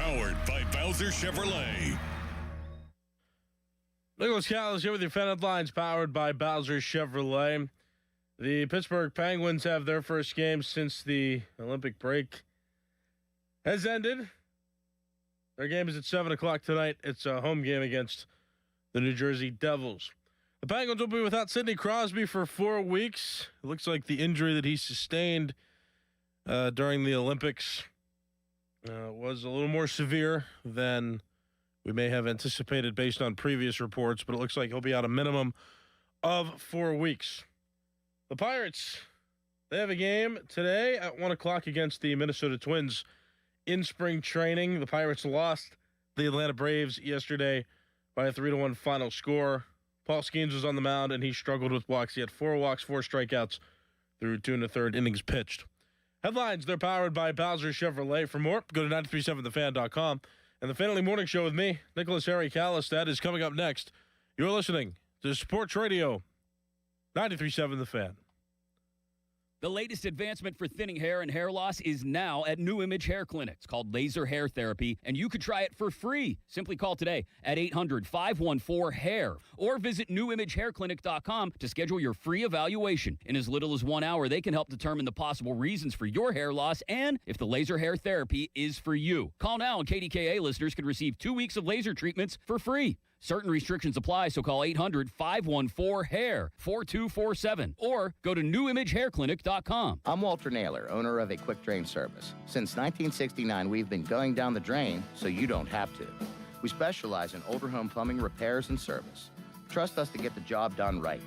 Powered by Bowser Chevrolet. Quiz Callus here with your Fan Headlines, powered by Bowser Chevrolet. The Pittsburgh Penguins have their first game since the Olympic break has ended. Their game is at 7 o'clock tonight. It's a home game against the New Jersey Devils. The Penguins will be without Sidney Crosby for 4 weeks. It looks like the injury that he sustained during the Olympics was a little more severe than we may have anticipated based on previous reports, but it looks like he'll be out a minimum of 4 weeks. The Pirates, they have a game today at 1 o'clock against the Minnesota Twins in spring training. The Pirates lost the Atlanta Braves yesterday by a 3-1 final score. Paul Skeens was on the mound, and he struggled with walks. He had 4 walks, 4 strikeouts through 2 1/3 innings pitched. Headlines, they're powered by Bowser Chevrolet. For more, go to 937thefan.com. And the Fan Early Morning Show with me, Nicholas Harry Callus, that is coming up next. You're listening to Sports Radio 93.7 The Fan. The latest advancement for thinning hair and hair loss is now at New Image Hair Clinic. It's called laser hair therapy, and you could try it for free. Simply call today at 800-514-HAIR or visit newimagehairclinic.com to schedule your free evaluation. In as little as 1 hour, they can help determine the possible reasons for your hair loss and if the laser hair therapy is for you. Call now, and KDKA listeners can receive 2 weeks of laser treatments for free. Certain restrictions apply, so call 800-514-HAIR 4247 or go to newimagehairclinic.com. I'm Walter Naylor, owner of a quick drain service. Since 1969, we've been going down the drain so you don't have to. We specialize in older home plumbing repairs and service. Trust us to get the job done right.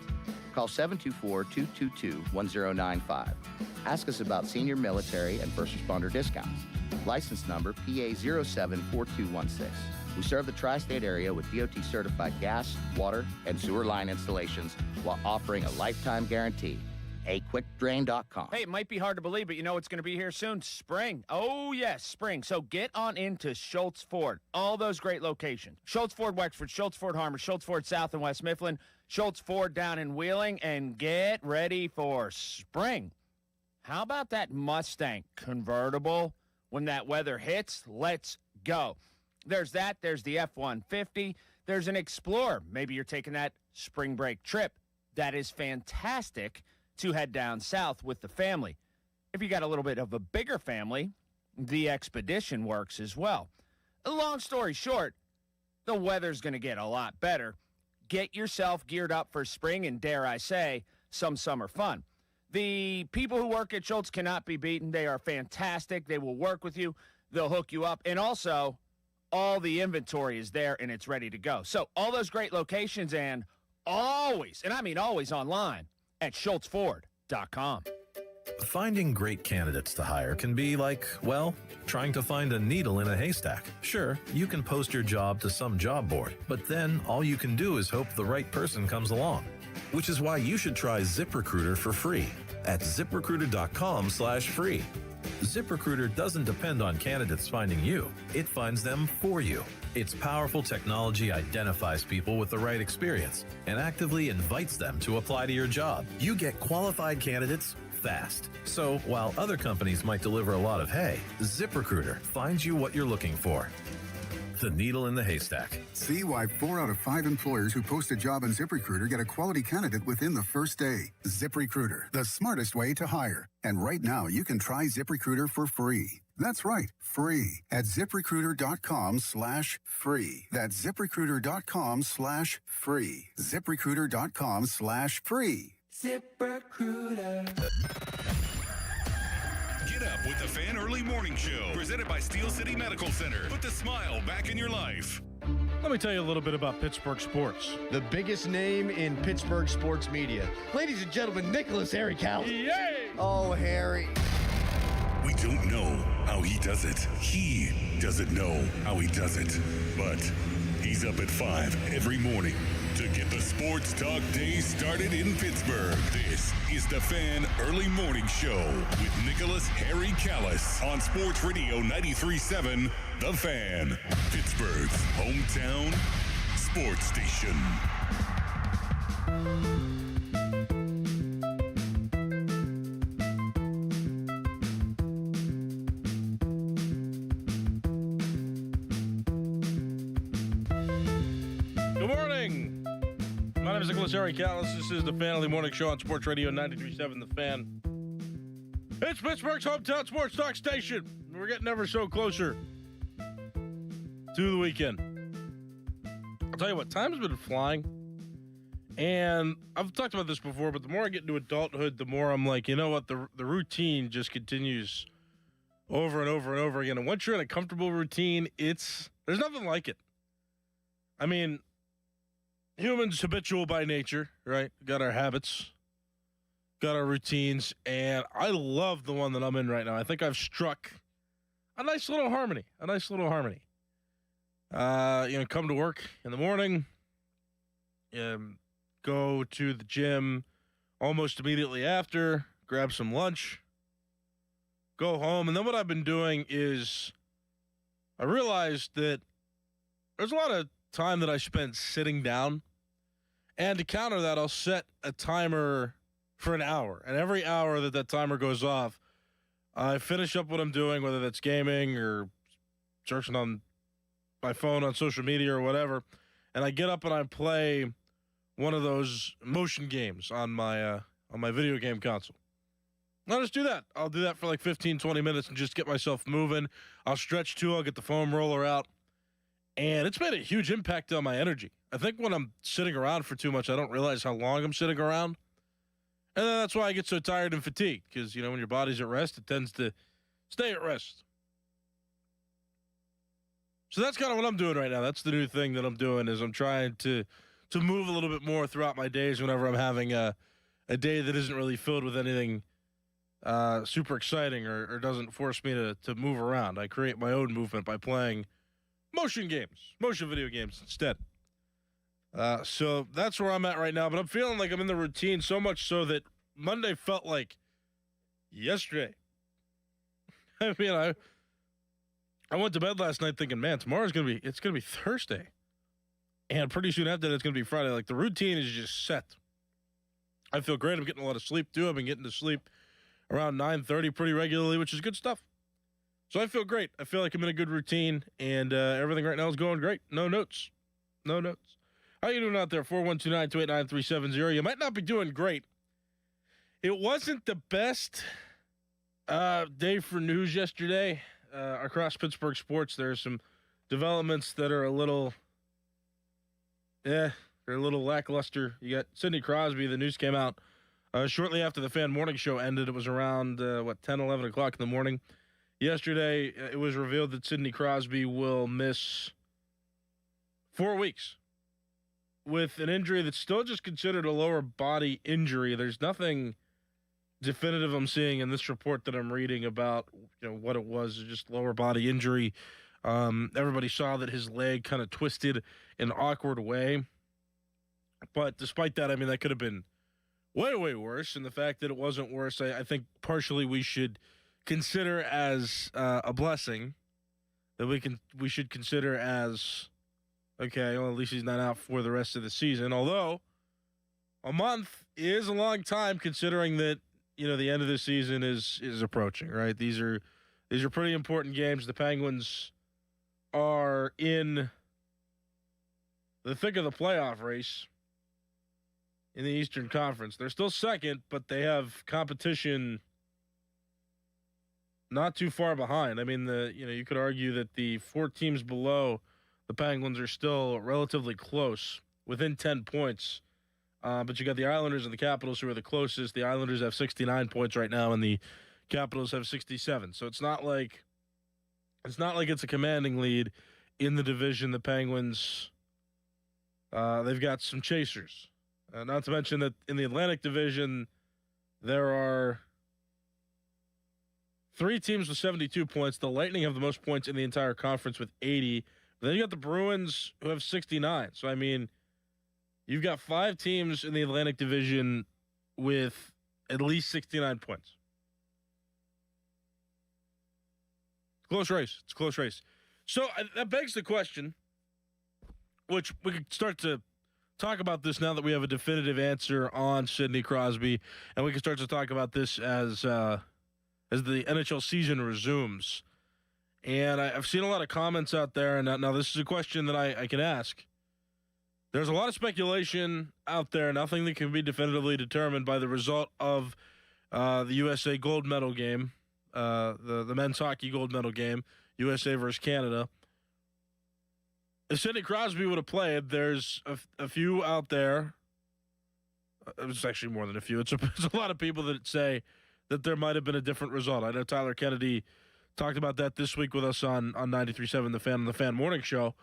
Call 724-222-1095. Ask us about senior military and first responder discounts. License number PA074216. We serve the tri-state area with DOT-certified gas, water, and sewer line installations while offering a lifetime guarantee. AQuickDrain.com. Hey, it might be hard to believe, but you know it's going to be here soon. Spring. Oh, yes, spring. So get on into Schultz Ford. All those great locations. Schultz Ford Wexford, Schultz Ford Harmer, Schultz Ford South and West Mifflin, Schultz Ford down in Wheeling, and get ready for spring. How about that Mustang convertible? When that weather hits, let's go. There's that. There's the F-150. There's an Explorer. Maybe you're taking that spring break trip. That is fantastic to head down south with the family. If you got a little bit of a bigger family, the Expedition works as well. Long story short, the weather's going to get a lot better. Get yourself geared up for spring and, dare I say, some summer fun. The people who work at Schultz cannot be beaten. They are fantastic. They will work with you. They'll hook you up. And also, all the inventory is there and it's ready to go. So all those great locations and always, and I mean always online at schultzford.com. Finding great candidates to hire can be like, well, trying to find a needle in a haystack. Sure, you can post your job to some job board, but then all you can do is hope the right person comes along. Which is why you should try ZipRecruiter for free at ZipRecruiter.com/free. ZipRecruiter doesn't depend on candidates finding you. It finds them for you. Its powerful technology identifies people with the right experience and actively invites them to apply to your job. You get qualified candidates fast. So while other companies might deliver a lot of hay, ZipRecruiter finds you what you're looking for. The needle in the haystack. See why 4 out of 5 employers who post a job on ZipRecruiter get a quality candidate within the first day. ZipRecruiter, the smartest way to hire. And right now, you can try ZipRecruiter for free. That's right, free at ZipRecruiter.com/free. That's ZipRecruiter.com/free. ZipRecruiter.com/free. ZipRecruiter. Get up with the Fan Early Morning Show, presented by Steel City Medical Center. Put the smile back in your life. Let me tell you a little bit about Pittsburgh sports. The biggest name in Pittsburgh sports media. Ladies and gentlemen, Nicholas Harry Callus. Yay! Oh, Harry. We don't know how he does it. He doesn't know how he does it. But he's up at 5 every morning to get the sports talk day started in Pittsburgh. This is the Fan Early Morning Show with Nicholas Harry Callus on Sports Radio 93.7 The Fan, Pittsburgh's hometown sports station. Nicholas Harry Callus. This is the Fan of the Morning Show on Sports Radio 93.7 The Fan. It's Pittsburgh's hometown sports talk station. We're getting ever so closer to the weekend. I'll tell you what, time's been flying. And I've talked about this before, but the more I get into adulthood, the more I'm like, you know what, the routine just continues over and over and over again. And once you're in a comfortable routine, there's nothing like it. I mean, humans habitual by nature, right? Got our habits, got our routines, and I love the one that I'm in right now. I think I've struck a nice little harmony. Come to work in the morning, go to the gym almost immediately after, grab some lunch, go home. And then what I've been doing is I realized that there's a lot of time that I spend sitting down. And to counter that, I'll set a timer for an hour. And every hour that timer goes off, I finish up what I'm doing, whether that's gaming or searching on my phone on social media or whatever. And I get up and I play one of those motion games on my video game console. I'll just do that. I'll do that for like 15, 20 minutes and just get myself moving. I'll stretch too. I'll get the foam roller out. And it's made a huge impact on my energy. I think when I'm sitting around for too much, I don't realize how long I'm sitting around. And then that's why I get so tired and fatigued. Because, when your body's at rest, it tends to stay at rest. So that's kind of what I'm doing right now. That's the new thing that I'm doing is I'm trying to move a little bit more throughout my days whenever I'm having a day that isn't really filled with anything super exciting or doesn't force me to move around. I create my own movement by playing motion video games instead. So that's where I'm at right now. But I'm feeling like I'm in the routine so much so that Monday felt like yesterday. I mean, I went to bed last night thinking, man, it's gonna be Thursday. And pretty soon after that, it's going to be Friday. Like, the routine is just set. I feel great. I'm getting a lot of sleep, too. I've been getting to sleep around 9:30 pretty regularly, which is good stuff. So I feel great. I feel like I'm in a good routine, and everything right now is going great. No notes. How you doing out there? 412-928-9370. You might not be doing great. It wasn't the best day for news yesterday across Pittsburgh sports. There are some developments that are a little... they're a little lackluster. You got Sidney Crosby. The news came out shortly after the Fan Morning Show ended. It was around, 10, 11 o'clock in the morning. Yesterday, it was revealed that Sidney Crosby will miss 4 weeks with an injury that's still just considered a lower body injury. There's nothing definitive I'm seeing in this report that I'm reading about what it was, just lower body injury. Everybody saw that his leg kind of twisted in an awkward way. But despite that, I mean, that could have been way, way worse. And the fact that it wasn't worse, I think partially we should consider as a blessing. That we should consider as, okay, well, at least he's not out for the rest of the season. Although a month is a long time considering that, the end of the season is approaching, right? These are pretty important games. The Penguins are in the thick of the playoff race in the Eastern Conference. They're still second, but they have competition not too far behind. I mean, you could argue that the 4 teams below the Penguins are still relatively close, within 10 points. But you got the Islanders and the Capitals who are the closest. The Islanders have 69 points right now, and the Capitals have 67. So it's not like it's a commanding lead in the division. The Penguins, they've got some chasers. Not to mention that in the Atlantic Division, there are 3 teams with 72 points. The Lightning have the most points in the entire conference with 80. But then you got the Bruins who have 69. So, I mean, you've got 5 teams in the Atlantic Division with at least 69 points. Close race. It's a close race. So that begs the question, which we could start to talk about this now that we have a definitive answer on Sidney Crosby, and we can start to talk about this as the NHL season resumes. And I've seen a lot of comments out there, and now this is a question that I can ask. There's a lot of speculation out there, nothing that can be definitively determined by the result of the USA gold medal game, the men's hockey gold medal game, USA versus Canada. If Sidney Crosby would have played, there's a few out there. It's actually more than a few. It's a lot of people that say that there might have been a different result. I know Tyler Kennedy talked about that this week with us on 93.7 The Fan on the Fan Morning Show.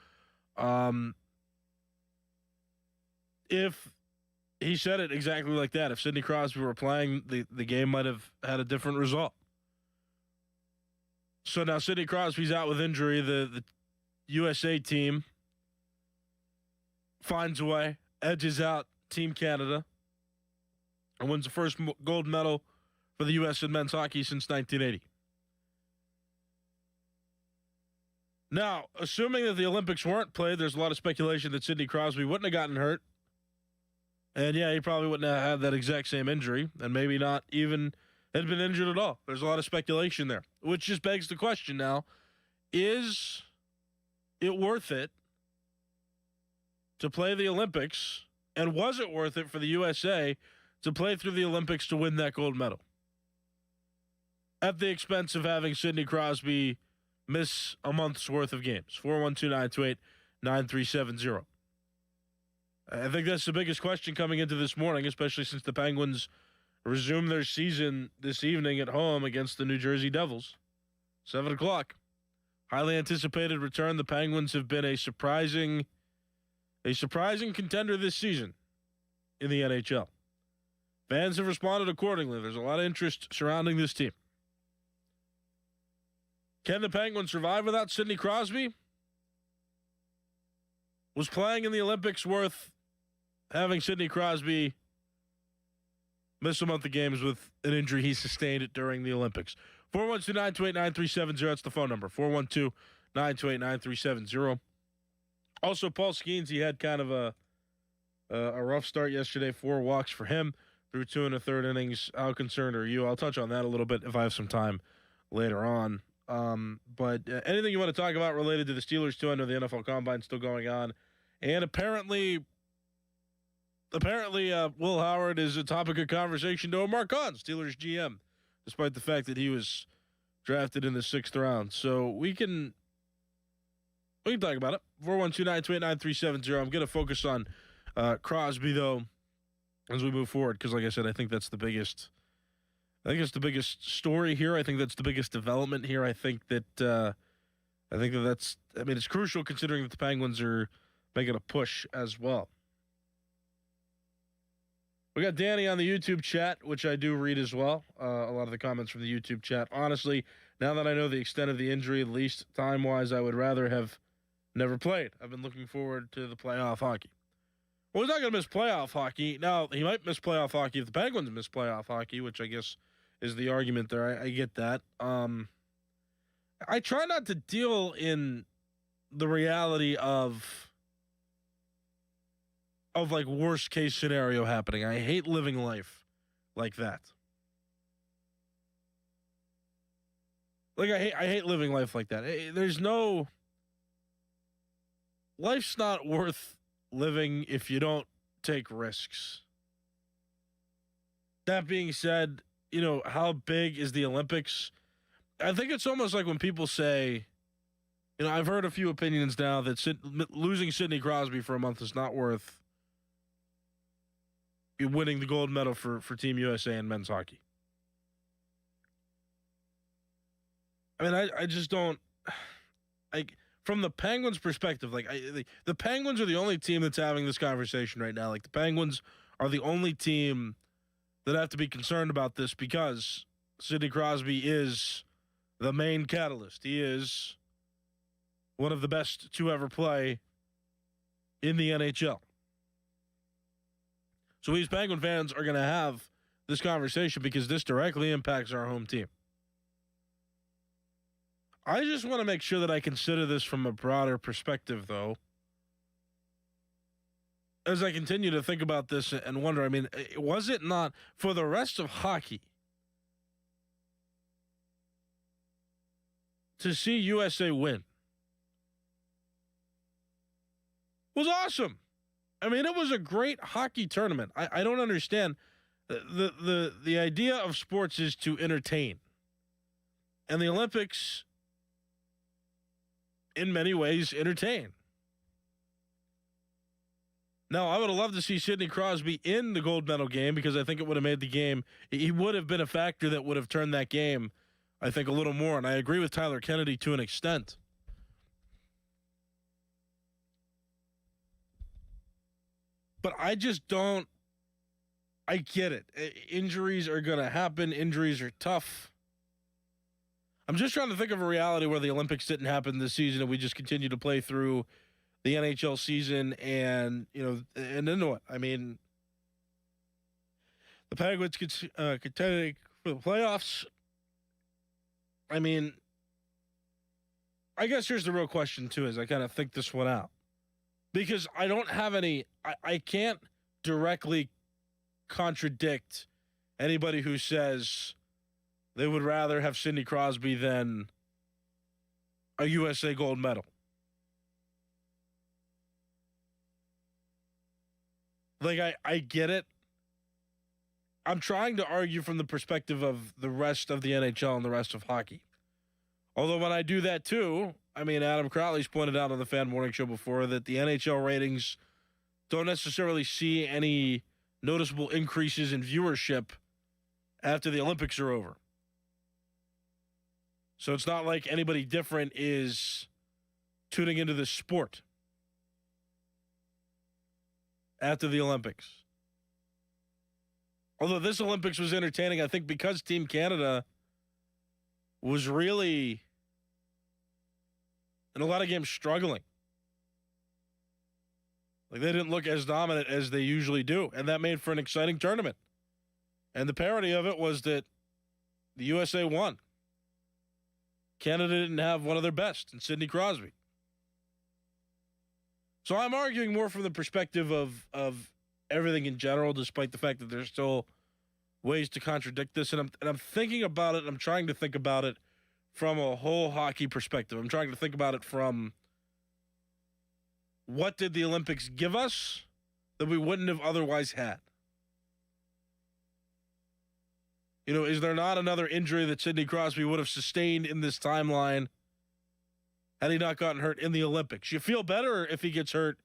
If he said it exactly like that, if Sidney Crosby were playing, the game might have had a different result. So now Sidney Crosby's out with injury. The USA team finds a way, edges out Team Canada, and wins the first gold medal for the U.S. in men's hockey since 1980. Now, assuming that the Olympics weren't played, there's a lot of speculation that Sidney Crosby wouldn't have gotten hurt. And, yeah, he probably wouldn't have had that exact same injury, and maybe not even had been injured at all. There's a lot of speculation there, which just begs the question now, is it worth it to play the Olympics, and was it worth it for the USA to play through the Olympics to win that gold medal at the expense of having Sidney Crosby miss a month's worth of games? 412-928-9370. I think that's the biggest question coming into this morning, especially since the Penguins resume their season this evening at home against the New Jersey Devils. 7 o'clock. Highly anticipated return. The Penguins have been a surprising contender this season in the NHL. Fans have responded accordingly. There's a lot of interest surrounding this team. Can the Penguins survive without Sidney Crosby? Was playing in the Olympics worth having Sidney Crosby miss a month of games with an injury he sustained during the Olympics? 412-928-9370. That's the phone number. 412-928-9370. Also, Paul Skeens, he had kind of a rough start yesterday. 4 walks for him through 2 1/3 innings. How concerned are you? I'll touch on that a little bit if I have some time later on. But anything you want to talk about related to the Steelers, too? I know the NFL Combine's still going on. And apparently, Will Howard is a topic of conversation to Omar Khan, Steelers GM, despite the fact that he was drafted in the 6th round. So we can talk about it. 412-928-9370. I'm going to focus on Crosby, though, as we move forward, because, like I said, I think that's the biggest. I think it's the biggest story here. I think that's the biggest development here. I think that's. I mean, it's crucial considering that the Penguins are making a push as well. We got Danny on the YouTube chat, which I do read as well. A lot of the comments from the YouTube chat. Honestly, now that I know the extent of the injury, at least time-wise, I would rather have never played. I've been looking forward to the playoff hockey. Well, he's not going to miss playoff hockey. Now, he might miss playoff hockey if the Penguins miss playoff hockey, which I guess is the argument there. I get that. I try not to deal in the reality of like worst case scenario happening. I hate living life like that. Like I hate living life like that. Life's not worth living if you don't take risks. That being said, how big is the Olympics? I think it's almost like when people say, I've heard a few opinions now that losing Sidney Crosby for a month is not worth winning the gold medal for Team USA in men's hockey. I mean, I just don't from the Penguins' perspective, the Penguins are the only team that's having this conversation right now. Like, the Penguins are the only team that have to be concerned about this because Sidney Crosby is the main catalyst. He is one of the best to ever play in the NHL. So we as Penguin fans are going to have this conversation because this directly impacts our home team. I just want to make sure that I consider this from a broader perspective, though. As I continue to think about this and wonder, I mean, was it not for the rest of hockey to see USA win was awesome. I mean, it was a great hockey tournament. I don't understand. The idea of sports is to entertain. And the Olympics, in many ways, entertain. Now, I would have loved to see Sidney Crosby in the gold medal game because I think it would have made the game. He would have been a factor that would have turned that game, I think, a little more. And I agree with Tyler Kennedy to an extent. But I just don't. I get it. Injuries are going to happen. Injuries are tough. I'm just trying to think of a reality where the Olympics didn't happen this season and we just continue to play through the NHL season and then what? I mean, the Penguins contending for the playoffs. I mean, I guess here's the real question, too, as I kind of think this one out. Because I don't have any, I can't directly contradict anybody who says they would rather have Sidney Crosby than a USA gold medal. Like, I get it. I'm trying to argue from the perspective of the rest of the NHL and the rest of hockey. Although when I do that too, I mean, Adam Crowley's pointed out on the Fan Morning Show before that the NHL ratings don't necessarily see any noticeable increases in viewership after the Olympics are over. So it's not like anybody different is tuning into the sport after the Olympics. Although this Olympics was entertaining, I think because Team Canada was really, in a lot of games, struggling. Like, they didn't look as dominant as they usually do, and that made for an exciting tournament. And the parody of it was that the USA won. Canada didn't have one of their best, in Sidney Crosby. So I'm arguing more from the perspective of everything in general, despite the fact that there's still ways to contradict this. And I'm thinking about it. I'm trying to think about it from a whole hockey perspective. I'm trying to think about it from what did the Olympics give us that we wouldn't have otherwise had? You know, is there not another injury that Sidney Crosby would have sustained in this timeline had he not gotten hurt in the Olympics? You feel better if he gets hurt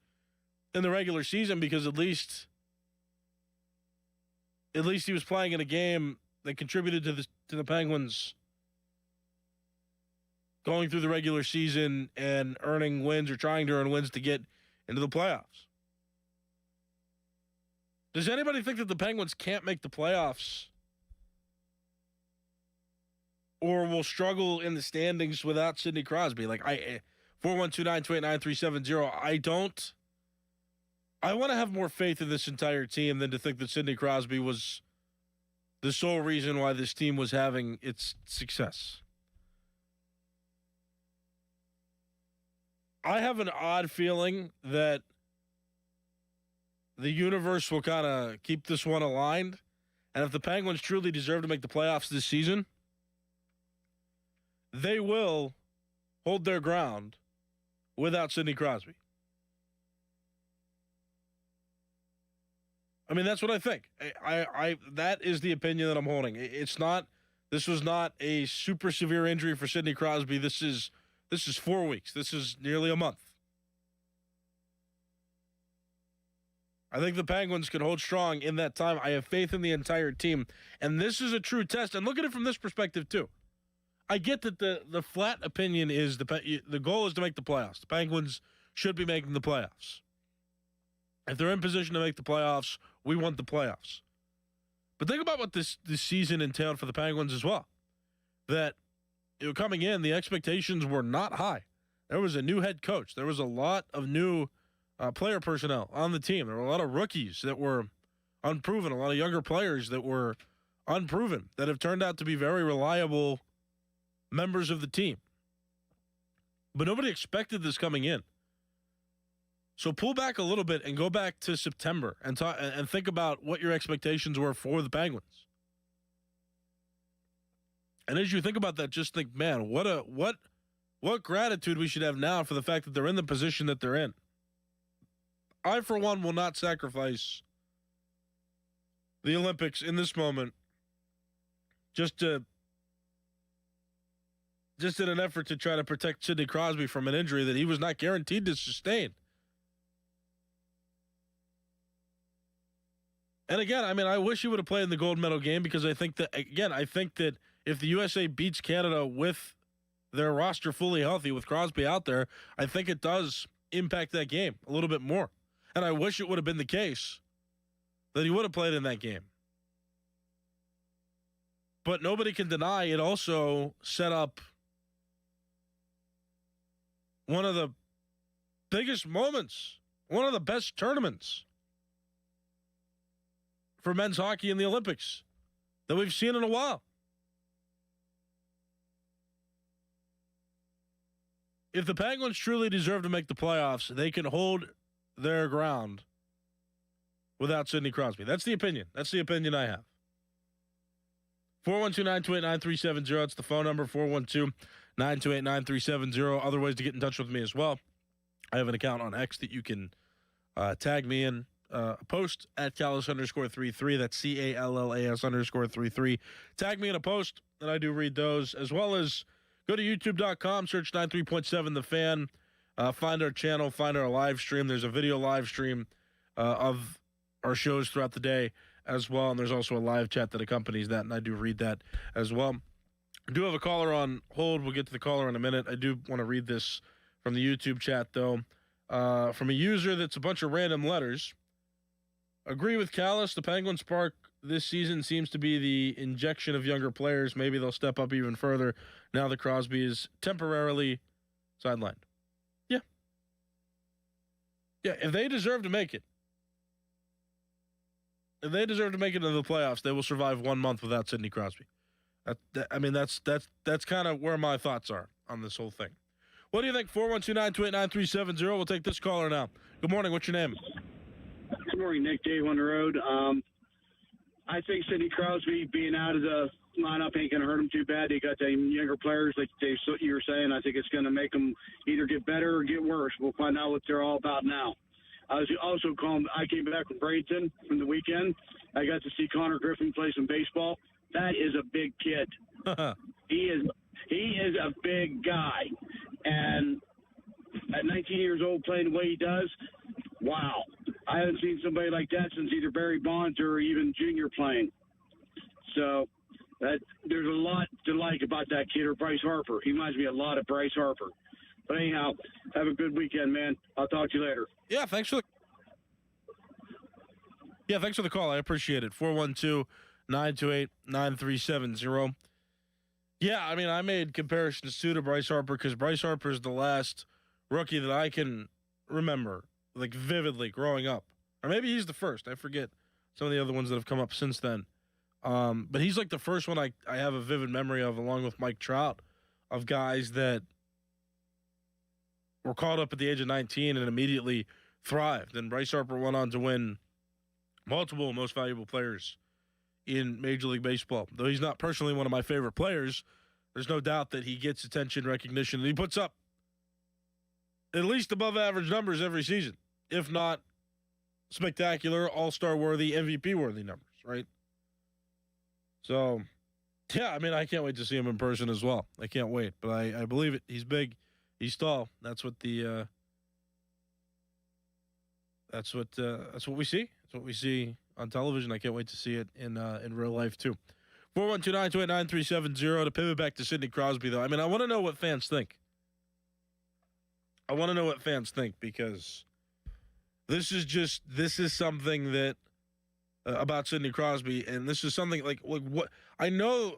in the regular season because at least he was playing in a game that contributed to the Penguins going through the regular season and earning wins or trying to earn wins to get into the playoffs. Does anybody think that the Penguins can't make the playoffs or will struggle in the standings without Sidney Crosby? Like, 412-928-9370. I want to have more faith in this entire team than to think that Sidney Crosby was the sole reason why this team was having its success. I have an odd feeling that the universe will kind of keep this one aligned. And if the Penguins truly deserve to make the playoffs this season, they will hold their ground without Sidney Crosby. I mean, that's what I think. I that is the opinion that I'm holding. This was not a super severe injury for Sidney Crosby. This is 4 weeks. This is nearly a month. I think the Penguins can hold strong in that time. I have faith in the entire team. And this is a true test. And look at it from this perspective, too. I get that the flat opinion is the goal is to make the playoffs. The Penguins should be making the playoffs. If they're in position to make the playoffs, we want the playoffs. But think about what this season entailed for the Penguins as well. That coming in, the expectations were not high. There was a new head coach. There was a lot of new player personnel on the team. There were a lot of rookies that were unproven, a lot of younger players that were unproven, that have turned out to be very reliable members of the team. But nobody expected this coming in. So pull back a little bit and go back to September and think about what your expectations were for the Penguins. And as you think about that, just think, man, what gratitude we should have now for the fact that they're in the position that they're in. I, for one, will not sacrifice the Olympics in this moment just in an effort to try to protect Sidney Crosby from an injury that he was not guaranteed to sustain. And again, I mean, I wish he would have played in the gold medal game because I think that if the USA beats Canada with their roster fully healthy with Crosby out there, I think it does impact that game a little bit more. And I wish it would have been the case that he would have played in that game. But nobody can deny it also set up one of the biggest moments, one of the best tournaments for men's hockey in the Olympics that we've seen in a while. If the Penguins truly deserve to make the playoffs, they can hold their ground without Sidney Crosby. That's the opinion. That's the opinion I have. 412-928-9370. That's the phone number, 412-928-9370. Other ways to get in touch with me as well. I have an account on X that you can tag me in. Post at Callus_33. That's CALLAS_33. Tag me in a post, and I do read those, as well as go to youtube.com, search 93.7 The Fan. Find our channel, find our live stream. There's a video live stream of our shows throughout the day as well, and there's also a live chat that accompanies that, and I do read that as well. I do have a caller on hold. We'll get to the caller in a minute. I do want to read this from the YouTube chat, though, from a user that's a bunch of random letters. Agree with Callus. The Penguins' spark this season seems to be the injection of younger players. Maybe they'll step up even further now that Crosby is temporarily sidelined. Yeah. Yeah, if they deserve to make it, into the playoffs, they will survive 1 month without Sidney Crosby. That's kind of where my thoughts are on this whole thing. What do you think? 412-928-9370. We'll take this caller now. Good morning. What's your name? Good morning, Nick. Dave on the road. I think Sidney Crosby being out of the lineup ain't going to hurt him too bad. They got the younger players, like Dave, you were saying. I think it's going to make them either get better or get worse. We'll find out what they're all about now. I was also calling. I came back from Bradenton from the weekend. I got to see Connor Griffin play some baseball. That is a big kid. He is a big guy, and at 19 years old playing the way he does, wow. I haven't seen somebody like that since either Barry Bonds or even Junior playing. So there's a lot to like about that kid, or Bryce Harper. He reminds me a lot of Bryce Harper. But anyhow, have a good weekend, man. I'll talk to you later. Yeah, thanks for the call. I appreciate it. 412-928-9370. Yeah, I mean, I made comparisons to Bryce Harper because Bryce Harper is the last rookie that I can remember, like, vividly growing up. Or maybe he's the first. I forget some of the other ones that have come up since then. But he's like the first one I have a vivid memory of, along with Mike Trout, of guys that were called up at the age of 19 and immediately thrived. And Bryce Harper went on to win multiple most valuable players in Major League Baseball. Though he's not personally one of my favorite players, there's no doubt that he gets attention, recognition, and he puts up at least above average numbers every season, if not spectacular, all-star worthy, MVP worthy numbers, right? So, yeah, I mean, I can't wait to see him in person as well. I can't wait, but I believe it. He's big, he's tall. That's what we see. That's what we see on television. I can't wait to see it in real life too. 412-928-9370. To pivot back to Sidney Crosby, though, I mean, I want to know what fans think. Because this is something that about Sidney Crosby, and this is something like what I know.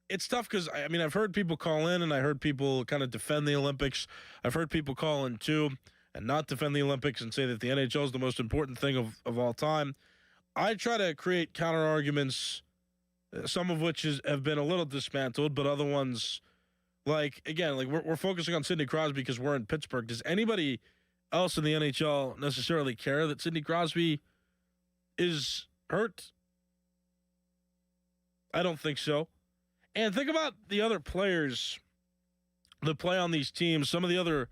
It's tough because I mean, I've heard people call in and I heard people kind of defend the Olympics. I've heard people call in too and not defend the Olympics and say that the NHL is the most important thing of all time. I try to create counter arguments, some of which have been a little dismantled, but other ones, like, again, like we're focusing on Sidney Crosby because we're in Pittsburgh. Does anybody else in the NHL necessarily care that Sidney Crosby is hurt? I don't think so. And think about the other players that play on these teams, some of the other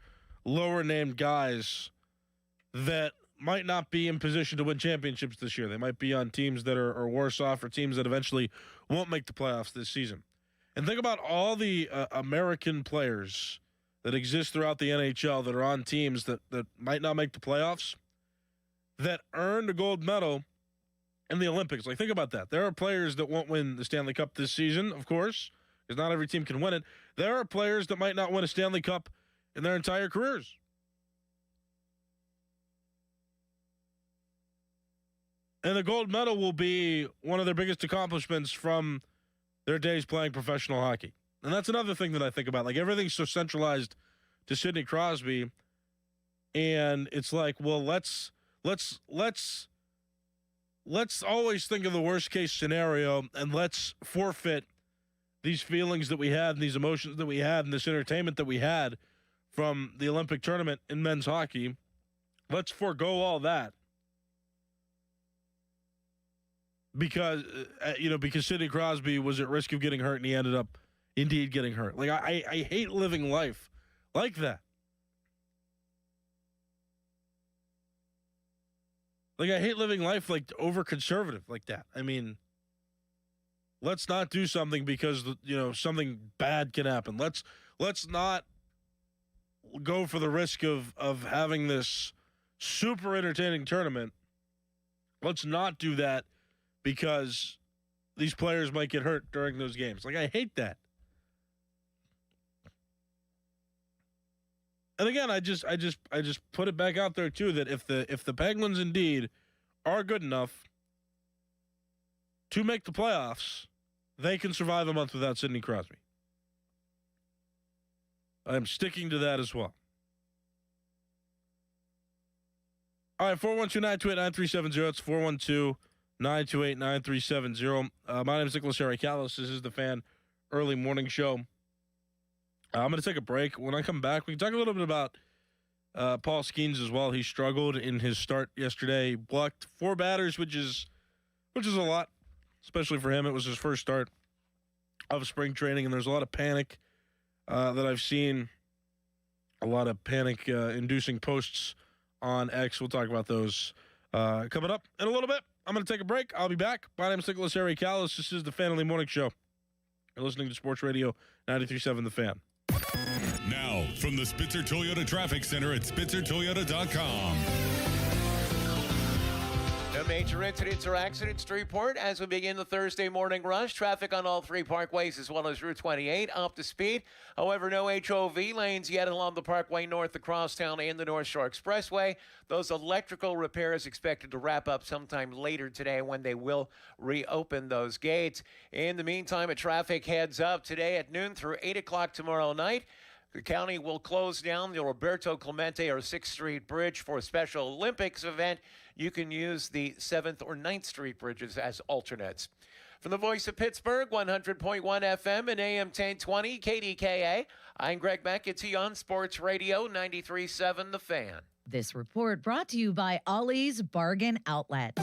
lower-named guys that might not be in position to win championships this year. They might be on teams that are worse off, or teams that eventually won't make the playoffs this season. And think about all the American players that exist throughout the NHL that are on teams that might not make the playoffs, that earned a gold medal in the Olympics. Like, think about that. There are players that won't win the Stanley Cup this season, of course, because not every team can win it. There are players that might not win a Stanley Cup in their entire careers. And the gold medal will be one of their biggest accomplishments from their days playing professional hockey. And that's another thing that I think about. Like, everything's so centralized to Sidney Crosby, and it's like, well, let's always think of the worst case scenario, and let's forfeit these feelings that we had and these emotions that we had and this entertainment that we had from the Olympic tournament in men's hockey. Let's forego all that. Because Sidney Crosby was at risk of getting hurt, and he ended up indeed getting hurt. Like, I hate living life like that. Like, I hate living life like over conservative like that. I mean, let's not do something because something bad can happen. Let's not go for the risk of having this super entertaining tournament. Let's not do that because these players might get hurt during those games. Like, I hate that. And again, I just put it back out there too, that if the Penguins indeed are good enough to make the playoffs, they can survive a month without Sidney Crosby. I am sticking to that as well. All right, 412-928-9370. It's 412-928-9370. My name is Nicholas Callus. This is the Fan Early Morning Show. I'm going to take a break. When I come back, we can talk a little bit about Paul Skeens as well. He struggled in his start yesterday. Blocked 4 batters, which is a lot, especially for him. It was his first start of spring training, and there's a lot of panic that I've seen. A lot of panic-inducing posts on X. We'll talk about those coming up in a little bit. I'm going to take a break. I'll be back. My name is Nicholas Callus. This is the Fan Early Morning Show. You're listening to Sports Radio 93.7 The Fan. Now, from the Spitzer Toyota Traffic Center at SpitzerToyota.com. No major incidents or accidents to report as we begin the Thursday morning rush. Traffic on all 3 parkways as well as Route 28 up to speed. However, no HOV lanes yet along the parkway north of Crosstown and the North Shore Expressway. Those electrical repairs expected to wrap up sometime later today when they will reopen those gates. In the meantime, a traffic heads up today at noon through 8 o'clock tomorrow night. The county will close down the Roberto Clemente or 6th Street Bridge for a Special Olympics event. You can use the 7th or 9th Street bridges as alternates. From the voice of Pittsburgh, 100.1 FM and AM 1020 KDKA, I'm Greg McAtee on Sports Radio 93.7 The Fan. This report brought to you by Ollie's Bargain Outlet.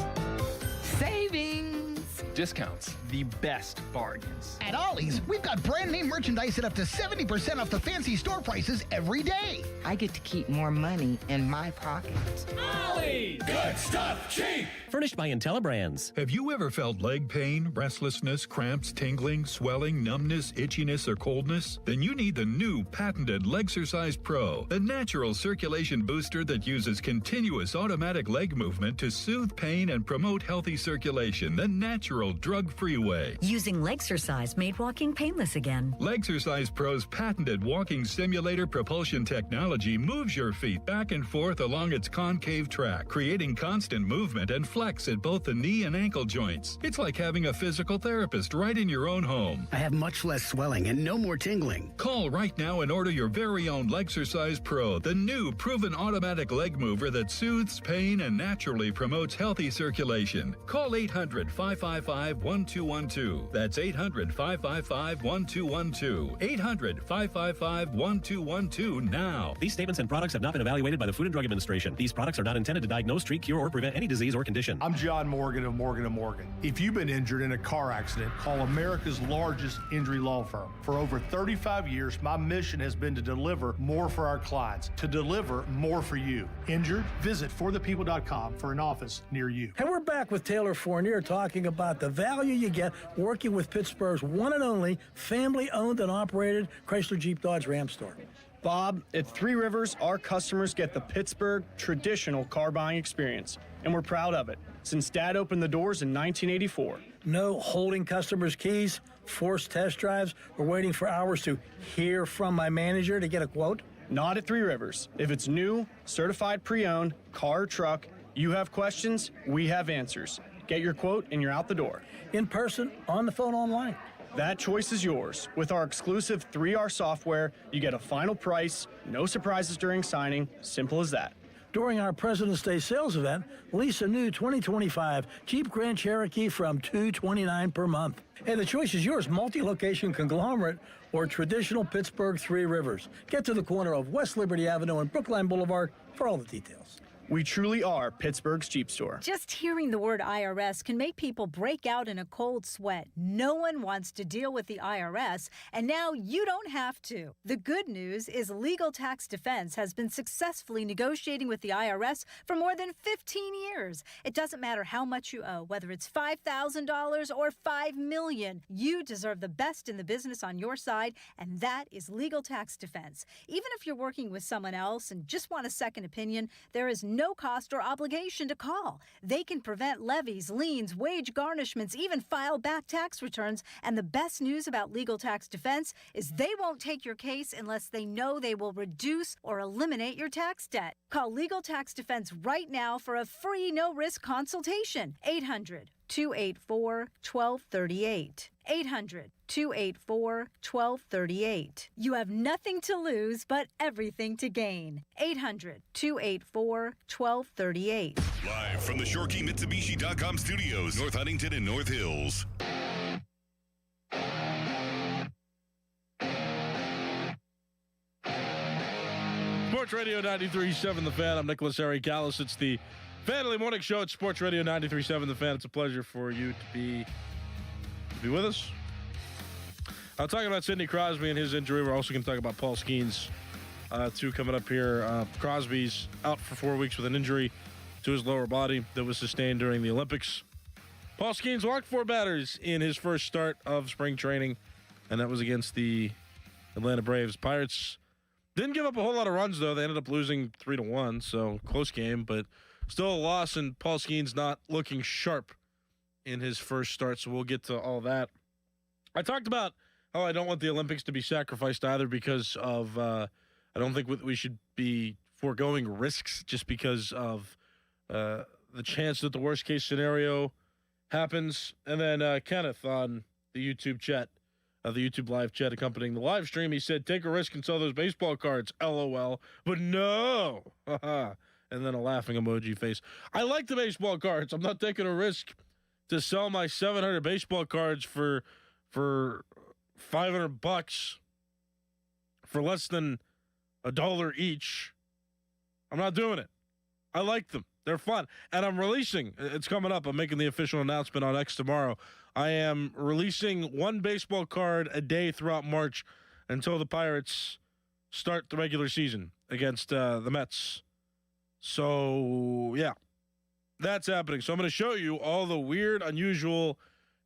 Savings! Discounts, the best bargains. At Ollie's, we've got brand name merchandise at up to 70% off the fancy store prices every day. I get to keep more money in my pocket. Ollie's! Good stuff, cheap! Furnished by IntelliBrands. Have you ever felt leg pain, restlessness, cramps, tingling, swelling, numbness, itchiness, or coldness? Then you need the new patented Legsercise Pro, the natural circulation booster that uses continuous automatic leg movement to soothe pain and promote healthy circulation, the natural drug-free way. Using Legsercise made walking painless again. Legsercise Pro's patented walking simulator propulsion technology moves your feet back and forth along its concave track, creating constant movement and flex at both the knee and ankle joints. It's like having a physical therapist right in your own home. I have much less swelling and no more tingling. Call right now and order your very own Legsercise Pro, the new proven automatic leg mover that soothes pain and naturally promotes healthy circulation. Call 800-555 800-555-1212. That's 800-555-1212. 800-555-1212 now. These statements and products have not been evaluated by the Food and Drug Administration. These products are not intended to diagnose, treat, cure, or prevent any disease or condition. I'm John Morgan of Morgan & Morgan. If you've been injured in a car accident, call America's largest injury law firm. For over 35 years, my mission has been to deliver more for our clients, to deliver more for you. Injured? Visit forthepeople.com for an office near you. And we're back with Taylor Fournier talking about the value you get working with Pittsburgh's one and only family-owned and operated Chrysler Jeep Dodge Ram store. Bob, at Three Rivers, our customers get the Pittsburgh traditional car buying experience, and we're proud of it, since Dad opened the doors in 1984. No holding customers' keys, forced test drives, or waiting for hours to hear from my manager to get a quote? Not at Three Rivers. If it's new, certified pre-owned, car or truck, you have questions, we have answers. Get your quote and you're out the door. In person, on the phone, online. That choice is yours. With our exclusive 3R software, you get a final price, no surprises during signing, simple as that. During our President's Day sales event, lease a new 2025 Jeep Grand Cherokee from $229 per month. And the choice is yours, multi-location conglomerate or traditional Pittsburgh Three Rivers. Get to the corner of West Liberty Avenue and Brookline Boulevard for all the details. We truly are Pittsburgh's Jeep store. Just hearing the word IRS can make people break out in a cold sweat. No one wants to deal with the IRS, and now you don't have to. The good news is Legal Tax Defense has been successfully negotiating with the IRS for more than 15 years. It doesn't matter how much you owe, whether it's $5,000 or $5 million. You deserve the best in the business on your side, and that is Legal Tax Defense. Even if you're working with someone else and just want a second opinion, there is no cost or obligation to call. They can prevent levies, liens, wage garnishments, even file back tax returns. And the best news about Legal Tax Defense is they won't take your case unless they know they will reduce or eliminate your tax debt. Call Legal Tax Defense right now for a free no-risk consultation. 800-284-1238. 800-284-1238. You have nothing to lose but everything to gain. 800-284-1238. Live from the ShoreKeyMitsubishi.com studios, North Huntington and North Hills. Sports Radio 93.7 The Fan. I'm Nicholas Harry Callus. It's the Family Morning Show at Sports Radio 93.7 The Fan. It's a pleasure for you to be with us. I'll talk about Sidney Crosby and his injury. We're also going to talk about Paul Skeens, too, coming up here. Crosby's out for 4 weeks with an injury to his lower body that was sustained during the Olympics. Paul Skeens walked 4 batters in his first start of spring training, and that was against the Atlanta Braves. Pirates didn't give up a whole lot of runs, though. They ended up losing 3-1, so close game, but still a loss, and Paul Skeens not looking sharp in his first start, so we'll get to all that. I talked about how I don't want the Olympics to be sacrificed either because of I don't think we should be foregoing risks just because of the chance that the worst-case scenario happens. And then Kenneth on the YouTube chat, the YouTube live chat accompanying the live stream, he said, take a risk and sell those baseball cards, LOL. But no! And then a laughing emoji face. I like the baseball cards. I'm not taking a risk to sell my 700 baseball cards for $500 for less than $1 each. I'm not doing it. I like them. They're fun. And I'm releasing, it's coming up, I'm making the official announcement on X tomorrow. I am releasing 1 baseball card a day throughout March until the Pirates start the regular season against the Mets. So, yeah. That's happening. So I'm going to show you all the weird, unusual,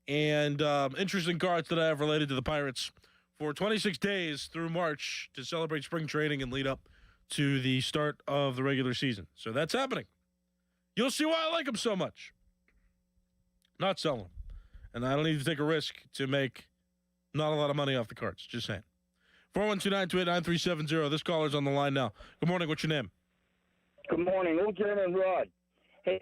and interesting cards that I have related to the Pirates for 26 days through March to celebrate spring training and lead up to the start of the regular season. So that's happening. You'll see why I like them so much. Not selling them. And I don't need to take a risk to make not a lot of money off the cards. Just saying. 412-928-9370. This caller's on the line now. Good morning. What's your name? Good morning. Old German Rod. Hey,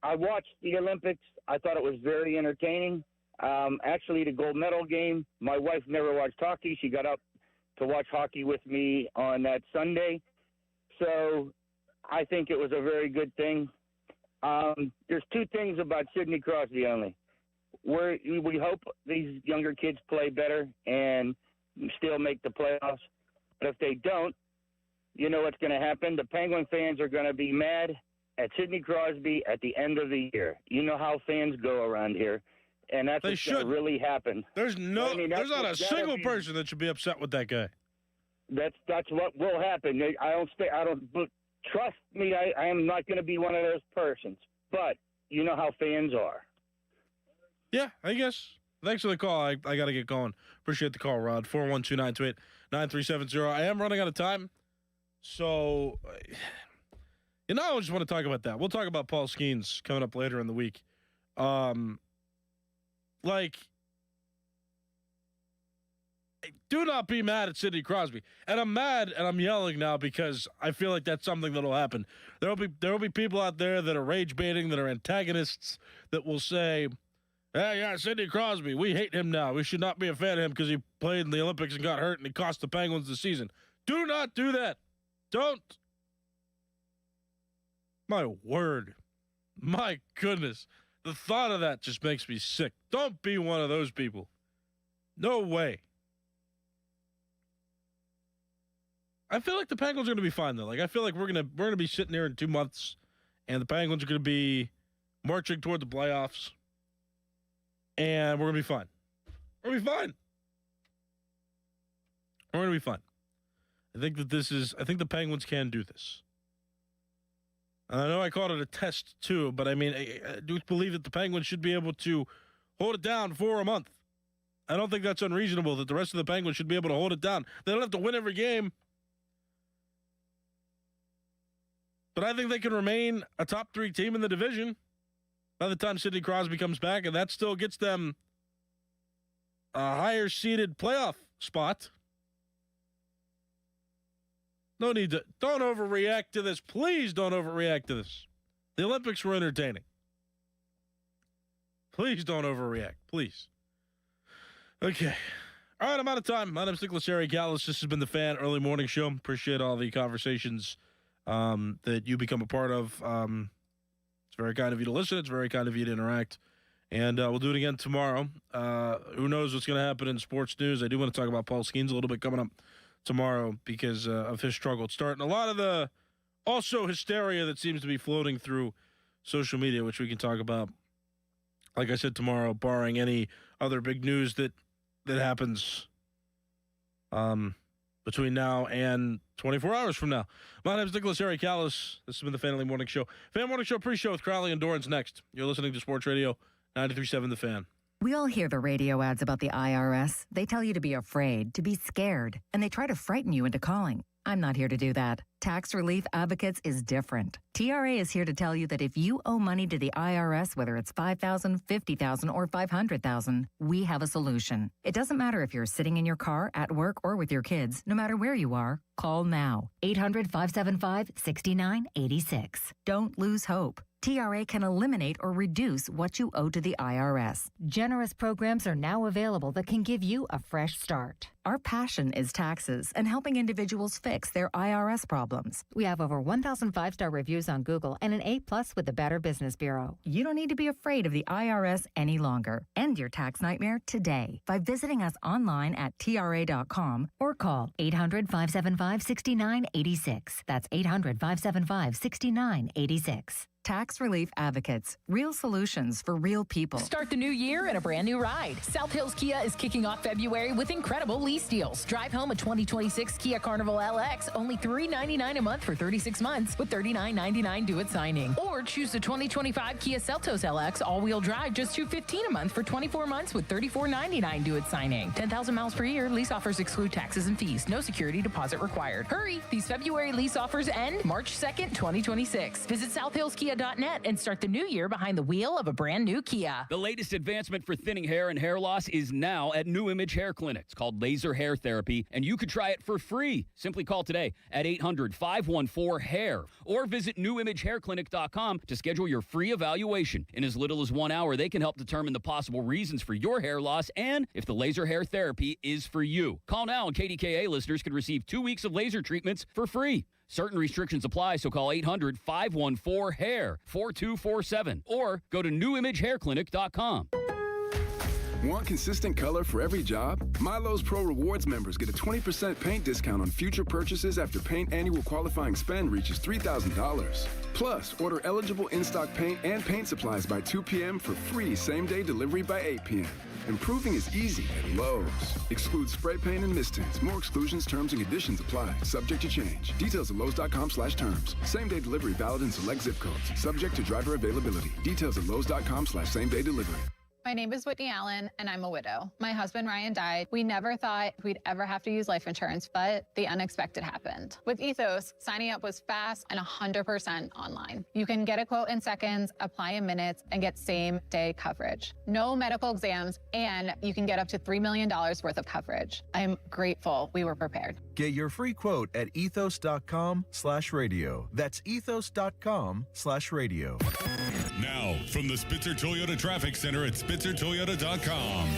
I watched the Olympics. I thought it was very entertaining. Actually, the gold medal game, my wife never watched hockey. She got up to watch hockey with me on that Sunday. So I think it was a very good thing. There's 2 things about Sidney Crosby only. we hope these younger kids play better and still make the playoffs. But if they don't, you know what's going to happen? The Penguin fans are going to be mad at Sidney Crosby at the end of the year. You know how fans go around here, and that's what's going to really happen. There's not a single person that should be upset with that guy. That's what will happen. But trust me, I am not going to be one of those persons. But you know how fans are. Yeah, I guess. Thanks for the call. I got to get going. Appreciate the call, Rod. 412-928-9370. I am running out of time. So, I just want to talk about that. We'll talk about Paul Skeens coming up later in the week. Do not be mad at Sidney Crosby. And I'm mad and I'm yelling now because I feel like that's something that'll happen. There will be people out there that are rage baiting, that are antagonists, that will say, "Hey, yeah, Sidney Crosby, we hate him now. We should not be a fan of him because he played in the Olympics and got hurt and he cost the Penguins the season." Do not do that. Don't. My word. My goodness. The thought of that just makes me sick. Don't be one of those people. No way. I feel like the Penguins are going to be fine, though. I feel like we're gonna be sitting here in 2 months, and the Penguins are going to be marching toward the playoffs, and we're going to be fine. We're going to be fine. We're going to be fine. I think the Penguins can do this. And I know I called it a test, too, but I do believe that the Penguins should be able to hold it down for a month. I don't think that's unreasonable that the rest of the Penguins should be able to hold it down. They don't have to win every game. But I think they can remain a top 3 team in the division by the time Sidney Crosby comes back, and that still gets them a higher seeded playoff spot. Don't overreact to this. Please don't overreact to this. The Olympics were entertaining. Please don't overreact. Please. Okay. All right, I'm out of time. My name's Nicholas Callus. This has been the Fan Early Morning Show. Appreciate all the conversations that you become a part of. It's very kind of you to listen. It's very kind of you to interact. And we'll do it again tomorrow. Who knows what's going to happen in sports news. I do want to talk about Paul Skeens a little bit coming up tomorrow because of his struggled start. And a lot of the also hysteria that seems to be floating through social media, which we can talk about, like I said, tomorrow, barring any other big news that happens between now and 24 hours from now. My name is Nicholas Callus. This has been the Fan Early Morning Show. Fan Morning Show pre-show with Crowley and Dorans next. You're listening to Sports Radio 93.7 The Fan. We all hear the radio ads about the IRS. They tell you to be afraid, to be scared, and they try to frighten you into calling. I'm not here to do that. Tax Relief Advocates is different. TRA is here to tell you that if you owe money to the IRS, whether it's $5,000, $50,000, or $500,000, we have a solution. It doesn't matter if you're sitting in your car, at work, or with your kids. No matter where you are, call now. 800-575-6986. Don't lose hope. TRA can eliminate or reduce what you owe to the IRS. Generous programs are now available that can give you a fresh start. Our passion is taxes and helping individuals fix their IRS problems. We have over 1,000 5-star reviews on Google and an A+ with the Better Business Bureau. You don't need to be afraid of the IRS any longer. End your tax nightmare today by visiting us online at TRA.com or call 800-575-6986. That's 800-575-6986. Tax Relief Advocates. Real solutions for real people. Start the new year in a brand new ride. South Hills Kia is kicking off February with incredible lease deals. Drive home a 2026 Kia Carnival LX, only $399 a month for 36 months with $39.99 due at signing. Or choose the 2025 Kia Seltos LX all-wheel drive, just $215 a month for 24 months with $34.99 due at signing. 10,000 miles per year. Lease offers exclude taxes and fees. No security deposit required. Hurry! These February lease offers end March 2nd, 2026. Visit southhillskia.net and start the new year behind the wheel of a brand new Kia. The latest advancement for thinning hair and hair loss is now at New Image Hair Clinic. It's called laser hair therapy, and you could try it for free. Simply call today at 800-514-HAIR or visit newimagehairclinic.com to schedule your free evaluation. In as little as 1 hour, they can help determine the possible reasons for your hair loss and if the laser hair therapy is for you. Call now, and KDKA listeners can receive 2 weeks of laser treatments for free. Certain restrictions apply, so call 800-514-HAIR 4247 or go to newimagehairclinic.com. Want consistent color for every job? Milo's Pro Rewards members get a 20% paint discount on future purchases after paint annual qualifying spend reaches $3,000. Plus, order eligible in-stock paint and paint supplies by 2 p.m. for free same-day delivery by 8 p.m. Improving is easy at Lowe's. Excludes spray paint and mist tints. More exclusions, terms, and conditions apply. Subject to change. Details at Lowes.com/terms. Same-day delivery valid in select zip codes. Subject to driver availability. Details at Lowes.com/same-day delivery. My name is Whitney Allen, and I'm a widow. My husband, Ryan, died. We never thought we'd ever have to use life insurance, but the unexpected happened. With Ethos, signing up was fast and 100% online. You can get a quote in seconds, apply in minutes, and get same-day coverage. No medical exams, and you can get up to $3 million worth of coverage. I'm grateful we were prepared. Get your free quote at ethos.com/radio. That's ethos.com/radio. Now, from the Spitzer Toyota Traffic Center at SpitzerToyota.com.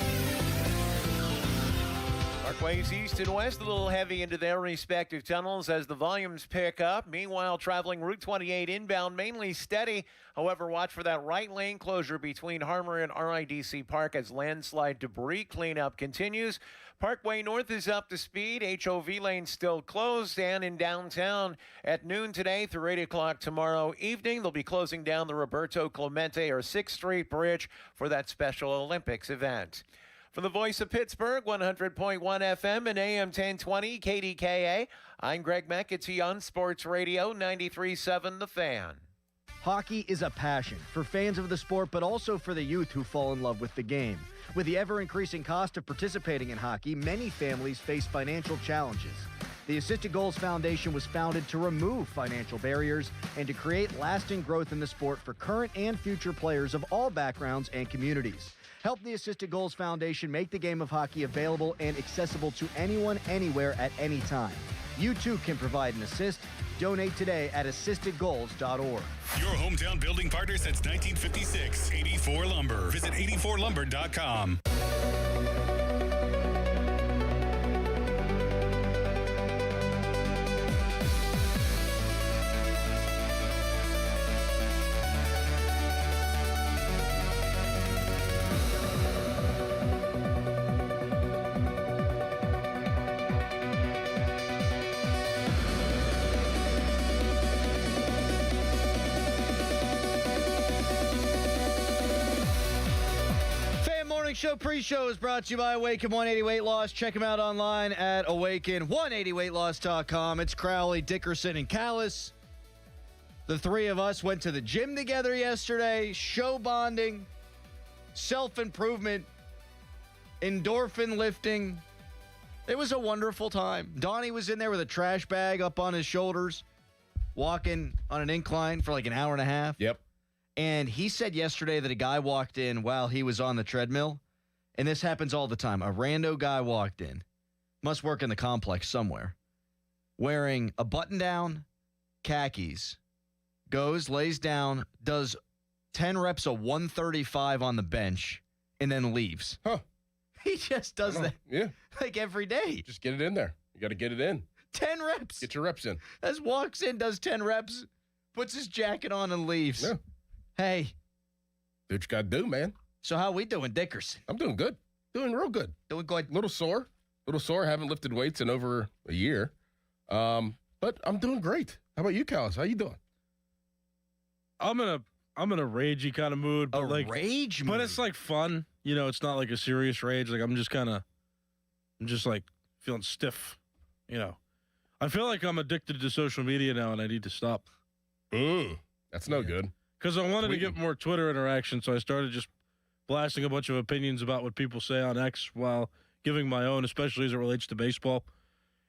Parkways east and west a little heavy into their respective tunnels as the volumes pick up. Meanwhile, traveling Route 28 inbound mainly steady. However, watch for that right lane closure between Harmer and RIDC Park as landslide debris cleanup continues. Parkway North is up to speed. HOV lane still closed. And in downtown at noon today through 8 o'clock tomorrow evening, they'll be closing down the Roberto Clemente or 6th Street Bridge for that Special Olympics event. For the voice of Pittsburgh, 100.1 FM and AM 1020 KDKA, I'm Greg McAtee on Sports Radio 93.7 The Fan. Hockey is a passion for fans of the sport, but also for the youth who fall in love with the game. With the ever-increasing cost of participating in hockey, many families face financial challenges. The Assisted Goals Foundation was founded to remove financial barriers and to create lasting growth in the sport for current and future players of all backgrounds and communities. Help the Assisted Goals Foundation make the game of hockey available and accessible to anyone, anywhere, at any time. You too can provide an assist. Donate today at assistedgoals.org. Your hometown building partner since 1956, 84 Lumber. Visit 84lumber.com. Show pre-show is brought to you by Awaken 180 Weight Loss. Check them out online at awaken180weightloss.com. It's Crowley, Dickerson, and Callus. The three of us went to the gym together yesterday. Show bonding, self-improvement, endorphin lifting. It was a wonderful time. Donnie was in there with a trash bag up on his shoulders, walking on an incline for like an hour and a half. Yep. And he said yesterday that a guy walked in while he was on the treadmill. And this happens all the time. A rando guy walked in, must work in the complex somewhere, wearing a button-down, khakis, goes, lays down, does 10 reps of 135 on the bench, and then leaves. Huh. He just does that like every day. Just get it in there. You got to get it in. 10 reps. Get your reps in. As walks in, does 10 reps, puts his jacket on, and leaves. Yeah. Hey. Do what you got to do, man. So how we doing, Dickerson? I'm doing good. Doing real good. Doing good. Little sore. Haven't lifted weights in over a year. But I'm doing great. How about you, Callus? How you doing? I'm in a ragey kind of mood. But rage mood? But it's like fun. You know, it's not like a serious rage. Like I'm just like feeling stiff. You know. I feel like I'm addicted to social media now and I need to stop. That's no good. Because I wanted to get more Twitter interaction, so I started just blasting a bunch of opinions about what people say on X while giving my own, especially as it relates to baseball.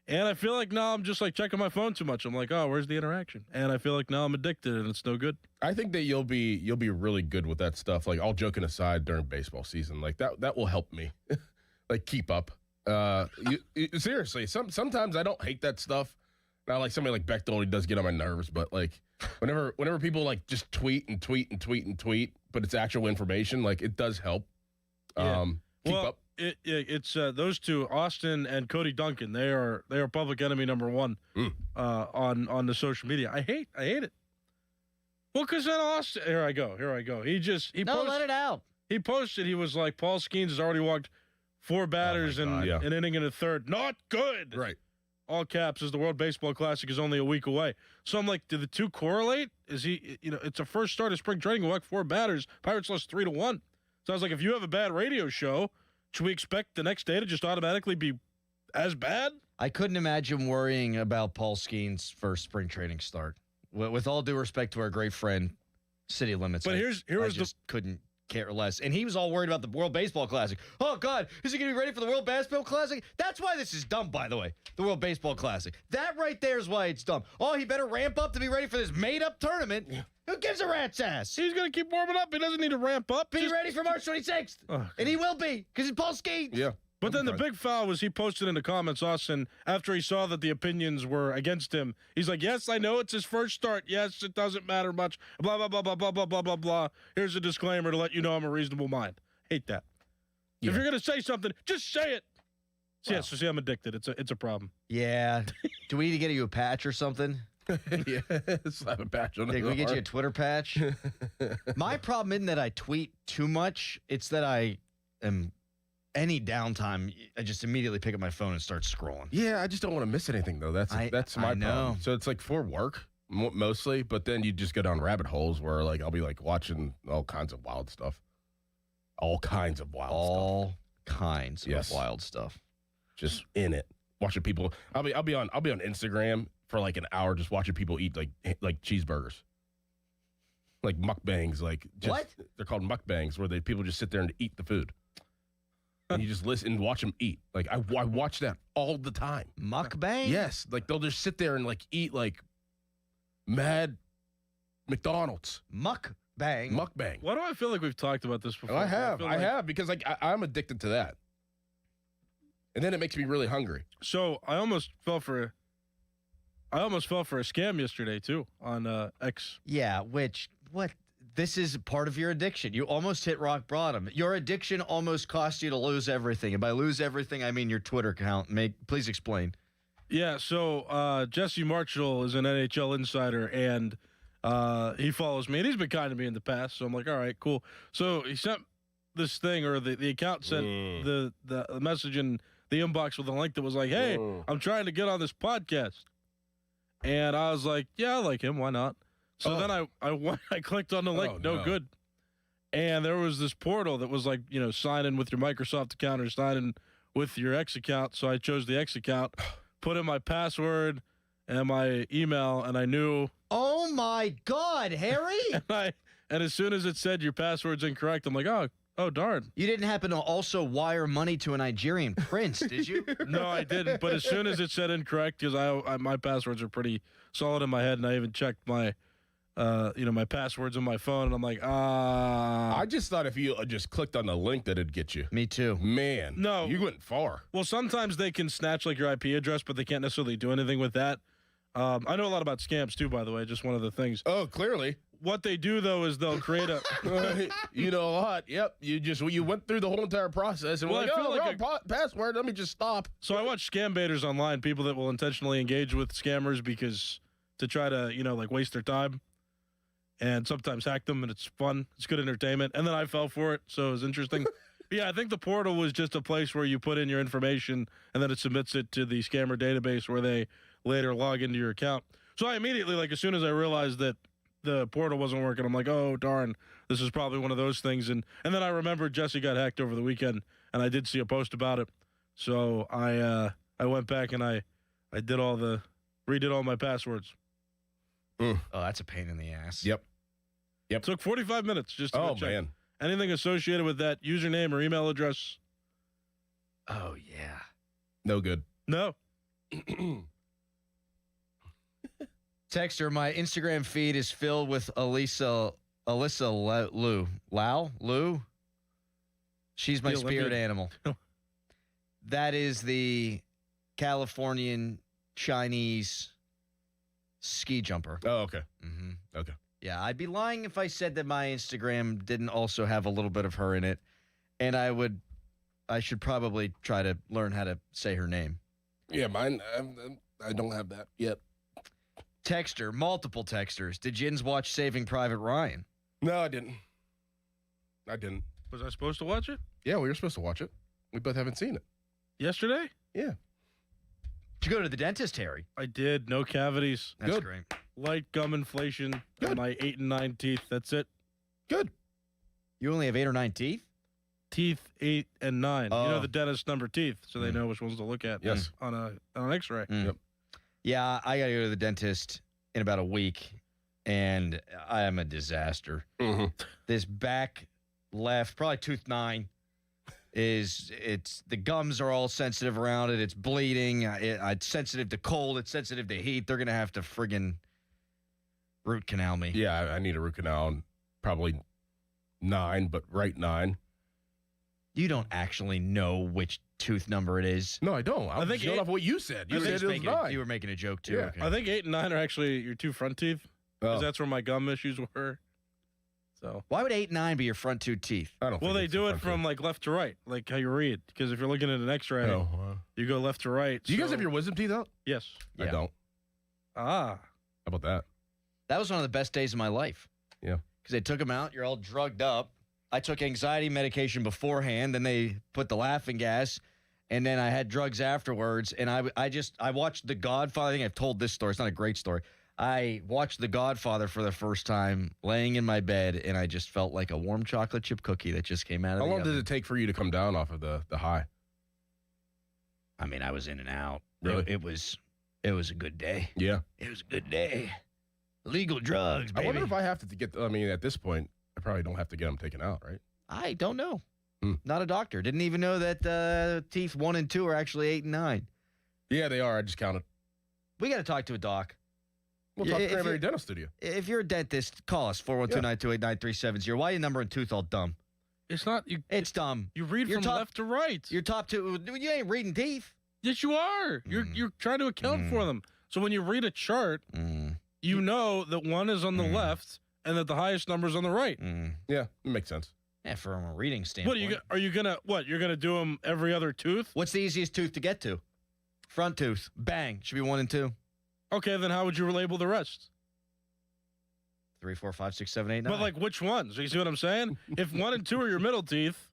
And I feel like now I'm just like checking my phone too much. I'm like, oh, where's the interaction? And I feel like now I'm addicted, and it's no good. I think that you'll be really good with that stuff. Like all joking aside, during baseball season, like that will help me, like keep up. Seriously, sometimes I don't hate that stuff. Not like somebody like Bechtel, he does get on my nerves, but like whenever people like just tweet, but it's actual information, like it does help. Keep up. It's those two, Austin and Cody Duncan. They are public enemy number one on the social media. I hate it. Well, because then Austin, here I go. He posts, let it out. He posted, he was like, Paul Skeens has already walked 4 batters in an inning and a third. Not good. Right. All caps, as the World Baseball Classic is only a week away. So I'm like, do the two correlate? Is he, it's a first start of spring training, walk 4 batters. Pirates lost 3-1. So I was like, if you have a bad radio show, should we expect the next day to just automatically be as bad? I couldn't imagine worrying about Paul Skeens' first spring training start. With all due respect to our great friend, City Limits. But I just couldn't care less. And he was all worried about the World Baseball Classic. Oh, God, is he going to be ready for the World Baseball Classic? That's why this is dumb, by the way, the World Baseball Classic. That right there is why it's dumb. Oh, he better ramp up to be ready for this made-up tournament. Who gives a rat's ass? He's going to keep warming up. He doesn't need to ramp up. Be ready for March 26th. And he will be, because it's Paul Skeens. Yeah. But then the big foul was he posted in the comments, Austin, after he saw that the opinions were against him. He's like, yes, I know it's his first start. Yes, it doesn't matter much. Blah, blah, blah, blah, blah, blah, blah, blah, blah. Here's a disclaimer to let you know I'm a reasonable mind. Hate that. Yeah. If you're going to say something, just say it. Wow. Yeah, so see, I'm addicted. It's a problem. Yeah. Do we need to get you a patch or something? Yeah, slap a patch on it. Can we get you a Twitter patch? My problem isn't that I tweet too much. It's that I am... Any downtime, I just immediately pick up my phone and start scrolling. Yeah, I just don't want to miss anything, though. That's my problem. So it's like for work, mostly, but then you just go down rabbit holes where, like, I'll be, like, watching all kinds of wild stuff. All kinds of wild stuff. Just in it. Watching people. I'll be on Instagram for, like, an hour just watching people eat, like cheeseburgers. Like mukbangs. What? They're called mukbangs, where people just sit there and eat the food. And you just listen and watch them eat. Like, I watch that all the time. Mukbang? Yes. Like, they'll just sit there and, like, eat, like, mad McDonald's. Mukbang? Why do I feel like we've talked about this before? I have, because, like, I'm addicted to that. And then it makes me really hungry. So, I almost fell for a scam yesterday, too, on X. Yeah, what? This is part of your addiction. You almost hit rock bottom. Your addiction almost cost you to lose everything. And by lose everything, I mean your Twitter account. Please explain. Yeah, so Jesse Marshall is an NHL insider, and he follows me. And he's been kind to me in the past, so I'm like, all right, cool. So he sent this thing, or the account sent the message in the inbox with a link that was like, hey, I'm trying to get on this podcast. And I was like, yeah, I like him. Why not? So then I clicked on the link, no good. And there was this portal that was like, sign in with your Microsoft account or sign in with your X account. So I chose the X account, put in my password and my email, and I knew. Oh, my God, Harry. and as soon as it said your password's incorrect, I'm like, oh, darn. You didn't happen to also wire money to a Nigerian prince, did you? No, I didn't. But as soon as it said incorrect, because my passwords are pretty solid in my head, and I even checked my my passwords on my phone, and I'm like, I just thought if you just clicked on the link that it'd get you. Me too. Man. No. You went far. Well, sometimes they can snatch like your IP address, but they can't necessarily do anything with that. I know a lot about scams too, by the way, just one of the things. Oh, clearly. What they do, though, is they'll create a... You know a lot. Yep. You went through the whole entire process, and password, let me just stop. So I watch scam baiters online, people that will intentionally engage with scammers to try to, waste their time. And sometimes hack them, and it's fun. It's good entertainment. And then I fell for it, so it was interesting. Yeah, I think the portal was just a place where you put in your information, and then it submits it to the scammer database where they later log into your account. So I immediately, as soon as I realized that the portal wasn't working, I'm like, oh, darn, this is probably one of those things. And then I remembered Jesse got hacked over the weekend, and I did see a post about it. So I went back and I redid all my passwords. Oh, that's a pain in the ass. Yep. Took 45 minutes just to check. Man. Anything associated with that username or email address? Oh, yeah. No good. No. Texter, my Instagram feed is filled with Alyssa Lou. She's my spirit animal. That is the Californian Chinese ski jumper. Oh, okay. Mm-hmm. Okay. Yeah, I'd be lying if I said that my Instagram didn't also have a little bit of her in it, and I should probably try to learn how to say her name. Yeah, mine, I don't have that yet. Texter, multiple texters. Did Jins watch Saving Private Ryan? No, I didn't. Was I supposed to watch it? Yeah, we were supposed to watch it. We both haven't seen it. Yesterday? Yeah. Did you go to the dentist, Harry? I did. No cavities. That's Good. great. Light gum inflation Good. on my 8 and 9 teeth. That's it. Good. You only have 8 or 9 teeth? Teeth 8 and 9. Oh. You know the dentist number teeth, so they know which ones to look at. Yes. On an X-ray. Yep. Yeah, I got to go to the dentist in about a week, and I am a disaster. Mm-hmm. This back left, probably tooth 9, it's the gums are all sensitive around it. It's bleeding. It's sensitive to cold. It's sensitive to heat. They're going to have to friggin' root canal me. Yeah, I need a root canal. Probably 9, but right 9. You don't actually know which tooth number it is. No, I don't. I think think off what you said. You said it was 9. You were making a joke, too. Yeah. Okay. I think 8 and 9 are actually your 2 front teeth, because that's where my gum issues were. So Why would 8 and 9 be your front 2 teeth? I don't. well, think they it's do the it front from teeth. like left to right, like how you read. Because if you're looking at an X-ray, Oh, you go left to right. do you guys so- have your wisdom teeth out? Yes. I don't. Ah. How about that? That was one of the best days of my life. Yeah. Because they took them out. You're all drugged up. I took anxiety medication beforehand. Then they put the laughing gas. And then I had drugs afterwards. And I watched The Godfather. I think I've told this story. It's not a great story. I watched The Godfather for the first time laying in my bed. And I just felt like a warm chocolate chip cookie that just came out of How the long oven. did it take for you to come down off of the high? I mean, I was in and out. Really? It was a good day. Yeah. It was a good day. Legal drugs, baby. I wonder if I have to get. I mean, at this point, I probably don't have to get them taken out, right? I don't know. Hmm. Not a doctor. Didn't even know that teeth 1 and 2 are actually 8 and 9. Yeah, they are. I just counted. We got to talk to a doc. We'll talk to If Cranberry you- Dental Studio. If you're a dentist, call us 412-928-9370. Why are you numbering tooth all dumb? It's not you. It's dumb. You read Your from top- left to right. Your top 2. You ain't reading teeth. Yes, you are. You're trying to account for them. So when you read a chart, you know that one is on the left and that the highest number is on the right. Yeah, it makes sense. Yeah, from a reading standpoint. What are you gonna? What you're gonna do them every other tooth? What's the easiest tooth to get to? Front tooth. Bang. Should be 1 and 2. Okay, then how would you label the rest? 3, 4, 5, 6, 7, 8, 9. But like which ones? You see what I'm saying? If 1 and 2 are your middle teeth,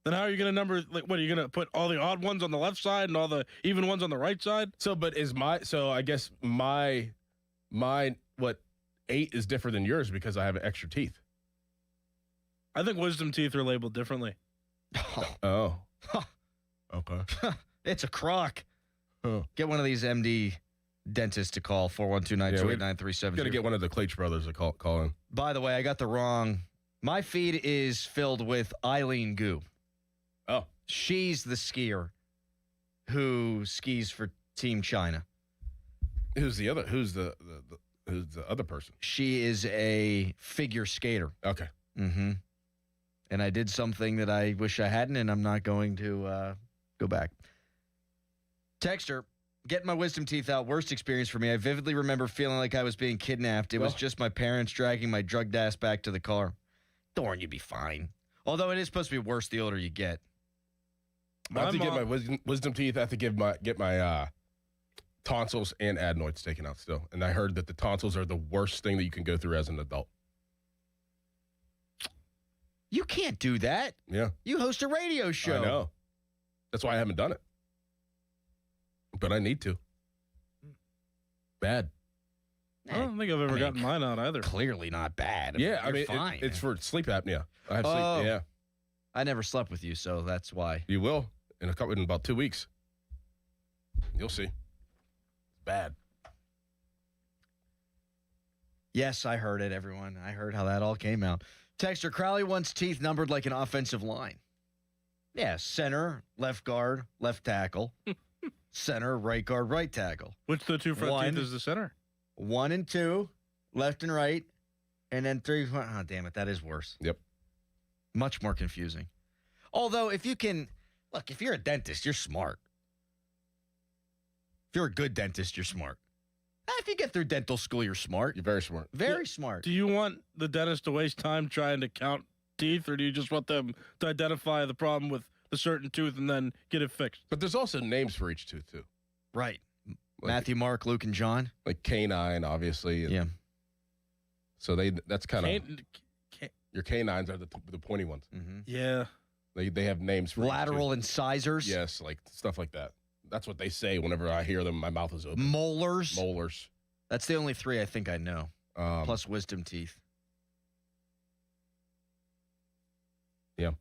then how are you gonna number? Like, what are you gonna put all the odd ones on the left side and all the even ones on the right side? So, but I guess my 8 is different than yours because I have extra teeth. I think wisdom teeth are labeled differently. Oh. Okay. It's a crock. Huh. Get one of these MD dentists to call 412-928-9370. Got to get one of the Claich brothers to call in. By the way, I got the wrong. My feed is filled with Eileen Gu. Oh. She's the skier who skis for Team China. Who's the other? Who's the other person? She is a figure skater. Okay. Mm-hmm. And I did something that I wish I hadn't, and I'm not going to go back. Texter, getting my wisdom teeth out, worst experience for me. I vividly remember feeling like I was being kidnapped. It was just my parents dragging my drugged ass back to the car. Dorn, you'd be fine. Although it is supposed to be worse the older you get. I have to get my wisdom teeth. I have to get my tonsils and adenoids taken out still. And I heard that the tonsils are the worst thing that you can go through as an adult. You can't do that. Yeah. You host a radio show. I know. That's why I haven't done it. But I need to. Bad. I don't think I've ever gotten mine out either. Clearly not bad. Yeah, You're fine. it's for sleep apnea. I have Oh. sleep. Yeah. I never slept with you, so that's why. You will in about 2 weeks. You'll see. Bad. Yes, I heard it, everyone. I heard how that all came out. Texter, Crowley wants teeth numbered like an offensive line. Yeah, center, left guard, left tackle. Center, right guard, right tackle. Which of the two front teeth is the center? 1 and 2, left and right, and then 3. Oh, damn it, that is worse. Yep. Much more confusing. Although, if you can, look, if you're a dentist, you're smart. If you're a good dentist, you're smart. If you get through dental school, you're smart. You're very smart. Very smart. Do you want the dentist to waste time trying to count teeth, or do you just want them to identify the problem with the certain tooth and then get it fixed? But there's also names for each tooth, too. Right. Matthew, Mark, Luke, and John. Like canine, obviously. Yeah. So that's kind of... Your canines are the pointy ones. Mm-hmm. Yeah. They have names for lateral incisors. Yes, like stuff like that. That's what they say whenever I hear them. My mouth is open. Molars. Molars. That's the only 3 I think I know. Plus wisdom teeth. Yeah.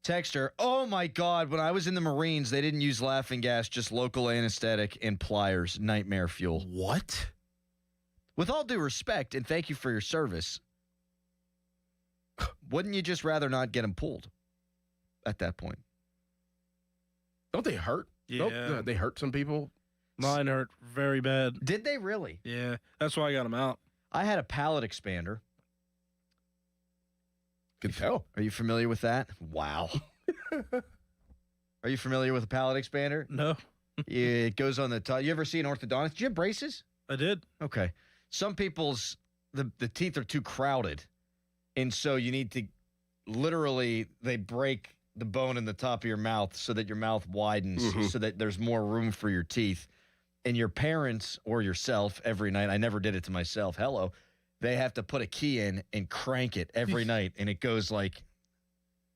Texter, oh my God, when I was in the Marines, they didn't use laughing gas, just local anesthetic and pliers. Nightmare fuel. What? With all due respect, and thank you for your service, wouldn't you just rather not get them pulled at that point? Don't they hurt? Yeah. Don't they hurt some people? Mine hurt very bad. Did they really? Yeah. That's why I got them out. I had a palate expander. Could tell. Are you familiar with that? Wow. Are you familiar with a palate expander? No. Yeah, it goes on the top. You ever see an orthodontist? Did you have braces? I did. Okay. Some people's, the teeth are too crowded. And so you need to literally, they break the bone in the top of your mouth so that your mouth widens so that there's more room for your teeth. And your parents or yourself every night, I never did it to myself, they have to put a key in and crank it every night. And it goes like,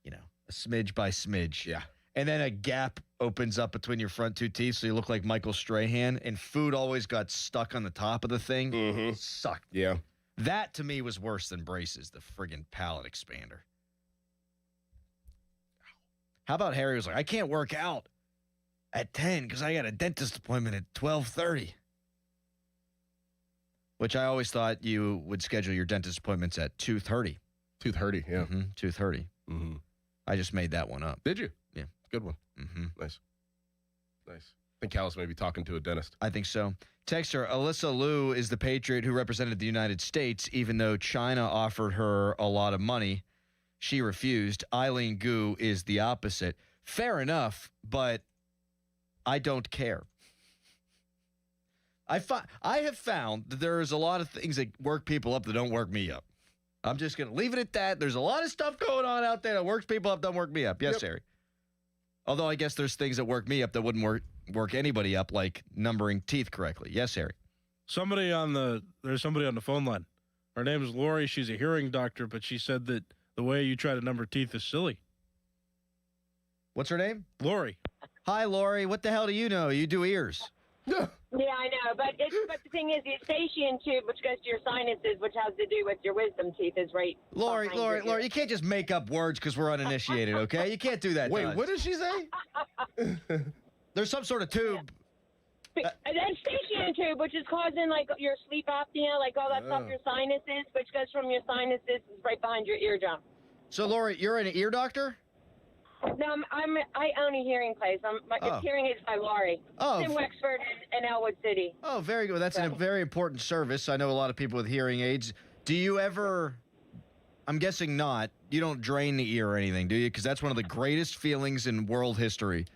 a smidge by smidge. Yeah. And then a gap opens up between your front 2 teeth so you look like Michael Strahan. And food always got stuck on the top of the thing. Sucked. Yeah. That to me was worse than braces, the friggin' palate expander. How about Harry was like, I can't work out at 10 because I got a dentist appointment at 12:30. Which I always thought you would schedule your dentist appointments at 2:30. 2:30, yeah. 2:30. Mm-hmm. I just made that one up. Did you? Yeah. Good one. Mm-hmm. Nice. I think Callus may be talking to a dentist. I think so. Texter, Alyssa Liu is the Patriot who represented the United States, even though China offered her a lot of money. She refused. Eileen Gu is the opposite. Fair enough, but I don't care. I have found that there's a lot of things that work people up that don't work me up. I'm just going to leave it at that. There's a lot of stuff going on out there that works people up, don't work me up. Yes, Harry. Although I guess there's things that work me up that wouldn't work anybody up, like numbering teeth correctly. Yes, Harry. There's somebody on the phone line. Her name is Lori. She's a hearing doctor, but she said that the way you try to number teeth is silly. What's her name? Lori. Hi, Lori. What the hell do you know? You do ears. Yeah, I know, but the thing is, the eustachian tube, which goes to your sinuses, which has to do with your wisdom teeth, is right. Lori, you can't just make up words because we're uninitiated, okay? You can't do that. Wait, what did she say? There's some sort of tube. The eustachian tube, which is causing like your sleep apnea, like all that stuff, your sinuses, which goes from your sinuses, is right behind your eardrum. So, Lori, you're an ear doctor? No, I own a hearing place. It's Hearing Aids by Laurie. It's in Wexford and Elwood City. Oh, very good. That's a very important service. I know a lot of people with hearing aids. Do you ever, I'm guessing not, you don't drain the ear or anything, do you? Because that's one of the greatest feelings in world history.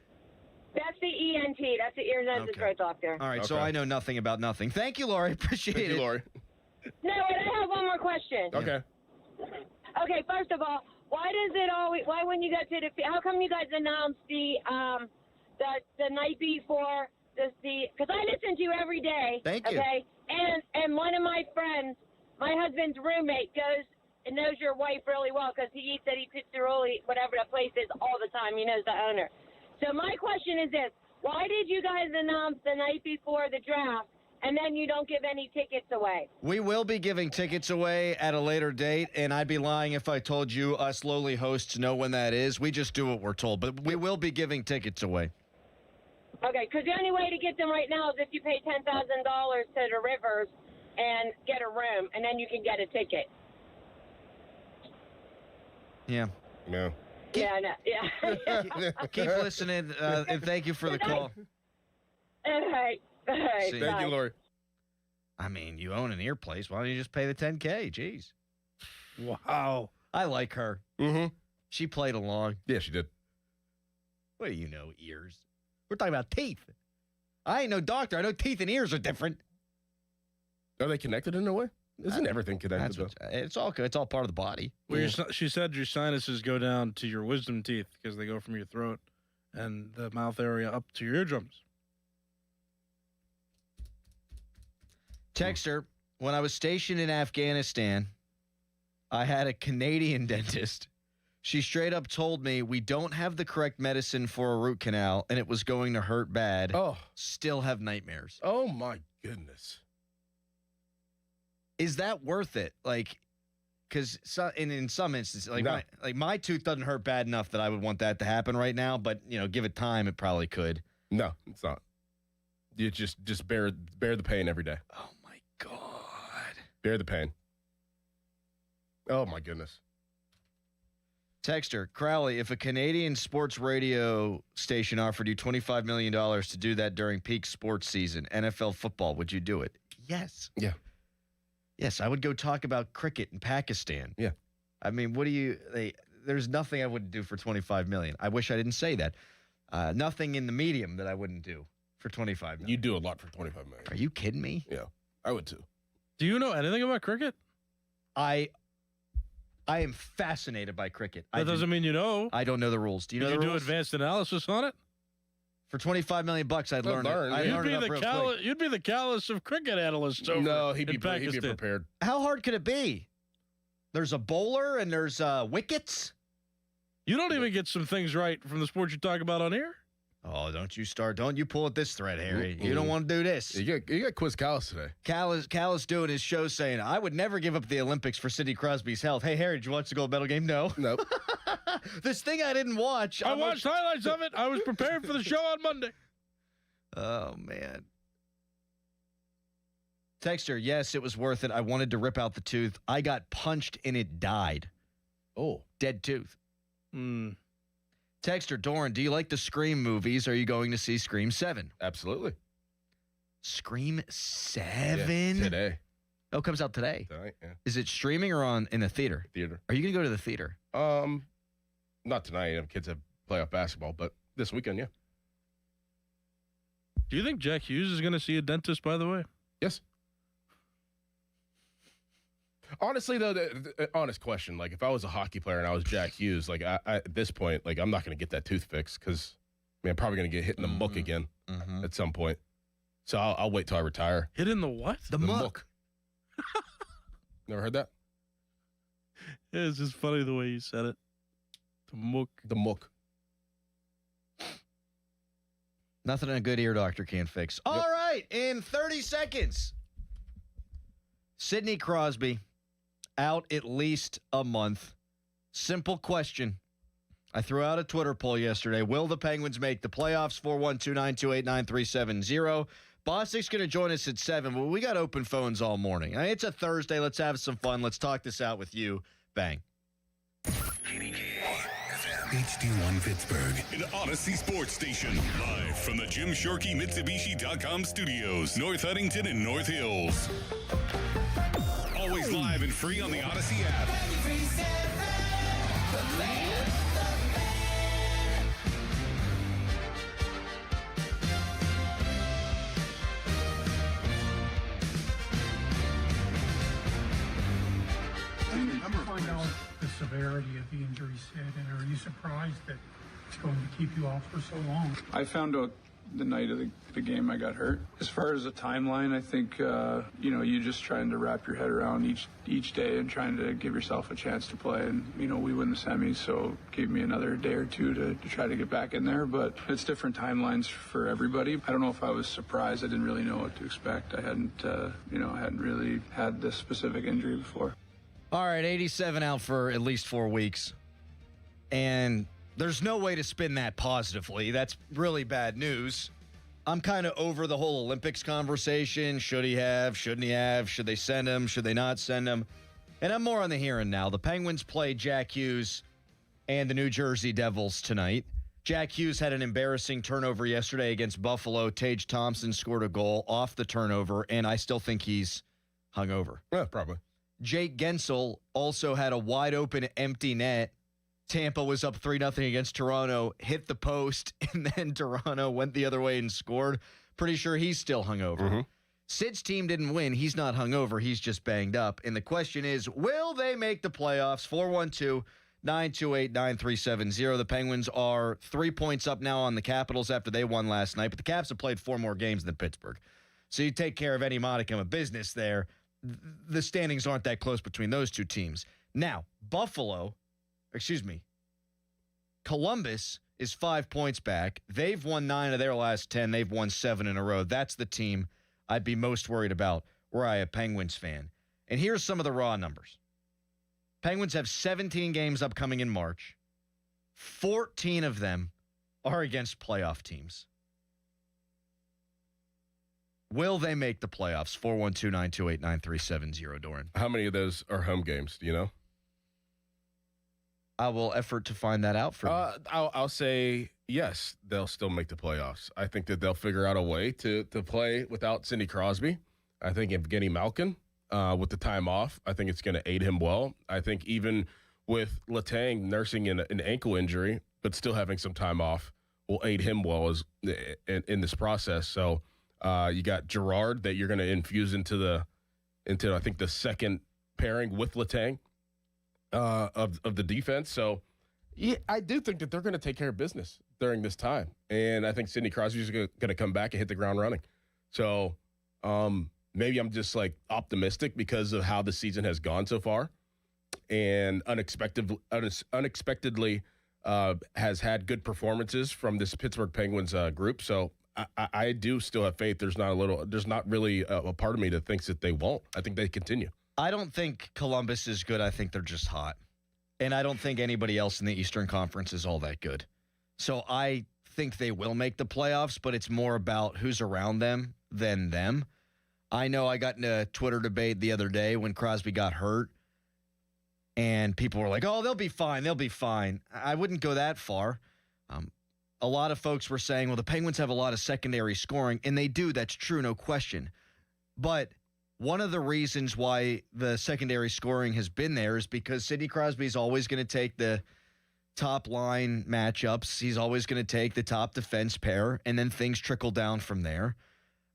That's the ENT. That's the ear, nose, and throat doctor. All right, so I know nothing about nothing. Thank you, Lori. Appreciate it. Thank you, Lori. No, and I have one more question. Okay. Okay, first of all, why when you got to how come you guys announced the night before because I listen to you every day. Thank you. Okay, and one of my friends, my husband's roommate, goes and knows your wife really well because he eats at Pizzaroli, whatever the place is, all the time. He knows the owner. So my question is this: why did you guys announce the night before the draft? And then you don't give any tickets away. We will be giving tickets away at a later date, and I'd be lying if I told you us lowly hosts know when that is. We just do what we're told, but we will be giving tickets away. Okay, because the only way to get them right now is if you pay $10,000 to the Rivers and get a room, and then you can get a ticket. Yeah. No. Yeah. Keep listening, and thank you for the call. All right. Thank you, Lori. I mean, you own an ear place. Why don't you just pay the $10K? Jeez. Wow. I like her. Mm-hmm. She played along. Yeah, she did. What do you know, ears? We're talking about teeth. I ain't no doctor. I know teeth and ears are different. Are they connected in a way? Isn't everything connected? It's all part of the body. Well, she said your sinuses go down to your wisdom teeth because they go from your throat and the mouth area up to your eardrums. Texter, when I was stationed in Afghanistan, I had a Canadian dentist. She straight up told me we don't have the correct medicine for a root canal, and it was going to hurt bad. Oh. Still have nightmares. Oh, my goodness. Is that worth it? Like, because in some instances, like, No. my tooth doesn't hurt bad enough that I would want that to happen right now, but, give it time, it probably could. No, it's not. You just bear the pain every day. Oh, my God. Bear the pain. Oh, my goodness. Texter, Crowley, if a Canadian sports radio station offered you $25 million to do that during peak sports season, NFL football, would you do it? Yes. Yeah. Yes, I would go talk about cricket in Pakistan. Yeah. I mean, there's nothing I wouldn't do for $25 million. I wish I didn't say that. Nothing in the medium that I wouldn't do for $25 million. You do a lot for $25 million. Are you kidding me? Yeah, I would too. Do you know anything about cricket? I am fascinated by cricket. That doesn't mean you know. I don't know the rules. Do you know the rules? rules? Do advanced analysis on it? For $25 million, I'd learn it. You'd be the Callus of cricket analysts over No, he'd be Pakistan. prepared. How hard could it be? There's a bowler and there's wickets. You don't even get some things right from the sport you talk about on here. Oh, don't you pull at this thread, Harry. You don't want to do this. You got Quiz Callus today. Callus doing his show saying, I would never give up the Olympics for Sidney Crosby's health. Hey, Harry, did you watch the gold medal game? No. Nope. This thing I didn't watch. I watched highlights of it. I was prepared for the show on Monday. Oh, man. Texter, yes, it was worth it. I wanted to rip out the tooth. I got punched and it died. Oh. Dead tooth. Texter, Doran, do you like the Scream movies? Are you going to see Scream 7? Absolutely. Scream 7? Yeah, today. Oh, it comes out today. Tonight, yeah. Is it streaming or in the theater? Theater. Are you going to go to the theater? Not tonight. Kids have playoff basketball, but this weekend, yeah. Do you think Jack Hughes is going to see a dentist, by the way? Yes. Honestly, though, the honest question, like if I was a hockey player and I was Jack Hughes, like I at this point, like I'm not going to get that tooth fixed because I'm probably going to get hit in the muck again at some point. So I'll wait till I retire. Hit in the what? The muck. Never heard that? Yeah, it's just funny the way you said it. The muck. The muck. Nothing a good ear doctor can't fix. All right, in 30 seconds, Sidney Crosby out at least a month. Simple question. I threw out a Twitter poll yesterday. Will the Penguins make the playoffs? 412-928-9370. Bostic's going to join us at 7. Well, we got open phones all morning. It's a Thursday. Let's have some fun. Let's talk this out with you. Bang. HD1 Pittsburgh, an Odyssey Sports Station. Live from the Jim Shorkey Mitsubishi.com studios, North Huntington and North Hills. Always live and free on the Odyssey app. Find out the severity of the injury, Sid, and are you surprised that it's going to keep you off for so long? I found out the night of the game I got hurt. As far as the timeline, I think, you just trying to wrap your head around each day and trying to give yourself a chance to play. And, we win the semis, so it gave me another day or two to try to get back in there. But it's different timelines for everybody. I don't know if I was surprised. I didn't really know what to expect. I hadn't really had this specific injury before. All right, 87 out for at least 4 weeks. And there's no way to spin that positively. That's really bad news. I'm kind of over the whole Olympics conversation. Should he have? Shouldn't he have? Should they send him? Should they not send him? And I'm more on the here and now. The Penguins play Jack Hughes and the New Jersey Devils tonight. Jack Hughes had an embarrassing turnover yesterday against Buffalo. Tage Thompson scored a goal off the turnover, and I still think he's hungover. Yeah, probably. Jake Gensel also had a wide-open empty net. Tampa was up 3-0 against Toronto, hit the post, and then Toronto went the other way and scored. Pretty sure he's still hungover. Sid's team didn't win. He's not hungover. He's just banged up. And the question is, will they make the playoffs? 412-928-9370. The Penguins are 3 points up now on the Capitals after they won last night, but the Caps have played 4 more games than Pittsburgh. So you take care of any modicum of business there. The standings aren't that close between those two teams. Now, Columbus is 5 points back. They've won 9 of their last 10. They've won 7 in a row. That's the team I'd be most worried about were I a Penguins fan. And here's some of the raw numbers. Penguins have 17 games upcoming in March. 14 of them are against playoff teams. Will they make the playoffs? 412-928-9370, Doran. How many of those are home games? Do you know? I will effort to find that out for you. I'll say yes, they'll still make the playoffs. I think that they'll figure out a way to play without Sidney Crosby. I think Evgeny Malkin, with the time off, I think it's going to aid him well. I think even with Letang nursing an ankle injury, but still having some time off, will aid him well in this process. So you got Girard that you're going to infuse into I think the second pairing with Letang. Of the defense. So, yeah, I do think that they're going to take care of business during this time. And I think Sidney Crosby is going to come back and hit the ground running. So, maybe I'm just like optimistic because of how the season has gone so far and unexpectedly has had good performances from this Pittsburgh Penguins group. So, I do still have faith. There's not really a part of me that thinks that they won't. I think they continue. I don't think Columbus is good. I think they're just hot. And I don't think anybody else in the Eastern Conference is all that good. So I think they will make the playoffs, but it's more about who's around them than them. I know I got in a Twitter debate the other day when Crosby got hurt, and people were like, oh, they'll be fine. They'll be fine. I wouldn't go that far. A lot of folks were saying, well, the Penguins have a lot of secondary scoring, and they do. That's true, no question. But one of the reasons why the secondary scoring has been there is because Sidney Crosby is always going to take the top line matchups. He's always going to take the top defense pair, and then things trickle down from there.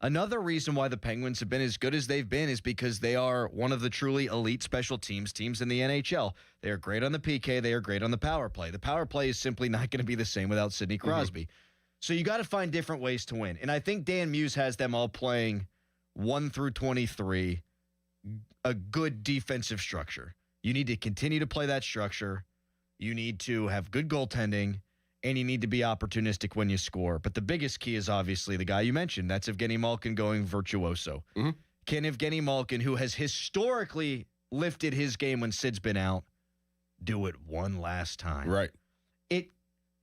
Another reason why the Penguins have been as good as they've been is because they are one of the truly elite special teams in the NHL. They are great on the PK. They are great on the power play. The power play is simply not going to be the same without Sidney Crosby. Mm-hmm. So you got to find different ways to win. And I think Dan Muse has them all playing 1 through 23, a good defensive structure. You need to continue to play that structure. You need to have good goaltending, and you need to be opportunistic when you score. But the biggest key is obviously the guy you mentioned. That's Evgeny Malkin going virtuoso. Mm-hmm. Can Evgeny Malkin, who has historically lifted his game when Sid's been out, do it one last time? Right.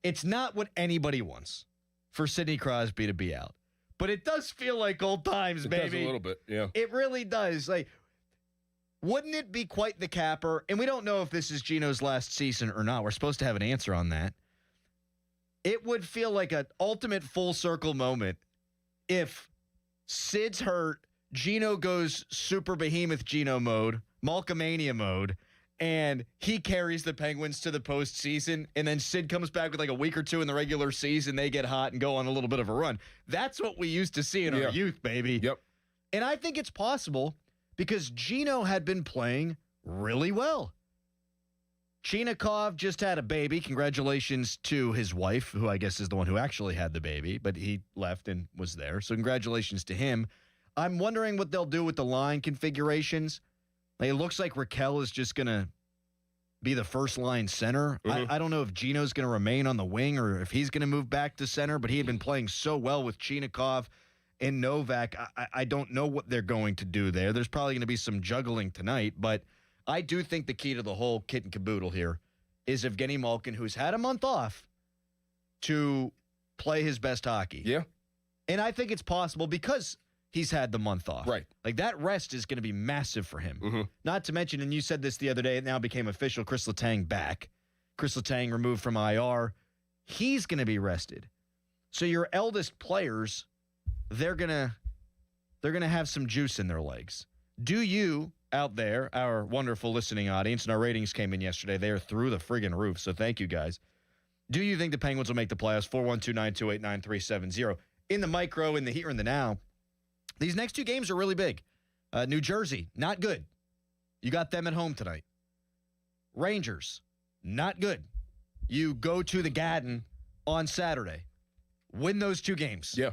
It's not what anybody wants for Sidney Crosby to be out. But it does feel like old times, baby. It does a little bit, yeah. It really does. Like, wouldn't it be quite the capper? And we don't know if this is Gino's last season or not. We're supposed to have an answer on that. It would feel like an ultimate full circle moment if Sid's hurt, Gino goes super behemoth Gino mode, Malkamania mode, and he carries the Penguins to the postseason, and then Sid comes back with like a week or two in the regular season. They get hot and go on a little bit of a run. That's what we used to see in our youth, baby. Yep. And I think it's possible because Gino had been playing really well. Chinikov just had a baby. Congratulations to his wife, who I guess is the one who actually had the baby, but he left and was there. So congratulations to him. I'm wondering what they'll do with the line configurations. It looks like Raquel is just going to be the first line center. Mm-hmm. I don't know if Gino's going to remain on the wing or if he's going to move back to center, but he had been playing so well with Chinikov and Novak. I don't know what they're going to do there. There's probably going to be some juggling tonight, but I do think the key to the whole kit and caboodle here is Evgeny Malkin, who's had a month off, to play his best hockey. Yeah. And I think it's possible because he's had the month off. Right. Like, that rest is going to be massive for him. Mm-hmm. Not to mention, and you said this the other day, it now became official, Chris Letang back. Chris Letang removed from IR. He's going to be rested. So your eldest players, they're going to have some juice in their legs. Do you out there, our wonderful listening audience, and our ratings came in yesterday. They are through the friggin' roof, so thank you guys. Do you think the Penguins will make the playoffs? 412-928-9370. In the micro, in the here and the now, these next two games are really big. New Jersey, not good. You got them at home tonight. Rangers, not good. You go to the Garden on Saturday. Win those two games. Yeah.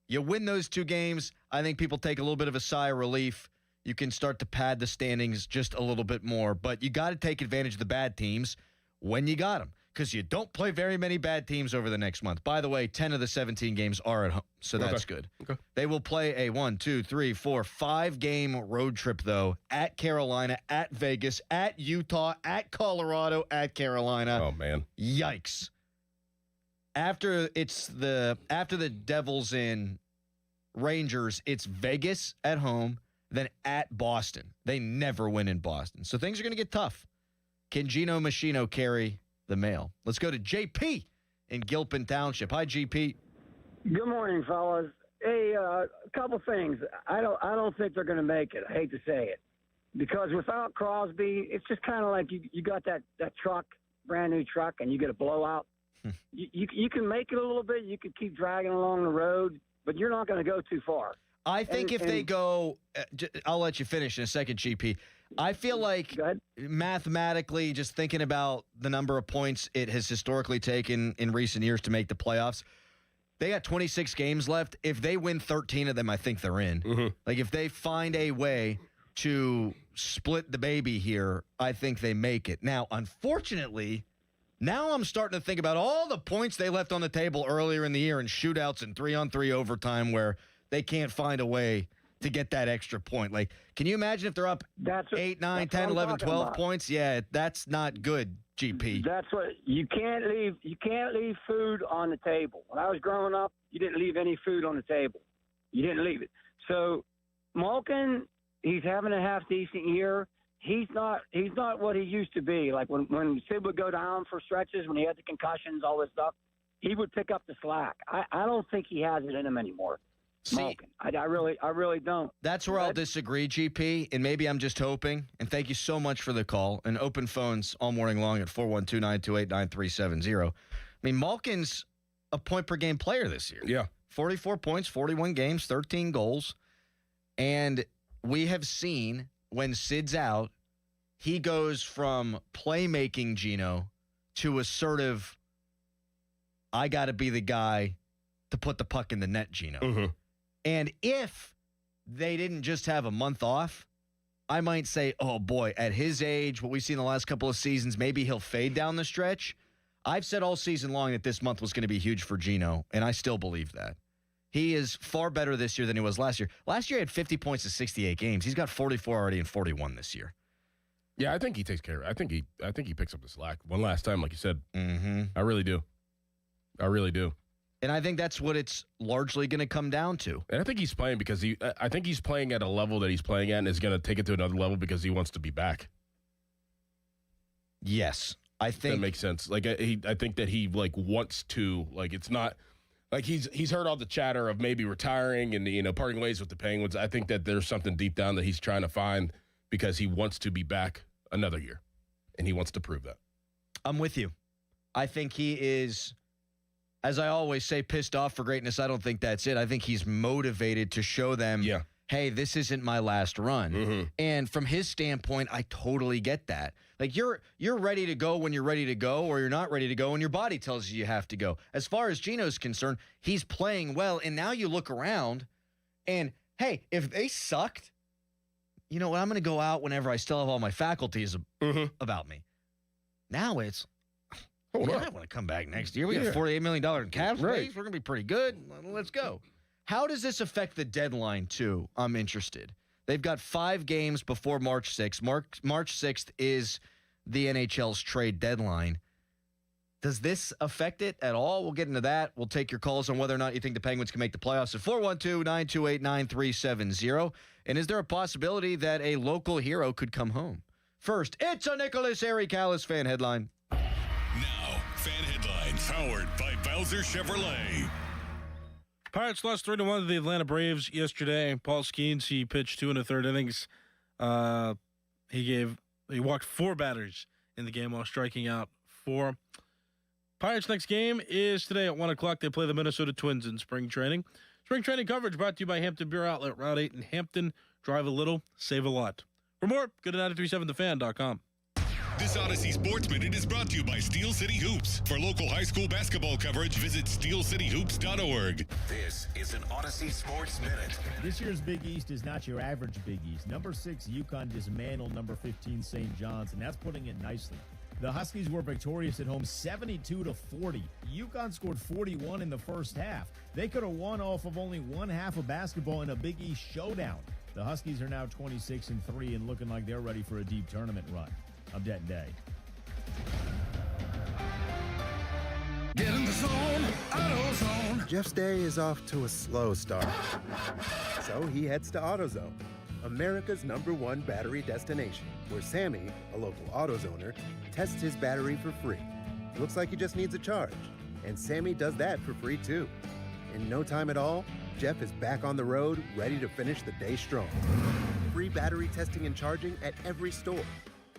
You win those two games. I think people take a little bit of a sigh of relief. you can start to pad the standings just a little bit more. But you got to take advantage of the bad teams when you got them, because you don't play very many bad teams over the next month. By the way, 10 of the 17 games are at home, so that's good. Okay. They will play a 5-game road trip, though, at Carolina, at Vegas, at Utah, at Colorado, at Carolina. Oh, man. Yikes. After the Devils and Rangers, it's Vegas at home, then at Boston. They never win in Boston. So things are going to get tough. Can Gino Machino carry the mail? Let's go to JP in Gilpin Township. Hi, GP. Good morning, fellas. Hey, a couple things. I don't think they're going to make it. I hate to say it, because without Crosby, it's just kind of like you got that truck, brand new truck, and you get a blowout. You can make it a little bit. You can keep dragging along the road, but you're not going to go too far. I think if they go, I'll let you finish in a second, GP. I feel like mathematically, just thinking about the number of points it has historically taken in recent years to make the playoffs, they got 26 games left. If they win 13 of them, I think they're in. Mm-hmm. Like, if they find a way to split the baby here, I think they make it. Now, unfortunately, now I'm starting to think about all the points they left on the table earlier in the year in shootouts and 3-on-3 overtime where they can't find a way to get that extra point. Like, can you imagine if they're up 8, 9, 10, 11, 12 points? Yeah, that's not good, GP. That's what you can't leave food on the table. When I was growing up, you didn't leave any food on the table. You didn't leave it. So Malkin, he's having a half decent year. He's not what he used to be. Like when Sid would go down for stretches, when he had the concussions, all this stuff, he would pick up the slack. I don't think he has it in him anymore. Malkin. I really don't. That's where I'll disagree, GP, and maybe I'm just hoping. And thank you so much for the call. And open phones all morning long at 412-928-9370. I mean, Malkin's a point-per-game player this year. Yeah. 44 points, 41 games, 13 goals. And we have seen when Sid's out, he goes from playmaking Gino to assertive, I got to be the guy to put the puck in the net, Gino. Mm-hmm. And if they didn't just have a month off, I might say, oh, boy, at his age, what we've seen the last couple of seasons, maybe he'll fade down the stretch. I've said all season long that this month was going to be huge for Gino, and I still believe that. He is far better this year than he was last year. Last year he had 50 points in 68 games. He's got 44 already and 41 this year. Yeah, I think he takes care of it. I think he picks up the slack one last time, like you said. Mm-hmm. I really do. And I think that's what it's largely going to come down to. And I think he's playing because I think he's playing at a level that he's playing at and is going to take it to another level because he wants to be back. Yes, I think that makes sense. Like I think that he wants to. Like, it's not like he's heard all the chatter of maybe retiring and parting ways with the Penguins. I think that there's something deep down that he's trying to find because he wants to be back another year, and he wants to prove that. I'm with you. I think he is, as I always say, pissed off for greatness. I don't think that's it. I think he's motivated to show them, hey, this isn't my last run. Mm-hmm. And from his standpoint, I totally get that. Like, you're ready to go when you're ready to go, or you're not ready to go and your body tells you have to go. As far as Gino's concerned, he's playing well, and now you look around and, hey, if they sucked, you know what, I'm going to go out whenever I still have all my faculties about me. Now it's, I want to come back next year. We got $48 million in cap space. We're going to be pretty good. Let's go. How does this affect the deadline, too? I'm interested. They've got 5 games before March 6th. March 6th is the NHL's trade deadline. Does this affect it at all? We'll get into that. We'll take your calls on whether or not you think the Penguins can make the playoffs at 412-928-9370. And is there a possibility that a local hero could come home? First, it's a Nicholas Callus fan headline. Now, fan headlines powered by Bowser Chevrolet. Pirates lost 3-1 to the Atlanta Braves yesterday. Paul Skeens, he pitched 2 1/3 innings. He walked 4 batters in the game while striking out 4. Pirates' next game is today at 1 o'clock. They play the Minnesota Twins in spring training. Spring training coverage brought to you by Hampton Beer Outlet, Route 8 in Hampton. Drive a little, save a lot. For more, go to 937thefan.com. This Odyssey Sports Minute is brought to you by Steel City Hoops. For local high school basketball coverage, visit steelcityhoops.org. This is an Odyssey Sports Minute. This year's Big East is not your average Big East. Number 6, UConn dismantled number 15, St. John's, and that's putting it nicely. The Huskies were victorious at home 72-40. UConn scored 41 in the first half. They could have won off of only one half of basketball in a Big East showdown. The Huskies are now 26-3 and looking like they're ready for a deep tournament run. I'm Denton Day. Get in the zone, AutoZone. Jeff's day is off to a slow start. So he heads to AutoZone, America's #1 battery destination, where Sammy, a local AutoZoner, tests his battery for free. Looks like he just needs a charge, and Sammy does that for free too. In no time at all, Jeff is back on the road, ready to finish the day strong. Free battery testing and charging at every store.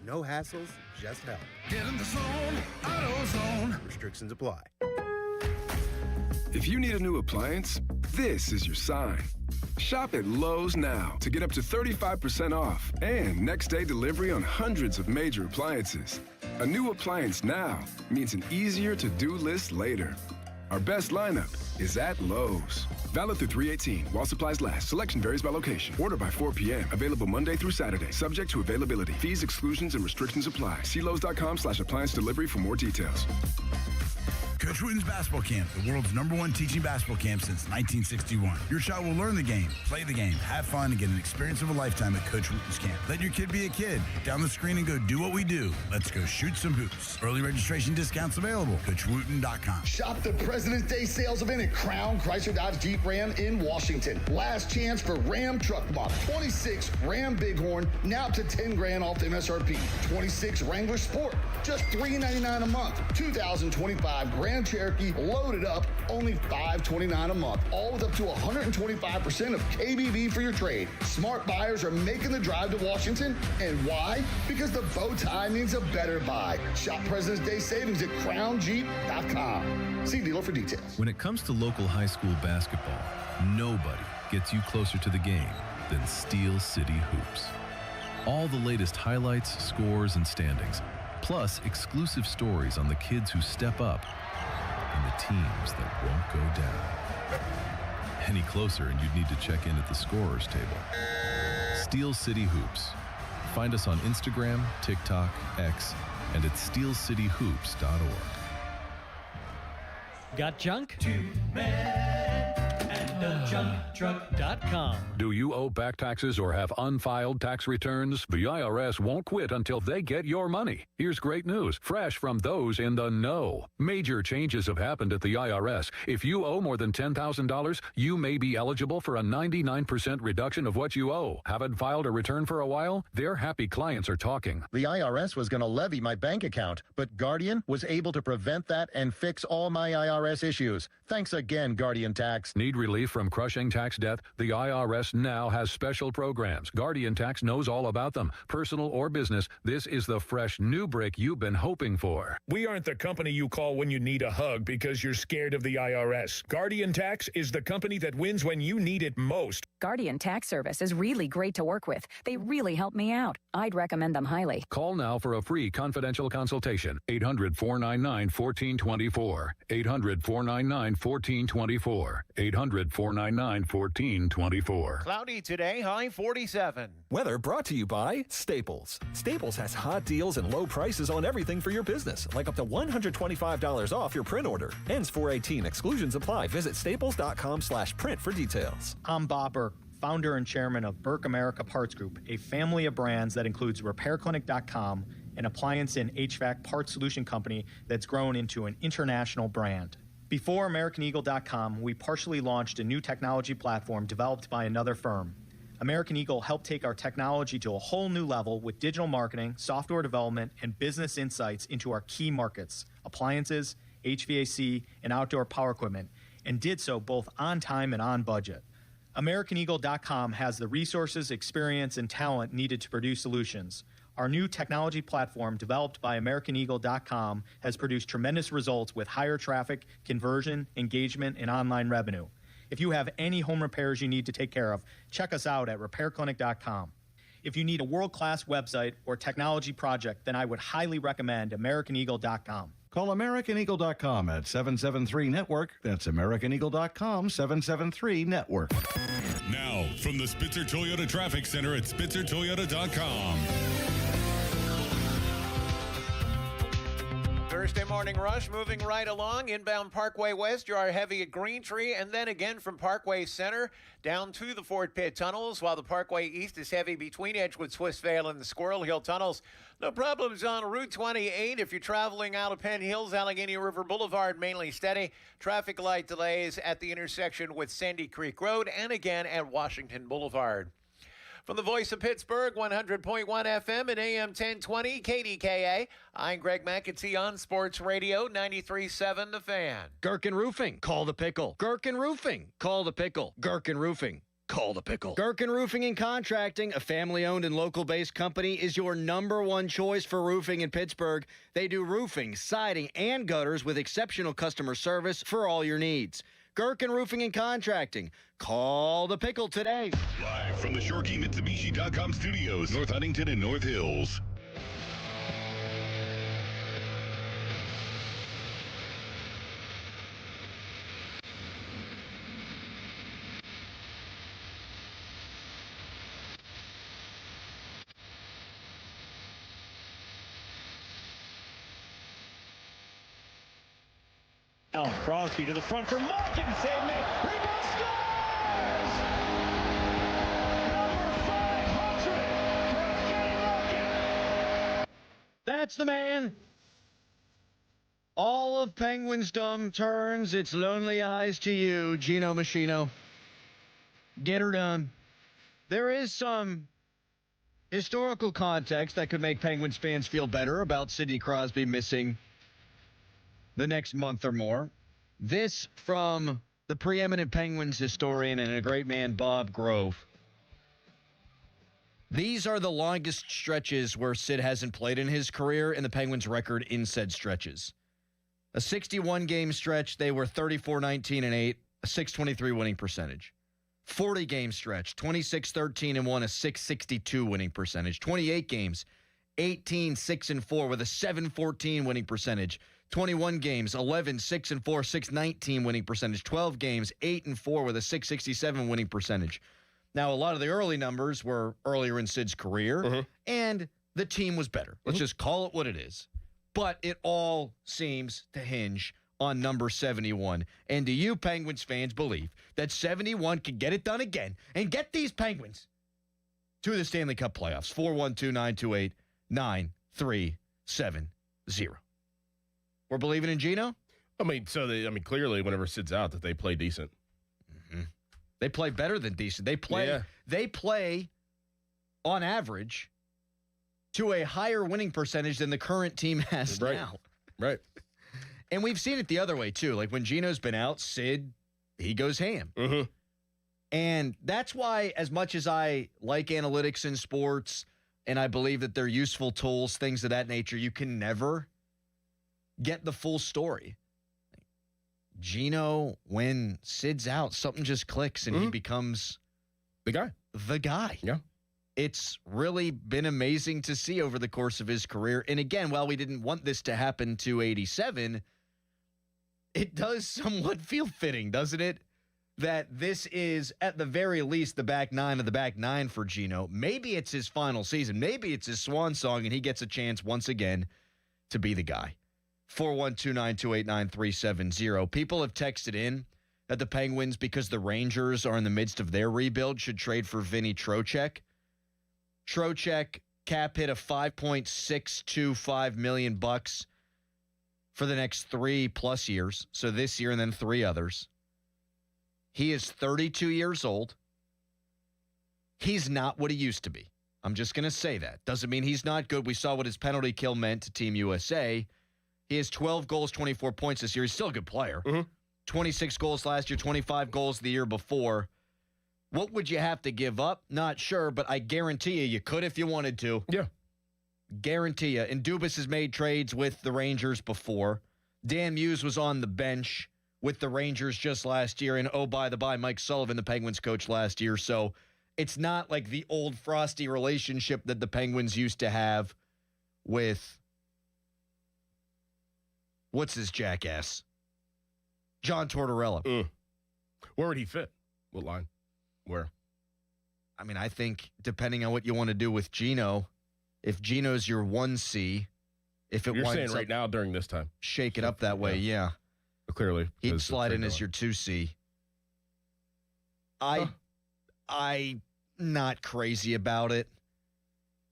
No hassles, just help. Get in the zone, AutoZone. Restrictions apply. If you need a new appliance, this is your sign. Shop at Lowe's now to get up to 35% off and next-day delivery on hundreds of major appliances. A new appliance now means an easier-to-do list later. Our best lineup is at Lowe's. Valid through 3/18 while supplies last. Selection varies by location. Order by 4 p.m. Available Monday through Saturday. Subject to availability. Fees, exclusions, and restrictions apply. See Lowe's.com/appliance delivery for more details. Coach Wooten's Basketball Camp, the world's #1 teaching basketball camp since 1961. Your child will learn the game, play the game, have fun, and get an experience of a lifetime at Coach Wooten's Camp. Let your kid be a kid. Down the screen and go do what we do. Let's go shoot some hoops. Early registration discounts available. CoachWooten.com. Shop the President's Day sales event at Crown Chrysler Dodge Jeep Ram in Washington. Last chance for Ram Truck Month. 26 Ram Bighorn, now up to $10,000 off MSRP. 26 Wrangler Sport, just $399 a month. 2025 Grand Cherokee loaded up, only $529 a month. All with up to 125% of KBV for your trade. Smart buyers are making the drive to Washington. And why? Because the bow tie means a better buy. Shop President's Day savings at crownjeep.com. See dealer for details. When it comes to local high school basketball, nobody gets you closer to the game than Steel City Hoops. All the latest highlights, scores, and standings, plus exclusive stories on the kids who step up and the teams that won't go down. Any closer and you'd need to check in at the scorer's table. Steel City Hoops. Find us on Instagram, TikTok, X, and at steelcityhoops.org. Got junk? JunkTruck.com. Do you owe back taxes or have unfiled tax returns? The IRS won't quit until they get your money. Here's great news, fresh from those in the know. Major changes have happened at the IRS. If you owe more than $10,000, you may be eligible for a 99% reduction of what you owe. Haven't filed a return for a while? Their happy clients are talking. The IRS was going to levy my bank account, but Guardian was able to prevent that and fix all my IRS issues. Thanks again, Guardian Tax. Need relief from crushing tax debt? The IRS now has special programs. Guardian Tax knows all about them. Personal or business, this is the fresh new break you've been hoping for. We aren't the company you call when you need a hug because you're scared of the IRS. Guardian Tax is the company that wins when you need it most. Guardian Tax Service is really great to work with. They really help me out. I'd recommend them highly. Call now for a free confidential consultation. 800-499-1424. 800-499-1424. 800-499-1424. Cloudy today, high 47. Weather brought to you by Staples. Staples has hot deals and low prices on everything for your business, like up to $125 off your print order. Ends 4/18. Exclusions apply. Visit staples.com/print for details. I'm Bob Burke, founder and chairman of Burke America Parts Group, a family of brands that includes RepairClinic.com, an appliance and HVAC parts solution company that's grown into an international brand. Before AmericanEagle.com, we partially launched a new technology platform developed by another firm. American Eagle helped take our technology to a whole new level with digital marketing, software development, and business insights into our key markets, appliances, HVAC, and outdoor power equipment, and did so both on time and on budget. AmericanEagle.com has the resources, experience, and talent needed to produce solutions. Our new technology platform, developed by AmericanEagle.com, has produced tremendous results with higher traffic, conversion, engagement, and online revenue. If you have any home repairs you need to take care of, check us out at RepairClinic.com. If you need a world-class website or technology project, then I would highly recommend AmericanEagle.com. Call AmericanEagle.com at 773-NETWORK. That's AmericanEagle.com, 773-NETWORK. Now, from the Spitzer Toyota Traffic Center at SpitzerToyota.com. Thursday morning rush moving right along. Inbound Parkway West, you are heavy at Green Tree, and then again from Parkway Center down to the Fort Pitt tunnels, while the Parkway East is heavy between Edgewood, Swissvale, and the Squirrel Hill tunnels. No problems on Route 28 if you're traveling out of Penn Hills, Allegheny River Boulevard, mainly steady. Traffic light delays at the intersection with Sandy Creek Road and again at Washington Boulevard. From the voice of Pittsburgh, 100.1 FM and AM 1020, KDKA, I'm Greg McAtee on Sports Radio 93.7 The Fan. Gherkin Roofing, call the pickle. Gherkin Roofing, call the pickle. Gherkin Roofing, call the pickle. Gherkin Roofing and Contracting, a family-owned and local-based company, is your number one choice for roofing in Pittsburgh. They do roofing, siding, and gutters with exceptional customer service for all your needs. Gherkin Roofing and Contracting. Call the pickle today. Live from the ShoreKeyMitsubishi.com studios, North Huntington and North Hills. Now Crosby to the front for Malkin. Save me. Rebound scores! Number 500 for Kenny Malkin. That's the man. All of Penguins' dumb turns its lonely eyes to you, Gino Machino. Get her done. There is some historical context that could make Penguins fans feel better about Sidney Crosby missing the next month or more. This from the preeminent Penguins historian and a great man, Bob Grove. These are the longest stretches where Sid hasn't played in his career, and the Penguins' record in said stretches. A 61-game stretch, they were 34-19-8, a .623 winning percentage. 40-game stretch, 26-13-1, a .662 winning percentage. 28 games, 18-6-4 with a .714 winning percentage. 21 games, 11-6-4, .619 winning percentage. 12 games, 8-4 with a .667 winning percentage. Now, a lot of the early numbers were earlier in Sid's career, and the team was better. Let's just call it what it is. But it all seems to hinge on number 71. And do you Penguins fans believe that 71 can get it done again and get these Penguins to the Stanley Cup playoffs? 412-928-9370. We're believing in Gino? Clearly, whenever Sid's out, that they play decent. Mm-hmm. They play better than decent. They play on average to a higher winning percentage than the current team has now. Right. And we've seen it the other way, too. Like when Gino's been out, Sid, he goes ham. Mm-hmm. And that's why, as much as I like analytics in sports, and I believe that they're useful tools, things of that nature, you can never get the full story. Gino, when Sid's out, something just clicks and he becomes the guy. The guy. Yeah. It's really been amazing to see over the course of his career. And again, while we didn't want this to happen to 87, it does somewhat feel fitting, doesn't it? That this is, at the very least, the back nine of the back nine for Gino. Maybe it's his final season. Maybe it's his swan song, and he gets a chance once again to be the guy. 412-928-9370. People have texted in that the Penguins, because the Rangers are in the midst of their rebuild, should trade for Vinny Trocheck. Trocheck cap hit of $5.625 million for the next 3+ years. So this year and then 3 others. He is 32 years old. He's not what he used to be. I'm just going to say that. Doesn't mean he's not good. We saw what his penalty kill meant to Team USA. He has 12 goals, 24 points this year. He's still a good player. 26 goals last year, 25 goals the year before. What would you have to give up? Not sure, but I guarantee you could if you wanted to. Yeah. Guarantee you. And Dubas has made trades with the Rangers before. Dan Muse was on the bench with the Rangers just last year. And oh, by the by, Mike Sullivan, the Penguins coach last year. So It's not like the old frosty relationship that the Penguins used to have with, what's his jackass? John Tortorella. Where would he fit? What line? Where? I mean, I think depending on what you want to do with Gino, if Gino's your 1C, if it You're winds saying up right now during this time. shake it up that way, yeah. Clearly. He'd slide in as your 2C. I'm not crazy about it.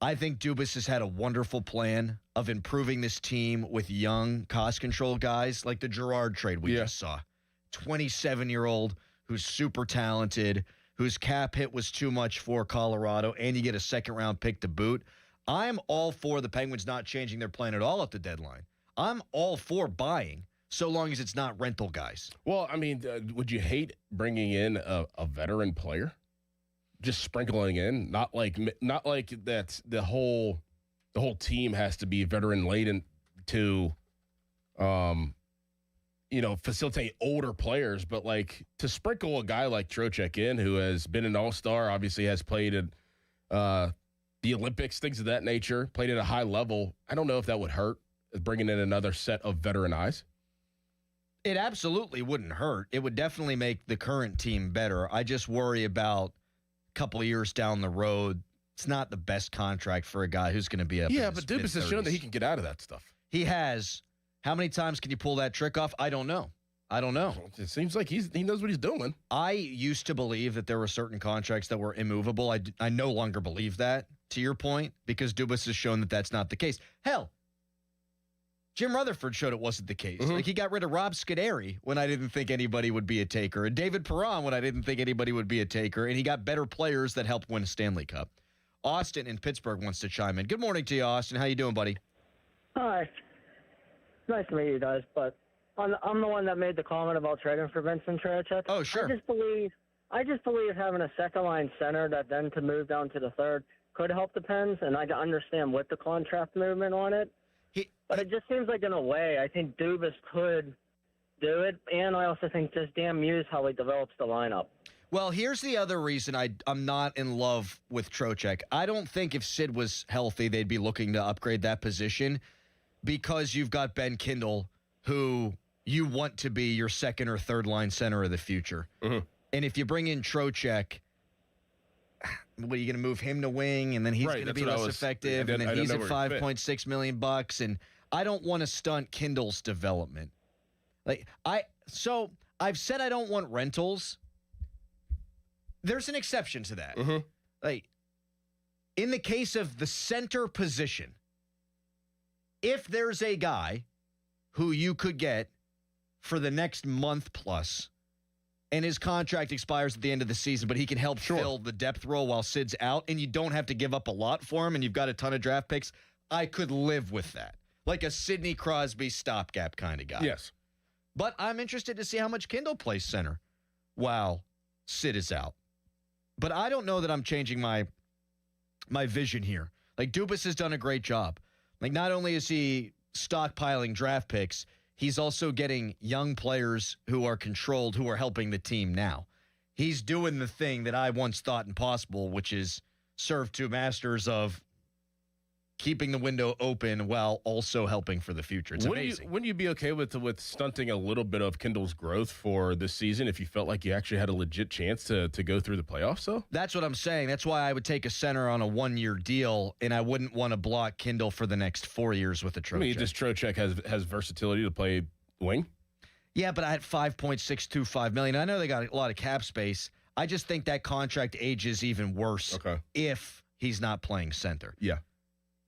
I think Dubas has had a wonderful plan of improving this team with young cost control guys like the Girard trade we just saw. 27-year-old who's super talented, whose cap hit was too much for Colorado, and you get a second-round pick to boot. I'm all for the Penguins not changing their plan at all at the deadline. I'm all for buying, so long as it's not rental guys. Well, I mean, would you hate bringing in a veteran player? Just sprinkling in, not like that's the whole team has to be veteran laden to, facilitate older players, but like to sprinkle a guy like Trocheck in, who has been an all-star, obviously has played at the Olympics, things of that nature, played at a high level. I don't know if that would hurt, bringing in another set of veteran eyes. It absolutely wouldn't hurt. It would definitely make the current team better. I just worry about couple of years down the road. It's not the best contract for a guy who's going to be up. Yeah, but Dubas has shown that he can get out of that stuff. He has. How many times can you pull that trick off? I don't know. It seems like he knows what he's doing. I used to believe that there were certain contracts that were immovable. I no longer believe that, to your point, because Dubas has shown that that's not the case. Hell, Jim Rutherford showed it wasn't the case. Like, he got rid of Rob Scuderi when I didn't think anybody would be a taker, and David Perron when I didn't think anybody would be a taker, and he got better players that helped win a Stanley Cup. Austin in Pittsburgh wants to chime in. Good morning to you, Austin. How you doing, buddy? Hi. Nice to meet you guys, but I'm the one that made the comment about trading for Vincent Trocheck. Oh, sure. I just believe having a second-line center that then to move down to the third could help the Pens, and I understand with the contract movement on it. But it just seems like, in a way, I think Dubas could do it, and I also think just Dan Muse, how he develops the lineup. Well, here's the other reason I'm not in love with Trocheck. I don't think if Sid was healthy, they'd be looking to upgrade that position, because you've got Ben Kindle, who you want to be your second or third line center of the future. And if you bring in Trocheck, what are you going to move him to wing, and then he's going to be less effective, and then he's at $5.6 million, and I don't want to stunt Kindle's development. So I've said I don't want rentals. There's an exception to that. Like, in the case of the center position, if there's a guy who you could get for the next month plus, and his contract expires at the end of the season, but he can help fill the depth role while Sid's out, and you don't have to give up a lot for him, and you've got a ton of draft picks, I could live with that. Like a Sidney Crosby stopgap kind of guy. Yes. But I'm interested to see how much Kindle plays center while Sid is out. But I don't know that I'm changing my vision here. Like, Dubas has done a great job. Like, not only is he stockpiling draft picks, he's also getting young players who are controlled, who are helping the team now. He's doing the thing that I once thought impossible, which is serve two masters of keeping the window open while also helping for the future. It's amazing. Wouldn't you be okay with stunting a little bit of Kindle's growth for this season if you felt like you actually had a legit chance to go through the playoffs, though? That's what I'm saying. That's why I would take a center on a 1-year deal, and I wouldn't want to block Kindle for the next 4 years with a Trocheck. I mean, just Trocheck has versatility to play wing? Yeah, but I had $5.625 million. I know they got a lot of cap space. I just think that contract ages even worse if he's not playing center. Yeah.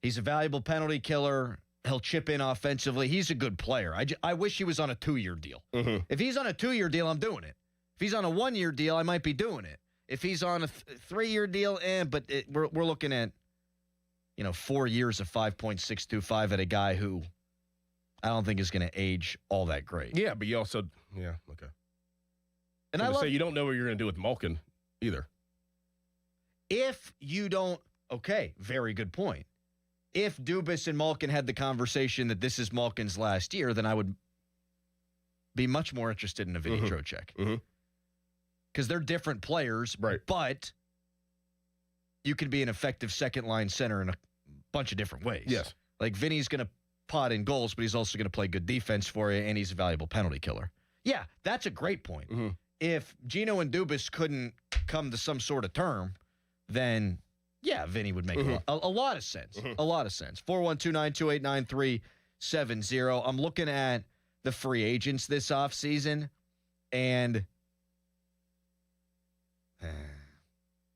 He's a valuable penalty killer. He'll chip in offensively. He's a good player. I wish he was on a 2-year deal. If he's on a 2-year deal, I'm doing it. If he's on a 1-year deal, I might be doing it. If he's on a 3-year deal, we're looking at 4 years of 5.625 at a guy who I don't think is going to age all that great. Yeah, but you also okay. And I say you don't know what you're going to do with Malkin either. If you don't, very good point. If Dubas and Malkin had the conversation that this is Malkin's last year, then I would be much more interested in a Vinny Trocheck. Because they're different players, but you can be an effective second-line center in a bunch of different ways. Yes. Like, Vinny's going to pot in goals, but he's also going to play good defense for you, and he's a valuable penalty killer. Yeah, that's a great point. Mm-hmm. If Gino and Dubas couldn't come to some sort of term, then, yeah, Vinny would make a lot of sense. A lot of sense. 412-928-9370. I'm looking at the free agents this offseason, and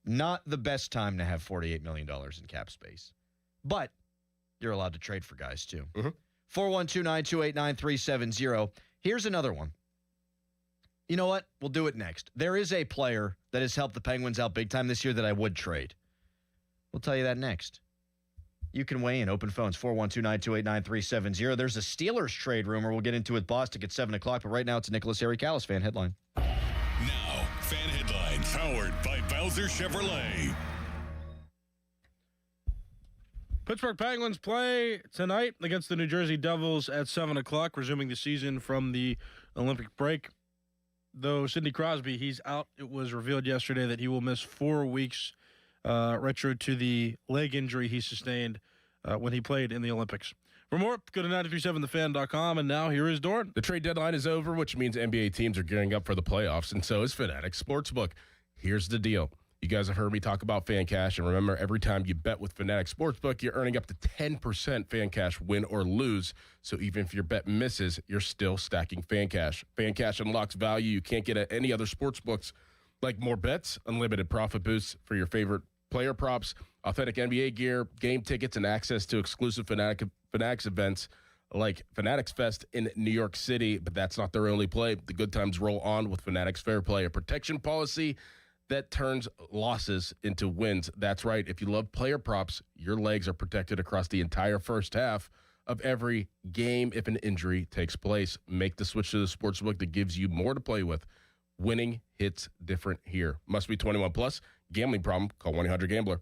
not the best time to have $48 million in cap space. But you're allowed to trade for guys, too. 412-928-9370. Here's another one. You know what? We'll do it next. There is a player that has helped the Penguins out big time this year that I would trade. We'll tell you that next. You can weigh in. Open phones, 412-928-9370. There's a Steelers trade rumor. We'll get into it, Boston, at 7 o'clock. But right now, it's a Nicholas Harry Callus fan headline. Now, fan headlines powered by Bowser Chevrolet. Pittsburgh Penguins play tonight against the New Jersey Devils at 7 o'clock, resuming the season from the Olympic break. Though Sidney Crosby, he's out. It was revealed yesterday that he will miss 4 weeks retro to the leg injury he sustained when he played in the Olympics. For more, go to 937thefan.com, and now here is Dorn. The trade deadline is over, which means NBA teams are gearing up for the playoffs, and so is Fanatics Sportsbook. Here's the deal. You guys have heard me talk about Fan Cash, and remember, every time you bet with Fanatics Sportsbook, you're earning up to 10% Fan Cash, win or lose. So even if your bet misses, you're still stacking Fan Cash. Fan Cash unlocks value you can't get at any other sportsbooks, like more bets, unlimited profit boosts for your favorite player props, authentic NBA gear, game tickets, and access to exclusive Fanatics events like Fanatics Fest in New York City. But that's not their only play. The good times roll on with Fanatics Fair Play, a protection policy that turns losses into wins. That's right. If you love player props, your legs are protected across the entire first half of every game if an injury takes place. Make the switch to the sportsbook that gives you more to play with. Winning hits different here. Must be 21 plus. Gambling problem? Call 1-800-GAMBLER.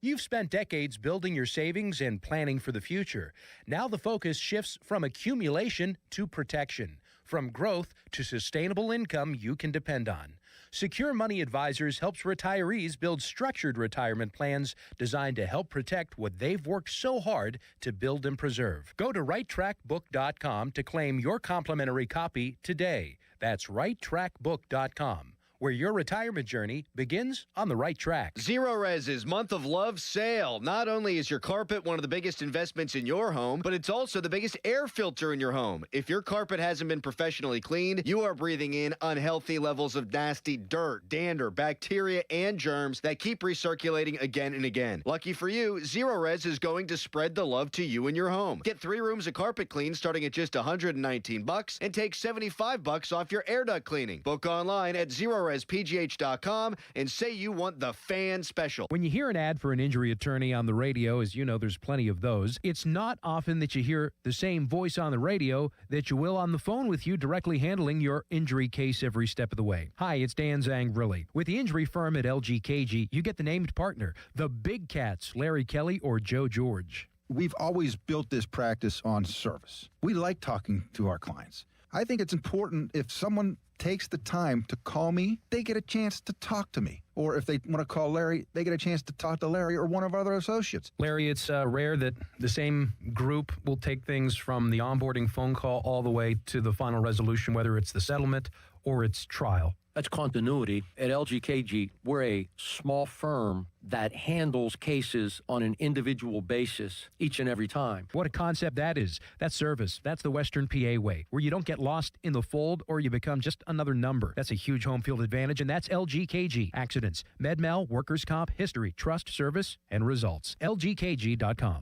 You've spent decades building your savings and planning for the future. Now the focus shifts from accumulation to protection, from growth to sustainable income you can depend on. Secure Money Advisors helps retirees build structured retirement plans designed to help protect what they've worked so hard to build and preserve. Go to righttrackbook.com to claim your complimentary copy today. That's righttrackbook.com, where your retirement journey begins on the right track. Zero Res's Month of Love sale. Not only is your carpet one of the biggest investments in your home, but it's also the biggest air filter in your home. If your carpet hasn't been professionally cleaned, you are breathing in unhealthy levels of nasty dirt, dander, bacteria, and germs that keep recirculating again and again. Lucky for you, Zero Res is going to spread the love to you and your home. Get 3 rooms of carpet clean starting at just $119 and take $75 off your air duct cleaning. Book online at ZeroResPGH.com and say you want the fan special. When you hear an ad for an injury attorney on the radio, as you know, there's plenty of those, it's not often that you hear the same voice on the radio that you will on the phone with you directly handling your injury case every step of the way. Hi, it's Dan Zangrilli. With the injury firm at LGKG, you get the named partner, the Big Cats, Larry Kelly or Joe George. We've always built this practice on service. We like talking to our clients. I think it's important if someone takes the time to call me, they get a chance to talk to me. Or if they want to call Larry, they get a chance to talk to Larry or one of our other associates. Larry, it's rare that the same group will take things from the onboarding phone call all the way to the final resolution, whether it's the settlement or it's trial. That's continuity. At LGKG, we're a small firm that handles cases on an individual basis each and every time. What a concept that is. That's service. That's the Western PA way, where you don't get lost in the fold or you become just another number. That's a huge home field advantage, and that's LGKG. Accidents, MedMal, workers' comp, history, trust, service, and results. LGKG.com.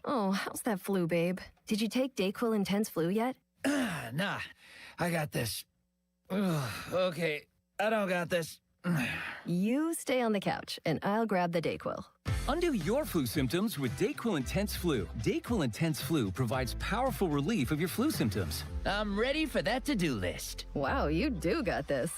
Oh, how's that flu, babe? Did you take DayQuil Intense Flu yet? Nah, I got this. Ugh, okay, I don't got this. You stay on the couch, and I'll grab the DayQuil. Undo your flu symptoms with DayQuil Intense Flu. DayQuil Intense Flu provides powerful relief of your flu symptoms. I'm ready for that to-do list. Wow, you do got this.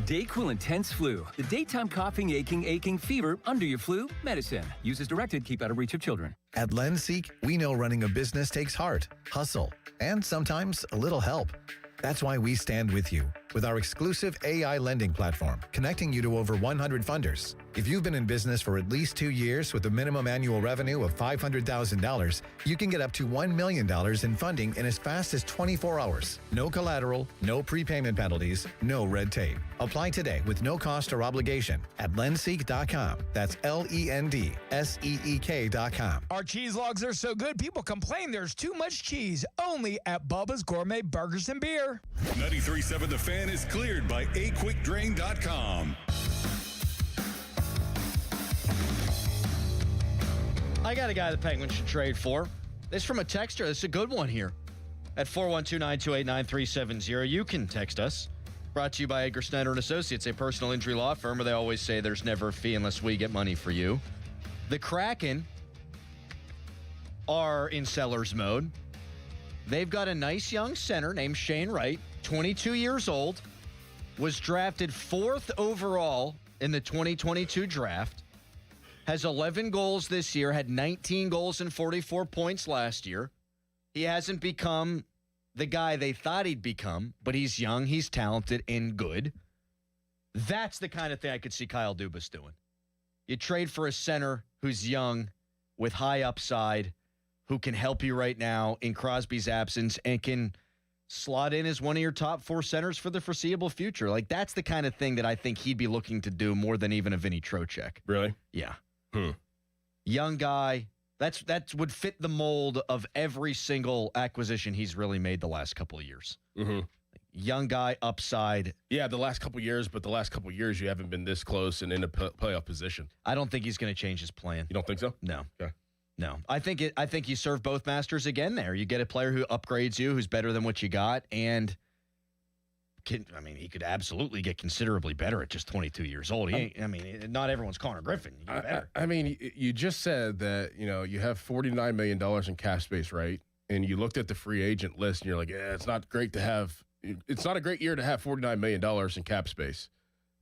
DayQuil Intense Flu. The daytime coughing, aching, fever, under your flu medicine. Use as directed. Keep out of reach of children. At LendSeek, we know running a business takes heart, hustle, and sometimes a little help. That's why we stand with you with our exclusive AI lending platform, connecting you to over 100 funders If you've been in business for at least 2 years with a minimum annual revenue of $500,000, you can get up to $1 million in funding in as fast as 24 hours. No collateral, no prepayment penalties, no red tape. Apply today with no cost or obligation at lendseek.com. That's LENDSEEK.com. Our cheese logs are so good, people complain there's too much cheese. Only at Bubba's Gourmet Burgers and Beer. 93.7 The Fan is cleared by aquickdrain.com. I got a guy the Penguins should trade for. This is from a texter. This is a good one here. At 412-928-9370. You can text us. Brought to you by Edgar Snyder & Associates, a personal injury law firm where they always say there's never a fee unless we get money for you. The Kraken are in seller's mode. They've got a nice young center named Shane Wright, 22 years old, was drafted 4th overall in the 2022 draft. Has 11 goals this year, had 19 goals and 44 points last year. He hasn't become the guy they thought he'd become, but he's young, he's talented, and good. That's the kind of thing I could see Kyle Dubas doing. You trade for a center who's young, with high upside, who can help you right now in Crosby's absence and can slot in as one of your top 4 centers for the foreseeable future. Like, that's the kind of thing that I think he'd be looking to do more than even a Vinny Trocheck. Really? Yeah. Young guy. That would fit the mold of every single acquisition he's really made the last couple of years. Mm-hmm. Young guy, upside. Yeah, the last couple of years, but the last couple of years you haven't been this close and in a playoff position. I don't think he's going to change his plan. You don't think so? No. Okay. No. I think you serve both masters again there. You get a player who upgrades you, who's better than what you got, and he could absolutely get considerably better at just 22 years old. Not everyone's Connor Griffin. You get better. You just said that, you have $49 million in cap space, right? And you looked at the free agent list and you're like, it's not a great year to have $49 million in cap space.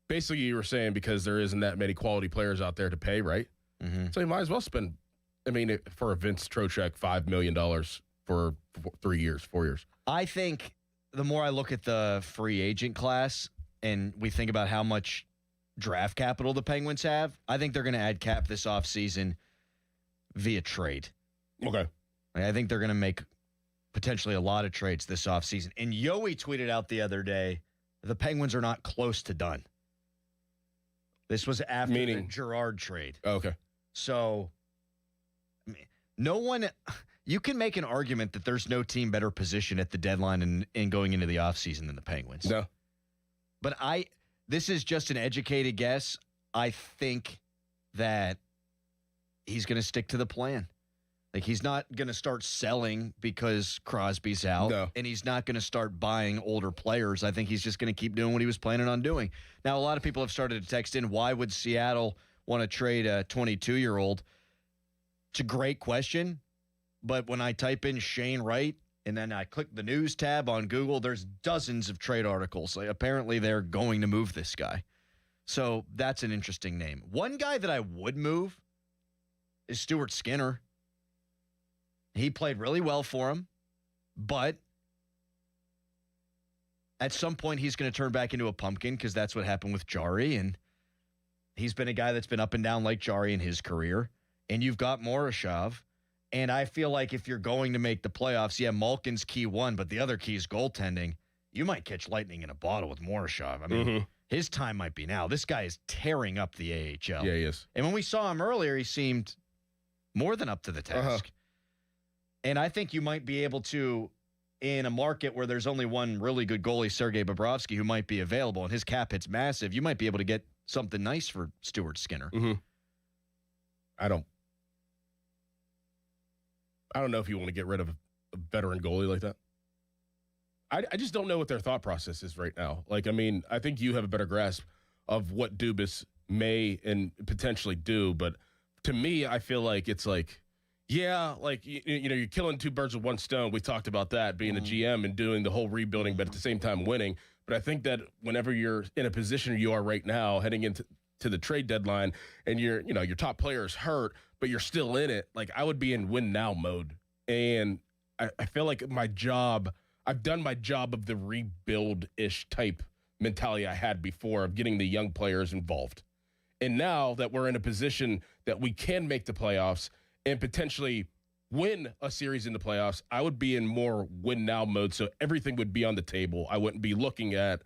Basically, you were saying because there isn't that many quality players out there to pay, right? Mm-hmm. So you might as well spend, for a Vince Trocheck, $5 million for 3 years, 4 years. I think the more I look at the free agent class and we think about how much draft capital the Penguins have, I think they're going to add cap this offseason via trade. Okay. I think they're going to make potentially a lot of trades this offseason. And Yoey tweeted out the other day, the Penguins are not close to done. This was after the Girard trade. Oh, okay. So, no one... You can make an argument that there's no team better positioned at the deadline and going into the offseason than the Penguins. No. But this is just an educated guess. I think that he's going to stick to the plan. Like, he's not going to start selling because Crosby's out. No. And he's not going to start buying older players. I think he's just going to keep doing what he was planning on doing. Now, a lot of people have started to text in, why would Seattle want to trade a 22-year-old? It's a great question. But when I type in Shane Wright and then I click the news tab on Google, there's dozens of trade articles. Like, apparently they're going to move this guy. So that's an interesting name. One guy that I would move is Stuart Skinner. He played really well for him, but at some point he's going to turn back into a pumpkin because that's what happened with Jari, and he's been a guy that's been up and down like Jari in his career. And you've got Morishov. And I feel like if you're going to make the playoffs, Malkin's key one, but the other key is goaltending. You might catch lightning in a bottle with Morishov. His time might be now. This guy is tearing up the AHL. Yeah, he is. And when we saw him earlier, he seemed more than up to the task. And I think you might be able to, in a market where there's only one really good goalie, Sergei Bobrovsky, who might be available, and his cap hit's massive, you might be able to get something nice for Stuart Skinner. Mm-hmm. I don't know if you want to get rid of a veteran goalie like that. I just don't know what their thought process is right now. I think you have a better grasp of what Dubas may and potentially do, but to me, I feel like it's you're killing two birds with one stone. We talked about that, being a GM and doing the whole rebuilding, but at the same time winning. But I think that whenever you're in a position you are right now, heading into the trade deadline, and your top player is hurt, but you're still in it, I would be in win now mode. And I feel like I've done my job of the rebuild-ish type mentality I had before of getting the young players involved. And now that we're in a position that we can make the playoffs and potentially win a series in the playoffs, I would be in more win now mode. So everything would be on the table. I wouldn't be looking at,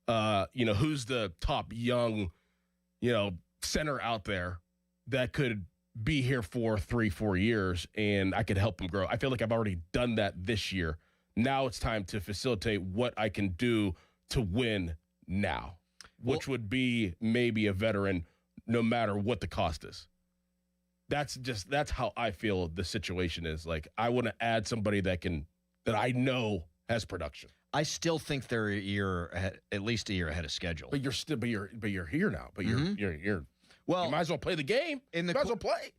who's the top young, center out there that could be here for 3-4 years and I could help him grow. I feel like I've already done that this year. Now it's time to facilitate what I can do to win now, which would be maybe a veteran no matter what the cost is. That's how I feel the situation is. Like, I want to add somebody that I know has production. I still think they're at least a year ahead of schedule. But you're here now. But you're well. You might as well play the game. Might as well play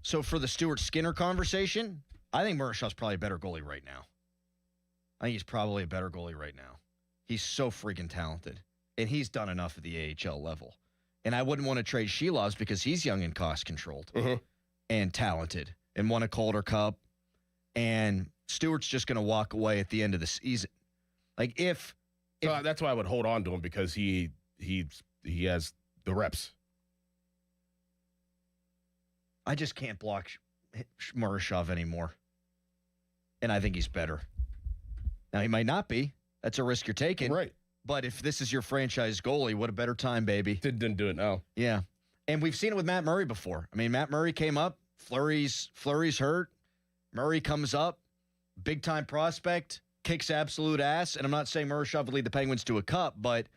So for the Stuart Skinner conversation, I think Murashaw's probably a better goalie right now. I think he's probably a better goalie right now. He's so freaking talented, and he's done enough at the AHL level. And I wouldn't want to trade Shelovs because he's young and cost-controlled and talented and won a Calder Cup. And Stewart's just going to walk away at the end of the season. Like, if that's why I would hold on to him, because he has the reps. I just can't block Murashov anymore. And I think he's better. Now, he might not be. That's a risk you're taking. Right. But if this is your franchise goalie, what a better time, baby. Didn't do it now. Yeah. And we've seen it with Matt Murray before. I mean, Matt Murray came up. Fleury's hurt. Murray comes up. Big-time prospect. Kicks absolute ass. And I'm not saying Murashov would lead the Penguins to a cup, but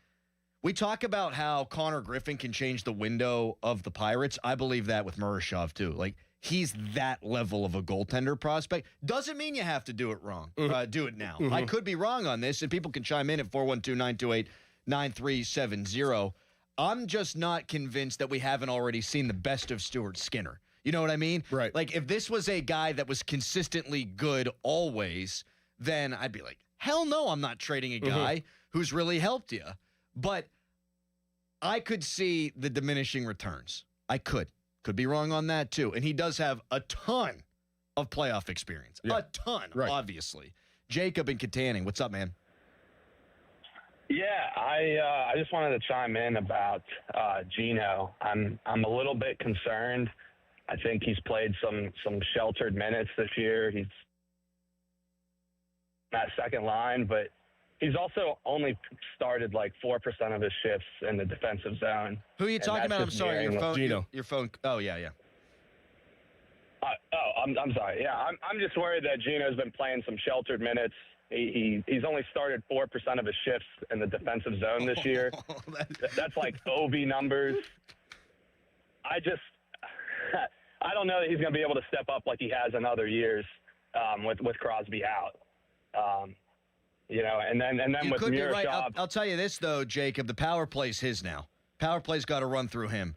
we talk about how Connor Griffin can change the window of the Pirates. I believe that with Murashov, too. Like, he's that level of a goaltender prospect. Doesn't mean you have to do it wrong. Do it now. I could be wrong on this, and people can chime in at 412-928-9370. I'm just not convinced that we haven't already seen the best of Stuart Skinner. You know what I mean? Right. Like, if this was a guy that was consistently good always, then I'd be like, hell no, I'm not trading a guy who's really helped you. But I could see the diminishing returns. I could. Could be wrong on that, too. And he does have a ton of playoff experience. Yeah. A ton, obviously. Jacob in Katanning. What's up, man? Yeah, I just wanted to chime in about Gino. I'm a little bit concerned. I think he's played some sheltered minutes this year. He's that second line, but he's also only started like 4% of his shifts in the defensive zone. Who are you talking about? I'm sorry, your phone. Gino. Your phone. Oh yeah. I'm sorry. Yeah, I'm just worried that Gino's been playing some sheltered minutes. He's only started 4% of his shifts in the defensive zone this year. That's like OB numbers. I don't know that he's going to be able to step up like he has in other years with Crosby out. And then you with could be Murashov, right. I'll tell you this though, Jacob. The power play's his now. Power play's got to run through him.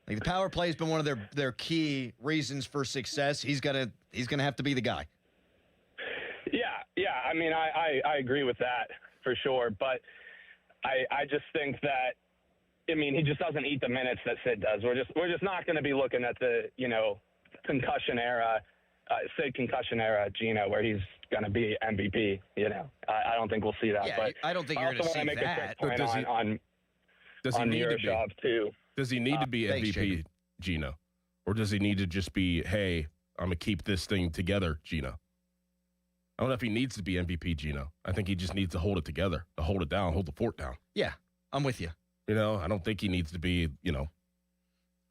Like, the power play's been one of their key reasons for success. He's gonna have to be the guy. Yeah. I mean, I agree with that for sure. But I just think that, I mean, he just doesn't eat the minutes that Sid does. We're just not going to be looking at the concussion era, Sid concussion era Gino, where he's going to be MVP. I don't think we'll see that. Yeah, but I don't think you're going to see make that. A quick point on Murashov too. Does he need to be thanks, MVP, Jacob. Gino? Or does he need to just be, hey, I'm going to keep this thing together, Gino? I don't know if he needs to be MVP, Gino. I think he just needs to hold it together, to hold it down, hold the fort down. Yeah, I'm with you. I don't think he needs to be,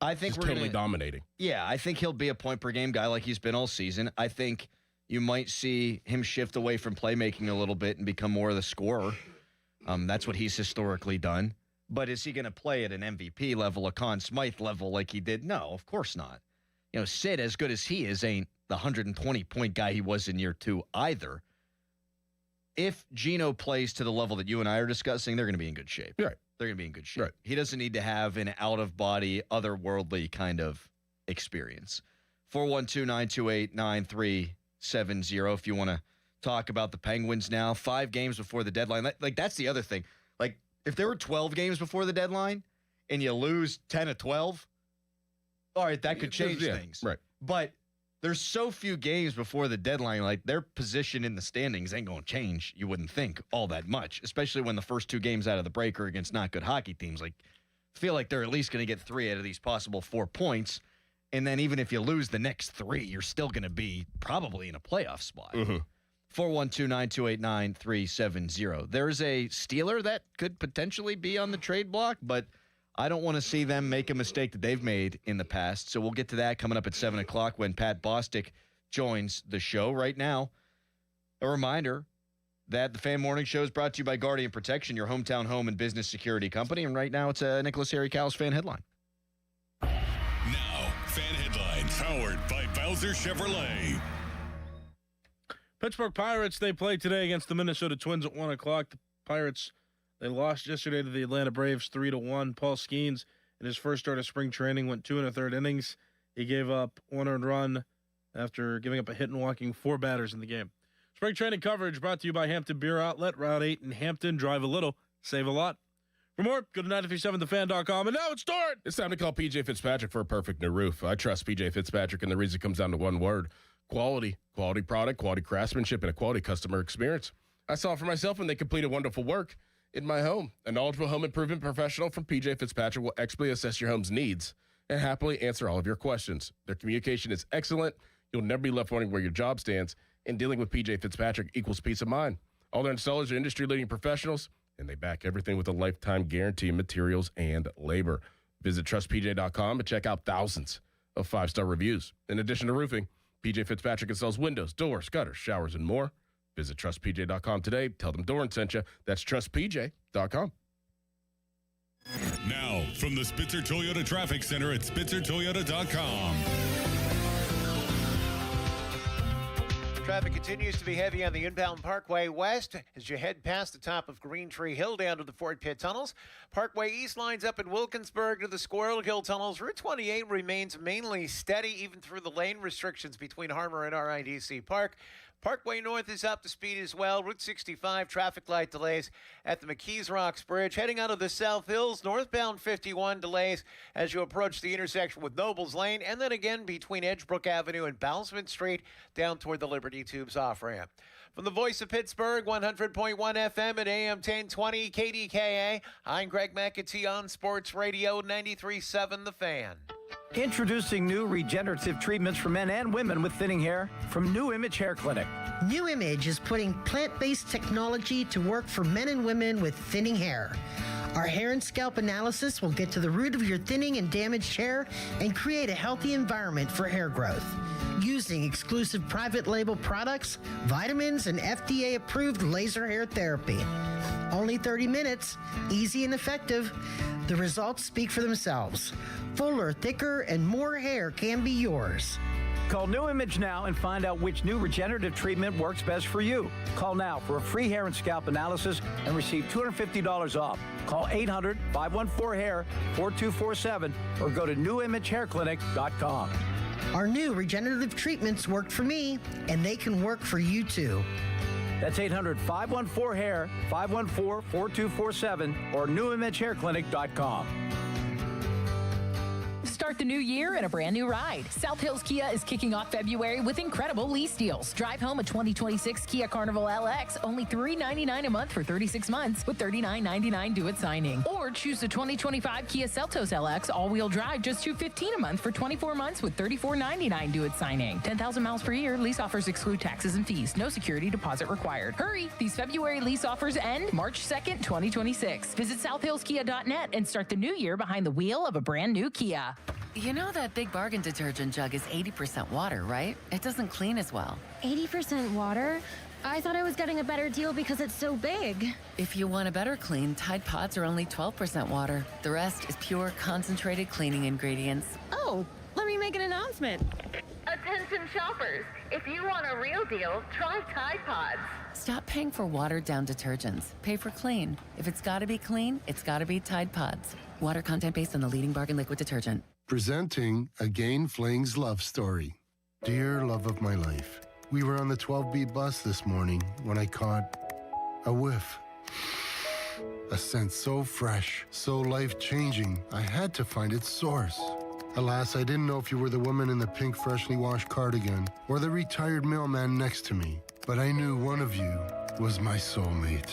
I think just totally dominating. Yeah, I think he'll be a point-per-game guy like he's been all season. I think you might see him shift away from playmaking a little bit and become more of the scorer. That's what he's historically done. But is he going to play at an MVP level, a Conn Smythe level like he did? No, of course not. Sid, as good as he is, ain't the 120-point guy he was in year 2 either. If Gino plays to the level that you and I are discussing, they're going to be in good shape. Right. They're going to be in good shape. Right. He doesn't need to have an out-of-body, otherworldly kind of experience. 412-928-9370 if you want to talk about the Penguins now. 5 games before the deadline. Like, that's the other thing. Like, if there were 12 games before the deadline and you lose 10 of 12, all right, that could change things. Right. But there's so few games before the deadline. Like, their position in the standings ain't going to change, you wouldn't think, all that much, especially when the first 2 games out of the break are against not good hockey teams. Like, I feel like they're at least going to get 3 out of these possible 4 points. And then even if you lose the next 3, you're still going to be probably in a playoff spot. 412-928-9370. There's a Steeler that could potentially be on the trade block, but I don't want to see them make a mistake that they've made in the past. So we'll get to that coming up at 7 o'clock when Pat Bostic joins the show. Right now, a reminder that the Fan Morning Show is brought to you by Guardian Protection, your hometown home and business security company. And right now, it's a Nicholas Harry Callus fan headline. Now, fan headlines powered by Bowser Chevrolet. Pittsburgh Pirates, they play today against the Minnesota Twins at 1 o'clock. The Pirates, they lost yesterday to the Atlanta Braves 3-1. Paul Skeens, in his first start of spring training, went 2 1/3 innings. He gave up 1 earned run after giving up a hit and walking 4 batters in the game. Spring training coverage brought to you by Hampton Beer Outlet, Route 8 in Hampton. Drive a little, save a lot. For more, go to 937thefan.com. And now it's start. It's time to call P.J. Fitzpatrick for a perfect new roof. I trust P.J. Fitzpatrick, and the reason comes down to one word: quality. Quality product, quality craftsmanship, and a quality customer experience. I saw it for myself when they completed wonderful work in my home. A knowledgeable home improvement professional from P.J. Fitzpatrick will expertly assess your home's needs and happily answer all of your questions. Their communication is excellent. You'll never be left wondering where your job stands, and dealing with P.J. Fitzpatrick equals peace of mind. All their installers are industry-leading professionals, and they back everything with a lifetime guarantee in materials and labor. Visit trustpj.com and check out thousands of 5-star reviews. In addition to roofing, P.J. Fitzpatrick installs windows, doors, gutters, showers, and more. Visit trustpj.com today. Tell them Doran sent you. That's trustpj.com. Now, from the Spitzer Toyota Traffic Center at spitzertoyota.com. Traffic continues to be heavy on the inbound Parkway West as you head past the top of Green Tree Hill down to the Fort Pitt tunnels. Parkway East lines up in Wilkinsburg to the Squirrel Hill tunnels. Route 28 remains mainly steady even through the lane restrictions between Harmar and RIDC Park. Parkway North is up to speed as well. Route 65 traffic light delays at the McKees Rocks Bridge. Heading out of the South Hills, northbound 51 delays as you approach the intersection with Nobles Lane, and then again between Edgebrook Avenue and Bousman Street down toward the Liberty Tubes off-ramp. From the voice of Pittsburgh, 100.1 FM at AM 1020 KDKA, I'm Greg McAtee on Sports Radio 93.7 The Fan. Introducing new regenerative treatments for men and women with thinning hair from New Image Hair Clinic. New Image is putting plant-based technology to work for men and women with thinning hair. Our hair and scalp analysis will get to the root of your thinning and damaged hair and create a healthy environment for hair growth. Using exclusive private label products, vitamins, and FDA-approved laser hair therapy. Only 30 minutes, easy and effective. The results speak for themselves. Fuller, thicker, and more hair can be yours. Call New Image now and find out which new regenerative treatment works best for you. Call now for a free hair and scalp analysis and receive $250 off. Call 800-514-HAIR 4247 or go to newimagehairclinic.com. Our new regenerative treatments worked for me, and they can work for you too. That's 800-514-HAIR 514-4247 or newimagehairclinic.com. Start the new year in a brand new ride. South Hills Kia is kicking off February with incredible lease deals. Drive home a 2026 Kia Carnival LX, only $399 a month for 36 months with $39.99 due at signing. Or choose the 2025 Kia Seltos LX all-wheel drive, just $215 a month for 24 months with $34.99 due at signing. 10,000 miles per year. Lease offers exclude taxes and fees. No security deposit required. Hurry! These February lease offers end March 2nd, 2026. Visit southhillskia.net and start the new year behind the wheel of a brand new Kia. You know that Big Bargain detergent jug is 80% water, right? It doesn't clean as well. 80% water? I thought I was getting a better deal because it's so big. If you want a better clean, Tide Pods are only 12% water. The rest is pure, concentrated cleaning ingredients. Oh, let me make an announcement. Attention shoppers, if you want a real deal, try Tide Pods. Stop paying for watered-down detergents. Pay for clean. If it's got to be clean, it's got to be Tide Pods. Water content based on the leading bargain liquid detergent. Presenting a Gain Flings love story. Dear love of my life, we were on the 12B bus this morning when I caught a whiff. A scent so fresh, so life-changing, I had to find its source. Alas, I didn't know if you were the woman in the pink freshly washed cardigan or the retired mailman next to me, but I knew one of you was my soulmate.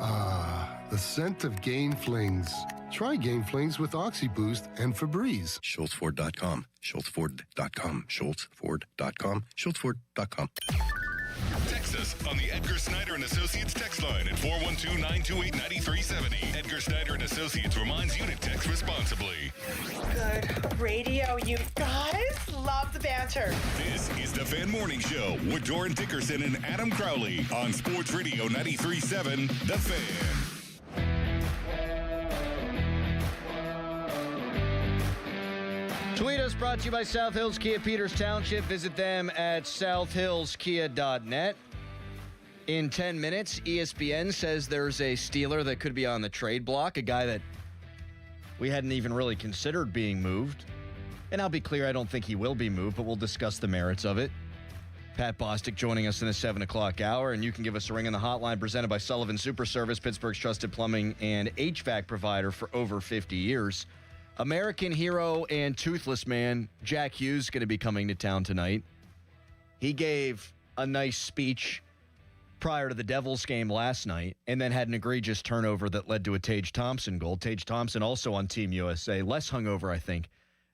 Ah, the scent of Gain Flings. Try Gain Flings with OxyBoost and Febreze. SchultzFord.com. SchultzFord.com. SchultzFord.com. SchultzFord.com. Text us on the Edgar Snyder and Associates text line at 412-928-9370. Edgar Snyder and Associates reminds you to text responsibly. Good radio, you guys. Love the banter. This is the Fan Morning Show with Doran Dickerson and Adam Crowley on Sports Radio 93.7 The Fan. Tweet us, brought to you by South Hills Kia Peters Township. Visit them at southhillskia.net. In 10 minutes, ESPN says there's a Steeler that could be on the trade block, a guy that we hadn't even really considered being moved. And I'll be clear, I don't think he will be moved, but we'll discuss the merits of it. Pat Bostic joining us in the 7 o'clock hour, and you can give us a ring on the hotline presented by Sullivan Super Service, Pittsburgh's trusted plumbing and HVAC provider for over 50 years. American hero and toothless man Jack Hughes going to be coming to town tonight. He gave a nice speech prior to the Devils game last night and then had an egregious turnover that led to a Tage Thompson goal. Tage Thompson also on Team USA, less hungover, I think,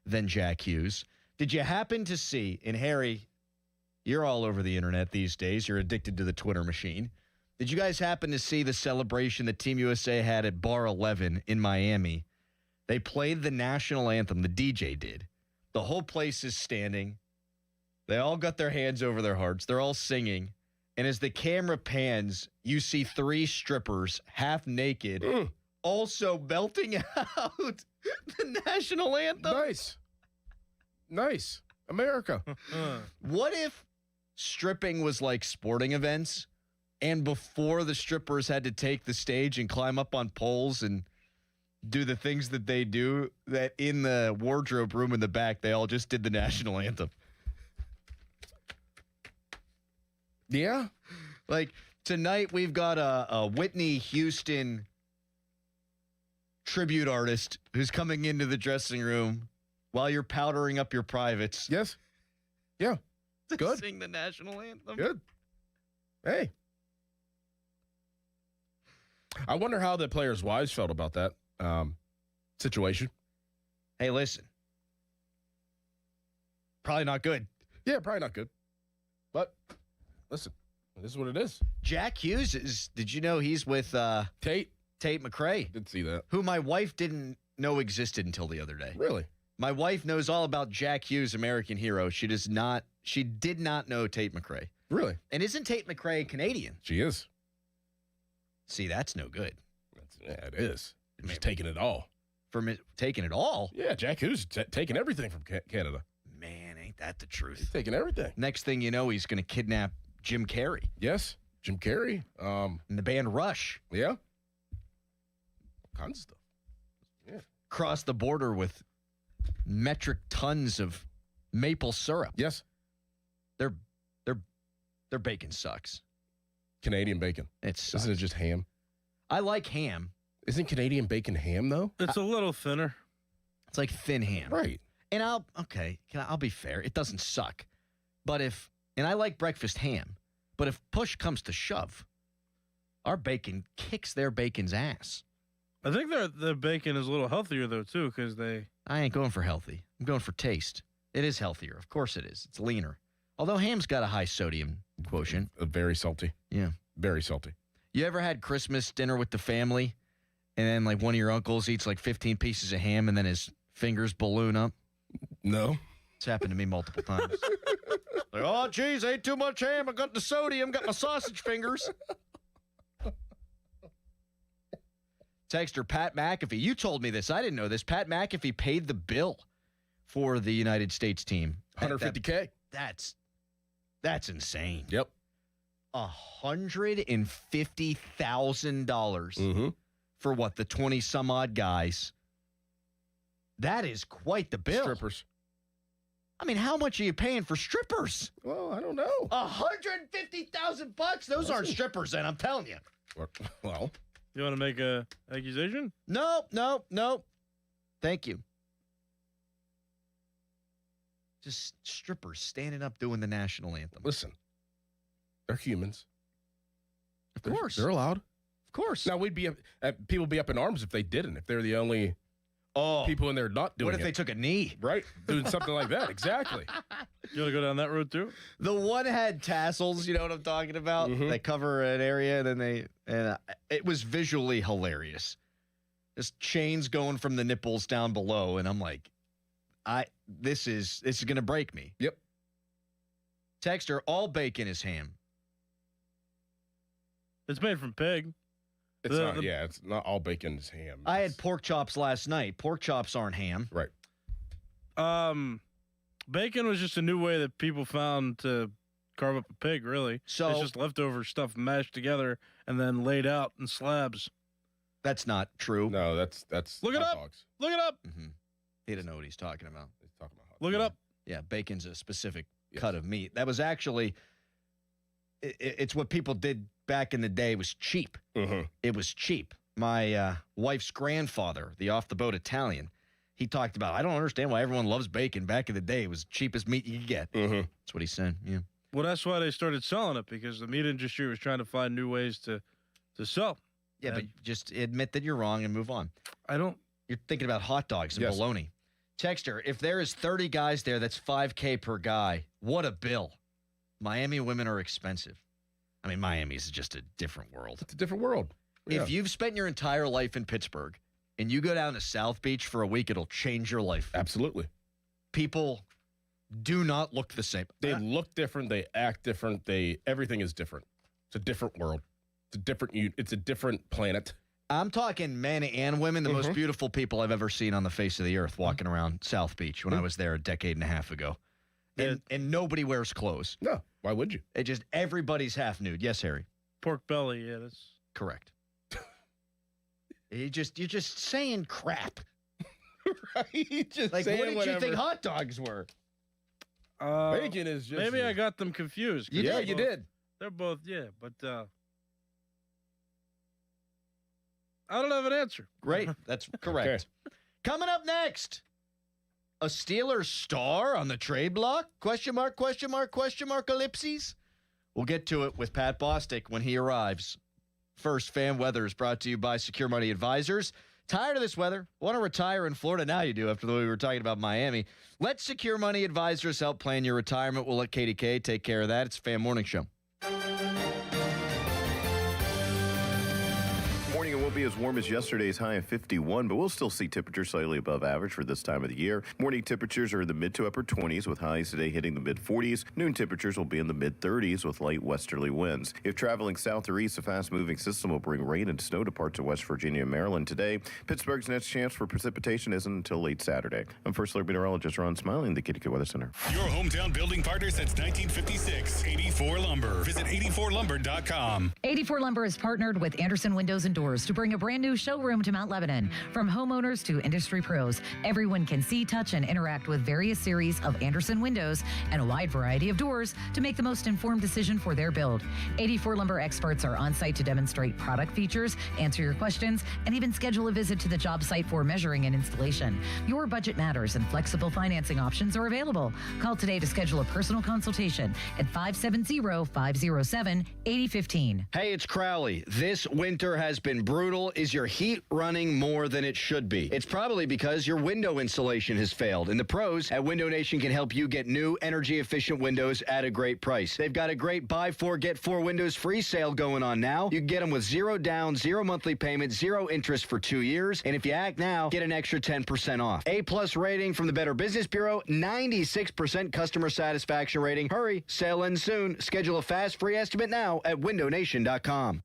than Jack Hughes. Did you happen to see, and Harry, you're all over the internet these days. You're addicted to the Twitter machine. Did you guys happen to see the celebration that Team USA had at Bar 11 in Miami? They played the national anthem. The DJ did. The whole place is standing. They all got their hands over their hearts. They're all singing. And as the camera pans, you see 3 strippers, half naked, also belting out the national anthem. Nice. America. What if stripping was like sporting events, and before the strippers had to take the stage and climb up on poles and do the things that they do, that in the wardrobe room in the back, they all just did the national anthem? Yeah. Like tonight we've got a Whitney Houston tribute artist who's coming into the dressing room while you're powdering up your privates. Yes. Yeah. Good. Sing the national anthem. Good. Hey. I wonder how the players' wives felt about that situation. Hey, listen. Probably not good. Yeah, probably not good. But listen, this is what it is. Jack Hughes is, did you know he's with Tate McRae? Didn't see that. Who my wife didn't know existed until the other day. Really? My wife knows all about Jack Hughes, American hero. She did not know Tate McRae. Really? And isn't Tate McRae Canadian? She is. See, that's no good. Yeah, it is. She's taking it all. Taking it all? Yeah, Jack Hughes taking everything from Canada. Man, ain't that the truth? He's taking everything. Next thing you know, he's going to kidnap Jim Carrey. Yes, Jim Carrey. And the band Rush. Yeah. All kinds of stuff. Yeah. Cross the border with metric tons of maple syrup. Yes. Their bacon sucks. Canadian bacon. It sucks. Isn't it just ham? I like ham. Isn't Canadian bacon ham, though? It's a little thinner. It's like thin ham. Right. And I'll be fair. It doesn't suck. But and I like breakfast ham, but if push comes to shove, our bacon kicks their bacon's ass. I think the bacon is a little healthier, though, too, because I ain't going for healthy. I'm going for taste. It is healthier. Of course it is. It's leaner. Although ham's got a high sodium quotient. Very salty. Yeah. Very salty. You ever had Christmas dinner with the family, and then like one of your uncles eats like 15 pieces of ham, and then his fingers balloon up? No. It's happened to me multiple times. Like, oh, geez, ate too much ham. I got the sodium, got my sausage fingers. Texter Pat McAfee. You told me this. I didn't know this. Pat McAfee paid the bill for the United States team. $150K. That's insane. Yep. $150,000 for what, the 20 some odd guys. That is quite the bill. Strippers. I mean, how much are you paying for strippers? Well, I don't know. $150,000. Those aren't strippers, then, I'm telling you. Well, you want to make a accusation? No. Thank you. Just strippers standing up doing the national anthem. Listen, they're humans. Of course. They're allowed. Of course. Now, people would be up in arms if they didn't, if they're the only people in there not doing it. What if they took a knee? Right. Doing something like that. Exactly. You want to go down that road too? The one had tassels, you know what I'm talking about? Mm-hmm. They cover an area, and then it was visually hilarious. Just chains going from the nipples down below, and I'm like, this is going to break me. Yep. Texter, all bacon is ham. It's made from pig. It's not all bacon is ham. I had pork chops last night. Pork chops aren't ham. Right. Bacon was just a new way that people found to carve up a pig, really. So it's just leftover stuff mashed together and then laid out in slabs. That's not true. No, that's Look it hot up. dogs. Look it up. Mm-hmm. He didn't know what he's talking about. He's talking about hot Look it up. Yeah, bacon's a specific cut of meat. That was actually, it's what people did back in the day. It was cheap. Mm-hmm. It was cheap. My wife's grandfather, the off-the-boat Italian, he talked about, I don't understand why everyone loves bacon. Back in the day, it was the cheapest meat you could get. Mm-hmm. That's what he said, yeah. Well, that's why they started selling it, because the meat industry was trying to find new ways to sell. Yeah, but just admit that you're wrong and move on. You're thinking about hot dogs and bologna. Texter, if there is 30 guys there, that's $5K per guy. What a bill. Miami women are expensive. I mean, Miami is just a different world. It's a different world. Yeah. If you've spent your entire life in Pittsburgh and you go down to South Beach for a week, it'll change your life. Absolutely. People do not look the same. They look different. They act different. Everything is different. It's a different world. It's a different planet. I'm talking men and women, the most beautiful people I've ever seen on the face of the earth walking around South Beach when I was there a decade and a half ago. And nobody wears clothes. No, why would you? Everybody's half nude. Yes, Harry. Pork belly, yeah, that's correct. You're just saying crap. Right? Just like, saying what did whatever. you think hot dogs were? Bacon is just... Maybe I got them confused. You did. They're both, but I don't have an answer. Great. That's correct. Okay. Coming up next, a Steelers star on the trade block? Question mark, ellipses? We'll get to it with Pat Bostic when he arrives. First, fan weather is brought to you by Secure Money Advisors. Tired of this weather? Want to retire in Florida? Now you do, after the way we were talking about Miami. Let Secure Money Advisors help plan your retirement. We'll let KDK take care of that. It's a Fan Morning Show. Morning, it won't be as warm as yesterday's high of 51, but we'll still see temperatures slightly above average for this time of the year. Morning temperatures are in the mid to upper 20s, with highs today hitting the mid 40s. Noon temperatures will be in the mid 30s with light westerly winds. If traveling south or east, a fast-moving system will bring rain and snow to parts of West Virginia and Maryland today. Pittsburgh's next chance for precipitation isn't until late Saturday. I'm First Alert Meteorologist Ron Smiley in the KDK Weather Center. Your hometown building partner since 1956, 84 Lumber. Visit 84lumber.com. 84 Lumber is partnered with Anderson Windows and Doors to bring a brand new showroom to Mount Lebanon. From homeowners to industry pros, everyone can see, touch, and interact with various series of Anderson windows and a wide variety of doors to make the most informed decision for their build. 84 Lumber experts are on site to demonstrate product features, answer your questions, and even schedule a visit to the job site for measuring and installation. Your budget matters, and flexible financing options are available. Call today to schedule a personal consultation at 570-507-8015. Hey, it's Crowley. This winter has been brutal. Is your heat running more than it should be? It's probably because your window insulation has failed, and the pros at Window Nation can help you get new energy-efficient windows at a great price. They've got a great buy 4, get 4 windows free sale going on now. You can get them with 0 down, 0 monthly payment, 0 interest for 2 years, and if you act now, get an extra 10% off. A-plus rating from the Better Business Bureau, 96% customer satisfaction rating. Hurry, sale ends soon. Schedule a fast free estimate now at windownation.com.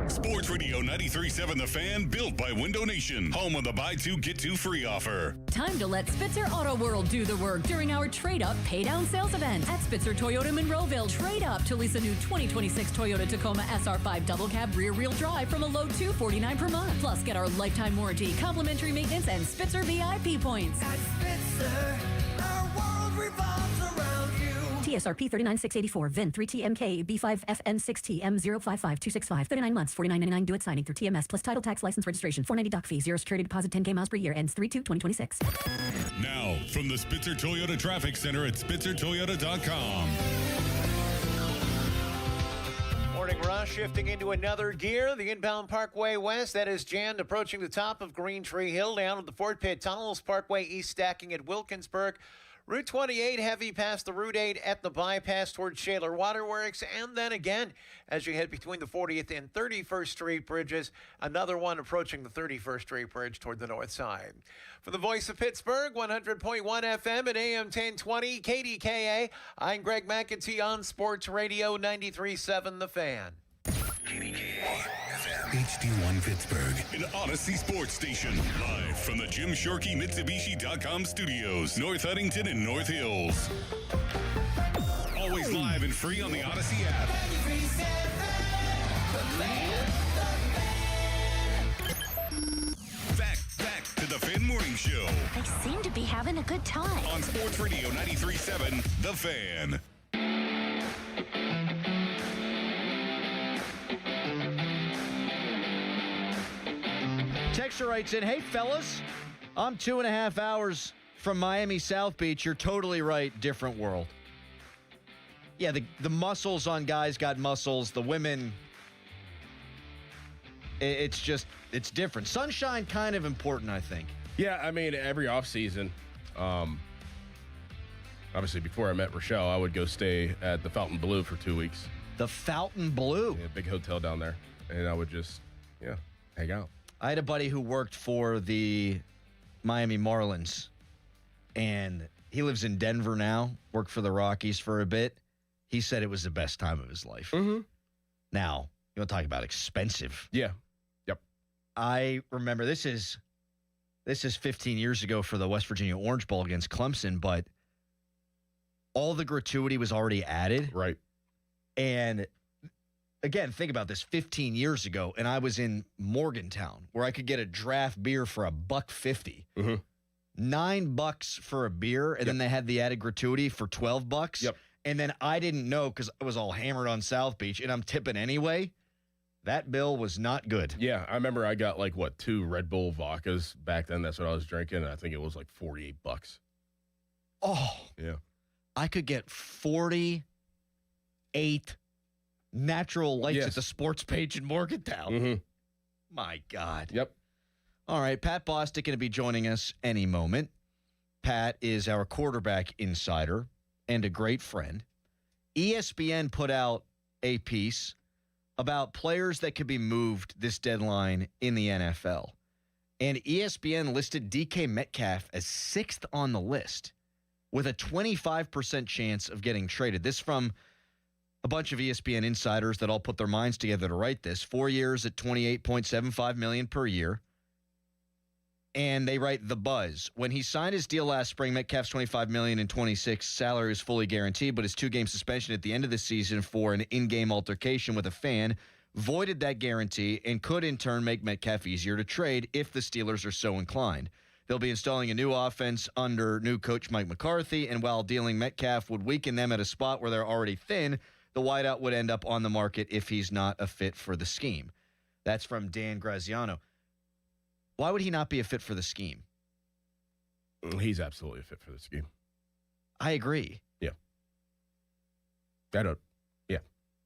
Sports Radio 93.7 The Fan, built by Window Nation, home of the buy 2, get 2 free offer. Time to let Spitzer Auto World do the work during our Trade Up, Pay Down sales event. At Spitzer Toyota Monroeville, trade up to lease a new 2026 Toyota Tacoma SR5 double cab rear wheel drive from a low $249 per month. Plus, get our lifetime warranty, complimentary maintenance, and Spitzer VIP points. At Spitzer, our world revolves around you. TSRP 39684, VIN 3TMK B5FN6TM055265. 39 months, $49.99 due at signing through TMS plus title tax license registration. $490 doc fee, 0 security deposit, 10K miles per year. Ends 3/2/2026. Now, from the Spitzer Toyota Traffic Center at SpitzerToyota.com. Morning rush shifting into another gear. The inbound Parkway West, that is jammed, approaching the top of Green Tree Hill, down at the Fort Pitt Tunnels. Parkway East stacking at Wilkinsburg. Route 28 heavy past the Route 8 at the bypass towards Shaler Waterworks. And then again, as you head between the 40th and 31st Street bridges, another one approaching the 31st Street Bridge toward the north side. For the Voice of Pittsburgh, 100.1 FM at AM 1020, KDKA, I'm Greg McEntee on Sports Radio 93.7 The Fan. HD1 Pittsburgh, an Odyssey sports station. Live from the Jim Shorkey Mitsubishi.com studios, North Huntington and North Hills. Always live and free on the Odyssey app. Back to the Fan Morning Show. They seem to be having a good time. On Sports Radio 93.7, The Fan. Texture writes in, hey, fellas, I'm 2.5 hours from Miami South Beach. You're totally right. Different world. Yeah, the muscles on guys got muscles. The women, it's different. Sunshine kind of important, I think. Yeah, I mean, every offseason, obviously before I met Rochelle, I would go stay at the Fountain Blue for 2 weeks. The Fountain Blue? Yeah, big hotel down there. And I would just, hang out. I had a buddy who worked for the Miami Marlins, and he lives in Denver now, worked for the Rockies for a bit. He said it was the best time of his life. Mm-hmm. Now, you want to talk about expensive. Yeah. Yep. I remember this is 15 years ago for the West Virginia Orange Bowl against Clemson, but all the gratuity was already added. Right. And again, think about this, 15 years ago, and I was in Morgantown where I could get a draft beer for $1.50. Mm-hmm. $9 for a beer, and then they had the added gratuity for $12. Yep. And then I didn't know because I was all hammered on South Beach, and I'm tipping anyway. That bill was not good. Yeah, I remember I got 2 Red Bull vodkas back then. That's what I was drinking, and I think it was $48. Oh. Yeah. I could get 48 natural lights at the sports page in Morgantown. Mm-hmm. My God. Yep. All right, Pat Bostic going to be joining us any moment. Pat is our quarterback insider and a great friend. ESPN put out a piece about players that could be moved this deadline in the NFL. And ESPN listed DK Metcalf as 6th on the list with a 25% chance of getting traded. This from a bunch of ESPN insiders that all put their minds together to write this. 4 years at $28.75 million per year. And they write the buzz. When he signed his deal last spring, Metcalf's $25 million in 26 salary was fully guaranteed, but his 2-game suspension at the end of the season for an in-game altercation with a fan voided that guarantee and could in turn make Metcalf easier to trade if the Steelers are so inclined. They'll be installing a new offense under new coach Mike McCarthy, and while dealing Metcalf would weaken them at a spot where they're already thin, the wideout would end up on the market if he's not a fit for the scheme. That's from Dan Graziano. Why would he not be a fit for the scheme? He's absolutely a fit for the scheme. I agree. Yeah.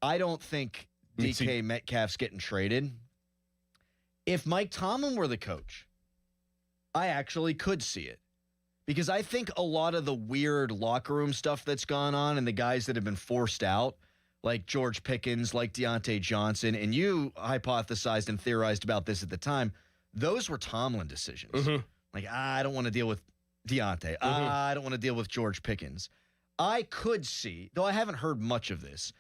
I don't think DK Metcalf's getting traded. If Mike Tomlin were the coach, I actually could see it. Because I think a lot of the weird locker room stuff that's gone on and the guys that have been forced out, like George Pickens, like Deontay Johnson, and you hypothesized and theorized about this at the time, those were Tomlin decisions. Mm-hmm. Like, I don't want to deal with Deontay. I don't want to deal with George Pickens. I could see, though I haven't heard much of this,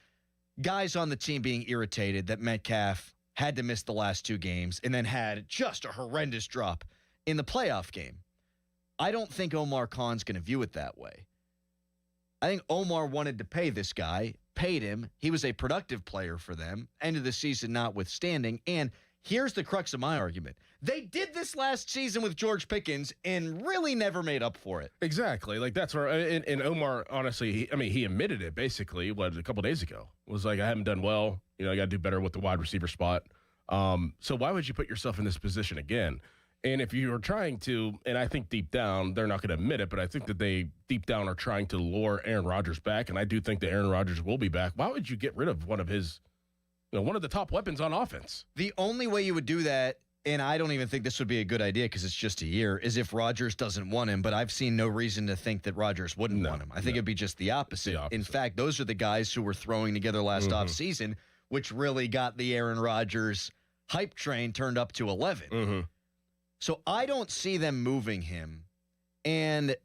guys on the team being irritated that Metcalf had to miss the last 2 games and then had just a horrendous drop in the playoff game. I don't think Omar Khan's going to view it that way. I think Omar wanted to pay this guy, paid him. He was a productive player for them, end of the season notwithstanding. And here's the crux of my argument. They did this last season with George Pickens and really never made up for it. Exactly. That's where, and Omar, honestly, he admitted it basically, a couple days ago. Was like, I haven't done well. I got to do better with the wide receiver spot. So why would you put yourself in this position again? And if you are trying to, and I think deep down, they're not going to admit it, but I think that they deep down are trying to lure Aaron Rodgers back, and I do think that Aaron Rodgers will be back. Why would you get rid of one of his, one of the top weapons on offense? The only way you would do that, and I don't even think this would be a good idea because it's just a year, is if Rodgers doesn't want him, but I've seen no reason to think that Rodgers wouldn't want him. I think it'd be just the opposite. In fact, those are the guys who were throwing together last offseason, which really got the Aaron Rodgers hype train turned up to 11. So I don't see them moving him. And,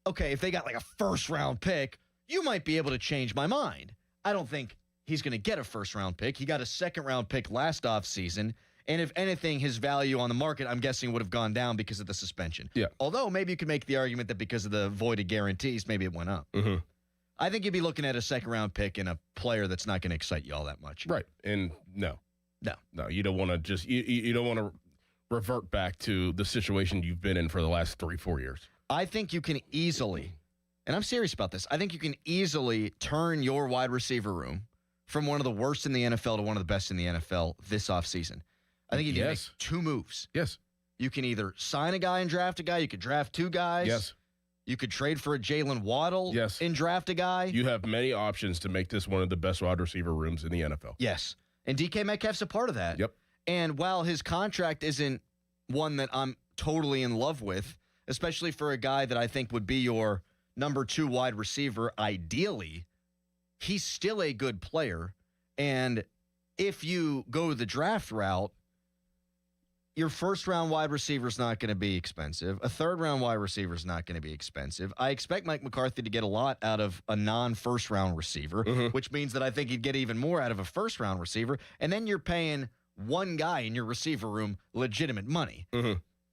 okay, if they got like a first-round pick, you might be able to change my mind. I don't think he's going to get a first-round pick. He got a second-round pick last offseason. And if anything, his value on the market, I'm guessing, would have gone down because of the suspension. Yeah. Although maybe you could make the argument that because of the voided guarantees, maybe it went up. I think you'd be looking at a second-round pick and a player that's not going to excite you all that much. Right. And no, you don't want to just you don't want to revert back to the situation you've been in for the last 3-4 years. I think you can easily, and I'm serious about this, I think you can easily turn your wide receiver room from one of the worst in the NFL to one of the best in the NFL this offseason. I think you can make 2 moves. Yes. You can either sign a guy and draft a guy. You could draft 2 guys. Yes. You could trade for a Jalen Waddle and draft a guy. You have many options to make this one of the best wide receiver rooms in the NFL. Yes. And DK Metcalf's a part of that. Yep. And while his contract isn't one that I'm totally in love with, especially for a guy that I think would be your number 2 wide receiver ideally, he's still a good player. And if you go the draft route, your first-round wide receiver is not going to be expensive. A third-round wide receiver is not going to be expensive. I expect Mike McCarthy to get a lot out of a non-first-round receiver, which means that I think he'd get even more out of a first-round receiver. And then you're paying one guy in your receiver room legitimate money.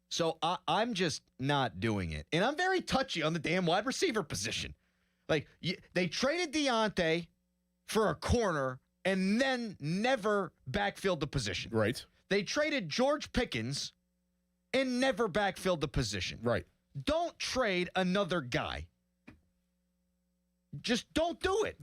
So I'm just not doing it. And I'm very touchy on the damn wide receiver position. Like, they traded Deontay for a corner and then never backfilled the position. Right. They traded George Pickens and never backfilled the position. Right. Don't trade another guy. Just don't do it.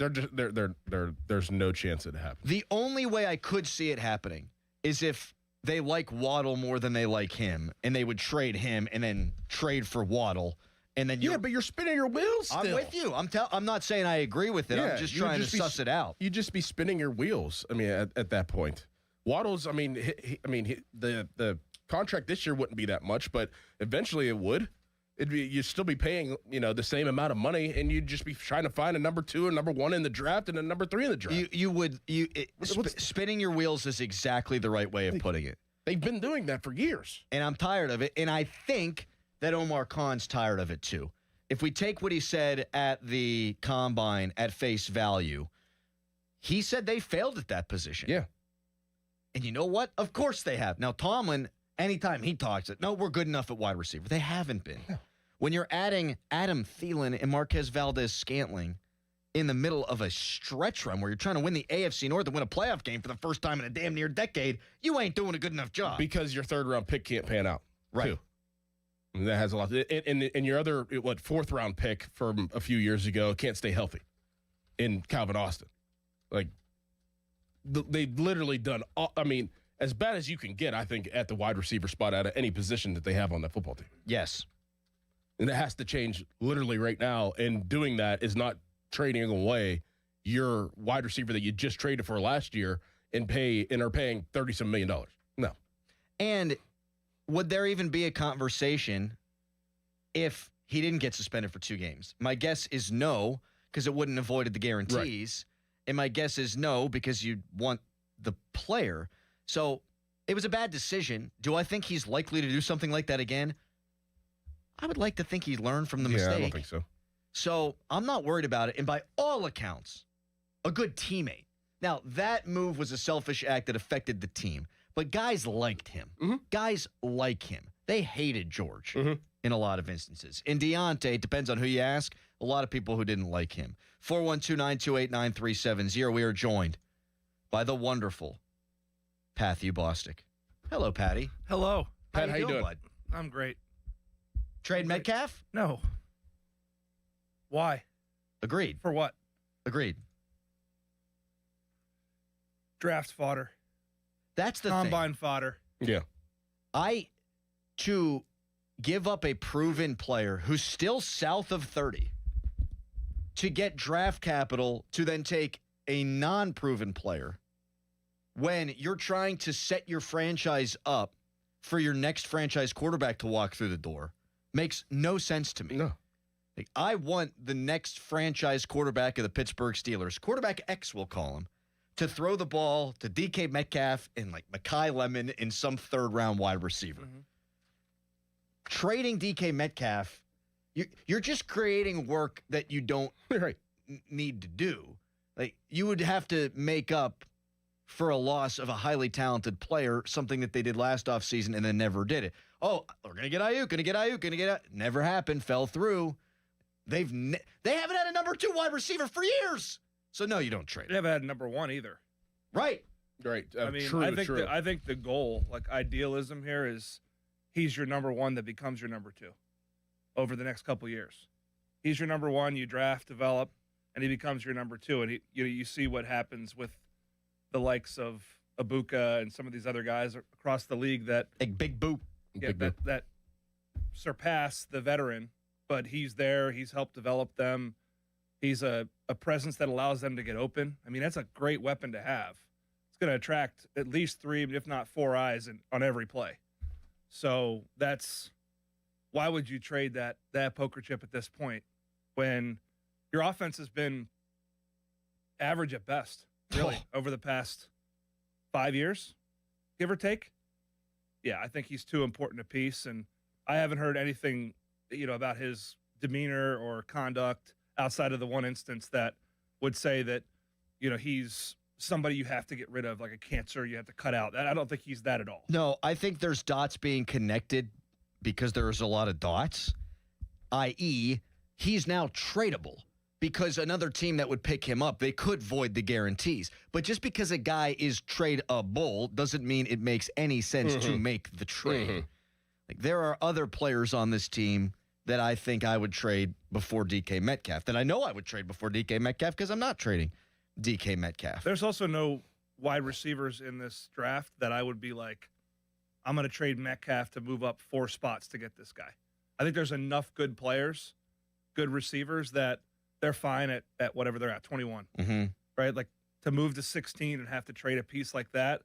There's no chance it happens. The only way I could see it happening is if they like Waddle more than they like him, and they would trade him and then trade for Waddle. And then but you're spinning your wheels still. I'm with you. I'm not saying I agree with it. I'm just trying to suss it out. You'd just be spinning your wheels. I mean, at that point. Waddle's, the contract this year wouldn't be that much, but eventually it would. You'd still be paying, the same amount of money, and you'd just be trying to find a number 2 and number 1 in the draft and a number 3 in the draft. Spinning your wheels is exactly the right way of putting it. They've been doing that for years. And I'm tired of it, and I think that Omar Khan's tired of it too. If we take what he said at the Combine at face value, he said they failed at that position. Yeah. And you know what? Of course they have. Now, Tomlin, anytime he talks, no, we're good enough at wide receiver. They haven't been. No. When you're adding Adam Thielen and Marquez Valdez-Scantling in the middle of a stretch run where you're trying to win the AFC North and win a playoff game for the first time in a damn near decade, you ain't doing a good enough job. Because your third-round pick can't pan out. Right. Too. And that has a lot. And your other, fourth-round pick from a few years ago can't stay healthy in Calvin Austin. Like, they've literally done, as bad as you can get, I think, at the wide receiver spot out of any position that they have on that football team. Yes. And it has to change literally right now. And doing that is not trading away your wide receiver that you just traded for last year and are paying $30-some million. No. And would there even be a conversation if he didn't get suspended for 2 games? My guess is no, because it wouldn't have avoided the guarantees. Right. And my guess is no, because you want the player. So it was a bad decision. Do I think he's likely to do something like that again? I would like to think he learned from the mistake. I don't think so. So I'm not worried about it. And by all accounts, a good teammate. Now, that move was a selfish act that affected the team. But guys liked him. Guys like him. They hated George in a lot of instances. In Deontay, it depends on who you ask, a lot of people who didn't like him. 412-928-9370. We are joined by the wonderful Patty Bostic. Hello, Patty. Hello. Pat, how you doing? Bud? I'm great. Trade Metcalf? No. Why? Agreed. For what? Agreed. Draft fodder. That's the Combine fodder. Yeah. I to give up a proven player who's still south of 30 to get draft capital to then take a non-proven player when you're trying to set your franchise up for your next franchise quarterback to walk through the door makes no sense to me. No. Like, I want the next franchise quarterback of the Pittsburgh Steelers, quarterback X we'll call him, to throw the ball to DK Metcalf and like Mekhi Lemon in some third-round wide receiver. Mm-hmm. Trading DK Metcalf, you're just creating work that you don't need to do. Like, you would have to make up for a loss of a highly talented player, something that they did last offseason and then never did it. Oh, we're going to get Ayuk, never happened, fell through. They haven't had a number 2 wide receiver for years. So, no, you don't trade. They haven't had number 1 either. Right. Right. I mean, I think the goal, like idealism here is he's your number 1 that becomes your number 2 over the next couple years. He's your number 1, you draft, develop, and he becomes your number 2. And you see what happens with the likes of Ibuka and some of these other guys across the league that Big Boop. Yeah, that surpass the veteran, but he's there. He's helped develop them. He's a presence that allows them to get open. I mean, that's a great weapon to have. It's going to attract at least 3, if not 4 eyes on every play. So that's why would you trade that poker chip at this point when your offense has been average at best, really, over the past 5 years, give or take? Yeah, I think he's too important a piece, and I haven't heard anything, about his demeanor or conduct outside of the one instance that would say that, he's somebody you have to get rid of, like a cancer you have to cut out. I don't think he's that at all. No, I think there's dots being connected because there's a lot of dots, i.e., he's now tradable because another team that would pick him up, they could void the guarantees. But just because a guy is tradeable doesn't mean it makes any sense to make the trade. Like, there are other players on this team that I think I would trade before DK Metcalf, that I know I would trade before DK Metcalf because I'm not trading DK Metcalf. There's also no wide receivers in this draft that I would be like, I'm going to trade Metcalf to move up 4 spots to get this guy. I think there's enough good players, good receivers, that they're fine at whatever they're at, 21. Right? Like, to move to 16 and have to trade a piece like that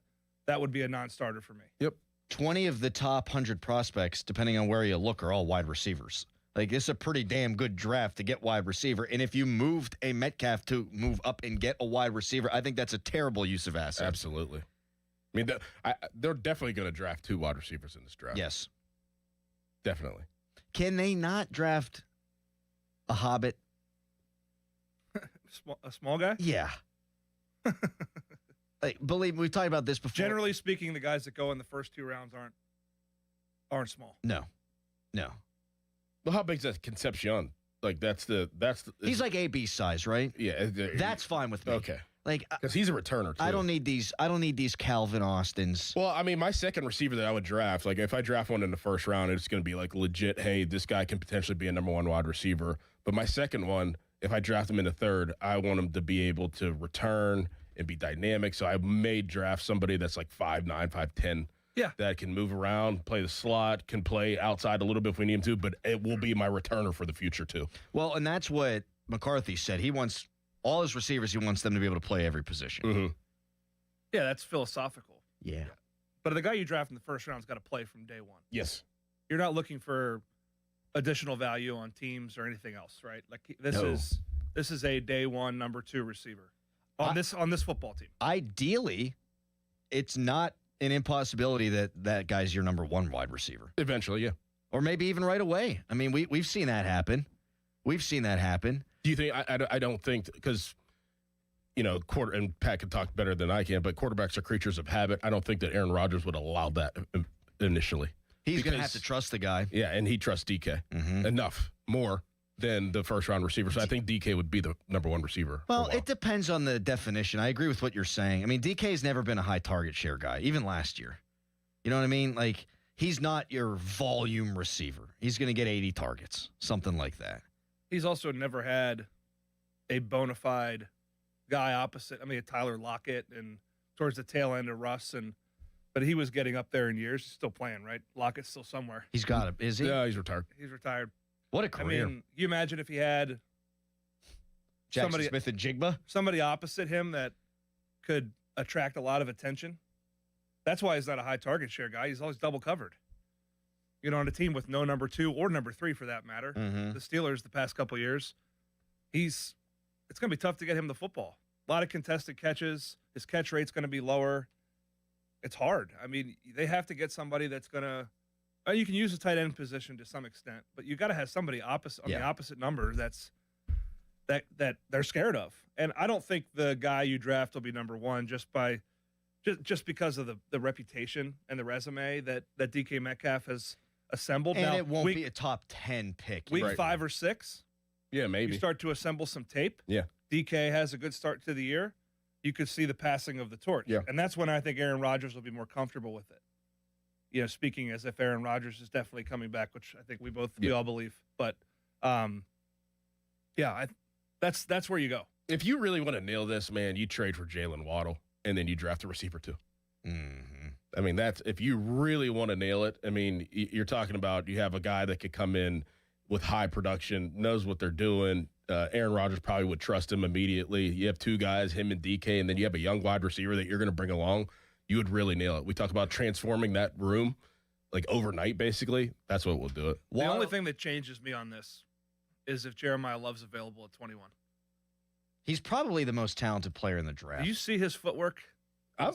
would be a non-starter for me. Yep. 20 of the top 100 prospects, depending on where you look, are all wide receivers. Like, it's a pretty damn good draft to get wide receiver. And if you moved a Metcalf to move up and get a wide receiver, I think that's a terrible use of assets. Absolutely. I mean, they're definitely going to draft 2 wide receivers in this draft. Yes. Definitely. Can they not draft a Hobbit? A small guy? Yeah. Like, believe me, we've talked about this before. Generally speaking, the guys that go in the first 2 rounds aren't small. No. Well, how big's that Concepcion? Like, that's he's like AB size, right? Yeah. That's fine with me. Okay. Like, because he's a returner too. I don't need these Calvin Austins. Well, I mean, my second receiver that I would draft, like if I draft one in the first round, it's going to be like legit, hey, this guy can potentially be a number 1 wide receiver. But my second one, if I draft him in the third, I want him to be able to return and be dynamic. So I may draft somebody that's like 5'9", 5'10". Yeah. That can move around, play the slot, can play outside a little bit if we need him to, but it will be my returner for the future too. Well, and that's what McCarthy said. He wants all his receivers, he wants them to be able to play every position. Yeah, that's philosophical. Yeah. But the guy you draft in the first round's got to play from day 1. Yes. You're not looking for additional value on teams or anything else, right? Like, this is a day 1 number 2 receiver on this football team. Ideally, it's not an impossibility that guy's your number 1 wide receiver. Eventually, yeah. Or maybe even right away. I mean, we've seen that happen. Do you think I don't think, because and Pat can talk better than I can, but quarterbacks are creatures of habit. I don't think that Aaron Rodgers would allow that initially. He's going to have to trust the guy. Yeah, and he trusts DK enough more than the first round receiver. So I think DK would be the number 1 receiver. Well, it depends on the definition. I agree with what you're saying. I mean, DK's never been a high target share guy, even last year. You know what I mean? Like, he's not your volume receiver. He's going to get 80 targets, something like that. He's also never had a bona fide guy opposite. I mean, Tyler Lockett and towards the tail end of Russ. And But he was getting up there in years. He's still playing, right? Lockett's still somewhere. He's got it. Is he? Yeah, he's retired. He's retired. What a career. I mean, you imagine if he had Jackson Smith and Jigba? Somebody opposite him that could attract a lot of attention. That's why he's not a high target share guy. He's always double covered. You know, on a team with no number 2 or number 3 for that matter. Mm-hmm. The Steelers the past couple years, it's going to be tough to get him the football. A lot of contested catches. His catch rate's going to be lower. It's hard. I mean, they have to get somebody that's going to you can use the tight end position to some extent, but you got to have somebody opposite on the opposite number that they're scared of. And I don't think the guy you draft will be number 1 just because of the reputation and the resume that DK Metcalf has assembled. And now, it won't be a top 10 pick. Week 5 or 6. Yeah, maybe. You start to assemble some tape. Yeah. DK has a good start to the year. You could see the passing of the torch. Yeah. And that's when I think Aaron Rodgers will be more comfortable with it. You know, speaking as if Aaron Rodgers is definitely coming back, which I think we all believe. But, that's where you go. If you really want to nail this, man, you trade for Jalen Waddle, and then you draft a receiver too. Mm-hmm. I mean, that's if you really want to nail it. I mean, you're talking about you have a guy that could come in with high production, knows what they're doing. Aaron Rodgers probably would trust him immediately. You have 2 guys, him and DK, and then you have a young wide receiver that you're going to bring along. You would really nail it. We talk about transforming that room like overnight, basically. That's what will do it. The only thing that changes me on this is if Jeremiah Love's available at 21. He's probably the most talented player in the draft. Do you see his footwork? I'm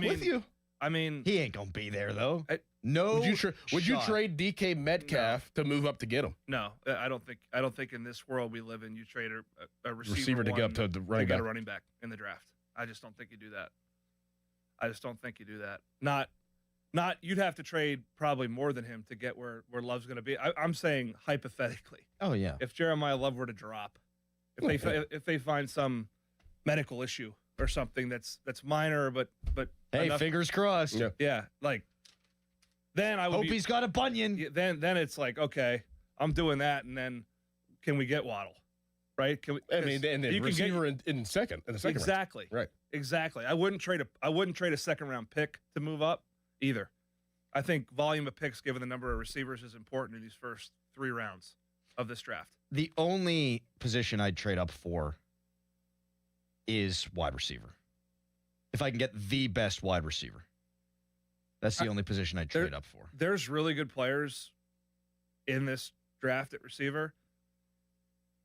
with you. I mean, he ain't gonna be there though. Would you trade DK Metcalf to move up to get him? No, I don't think in this world we live in, you trade a receiver to get up to the running back. back. A running back in the draft. I just don't think you do that. Not you'd have to trade probably more than him to get where Love's going to be. I'm saying hypothetically. Oh yeah. If Jeremiah Love were to drop, if they find some medical issue or something that's minor, but hey, enough, fingers crossed. Yeah, like then I would hope he's got a bunion. Then it's like, okay, I'm doing that, and then can we get Waddle? Right? Can we, I mean, and then receiver in the second exactly round. Right. Exactly. I wouldn't trade a second round pick to move up either. I think volume of picks, given the number of receivers, is important in these first 3 rounds of this draft. The only position I'd trade up for is wide receiver. If I can get the best wide receiver, that's the only position I'd trade up for. There's really good players in this draft at receiver.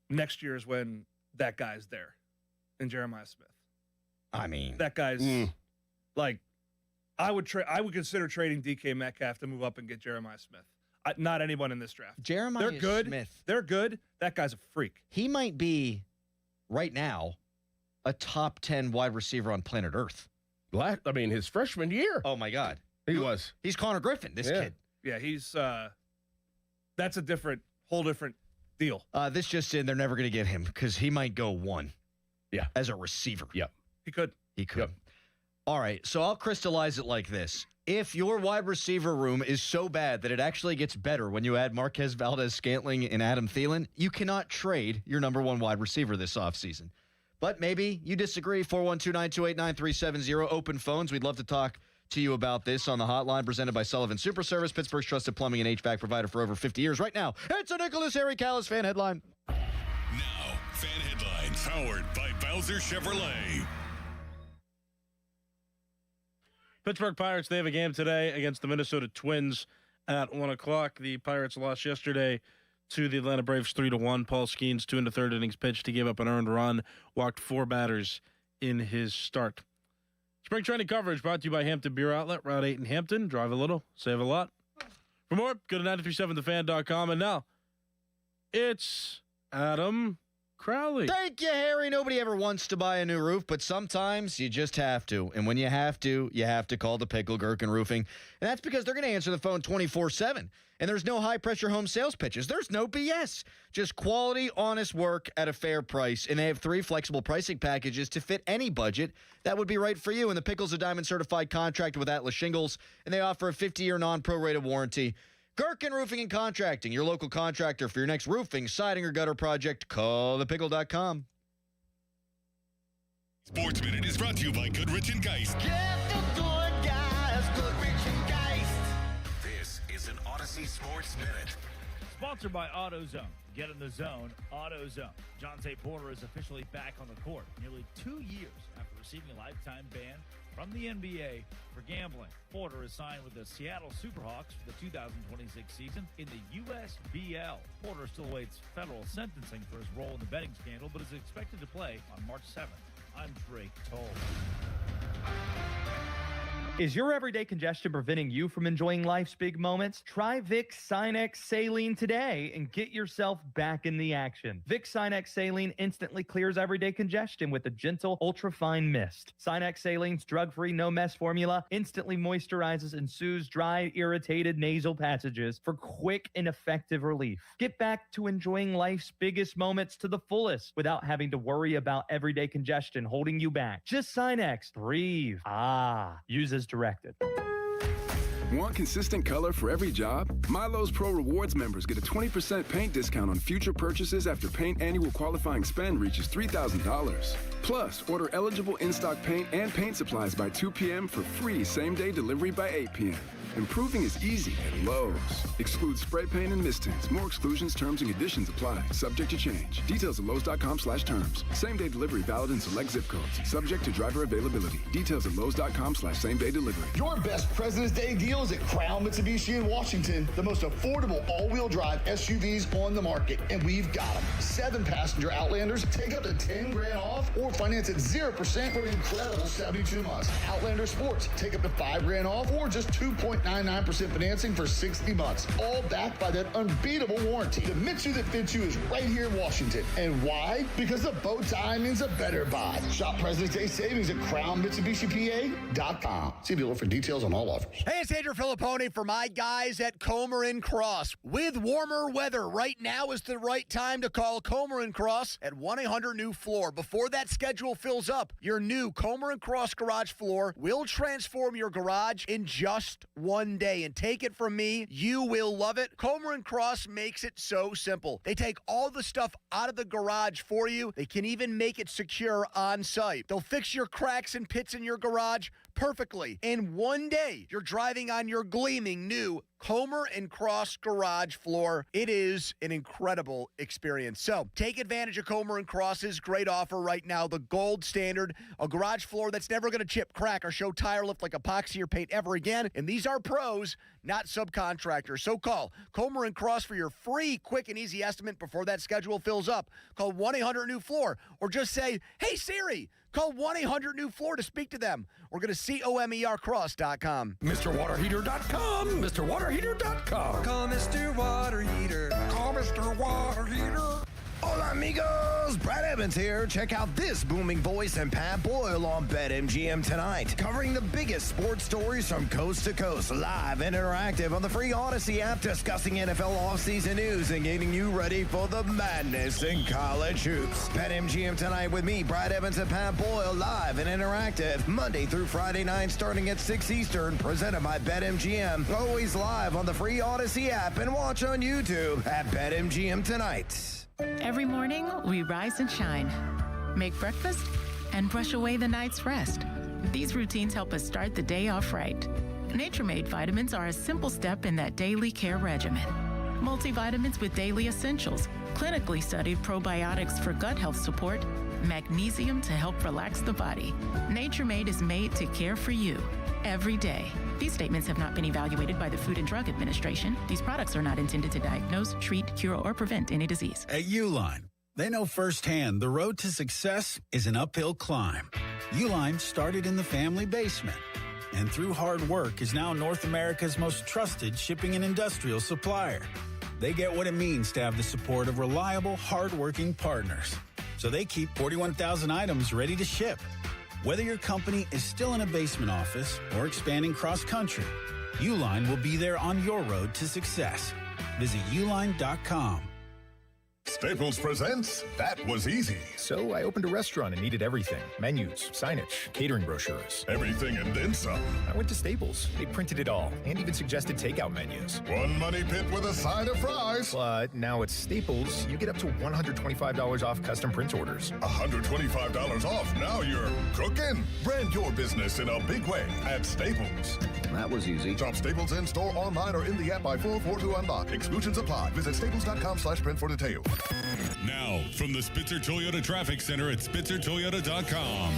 Next year is when that guy's there, in Jeremiah Smith. I mean, that guy's like, I would consider trading DK Metcalf to move up and get Jeremiah Smith. Not anyone in this draft. Jeremiah They're good. Smith. They're good. That guy's a freak. He might be, right now, a top 10 wide receiver on planet Earth. I mean, his freshman year. Oh my God, he was. He's Connor Griffin. This kid. Yeah, he's. That's a whole different deal. This just in, they're never going to get him because he might go 1. Yeah, as a receiver. Yep, he could. Yep. All right, so I'll crystallize it like this. If your wide receiver room is so bad that it actually gets better when you add Marquez Valdez-Scantling and Adam Thielen, you cannot trade your number 1 wide receiver this offseason. But maybe you disagree. 412-928-9370. Open phones. We'd love to talk to you about this on the hotline presented by Sullivan Super Service, Pittsburgh's trusted plumbing and HVAC provider for over 50 years. Right now, it's a Nicholas Harry Callus fan headline. Now, fan headlines powered by Bowser Chevrolet. Pittsburgh Pirates, they have a game today against the Minnesota Twins at 1 o'clock. The Pirates lost yesterday to the Atlanta Braves 3-1. Paul Skeens, 2 1/3 innings pitched. He gave up an earned run, walked 4 batters in his start. Spring training coverage brought to you by Hampton Beer Outlet, Route 8 in Hampton. Drive a little, save a lot. For more, go to 937thefan.com. And now, it's Adam Crowley. Thank you, Harry. Nobody ever wants to buy a new roof, but sometimes you just have to. And when you have to call the Pickle Gherkin Roofing. And that's because they're going to answer the phone 24/7. And there's no high-pressure home sales pitches. There's no BS. Just quality, honest work at a fair price. And they have 3 flexible pricing packages to fit any budget that would be right for you. And the Pickle's a diamond-certified contractor with Atlas Shingles, and they offer a 50-year non-prorated warranty. Gherkin Roofing and Contracting, your local contractor for your next roofing, siding, or gutter project. Call thepickle.com. Sports Minute is brought to you by Goodrich & Geist. Get the good guy Sports Minute. Sponsored by AutoZone. Get in the zone, AutoZone. Jonte Porter is officially back on the court nearly 2 years after receiving a lifetime ban from the NBA for gambling. Porter is signed with the Seattle Superhawks for the 2026 season in the USBL. Porter still awaits federal sentencing for his role in the betting scandal, but is expected to play on March 7th. I'm Drake Toll. Is your everyday congestion preventing you from enjoying life's big moments? Try Vicks Sinex Saline today and get yourself back in the action. Vicks Sinex Saline instantly clears everyday congestion with a gentle, ultra-fine mist. Sinex Saline's drug-free, no-mess formula instantly moisturizes and soothes dry, irritated nasal passages for quick and effective relief. Get back to enjoying life's biggest moments to the fullest without having to worry about everyday congestion holding you back. Just Sinex. Breathe. Use as directed. Want consistent color for every job? Milo's Pro Rewards members get a 20% paint discount on future purchases after paint annual qualifying spend reaches $3,000. Plus, order eligible in-stock paint and paint supplies by 2 p.m. for free same-day delivery by 8 p.m. Improving is easy at Lowe's. Excludes spray paint and mist tints. More exclusions, terms, and conditions apply. Subject to change. Details at Lowes.com/terms. Same-day delivery valid in select zip codes. Subject to driver availability. Details at Lowes.com/same-day delivery. Your best President's Day deals at Crown Mitsubishi in Washington. The most affordable all-wheel drive SUVs on the market. And we've got them. 7-passenger Outlanders take up to $10,000 off or finance at 0% for an incredible 72 months. Outlander Sports take up to $5,000 off or just 2.99% financing for 60 months. All backed by that unbeatable warranty. The Mitsu that fits you is right here in Washington. And why? Because the bow tie means a better buy. Shop President's Day savings at CrownMitsubishiPA.com. See dealer for details on all offers. Hey, it's Andrew Filippone for my guys at Comer & Cross. With warmer weather, right now is the right time to call Comer & Cross at 1-800-NEW-FLOOR. Before that schedule fills up, your new Comer & Cross garage floor will transform your garage in just one day. And take it from me, you will love it. Comer & Cross makes it so simple. They take all the stuff out of the garage for you. They can even make it secure on site. They'll fix your cracks and pits in your garage perfectly. In one day, you're driving on your gleaming new Comer & Cross garage floor. It is an incredible experience. So take advantage of Comer & Cross's great offer right now, the gold standard, a garage floor that's never going to chip, crack, or show tire lift like epoxy or paint ever again. And these are pros, not subcontractors. So call Comer & Cross for your free, quick, and easy estimate before that schedule fills up. Call 1-800-NEW-FLOOR or just say, hey, Siri, call 1-800-NEW-FLOOR to speak to them or go to ComerCross.com. MrWaterHeater.com. MrWaterHeater.com. Call Mr. Water Heater. Call Mr. Water Heater. Hola, amigos. Brad Evans here. Check out this booming voice and Pat Boyle on BetMGM tonight. Covering the biggest sports stories from coast to coast. Live and interactive on the free Odyssey app. Discussing NFL offseason news and getting you ready for the madness in college hoops. BetMGM tonight with me, Brad Evans and Pat Boyle. Live and interactive. Monday through Friday night starting at 6 Eastern. Presented by BetMGM. Always live on the free Odyssey app and watch on YouTube at BetMGM tonight. Every morning, we rise and shine, make breakfast, and brush away the night's rest. These routines help us start the day off right. Nature-Made vitamins are a simple step in that daily care regimen. Multivitamins with daily essentials, clinically studied probiotics for gut health support, magnesium to help relax the body. Nature-Made is made to care for you every day. These statements have not been evaluated by the Food and Drug Administration. These products are not intended to diagnose, treat, cure, or prevent any disease. At Uline, they know firsthand the road to success is an uphill climb. Uline started in the family basement and through hard work is now North America's most trusted shipping and industrial supplier. They get what it means to have the support of reliable, hardworking partners. So they keep 41,000 items ready to ship. Whether your company is still in a basement office or expanding cross-country, Uline will be there on your road to success. Visit uline.com. Staples presents That Was Easy. So I opened a restaurant and needed everything. Menus, signage, catering brochures. Everything and then some. I went to Staples. They printed it all and even suggested takeout menus. One money pit with a side of fries. But now at Staples, you get up to $125 off custom print orders. $125 off. Now you're cooking. Brand your business in a big way at Staples. That was easy. Shop Staples in-store, online, or in the app by 4/4 to unlock. Exclusions apply. Visit staples.com/print for details. Now, from the Spitzer Toyota Traffic Center at SpitzerToyota.com.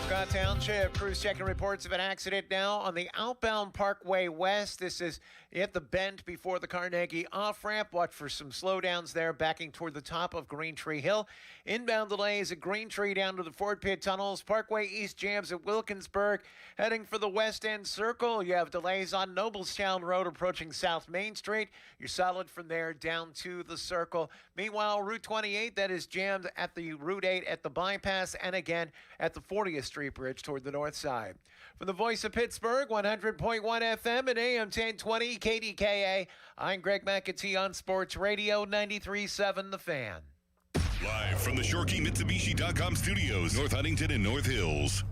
Scott Township, crews checking reports of an accident now on the outbound Parkway West. This is at the bend before the Carnegie off-ramp. Watch for some slowdowns there, backing toward the top of Green Tree Hill. Inbound delays at Green Tree down to the Ford Pit Tunnels. Parkway East jams at Wilkinsburg. Heading for the West End Circle, you have delays on Noblestown Road approaching South Main Street. You're solid from there down to the Circle. Meanwhile, Route 28, that is jammed at the Route 8 at the bypass and again at the 40th Street Bridge toward the north side. From the voice of Pittsburgh, 100.1 FM and AM 1020 KDKA, I'm Greg McAtee on Sports Radio 93.7 The Fan. Live from the ShoreKeyMitsubishi.com studios, North Huntington and North Hills.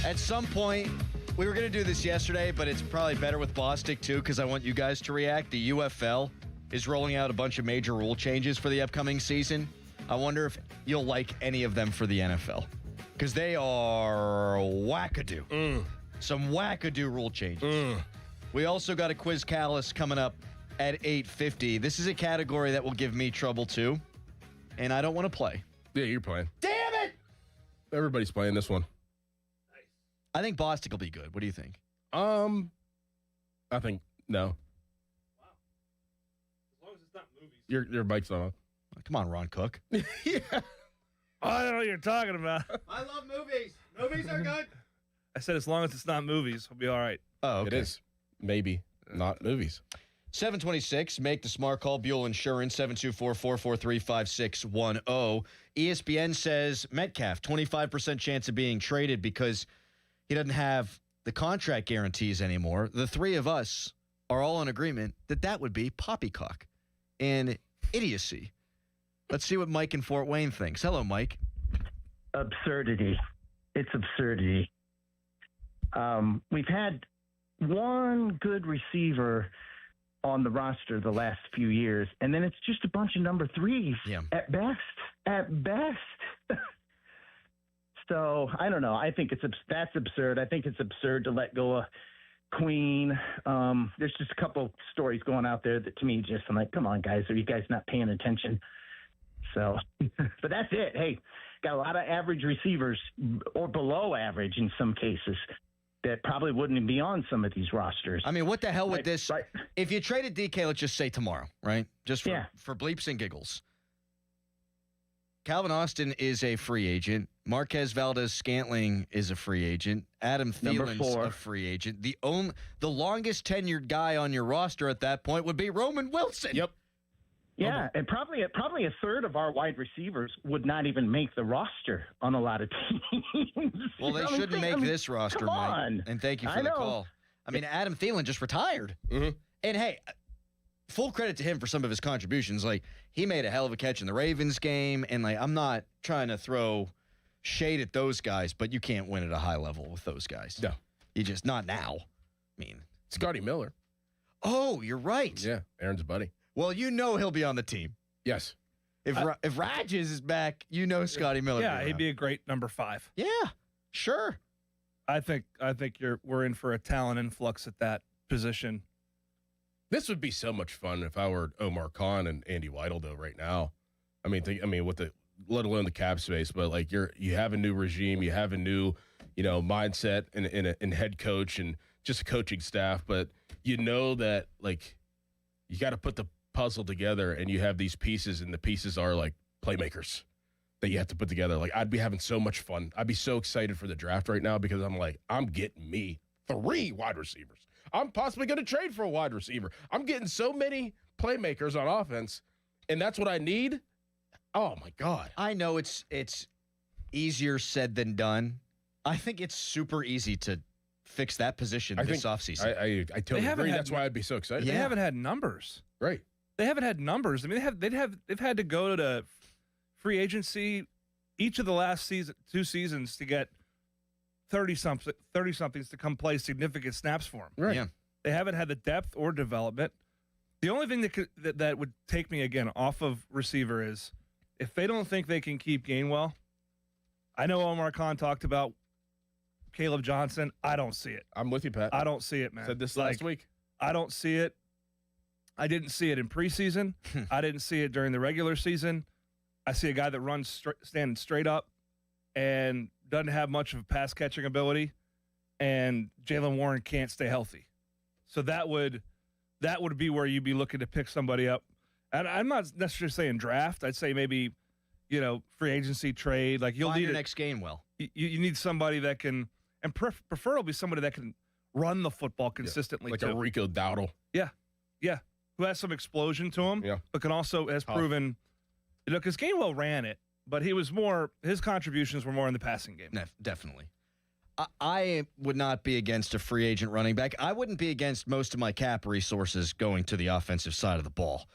At some point, we were going to do this yesterday, but it's probably better with Bostic, too, because I want you guys to react. The UFL is rolling out a bunch of major rule changes for the upcoming season. I wonder if you'll like any of them for the NFL, because they are wackadoo. Some wackadoo rule changes. We also got a Quiz Callus coming up at 8:50. This is a category that will give me trouble, too, and I don't want to play. Yeah, you're playing. Damn it! Everybody's playing this one. I think Bostic will be good. What do you think? I think no. Wow. As long as it's not movies. Your mic's on. Come on, Ron Cook. Yeah. I don't know what you're talking about. I love movies. Movies are good. I said as long as it's not movies, we'll be all right. Oh, okay. It is. Maybe not movies. 726, make the smart call. Buell Insurance, 724-443-5610. ESPN says Metcalf, 25% chance of being traded because he doesn't have the contract guarantees anymore. The three of us are all in agreement that that would be poppycock and idiocy. Let's see what Mike in Fort Wayne thinks. Hello, Mike. Absurdity. It's absurdity. We've had one good receiver on the roster the last few years, and then it's just a bunch of number threes at best. At best. So I don't know. I think that's absurd. I think it's absurd to let go of Queen. There's just a couple stories going out there that to me just I'm like, come on, guys, are you guys not paying attention? So, but that's it. Hey, got a lot of average receivers or below average in some cases that probably wouldn't be on some of these rosters. I mean, what the hell with this? Right. If you traded DK, let's just say tomorrow, right? Just for bleeps and giggles. Calvin Austin is a free agent. Marquez Valdez-Scantling is a free agent. Adam Thielen's a free agent. The longest tenured guy on your roster at that point would be Roman Wilson. Yep. Yeah, and probably a third of our wide receivers would not even make the roster on a lot of teams. Well, they shouldn't make this roster, Mike. And thank you for the call. I mean, Adam Thielen just retired. Mm-hmm. And, hey, full credit to him for some of his contributions. Like, he made a hell of a catch in the Ravens game. And, like, I'm not trying to throw shade at those guys, but you can't win at a high level with those guys. No. You just, not now. I mean. Scotty Miller. Oh, you're right. Yeah, Aaron's buddy. Well, you know he'll be on the team. Yes. If Rages is back, you know Scotty Miller. Yeah, he'd be a great number 5. Yeah, sure. I think we're in for a talent influx at that position. This would be so much fun if I were Omar Khan and Andy Weidel though right now. I mean, with the let alone the cap space, but like you have a new regime, you have a new mindset and head coach and just coaching staff, but you know that like you got to put the puzzle together and you have these pieces and the pieces are like playmakers that you have to put together. Like I'd be having so much fun. I'd be so excited for the draft right now because I'm like, I'm getting me 3 wide receivers. I'm possibly going to trade for a wide receiver. I'm getting so many playmakers on offense and that's what I need. Oh my God. I know it's easier said than done I think it's super easy to fix that position this offseason. I totally agree. That's why I'd be so excited. They haven't had numbers. Right. They haven't had numbers. I mean, they've had to go to free agency each of the last two seasons to get 30-somethings to come play significant snaps for them. Right. Yeah. They haven't had the depth or development. The only thing that would take me again off of receiver is if they don't think they can keep Gainwell. I know Omar Khan talked about Caleb Johnson. I don't see it. I'm with you, Pat. I don't see it, man. Said this last week. I don't see it. I didn't see it in preseason. I didn't see it during the regular season. I see a guy that runs standing straight up and doesn't have much of a pass catching ability, and Jaylen Warren can't stay healthy. So that would be where you'd be looking to pick somebody up. And I'm not necessarily saying draft. I'd say maybe, free agency trade. Like you'll Find need your next Gainwell. You need somebody that can, and preferably somebody that can run the football consistently. Like too. a Rico Dowdle. Yeah. Who has some explosion to him, but can also has proven, because Gainwell ran it, but his contributions were more in the passing game. Definitely. I would not be against a free agent running back. I wouldn't be against most of my cap resources going to the offensive side of the ball.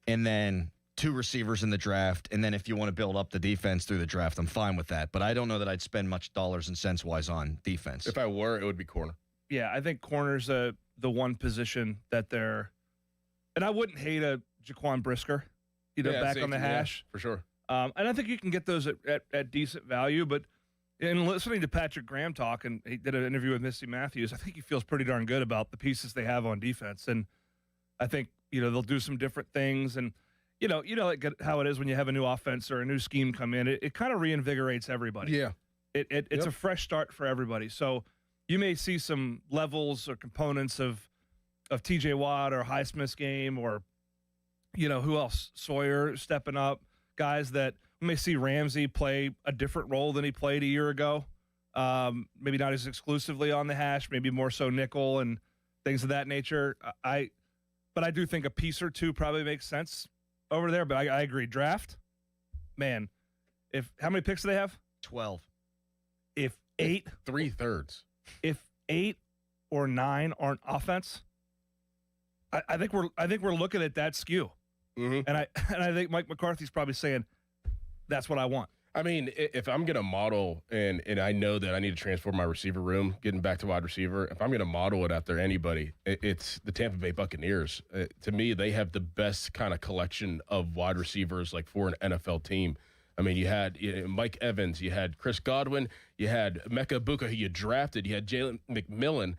And then 2 receivers in the draft. And then if you want to build up the defense through the draft, I'm fine with that. But I don't know that I'd spend much dollars and cents wise on defense. If I were, it would be corner. Yeah, I think corner's the one position that they're – and I wouldn't hate a Jaquan Brisker, back on the hash. For sure. And I think you can get those at decent value. But in listening to Patrick Graham talk, and he did an interview with Misty Matthews, I think he feels pretty darn good about the pieces they have on defense. And I think, they'll do some different things. And, how it is when you have a new offense or a new scheme come in. It kind of reinvigorates everybody. Yeah. It's a fresh start for everybody. So you may see some levels or components of TJ Watt or Highsmith's game or, who else? Sawyer stepping up. Guys that we may see Ramsey play a different role than he played a year ago. Maybe not as exclusively on the hash, maybe more so nickel and things of that nature. But I do think a piece or two probably makes sense over there. But I agree. Draft, man, how many picks do they have? 12. If 8. 3/3. If 8 or 9 aren't offense, I think we're looking at that skew, and I think Mike McCarthy's probably saying that's what I want. I mean, if I'm going to model, and I know that I need to transform my receiver room, getting back to wide receiver, if I'm going to model it after anybody, it's the Tampa Bay Buccaneers. To me, they have the best kind of collection of wide receivers like for an NFL team. I mean, you had Mike Evans, you had Chris Godwin, you had Mecca Buka, who you drafted, you had Jalen McMillan.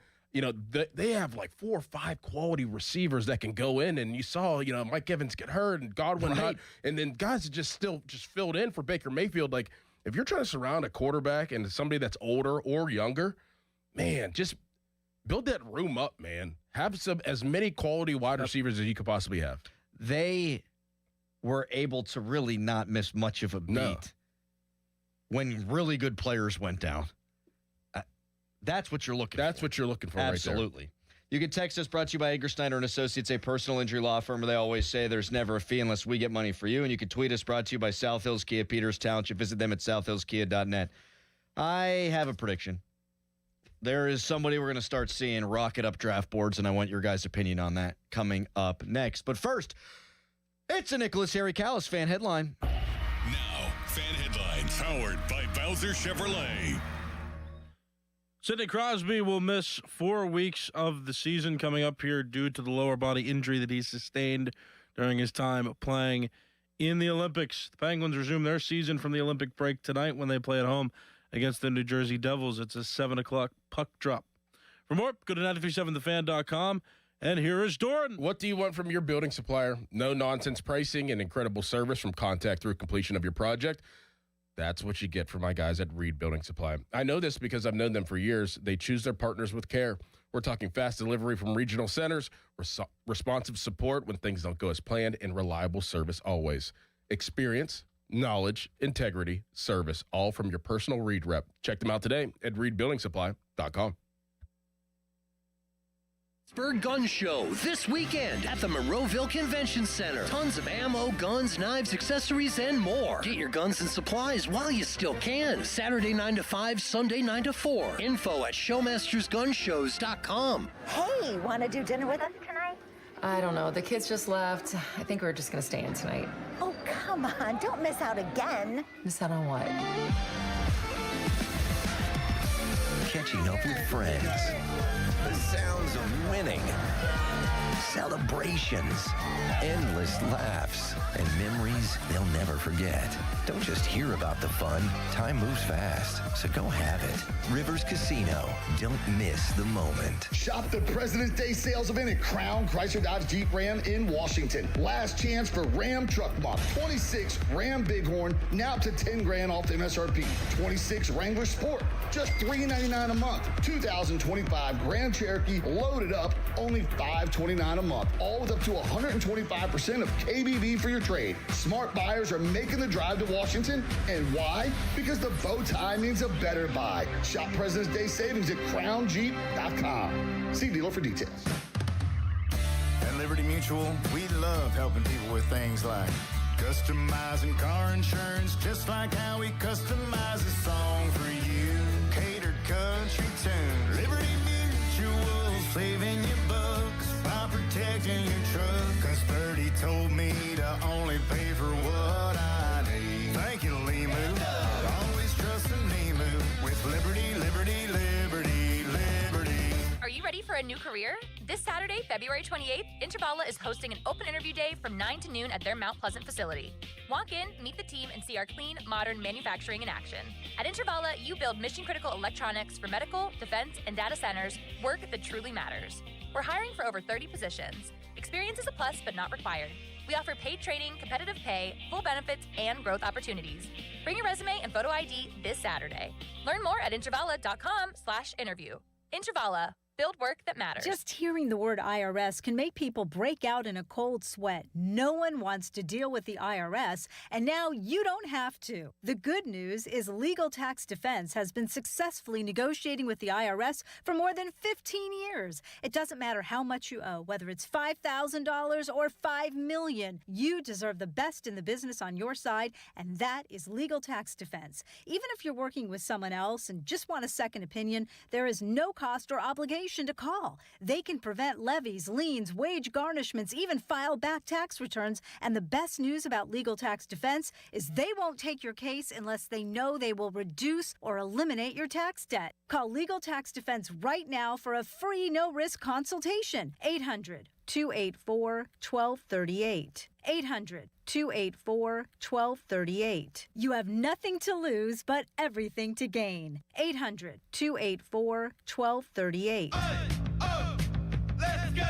They have like 4 or 5 quality receivers that can go in, and you saw, Mike Evans get hurt and Godwin not, and then guys just filled in for Baker Mayfield. Like, if you're trying to surround a quarterback and somebody that's older or younger, man, just build that room up, man. Have as many quality wide receivers as you could possibly have. They were able to really not miss much of a beat when really good players went down. That's what you're looking for. That's what you're looking for. Absolutely. Right there. You can text us, brought to you by Edgar Snyder & Associates, a personal injury law firm where they always say there's never a fee unless we get money for you. And you can tweet us, brought to you by South Hills Kia, Peters Township. Visit them at southhillskia.net. I have a prediction. There is somebody we're going to start seeing rocket up draft boards, and I want your guys' opinion on that coming up next. But first, it's a Nicholas Harry Callus fan headline. Now, fan headlines powered by Bowser Chevrolet. Sidney Crosby will miss 4 weeks of the season coming up here due to the lower body injury that he sustained during his time playing in the Olympics. The Penguins resume their season from the Olympic break tonight when they play at home against the New Jersey Devils. It's a 7 o'clock puck drop. For more, go to 937thefan.com. And here is Doran. What do you want from your building supplier? No nonsense pricing and incredible service from contact through completion of your project. That's what you get from my guys at Reed Building Supply. I know this because I've known them for years. They choose their partners with care. We're talking fast delivery from regional centers, responsive support when things don't go as planned, and reliable service always. Experience, knowledge, integrity, service, all from your personal Reed rep. Check them out today at reedbuildingsupply.com. Pittsburgh Gun Show this weekend at the Monroeville Convention Center. Tons of ammo, guns, knives, accessories, and more. Get your guns and supplies while you still can. Saturday 9 to 5, Sunday 9 to 4. Info at showmastersgunshows.com. Hey, want to do dinner with us tonight? I don't know. The kids just left. I think we're just going to stay in tonight. Oh, come on. Don't miss out again. Miss out on what? Catching up with friends. The sounds of winning. Celebrations. Endless laughs. And memories they'll never forget. Don't just hear about the fun. Time moves fast, so go have it. Rivers Casino. Don't miss the moment. Shop the President's Day sales event at Crown Chrysler Dodge Jeep Ram in Washington. Last chance for Ram Truck Month. 26 Ram Bighorn, now up to $10,000 off MSRP. 26 Wrangler Sport, just $399 a month. 2025 Grand Cherokee loaded up, only $529 a month. All with up to 125% of KBV for your trade. Smart buyers are making the drive to Washington. And why? Because the bow tie means a better buy. Shop President's Day savings at crownjeep.com. See dealer for details. At Liberty Mutual, we love helping people with things like customizing car insurance, just like how we customize a song for you. Catered country tune. Liberty Mutual, saving you bucks by protecting your truck. Cause 30 told me to only pay for what I need. Thank you, Limu. Always trust in Limu with Liberty, Liberty, Liberty, Liberty. Are you ready for a new career? This Saturday, February 28th, Intervala is hosting an open interview day from 9 to noon at their Mount Pleasant facility. Walk in, meet the team, and see our clean, modern manufacturing in action. At Intervala, you build mission-critical electronics for medical, defense, and data centers, work that truly matters. We're hiring for over 30 positions. Experience is a plus, but not required. We offer paid training, competitive pay, full benefits, and growth opportunities. Bring your resume and photo ID this Saturday. Learn more at intervala.com/interview. Intervala. Build work that matters. Just hearing the word IRS can make people break out in a cold sweat. No one wants to deal with the IRS, and now you don't have to. The good news is Legal Tax Defense has been successfully negotiating with the IRS for more than 15 years. It doesn't matter how much you owe, whether it's $5,000 or $5 million. You deserve the best in the business on your side, and that is Legal Tax Defense. Even if you're working with someone else and just want a second opinion, there is no cost or obligation to call. They can prevent levies, liens, wage garnishments, even file back tax returns. And the best news about Legal Tax Defense is they won't take your case unless they know they will reduce or eliminate your tax debt. Call Legal Tax Defense right now for a free no-risk consultation. 800-284-1238. 800-284-1238. You have nothing to lose but everything to gain. 800-284-1238. Let's go!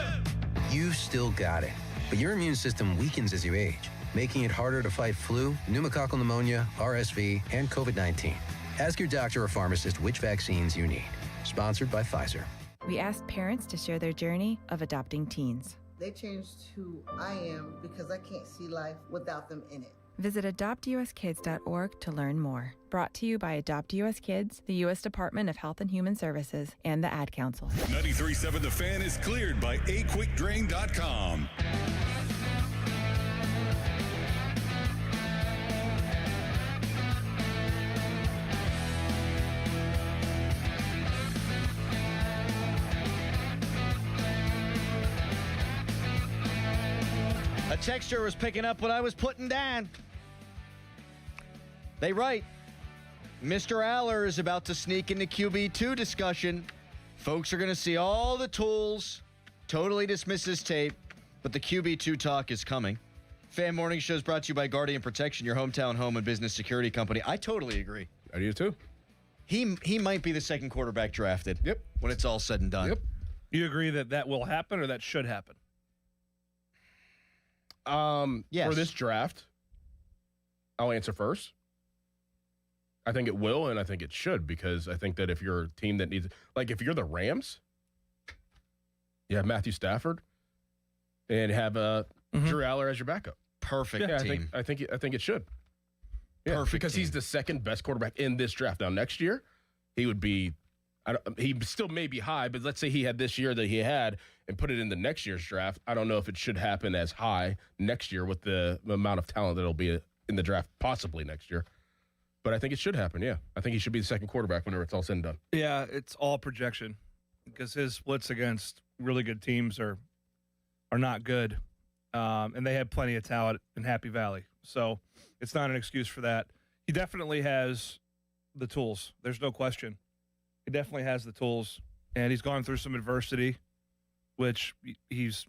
You've still got it, but your immune system weakens as you age, making it harder to fight flu, pneumococcal pneumonia, RSV, and COVID-19. Ask your doctor or pharmacist which vaccines you need. Sponsored by Pfizer. We asked parents to share their journey of adopting teens. They changed who I am because I can't see life without them in it. Visit adoptuskids.org to learn more. Brought to you by Adopt US Kids, the U.S. Department of Health and Human Services, and the Ad Council. 93.7 The Fan is cleared by aquickdrain.com. A texter was picking up what I was putting down. They write, Mr. Aller is about to sneak into QB2 discussion. Folks are going to see all the tools, totally dismiss his tape, but the QB2 talk is coming. Fan Morning Show is brought to you by Guardian Protection, your hometown home and business security company. I totally agree. I do too. He might be the second quarterback drafted. Yep. When it's all said and done. Yep. You agree that will happen or that should happen? Yes. For this draft, I'll answer first. I think it will, and I think it should, because I think that if you're a team that needs, like if you're the Rams, you have Matthew Stafford and have Drew Aller as your backup. Perfect team. I think it should. Yeah, Perfect because team. he's the second best quarterback in this draft. Now next year, he would be He still may be high, but let's say he had this year that he had and put it in the next year's draft. I don't know if it should happen as high next year with the amount of talent that'll be in the draft possibly next year. But I think it should happen, yeah. I think he should be the second quarterback whenever it's all said and done. Yeah, it's all projection because his splits against really good teams are not good. And they had plenty of talent in Happy Valley. So it's not an excuse for that. He definitely has the tools. There's no question. He definitely has the tools, and he's gone through some adversity, which he's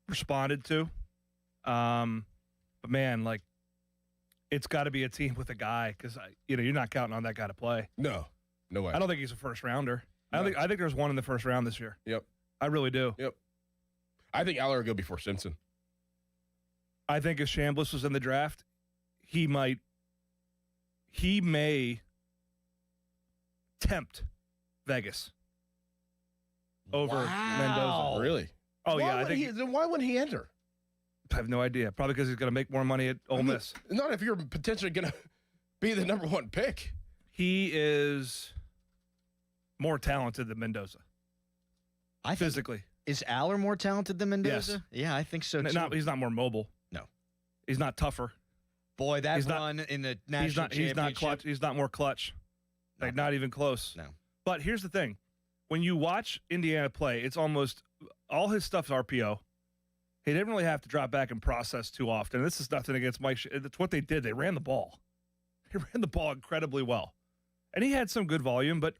responded to. But, man, like, it's got to be a team with a guy because, you're not counting on that guy to play. No way. I don't think he's a first-rounder. No. I think there's one in the first round this year. Yep. I really do. Yep. I think Aller will go before Simpson. I think if Chambliss was in the draft, he may tempt Vegas over Mendoza. Really? Oh, why wouldn't he enter? I have no idea. Probably because he's going to make more money at Ole Miss. Not if you're potentially going to be the number one pick. He is more talented than Mendoza. Physically. Is Aller more talented than Mendoza? Yes. Yeah, I think so, too. He's not more mobile. No. He's not tougher. Boy, that run in the national championship. He's not clutch. He's not more clutch. No. Like, not even close. No. But here's the thing. When you watch Indiana play, it's almost all his stuff's RPO. He didn't really have to drop back and process too often. This is nothing against Mike. That's what they did. They ran the ball. He ran the ball incredibly well. And he had some good volume, but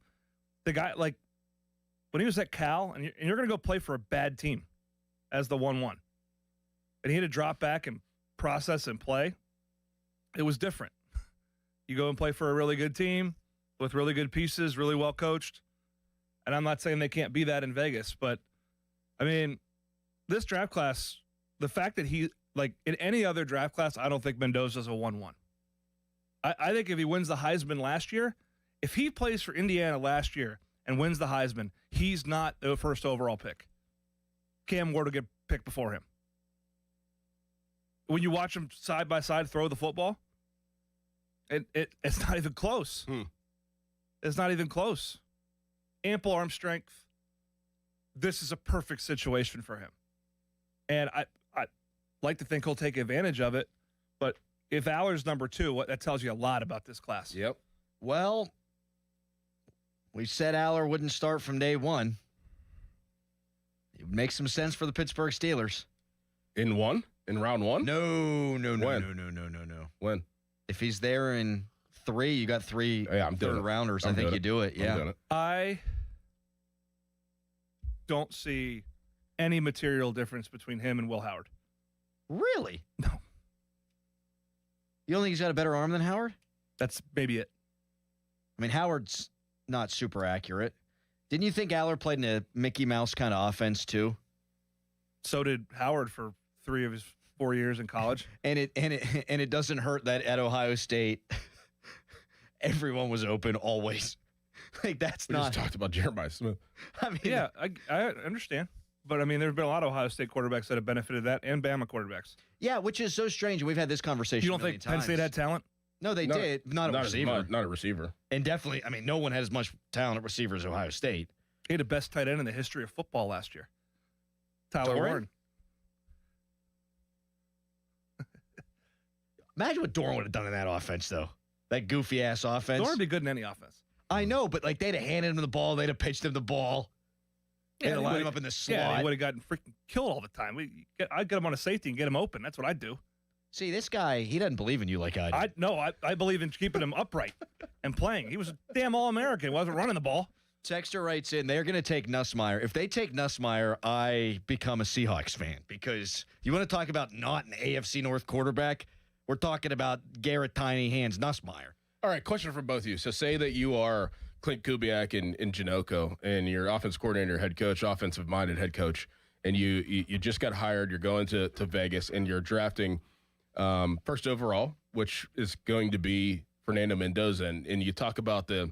the guy, like, when he was at Cal, and you're going to go play for a bad team as the 1-1, and he had to drop back and process and play, it was different. You go and play for a really good team with really good pieces, really well coached. And I'm not saying they can't be that in Vegas, but, I mean, this draft class, the fact that he, like, in any other draft class, I don't think Mendoza's a 1-1. I think if he wins the Heisman last year, if he plays for Indiana last year and wins the Heisman, he's not the first overall pick. Cam Ward will get picked before him. When you watch him side by side throw the football, it's not even close. It's not even close. Ample arm strength. This is a perfect situation for him. And I like to think he'll take advantage of it, but if Aller's number 2, that tells you a lot about this class. Yep. Well, we said Aller wouldn't start from day one. It would make some sense for the Pittsburgh Steelers. In round one? No. When? When? If he's there in 3, you got 3 third rounders. I think you do it. Yeah. I don't see any material difference between him and Will Howard. Really? No. You don't think he's got a better arm than Howard? That's maybe it. I mean, Howard's not super accurate. Didn't you think Aller played in a Mickey Mouse kind of offense too? So did Howard for 3 of his 4 years in college. And it doesn't hurt that at Ohio State, everyone was open always. Like that's we not. Just talked about Jeremiah Smith. I mean, yeah, I understand. But, I mean, there's been a lot of Ohio State quarterbacks that have benefited that and Bama quarterbacks. Yeah, which is so strange. We've had this conversation. You don't think Penn State had talent? No, they did. Not a receiver. Not a receiver. And definitely, I mean, no one had as much talent at receiver as Ohio State. He had the best tight end in the history of football last year. Tyler Warren. Imagine what Doran would have done in that offense, though. That goofy-ass offense. Doran would be good in any offense. I know, but, like, they'd have handed him the ball. They'd have pitched him the ball. They'd have put him up in the slot. Yeah, he would have gotten freaking killed all the time. I'd get him on a safety and get him open. That's what I'd do. See, this guy, he doesn't believe in you like I do. No, I believe in keeping him upright and playing. He was a damn All-American. He wasn't running the ball. Texter writes in, they're going to take Nussmeier. If they take Nussmeier, I become a Seahawks fan because you want to talk about not an AFC North quarterback? We're talking about Garrett Tiny Hands Nussmeier. All right, question for both of you. So say that you are Clint Kubiak in Janoko, and your offense coordinator, head coach, offensive-minded head coach, and you just got hired. You're going to Vegas, and you're drafting first overall, which is going to be Fernando Mendoza. And you talk about the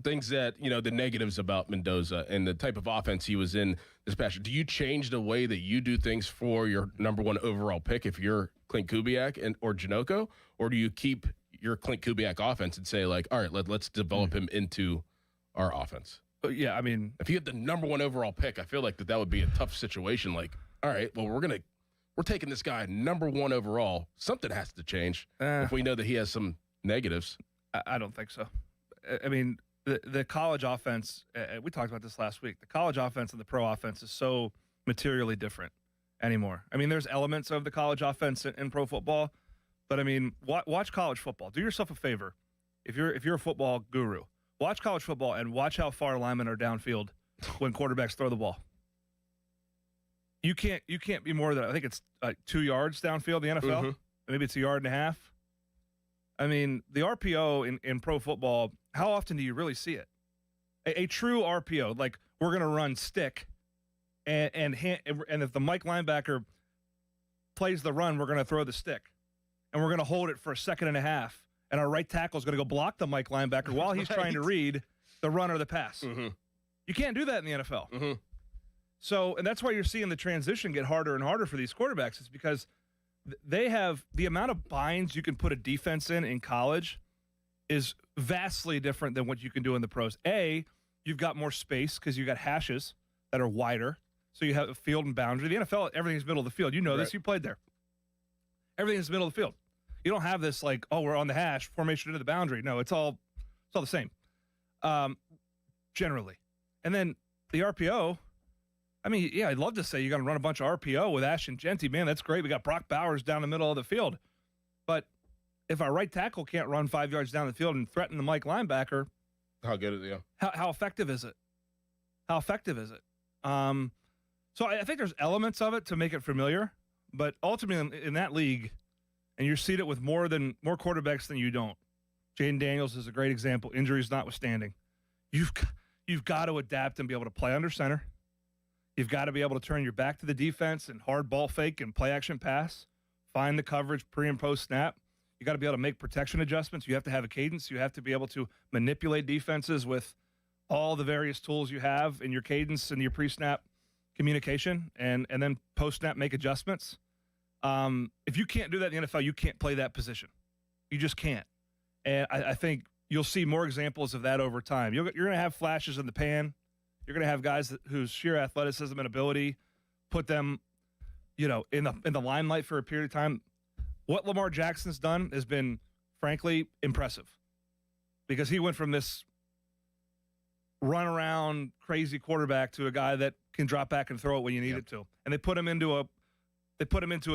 things that, the negatives about Mendoza and the type of offense he was in this past year. Do you change the way that you do things for your number 1 overall pick if you're Clint Kubiak or Janoko, or do you keep your Clint Kubiak offense and say, like, all right, let's develop him into our offense? Yeah, I mean, if you had the number 1 overall pick, I feel like that would be a tough situation. Like, all right, well, we're taking this guy number 1 overall. Something has to change if we know that he has some negatives. I don't think so. I mean, the college offense, we talked about this last week. The college offense and the pro offense is so materially different anymore. I mean, there's elements of the college offense in pro football, but I mean, watch college football. Do yourself a favor. If you're a football guru, watch college football and watch how far linemen are downfield when quarterbacks throw the ball. You can't be more than, I think it's 2 yards downfield in the NFL. Mm-hmm. Maybe it's 1.5 yards. I mean, the RPO in pro football, how often do you really see it? A true RPO, like we're going to run stick, and if the Mike linebacker plays the run, we're going to throw the stick, and we're going to hold it for 1.5 seconds, and our right tackle is going to go block the Mike linebacker while he's trying to read the run or the pass. Mm-hmm. You can't do that in the NFL. Mm-hmm. So, and that's why you're seeing the transition get harder and harder for these quarterbacks. It's because they have the amount of binds you can put a defense in college is vastly different than what you can do in the pros. You've got more space because you've got hashes that are wider. So you have a field and boundary. The NFL, everything's middle of the field. You know this. You played there. Everything's middle of the field. You don't have this like, oh, we're on the hash, formation to the boundary. No, it's all the same, generally. And then the RPO, I mean, yeah, I'd love to say you're going to run a bunch of RPO with Ashton Genty. Man, that's great. We got Brock Bowers down the middle of the field. But if our right tackle can't run 5 yards down the field and threaten the Mike linebacker, how good is it? Yeah. How effective is it? How effective is it? So I think there's elements of it to make it familiar, but ultimately in that league, and you see it with more quarterbacks than you don't. Jaden Daniels is a great example. Injuries notwithstanding, you've got to adapt and be able to play under center. You've got to be able to turn your back to the defense and hard ball fake and play action pass, find the coverage pre and post snap. You got to be able to make protection adjustments. You have to have a cadence. You have to be able to manipulate defenses with all the various tools you have in your cadence and your pre-snap communication, and then post-snap make adjustments. If you can't do that in the NFL, you can't play that position. You just can't. And I think you'll see more examples of that over time. You're going to have flashes in the pan. You're going to have guys whose sheer athleticism and ability put them, in the limelight for a period of time. What Lamar Jackson's done has been, frankly, impressive, because he went from this run-around crazy quarterback to a guy that can drop back and throw it when you need it to. And they put him into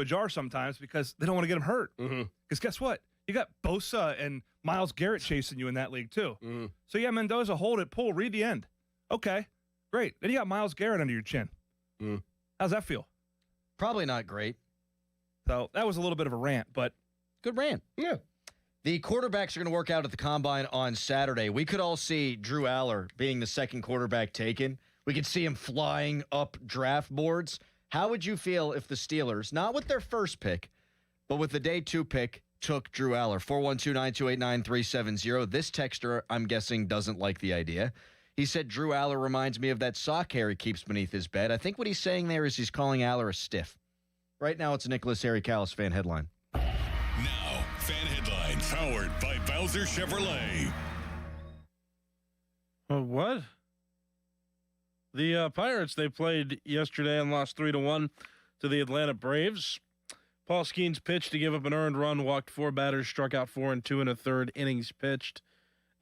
a jar sometimes because they don't want to get him hurt. Because guess what? You got Bosa and Myles Garrett chasing you in that league too. Mm-hmm. So yeah, Mendoza, hold it, pull, read the end. Okay, great. Then you got Myles Garrett under your chin. Mm. How's that feel? Probably not great. So that was a little bit of a rant, but good rant. Yeah. The quarterbacks are going to work out at the Combine on Saturday. We could all see Drew Aller being the second quarterback taken. We could see him flying up draft boards. How would you feel if the Steelers, not with their first pick, but with the day 2 pick, took Drew Aller? 412-928-9370. This texter, I'm guessing, doesn't like the idea. He said Drew Aller reminds me of that sock hair he keeps beneath his bed. I think what he's saying there is he's calling Aller a stiff. Right now, it's a Nicholas Harry Callus fan headline. Now, fan headlines powered by Bowser Chevrolet. What? The Pirates, they played yesterday and lost 3-1 to the Atlanta Braves. Paul Skeens pitched to give up an earned run, walked 4 batters, struck out 4 in 2 1/3 innings pitched.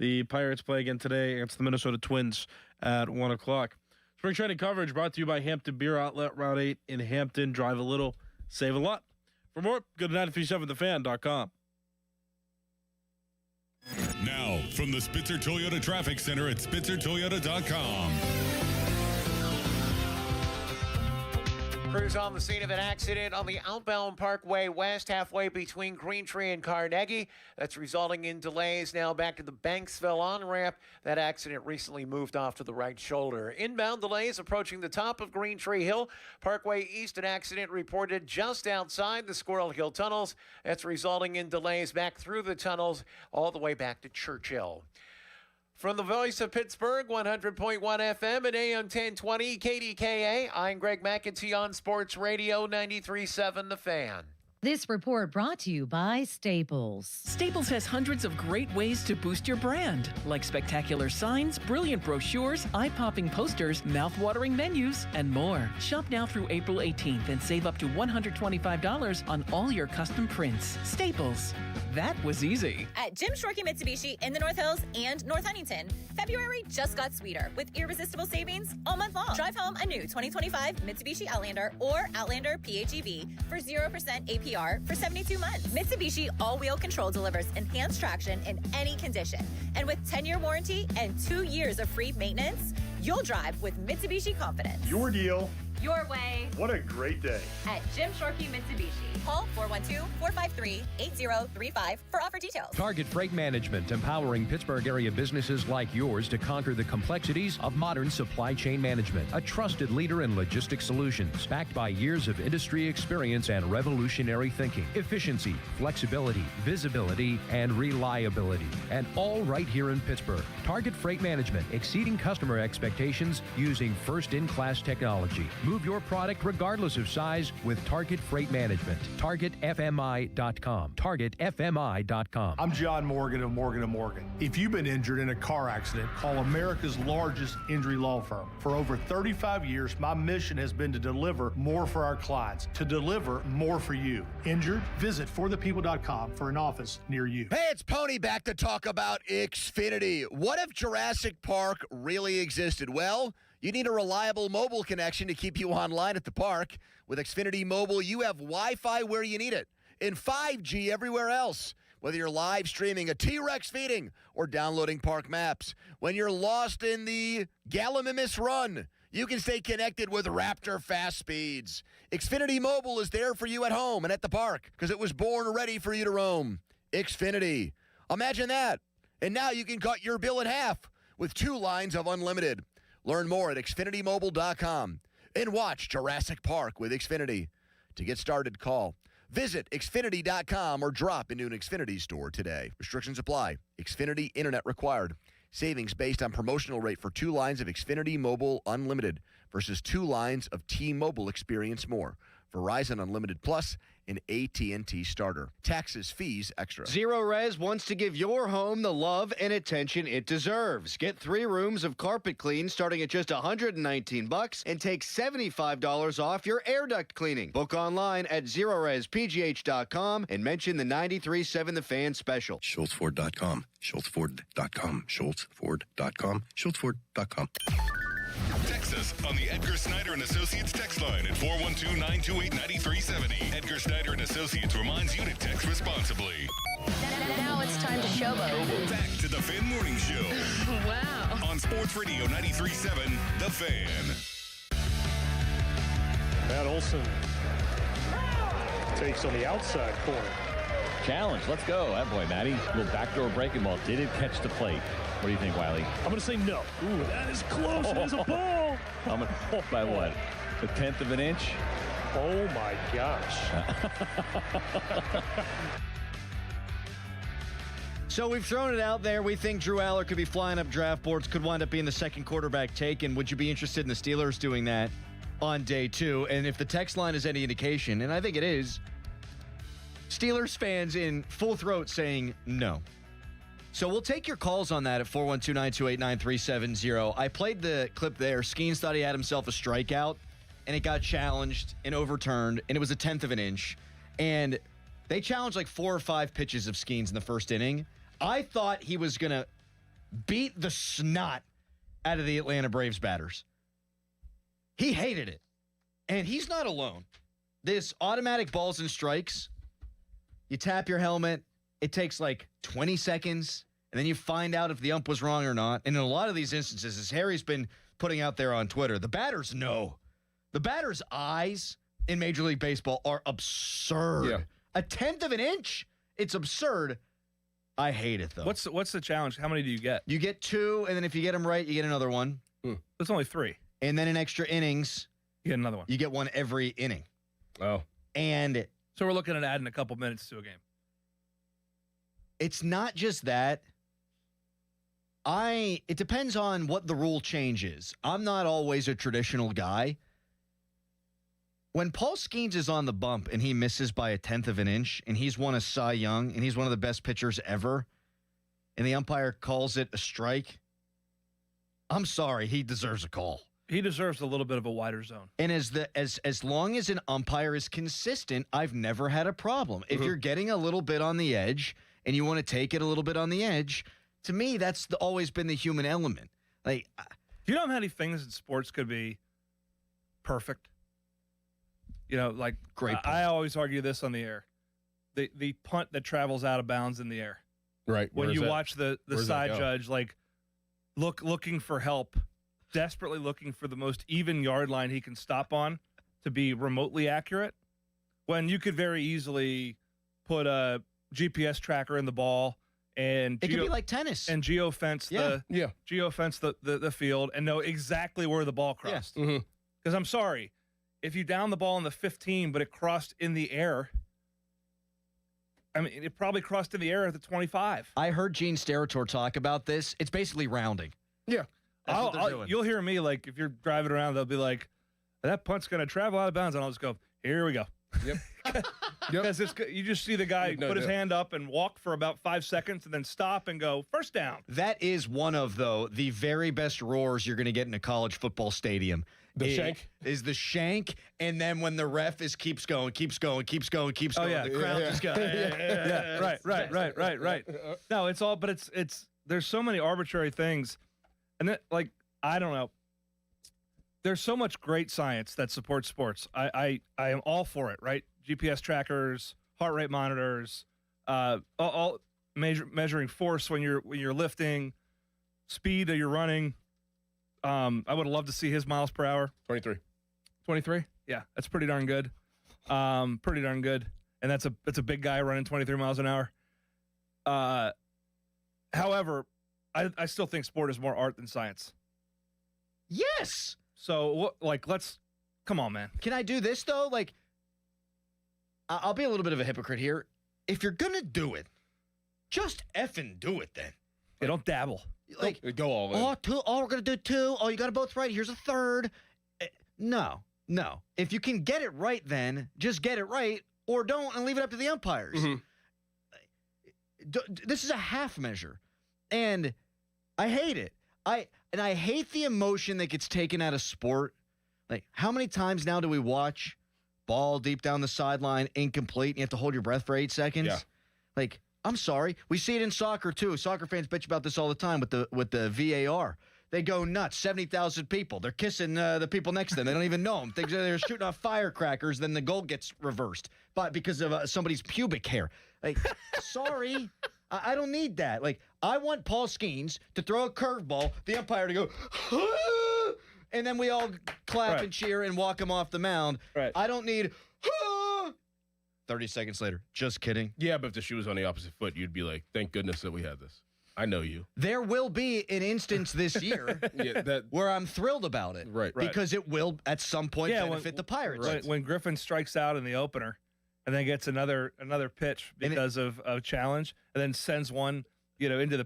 The Pirates play again today against the Minnesota Twins at 1 o'clock. Spring training coverage brought to you by Hampton Beer Outlet, Route 8 in Hampton. Drive a little, save a lot. For more, go to 937thefan.com. Now, from the Spitzer Toyota Traffic Center at spitzertoyota.com. Crews on the scene of an accident on the outbound Parkway West, halfway between Green Tree and Carnegie. That's resulting in delays now back to the Banksville on-ramp. That accident recently moved off to the right shoulder. Inbound delays approaching the top of Green Tree Hill. Parkway East, an accident reported just outside the Squirrel Hill tunnels. That's resulting in delays back through the tunnels all the way back to Churchill. From the voice of Pittsburgh, 100.1 FM and AM 1020 KDKA, I'm Greg McEntee on Sports Radio 93.7 The Fan. This report brought to you by Staples. Staples has hundreds of great ways to boost your brand, like spectacular signs, brilliant brochures, eye-popping posters, mouth-watering menus, and more. Shop now through April 18th and save up to $125 on all your custom prints. Staples. That was easy. At Jim Shorkey Mitsubishi in the North Hills and North Huntington, February just got sweeter with irresistible savings all month long. Drive home a new 2025 Mitsubishi Outlander or Outlander PHEV for 0% APR for 72 months. Mitsubishi all-wheel control delivers enhanced traction in any condition. And with 10-year warranty and 2 years of free maintenance, you'll drive with Mitsubishi confidence. Your deal. Your way. What a great day. At Jim Shorkey Mitsubishi. Call 412-453-8035 for offer details. Target Freight Management, empowering Pittsburgh area businesses like yours to conquer the complexities of modern supply chain management. A trusted leader in logistics solutions, backed by years of industry experience and revolutionary thinking. Efficiency, flexibility, visibility, and reliability. And all right here in Pittsburgh. Target Freight Management, exceeding customer expectations using first-in-class technology. Move your product regardless of size with Target Freight Management. TargetFMI.com. TargetFMI.com. I'm John Morgan of Morgan & Morgan. If you've been injured in a car accident, call America's largest injury law firm. For over 35 years, my mission has been to deliver more for our clients, to deliver more for you. Injured? Visit forthepeople.com for an office near you. Hey, it's Pony back to talk about Xfinity. What if Jurassic Park really existed? Well, you need a reliable mobile connection to keep you online at the park. With Xfinity Mobile, you have Wi-Fi where you need it and 5G everywhere else. Whether you're live streaming a T-Rex feeding or downloading park maps. When you're lost in the Gallimimus Run, you can stay connected with Raptor fast speeds. Xfinity Mobile is there for you at home and at the park because it was born ready for you to roam. Xfinity. Imagine that. And now you can cut your bill in half with 2 lines of unlimited. Learn more at XfinityMobile.com and watch Jurassic Park with Xfinity. To get started, call. Visit Xfinity.com or drop into an Xfinity store today. Restrictions apply. Xfinity Internet required. Savings based on promotional rate for 2 lines of Xfinity Mobile Unlimited versus 2 lines of T-Mobile Experience More. Verizon Unlimited Plus and AT&T Starter. Taxes, fees, extra. Zero Res wants to give your home the love and attention it deserves. Get 3 rooms of carpet clean starting at just $119 and take $75 off your air duct cleaning. Book online at ZeroResPGH.com and mention the 93.7 The Fan special. SchultzFord.com. SchultzFord.com. SchultzFord.com. SchultzFord.com. Text us on the Edgar Snyder and Associates text line at 412-928-9370. Edgar Snyder and Associates reminds you to text responsibly. Now it's time to showboat. Back to the Fan Morning Show. Wow. On Sports Radio 93.7, The Fan. Matt Olson takes on the outside corner. Challenge. Let's go. That boy, Matty. Little backdoor breaking ball. Did it catch the plate? What do you think, Wiley? I'm going to say no. Ooh, that is close. It is a ball. By what? A 1/10 of an inch? Oh, my gosh. So we've thrown it out there. We think Drew Aller could be flying up draft boards, could wind up being the second quarterback taken. Would you be interested in the Steelers doing that on day 2? And if the text line is any indication, and I think it is, Steelers fans in full throat saying no. So we'll take your calls on that at 412-928-9370. I played the clip there. Skeens thought he had himself a strikeout, and it got challenged and overturned, and it was a 1/10 of an inch. And they challenged like 4 or 5 pitches of Skeens in the first inning. I thought he was going to beat the snot out of the Atlanta Braves batters. He hated it. And he's not alone. This automatic balls and strikes, you tap your helmet, it takes like 20 seconds, and then you find out if the ump was wrong or not. And in a lot of these instances, as Harry's been putting out there on Twitter, the batters know. The batters' eyes in Major League Baseball are absurd. Yeah. A 1/10 of an inch? It's absurd. I hate it, though. What's the challenge? How many do you get? You get 2, and then if you get them right, you get another one. That's only 3. And then in extra innings, you get another one. You get one every inning. Oh. And so we're looking at adding a couple minutes to a game. It's not just that. It depends on what the rule change is. I'm not always a traditional guy. When Paul Skeens is on the bump and he misses by 1/10 of an inch and he's won a Cy Young and he's one of the best pitchers ever and the umpire calls it a strike, I'm sorry, he deserves a call. He deserves a little bit of a wider zone. And as long as an umpire is consistent, I've never had a problem. If you're getting a little bit on the edge and you want to take it a little bit on the edge, to me, that's always been the human element. Like, do you know how many things in sports could be perfect? You know, like great. I always argue this on the air: the punt that travels out of bounds in the air. Right. When you watch the side judge, like looking for help, desperately looking for the most even yard line he can stop on to be remotely accurate, when you could very easily put a GPS tracker in the ball and it could be like tennis and geofence the field and know exactly where the ball crossed. Because I'm sorry, if you down the ball in the 15 but it crossed in the air, I mean, it probably crossed in the air at the 25. I heard Gene Steratore talk about this. It's basically rounding. Yeah. That's what they're doing. You'll hear me, like, if you're driving around, they'll be like, that punt's going to travel out of bounds. And I'll just go, here we go. Yep. Because you just see the guy put his hand up and walk for about 5 seconds and then stop and go, first down. That is one of, though, the very best roars you're going to get in a college football stadium. Shank? Is the shank, and then when the ref keeps going, the crowd just goes. Right. No, it's all, but it's there's so many arbitrary things. And then, like, I don't know. There's so much great science that supports sports. I am all for it, right? GPS trackers, heart rate monitors, all measuring force when you're lifting, speed that you're running. I would love to see his miles per hour. 23. 23? Yeah, that's pretty darn good. And that's a big guy running 23 miles an hour. However, I still think sport is more art than science. Yes. So, come on, man. Can I do this, though? Like, I'll be a little bit of a hypocrite here. If you're going to do it, just effing do it then. Yeah, don't dabble. Like, go all in. We're going to do 2. Oh, you got it both right. Here's a 3rd. No. If you can get it right, then just get it right or don't and leave it up to the umpires. This is a half measure. And I hate it. I hate the emotion that gets taken out of sport. Like, how many times now do we watch ball deep down the sideline, incomplete, and you have to hold your breath for 8 seconds? Yeah. Like, I'm sorry. We see it in soccer, too. Soccer fans bitch about this all the time with the VAR. They go nuts. 70,000 people. They're kissing the people next to them. They don't even know them. They're shooting off firecrackers, then the goal gets reversed because of somebody's pubic hair. Like, sorry. I don't need that. Like, I want Paul Skeens to throw a curveball, the umpire to go, and then we all clap and cheer and walk him off the mound. Right. I don't need 30 seconds later. Just kidding. Yeah, but if the shoe was on the opposite foot, you'd be like, thank goodness that we had this. I know you. There will be an instance this year where I'm thrilled about it. Right. Because it will, at some point, benefit the Pirates. When Griffin strikes out in the opener and then gets another pitch because of a challenge and then sends one into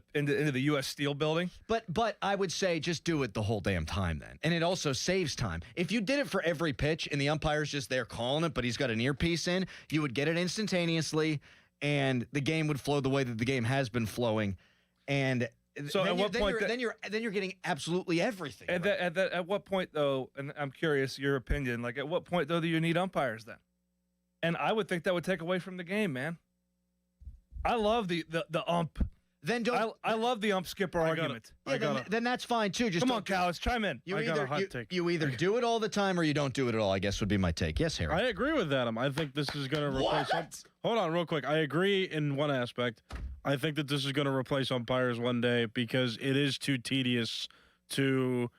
the U.S. Steel building. But I would say just do it the whole damn time then. And it also saves time. If you did it for every pitch and the umpire's just there calling it, but he's got an earpiece in, you would get it instantaneously and the game would flow the way that the game has been flowing. And so then you're getting absolutely everything. At what point, though, and I'm curious your opinion, like at what point, though, do you need umpires then? And I would think that would take away from the game, man. I love the ump. Then don't. I love the ump skipper argument. Then that's fine too. Just come on, Callus, chime in. You either do it all the time or you don't do it at all, I guess would be my take. Yes, Harry. I agree with Adam. I think this is going to replace. Hold on, real quick. I agree in one aspect. I think that this is going to replace umpires one day because it is too tedious to,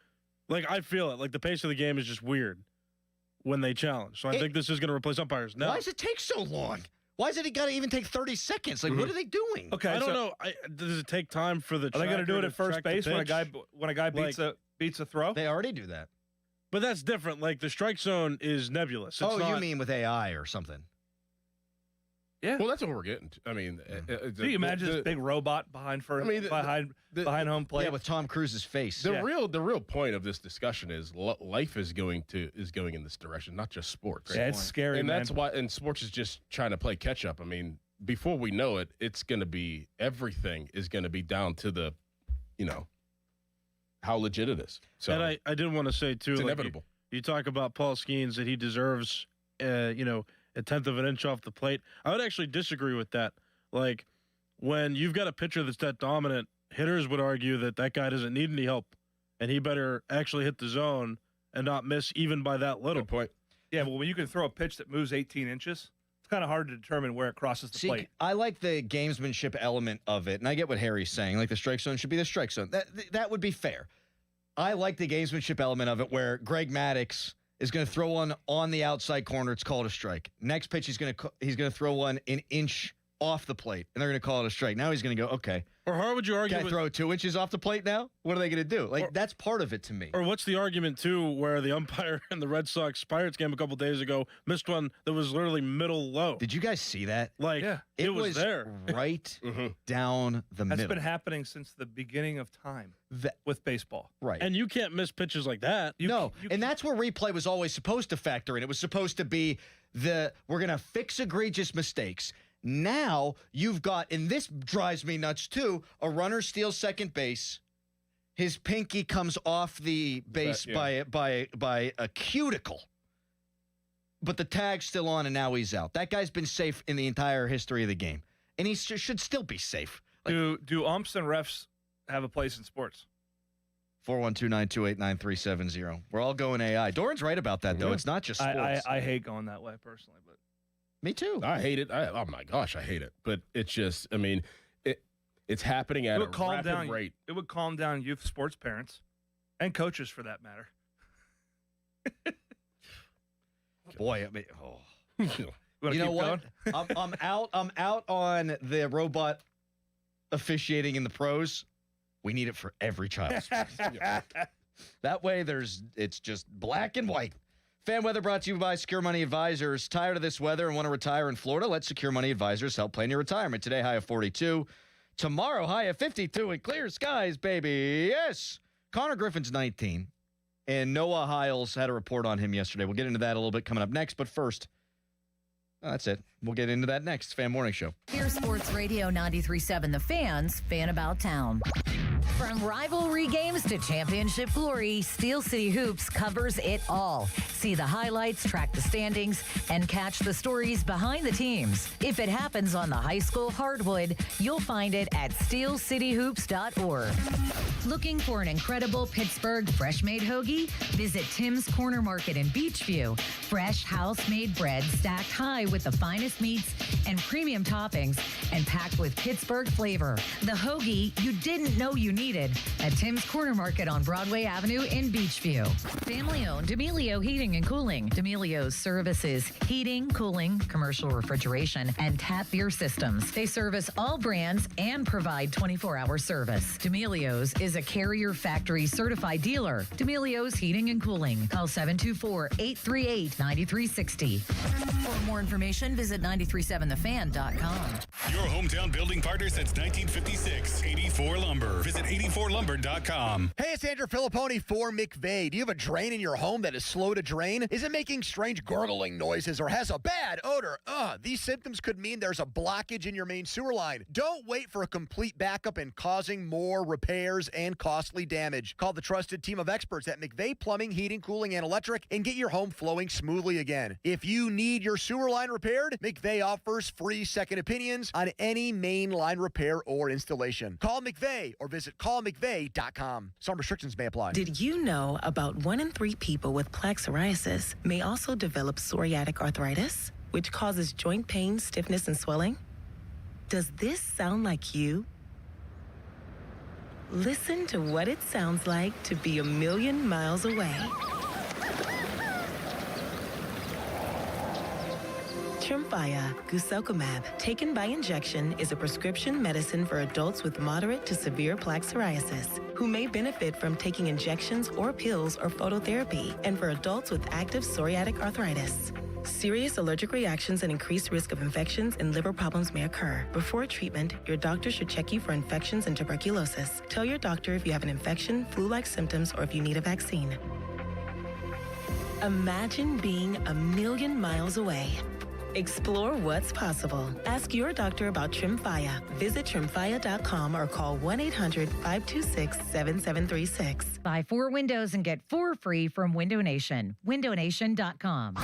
I feel it. Like the pace of the game is just weird when they challenge. So I think this is going to replace umpires. Now, why does it take so long? Why has it got to even take 30 seconds? Like, what are they doing? Okay, I don't know. Does it take time for the? Are they going to do it at first base when a guy beats a throw? They already do that. But that's different. Like the strike zone is nebulous. It's you mean with AI or something? Yeah. Well, that's what we're getting to. I mean, do you imagine this big robot behind home plate? Yeah, with Tom Cruise's face. The real point of this discussion is life is going in this direction, not just sports. Yeah, it's scary, and man. that's why. And sports is just trying to play catch up. I mean, before we know it, it's going to be everything is going to be down to the, how legit it is. So, and I did want to say too, it's like inevitable. You talk about Paul Skeens that he deserves, a tenth of an inch off the plate. I would actually disagree with that. Like, when you've got a pitcher that's that dominant, hitters would argue that guy doesn't need any help, and he better actually hit the zone and not miss even by that little. Good point. Yeah, well, when you can throw a pitch that moves 18 inches, it's kind of hard to determine where it crosses the plate. I like the gamesmanship element of it, and I get what Harry's saying. Like, the strike zone should be the strike zone. That would be fair. I like the gamesmanship element of it where Greg Maddux is going to throw one on the outside corner. It's called a strike. Next pitch, he's going to throw one an inch off the plate, and they're going to call it a strike. Now he's going to go, okay. Or how would you argue? Can I throw 2 inches off the plate now? What are they going to do? That's part of it to me. Or what's the argument, too, where the umpire in the Red Sox-Pirates game a couple days ago missed one that was literally middle low? Did you guys see that? It was there. Right down the middle. That's been happening since the beginning of time with baseball. Right. And you can't miss pitches like that. And that's where replay was always supposed to factor in. It was supposed to be we're going to fix egregious mistakes. Now you've got, and this drives me nuts too, a runner steals second base. His pinky comes off the base by a cuticle. But the tag's still on, and now he's out. That guy's been safe in the entire history of the game. And he should still be safe. Do umps and refs have a place in sports? 412-928-9370. We're all going AI. Doran's right about that, though. It's not just sports. I hate going that way, personally. But me too. I hate it. Oh, my gosh, I hate it. But it's just, I mean, it's happening at a rapid rate. It would calm down youth sports parents and coaches, for that matter. Boy, I mean, you know what? I'm out on the robot officiating in the pros. We need it for every child. That way, it's just black and white. Fan weather brought to you by Secure Money Advisors. Tired of this weather and want to retire in Florida? Let Secure Money Advisors help plan your retirement. Today, high of 42. Tomorrow, high of 52 and clear skies, baby. Yes. Connor Griffin's 19. And Noah Hiles had a report on him yesterday. We'll get into that a little bit coming up next. But first, that's it. We'll get into that next. Fan Morning Show. Here's Sports Radio 93.7, The Fan's Fan About Town. From rivalry games to championship glory, Steel City Hoops covers it all. See the highlights, track the standings, and catch the stories behind the teams. If it happens on the high school hardwood, you'll find it at steelcityhoops.org. Looking for an incredible Pittsburgh fresh-made hoagie? Visit Tim's Corner Market in Beachview. Fresh house-made bread stacked high with the finest meats and premium toppings and packed with Pittsburgh flavor. The hoagie you didn't know you needed at Tim's Corner Market on Broadway Avenue in Beachview. Family-owned D'Amelio Heating and Cooling. D'Amelio's services heating, cooling, commercial refrigeration, and tap beer systems. They service all brands and provide 24-hour service. D'Amelio's is a Carrier Factory certified dealer. D'Amelio's Heating and Cooling. Call 724-838-9360. For more information, visit 937thefan.com. Your hometown building partner since 1956, 84 Lumber. Visit 84lumber.com. Hey, it's Andrew Filipponi for McVay. Do you have a drain in your home that is slow to drain? Is it making strange gurgling noises or has a bad odor? These symptoms could mean there's a blockage in your main sewer line. Don't wait for a complete backup and causing more repairs and costly damage. Call the trusted team of experts at McVay Plumbing, Heating, Cooling, and Electric and get your home flowing smoothly again. If you need your sewer line repaired, McVay offers free second opinions on any main line repair or installation. Call McVay or visit callmcvay.com. Some restrictions may apply. Did you know about 1 in 3 people with plaque psoriasis may also develop psoriatic arthritis, which causes joint pain, stiffness, and swelling? Does this sound like you? Listen to what it sounds like to be a million miles away. Tremfya guselkumab, taken by injection, is a prescription medicine for adults with moderate to severe plaque psoriasis who may benefit from taking injections or pills or phototherapy, and for adults with active psoriatic arthritis. Serious allergic reactions and increased risk of infections and liver problems may occur. Before treatment, your doctor should check you for infections and tuberculosis. Tell your doctor if you have an infection, flu-like symptoms, or if you need a vaccine. Imagine being a million miles away. Explore what's possible. Ask your doctor about Trimfaya. Visit trimfaya.com or call 1-800-526-7736. Buy 4 windows and get 4 free from Window Nation. WindowNation.com.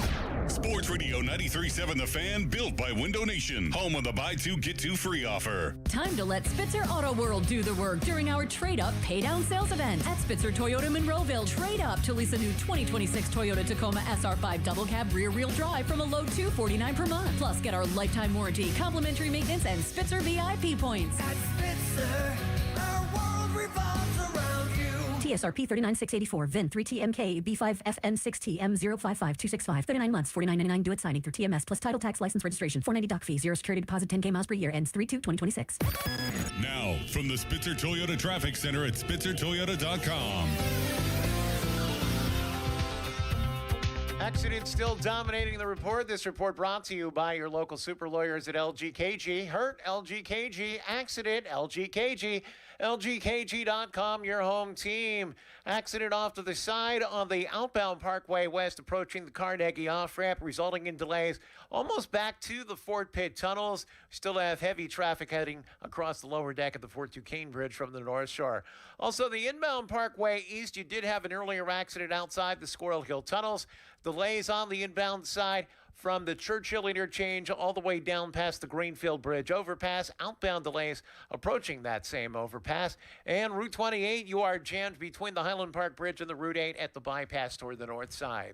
Sports Radio 93.7 The Fan, built by Window Nation. Home of the buy 2, get 2 free offer. Time to let Spitzer Auto World do the work during our Trade Up, Pay Down sales event. At Spitzer Toyota Monroeville, trade up to lease a new 2026 Toyota Tacoma SR5 double cab rear-wheel drive from a low $249 per month. Plus, get our lifetime warranty, complimentary maintenance, and Spitzer VIP points. At Spitzer, our world revolves around you. TSRP 39684, VIN 3TMK, B5FN6TM055265, 39 months, $49.99 due at signing through TMS, plus title tax, license registration, $490 doc fee, 0 security deposit, 10K miles per year, ends 3/2/2026. Now, from the Spitzer Toyota Traffic Center at SpitzerToyota.com. Accident still dominating the report. This report brought to you by your local super lawyers at LGKG. Hurt, LGKG. Accident, LGKG. LGKG.com, your home team. Accident off to the side on the outbound Parkway West, approaching the Carnegie off-ramp, resulting in delays almost back to the Fort Pitt tunnels. Still have heavy traffic heading across the lower deck of the Fort Duquesne Bridge from the North Shore. Also, the inbound Parkway East, you did have an earlier accident outside the Squirrel Hill tunnels. Delays on the inbound side from the Churchill interchange all the way down past the Greenfield Bridge overpass. Outbound delays approaching that same overpass. And Route 28, you are jammed between the Highland Park Bridge and the Route 8 at the bypass toward the north side.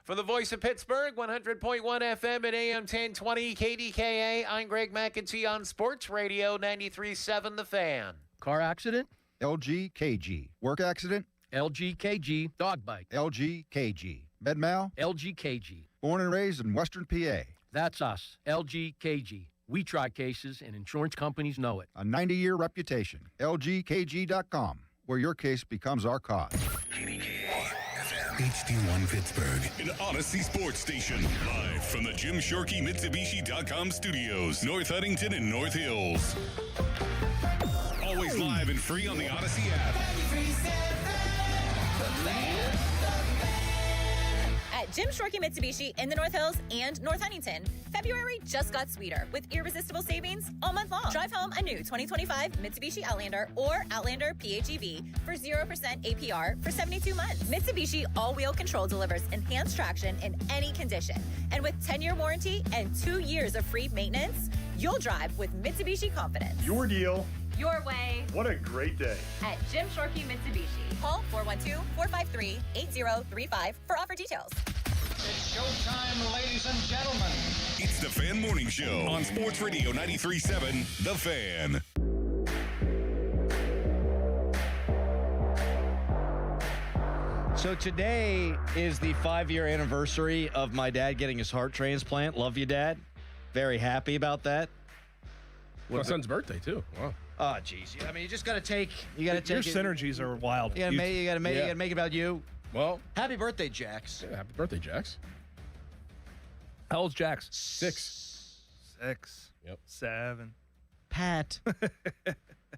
From the voice of Pittsburgh, 100.1 FM at AM 1020 KDKA, I'm Greg McEntee on Sports Radio 93.7 The Fan. Car accident? LGKG. Work accident? LGKG. Dog bite? LGKG. Med-mal? LGKG. Born and raised in Western PA. That's us, LGKG. We try cases, and insurance companies know it. A 90-year reputation. LGKG.com, where your case becomes our cause. HD1 Pittsburgh, an Odyssey sports station. Live from the Jim Shorkey Mitsubishi.com studios, North Huntington and North Hills. Always live and free on the Odyssey app. At Jim Shorkey Mitsubishi in the North Hills and North Huntington, February just got sweeter with irresistible savings all month long. Drive home a new 2025 Mitsubishi Outlander or Outlander PHEV for 0% APR for 72 months. Mitsubishi all-wheel control delivers enhanced traction in any condition. And with 10-year warranty and 2 years of free maintenance, you'll drive with Mitsubishi confidence. Your deal. Your way. What a great day. At Jim Shorkey Mitsubishi. Call 412-453-8035 for offer details. It's showtime, ladies and gentlemen. It's the Fan Morning Show on Sports Radio 93.7 The Fan. So today is the 5-year anniversary of my dad getting his heart transplant. Love you, Dad. Very happy about that. My son's birthday, too. Wow. Oh, geez. I mean, you just got to take. Your synergies are wild. You got to make it about you. Well, happy birthday, Jax. Yeah, happy birthday, Jax. How old's Jax? 6. 6. Yep. 7. Pat.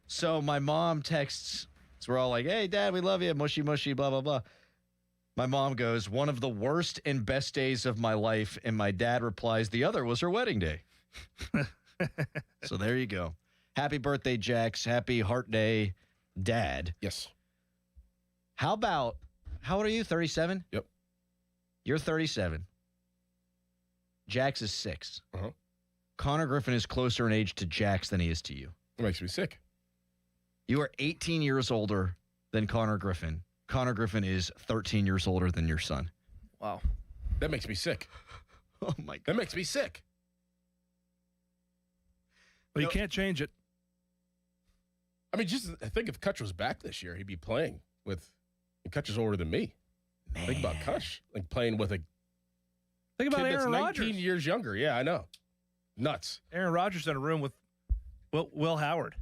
So my mom texts. So we're all like, "Hey, Dad, we love you. Mushy, mushy, blah, blah, blah." My mom goes, "One of the worst and best days of my life." And my dad replies, "The other was her wedding day." So there you go. Happy birthday, Jax. Happy Heart Day, Dad. Yes. How old are you? 37? Yep. You're 37. Jax is 6. Uh-huh. Connor Griffin is closer in age to Jax than he is to you. It makes me sick. You are 18 years older than Connor Griffin. Connor Griffin is 13 years older than your son. Wow. That makes me sick. Oh, my God. That makes me sick. But you can't change it. I mean, just think if Kutch was back this year, he'd be playing with. Kutch is older than me. Man. Think about Kutch, like playing with a. Think about kid Aaron that's Rodgers. 19 years younger. Yeah, I know. Nuts. Aaron Rodgers in a room with Will Howard.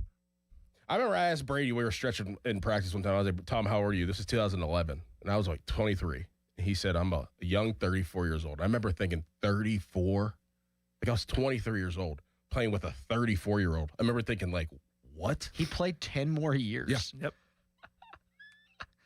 I remember I asked Brady, we were stretching in practice one time. I was like, "Tom, how old are you?" This is 2011, and I was like 23. And he said, I'm a young 34 years old. I remember thinking 34? Like I was 23 years old playing with a 34-year-old. I remember thinking like, what? He played 10 more years. Yeah. Yep.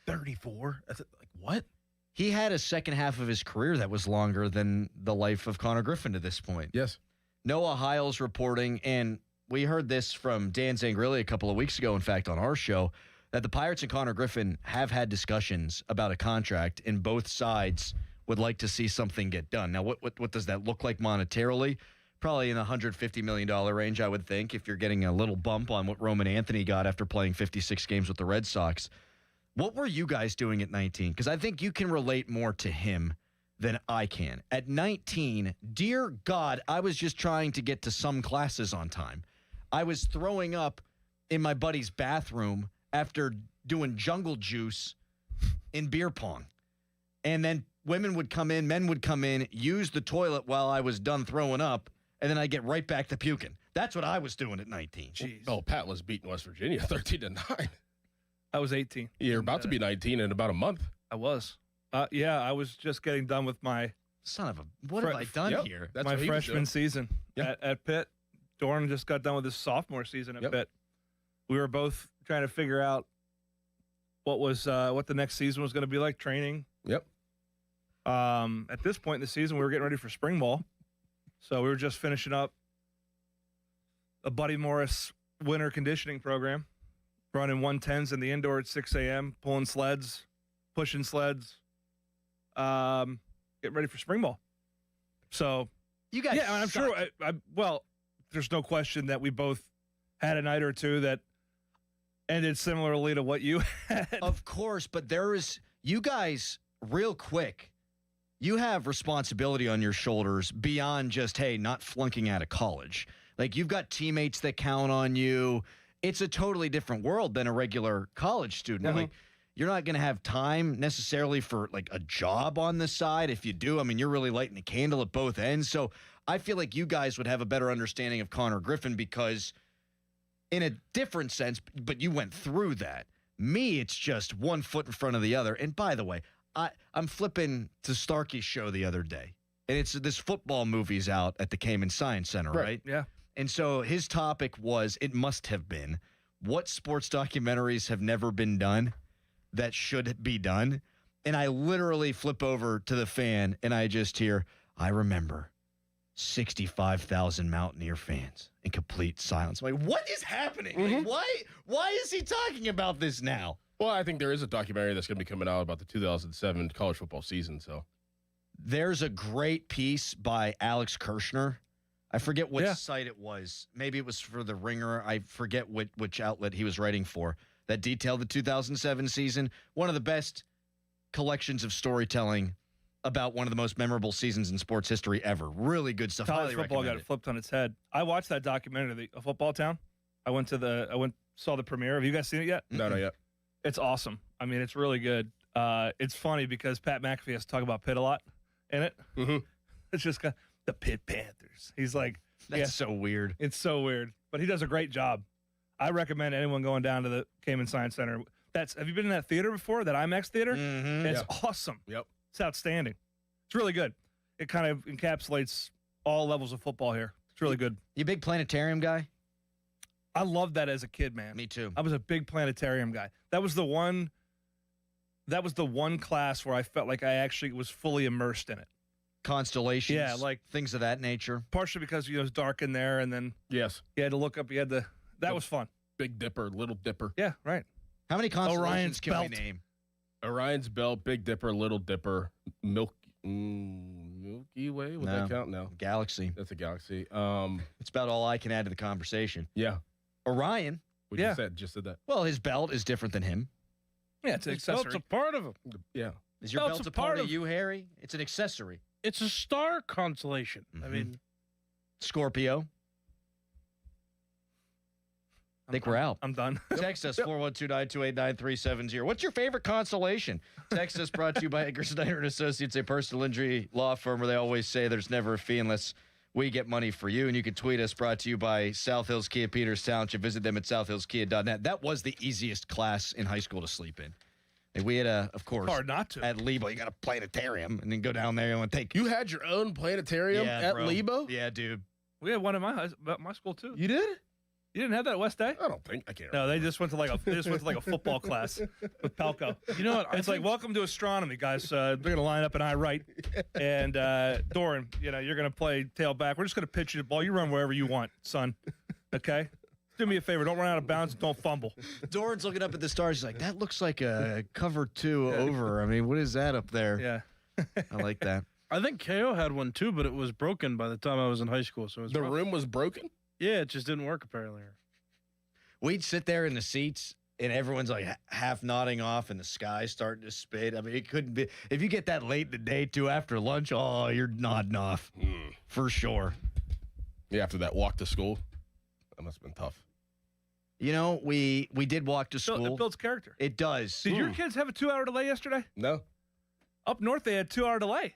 34? Like, what? He had a second half of his career that was longer than the life of Connor Griffin to this point. Yes. Noah Hiles reporting, and we heard this from Dan Zangrilli a couple of weeks ago, in fact, on our show, that the Pirates and Connor Griffin have had discussions about a contract, and both sides would like to see something get done. Now, what does that look like monetarily? Probably in the $150 million range, I would think, if you're getting a little bump on what Roman Anthony got after playing 56 games with the Red Sox. What were you guys doing at 19? Because I think you can relate more to him than I can. At 19, dear God, I was just trying to get to some classes on time. I was throwing up in my buddy's bathroom after doing jungle juice in beer pong. And then women would come in, men would come in, use the toilet while I was done throwing up, and then I'd get right back to puking. That's what I was doing at 19. Jeez. Oh, Pat was beating West Virginia 13-9. I was 18. You're about to be 19 in about a month. I was. Yeah, I was just getting done with my son of a. What have I done here? That's my freshman season at Pitt. Doran just got done with his sophomore season at Pitt. We were both trying to figure out what the next season was going to be like, training. Yep. At this point in the season, we were getting ready for spring ball, so we were just finishing up a Buddy Morris winter conditioning program, running 110s in the indoor at 6 a.m., pulling sleds, pushing sleds, getting ready for spring ball. So you guys, yeah, I'm sure. Well, there's no question that we both had a night or two that ended similarly to what you had. Of course, but you guys, real quick, you have responsibility on your shoulders beyond just, hey, not flunking out of college. Like, you've got teammates that count on you. It's a totally different world than a regular college student. Mm-hmm. Like, you're not going to have time necessarily for, like, a job on the side. If you do, I mean, you're really lighting a candle at both ends. So I feel like you guys would have a better understanding of Connor Griffin because in a different sense, but you went through that. Me, it's just one foot in front of the other. And by the way, I'm flipping to Starkey's show the other day, and it's this football movie's out at the Cayman Science Center, right? Yeah. And so his topic was, it must have been, what sports documentaries have never been done that should be done? And I literally flip over to the fan, and I just hear, I remember 65,000 Mountaineer fans in complete silence. I'm like, what is happening? Mm-hmm. Like, why is he talking about this now? Well, I think there is a documentary that's going to be coming out about the 2007 college football season. So there's a great piece by Alex Kirshner. I forget which site it was. Maybe it was for The Ringer. I forget which outlet he was writing for that detailed the 2007 season. One of the best collections of storytelling about one of the most memorable seasons in sports history ever. Really good stuff. College football got it flipped on its head. I watched that documentary, A Football Town. I saw the premiere. Have you guys seen it yet? No, not yet. It's awesome. I mean, it's really good. It's funny because Pat McAfee has to talk about Pitt a lot in it. Mm-hmm. It's just got the Pitt Panthers. He's like, that's so weird. It's so weird, but he does a great job. I recommend anyone going down to the Cayman Science Center. Have you been in that theater before? That IMAX theater? Mm-hmm. It's awesome. Yep. It's outstanding. It's really good. It kind of encapsulates all levels of football here. It's really good. You a big planetarium guy? I loved that as a kid, man. Me too. I was a big planetarium guy. That was the one class where I felt like I actually was fully immersed in it. Constellations. Yeah, like things of that nature. Partially because it was dark in there, and then yes, you had to look up. That was fun. Big Dipper, Little Dipper. Yeah, right. How many constellations can Belt. we name? Orion's Belt, Big Dipper, Little Dipper, Milky Way. Would that count? No. Galaxy. That's a galaxy. It's about all I can add to the conversation. Yeah. Orion. We just said that. Well, his belt is different than him. Yeah, it's an accessory. Belt's a part of him. Yeah. Is your belt a part of you, Harry? It's an accessory. It's a star constellation. Mm-hmm. I mean, Scorpio. I think we're out. I'm done. Text us 412-928-9370. What's your favorite constellation? Text us brought to you by Edgar Snyder & Associates, a personal injury law firm where they always say there's never a fee unless we get money for you. And you can tweet us, brought to you by South Hills Kia Peters Township. Visit them at southhillskia.net. That was the easiest class in high school to sleep in. And we had of course, hard not to. At Lebo, you got a planetarium, and then go down there and take. You had your own planetarium at bro. Lebo? Yeah, dude. We had one at my school too. You did? You didn't have that at West Day? I don't think I can't. No, they just went to like a football class with Palco. You know what? It's like welcome to astronomy, guys. They're gonna line up and I right, and Doran, you're gonna play tailback. We're just gonna pitch you the ball. You run wherever you want, son. Okay. Do me a favor. Don't run out of bounds. Don't fumble. Doran's looking up at the stars. He's like, that looks like a cover 2 over. I mean, what is that up there? Yeah. I like that. I think KO had one too, but it was broken by the time I was in high school. So it was the room was broken? Yeah, it just didn't work apparently. We'd sit there in the seats, and everyone's like half nodding off, and the sky's starting to spit. I mean, it couldn't be. If you get that late in the day, too, after lunch, oh, you're nodding off. For sure. Yeah, after that walk to school, that must have been tough. We did walk to school. It builds character. It does. Did your kids have a 2-hour delay yesterday? No. Up north, they had 2-hour delay.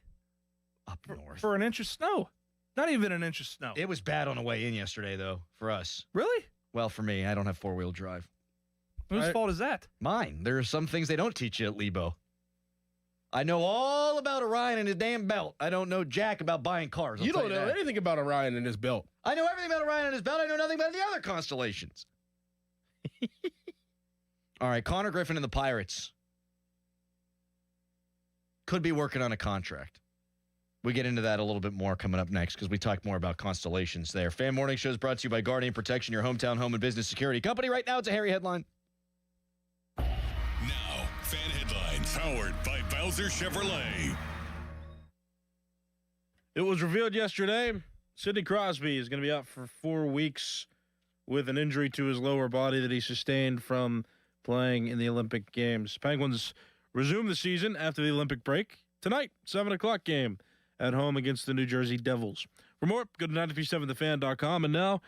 Up north? For an inch of snow. Not even an inch of snow. It was bad on the way in yesterday, though, for us. Really? Well, for me, I don't have 4-wheel drive. Whose fault is that? Mine. There are some things they don't teach you at Lebo. I know all about Orion and his damn belt. I don't know jack about buying cars. You don't know anything about Orion and his belt. I know everything about Orion and his belt. I know nothing about the other constellations. All right, Connor Griffin and the Pirates could be working on a contract. We get into that a little bit more coming up next because we talk more about constellations there. Fan Morning Show is brought to you by Guardian Protection, your hometown home and business security company. Right now, it's a hairy headline. Now, fan headlines powered by Bowser Chevrolet. It was revealed yesterday, Sidney Crosby is going to be out for 4 weeks with an injury to his lower body that he sustained from playing in the Olympic Games. Penguins resume the season after the Olympic break tonight, 7 o'clock game at home against the New Jersey Devils. For more, go to 937thefan.com. And now,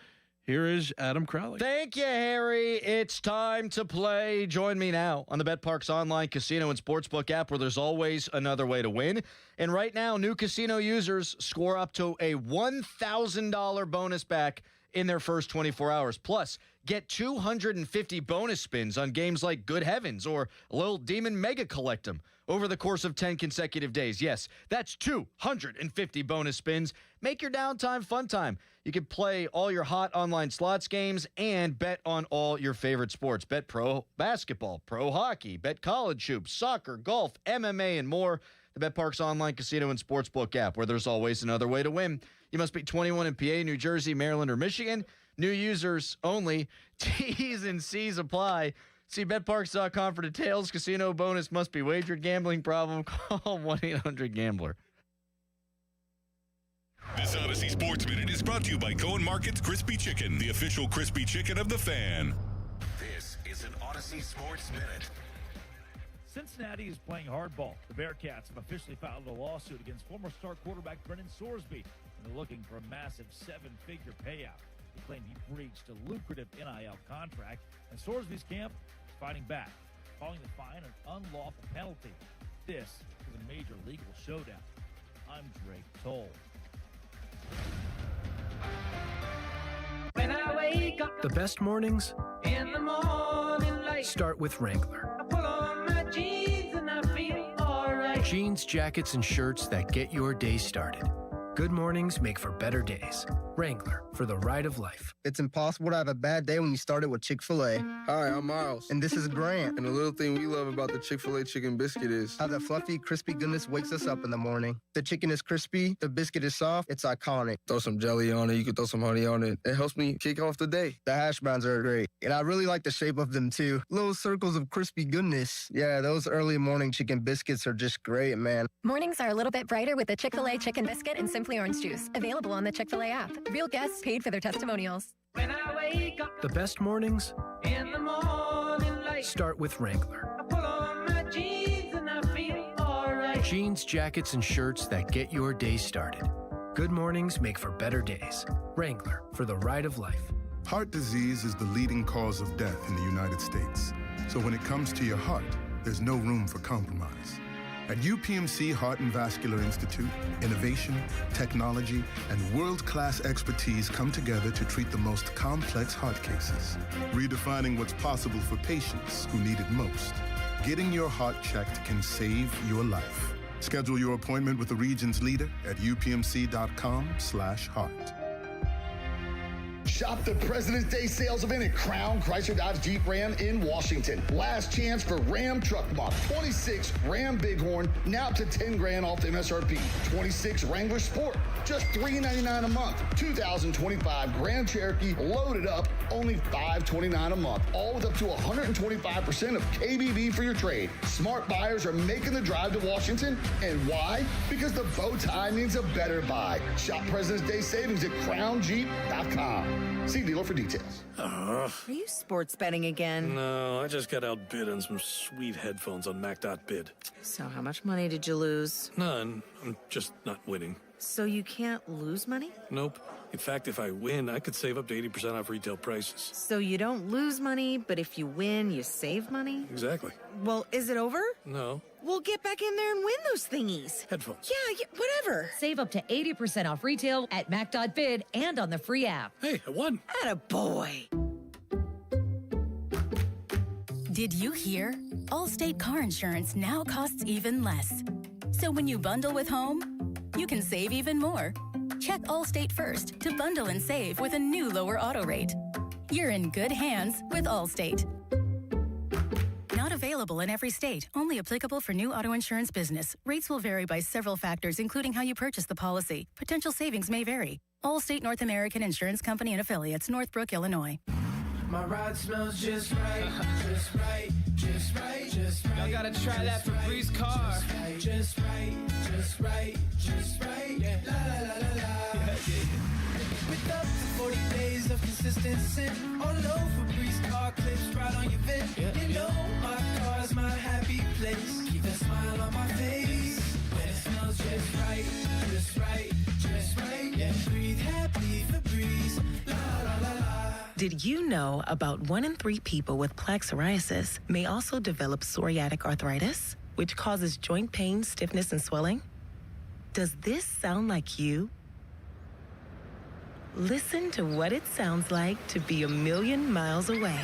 here is Adam Crowley. Thank you, Harry. It's time to play. Join me now on the BetParks online casino and sportsbook app where there's always another way to win. And right now, new casino users score up to a $1,000 bonus back in their first 24 hours. Plus, get 250 bonus spins on games like Good Heavens or Lil Demon Mega Collectum over the course of 10 consecutive days. Yes, that's 250 bonus spins. Make your downtime fun time. You can play all your hot online slots games and bet on all your favorite sports. Bet pro basketball, pro hockey, bet college hoops, soccer, golf, MMA, and more. The BetParks online casino and sportsbook app, where there's always another way to win. You must be 21 in PA, New Jersey, Maryland, or Michigan. New users only. T's and C's apply. See betparks.com for details. Casino bonus must be wagered. Gambling problem? Call 1-800-GAMBLER. This Odyssey Sports Minute is brought to you by Cohen Market's Crispy Chicken, the official crispy chicken of the Fan. This is an Odyssey Sports Minute. Cincinnati is playing hardball. The Bearcats have officially filed a lawsuit against former star quarterback Brennan Sorsby, and they're looking for a massive 7-figure payout. They claim he breached a lucrative NIL contract, and Sorsby's camp is fighting back, calling the fine an unlawful penalty. This is a major legal showdown. I'm Drake Toll. When I wake up The best mornings in the morning light, start with Wrangler. I pull on my jeans and I feel alright. Jeans, jackets, and shirts that get your day started. Good mornings make for better days. Wrangler, for the ride of life. It's impossible to have a bad day when you started with Chick-fil-A. Hi, I'm Miles. And this is Grant. And the little thing we love about the Chick-fil-A chicken biscuit is how the fluffy, crispy goodness wakes us up in the morning. The chicken is crispy, the biscuit is soft, it's iconic. Throw some jelly on it, you can throw some honey on it. It helps me kick off the day. The hash browns are great. And I really like the shape of them too. Little circles of crispy goodness. Yeah, those early morning chicken biscuits are just great, man. Mornings are a little bit brighter with the Chick-fil-A chicken biscuit and Simply Orange Juice. Available on the Chick-fil-A app. Real guests paid for their testimonials. When I wake up The best mornings in the morning light, start with Wrangler. I pull on my jeans and I feel alright. Jeans, jackets, and shirts that get your day started. Good mornings make for better days. Wrangler, for the ride of life. Heart disease is the leading cause of death in the United States. So when it comes to your heart, there's no room for compromise. At UPMC Heart and Vascular Institute, innovation, technology, and world-class expertise come together to treat the most complex heart cases, redefining what's possible for patients who need it most. Getting your heart checked can save your life. Schedule your appointment with the region's leader at upmc.com/heart. Shop the President's Day sales event at Crown Chrysler Dodge Jeep Ram in Washington. Last chance for Ram Truck Month. 26 Ram Bighorn, now up to $10,000 off MSRP. 26 Wrangler Sport, just $399 a month. 2025 Grand Cherokee loaded up, only $529 a month. All with up to 125% of KBB for your trade. Smart buyers are making the drive to Washington. And why? Because the bow tie means a better buy. Shop President's Day savings at crownjeep.com. See dealer for details. Are you sports betting again? No, I just got outbid on some sweet headphones on Mac.bid. So how much money did you lose? None. I'm just not winning. So you can't lose money? Nope. In fact, if I win, I could save up to 80% off retail prices. So you don't lose money, but if you win, you save money? Exactly. Well, is it over? No. We'll get back in there and win those thingies. Headphones. Yeah, whatever. Save up to 80% off retail at Mac.bid and on the free app. Hey, I won. Attaboy. Did you hear? Allstate car insurance now costs even less. So when you bundle with home, you can save even more. Check Allstate first to bundle and save with a new lower auto rate. You're in good hands with Allstate. Not available in every state. Only applicable for new auto insurance business. Rates will vary by several factors, including how you purchase the policy. Potential savings may vary. Allstate North American Insurance Company and Affiliates, Northbrook, Illinois. My ride smells just right, just right, just right, just right. Y'all gotta try that Febreze car. Just right, just right, just right. Yeah. La la la la la. With up to 40 days of consistent scent, all over Febreze car clips right on your vent. You know my car's my happy place. Keep a smile on my face. When it smells just right, just right, just right. Yeah. Breathe happy Febreze. La la la la. Did you know about 1 in 3 people with plaque psoriasis may also develop psoriatic arthritis, which causes joint pain, stiffness, and swelling? Does this sound like you? Listen to what it sounds like to be 1,000,000 miles away.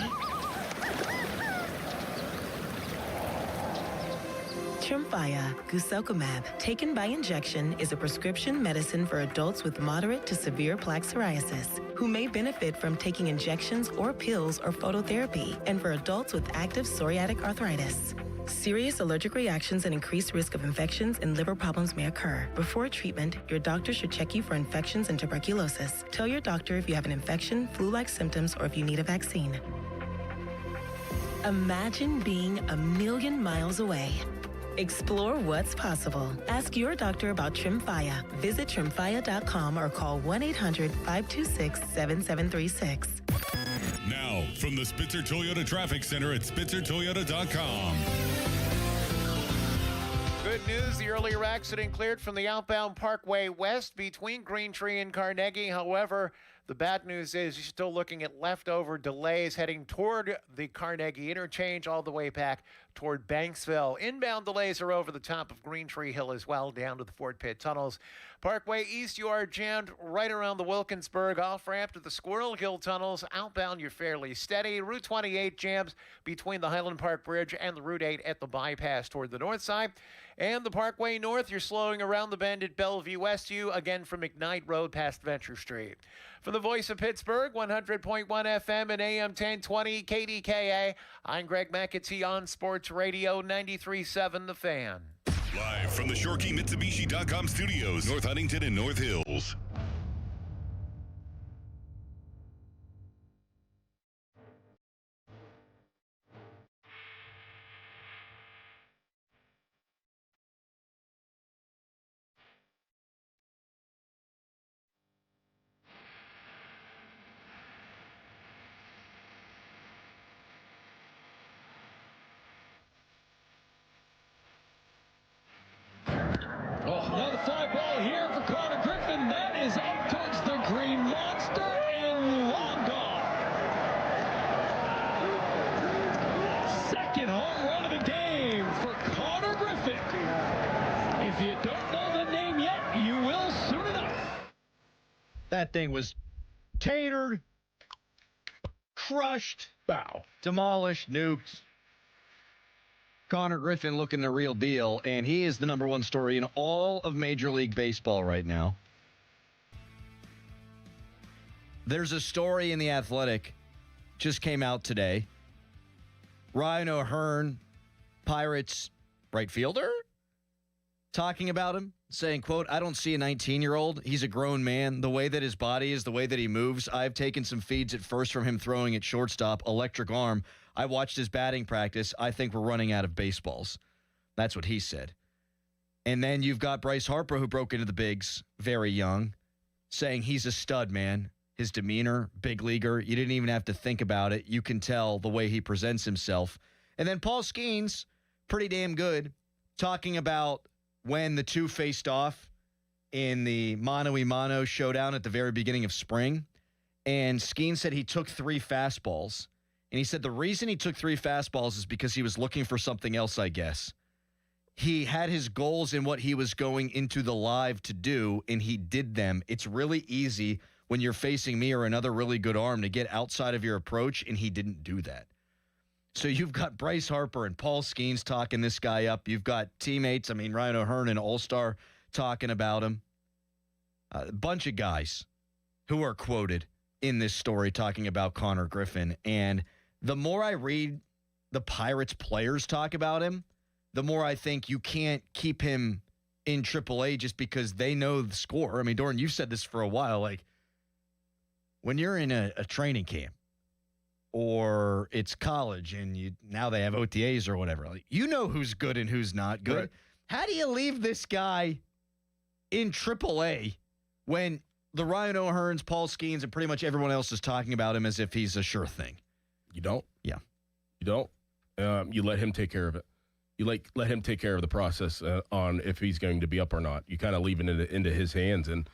Tremfya guselkumab, taken by injection, is a prescription medicine for adults with moderate to severe plaque psoriasis who may benefit from taking injections or pills or phototherapy, and for adults with active psoriatic arthritis. Serious allergic reactions and increased risk of infections and liver problems may occur. Before treatment, your doctor should check you for infections and tuberculosis. Tell your doctor if you have an infection, flu-like symptoms, or if you need a vaccine. Imagine being 1,000,000 miles away. Explore what's possible. Ask your doctor about Tremfya. Visit Tremfya.com or call 1-800-526-7736. Now, from the Spitzer Toyota Traffic Center at SpitzerToyota.com. Good news, the earlier accident cleared from the outbound Parkway West between Green Tree and Carnegie. However, the bad news is you're still looking at leftover delays heading toward the Carnegie interchange all the way back toward Banksville. Inbound delays are over the top of Green Tree Hill as well, down to the Fort Pitt tunnels. Parkway East, you are jammed right around the Wilkinsburg off-ramp to the Squirrel Hill tunnels. Outbound, you're fairly steady. Route 28 jams between the Highland Park Bridge and the Route 8 at the bypass toward the north side. And the Parkway North, you're slowing around the bend at Bellevue Westview, again from McKnight Road past Venture Street. From the voice of Pittsburgh, 100.1 FM and AM 1020 KDKA, I'm Greg McAtee on Sports Radio 93.7 The Fan. Live from the ShoreKeyMitsubishi.com studios, North Huntington and North Hills. Now the fly ball here for Connor Griffin. That is up towards the Green Monster and long gone. Second home run of the game for Connor Griffin. If you don't know the name yet, you will soon enough. That thing was tatered, crushed, demolished, nuked. Connor Griffin looking the real deal, and he is the number one story in all of Major League Baseball right now. There's a story in The Athletic, just came out today. Ryan O'Hearn, Pirates right fielder, talking about him, saying, quote, I don't see a 19-year-old. He's a grown man. The way that his body is, the way that he moves. I've taken some feeds at first from him throwing at shortstop, electric arm. I watched his batting practice. I think we're running out of baseballs. That's what he said. And then you've got Bryce Harper, who broke into the bigs very young, saying he's a stud, man. His demeanor, big leaguer. You didn't even have to think about it. You can tell the way he presents himself. And then Paul Skeens, pretty damn good, talking about when the two faced off in the mano-a-mano showdown at the very beginning of spring. And Skeens said he took 3 fastballs. And he said the reason he took 3 fastballs is because he was looking for something else, I guess. He had his goals in what he was going into the live to do, and he did them. It's really easy when you're facing me or another really good arm to get outside of your approach, and he didn't do that. So you've got Bryce Harper and Paul Skeens talking this guy up. You've got teammates, Ryan O'Hearn and All-Star talking about him. A bunch of guys who are quoted in this story talking about Connor Griffin. And the more I read the Pirates players talk about him, the more I think you can't keep him in AAA just because they know the score. Doran, you've said this for a while. Like, when you're in a training camp or it's college and now they have OTAs or whatever, like, you know who's good and who's not good. Right. How do you leave this guy in AAA when the Ryan O'Hearns, Paul Skeens, and pretty much everyone else is talking about him as if he's a sure thing? You don't? Yeah. You don't? You let him take care of it. You let him take care of the process on if he's going to be up or not. You kind of leave it into his hands. And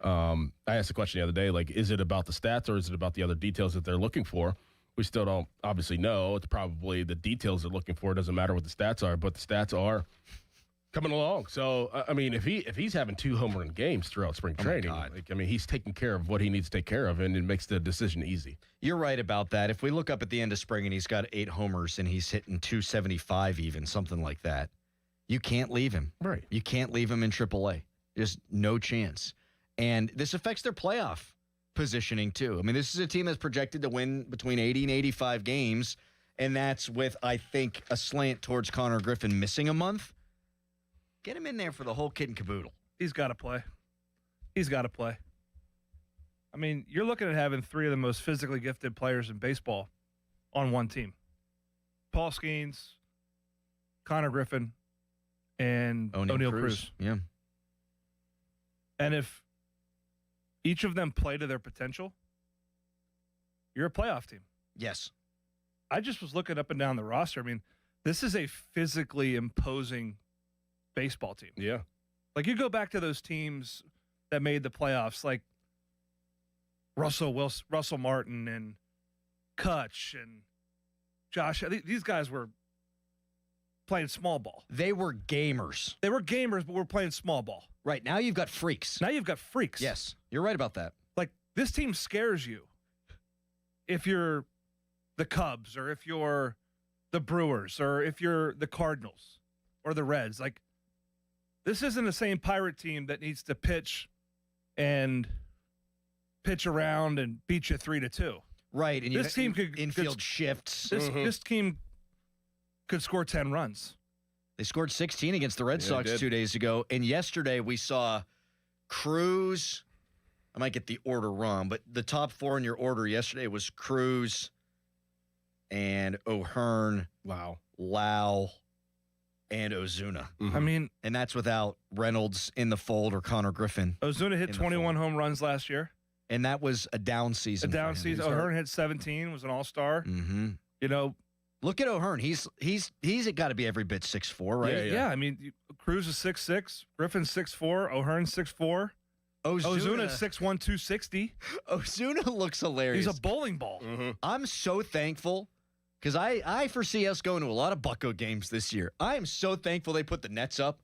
I asked the question the other day, like, is it about the stats or is it about the other details that they're looking for? We still don't obviously know. It's probably the details they're looking for. It doesn't matter what the stats are, but the stats are coming along. So, if he's having 2 home run games throughout spring training, he's taking care of what he needs to take care of, and it makes the decision easy. You're right about that. If we look up at the end of spring and he's got 8 homers and he's hitting 275 even, something like that, you can't leave him. Right. You can't leave him in AAA. There's no chance. And this affects their playoff positioning, too. This is a team that's projected to win between 80 and 85 games, and that's with, I think, a slant towards Connor Griffin missing a month. Get him in there for the whole kit and caboodle. He's got to play. You're looking at having 3 of the most physically gifted players in baseball on one team. Paul Skeens, Connor Griffin, and O'Neal Cruz. Yeah. And if each of them play to their potential, you're a playoff team. Yes. I just was looking up and down the roster. This is a physically imposing baseball team. Yeah. Like, you go back to those teams that made the playoffs, like Russell Martin and Kutch and Josh. These guys were playing small ball. They were gamers. But we're playing small ball. Right. Now you've got freaks. Yes. You're right about that. Like, this team scares you if you're the Cubs or if you're the Brewers or if you're the Cardinals or the Reds. Like, this isn't the same Pirate team that needs to pitch around and beat you 3-2. Right. And this team could infield shifts. This team could score 10 runs. They scored 16 against the Red Sox 2 days ago. And yesterday we saw Cruz. I might get the order wrong, but the top 4 in your order yesterday was Cruz and O'Hearn, Lau, and Ozuna. Mm-hmm. And that's without Reynolds in the fold or Connor Griffin. Ozuna hit 21 home runs last year. And that was a down season. O'Hearn hit 17, was an all-star. Mm-hmm. Look at O'Hearn. He's got to be every bit 6'4", right? Yeah. Cruz is 6'6", Griffin's 6'4", O'Hearn 6'4". Ozuna 6'1", 260. Ozuna looks hilarious. He's a bowling ball. Mm-hmm. I'm so thankful because I foresee us going to a lot of Bucco games this year. I am so thankful they put the nets up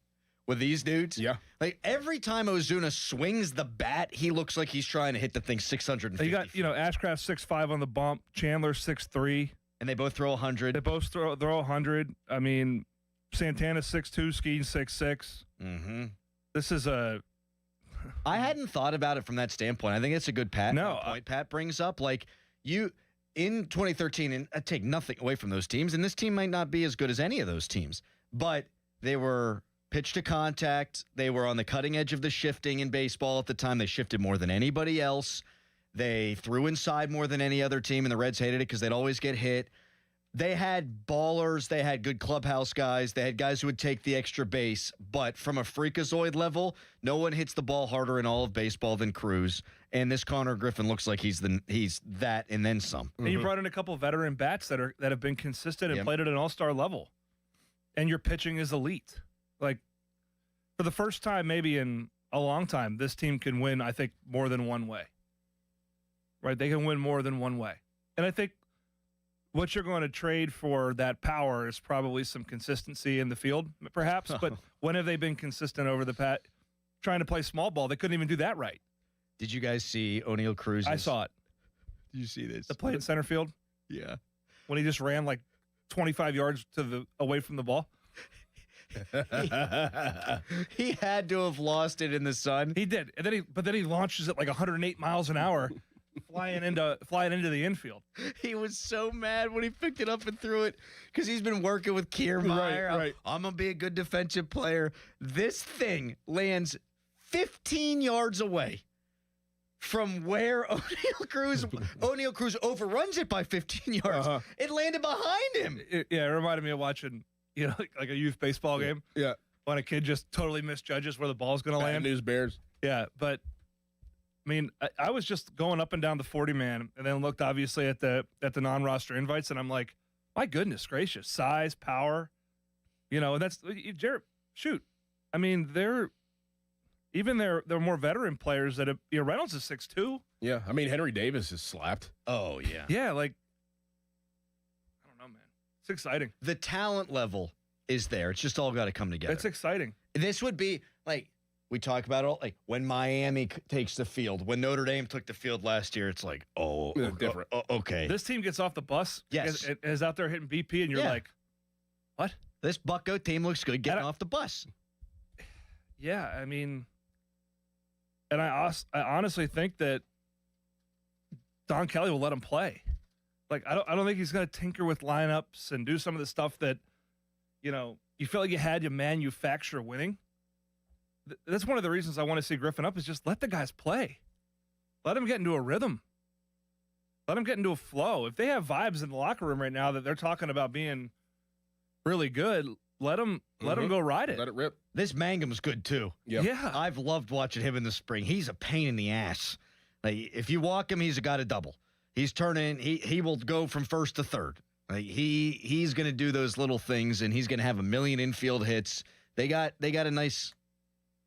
with these dudes. Yeah. Like, every time Ozuna swings the bat, he looks like he's trying to hit the thing 650. You got, Ashcraft 6'5" on the bump, Chandler 6'3". And they both throw 100. They both throw 100. Santana's 6'2", Skeen 6'6". Mm-hmm. This is a... I hadn't thought about it from that standpoint. I think it's a good point Pat brings up. Like, you, in 2013, and I take nothing away from those teams, and this team might not be as good as any of those teams, but they were pitch to contact. They were on the cutting edge of the shifting in baseball at the time. They shifted more than anybody else. They threw inside more than any other team, and the Reds hated it because they'd always get hit. They had ballers. They had good clubhouse guys. They had guys who would take the extra base. But from a freakazoid level, no one hits the ball harder in all of baseball than Cruz. And this Connor Griffin looks like he's that and then some. And you brought in a couple veteran bats that have been consistent and played at an all-star level. And your pitching is elite. Like, for the first time maybe in a long time, this team can win, I think, more than one way. Right? They can win more than one way. And I think what you're going to trade for that power is probably some consistency in the field, perhaps. But when have they been consistent over the trying to play small ball? They couldn't even do that right. Did you guys see O'Neal Cruz? I saw it. Did you see this? The play in center field? Yeah. When he just ran like 25 yards away from the ball? He had to have lost it in the sun. He did. And then he launches it like 108 miles an hour. Flying into the infield. He was so mad when he picked it up and threw it because he's been working with Kiermaier. Right. I'm going to be a good defensive player. This thing lands 15 yards away from where O'Neal Cruz overruns it by 15 yards. It landed behind him. It reminded me of watching, like a youth baseball game. Yeah. When a kid just totally misjudges where the ball's going to land. News Bears. Yeah, but I mean, I was just going up and down the 40-man and then looked obviously at the non-roster invites, and I'm like, my goodness gracious, size, power, and that's Jared. Shoot, I mean, they're more veteran players that Reynolds is 6'2". Yeah, I mean Henry Davis is slapped. Oh yeah, yeah. Like, I don't know, man. It's exciting. The talent level is there. It's just all got to come together. It's exciting. This would be like. We talk about it like when Miami takes the field, when Notre Dame took the field last year, it's like, different. Okay. This team gets off the bus. Yes. Is out there hitting BP, and you're like, what? This Bucko team looks good getting off the bus. Yeah, I mean, and I honestly think that Don Kelly will let him play. Like, I don't think he's going to tinker with lineups and do some of the stuff that, you feel like you had to manufacture winning. That's one of the reasons I want to see Griffin up is just let the guys play. Let them get into a rhythm. Let them get into a flow. If they have vibes in the locker room right now that they're talking about being really good, let them go ride it. Let it rip. This Mangum's good too. Yep. Yeah. I've loved watching him in the spring. He's a pain in the ass. Like, if you walk him, he's got a double. He's turning. He will go from first to third. Like, he's going to do those little things, and he's going to have a million infield hits. They got a nice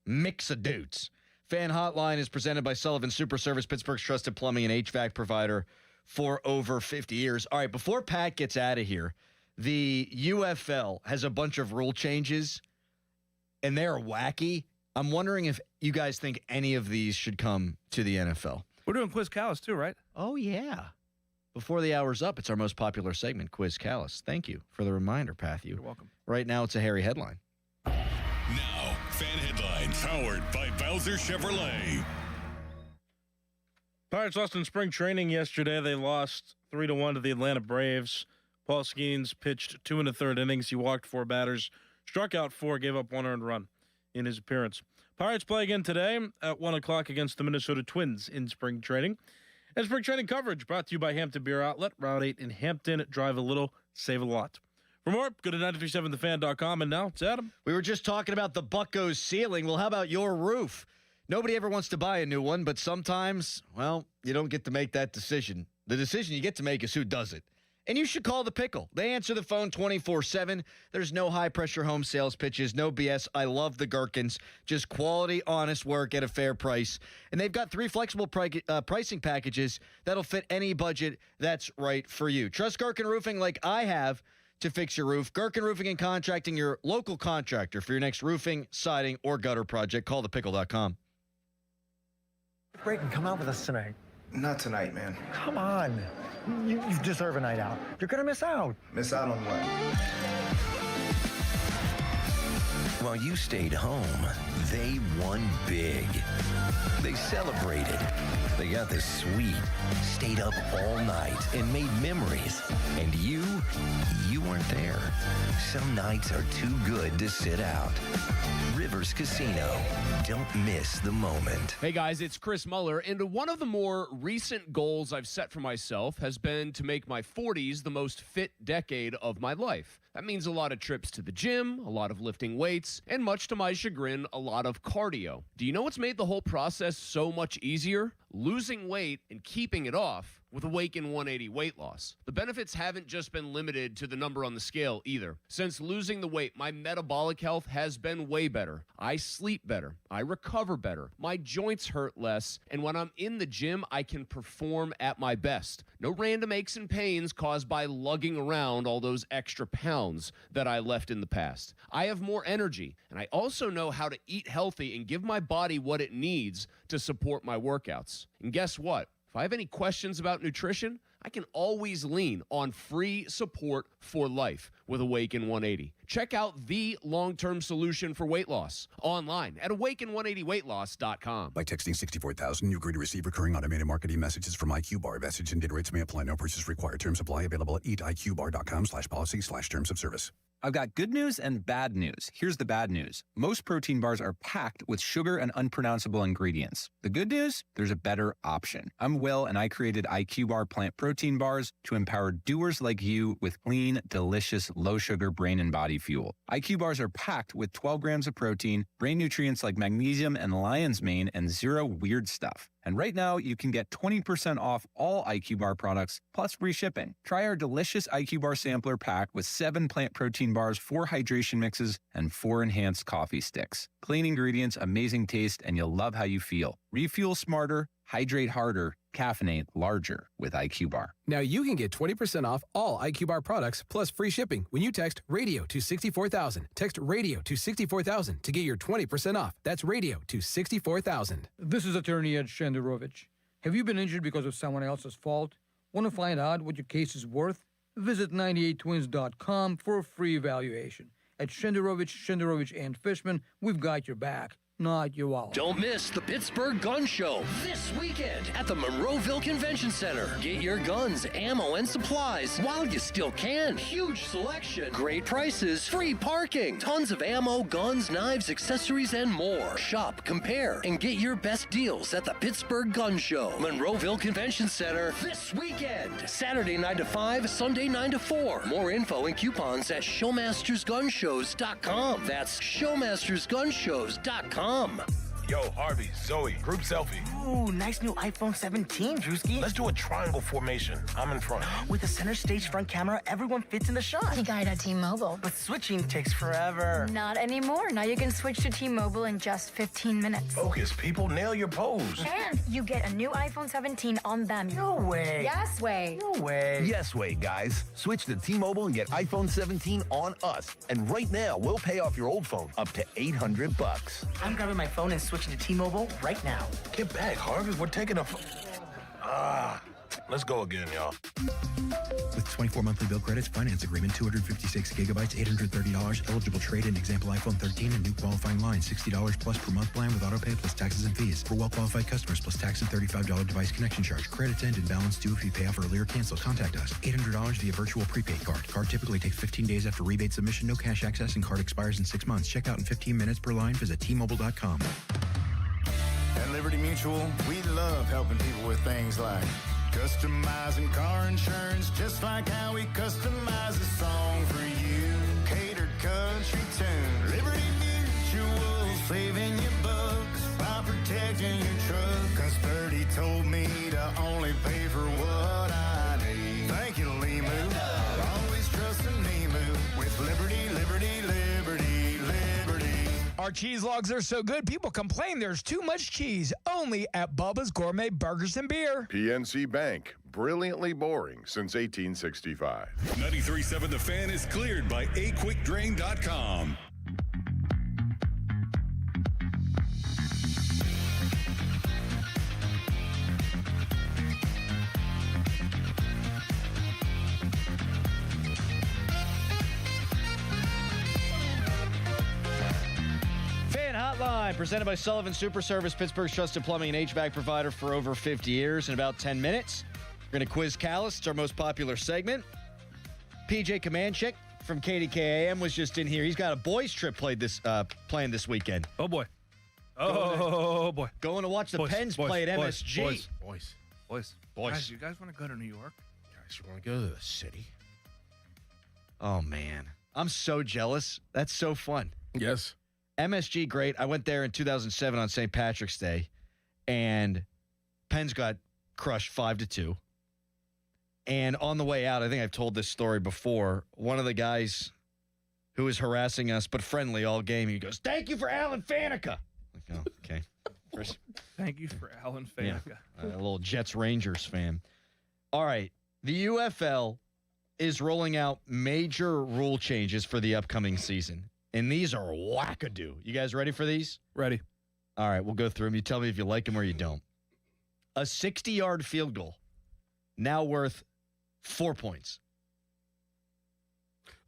mix of dudes. Fan Hotline is presented by Sullivan Super Service, Pittsburgh's trusted plumbing and HVAC provider for over 50 years. All right, before Pat gets out of here, the UFL has a bunch of rule changes, and they're wacky. I'm wondering if you guys think any of these should come to the NFL. We're doing Quiz Callus too, right? Oh, yeah. Before the hour's up, it's our most popular segment, Quiz Callus. Thank you for the reminder, Pathu. You're welcome. Right now, it's a hairy headline. Now, fan headlines powered by Bowser Chevrolet. Pirates lost in spring training yesterday. They lost 3-1 to the Atlanta Braves. Paul Skeens pitched 2 1/3 innings. He walked 4 batters, struck out 4, gave up 1 earned run in his appearance. Pirates play again today at 1 o'clock against the Minnesota Twins in spring training. And spring training coverage brought to you by Hampton Beer Outlet, Route 8 in Hampton. Drive a little, save a lot. For more, go to 937thefan.com, and now it's Adam. We were just talking about the Bucco's ceiling. Well, how about your roof? Nobody ever wants to buy a new one, but sometimes, well, you don't get to make that decision. The decision you get to make is who does it. And you should call The Pickle. They answer the phone 24/7. There's no high-pressure home sales pitches, no BS. I love the Gherkins. Just quality, honest work at a fair price. And they've got 3 flexible pricing packages that'll fit any budget that's right for you. Trust Gherkin Roofing like I have to fix your roof. Gherkin Roofing and Contracting, your local contractor for your next roofing, siding, or gutter project. Call thepickle.com. Break and come out with us tonight. Not tonight, man. Come on. You deserve a night out. You're going to miss out. Miss out on what? While you stayed home, they won big. They celebrated. They got the suite, stayed up all night, and made memories. And you weren't there. Some nights are too good to sit out. Rivers Casino. Don't miss the moment. Hey guys, it's Chris Muller, and one of the more recent goals I've set for myself has been to make my 40s the most fit decade of my life. That means a lot of trips to the gym, a lot of lifting weights, and much to my chagrin, a lot of cardio. Do you know what's made the whole process so much easier? Losing weight and keeping it off with Awaken 180 weight loss. The benefits haven't just been limited to the number on the scale either. Since losing the weight, my metabolic health has been way better. I sleep better. I recover better. My joints hurt less. And when I'm in the gym, I can perform at my best. No random aches and pains caused by lugging around all those extra pounds that I left in the past. I have more energy, and I also know how to eat healthy and give my body what it needs to support my workouts. And guess what? If I have any questions about nutrition, I can always lean on free support for life with Awaken 180. Check out the long-term solution for weight loss online at awaken180weightloss.com. By texting 64,000, you agree to receive recurring automated marketing messages from IQ Bar. Message and data rates may apply. No purchase required. Terms apply. Available at eatiqbar.com/policy/terms of service. I've got good news and bad news. Here's the bad news. Most protein bars are packed with sugar and unpronounceable ingredients. The good news? There's a better option. I'm Will, and I created IQ Bar plant protein bars to empower doers like you with clean, delicious, low-sugar brain and body fuel. IQ Bars are packed with 12 grams of protein, brain nutrients like magnesium and lion's mane, and zero weird stuff. And right now, you can get 20% off all IQ Bar products, plus free shipping. Try our delicious IQ Bar sampler pack with 7 plant protein bars, 4 hydration mixes, and 4 enhanced coffee sticks. Clean ingredients, amazing taste, and you'll love how you feel. Refuel smarter, hydrate harder, caffeinate larger with IQ Bar. Now you can get 20% off all IQ Bar products plus free shipping when you text radio to 64,000. Text radio to 64,000 to get your 20% off. That's radio to 64,000. This is attorney Ed Shenderovich. Have you been injured because of someone else's fault? Want to find out what your case is worth? Visit 98twins.com for a free evaluation. At Shenderovich, and Fishman, we've got your back. Not your wallet. Don't miss the Pittsburgh Gun Show this weekend at the Monroeville Convention Center. Get your guns, ammo, and supplies while you still can. Huge selection, great prices, free parking, tons of ammo, guns, knives, accessories, and more. Shop, compare, and get your best deals at the Pittsburgh Gun Show. Monroeville Convention Center this weekend. Saturday 9 to 5, Sunday 9 to 4. More info and coupons at showmastersgunshows.com. That's showmastersgunshows.com. Yo, Harvey, Zoe, group selfie. Ooh, nice new iPhone 17, Drewski. Let's do a triangle formation. I'm in front. With a center stage front camera, everyone fits in the shot. You got it at T-Mobile. But switching takes forever. Not anymore. Now you can switch to T-Mobile in just 15 minutes. Focus, people. Nail your pose. And you get a new iPhone 17 on them. No way. Yes way. No way. Yes way, guys. Switch to T-Mobile and get iPhone 17 on us. And right now, we'll pay off your old phone up to $800. I'm grabbing my phone and switching to T-Mobile right now. Get back, Harvey. We're taking a... let's go again, y'all. With 24 monthly bill credits, finance agreement, 256 gigabytes, $830, eligible trade-in, example iPhone 13 and new qualifying line, $60 plus per month plan with auto pay plus taxes and fees. For well-qualified customers plus tax and $35 device connection charge. Credits end and balance due if you pay off early or cancel. Contact us. $800 via virtual prepaid card. Card typically takes 15 days after rebate submission, no cash access, and card expires in 6 months. Check out in 15 minutes per line. Visit T-Mobile.com. At Liberty Mutual, we love helping people with things like customizing car insurance, just like how we customize a song for you. Catered country tune. Liberty Mutual, saving you bucks by protecting your truck. Cause 30 told me to only pay for what I need. Thank you, Limu. Always trust in Limu with Liberty, Liberty, Liberty, Liberty. Our cheese logs are so good, people complain there's too much cheese. Only at Bubba's Gourmet Burgers and Beer. PNC Bank. Brilliantly boring since 1865. 93.7 The Fan is cleared by aquickdrain.com. time, presented by Sullivan Super Service, Pittsburgh's trusted plumbing and HVAC provider for over 50 years. In about 10 minutes, we're going to Quiz Callus. It's our most popular segment. PJ Comanchik from KDKAM was just in here. He's got a boys trip playing this weekend. Oh, boy. Oh, boy. Going to watch the Pens play at MSG. Boys. Guys, you guys want to go to New York? Guys, you want to go to the city? Oh, man. I'm so jealous. That's so fun. Yes. MSG, great. I went there in 2007 on St. Patrick's Day, and Pens got crushed 5-2. And on the way out, I think I've told this story before, one of the guys who was harassing us, but friendly all game, he goes, "Thank you for Alan Faneca." Like, oh, okay. Thank you for Alan Faneca. A little Jets-Rangers fan. All right. The UFL is rolling out major rule changes for the upcoming season. And these are wackadoo. You guys ready for these? Ready. All right, we'll go through them. You tell me if you like them or you don't. A 60-yard field goal, now worth 4 points.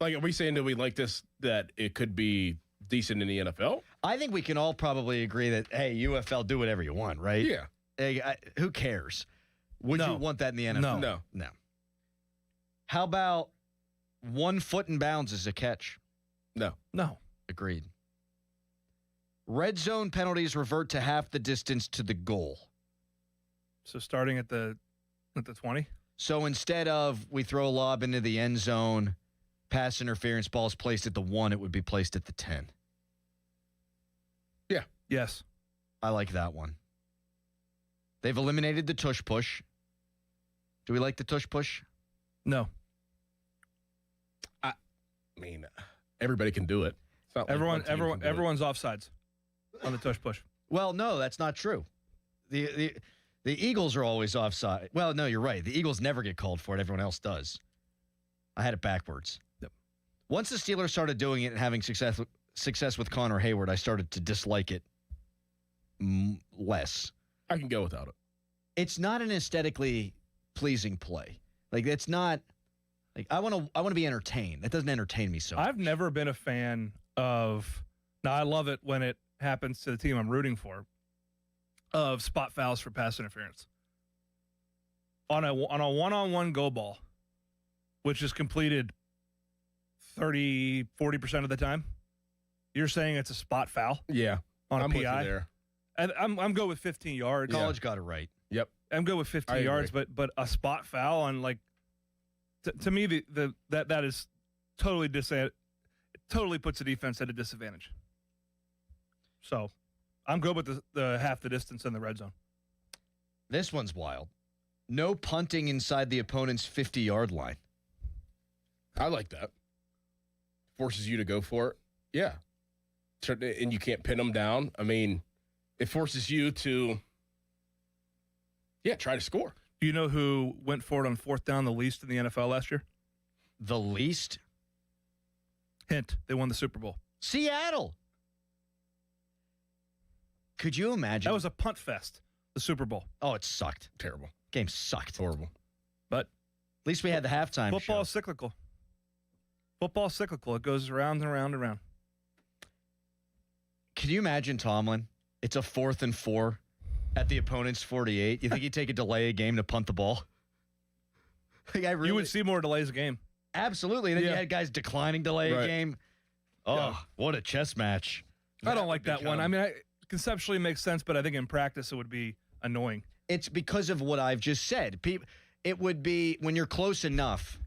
Like, are we saying that we like this, that it could be decent in the NFL? I think we can all probably agree that, hey, UFL, do whatever you want, right? Yeah. Hey, who cares? Would you want that in the NFL? No. How about 1 foot in bounds as a catch? No. Agreed. Red zone penalties revert to half the distance to the goal. So starting at the 20? So instead of we throw a lob into the end zone, pass interference ball is placed at the 1, it would be placed at the 10. Yeah. Yes. I like that one. They've eliminated the tush push. Do we like the tush push? No. I mean, everybody can do it. It's not like everyone's offsides on the tush push. Well, no, that's not true. The Eagles are always offside. Well, no, you're right. The Eagles never get called for it. Everyone else does. I had it backwards. Yep. Once the Steelers started doing it and having success with Connor Hayward, I started to dislike it less. I can go without it. It's not an aesthetically pleasing play. Like, it's not. Like, I want to be entertained. That doesn't entertain me so much. I've never been a fan of. Now, I love it when it happens to the team I'm rooting for. Of spot fouls for pass interference on a one-on-one go ball, which is completed 30-40% of the time. You're saying it's a spot foul? Yeah, on a I'm PI. with you there. And I'm good with 15 yards. College got it right. Yep, I'm good with 15 yards, but a spot foul on, like, to me that is totally it totally puts the defense at a disadvantage. So I'm good with the half the distance in the red zone. This one's wild. No punting inside the opponent's 50-yard line. I like that. Forces you to go for it. Yeah. And you can't pin them down. I mean, it forces you to, try to score. Do you know who went for it on fourth down the least in the NFL last year? The least? Hint, they won the Super Bowl. Seattle. Could you imagine? That was a punt fest, the Super Bowl. Oh, it sucked. Terrible. Game sucked. Horrible. But at least we had the halftime Football show. is cyclical. Football is cyclical. It goes around and around and around. Can you imagine Tomlin? It's a 4th and 4 at the opponent's 48. You think he'd take a delay a game to punt the ball? Like, you would see more delays a game. Absolutely. And then you had guys declining delay a game. Oh, what a chess match. I don't like that one. I mean, conceptually it makes sense, but I think in practice it would be annoying. It's because of what I've just said. It would be when you're close enough.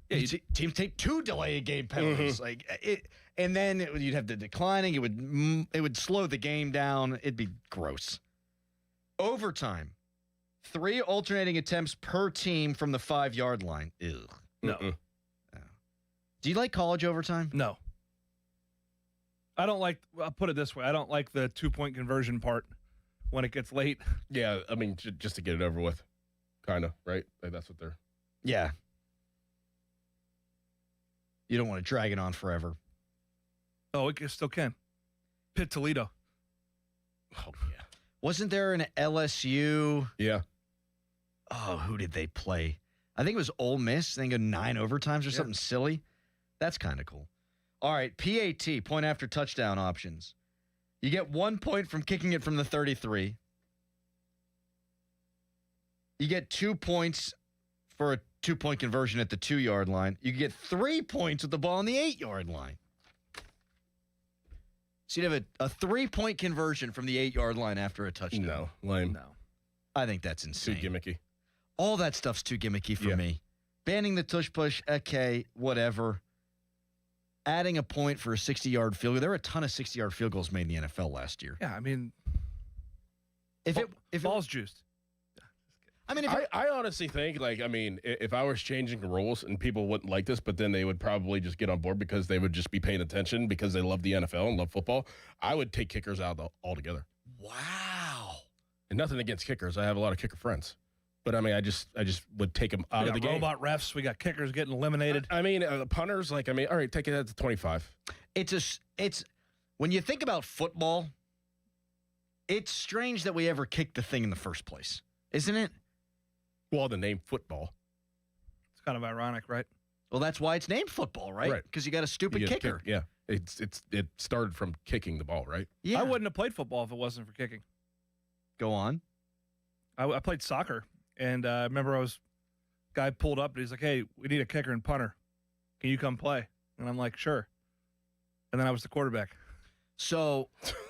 Yeah, teams take 2 delay a game penalties, and then you'd have the declining. It would slow the game down. It'd be gross. Overtime, 3 alternating attempts per team from the 5-yard line. Ew. No. Do you like college overtime? No. I don't like. I'll put it this way: I don't like the 2-point conversion part when it gets late. Yeah, I mean, just to get it over with, kind of, right? Like, that's what they're. Yeah. You don't want to drag it on forever. Oh, it still can. Pitt Toledo. Oh, yeah. Wasn't there an LSU? Yeah. Oh, who did they play? I think it was Ole Miss. I think 9 overtimes or something silly. That's kind of cool. All right, PAT, point after touchdown options. You get 1 point from kicking it from the 33. You get 2 points for a 2-point conversion at the 2-yard line. You get 3 points with the ball on the 8-yard line. So you'd have a 3-point conversion from the 8-yard line after a touchdown. No, lame. No. I think that's insane. Too gimmicky. All that stuff's too gimmicky for me. Banning the tush push, okay, whatever. Adding a point for a 60-yard field goal. There were a ton of 60-yard field goals made in the NFL last year. Yeah, I mean, if ball's juiced. I mean, I honestly think, if I was changing the rules and people wouldn't like this, but then they would probably just get on board because they would just be paying attention because they love the NFL and love football, I would take kickers out altogether. Wow. And nothing against kickers. I have a lot of kicker friends. But, I mean, I just would take them out of the game. Robot refs. We got kickers getting eliminated. I mean, the punters, all right, take it at the 25. It's when you think about football, it's strange that we ever kicked the thing in the first place, isn't it? Well, the name football. It's kind of ironic, right? Well, that's why it's named football, right? Because you got a stupid kicker. Yeah. It started from kicking the ball, right? Yeah. I wouldn't have played football if it wasn't for kicking. Go on. I played soccer, and I remember guy pulled up, and he's like, hey, we need a kicker and punter. Can you come play? And I'm like, sure. And then I was the quarterback. So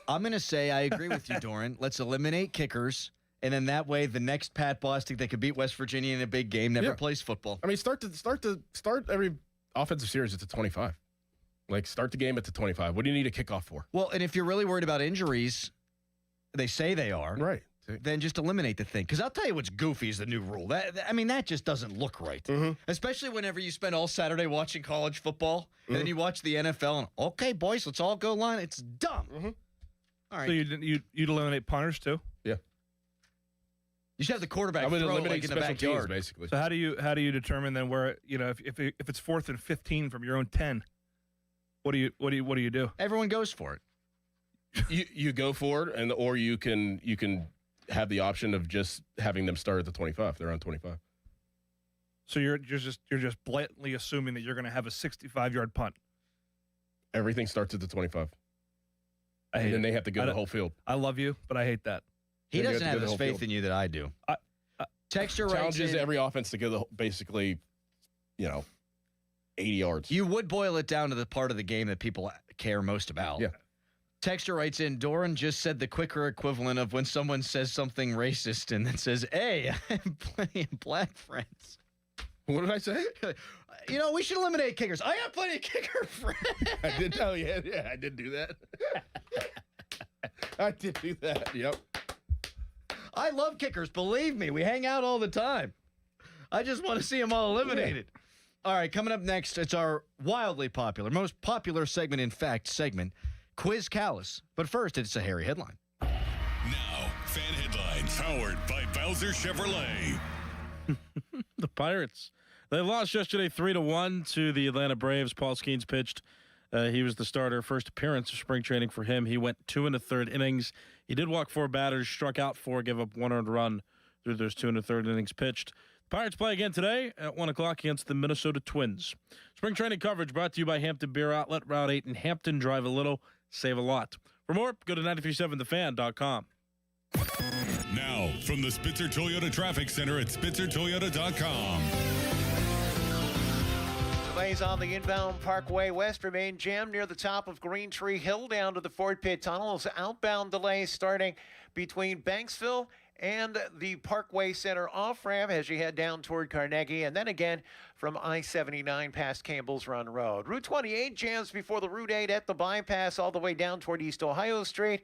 I'm going to say I agree with you, Doran. Let's eliminate kickers. And then that way, the next Pat Bostic that could beat West Virginia in a big game never plays football. I mean, start every offensive series at the 25. Start the game at the 25. What do you need a kickoff for? Well, and if you're really worried about injuries, they say they are. Right. Then just eliminate the thing. Because I'll tell you what's goofy is the new rule. That just doesn't look right. Mm-hmm. Especially whenever you spend all Saturday watching college football, and then you watch the NFL, and, okay, boys, let's all go line. It's dumb. Mm-hmm. All right. So you'd eliminate punters, too? Yeah. You should have the quarterback I would throw eliminate in the special backyard. teams, basically. So how do you determine then where, if it's 4th and 15 from your own 10, what do you do? Everyone goes for it. You go for it, or you can have the option of just having them start at the 25. They're on 25. So you're just blatantly assuming that you're going to have a 65-yard punt. Everything starts at the 25. And then they have to go the whole field. I love you, but I hate that. He doesn't have as faith in you that I do. Texture challenges every offense to go basically, 80 yards. You would boil it down to the part of the game that people care most about. Yeah. Texture writes in, Doran just said the quicker equivalent of when someone says something racist and then says, hey, I have plenty of black friends. What did I say? We should eliminate kickers. I got plenty of kicker friends. I did tell you. Yeah, I did do that. I did do that. Yep. I love kickers. Believe me, we hang out all the time. I just want to see them all eliminated. Yeah. All right, coming up next, it's our wildly popular, most popular segment, in fact, Quiz Callus. But first, it's a hairy headline. Now, fan headlines powered by Bowser Chevrolet. The Pirates. They lost yesterday 3-1 to the Atlanta Braves. Paul Skeens pitched. He was the starter. First appearance of spring training for him. He went 2 1/3 innings. He did walk 4 batters, struck out 4, gave up 1 earned run through those 2 1/3 innings pitched. The Pirates play again today at 1 o'clock against the Minnesota Twins. Spring training coverage brought to you by Hampton Beer Outlet, Route 8 in Hampton. Drive a little, save a lot. For more, go to 937thefan.com. Now, from the Spitzer Toyota Traffic Center at spitzertoyota.com. Delays on the inbound Parkway West remain jammed near the top of Green Tree Hill down to the Fort Pitt Tunnels. Outbound delays starting between Banksville and the Parkway Center off-ramp as you head down toward Carnegie, and then again from I-79 past Campbell's Run Road. Route 28 jams before the Route 8 at the bypass all the way down toward East Ohio Street.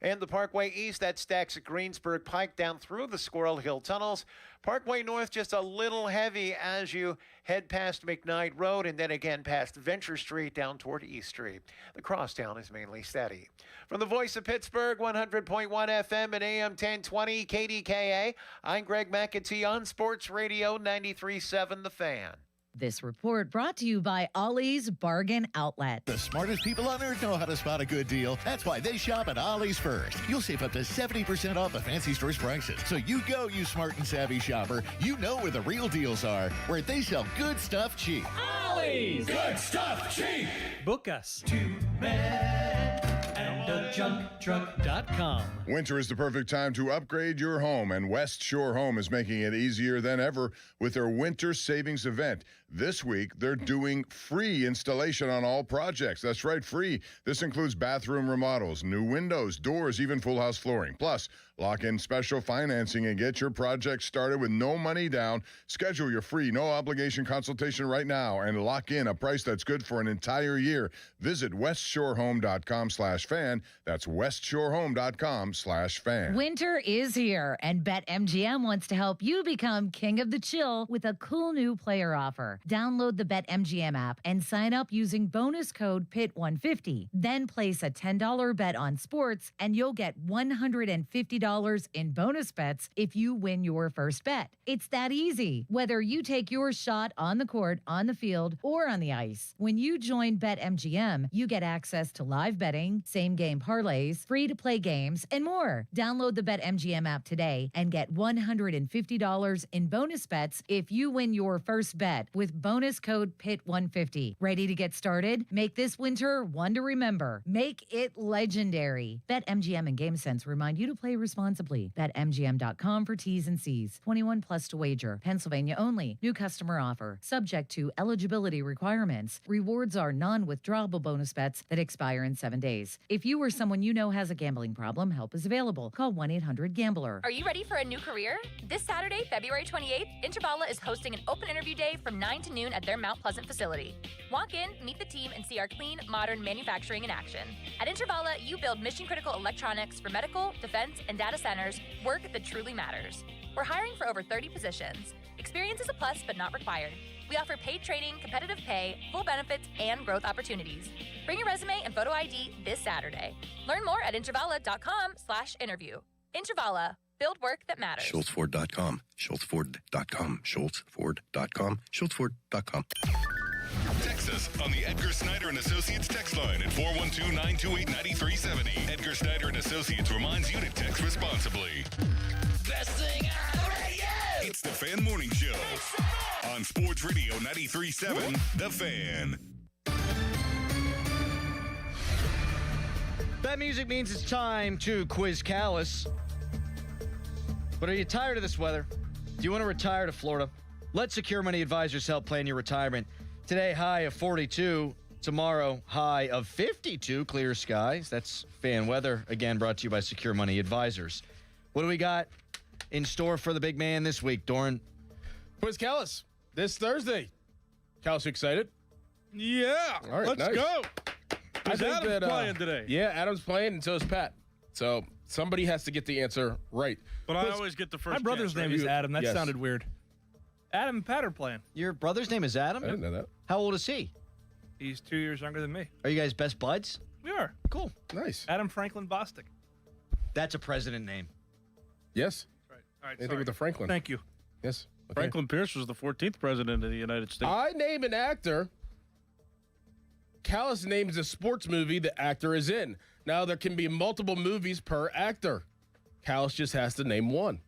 And the Parkway East, that stacks at Greensburg Pike down through the Squirrel Hill tunnels. Parkway North just a little heavy as you head past McKnight Road and then again past Venture Street down toward East Street. The crosstown is mainly steady. From the voice of Pittsburgh, 100.1 FM and AM 1020 KDKA, I'm Greg McAtee on Sports Radio 93.7 The Fan. This report brought to you by Ollie's Bargain Outlet. The smartest people on earth know how to spot a good deal. That's why they shop at Ollie's first. You'll save up to 70% off the fancy store's prices. So you go, you smart and savvy shopper. You know where the real deals are, where they sell good stuff cheap. Ollie's! Good stuff cheap! Book us. 2 men and thejunkdrunk.com. Winter is the perfect time to upgrade your home, and West Shore Home is making it easier than ever with their winter savings event. This week, they're doing free installation on all projects. That's right, free. This includes bathroom remodels, new windows, doors, even full house flooring. Plus, lock in special financing and get your project started with no money down. Schedule your free, no obligation consultation right now and lock in a price that's good for an entire year. Visit westshorehome.com/fan. That's westshorehome.com/fan. Winter is here, and BetMGM wants to help you become king of the chill with a cool new player offer. Download the BetMGM app and sign up using bonus code PIT150. Then place a $10 bet on sports, and you'll get $150 in bonus bets if you win your first bet. It's that easy, whether you take your shot on the court, on the field, or on the ice. When you join BetMGM, you get access to live betting, same-game parlays, free-to-play games, and more. Download the BetMGM app today and get $150 in bonus bets if you win your first bet with bonus code PIT150. Ready to get started? Make this winter one to remember. Make it legendary. BetMGM and GameSense remind you to play responsibly. BetMGM.com for T's and C's. 21 plus to wager. Pennsylvania only. New customer offer. Subject to eligibility requirements. Rewards are non-withdrawable bonus bets that expire in 7 days. If you or someone you know has a gambling problem, help is available. Call 1-800-GAMBLER. Are you ready for a new career? This Saturday, February 28th, Intervala is hosting an open interview day from 9 to noon at their Mount Pleasant facility. Walk in, meet the team, and see our clean, modern manufacturing in action. At Intervala, you build mission-critical electronics for medical, defense, and data centers, work that truly matters. We're hiring for over 30 positions. Experience is a plus, but not required. We offer paid training, competitive pay, full benefits, and growth opportunities. Bring your resume and photo ID this Saturday. Learn more at intervala.com/interview. Intervala. Build work that matters. SchultzFord.com. SchultzFord.com. SchultzFord.com. SchultzFord.com. Text us on the Edgar Snyder and Associates text line at 412-928-9370. Edgar Snyder and Associates reminds you to text responsibly. Best thing on the radio! It's the Fan Morning Show on Sports Radio 93.7, The Fan. That music means it's time to Quiz Callus. But are you tired of this weather? Do you want to retire to Florida? Let Secure Money Advisors help plan your retirement. Today, high of 42. Tomorrow, high of 52. Clear skies. That's fan weather. Again, brought to you by Secure Money Advisors. What do we got in store for the big man this week, Doran? Quiz Callus this Thursday. Callus, you excited? Yeah. All right, let's nice. go. I Is think Adam's that, playing today? Yeah, Adam's playing, and so is Pat. So somebody has to get the answer right. But I always get the first My brother's chance, name right? is Adam. That Yes. sounded weird. Adam and Pat are playing. Your brother's name is Adam? I didn't know that. How old is he? He's 2 years younger than me. Are you guys best buds? We are. Cool. Nice. Adam Franklin Bostic. That's a president name. Yes. Right. All right. Anything Sorry. with the Franklin. Thank you. Yes. Okay. Franklin Pierce was the 14th president of the United States. I name an actor. Callus names a sports movie the actor is in. Now, there can be multiple movies per actor. Callus just has to name one.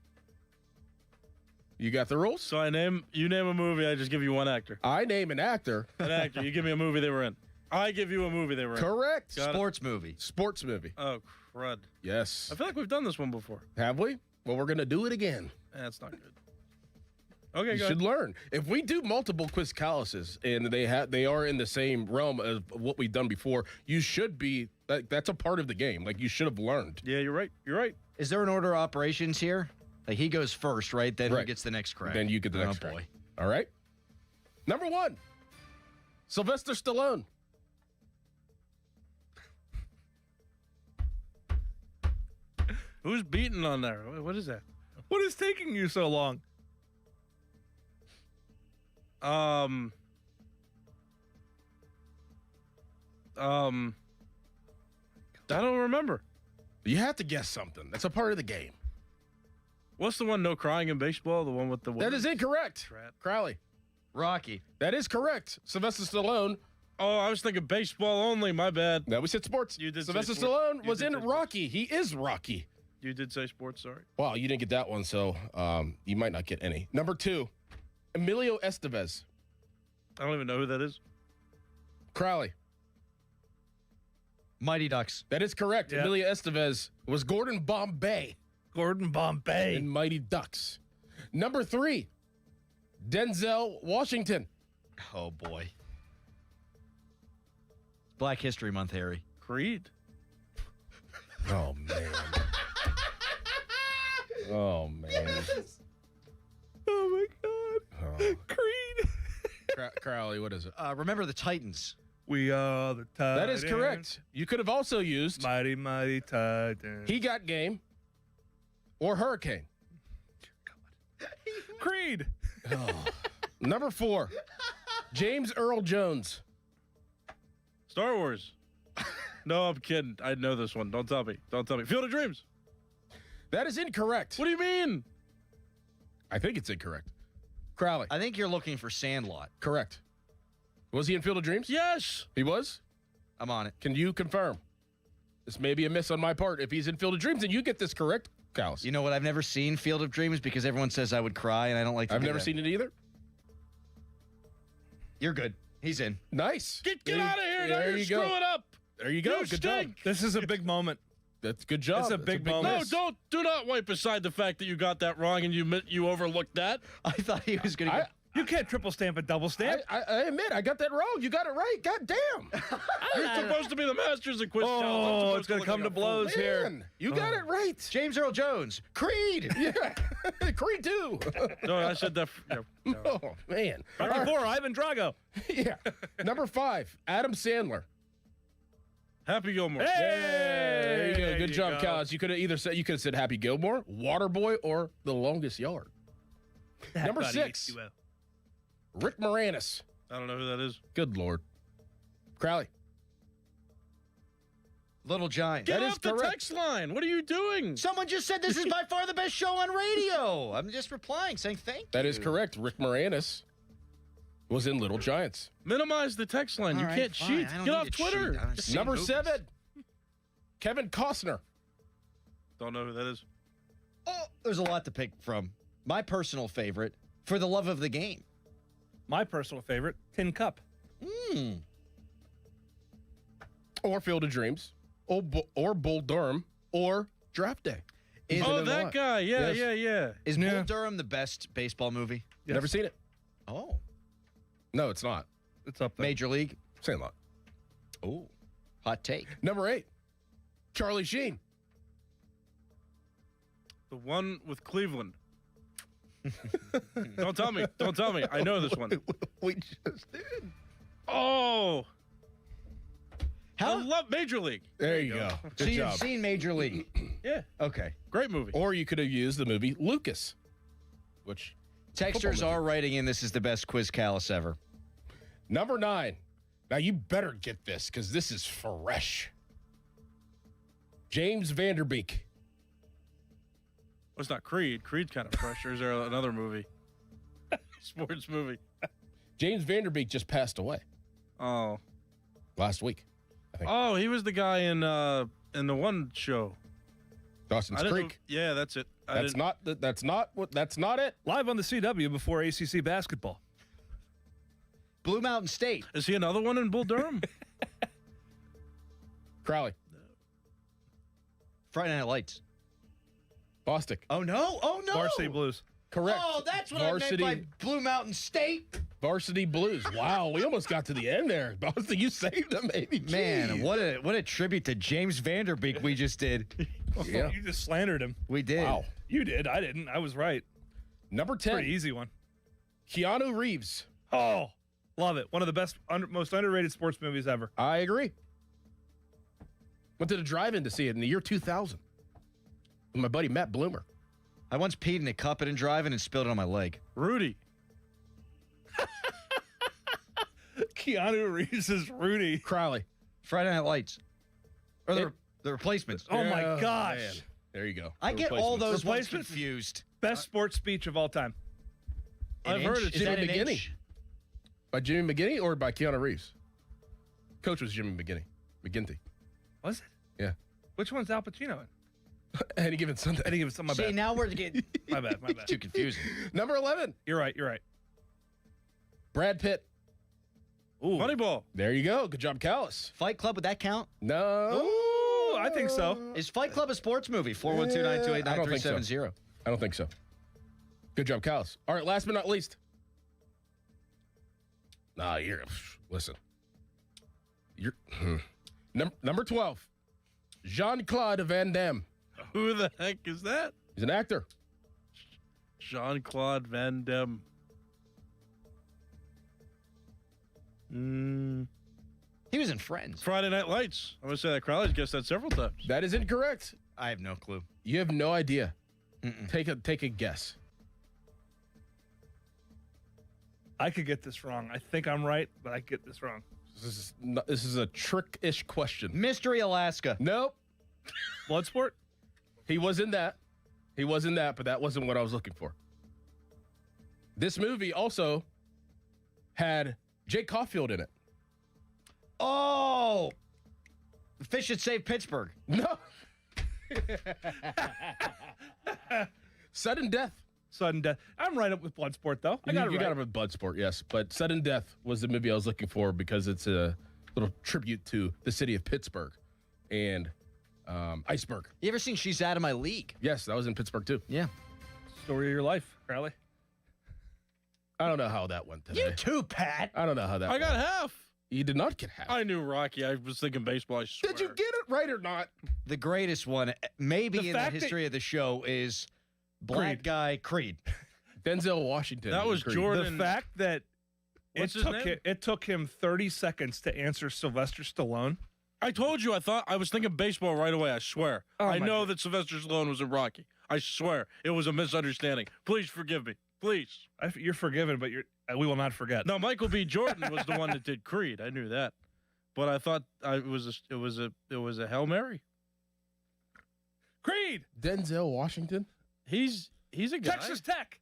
You got the rules? So you name a movie, I just give you one actor. I name an actor. An actor. You give me a movie they were in. I give you a movie they were in. Correct. Got it. Sports movie. Sports movie. Oh, crud. Yes. I feel like we've done this one before. Have we? Well, we're going to do it again. That's not good. Okay, You go should ahead. learn. If we do multiple Quiz Calluses and they are in the same realm of what we've done before, you should be that's a part of the game. Like, you should have learned. Yeah, you're right. You're right. Is there an order of operations here? Like, he goes first, right? Then he Right. gets the next crack. Then you get the next boy. crack. All right. Number 1. Sylvester Stallone. Who's beating on there? What is that? What is taking you so long? I don't remember. You have to guess something. That's a part of the game. What's the one, no crying in baseball? The one with the... That is incorrect. Crowley. Rocky. That is correct. Sylvester Stallone. Oh, I was thinking baseball only. My bad. No, we said sports. You did. Sylvester say sports. Stallone You was did in say sports. Rocky. He is Rocky. You did say sports, sorry. Wow, you didn't get that one, so you might not get any. Number 2, Emilio Estevez. I don't even know who that is. Crowley. Mighty Ducks. That is correct. Yep. Emilio Estevez was Gordon Bombay Gordon Bombay. in Mighty Ducks. Number 3, Denzel Washington. Oh, boy. Black History Month, Harry. Creed. Oh, man. Oh, man. Oh, my God. Oh. Creed. Crowley, what is it? Remember the Titans. We are the Titans. That is correct. You could have also used Mighty, mighty Titans. He Got Game or Hurricane. Creed. Oh. Number 4, James Earl Jones. Star Wars. No, I'm kidding. I know this one. Don't tell me. Don't tell me. Field of Dreams. That is incorrect. What do you mean? I think it's incorrect. Crowley. I think you're looking for Sandlot. Correct. Was he in Field of Dreams? Yes. He was? I'm on it. Can you confirm? This may be a miss on my part. If he's in Field of Dreams, then you get this correct, Callus. You know what? I've never seen Field of Dreams because everyone says I would cry, and I don't like to I've do never that. seen it either. You're good. He's in. Nice. Get out of here. Now There you're you go. screwing up. There you go. You Good stink. job. This is a big moment. That's good job. It's a That's big moment. No, do not wipe aside the fact that you got that wrong and you overlooked that. I thought he was going to. You can't triple stamp and double stamp. I admit, I got that wrong. You got it right. God damn. You're supposed to be the masters of quiz. Oh, it's going to come to blows here. Man, you got it right. James Earl Jones. Creed. Yeah. Creed 2. No, I said that. No. Oh, man. Rocky 4, Ivan Drago. Yeah. Number 5, Adam Sandler. Happy Gilmore. Hey! There you go. There Good you job, go. Callus. You could have said Happy Gilmore, Waterboy, or The Longest Yard. Number Buddy, 6, you will. Rick Moranis. I don't know who that is. Good Lord. Crowley. Little Giant. Get That is off the correct. text line. What are you doing? Someone just said this is by far the best show on radio. I'm just replying, saying thank you. That is correct. Rick Moranis was in Little Giants. Minimize the text line. All You right, can't fine. cheat. I don't Get need off to cheat. Twitter. I've seen Number movies. 7, Kevin Costner. Don't know who that is. Oh, there's a lot to pick from. My personal favorite, For the Love of the Game. My personal favorite, Tin Cup. Or Field of Dreams. Or Bull Durham. Or Draft Day. That guy. Yeah, Yes. yeah. Is Bull Durham the best baseball movie? Yes. Never seen it. Oh. No, it's not. It's up there. Major League? Sandlot. Oh. Hot take. Number 8, Charlie Sheen. The one with Cleveland. Don't tell me. Don't tell me. I know this one. We just did. Oh. How? I love Major League. There you go. So Good you've job. seen Major League? Yeah. Okay. Great movie. Or you could have used the movie Lucas, which Texters Football are writing in. This is the best Quiz Callus ever. number 9. Now you better get this because this is fresh. James Vanderbeek. Well, it's not Creed. Creed's kind of fresh. Or is there another movie? Sports movie. James Vanderbeek just passed away Oh. last week. I think. Oh, he was the guy in the one show. Dawson's I didn't Creek. know- yeah, that's it. That's not it. Live on the CW before ACC basketball. Blue Mountain State. Is he another one in Bull Durham? Crowley. Friday Night Lights. Bostic. Oh, no. Oh, no. Varsity Blues. Correct. Oh, that's what I meant by Blue Mountain State. Varsity Blues. Wow, we almost got to the end there. Bostic, you saved them, baby. Man, Jeez. what a tribute to James Vanderbeek we just did. Yeah. You just slandered him. We did. Wow. You did. I didn't. I was right. Number 10. Pretty easy one. Keanu Reeves. Oh, love it. One of the best, most underrated sports movies ever. I agree. Went to the drive-in to see it in the year 2000 with my buddy Matt Bloomer. I once peed in a cup at a drive-in and spilled it on my leg. Rudy. Keanu Reeves is Rudy. Crowley. Friday Night Lights. Or the replacements. Oh, my gosh. Man. There you go. I The get all Replacements. those ones Replacements? confused. Best sports speech of all time. An I've heard inch? it. Is that Jimmy an McGinney. inch? By Jimmy McGinney or by Keanu Reeves? Coach was Jimmy McGinty. Was it? Yeah. Which one's Al Pacino in? Any given Sunday. Any given Sunday. My See, bad. now we're getting My bad. My bad. too confusing. Number 11. You're right. You're right. Brad Pitt. Ooh. Moneyball. There you go. Good job, Callus. Fight Club, would that count? No. Ooh, I think so. Is Fight Club a sports movie? 412-928-9370. I don't think so. Good job, Callus. All right, last but not least. Nah, listen. You're number 12. Jean-Claude Van Damme. Who the heck is that? He's an actor. Jean-Claude Van Damme. He was in Friends. Friday Night Lights. I'm going to say that. Crowley's guessed that several times. That is incorrect. I have no clue. You have no idea. Take a guess. I could get this wrong. I think I'm right, but I get this wrong. This is a trick-ish question. Mystery Alaska. Nope. Bloodsport? He was in that. But that wasn't what I was looking for. This movie also had Jake Caulfield in it. Oh! The Fish That Saved Pittsburgh. No. Sudden Death. Sudden Death. I'm right up with Bloodsport, though. You got it with Bloodsport, yes. But Sudden Death was the movie I was looking for because it's a little tribute to the city of Pittsburgh and Iceberg. You ever seen She's Out of My League? Yes, that was in Pittsburgh, too. Yeah. Story of your life, Crowley. I don't know how that went today. You too, Pat. I don't know how that I went. got half. You did not get half. I knew Rocky. I was thinking baseball. I swear. Did you get it right or not? The greatest one, maybe in the history of the show, is Black Guy Creed. Denzel Washington. That was Creed. Jordan. The fact that What's his name? it took him 30 seconds to answer Sylvester Stallone. I told you. I was thinking baseball right away. I swear. Oh, I my know God. that Sylvester Stallone was in Rocky. I swear. It was a misunderstanding. Please forgive me. Please. You're forgiven, but we will not forget. No, Michael B. Jordan was the one that did Creed. I knew that, but I thought it was a Hail Mary. Creed. Denzel Washington. He's a guy. Texas Tech.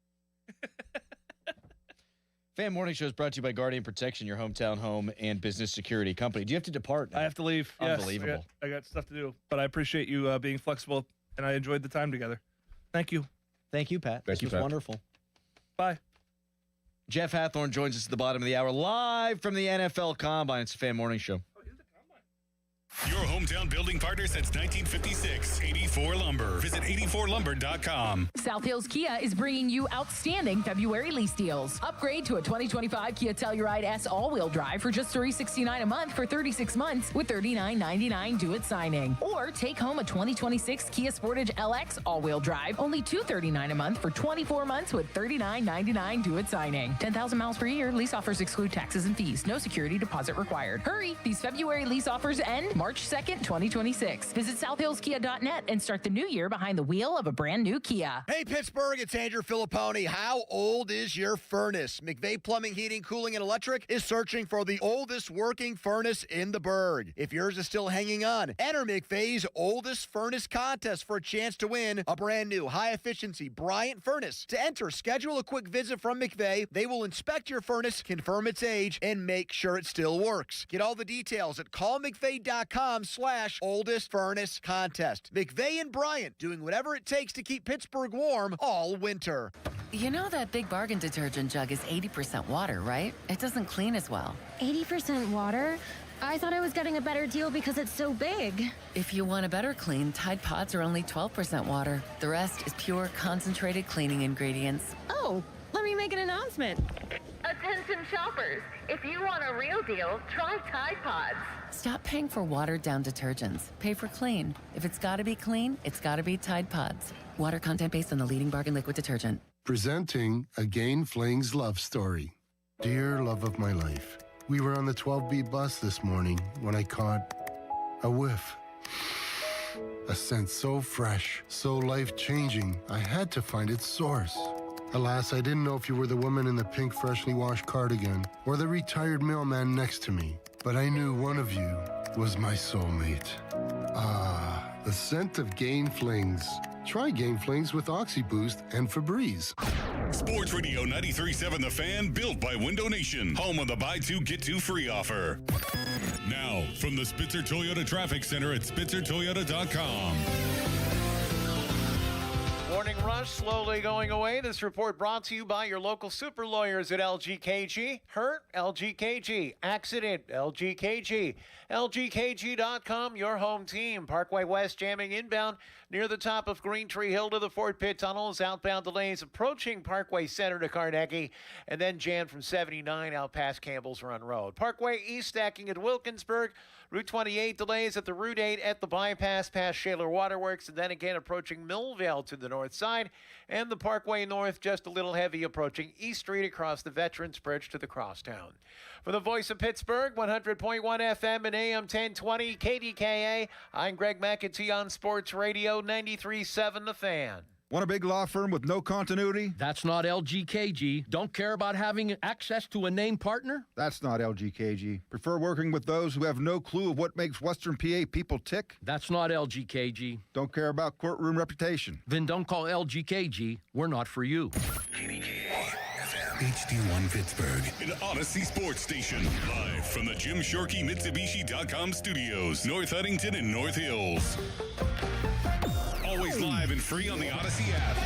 Fan Morning Show is brought to you by Guardian Protection, your hometown home and business security company. Do you have to depart now? I have to leave. Yes, Unbelievable. I got stuff to do, but I appreciate you being flexible, and I enjoyed the time together. Thank you. Thank you, Pat. Thank you, This was Pat. wonderful. Bye. Jeff Hathorn joins us at the bottom of the hour, live from the NFL Combine. It's a Fan Morning Show. Your hometown building partner since 1956, 84 Lumber. Visit 84lumber.com. South Hills Kia is bringing you outstanding February lease deals. Upgrade to a 2025 Kia Telluride S all-wheel drive for just $369 a month for 36 months with $39.99 due at signing. Or take home a 2026 Kia Sportage LX all-wheel drive, only $239 a month for 24 months with $39.99 due at signing. 10,000 miles per year. Lease offers exclude taxes and fees. No security deposit required. Hurry! These February lease offers end March 2nd, 2026. Visit southhillskia.net and start the new year behind the wheel of a brand new Kia. Hey, Pittsburgh, it's Andrew Filipponi. How old is your furnace? McVeigh Plumbing, Heating, Cooling, and Electric is searching for the oldest working furnace in the burg. If yours is still hanging on, enter McVeigh's oldest furnace contest for a chance to win a brand new high-efficiency Bryant furnace. To enter, schedule a quick visit from McVeigh. They will inspect your furnace, confirm its age, and make sure it still works. Get all the details at callmcveigh.com/oldest furnace contest. McVeigh and Bryant doing whatever it takes to keep Pittsburgh warm all winter. You know that Big Bargain detergent jug is 80% water, right? It doesn't clean as well. 80% water? I thought I was getting a better deal because it's so big. If you want a better clean, Tide Pods are only 12% water. The rest is pure, concentrated cleaning ingredients. Oh, let me make an announcement. Attention shoppers, if you want a real deal, try Tide Pods. Stop paying for watered-down detergents. Pay for clean. If it's gotta be clean, it's gotta be Tide Pods. Water content based on the leading bargain liquid detergent. Presenting a Gain Flings love story. Dear love of my life, we were on the 12B bus this morning when I caught a whiff. A scent so fresh, so life-changing, I had to find its source. Alas, I didn't know if you were the woman in the pink freshly washed cardigan or the retired mailman next to me, but I knew one of you was my soulmate. Ah, the scent of Gain Flings. Try Gain Flings with OxyBoost and Febreze. Sports Radio 93.7 The Fan, built by Window Nation, home of the buy two, get two free offer. Now, from the Spitzer Toyota Traffic Center at spitzertoyota.com. Morning run. rush slowly going away. This report brought to you by your local super lawyers at LGKG. Hurt? LGKG. Accident? LGKG. LGKG.com, your home team. Parkway West jamming inbound near the top of Green Tree Hill to the Fort Pitt Tunnels. Outbound delays approaching Parkway Center to Carnegie, and then jammed from 79 out past Campbell's Run Road. Parkway East stacking at Wilkinsburg. Route 28 delays at the Route 8 at the bypass past Shaler Waterworks, and then again approaching Millvale to the north side, and the Parkway North just a little heavy approaching East Street across the Veterans Bridge to the Crosstown. For the voice of Pittsburgh, 100.1 FM and AM 1020 KDKA, I'm Greg McAtee on Sports Radio 93.7 The Fan. Want a big law firm with no continuity? That's not LGKG. Don't care about having access to a named partner? That's not LGKG. Prefer working with those who have no clue of what makes Western PA people tick? That's not LGKG. Don't care about courtroom reputation? Then don't call LGKG. We're not for you. HD1 Pittsburgh, an Odyssey sports station. Live from the Jim Shorkey Mitsubishi.com studios, North Huntington and North Hills. Always live and free on the Odyssey app.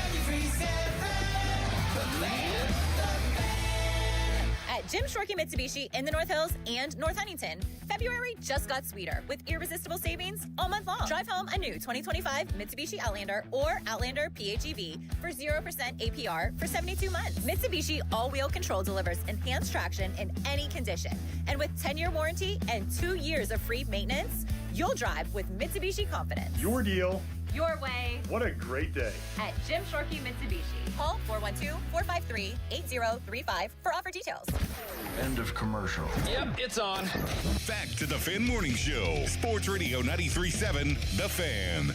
At Jim Shorkey Mitsubishi in the North Hills and North Huntington, February just got sweeter with irresistible savings all month long. Drive home a new 2025 Mitsubishi Outlander or Outlander PHEV for 0% APR for 72 months. Mitsubishi all-wheel control delivers enhanced traction in any condition. And with 10-year warranty and 2 years of free maintenance, you'll drive with Mitsubishi confidence. Your deal. Your way. What a great day. At Jim Shorkey Mitsubishi. Call 412-453-8035 for offer details. End of commercial. Yep, it's on. Back to the Fan Morning Show. Sports Radio 93.7 The Fan.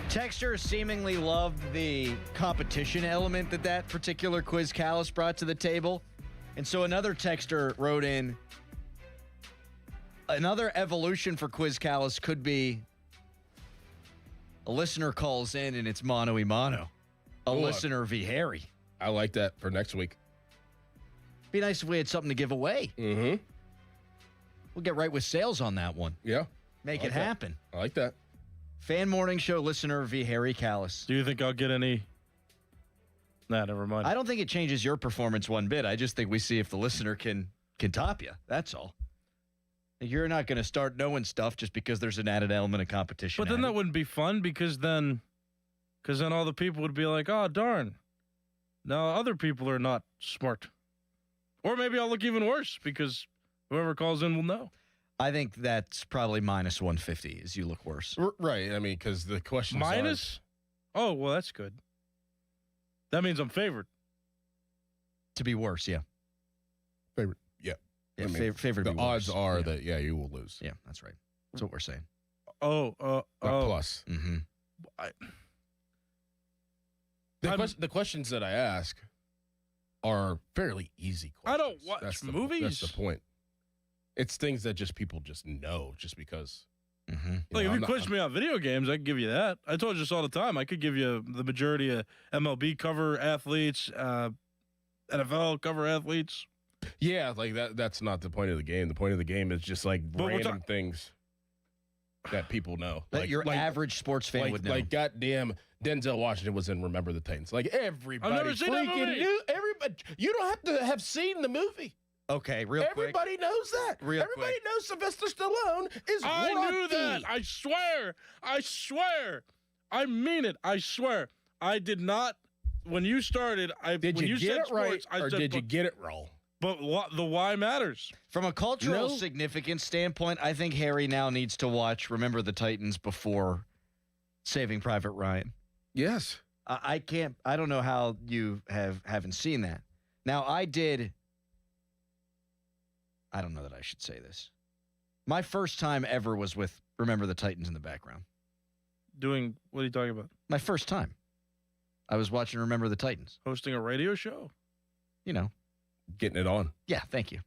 Texters seemingly loved the competition element that particular Quiz Callus brought to the table. And so another texter wrote in, another evolution for Quiz Callus could be a listener calls in and it's mano-y-mano. Listener v. Harry. I like that for next week. Be nice if we had something to give away. Mm-hmm. We'll get right with sales on that one. Yeah. Make it happen. I like that. Fan Morning Show listener v. Harry Callus. Do you think I'll get any? Nah, never mind. I don't think it changes your performance one bit. I just think we see if the listener can top you. That's all. You're not going to start knowing stuff just because there's an added element of competition. But then that wouldn't be fun because then all the people would be like, oh, darn. Now other people are not smart. Or maybe I'll look even worse because whoever calls in will know. I think that's probably minus 150 as you look worse. Right. I mean, because the question minus? Oh, well, that's good. That means I'm favored. To be worse, yeah. Favorite, yeah. Yeah, I mean, favored. The odds are that you will lose. Yeah, that's right. That's what we're saying. Plus. Mm-hmm. The questions that I ask are fairly easy questions. I don't watch movies. That's the point. It's things that just people just know just because. Mm-hmm. Like, if you quiz me on video games, I could give you that. I told you this all the time. I could give you the majority of MLB cover athletes, NFL cover athletes. Yeah, like that's not the point of the game. The point of the game is just like random things that people know. That your average sports fan would know. Like, goddamn, Denzel Washington was in Remember the Titans. Like, everybody I've never seen that movie. knew. Everybody, you don't have to have seen the movie. Okay, real quick. Everybody knows that. Everybody knows Sylvester Stallone is I Rocky. knew that. I swear. I mean it. I swear. I did not. When you started, Did when you said get it sports, right, or did you get it wrong? But the why matters. From a cultural significance standpoint, I think Harry now needs to watch Remember the Titans before Saving Private Ryan. Yes. I can't. I don't know how you haven't seen that. Now, I did. I don't know that I should say this. My first time ever was with Remember the Titans in the background. Doing, what are you talking about? My first time. I was watching Remember the Titans. Hosting a radio show? You know. Getting it on. Yeah, thank you.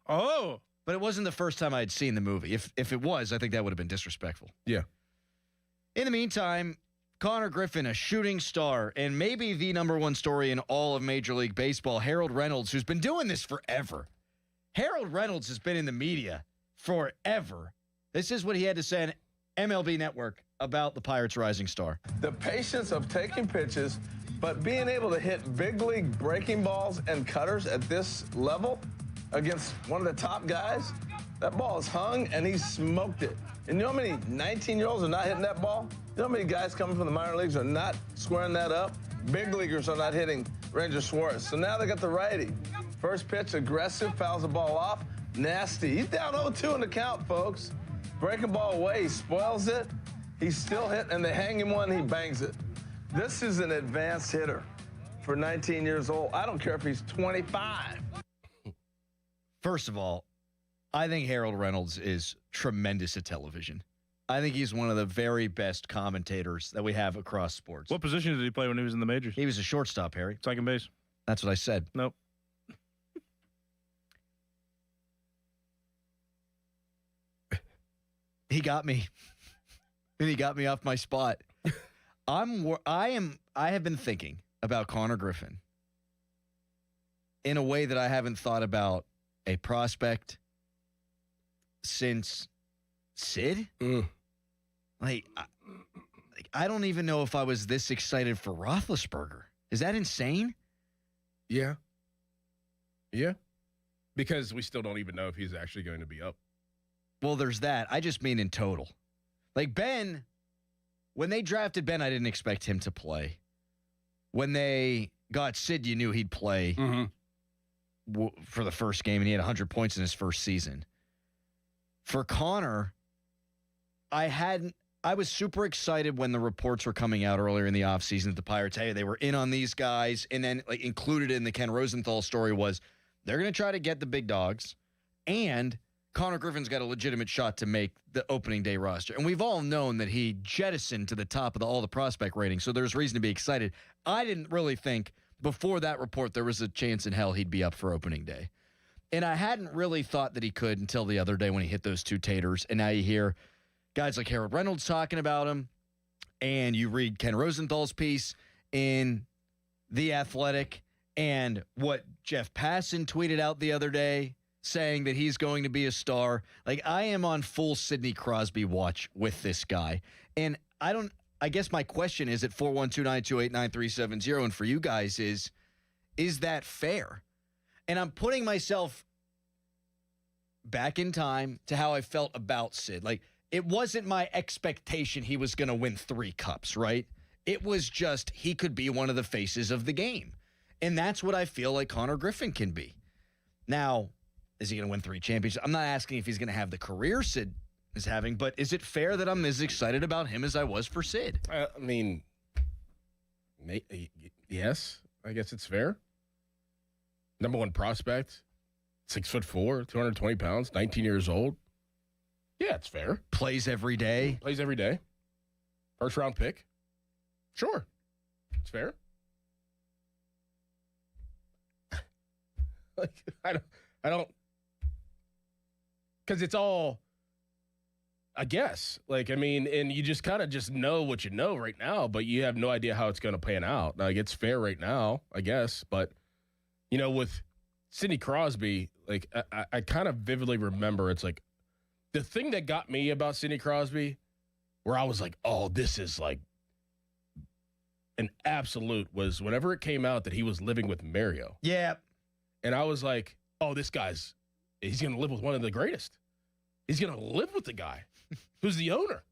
Oh. But it wasn't the first time I had seen the movie. If it was, I think that would have been disrespectful. Yeah. In the meantime, Connor Griffin, a shooting star, and maybe the number one story in all of Major League Baseball, Harold Reynolds, who's been doing this forever. Harold Reynolds has been in the media forever. This is what he had to say on MLB Network about the Pirates' rising star. The patience of taking pitches, but being able to hit big league breaking balls and cutters at this level against one of the top guys, that ball is hung and he smoked it. And you know how many 19-year-olds are not hitting that ball? You know how many guys coming from the minor leagues are not squaring that up? Big leaguers are not hitting Ranger Suarez. So now they got the righty. First pitch, aggressive, fouls the ball off. Nasty. He's down 0-2 in the count, folks. Breaking ball away, he spoils it. He's still hit, and they hang him one, he bangs it. This is an advanced hitter for 19 years old. I don't care if he's 25. First of all, I think Harold Reynolds is tremendous at television. I think he's one of the very best commentators that we have across sports. What position did he play when he was in the majors? He was a shortstop, Harry. Second base. That's what I said. Nope. He got me. And he got me off my spot. I have been thinking about Connor Griffin in a way that I haven't thought about a prospect since Sid. Like I don't even know if I was this excited for Roethlisberger. Is that insane? Yeah. Yeah. Because we still don't even know if he's actually going to be up. Well, there's that. I just mean in total. Like Ben, when they drafted Ben, I didn't expect him to play. When they got Sid, you knew he'd play for the first game, and he had 100 points in his first season. For Connor, I was super excited when the reports were coming out earlier in the offseason that the Pirates, hey, they were in on these guys, and then like included in the Ken Rosenthal story was they're going to try to get the big dogs, and Connor Griffin's got a legitimate shot to make the opening day roster. And we've all known that he jettisoned to the top of all the prospect ratings, so there's reason to be excited. I didn't really think before that report there was a chance in hell he'd be up for opening day. And I hadn't really thought that he could until the other day when he hit those two taters. And now you hear guys like Harold Reynolds talking about him, and you read Ken Rosenthal's piece in The Athletic, and what Jeff Passan tweeted out the other day, saying that he's going to be a star. Like, I am on full Sidney Crosby watch with this guy. And I guess my question is at 412-928-9370, and for you guys is that fair? And I'm putting myself back in time to how I felt about Sid. Like, it wasn't my expectation he was going to win 3 cups, right? It was just he could be one of the faces of the game. And that's what I feel like Connor Griffin can be. Now, is he going to win 3 championships? I'm not asking if he's going to have the career Sid is having, but is it fair that I'm as excited about him as I was for Sid? I mean, yes, I guess it's fair. Number 1 prospect, 6'4", 220 pounds, 19 years old. Yeah, it's fair. Plays every day. Plays every day. First round pick. Sure, it's fair. Like I don't. Because it's all, I guess. Like, I mean, and you just kind of just know what you know right now, but you have no idea how it's going to pan out. Like, it's fair right now, I guess. But, you know, with Sidney Crosby, like, I kind of vividly remember it's like the thing that got me about Sidney Crosby, where I was like, oh, this is like an absolute, was whenever it came out that he was living with Mario. Yeah. And I was like, oh, this guy's, he's going to live with one of the greatest. He's going to live with the guy who's the owner.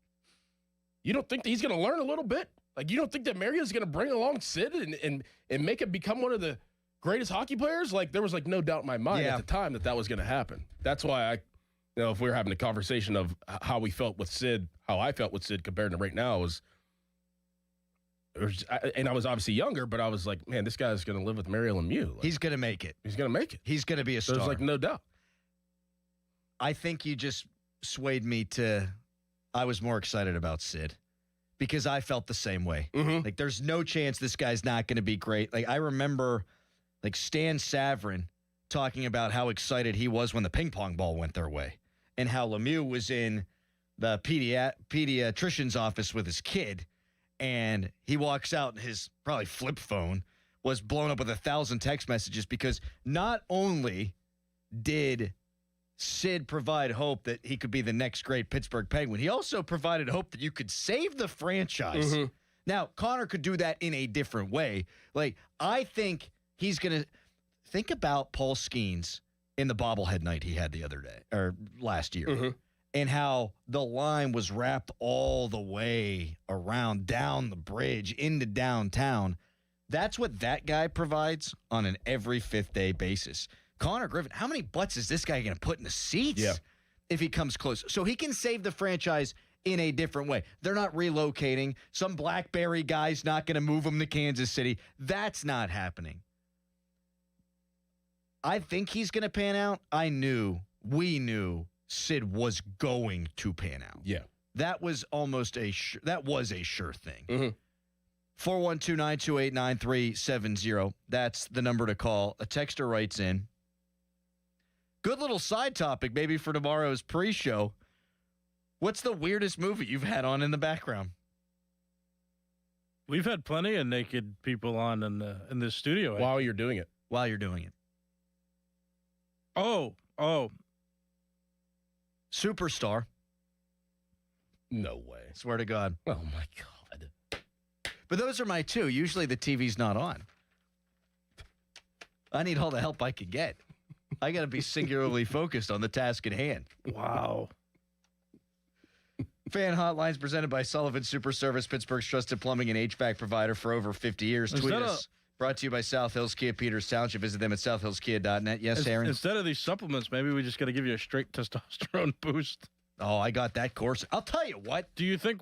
You don't think that he's going to learn a little bit? Like, you don't think that Mario's going to bring along Sid and make him become one of the greatest hockey players? Like, there was like no doubt in my mind at the time that was going to happen. That's why if we were having a conversation of how we felt with Sid, how I felt with Sid compared to right now and I was obviously younger, but I was like, man, this guy's going to live with Mario Lemieux. Like, he's going to make it. He's going to make it. He's going to be a star. There's like no doubt. I think you just swayed me to I was more excited about Sid because I felt the same way. Mm-hmm. Like, there's no chance this guy's not going to be great. Like, I remember like Stan Savran talking about how excited he was when the ping pong ball went their way and how Lemieux was in the pediatrician's office with his kid. And he walks out and his probably flip phone was blown up with 1,000 text messages because not only did Sid provide hope that he could be the next great Pittsburgh Penguin. He also provided hope that you could save the franchise. Mm-hmm. Now, Connor could do that in a different way. Like, I think he's going to think about Paul Skeens in the bobblehead night he had the other day or last year, and how the line was wrapped all the way around down the bridge into downtown. That's what that guy provides on an every fifth day basis. Connor Griffin, how many butts is this guy going to put in the seats if he comes close? So he can save the franchise in a different way. They're not relocating. Some BlackBerry guy's not going to move him to Kansas City. That's not happening. I think he's going to pan out. We knew Sid was going to pan out. Yeah. That was almost a sure thing. 412-928-9370. That's the number to call. A texter writes in. Good little side topic maybe for tomorrow's pre-show. What's the weirdest movie you've had on in the background? We've had plenty of naked people on in this studio. While you're doing it. Oh. Superstar. No way. Swear to God. Oh, my God. But those are my two. Usually the TV's not on. I need all the help I can get. I got to be singularly focused on the task at hand. Wow. Fan Hotlines presented by Sullivan Super Service, Pittsburgh's trusted plumbing and HVAC provider for over 50 years. Tweet us. Brought to you by South Hills Kia, Peters Township. Visit them at southhillskia.net. Yes, Aaron? Instead of these supplements, maybe we just got to give you a straight testosterone boost. Oh, I got that course. I'll tell you what. Do you think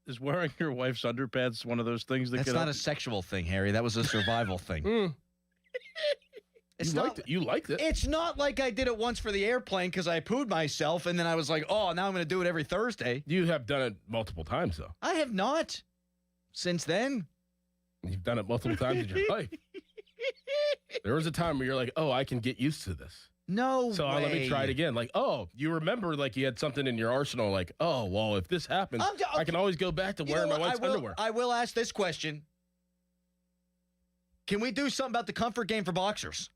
is wearing your wife's underpants one of those things that That's not a sexual thing, Harry. That was a survival thing. You liked it. It's not like I did it once for the airplane because I pooed myself and then I was like, oh, now I'm going to do it every Thursday. You have done it multiple times, though. I have not. Since then. You've done it multiple times in your life. There was a time where you're like, oh, I can get used to this. No so way. Let me try it again. Like, oh, you remember like you had something in your arsenal like, oh, well, if this happens, I can always go back to wearing my wife's underwear. I will ask this question. Can we do something about the comfort game for boxers?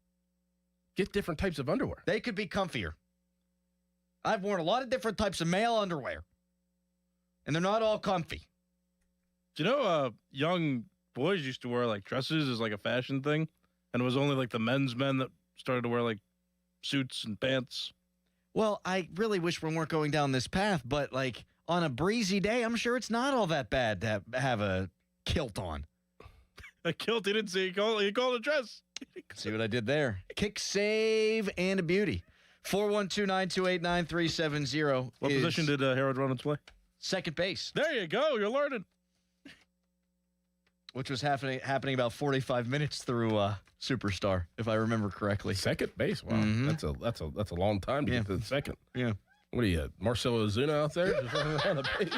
Get different types of underwear. They could be comfier. I've worn a lot of different types of male underwear, and they're not all comfy. Do you know young boys used to wear like dresses as like a fashion thing, and it was only like the men's men that started to wear like suits and pants? Well, I really wish we weren't going down this path, but like on a breezy day, I'm sure it's not all that bad to have a kilt on. A kilt? He didn't say he called it a dress. See what I did there? Kick, save, and a beauty. 412-928-9370. What position did Harold Reynolds play? Second base. There you go. You're learning. Which was happening about 45 minutes through Superstar, if I remember correctly. Second base. Wow, that's a long time to get to the second. Yeah. What are you, Marcelo Ozuna out there? Just running around the base?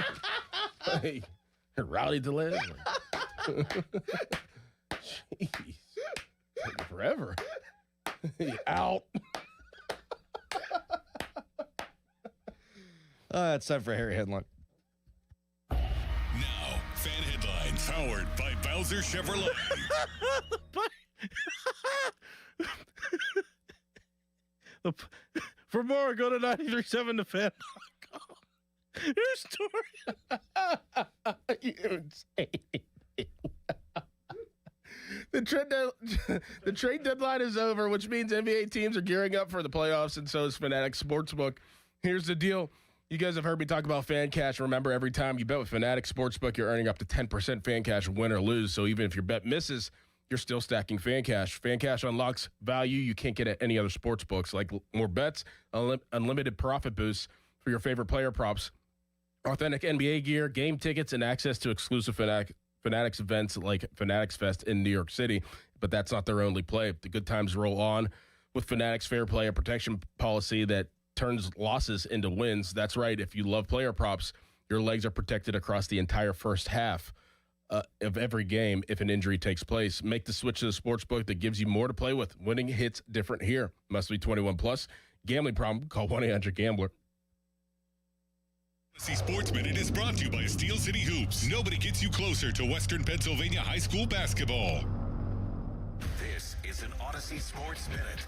Hey, Rowdy DeLay. Jeez. Taking forever. Out. It's time for Harry Headline. Now, Fan Headlines, powered by Bowser Chevrolet. For more, go to 937thefan.com. Your story. You insane. The trade deadline is over, which means NBA teams are gearing up for the playoffs, and so is Fanatics Sportsbook. Here's the deal. You guys have heard me talk about Fan Cash. Remember, every time you bet with Fanatics Sportsbook, you're earning up to 10% Fan Cash, win or lose. So even if your bet misses, you're still stacking Fan Cash. Fan Cash unlocks value you can't get at any other sports books, like more bets, unlimited profit boosts for your favorite player props, authentic NBA gear, game tickets, and access to exclusive Fanatics events like Fanatics Fest in New York City. But that's not their only play. The good times roll on with Fanatics Fair Play, a protection policy that turns losses into wins. That's right. If you love player props, your legs are protected across the entire first half of every game if an injury takes place. Make the switch to the sportsbook that gives you more to play with. Winning hits different here. Must be 21 plus. Gambling problem? Call 1-800-GAMBLER. See Sports Minute is brought to you by Steel City Hoops. Nobody gets you closer to Western Pennsylvania high school basketball. This is an Odyssey Sports Minute.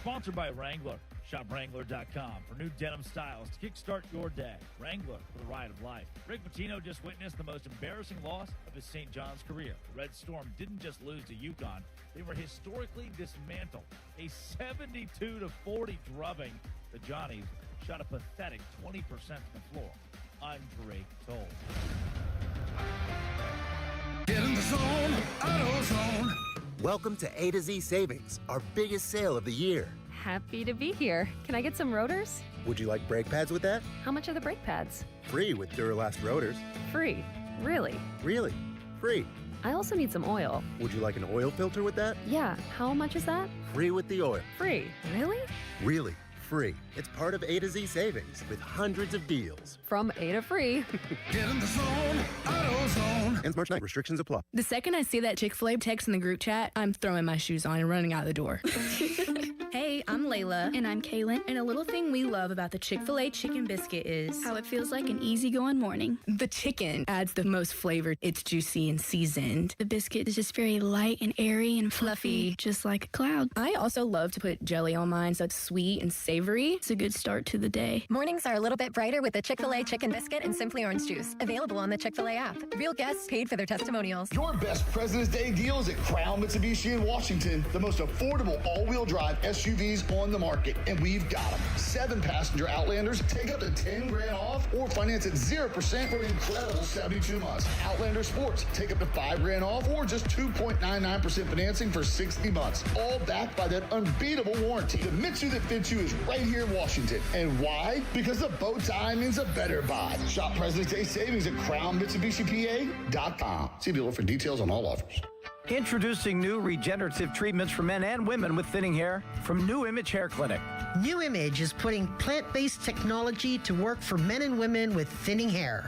Sponsored by Wrangler. Shop Wrangler.com for new denim styles to kickstart your day. Wrangler for the ride of life. Rick Pitino just witnessed the most embarrassing loss of his St. John's career. The Red Storm didn't just lose to UConn. They were historically dismantled. A 72-40 drubbing. The Johnnies shot a pathetic 20% from the floor. I'm Drake Toll. Get in the zone, AutoZone. Welcome to A to Z Savings, our biggest sale of the year. Happy to be here. Can I get some rotors? Would you like brake pads with that? How much are the brake pads? Free with Duralast rotors. Free. Really? Really? Free. I also need some oil. Would you like an oil filter with that? Yeah. How much is that? Free with the oil. Free. Really? Really. Free. It's part of A to Z Savings with hundreds of deals. From A to free. Get in the zone, AutoZone. Ends March 9th. Restrictions apply. The second I see that Chick-fil-A text in the group chat, I'm throwing my shoes on and running out the door. Hey, I'm Layla. And I'm Kaylin. And a little thing we love about the Chick-fil-A chicken biscuit is how it feels like an easygoing morning. The chicken adds the most flavor. It's juicy and seasoned. The biscuit is just very light and airy and fluffy, just like a cloud. I also love to put jelly on mine so it's sweet and savory. It's a good start to the day. Mornings are a little bit brighter with the Chick-fil-A chicken biscuit and Simply Orange Juice. Available on the Chick-fil-A app. Real guests paid for their testimonials. Your best President's Day deals at Crown Mitsubishi in Washington. The most affordable all-wheel drive SUVs on the market. And we've got them. 7-passenger Outlanders take up to 10 grand off or finance at 0% for an incredible 72 months. Outlander Sports take up to 5 grand off or just 2.99% financing for 60 months. All backed by that unbeatable warranty. The Mitsu that fits you is right here in Washington. And why? Because the bow tie means a better buy. Shop President's Day savings at CrownMitsubishiPA.com. See dealer for details on all offers. Introducing new regenerative treatments for men and women with thinning hair from New Image Hair Clinic. New Image is putting plant-based technology to work for men and women with thinning hair.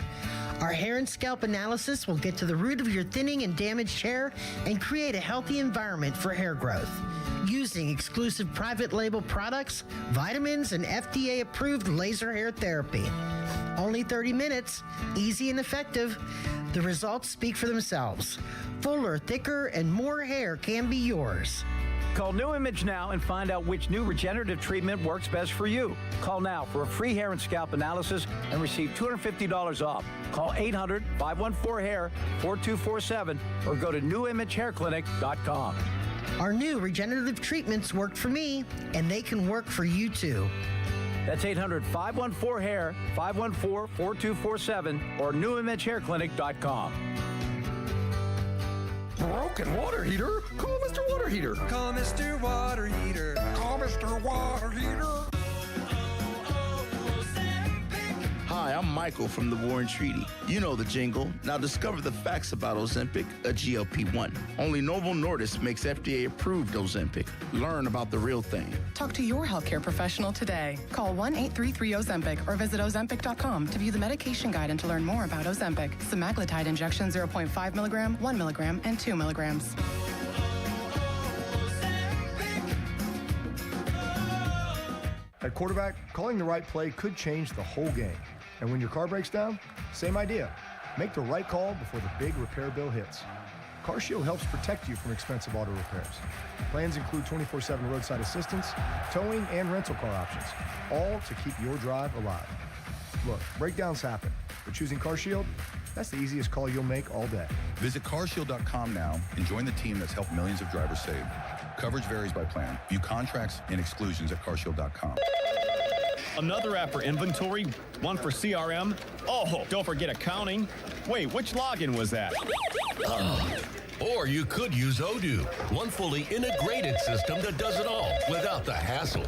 Our hair and scalp analysis will get to the root of your thinning and damaged hair and create a healthy environment for hair growth. Using exclusive private label products, vitamins, and FDA-approved laser hair therapy. Only 30 minutes, easy and effective. The results speak for themselves. Fuller, thicker, and more hair can be yours. Call New Image now and find out which new regenerative treatment works best for you. Call now for a free hair and scalp analysis and receive $250 off. Call 800-514-HAIR 4247 or go to newimagehairclinic.com. Our new regenerative treatments worked for me, and they can work for you too. That's 800-514-HAIR 514-4247 or newimagehairclinic.com. Broken water heater? Call Mr. Water Heater. Call Mr. Water Heater. Call Mr. Water Heater. Hi, I'm Michael from the War and Treaty. You know the jingle. Now discover the facts about Ozempic, a GLP-1. Only Novo Nordisk makes FDA-approved Ozempic. Learn about the real thing. Talk to your healthcare professional today. Call 1-833-OZEMPIC or visit Ozempic.com to view the medication guide and to learn more about Ozempic. Semaglutide injection 0.5 milligram, 1 milligram, and 2 milligrams. At quarterback, calling the right play could change the whole game. And when your car breaks down, same idea. Make the right call before the big repair bill hits. CarShield helps protect you from expensive auto repairs. Plans include 24/7 roadside assistance, towing, and rental car options, all to keep your drive alive. Look, breakdowns happen, but choosing CarShield, that's the easiest call you'll make all day. Visit carshield.com now and join the team that's helped millions of drivers save. Coverage varies by plan. View contracts and exclusions at carshield.com. Another app for inventory, one for CRM. Oh, don't forget accounting. Wait, which login was that? Or you could use Odoo, one fully integrated system that does it all without the hassle.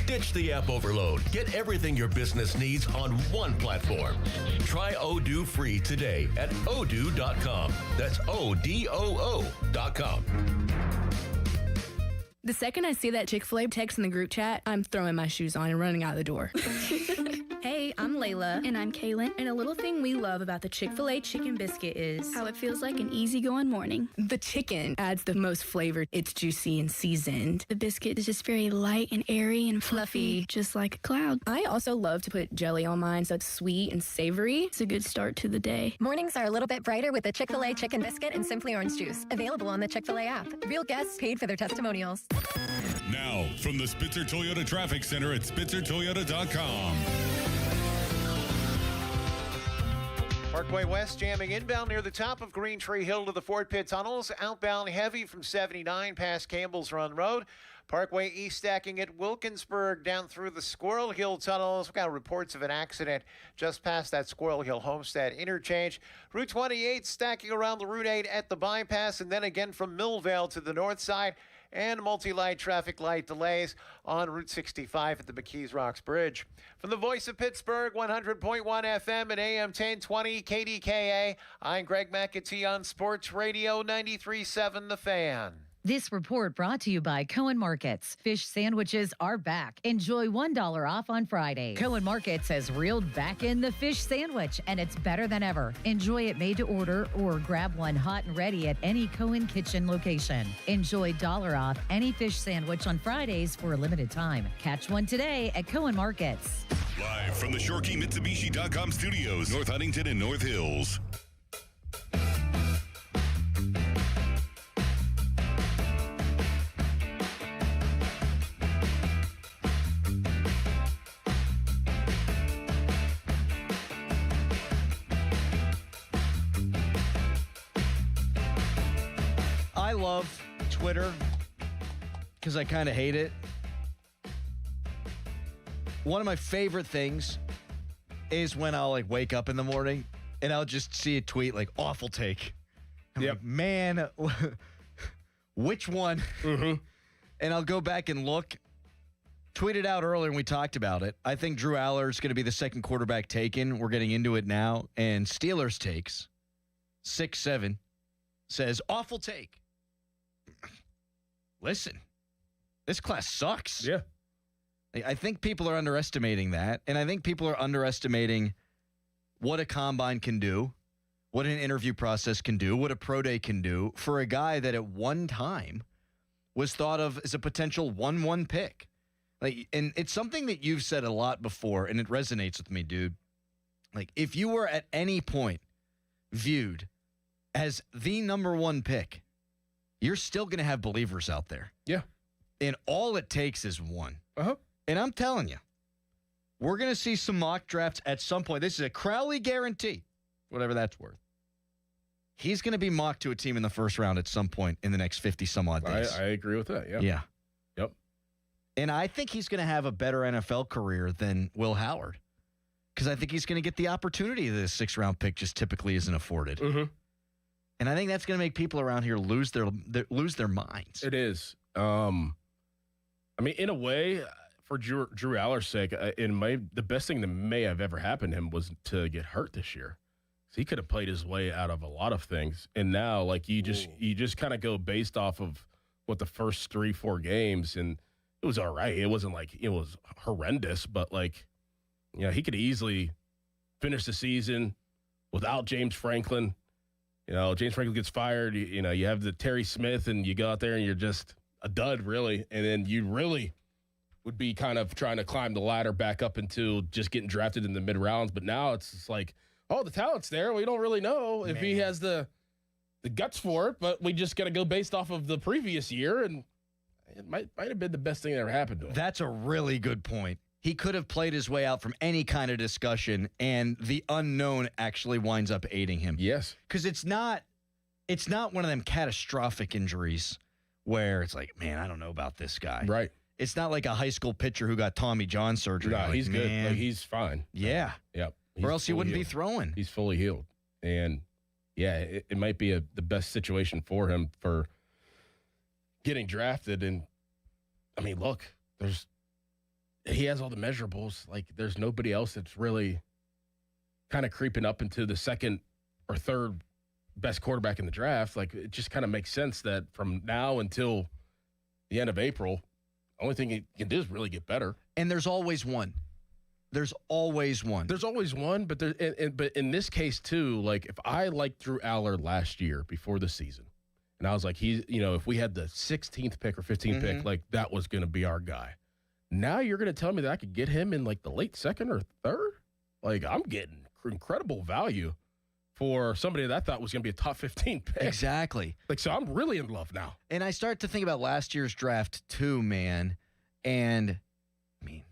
Ditch the app overload. Get everything your business needs on one platform. Try Odoo free today at odoo.com. That's ODOO.com. The second I see that Chick-fil-A text in the group chat, I'm throwing my shoes on and running out the door. Hey, I'm Layla. And I'm Kaylin. And a little thing we love about the Chick-fil-A chicken biscuit is how it feels like an easygoing morning. The chicken adds the most flavor. It's juicy and seasoned. The biscuit is just very light and airy and fluffy, just like a cloud. I also love to put jelly on mine so it's sweet and savory. It's a good start to the day. Mornings are a little bit brighter with the Chick-fil-A chicken biscuit and Simply Orange Juice. Available on the Chick-fil-A app. Real guests paid for their testimonials. Now, from the Spitzer Toyota Traffic Center at SpitzerToyota.com. Parkway West jamming inbound near the top of Green Tree Hill to the Fort Pitt tunnels. Outbound heavy from 79 past Campbell's Run Road. Parkway East stacking at Wilkinsburg down through the Squirrel Hill tunnels. We've got reports of an accident just past that Squirrel Hill Homestead interchange. Route 28 stacking around the Route 8 at the bypass, and then again from Millvale to the north side. And multi-light traffic light delays on Route 65 at the McKees Rocks Bridge. From the voice of Pittsburgh, 100.1 FM and AM 1020 KDKA, I'm Greg McAtee on Sports Radio 93.7 The Fan. This report brought to you by Cohen Markets. Fish sandwiches are back. Enjoy $1 off on Friday. Cohen Markets has reeled back in the fish sandwich, and it's better than ever. Enjoy it made to order or grab one hot and ready at any Cohen Kitchen location. Enjoy $1 off any fish sandwich on Fridays for a limited time. Catch one today at Cohen Markets. Live from the ShoreKeyMitsubishi.com studios, North Huntington and North Hills. I love Twitter because I kind of hate it. One of my favorite things is when I'll wake up in the morning and I'll just see a tweet like awful take. I'm like, man, which one? Mm-hmm. And I'll go back and look. Tweeted out earlier and we talked about it. I think Drew Aller's going to be the second quarterback taken. We're getting into it now. And Steelers takes 6-7 says awful take. Listen, this class sucks. Yeah. I think people are underestimating that, and I think people are underestimating what a combine can do, what an interview process can do, what a pro day can do for a guy that at one time was thought of as a potential 1-1 pick. And it's something that you've said a lot before, and it resonates with me, dude. If you were at any point viewed as the number one pick, you're still going to have believers out there. Yeah. And all it takes is one. Uh-huh. And I'm telling you, we're going to see some mock drafts at some point. This is a Crowley guarantee, whatever that's worth. He's going to be mocked to a team in the first round at some point in the next 50-some-odd days. I agree with that, yeah. Yeah. Yep. And I think he's going to have a better NFL career than Will Howard because I think he's going to get the opportunity that a sixth-round pick just typically isn't afforded. Mm-hmm. And I think that's going to make people around here lose their minds. It is. I mean, in a way, for Drew Aller's sake, the best thing that may have ever happened to him was to get hurt this year. So he could have played his way out of a lot of things. And now, you just kind of go based off of what the first 3-4 games, and it was all right. It wasn't it was horrendous, but he could easily finish the season without James Franklin. James Franklin gets fired. You have the Terry Smith, and you go out there and you're just a dud, really. And then you really would be kind of trying to climb the ladder back up into just getting drafted in the mid rounds. But now it's just the talent's there. We don't really know if he has the guts for it, but we just got to go based off of the previous year. And it might have been the best thing that ever happened to him. That's a really good point. He could have played his way out from any kind of discussion, and the unknown actually winds up aiding him. Yes. Because it's not one of them catastrophic injuries where it's man, I don't know about this guy. Right. It's not like a high school pitcher who got Tommy John surgery. No, he's good. He's fine. Yeah. Yep. Or else he wouldn't be throwing. He's fully healed. And, yeah, it might be the best situation for him for getting drafted. And, I mean, look, he has all the measurables. There's nobody else that's really kind of creeping up into the second or third best quarterback in the draft. It just kind of makes sense that from now until the end of April, the only thing he can do is really get better. And there's always one. There's always one. There's always one, but but in this case too, like if I liked Drew Aller last year before the season, and I was like, if we had the 16th pick or 15th pick, like that was going to be our guy. Now you're going to tell me that I could get him in like the late second or third? Like I'm getting incredible value for somebody that I thought was going to be a top 15 pick. Exactly. Like, so I'm really in love now. And I start to think about last year's draft too, man. And I mean,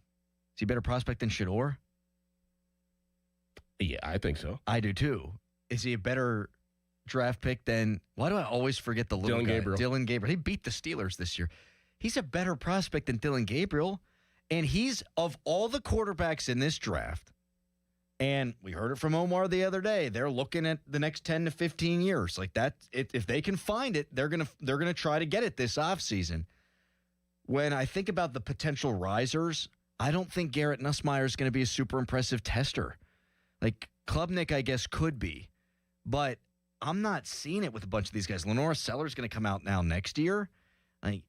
is he a better prospect than Shedeur? Yeah, I think so. I do too. Is he a better draft pick than, why do I always forget the little Dylan guy? Gabriel. Dylan Gabriel. He beat the Steelers this year. He's a better prospect than Dylan Gabriel. And he's, of all the quarterbacks in this draft, and we heard it from Omar the other day, they're looking at the next 10 to 15 years. Like that, if they can find it, they're gonna try to get it this offseason. When I think about the potential risers, I don't think Garrett Nussmeier is going to be a super impressive tester. Like Klubnik, I guess, could be. But I'm not seeing it with a bunch of these guys. Lenora Seller's going to come out now next year. Like,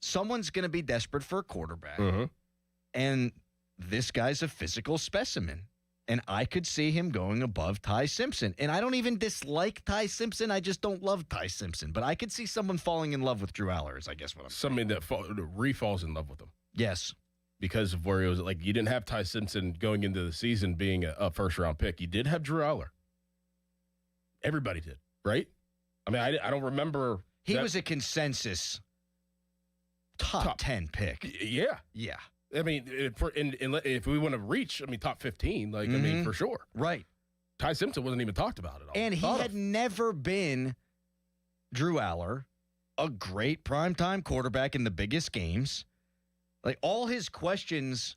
someone's going to be desperate for a quarterback. And this guy's a physical specimen. And I could see him going above Ty Simpson. And I don't even dislike Ty Simpson. I just don't love Ty Simpson. But I could see someone falling in love with Drew Aller, is I guess what I'm saying. Somebody that re-falls in love with him. Yes. Because of where he was. Like, you didn't have Ty Simpson going into the season being a first-round pick. You did have Drew Aller. Everybody did, right? I mean, I don't remember. He was a consensus top 10 pick. Yeah. Yeah. I mean, if we want to reach, top 15, I mean, for sure. Right. Ty Simpson wasn't even talked about at all. And he had never been, Drew Aller, a great primetime quarterback in the biggest games. Like, all his questions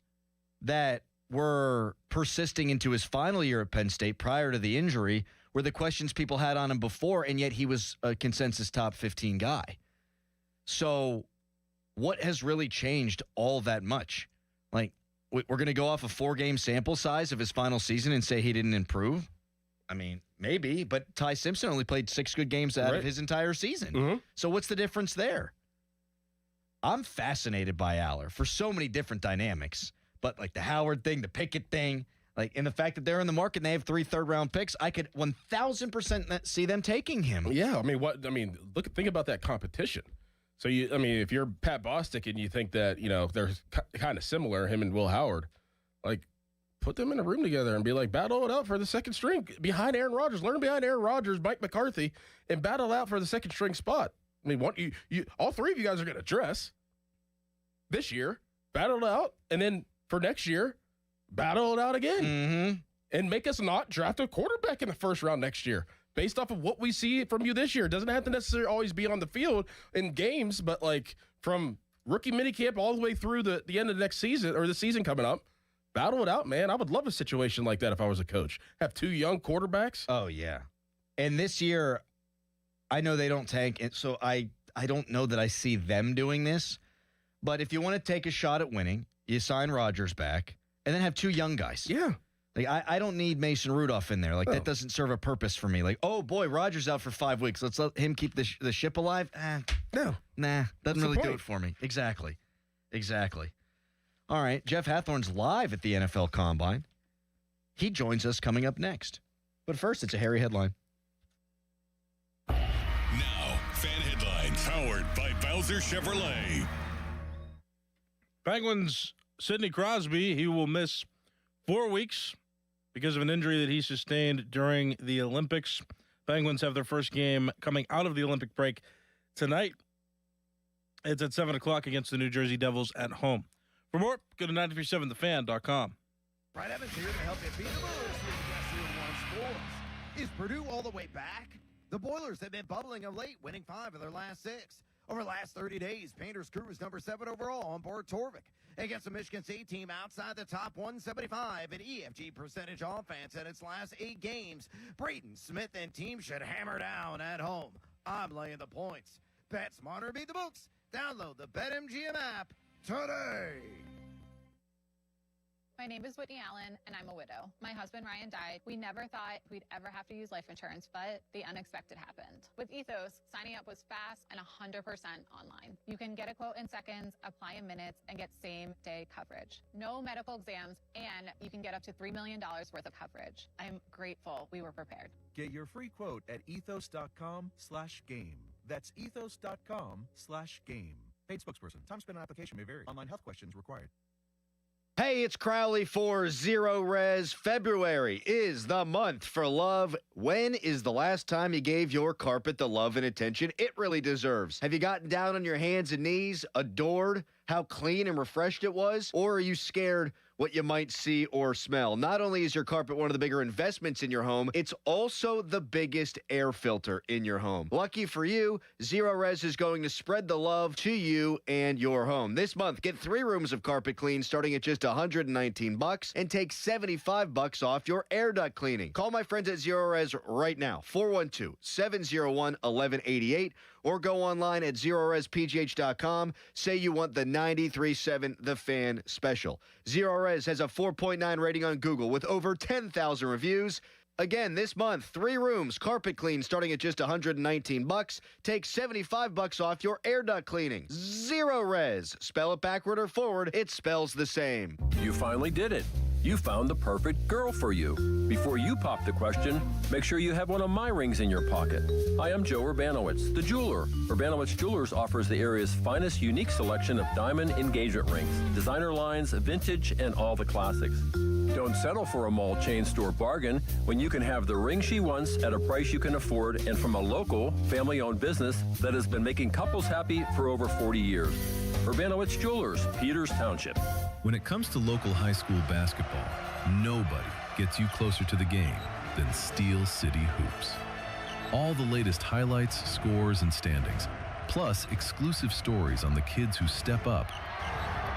that were persisting into his final year at Penn State prior to the injury were the questions people had on him before, and yet he was a consensus top 15 guy. So what has really changed all that much? Like, we're going to go off a 4-game sample size of his final season and say he didn't improve? I mean, maybe, but Ty Simpson only played 6 good games out of his entire season. So what's the difference there? I'm fascinated by Aller for so many different dynamics, but like the Howard thing, the Pickett thing, like, and the fact that they're in the market and they have 3 third-round picks, I could 1,000% see them taking him. Yeah, think about that competition. So, if you're Pat Bostic and you think that, they're kind of similar, him and Will Howard, like, put them in a room together and be like, battle it out for the second string behind Aaron Rodgers. Learn behind Aaron Rodgers, Mike McCarthy, and battle out for the second string spot. I mean, all 3 of you guys are going to dress this year, battle it out, and then for next year, battle it out again. And make us not draft a quarterback in the first round next year. Based off of what we see from you this year. It doesn't have to necessarily always be on the field in games, but like from rookie minicamp all the way through the end of the next season or the season coming up, battle it out, man. I would love a situation like that if I was a coach. Have 2 young quarterbacks. Oh, yeah. And this year, I know they don't tank, and so I don't know that I see them doing this. But if you want to take a shot at winning, you sign Rodgers back and then have 2 young guys. Yeah. Like, I don't need Mason Rudolph in there. Like, that doesn't serve a purpose for me. Like, oh, boy, Rodgers out for 5 weeks. Let's let him keep the ship alive. No. Nah, doesn't really do it for me. Exactly. All right, Jeff Hathorn's live at the NFL Combine. He joins us coming up next. But first, it's a hairy headline. Now, fan headlines powered by Bowser Chevrolet. Penguins' Sidney Crosby, he will miss 4 weeks because of an injury that he sustained during the Olympics. Penguins have their first game coming out of the Olympic break tonight. It's at 7 o'clock against the New Jersey Devils at home. For more, go to 937thefan.com. Brad Evans here to help you beat the Boilers with the One Sports. Is Purdue all the way back? The Boilers have been bubbling of late, winning 5 of their last 6. Over the last 30 days, Panthers crew is number 7 overall on board Torvik. Against the Michigan State team outside the top 175 in EFG percentage offense in its last 8 games. Braden Smith and team should hammer down at home. I'm laying the points. Bet smarter, beat the books. Download the BetMGM app today. My name is Whitney Allen, and I'm a widow. My husband, Ryan, died. We never thought we'd ever have to use life insurance, but the unexpected happened. With Ethos, signing up was fast and 100% online. You can get a quote in seconds, apply in minutes, and get same-day coverage. No medical exams, and you can get up to $3 million worth of coverage. I'm grateful we were prepared. Get your free quote at ethos.com/game. That's ethos.com/game. Paid spokesperson. Time spent on application may vary. Online health questions required. Hey, it's Crowley for Zero Res. February is the month for love. When is the last time you gave your carpet the love and attention it really deserves? Have you gotten down on your hands and knees, adored how clean and refreshed it was? Or are you scared what you might see or smell? Not only is your carpet one of the bigger investments in your home, it's also the biggest air filter in your home. Lucky for you, Zero Res is going to spread the love to you and your home. This month, get 3 rooms of carpet clean starting at just $119 and take $75 off your air duct cleaning. Call my friends at Zero Res right now, 412-701-1188, or go online at ZeroResPGH.com. Say you want the 93.7 The Fan special. Zero Res has a 4.9 rating on Google with over 10,000 reviews. Again, this month, 3 rooms, carpet clean starting at just $119. Take $75 off your air duct cleaning. Zero Res. Spell it backward or forward, it spells the same. You finally did it. You found the perfect girl for you. Before you pop the question, make sure you have one of my rings in your pocket. Hi, I'm Joe Urbanowitz, the jeweler. Urbanowitz Jewelers offers the area's finest unique selection of diamond engagement rings, designer lines, vintage, and all the classics. Don't settle for a mall chain store bargain when you can have the ring she wants at a price you can afford and from a local, family-owned business that has been making couples happy for over 40 years. Urbanowitz Jewelers, Peters Township. When it comes to local high school basketball, nobody gets you closer to the game than Steel City Hoops. All the latest highlights, scores, and standings, plus exclusive stories on the kids who step up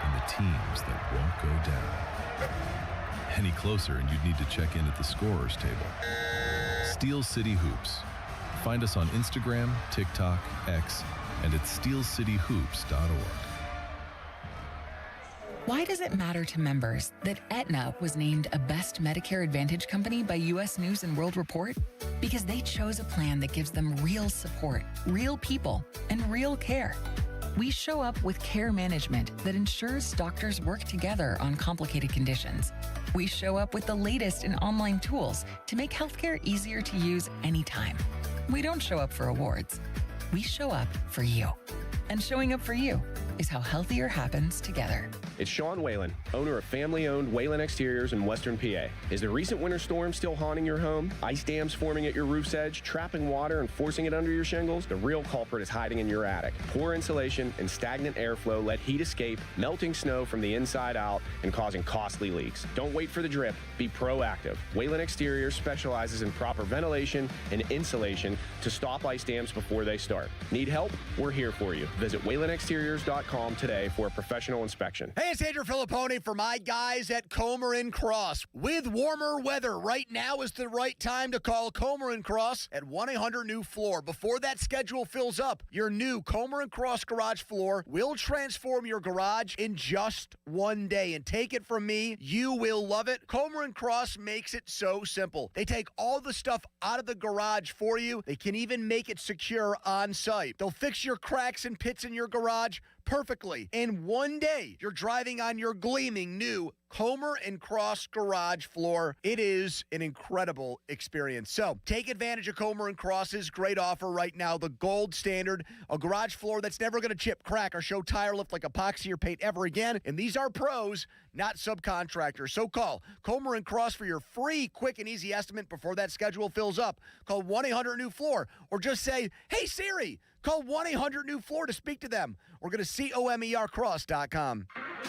and the teams that won't go down. Any closer and you'd need to check in at the scorer's table. Steel City Hoops. Find us on Instagram, TikTok, X, and at steelcityhoops.org. Why does it matter to members that Aetna was named a Best Medicare Advantage company by U.S. News & World Report? Because they chose a plan that gives them real support, real people, and real care. We show up with care management that ensures doctors work together on complicated conditions. We show up with the latest in online tools to make healthcare easier to use anytime. We don't show up for awards. We show up for you. And showing up for you is how healthier happens together. It's Sean Whalen, owner of family-owned Whalen Exteriors in Western PA. Is the recent winter storm still haunting your home? Ice dams forming at your roof's edge, trapping water and forcing it under your shingles? The real culprit is hiding in your attic. Poor insulation and stagnant airflow let heat escape, melting snow from the inside out and causing costly leaks. Don't wait for the drip. Be proactive. Whalen Exteriors specializes in proper ventilation and insulation to stop ice dams before they start. Need help? We're here for you. Visit WhalenExteriors.com today for a professional inspection. Hey, it's Andrew Filipponi for my guys at Comer & Cross. With warmer weather, right now is the right time to call Comer & Cross at 1-800-NEW-FLOOR. Before that schedule fills up, your new Comer & Cross garage floor will transform your garage in just one day. And take it from me, you will love it. Comer & Cross makes it so simple. They take all the stuff out of the garage for you. They can even make it secure on site. They'll fix your cracks and pits in your garage perfectly. In one day, you're driving on your gleaming new Comer & Cross garage floor. It is an incredible experience. So take advantage of Comer & Cross's great offer right now, the gold standard, a garage floor that's never going to chip, crack, or show tire lift like epoxy or paint ever again. And these are pros, not subcontractors. So call Comer & Cross for your free, quick, and easy estimate before that schedule fills up. Call 1-800-NEW-FLOOR or just say, hey, Siri, call 1-800-NEW-FLOOR to speak to them or go to COMERcross.com.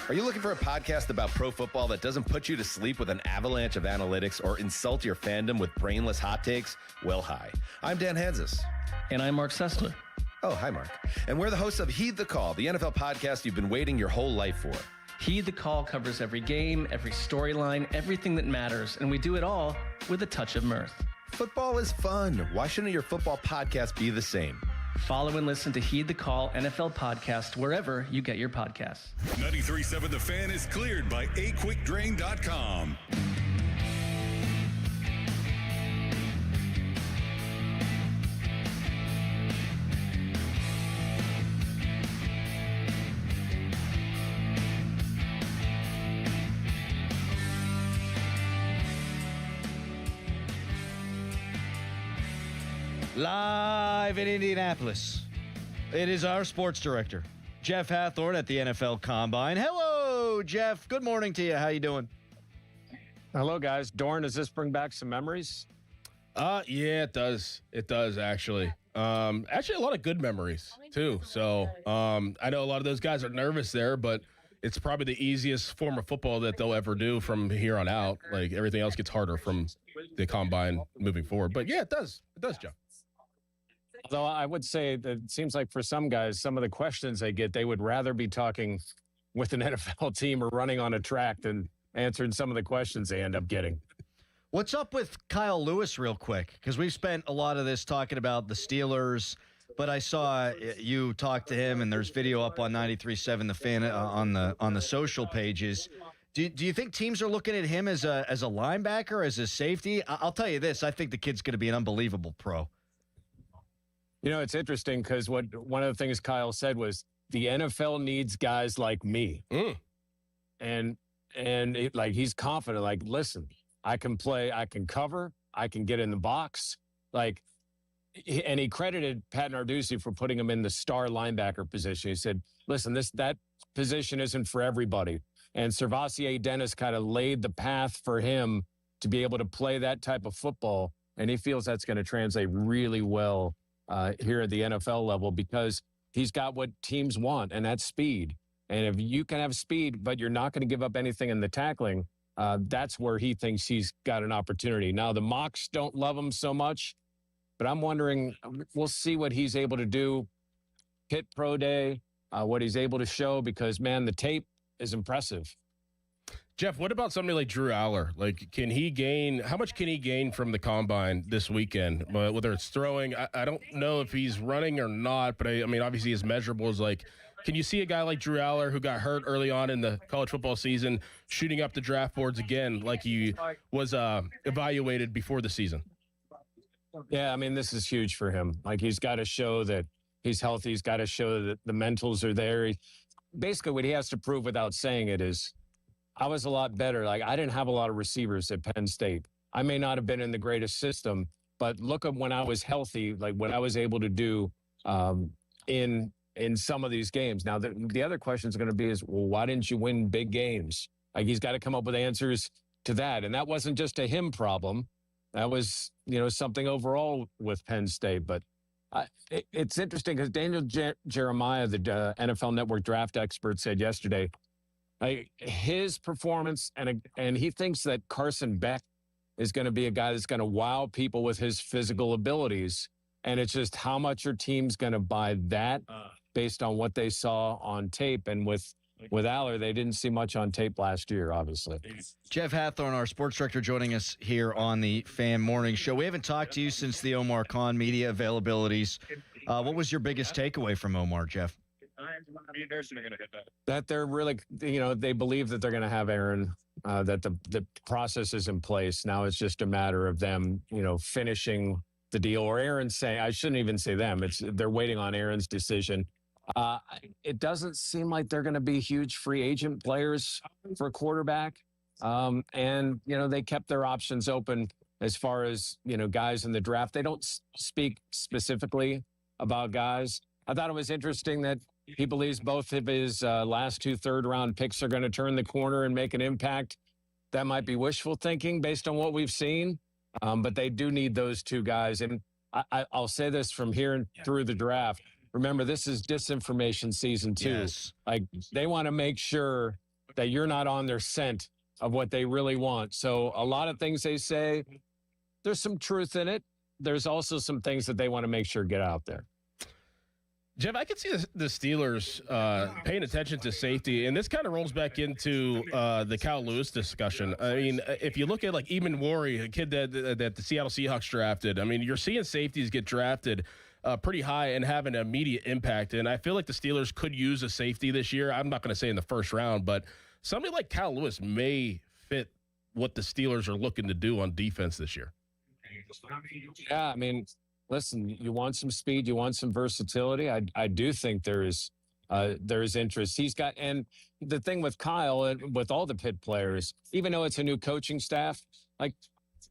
Are you looking for a podcast about pro football that doesn't put you to sleep with an avalanche of analytics or insult your fandom with brainless hot takes? Well, hi. I'm Dan Hansis. And I'm Mark Sessler. Oh, hi, Mark. And we're the hosts of Heed the Call, the NFL podcast you've been waiting your whole life for. Heed the Call covers every game, every storyline, everything that matters, and we do it all with a touch of mirth. Football is fun. Why shouldn't your football podcast be the same? Follow and listen to Heed the Call NFL podcast wherever you get your podcasts. 93.7 The Fan is cleared by aquickdrain.com. Live in Indianapolis, it is our sports director, Jeff Hathorn at the NFL Combine. Hello, Jeff. Good morning to you. How you doing? Hello, guys. Dorn, does this bring back some memories? Yeah, it does. It does, actually. Actually, a lot of good memories, too. So I know a lot of those guys are nervous there, but it's probably the easiest form of football that they'll ever do from here on out. Like, everything else gets harder from the Combine moving forward. But, yeah, it does. It does, Jeff. Although I would say that it seems like for some guys, some of the questions they get, they would rather be talking with an NFL team or running on a track than answering some of the questions they end up getting. What's up with Kyle Lewis real quick? Because we've spent a lot of this talking about the Steelers, but I saw you talk to him, and there's video up on 93.7 The Fan on the social pages. Do you think teams are looking at him as a linebacker, as a safety? I'll tell you this. I think the kid's going to be an unbelievable pro. You know, it's interesting because one of the things Kyle said was the NFL needs guys like me. And he's confident, like, listen, I can play, I can cover, I can get in the box. And he credited Pat Narduzzi for putting him in the star linebacker position. He said, listen, that position isn't for everybody. And Servassier Dennis kind of laid the path for him to be able to play that type of football. And he feels that's going to translate really well here at the NFL level because he's got what teams want, and that's speed. And if you can have speed, but you're not going to give up anything in the tackling, that's where he thinks he's got an opportunity. Now, the mocks don't love him so much, but I'm wondering, we'll see what he's able to do. Pitt Pro Day, what he's able to show because, man, the tape is impressive. Jeff, what about somebody like Drew Aller? How much can he gain from the Combine this weekend? Whether it's throwing, I don't know if he's running or not, but I mean, obviously his measurables, can you see a guy like Drew Aller who got hurt early on in the college football season shooting up the draft boards again like he was evaluated before the season? Yeah, I mean, this is huge for him. He's got to show that he's healthy. He's got to show that the mentals are there. Basically, what he has to prove without saying it is, I was a lot better. I didn't have a lot of receivers at Penn State. I may not have been in the greatest system, but look at when I was healthy, what I was able to do in some of these games. Now, the other question is going to be is, well, why didn't you win big games? He's got to come up with answers to that. And that wasn't just a him problem. That was, something overall with Penn State. But it's interesting because Daniel Jeremiah, the NFL Network draft expert, said yesterday, his performance, and he thinks that Carson Beck is going to be a guy that's going to wow people with his physical abilities. And it's just how much your team's going to buy that based on what they saw on tape. And with Aller, they didn't see much on tape last year, obviously. Jeff Hathorn, our sports director, joining us here on the Fan Morning Show. We haven't talked to you since the Omar Khan media availabilities. What was your biggest takeaway from Omar, Jeff? That they're really, they believe that they're going to have Aaron, that the process is in place. Now it's just a matter of them, finishing the deal, or Aaron saying, I shouldn't even say them. They're waiting on Aaron's decision. It doesn't seem like they're going to be huge free agent players for a quarterback. And, they kept their options open as far as, guys in the draft. They don't speak specifically about guys. I thought it was interesting that he believes both of his last 2 third-round picks are going to turn the corner and make an impact. That might be wishful thinking based on what we've seen, but they do need those 2 guys. And I'll say this from here through the draft. Remember, this is disinformation season 2. Yes. They want to make sure that you're not on their scent of what they really want. So a lot of things they say, there's some truth in it. There's also some things that they want to make sure get out there. Jeff, I can see the Steelers paying attention to safety, and this kind of rolls back into the Kyle Lewis discussion. I mean, if you look at Eamon Warry, a kid that the Seattle Seahawks drafted, I mean, you're seeing safeties get drafted pretty high and have an immediate impact. And I feel like the Steelers could use a safety this year. I'm not going to say in the first round, but somebody like Kyle Lewis may fit what the Steelers are looking to do on defense this year. Yeah, I mean, listen, you want some speed, you want some versatility. I do think there is interest. He's got, and the thing with Kyle and with all the Pitt players, even though it's a new coaching staff, like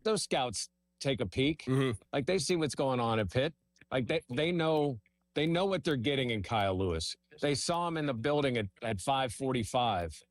those scouts take a peek, like they see what's going on at Pitt. Like they know what they're getting in Kyle Lewis. They saw him in the building at 5:45.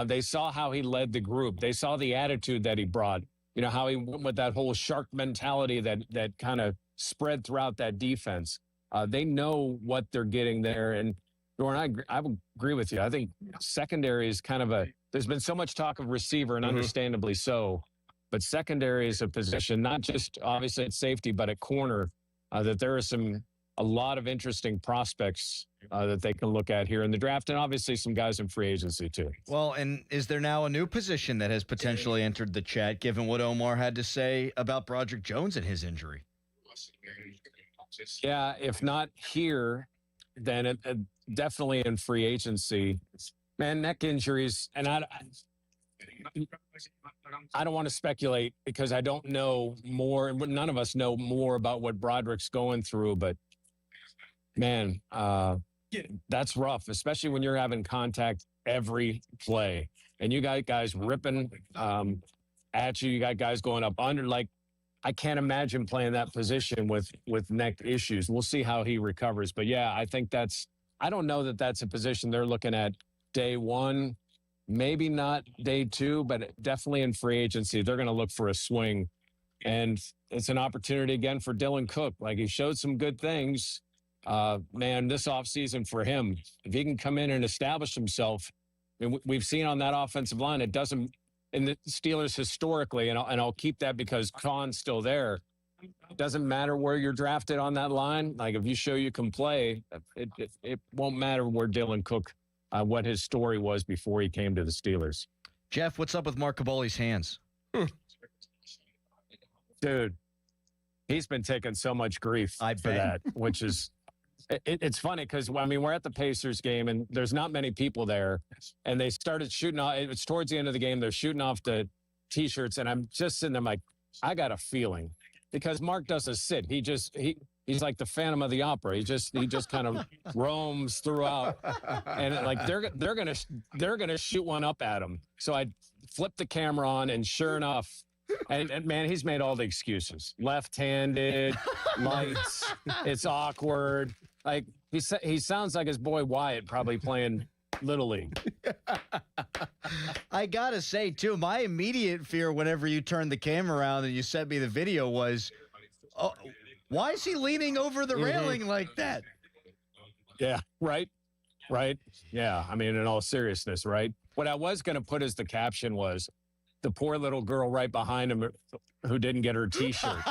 They saw how he led the group. They saw the attitude that he brought. You know, how he went with that whole shark mentality that kind of spread throughout that defense. They know what they're getting there. And Jordan, I agree with you. I think secondary is kind of there's been so much talk of receiver, and understandably so, but secondary is a position, not just obviously at safety, but at corner, that there are a lot of interesting prospects that they can look at here in the draft, and obviously some guys in free agency too. Well, and is there now a new position that has potentially entered the chat, given what Omar had to say about Broderick Jones and his injury? Yeah, if not here, then definitely in free agency. Man, neck injuries, and I don't want to speculate because I don't know more, and none of us know more about what Broderick's going through, but man, that's rough, especially when you're having contact every play and you got guys ripping at you. You got guys going up under. Like, I can't imagine playing that position with neck issues. We'll see how he recovers. But yeah, I think I don't know that that's a position they're looking at day one, maybe not day two, but definitely in free agency. They're going to look for a swing. And it's an opportunity again for Dylan Cook. Like, he showed some good things. Man, this offseason for him, if he can come in and establish himself, and we've seen on that offensive line, it doesn't, in the Steelers historically, and I'll keep that because Khan's still there. It doesn't matter where you're drafted on that line. Like, if you show you can play, it won't matter where Dylan Cook, what his story was before he came to the Steelers. Jeff, what's up with Mark Caboli's hands? Dude, he's been taking so much grief for that, which is, it's funny because, I mean, we're at the Pacers game and there's not many people there, and they started shooting off. It's towards the end of the game. They're shooting off the T-shirts, and I'm just sitting there like, I got a feeling, because Mark doesn't sit. He's like the Phantom of the Opera. He just kind of roams throughout, and like they're gonna shoot one up at him. So I flipped the camera on, and sure enough, and man, he's made all the excuses. Left-handed, lights, it's awkward. Like, he sounds like his boy Wyatt probably playing Little League. I gotta say too, my immediate fear whenever you turned the camera around and you sent me the video was, oh, why is he leaning over the railing like that? Yeah, right. Yeah, I mean, in all seriousness, right? What I was going to put as the caption was, the poor little girl right behind him who didn't get her T-shirt.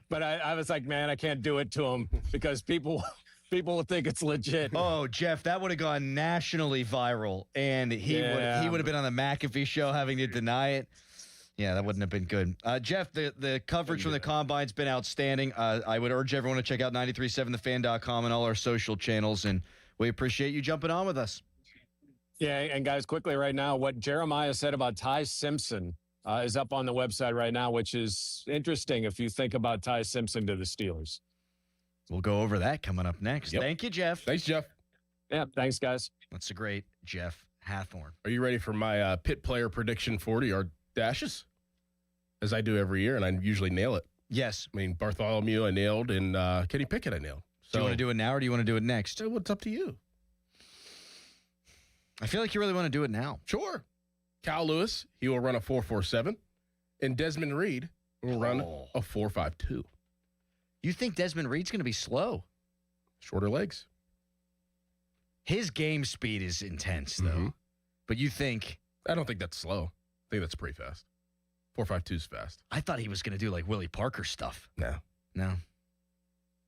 But I was like, man, I can't do it to him because people will think it's legit. Oh, Jeff, that would have gone nationally viral, and he would have been on the McAfee show having to deny it. Yeah, that wouldn't have been good. Jeff, the coverage from the Combine's been outstanding. I would urge everyone to check out 937thefan.com and all our social channels, and we appreciate you jumping on with us. Yeah, and guys, quickly right now, what Jeremiah said about Ty Simpson is up on the website right now, which is interesting if you think about Ty Simpson to the Steelers. We'll go over that coming up next. Yep. Thank you, Jeff. Thanks, Jeff. Yeah, thanks, guys. That's a great Jeff Hathorn. Are you ready for my Pitt player prediction 40-yard dashes? As I do every year, and I usually nail it. Yes. I mean, Bartholomew I nailed, and Kenny Pickett I nailed. So, do you want to do it now, or do you want to do it next? What's up to you? I feel like you really want to do it now. Sure. Kyle Lewis, he will run a 4.47, and Desmond Reed will run a 4.52. You think Desmond Reed's going to be slow? Shorter legs. His game speed is intense, though. But you think... I don't think that's slow. I think that's pretty fast. 4.52 is fast. I thought he was going to do like Willie Parker stuff. No.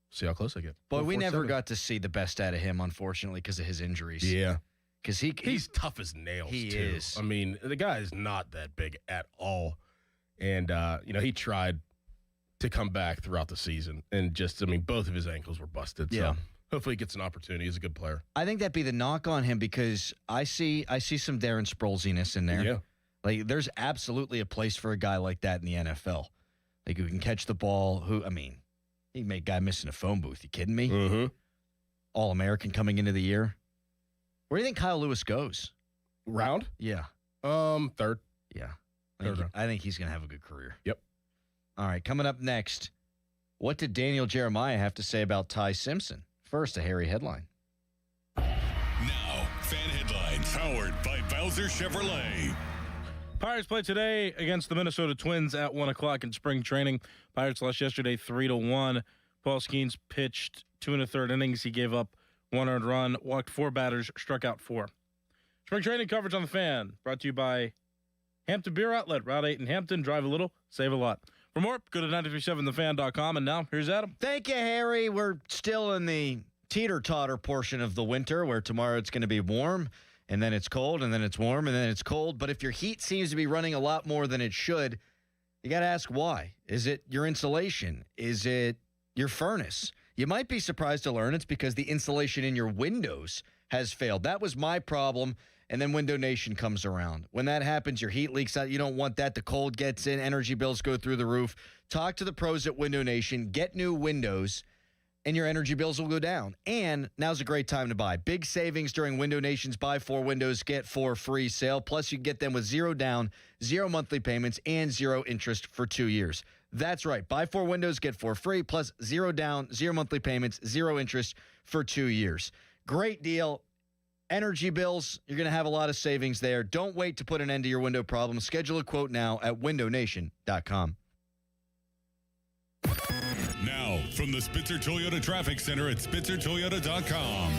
See how close I get. Boy, we never got to see the best out of him, unfortunately, because of his injuries. Yeah. Because he's tough as nails, he too. is. I mean, the guy is not that big at all. And, he tried to come back throughout the season. And just, I mean, both of his ankles were busted. Yeah. So hopefully he gets an opportunity. He's a good player. I think that'd be the knock on him because I see some Darren Sprolesiness in there. Yeah. Like, there's absolutely a place for a guy like that in the NFL. Like, who can catch the ball, he made a guy missing a phone booth. You kidding me? Mm-hmm. All-American coming into the year. Where do you think Kyle Lewis goes? Round? Yeah. Third. Yeah. Third round. I think he's going to have a good career. Yep. All right, coming up next, what did Daniel Jeremiah have to say about Ty Simpson? First, a hairy headline. Now, fan headlines powered by Bowser Chevrolet. Pirates play today against the Minnesota Twins at 1 o'clock in spring training. Pirates lost yesterday 3-1. Paul Skeens pitched 2 1/3 innings. He gave up 1 earned run, walked 4 batters, struck out 4. Spring training coverage on the Fan, brought to you by Hampton Beer Outlet, Route 8 in Hampton. Drive a little, save a lot. For more, go to 937thefan.com. And now, here's Adam. Thank you, Harry. We're still in the teeter-totter portion of the winter where tomorrow it's going to be warm, and then it's cold, and then it's warm, and then it's cold. But if your heat seems to be running a lot more than it should, you got to ask why. Is it your insulation? Is it your furnace? You might be surprised to learn it's because the insulation in your windows has failed. That was my problem. And then Window Nation comes around. When that happens, your heat leaks out. You don't want that. The cold gets in. Energy bills go through the roof. Talk to the pros at Window Nation. Get new windows, and your energy bills will go down. And now's a great time to buy. Big savings during Window Nation's Buy 4 Windows, Get 4 free sale. Plus, you get them with 0 down, 0 monthly payments, and 0 interest for 2 years. That's right. Buy 4 Windows, Get 4 free, plus 0 down, 0 monthly payments, 0 interest for 2 years. Great deal. Energy bills, you're going to have a lot of savings there. Don't wait to put an end to your window problem. Schedule a quote now at windownation.com. Now, from the Spitzer Toyota Traffic Center at spitzertoyota.com.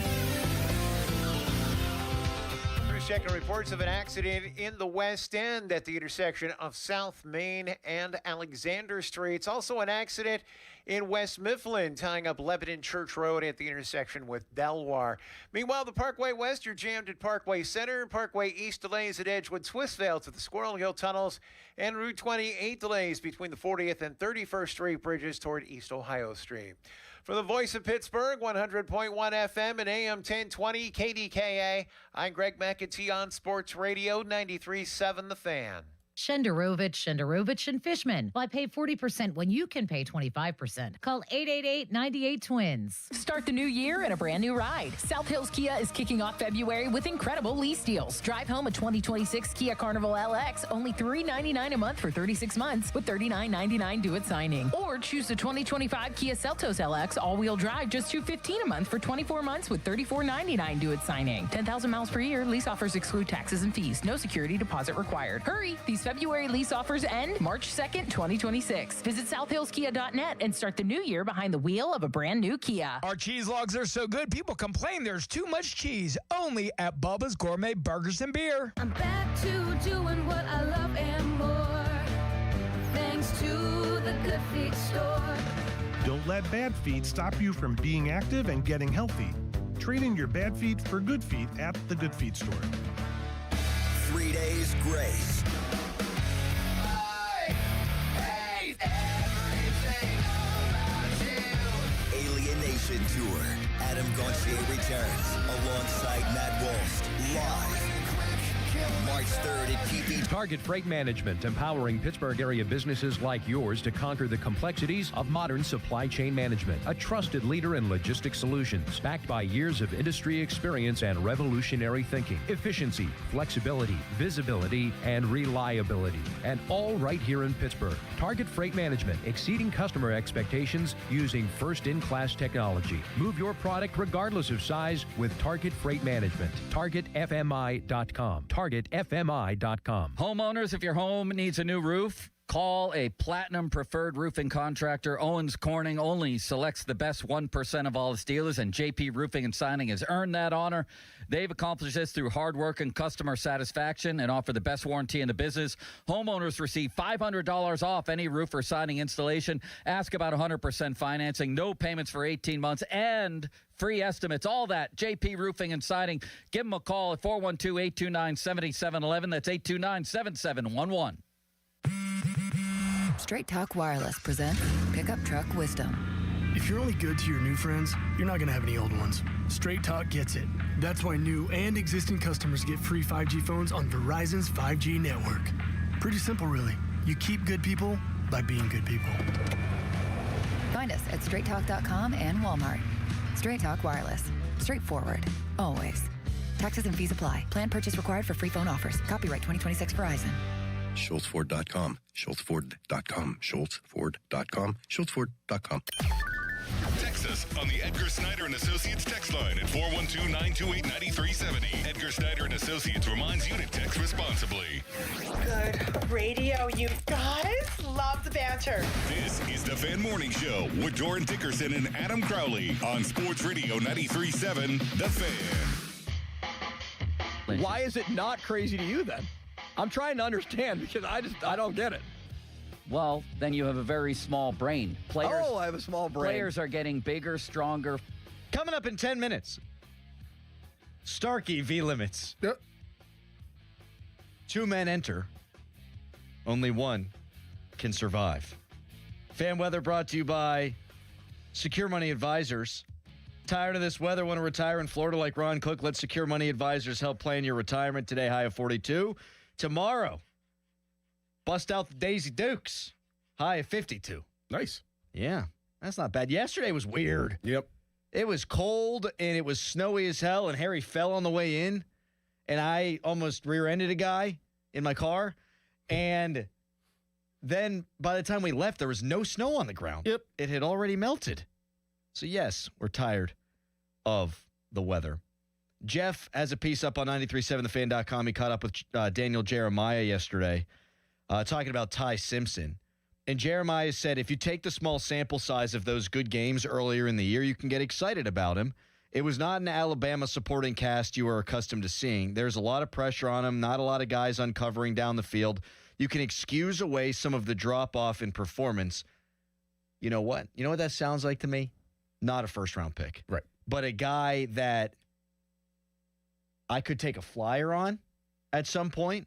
Checking reports of an accident in the West End at the intersection of South Main and Alexander Streets. Also an accident in West Mifflin, tying up Lebanon Church Road at the intersection with Delwar. Meanwhile, the Parkway West, you're jammed at Parkway Center. Parkway East delays at Edgewood Swissvale to the Squirrel Hill Tunnels. And Route 28 delays between the 40th and 31st Street bridges toward East Ohio Street. For the Voice of Pittsburgh, 100.1 FM and AM 1020 KDKA, I'm Greg McAtee on Sports Radio 93.7 The Fan. Shenderovich, and Fishman. Why pay 40% when you can pay 25%? Call 888-98-TWINS. Start the new year in a brand new ride. South Hills Kia is kicking off February with incredible lease deals. Drive home a 2026 Kia Carnival LX, only $399 a month for 36 months with $39.99 due at signing. Or choose the 2025 Kia Seltos LX all-wheel drive, just $215 a month for 24 months with $34.99 due at signing. 10,000 miles per year. Lease offers exclude taxes and fees. No security deposit required. Hurry! These February lease offers end March 2nd, 2026. Visit southhillskia.net and start the new year behind the wheel of a brand new Kia. Our cheese logs are so good, people complain there's too much cheese. Only at Bubba's Gourmet Burgers and Beer. I'm back to doing what I love and more, thanks to the Good Feet store. Don't let bad feet stop you from being active and getting healthy. Trade in your bad feet for good feet at the Good Feet store. 3 days grace. Alienation Tour. Adam Gauthier returns alongside Matt Walsh live March 3rd at PP. Target Freight Management, empowering Pittsburgh area businesses like yours to conquer the complexities of modern supply chain management. A trusted leader in logistics solutions, backed by years of industry experience and revolutionary thinking. Efficiency, flexibility, visibility, and reliability. And all right here in Pittsburgh. Target Freight Management, exceeding customer expectations using first-in-class technology. Move your product regardless of size with Target Freight Management. TargetFMI.com. TargetFMI.com. Homeowners, if your home needs a new roof, call a Platinum Preferred Roofing Contractor. Owens Corning only selects the best 1% of all its dealers, and JP Roofing and Signing has earned that honor. They've accomplished this through hard work and customer satisfaction and offer the best warranty in the business. Homeowners receive $500 off any roof or siding installation. Ask about 100% financing, no payments for 18 months, and free estimates. All that, JP Roofing and Siding. Give them a call at 412-829-7711. That's 829-7711. Straight Talk Wireless presents Pickup Truck Wisdom. If you're only good to your new friends, you're not going to have any old ones. Straight Talk gets it. That's why new and existing customers get free 5G phones on Verizon's 5G network. Pretty simple, really. You keep good people by being good people. Find us at straighttalk.com and Walmart. Straight Talk Wireless. Straightforward. Always. Taxes and fees apply. Plan purchase required for free phone offers. Copyright 2026 Verizon. SchultzFord.com. SchultzFord.com. SchultzFord.com. SchultzFord.com. Text us on the Edgar Snyder and Associates text line at 412-928-9370. Edgar Snyder and Associates reminds you to text responsibly. Good radio, you guys. Love the banter. This is the Fan Morning Show with Doran Dickerson and Adam Crowley on Sports Radio 93.7 The Fan. Why is it not crazy to you then? I'm trying to understand because I don't get it. Well, then you have a very small brain. I have a small brain. Players are getting bigger, stronger. Coming up in 10 minutes. Starkey v. Limits. Yep. 2 men enter. Only one can survive. Fan weather brought to you by Secure Money Advisors. Tired of this weather? Want to retire in Florida like Ron Cook? Let Secure Money Advisors help plan your retirement. Today, high of 42. Tomorrow, bust out the Daisy Dukes. High of 52. Nice. Yeah, that's not bad. Yesterday was weird. Yep. It was cold, and it was snowy as hell, and Harry fell on the way in, and I almost rear-ended a guy in my car. And then by the time we left, there was no snow on the ground. Yep. It had already melted. So, yes, we're tired of the weather. Jeff has a piece up on 937thefan.com. He caught up with Daniel Jeremiah yesterday talking about Ty Simpson. And Jeremiah said if you take the small sample size of those good games earlier in the year, you can get excited about him. It was not an Alabama supporting cast you are accustomed to seeing. There's a lot of pressure on him, not a lot of guys uncovering down the field. You can excuse away some of the drop-off in performance. You know what? You know what that sounds like to me? Not a first-round pick. Right. But a guy that I could take a flyer on at some point,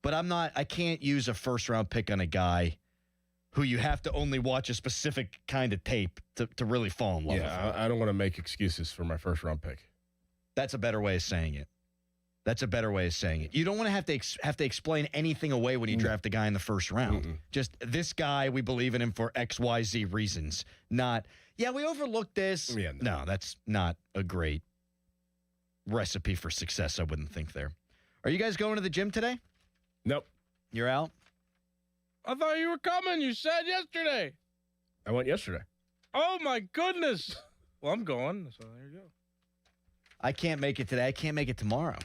but I can't use a first-round pick on a guy who you have to only watch a specific kind of tape to really fall in love with. Yeah, I don't want to make excuses for my first-round pick. That's a better way of saying it. You don't want to have to explain anything away when you draft a guy in the first round. Just this guy, we believe in him for X, Y, Z reasons. Not, yeah, we overlooked this. Yeah, no, that's not a great recipe for success, I wouldn't think there. Are you guys going to the gym today? Nope. You're out? I thought you were coming. You said yesterday. I went yesterday. Oh, my goodness. Well, I'm going, so there you go. I can't make it today. I can't make it tomorrow.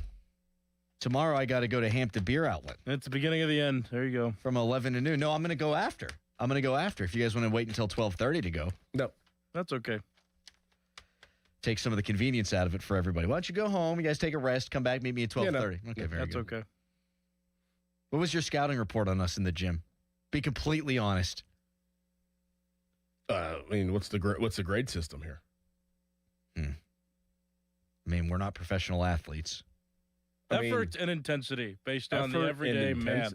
Tomorrow I got to go to Hampton Beer Outlet. It's the beginning of the end. There you go. From 11 to noon. No, I'm going to go after. If you guys want to wait until 12:30 to go. No. That's okay. Take some of the convenience out of it for everybody. Why don't you go home? You guys take a rest. Come back. Meet me at 12:30. Yeah, no. Okay, very That's good. okay. What was your scouting report on us in the gym? Be completely honest. I mean, what's the grade system here? I mean, we're not professional athletes. Effort and intensity based on the everyday man.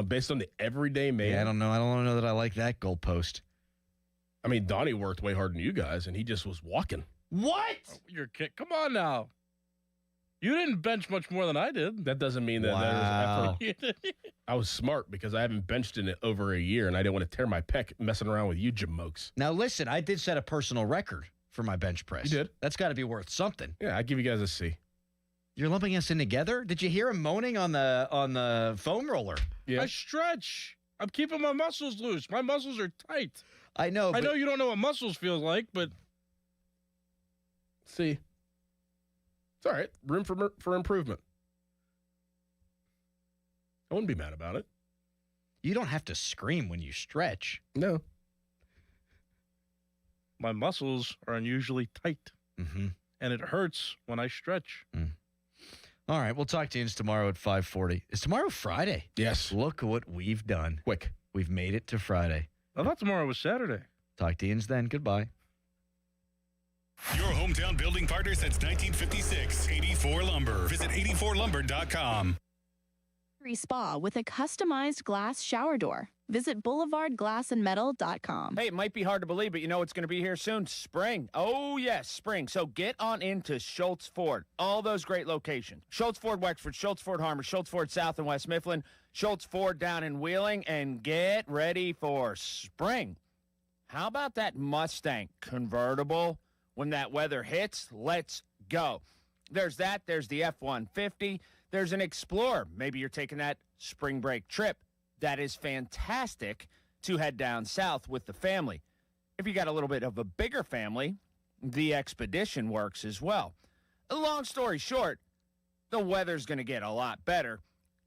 Based on the everyday man. Yeah, I don't know. I don't know that I like that goalpost. I mean, Donnie worked way harder than you guys, and he just was walking. What? Oh, you're kidding. Come on now. You didn't bench much more than I did. That doesn't mean that there was effort. I was smart because I haven't benched in it over a year, and I didn't want to tear my pec messing around with you jamokes. Now, listen, I did set a personal record for my bench press. You did? That's got to be worth something. Yeah, I give you guys a C. You're lumping us in together? Did you hear him moaning on the foam roller? Yeah. I stretch. I'm keeping my muscles loose. My muscles are tight. I know. I know you don't know what muscles feels like, but see, it's all right. Room for improvement. I wouldn't be mad about it. You don't have to scream when you stretch. No. My muscles are unusually tight, and it hurts when I stretch. All right, we'll talk to you tomorrow at 5:40. Is tomorrow Friday? Yes. Look what we've done. Quick. We've made it to Friday. I thought tomorrow was Saturday. Talk to you then. Goodbye. Your hometown building partner since 1956, 84 Lumber. Visit 84lumber.com. Spa with a customized glass shower door. Visit boulevardglassandmetal.com. Hey, it might be hard to believe, but you know it's going to be here soon. Spring. Oh, yes, spring. So get on into Schultz Ford. All those great locations. Schultz Ford Wexford, Schultz Ford Harmer, Schultz Ford South and West Mifflin, Schultz Ford down in Wheeling, and get ready for spring. How about that Mustang convertible? When that weather hits, let's go. There's that. There's the F-150. There's an Explorer. Maybe you're taking that spring break trip. That is fantastic to head down south with the family. If you got a little bit of a bigger family, the Expedition works as well. Long story short, the weather's going to get a lot better.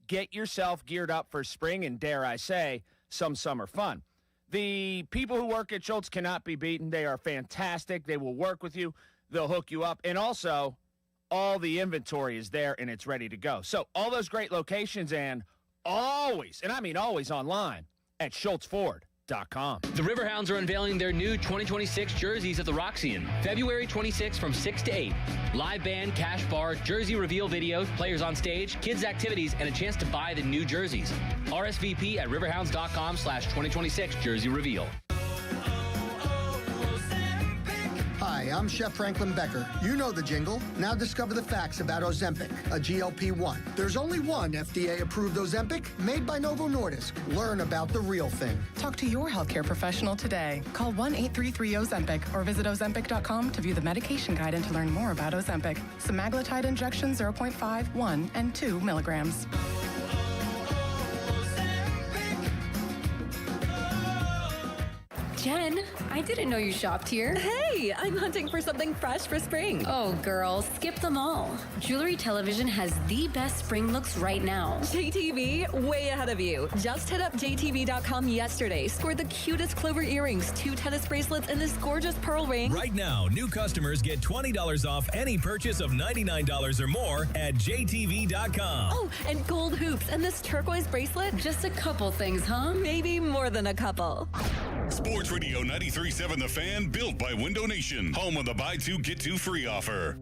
Get yourself geared up for spring and, dare I say, some summer fun. The people who work at Schultz cannot be beaten. They are fantastic. They will work with you. They'll hook you up. And also, all the inventory is there and it's ready to go. So all those great locations and always, and I mean always online at SchultzFord.com. The Riverhounds are unveiling their new 2026 jerseys at the Roxy, February 26 from 6 to 8. Live band, cash bar, jersey reveal videos, players on stage, kids activities, and a chance to buy the new jerseys. RSVP at riverhounds.com/2026 jersey reveal. Hi, I'm Chef Franklin Becker. You know the jingle. Now discover the facts about Ozempic, a GLP-1. There's only one FDA-approved Ozempic made by Novo Nordisk. Learn about the real thing. Talk to your healthcare professional today. Call 1-833-OZEMPIC or visit Ozempic.com to view the medication guide and to learn more about Ozempic. Semaglutide injection 0.5, 1, and 2 milligrams. Jen, I didn't know you shopped here. Hey, I'm hunting for something fresh for spring. Oh, girl, skip them all. Jewelry Television has the best spring looks right now. JTV, way ahead of you. Just hit up JTV.com yesterday, scored the cutest clover earrings, 2 tennis bracelets, and this gorgeous pearl ring. Right now, new customers get $20 off any purchase of $99 or more at JTV.com. Oh, and gold hoops and this turquoise bracelet. Just a couple things, huh? Maybe more than a couple. Sports Radio 93.7 The Fan, built by Window Nation, home of the buy two, get two free offer.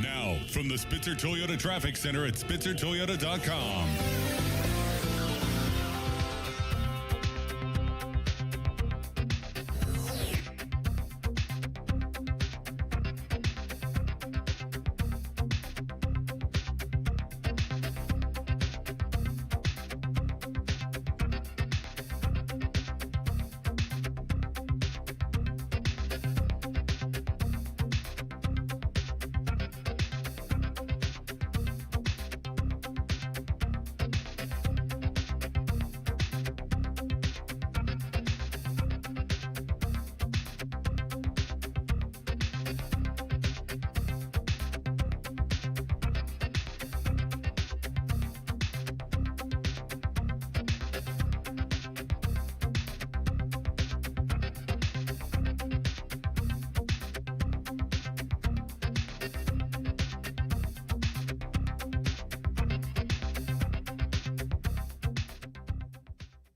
Now, from the Spitzer Toyota Traffic Center at SpitzerToyota.com.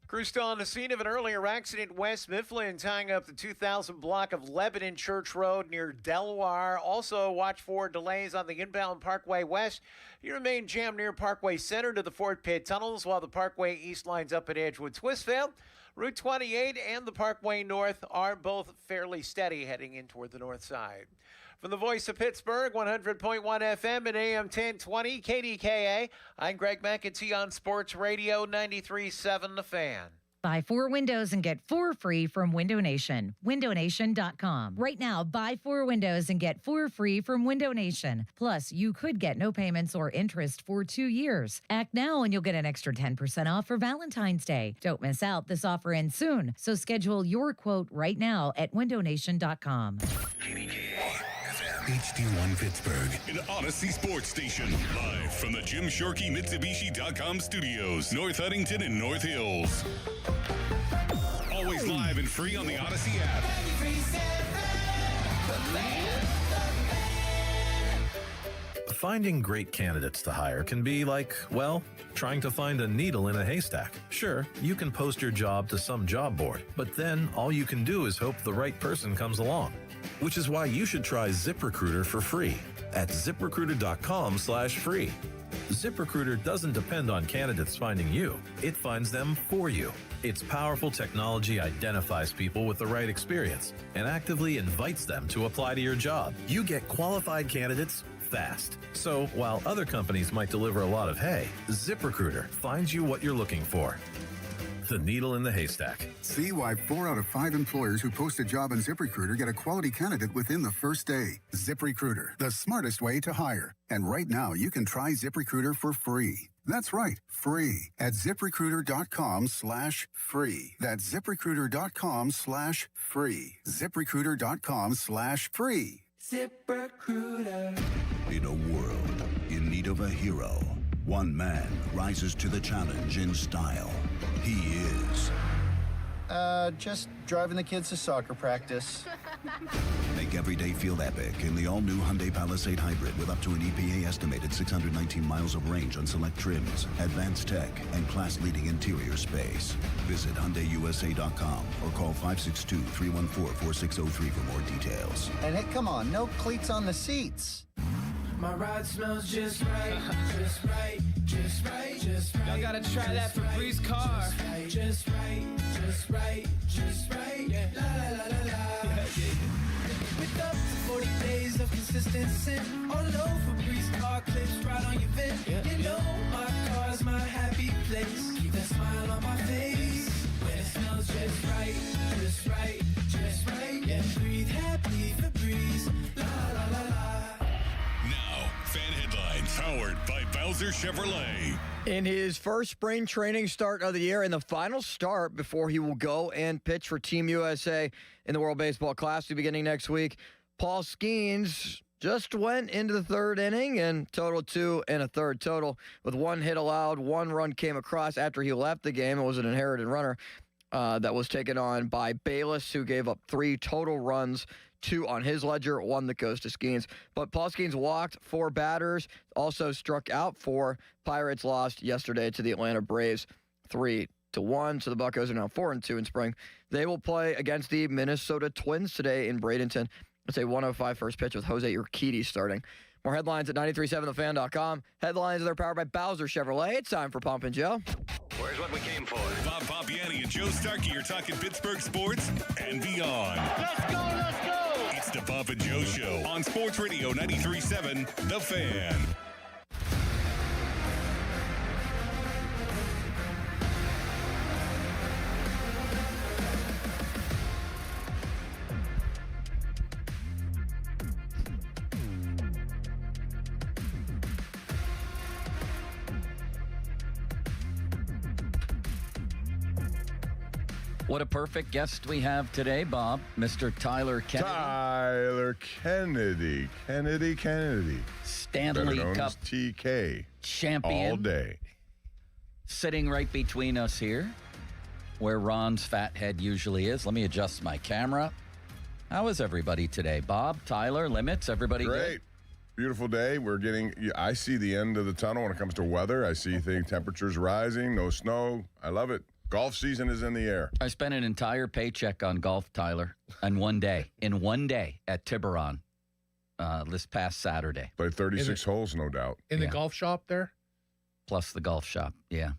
Crew still on the scene of an earlier accident in West Mifflin, tying up the 2000 block of Lebanon Church Road near Delaware. Also, watch for delays on the inbound Parkway West. You remain jammed near Parkway Center to the Fort Pitt tunnels, while the Parkway East lines up at Edgewood Twistvale. Route 28 and the Parkway North are both fairly steady heading in toward the north side. From the voice of Pittsburgh, 100.1 FM and AM 1020, KDKA, I'm Greg McEntee on Sports Radio 93.7 The Fan. Buy 4 windows and get 4 free from Window Nation. WindowNation.com. Right now, buy 4 windows and get 4 free from Window Nation. Plus, you could get no payments or interest for 2 years. Act now and you'll get an extra 10% off for Valentine's Day. Don't miss out. This offer ends soon. So schedule your quote right now at WindowNation.com. HD1 Pittsburgh, an Odyssey Sports Station. Live from the Jim Shorkey Mitsubishi.com studios, North Huntington and North Hills. Always live and free on the Odyssey app. Finding great candidates to hire can be like, well, trying to find a needle in a haystack. Sure, you can post your job to some job board, but then all you can do is hope the right person comes along. Which is why you should try ZipRecruiter for free at ZipRecruiter.com/free. ZipRecruiter doesn't depend on candidates finding you. It finds them for you. Its powerful technology identifies people with the right experience and actively invites them to apply to your job. You get qualified candidates fast. So while other companies might deliver a lot of hay, ZipRecruiter finds you what you're looking for. The needle in the haystack. See why 4 out of 5 employers who post a job on ZipRecruiter get a quality candidate within the first day. ZipRecruiter, the smartest way to hire. And right now, you can try ZipRecruiter for free. That's right, free at ZipRecruiter.com/free. That's ZipRecruiter.com/free. ZipRecruiter.com/free. ZipRecruiter. In a world in need of a hero, one man rises to the challenge in style. He is. Just driving the kids to soccer practice. Make every day feel epic in the all-new Hyundai Palisade Hybrid with up to an EPA-estimated 619 miles of range on select trims, advanced tech, and class-leading interior space. Visit HyundaiUSA.com or call 562-314-4603 for more details. And hey, come on, no cleats on the seats. My ride smells just right, just right, just right, just right. Y'all gotta try that Febreze car. Just right, just right, just right. Yeah. La la la la la. With up to 40 days of consistent sin, all low Febreze car clips right on your vent. Yeah. You know my car's my happy place. Keep that smile on my face. When it smells just right, just right, just right. Yeah. Breathe happy Febreze. La la la la. Now, fan headlines powered by Bowser Chevrolet. In his first spring training start of the year and the final start before he will go and pitch for Team USA in the World Baseball Classic beginning next week, Paul Skeens just went into the third inning and totaled 2 1/3 total with 1 hit allowed. 1 run came across after he left the game. It was an inherited runner that was taken on by Bayless, who gave up 3 total runs. 2 on his ledger, 1 that goes to Skeens. But Paul Skeens walked 4 batters, also struck out 4. Pirates lost yesterday to the Atlanta Braves 3-1. So the Buccos are now 4-2 in spring. They will play against the Minnesota Twins today in Bradenton. It's a 1:05 first pitch with Jose Urquidy starting. More headlines at 937thefan.com. Headlines are powered by Bowser Chevrolet. It's time for Pump and Joe. Where's what we came for? Bob Pompiani and Joe Starkey are talking Pittsburgh sports and beyond. Let's go, let's go! It's the Bob and Joe Show on Sports Radio 93.7 The Fan. What a perfect guest we have today, Bob. Mr. Tyler Kennedy. Tyler Kennedy. Kennedy. Stanley Cup TK. champion. All day. Sitting right between us here, where Ron's fat head usually is. Let me adjust my camera. How is everybody today? Bob, Tyler, Limits, everybody Great. Good? Beautiful day. I see the end of the tunnel when it comes to weather. I see temperatures rising, no snow. I love it. Golf season is in the air. I spent an entire paycheck on golf, Tyler, in one day at Tiburon this past Saturday. Played 36 holes, no doubt. In the golf shop there? Plus the golf shop, yeah.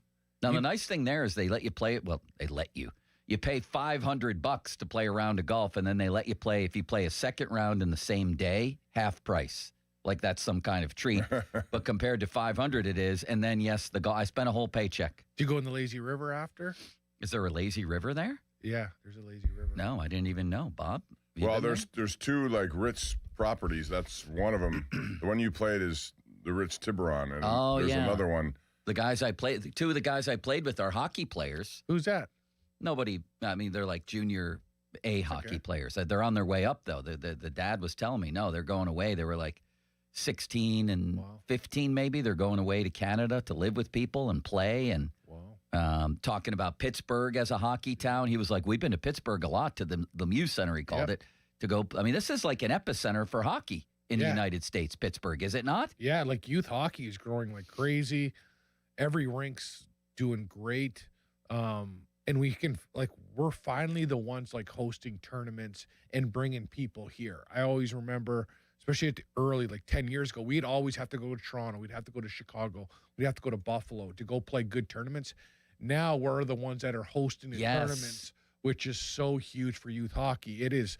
Now, the nice thing there is they let you play it. Well, they let you. You pay $500 to play a round of golf, and then they let you play, if you play a second round in the same day, half price. Like that's some kind of treat. But compared to $500 it is. And then, yes, I spent a whole paycheck. Do you go in the lazy river after? Is there a lazy river there? Yeah, there's a lazy river. No, I didn't even know, Bob. Well, there's 2 like Ritz properties. That's one of them. The one you played is the Ritz Tiburon. And there's another one. The guys I played, 2 of the guys I played with are hockey players. Who's that? Nobody. I mean, they're like junior A hockey players. They're on their way up, though. The dad was telling me, no, they're going away. They were like 16 and 15 maybe. They're going away to Canada to live with people and play. And talking about Pittsburgh as a hockey town. He was like, we've been to Pittsburgh a lot, to the Muse Center, he called it, to go. I mean, this is like an epicenter for hockey in the United States, Pittsburgh, is it not? Yeah, like youth hockey is growing like crazy. Every rink's doing great. And we're finally the ones like hosting tournaments and bringing people here. I always remember especially at the early, like 10 years ago, we'd always have to go to Toronto. We'd have to go to Chicago. We'd have to go to Buffalo to go play good tournaments. Now we're the ones that are hosting the tournaments, which is so huge for youth hockey. It is,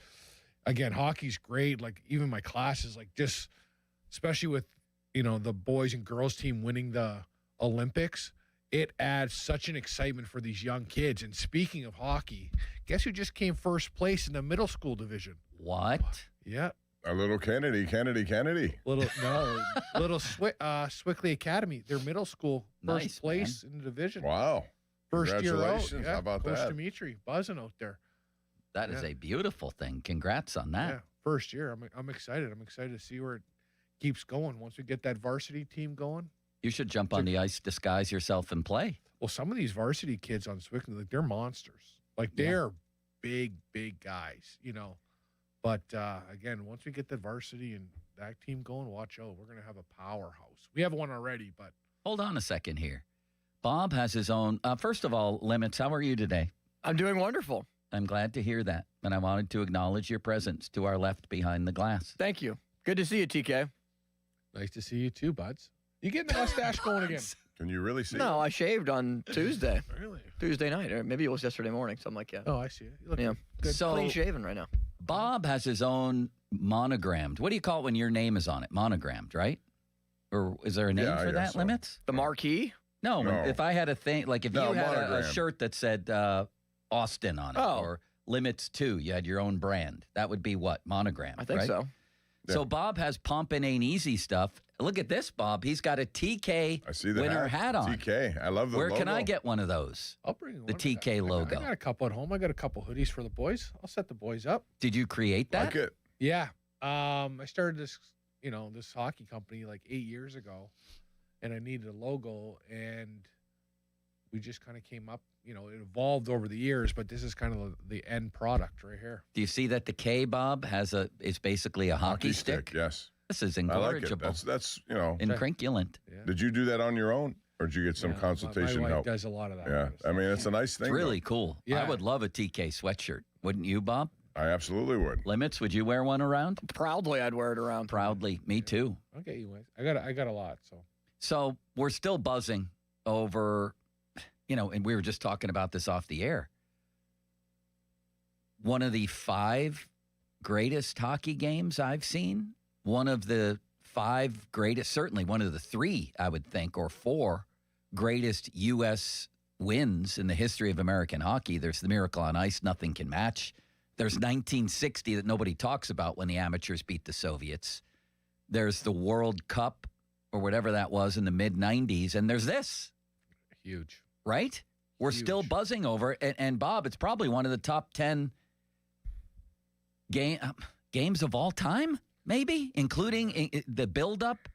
again, hockey's great. Like even my classes, like just, especially with, the boys and girls team winning the Olympics, it adds such an excitement for these young kids. And speaking of hockey, guess who just came first place in the middle school division? What? Yeah. A little Kennedy. Little Swickley Academy, their middle school, first place in the division. Wow. First year out. Congratulations. Yeah. How about Coach that? Dimitri buzzing out there. That is a beautiful thing. Congrats on that. Yeah, first year. I'm excited. I'm excited to see where it keeps going. Once we get that varsity team going. You should jump on the ice, disguise yourself, and play. Well, some of these varsity kids on Swickley, like they're monsters. Like they're big guys, But again, once we get the varsity and that team going, watch out. We're going to have a powerhouse. We have one already, but. Hold on a second here. Bob has his own. First of all, Limits, how are you today? I'm doing wonderful. I'm glad to hear that. And I wanted to acknowledge your presence to our left behind the glass. Thank you. Good to see you, TK. Nice to see you too, buds. You getting the mustache going again? Can you really see? No, I shaved on Tuesday. Really? Tuesday night, or maybe it was yesterday morning, something like that. Oh, I see it. You look Yeah, good. So- clean shaven right now. Bob has his own monogrammed. What do you call it when your name is on it? Monogrammed, right? Or is there a name Yeah, I for guess that, so. Limits? The marquee? No, No. if I had a thing, like if No, you had a monogram. shirt that said Austin on it or Limits 2, you had your own brand. That would be what? Monogram, I think right? so. So Bob has Pumpin' Ain't Easy stuff. Look at this, Bob. He's got a TK I see the winner hat on. TK. I love the Where logo. can I get one of those? I'll bring you The one. TK logo. I got a couple at home. I got a couple hoodies for the boys. I'll set the boys up. Did you create that? Like it. Yeah. I started this, this hockey company like 8 years ago, and I needed a logo, and we just kind of came up. It evolved over the years, but this is kind of the end product right here. Do you see that the K, Bob, is basically a hockey stick? Yes. This is I like it. incorrigible. That's Incrinculant. Did you do that on your own, or did you get some Yeah, consultation my wife help? does a lot of that. Yeah, I mean it's a nice thing. It's really cool. Yeah. I would love a TK sweatshirt. Wouldn't you, Bob? I absolutely would. Limits, would you wear one around? Proudly, I'd wear it around. Proudly. Me too. I'll get you one. I got a lot. So we're still buzzing over, and we were just talking about this off the air. One of the 5 greatest hockey games I've seen, one of the 5 greatest, certainly one of the 3, I would think, or 4 greatest U.S. wins in the history of American hockey. There's the Miracle on Ice, nothing can match. There's 1960 that nobody talks about when the amateurs beat the Soviets. There's the World Cup or whatever that was in the mid-90s. And there's this. Huge. Right? We're still buzzing over it. And Bob, it's probably one of the top 10 games of all time, maybe, including the build-up,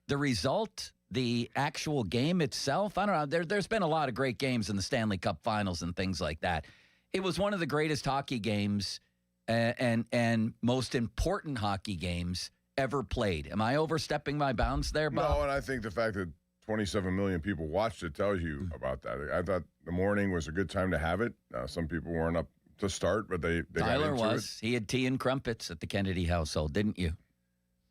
the result, the actual game itself. I don't know. There's been a lot of great games in the Stanley Cup Finals and things like that. It was one of the greatest hockey games and most important hockey games ever played. Am I overstepping my bounds there, Bob? No, and I think the fact that 27 million people watched it tells you about that. I thought the morning was a good time to have it. Some people weren't up to start, but they Tyler got into was. He had tea and crumpets at the Kennedy household, didn't you?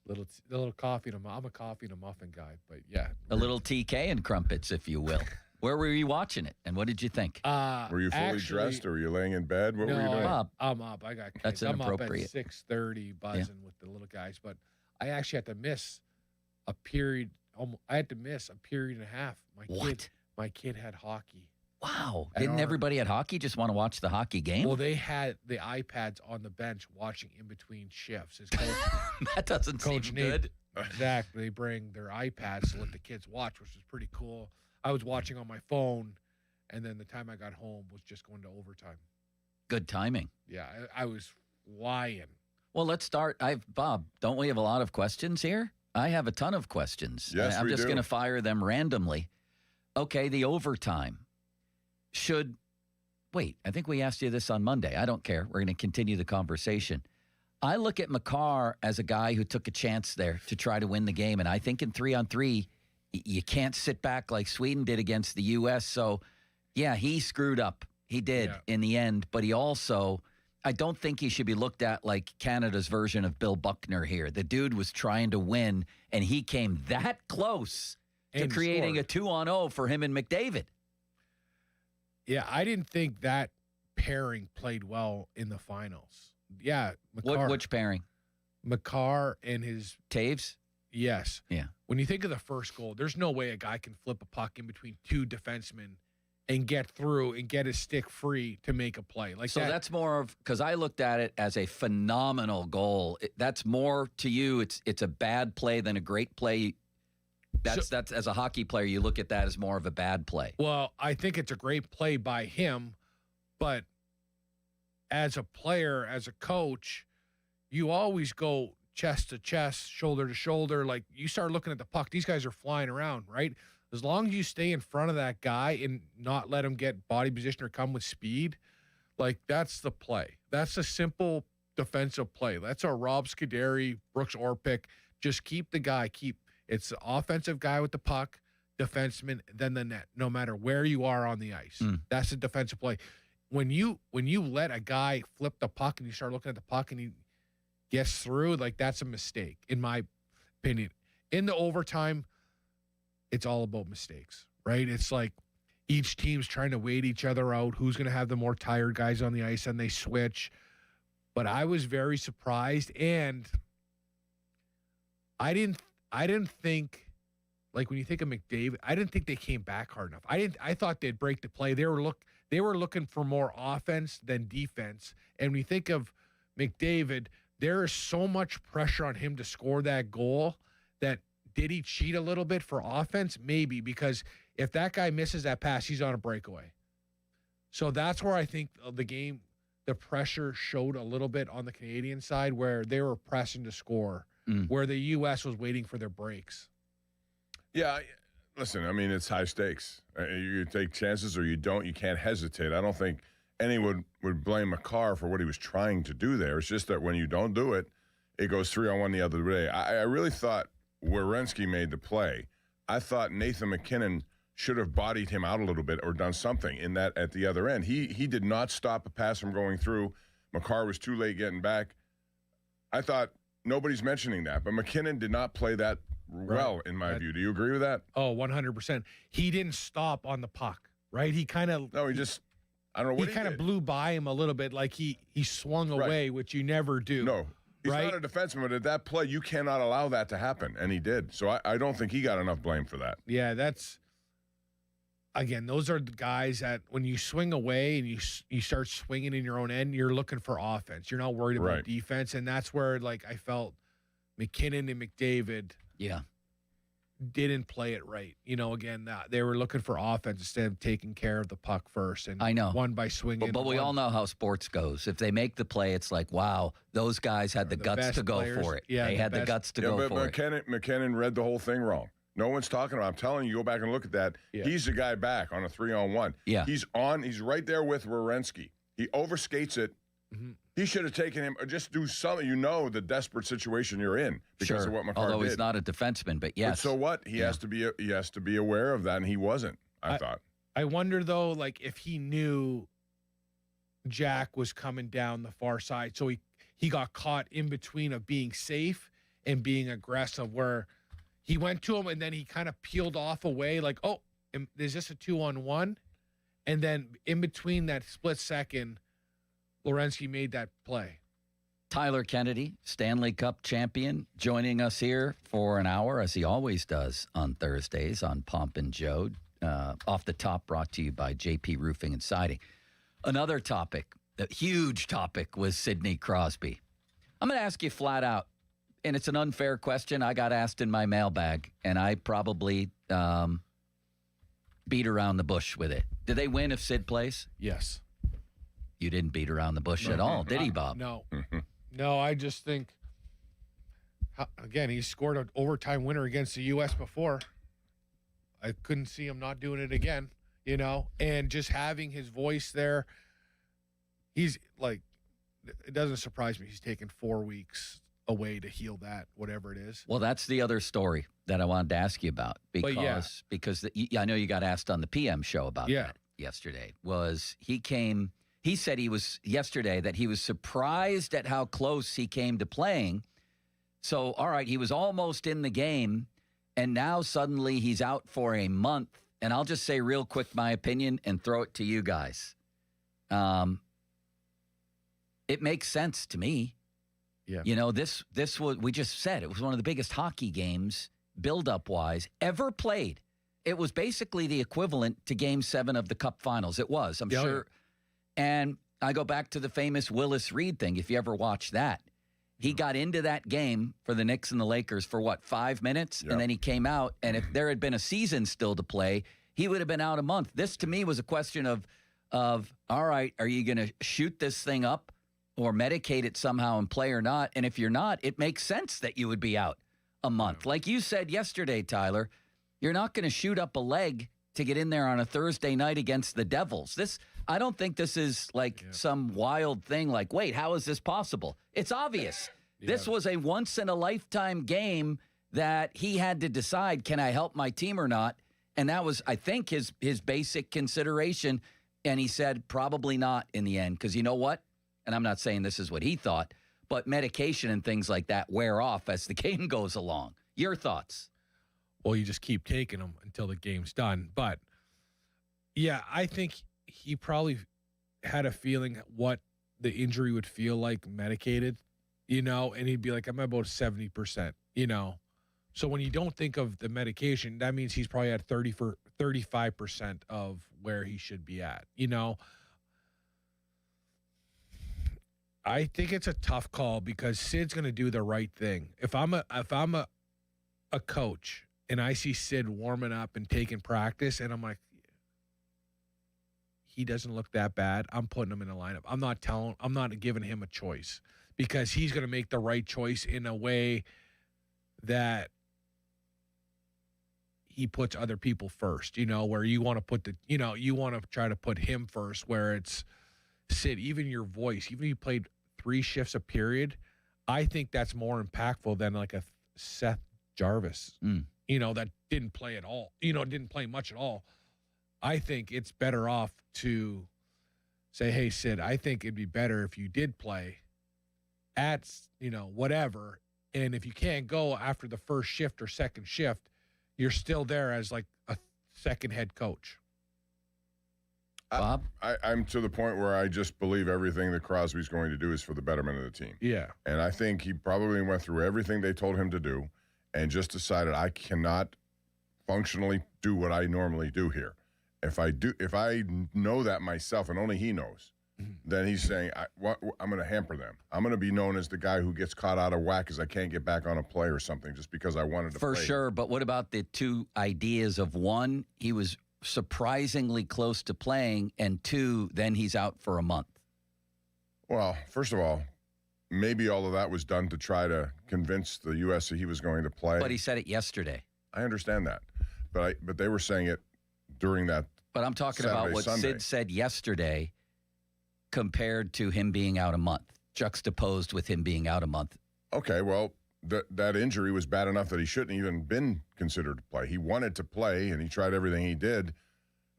Little coffee and I'm a coffee and a muffin guy, but yeah. A little TK and crumpets, if you will. Where were you watching it, and what did you think? Were you fully dressed, or were you laying in bed? What were you doing? I'm up. I got kids. That's I'm inappropriate. up at 6:30 buzzing with the little guys, but I actually had to miss a period. I had to miss a period and a half. My kid had hockey. Wow. At Didn't our- everybody at hockey just want to watch the hockey game? Well, they had the iPads on the bench watching in between shifts. His coach, that doesn't Coach seem Nate, good. Exactly. They bring their iPads to let the kids watch, which was pretty cool. I was watching on my phone, and then the time I got home was just going to overtime. Good timing. Yeah, I was flying. Well, let's start. Bob, don't we have a lot of questions here? I have a ton of questions. Yes, I'm we just do. going to fire them randomly. Okay, the overtime. Wait, I think we asked you this on Monday. I don't care. We're going to continue the conversation. I look at Makar as a guy who took a chance there to try to win the game. And I think in 3-on-3, you can't sit back like Sweden did against the U.S. So, yeah, he screwed up. He did in the end. But he also, I don't think he should be looked at like Canada's version of Bill Buckner here. The dude was trying to win, and he came that close to creating a 2-on-0 for him and McDavid. Yeah, I didn't think that pairing played well in the finals. Yeah, McCarr. Which pairing? McCarr and his Taves? Yes. Yeah. When you think of the first goal, there's no way a guy can flip a puck in between two defensemen and get through and get his stick free to make a play. Like so that's more of, because I looked at it as a phenomenal goal. That's more to you. It's a bad play than a great play. That's as a hockey player, you look at that as more of a bad play. Well, I think it's a great play by him, but as a player, as a coach, you always go chest to chest, shoulder to shoulder. Like, you start looking at the puck, these guys are flying around, right? As long as you stay in front of that guy and not let him get body position or come with speed, like, that's the play. That's a simple defensive play. That's a Rob Scuderi, Brooks Orpik. Just keep the guy, it's the offensive guy with the puck, defenseman, then the net, no matter where you are on the ice. That's a defensive play. When you let a guy flip the puck and you start looking at the puck and he gets through, like, that's a mistake, in my opinion. In the overtime, it's all about mistakes, right? It's like each team's trying to wait each other out. Who's going to have the more tired guys on the ice, and they switch. But I was very surprised, and I didn't think, like, when you think of McDavid, I didn't think they came back hard enough. I thought they'd break the play. They were looking for more offense than defense. And when you think of McDavid, there is so much pressure on him to score that goal that, did he cheat a little bit for offense? Maybe, because if that guy misses that pass, he's on a breakaway. So that's where I think the pressure showed a little bit on the Canadian side, where they were pressing to score, where the U.S. was waiting for their breaks. Yeah, listen, I mean, it's high stakes. You take chances or you don't. You can't hesitate. I don't think anyone would blame McCarr for what he was trying to do there. It's just that when you don't do it, it goes 3-on-1 the other day. I really thought Werenski made the play. I thought Nathan McKinnon should have bodied him out a little bit or done something in that at the other end. He did not stop a pass from going through. McCarr was too late getting back. I thought nobody's mentioning that, but McKinnon did not play that well, in my view. Do you agree with that? Oh, 100%. He didn't stop on the puck, right? He kind of... No, he just... I don't know what he kind of blew by him a little bit, like he swung away, which you never do. No. He's not a defenseman, but at that play, you cannot allow that to happen, and he did. So I don't think he got enough blame for that. Yeah, that's... Again, those are the guys that when you swing away and you start swinging in your own end, you're looking for offense. You're not worried about defense, and that's where, like, I felt McKinnon and McDavid didn't play it right. You know, again, they were looking for offense instead of taking care of the puck first. And I know. Won by swinging. But we all know how sports goes. If they make the play, it's like, wow, those guys had the guts to go for it. Yeah, they had the guts to go for it. McKinnon read the whole thing wrong. No one's talking about. I'm telling you, go back and look at that. Yeah. He's the guy back on a 3-on-1. Yeah. He's right there with Werenski. He overskates it. Mm-hmm. He should have taken him, or just do something. You know the desperate situation you're in because of what McCarr Although did. He's not a defenseman, but yes. But so what? He has to be aware of that, and he wasn't. I thought. I wonder though, like, if he knew Jack was coming down the far side, so he got caught in between of being safe and being aggressive, where he went to him and then he kind of peeled off away, like, oh, is this a 2-on-1? And then in between that split second, Werenski made that play. Tyler Kennedy, Stanley Cup champion, joining us here for an hour, as he always does on Thursdays on Pomp and Joe. Off the Top, brought to you by JP Roofing and Siding. Another topic, a huge topic, was Sidney Crosby. I'm going to ask you flat out, and it's an unfair question. I got asked in my mailbag, and I probably beat around the bush with it. Did they win if Sid plays? Yes. You didn't beat around the bush at all, did he, Bob? No. No, I just think, again, he scored an overtime winner against the U.S. before. I couldn't see him not doing it again, you know, and just having his voice there. He's like, it doesn't surprise me. He's taken 4 weeks away to heal that, whatever it is. Well, that's the other story that I wanted to ask you about, because I know you got asked on the PM show about that yesterday. Was he came He said yesterday that he was surprised at how close he came to playing. So, all right, he was almost in the game, and now suddenly he's out for a month. And I'll just say real quick my opinion and throw it to you guys. It makes sense to me. Yeah. You know, this was, we just said, it was one of the biggest hockey games, build-up wise, ever played. It was basically the equivalent to Game 7 of the Cup Finals. It was, I'm sure. And I go back to the famous Willis Reed thing, if you ever watched that. He got into that game for the Knicks and the Lakers for, 5 minutes? And then he came out, and if there had been a season still to play, he would have been out a month. This, to me, was a question of all right, are you going to shoot this thing up or medicate it somehow and play or not? And if you're not, it makes sense that you would be out a month. Like you said yesterday, Tyler, you're not going to shoot up a leg to get in there on a Thursday night against the Devils. I don't think this is like some wild thing like, wait, how is this possible? It's obvious. This was a once-in-a-lifetime game that he had to decide, can I help my team or not? And that was, I think, his basic consideration. And he said probably not in the end, because you know what? And I'm not saying this is what he thought, but medication and things like that wear off as the game goes along. Your thoughts? Well, you just keep taking them until the game's done. But, yeah, I think he probably had a feeling what the injury would feel like medicated, and he'd be like, I'm about 70%, So when you don't think of the medication, that means he's probably at 35% of where he should be at, I think it's a tough call because Sid's going to do the right thing. If I'm a coach and I see Sid warming up and taking practice, and I'm like, he doesn't look that bad, I'm putting him in the lineup. I'm not giving him a choice because he's going to make the right choice in a way that he puts other people first, where you want to put you want to try to put him first, where it's Sid, even your voice, even if you played 3 shifts a period, I think that's more impactful than like a Seth Jarvis, that didn't play at all, didn't play much at all. I think it's better off to say, hey, Sid, I think it'd be better if you did play at, whatever. And if you can't go after the first shift or second shift, you're still there as like a second head coach. Bob? I'm to the point where I just believe everything that Crosby's going to do is for the betterment of the team. Yeah. And I think he probably went through everything they told him to do and just decided I cannot functionally do what I normally do here. If I know that myself, and only he knows, then he's saying, I'm going to hamper them. I'm going to be known as the guy who gets caught out of whack because I can't get back on a play or something just because I wanted to play. For sure, but what about the two ideas of one, he was surprisingly close to playing, and 2, then he's out for a month? Well, first of all, maybe all of that was done to try to convince the U.S. that he was going to play. But he said it yesterday. I understand that. But they were saying it during that But I'm talking Saturday, about what Sunday. Sid said yesterday compared to him being out a month, juxtaposed with him being out a month. Okay, well, that injury was bad enough that he shouldn't even been considered to play. He wanted to play, and he tried everything he did.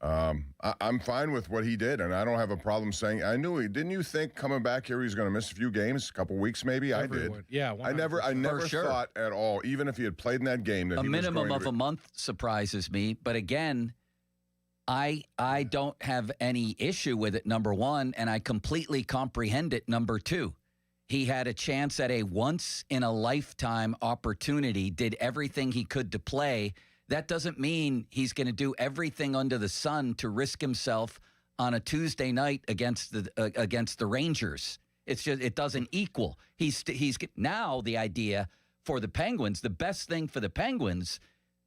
I'm fine with what he did, and I don't have a problem saying I knew he. Didn't you think coming back here he was going to miss a few games, a couple weeks maybe? Everyone. I did. Yeah, 100%. I never thought at all, even if he had played in that game, that a he minimum was going of to a month surprises me. But again, I don't have any issue with it, number one, and I completely comprehend it, number 2. He had a chance at a once-in-a-lifetime opportunity, did everything he could to play. That doesn't mean he's going to do everything under the sun to risk himself on a Tuesday night against the Rangers. It's just it doesn't equal. He's now the idea for the Penguins, the best thing for the Penguins,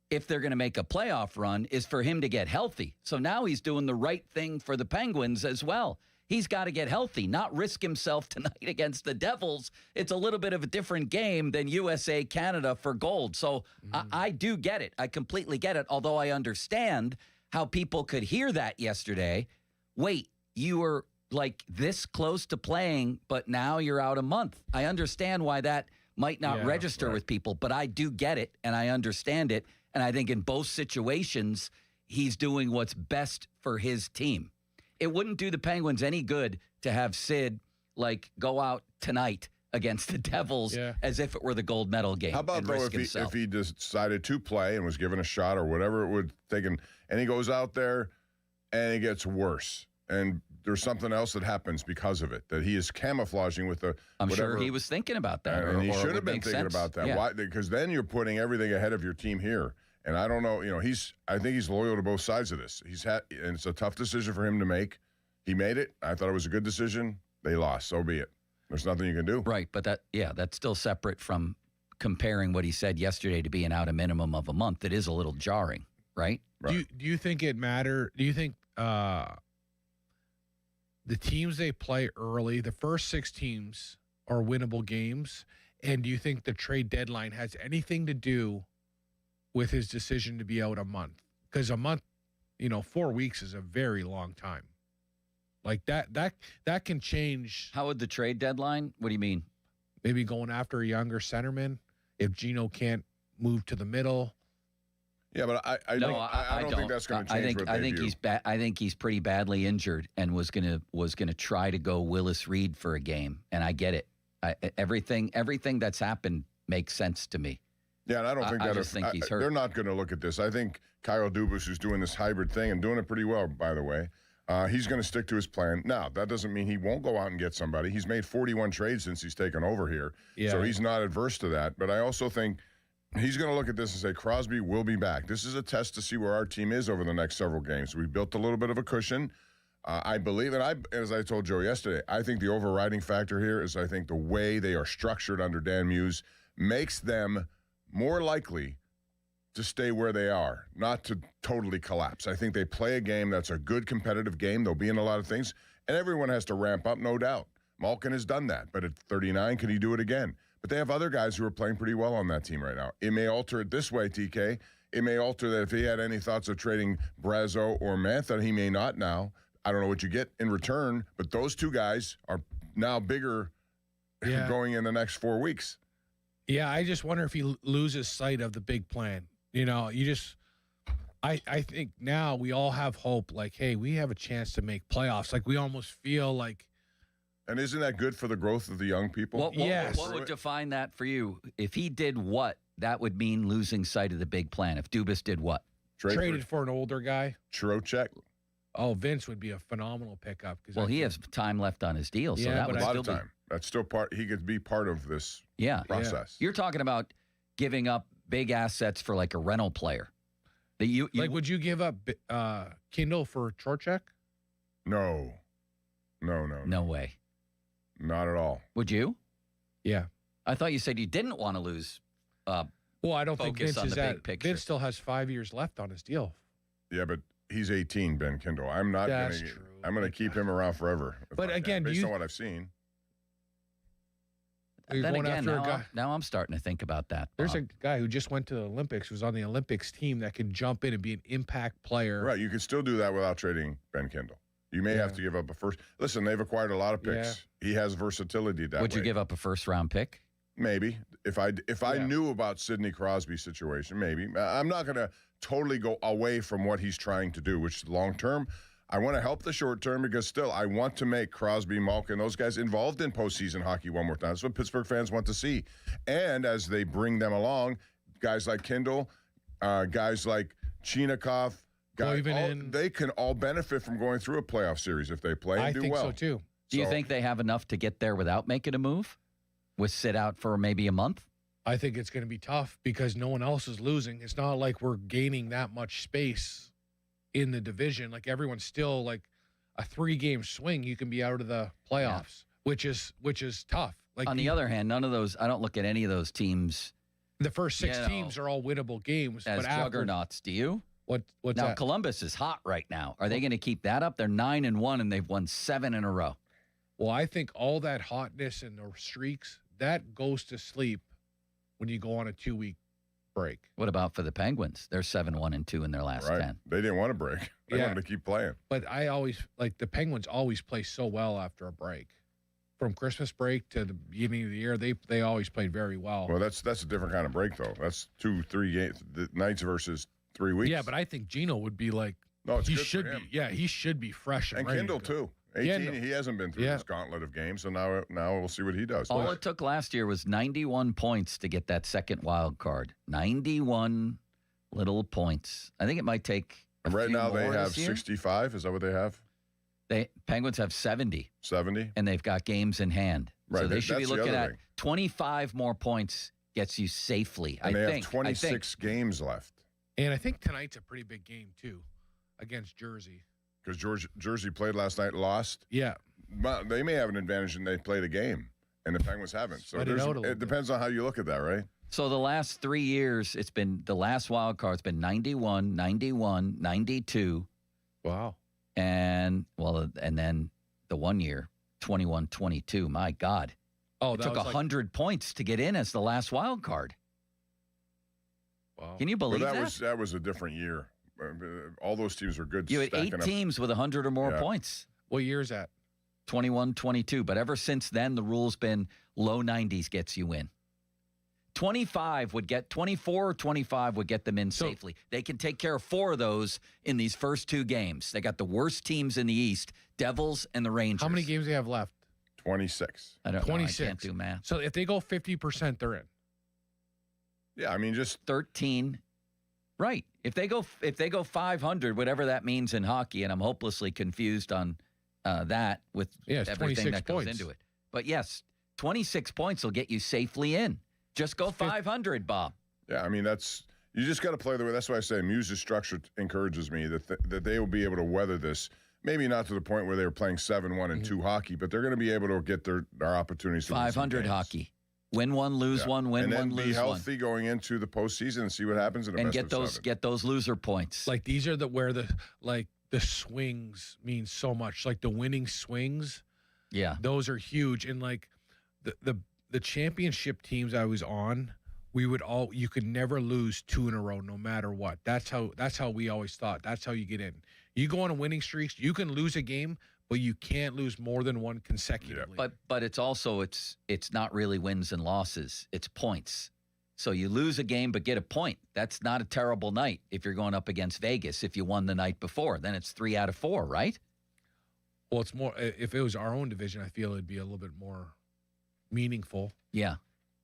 if they're going to make a playoff run, is for him to get healthy. So now he's doing the right thing for the Penguins as well. He's got to get healthy, not risk himself tonight against the Devils. It's a little bit of a different game than USA, Canada for gold. So I do get it. I completely get it, although I understand how people could hear that yesterday. Wait, you were like this close to playing, but now you're out a month. I understand why that might not register with people, but I do get it, and I understand it. And I think in both situations, he's doing what's best for his team. it wouldn't do the Penguins any good to have Sid go out tonight against the Devils as if it were the gold medal game. How about, though, if he decided to play and was given a shot or whatever it would take, and he goes out there and it gets worse, and there's something else that happens because of it, that he is camouflaging with the I'm sure he was thinking about that. And he should have been thinking about that. Yeah. Why? Because then you're putting everything ahead of your team here. And I don't know, I think he's loyal to both sides of this. And it's a tough decision for him to make. He made it. I thought it was a good decision. They lost. So be it. There's nothing you can do. Right, but that's still separate from comparing what he said yesterday to being out a minimum of a month. It is a little jarring, right? Do you think it matter? Do you think the teams they play early, the first 6 teams, are winnable games? And do you think the trade deadline has anything to do with his decision to be out a month? Because a month, 4 weeks is a very long time. Like that can change. How would the trade deadline? What do you mean? Maybe going after a younger centerman if Gino can't move to the middle. Yeah, but I don't think that's going to change what they do. I think he's pretty badly injured and was gonna try to go Willis Reed for a game, and I get it. Everything that's happened makes sense to me. Yeah, and I don't think I just think he's hurt. They're not going to look at this. I think Kyle Dubas, who's doing this hybrid thing and doing it pretty well, by the way, he's going to stick to his plan. Now, that doesn't mean he won't go out and get somebody. He's made 41 trades since he's taken over here, so he's not adverse to that. But I also think he's going to look at this and say, Crosby will be back. This is a test to see where our team is over the next several games. We built a little bit of a cushion. I believe, and as I told Joe yesterday, I think the overriding factor here is I think the way they are structured under Dan Muse makes them more likely to stay where they are, not to totally collapse. I think they play a game that's a good competitive game. They'll be in a lot of things, and everyone has to ramp up, no doubt. Malkin has done that, but at 39, can he do it again? But they have other guys who are playing pretty well on that team right now. It may alter it this way, TK. It may alter that if he had any thoughts of trading Brazo or Mantha, he may not now. I don't know what you get in return, but those two guys are now bigger going in the next 4 weeks. Yeah, I just wonder if he loses sight of the big plan. I think now we all have hope, hey, we have a chance to make playoffs. We almost feel like. And isn't that good for the growth of the young people? What would define that for you? If he did what, that would mean losing sight of the big plan. If Dubas did what? Traded for an older guy. Trocheck. Oh, Vince would be a phenomenal pickup. He has time left on his deal, so that would a lot still of time. That's still part. He could be part of this process. You're talking about giving up big assets for a rental player. Would you give up Kindle for Trocheck? No. No way. Not at all. Would you? Yeah. I thought you said you didn't want to lose. Well, I don't think Vince on is the big picture. Vince still has 5 years left on his deal. Yeah, but he's 18, Ben Kindle. I'm not going to. I'm going to keep him around forever. But again, based on what I've seen. Then again, now I'm starting to think about that. There's a guy who just went to the Olympics, who's on the Olympics team that can jump in and be an impact player. Right, you can still do that without trading Ben Kindle. You may have to give up a first. Listen, they've acquired a lot of picks. He has versatility that way. Would you give up a first-round pick? Maybe. If I knew about Sidney Crosby's situation, maybe. I'm not going to totally go away from what he's trying to do, which is long-term. I want to help the short term because still I want to make Crosby, Malkin, those guys involved in postseason hockey one more time. That's what Pittsburgh fans want to see. And as they bring them along, guys like Kindle, guys like Chinakhov, they can all benefit from going through a playoff series if they play and do well. I think so too. Do you think they have enough to get there without making a move? With sit out for maybe a month? I think it's going to be tough because no one else is losing. It's not like we're gaining that much space in the division. Everyone's still a 3-game swing. You can be out of the playoffs, which is tough. On the other hand, none of those. I don't look at any of those teams. The first 6 teams are all winnable games. As juggernauts, do you? What's now? that? Columbus is hot right now. Are they going to keep that up? They're 9-1 and they've won 7 in a row. Well, I think all that hotness and the streaks that goes to sleep when you go on a 2-week break. What about for the Penguins? They're 7-1-2 in their last 10. They didn't want to break. They wanted to keep playing. But I always the Penguins always play so well after a break. From Christmas break to the beginning of the year, they always played very well. Well, that's a different kind of break though. That's 2-3 nights versus 3 weeks. Yeah, but I think Gino would be No, it's he good should for him. be. Yeah, he should be fresh and ready Kendall to go. too. 18, he hasn't been through this gauntlet of games, so now we'll see what he does. All it took last year was 91 points to get that second wild card. 91 little points. I think it might take right now they have this year. 65. Is that what they have? Penguins have 70. 70? And they've got games in hand. Right, So they should be that's the looking other at thing. 25 more points gets you safely. And I they think. have 26 games left. And I think tonight's a pretty big game too, against Jersey. Because Jersey played last night, lost. Yeah. But they may have an advantage and they played a game, and the Penguins haven't. So Spread it out a little it depends on how you look at that, right? So the last 3 years, it's been the last wild card's been 91, 91, 92. Wow. And then the 1 year, 21, 22. My God. Oh, it that took was 100 points to get in as the last wild card. Wow. Can you believe Well, that? that was a different year. All those teams were good. You had stacking 8 up. teams with 100 or more Yeah. points. What year is that? 21, 22. But ever since then, the rule's been low 90s gets you in. 24 or 25 would get them in safely. They can take care of 4 of those in these first 2 games. They got the worst teams in the East, Devils and the Rangers. How many games do they have left? 26. I don't 26. know. I can't do math. So if they go 50%, they're in. Yeah, I mean, just 13. Right. If they go 500, whatever that means in hockey, and I'm hopelessly confused on that with it's everything 26 that goes points. into it. But yes, 26 points will get you safely in. Just go 500, Bob. Yeah, I mean, you just got to play the way. That's why I say Muse's structure encourages me that they will be able to weather this. Maybe not to the point where they were playing 7-1 and 2 hockey, but they're going to be able to get their opportunities. To 500 hockey. Win one, lose one, win and then one, be lose healthy going into the postseason and see what happens in the and best of 7. get those loser points. Like these are where the swings mean so much. Like the winning swings. Yeah. Those are huge. And like the championship teams I was on, you could never lose 2 in a row no matter what. That's how we always thought. That's how you get in. You go on a winning streak, you can lose a game, but you can't lose more than one consecutively. But it's also it's not really wins and losses. It's points. So you lose a game but get a point. That's not a terrible night if you're going up against Vegas. If you won the night before, then it's 3 out of 4, right? Well, it's more if it was our own division, I feel it'd be a little bit more meaningful. Yeah.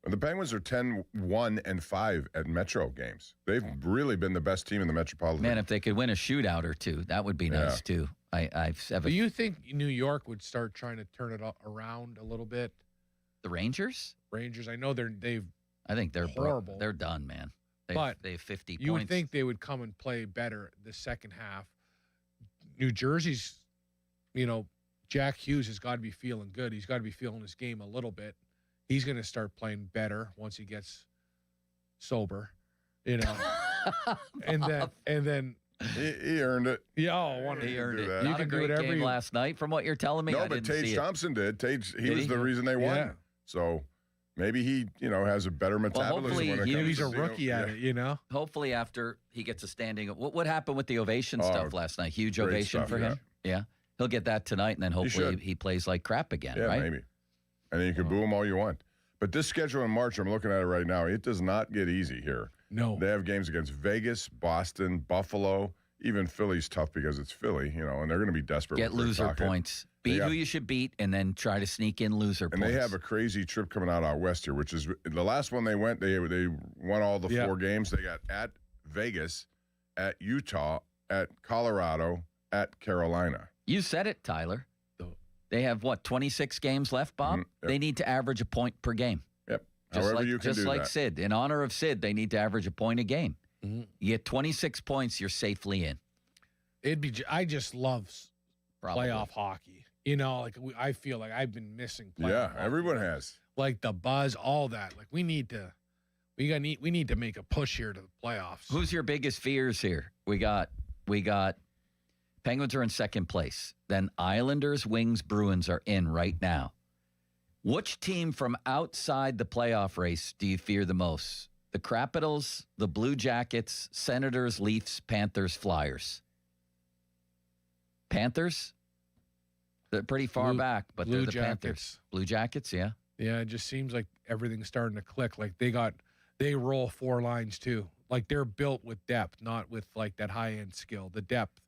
And the Penguins are 10-1-5 at Metro games. They've really been the best team in the Metropolitan. Man, if they could win a shootout or 2, that would be nice too. Do you think New York would start trying to turn it around a little bit? The Rangers? Rangers, I know I think they're horrible. They're done, man. They have 50 you would points. think they would come and play better the second half. New Jersey's, Jack Hughes has got to be feeling good. He's got to be feeling his game a little bit. He's going to start playing better once he gets sober, and then he earned it. Yeah, he earned it. You Not can a great do it game last night, from what you're telling me. No, I but didn't see Tage it. Thompson did. He Did was he? the reason they won. Yeah. So maybe he, has a better metabolism. hopefully when it comes he's to, a rookie at it. Hopefully, after he gets a standing, what happened with the ovation stuff last night? Huge great ovation stuff, for him. Yeah, he'll get that tonight, and then hopefully he plays like crap again. Yeah, right? maybe. And then you can boo him all you want. But this schedule in March, I'm looking at it right now. It does not get easy here. No, they have games against Vegas, Boston, Buffalo. Even Philly's tough because it's Philly, and they're going to be desperate. Get loser points. Beat who you should beat, and then try to sneak in loser points. And they have a crazy trip coming out west here, which is the last one they went. They won all the 4 games. They got at Vegas, at Utah, at Colorado, at Carolina. You said it, Tyler. They have 26 games left, Bob? Yep. They need to average a point per game. Yep. Just However like, you can just do like that. Sid. In honor of Sid, they need to average a point a game. Mm-hmm. You get 26 points, you're safely in. I just love playoff hockey. I feel like I've been missing playoff hockey. Everyone has. Like the buzz, all that. Like we need to make a push here to the playoffs. Who's your biggest fears here? We got Penguins are in second place. Then Islanders, Wings, Bruins are in right now. Which team from outside the playoff race do you fear the most? The Capitals, the Blue Jackets, Senators, Leafs, Panthers, Flyers. Panthers? They're pretty far back, but they're the Panthers. Blue Jackets, yeah. Yeah, it just seems like everything's starting to click. Like they roll 4 lines too. Like they're built with depth, not with like that high end skill. The depth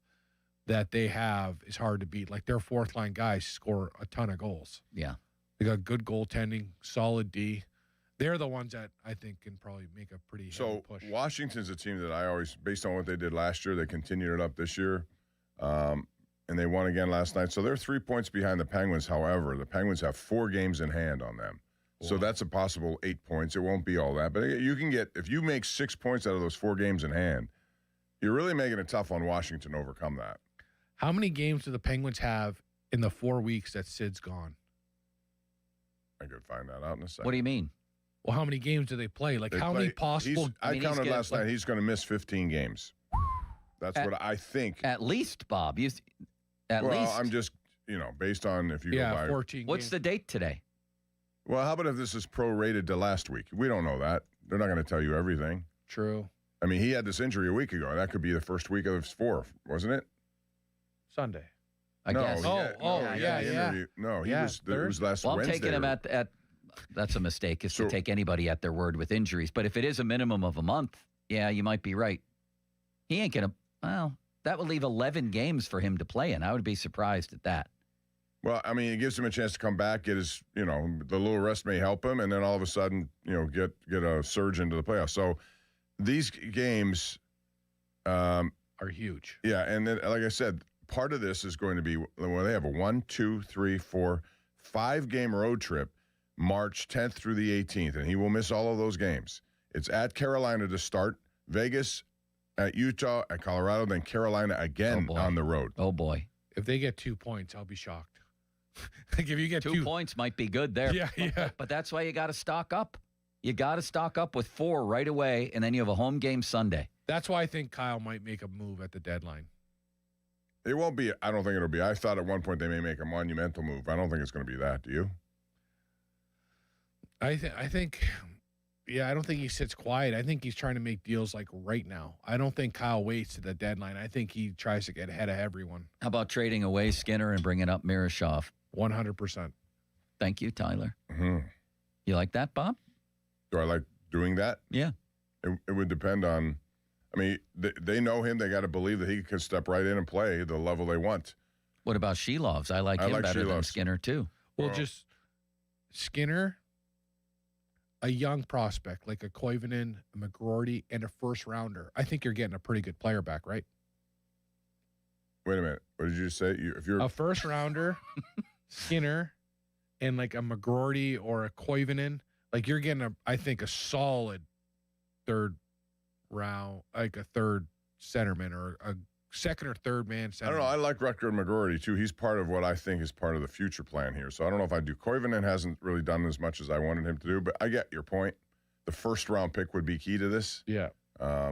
that they have is hard to beat. Like their fourth line guys score a ton of goals. Yeah. They got good goaltending, solid D. They're the ones that I think can probably make a pretty heavy push. Washington's a team that I always, based on what they did last year, they continued it up this year. And they won again last night. So they're 3 points behind the Penguins. However, the Penguins have 4 games in hand on them. Wow. So that's a possible 8 points. It won't be all that. But you can get, if you make 6 points out of those 4 games in hand, you're really making it tough on Washington to overcome that. How many games do the Penguins have in the 4 weeks that Sid's gone? I could find that out in a second. What do you mean? Well, how many games do they play? Like, how many possible? I counted last night. He's going to miss 15 games. That's what I think. At least, Bob. Least. I'm just, based on if you go by. 14 What's games. the date today? Well, how about if this is prorated to last week? We don't know that. They're not going to tell you everything. True. I mean, he had this injury a week ago. That could be the first week of 4, wasn't it? Sunday. I guess. Yeah. No, it was last Well, I'm Wednesday. taking him at that's a mistake, is to take anybody at their word with injuries. But if it is a minimum of a month, yeah, you might be right. He ain't going to, that would leave 11 games for him to play in. I would be surprised at that. Well, I mean, it gives him a chance to come back, get his, the little rest may help him, and then all of a sudden, get a surge into the playoffs. So these games are huge. Yeah, and then, like I said, part of this is going to be when they have a 1, 2, 3, 4, 5-game road trip, March 10th through the 18th, and he will miss all of those games. It's at Carolina to start, Vegas, at Utah, at Colorado, then Carolina again on the road. Oh, boy. If they get 2 points, I'll be shocked. Like if you get 2 points might be good there. Yeah. But that's why you got to stock up. You got to stock up with 4 right away, and then you have a home game Sunday. That's why I think Kyle might make a move at the deadline. It won't be. I don't think it'll be. I thought at one point they may make a monumental move. I don't think it's going to be that. Do you? I think, I don't think he sits quiet. I think he's trying to make deals like right now. I don't think Kyle waits to the deadline. I think he tries to get ahead of everyone. How about trading away Skinner and bringing up Miroshov? 100%. Thank you, Tyler. Mm-hmm. You like that, Bob? Do I like doing that? Yeah. It would depend on. I mean, they know him. They got to believe that he could step right in and play the level they want. What about Shilovs? I like him better than Skinner, too. Well, just Skinner, a young prospect like a Koivunen, a McGroarty, and a first-rounder. I think you're getting a pretty good player back, right? Wait a minute. What did you say? If you're a first-rounder, Skinner, and like a McGroarty or a Koivunen, like you're getting, I think, a solid third round, like a third centerman or a second or third man centerman. I don't know. I like Rutger McGroarty, too. He's part of what I think is part of the future plan here. So I don't know if I do. Koivunen hasn't really done as much as I wanted him to do, but I get your point. The first-round pick would be key to this. Yeah. I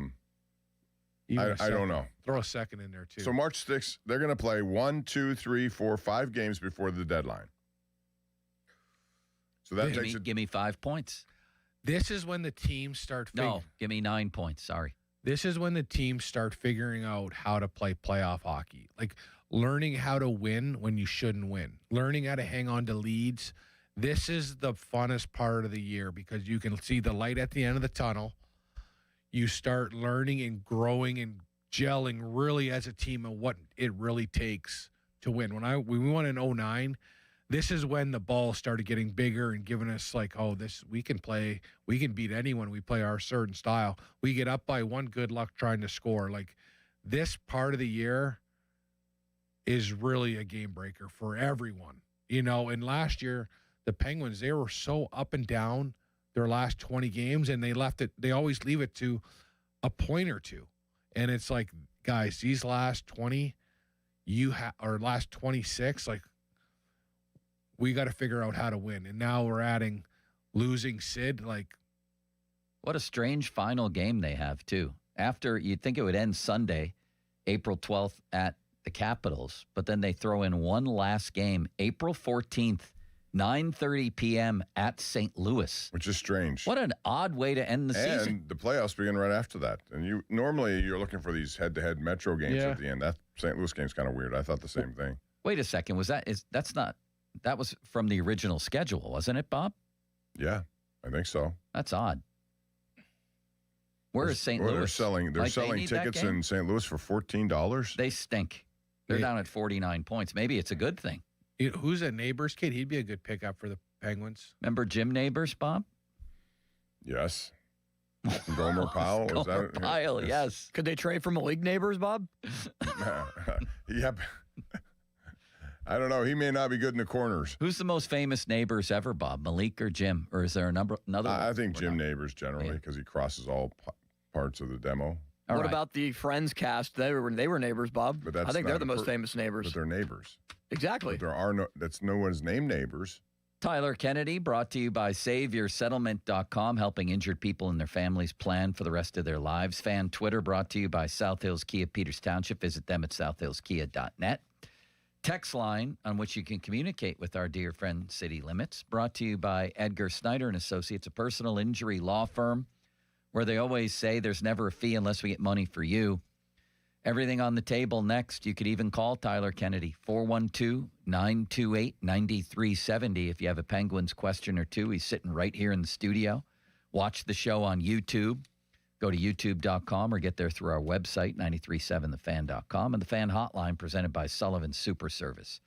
don't know. Throw a second in there, too. So March 6th, they're going to play 1, 2, 3, 4, 5 games before the deadline. So that give me 5 points. This is when the teams start No, give me 9 points. Sorry. This is when the teams start figuring out how to play playoff hockey. Like learning how to win when you shouldn't win. Learning how to hang on to leads. This is the funnest part of the year because you can see the light at the end of the tunnel. You start learning and growing and gelling really as a team and what it really takes to win. When we won in 2009, this is when the ball started getting bigger and giving us like, we can play, we can beat anyone. We play our certain style. We get up by one, good luck trying to score. Like this part of the year is really a game breaker for everyone, and last year the Penguins, they were so up and down their last 20 games and they always leave it to a point or two. And it's like, guys, these last 20 or last 26, like, we got to figure out how to win. And now we're adding losing Sid. Like, what a strange final game they have, too. After, you'd think it would end Sunday, April 12th at the Capitals, but then they throw in one last game, April 14th, 9:30 p.m. at St. Louis. Which is strange. What an odd way to end the season. And the playoffs begin right after that. And normally you're looking for these head-to-head Metro games at the end. That St. Louis game's kind of weird. I thought the same thing. Wait a second. That was from the original schedule, wasn't it, Bob? Yeah, I think so. That's odd. Where is St. Louis? They're selling tickets in St. Louis for $14. They stink. They're down at 49 points. Maybe it's a good thing. Who's a Neighbors kid? He'd be a good pickup for the Penguins. Remember Jim Bob? Yes. Gomer Powell? Gomer Pyle, yes. Could they trade for Malik Neighbors, Bob? Yep. I don't know. He may not be good in the corners. Who's the most famous Neighbors ever, Bob? Malik or Jim? Or is there another I think Jim Neighbors generally because he crosses all parts of the demo. What about the Friends cast? They were Neighbors, Bob. But that's I think they're the most famous Neighbors. But they're neighbors. Exactly. But that's no one's named Neighbors. Tyler Kennedy, brought to you by SaveYourSettlement.com, helping injured people and their families plan for the rest of their lives. Fan Twitter, brought to you by South Hills Kia Peters Township. Visit them at southhillskia.net. Text line on which you can communicate with our dear friend City Limits, brought to you by Edgar Snyder and Associates, a personal injury law firm where they always say there's never a fee unless we get money for you. Everything on the table next. You could even call Tyler Kennedy, 412-928-9370. If you have a Penguins question or two, he's sitting right here in the studio. Watch the show on YouTube. Go to youtube.com or get there through our website, 937thefan.com. And the Fan Hotline presented by Sullivan Super Service,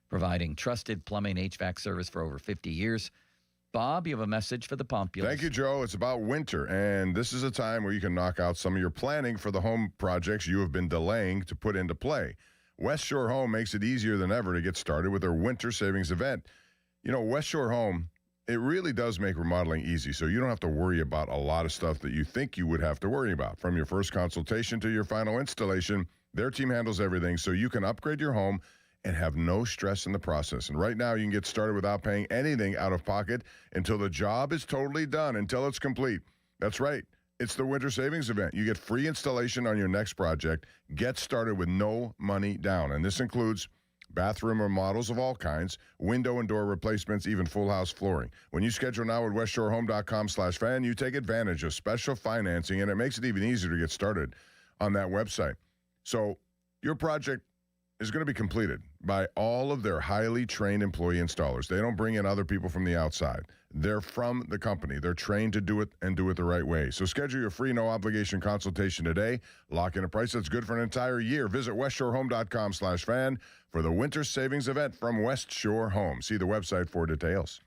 providing trusted plumbing HVAC service for over 50 years. Bob, you have a message for the Pompulas. Thank you, Joe. It's about winter, and this is a time where you can knock out some of your planning for the home projects you have been delaying to put into play. West Shore Home makes it easier than ever to get started with their winter savings event. You know, West Shore Home, it really does make remodeling easy, so you don't have to worry about a lot of stuff that you think you would have to worry about. From your first consultation to your final installation, their team handles everything so you can upgrade your home and have no stress in the process. And right now, you can get started without paying anything out of pocket until the job is totally done, until it's complete. That's right. It's the Winter Savings Event. You get free installation on your next project. Get started with no money down. And this includes bathroom remodels of all kinds, window and door replacements, even full house flooring. When you schedule now at westshorehome.com/fan, you take advantage of special financing, and it makes it even easier to get started on that website. So your project is going to be completed by all of their highly trained employee installers. They don't bring in other people from the outside. They're from the company. They're trained to do it and do it the right way. So schedule your free no-obligation consultation today. Lock in a price that's good for an entire year. Visit westshorehome.com/fan for the winter savings event from West Shore Home. See the website for details.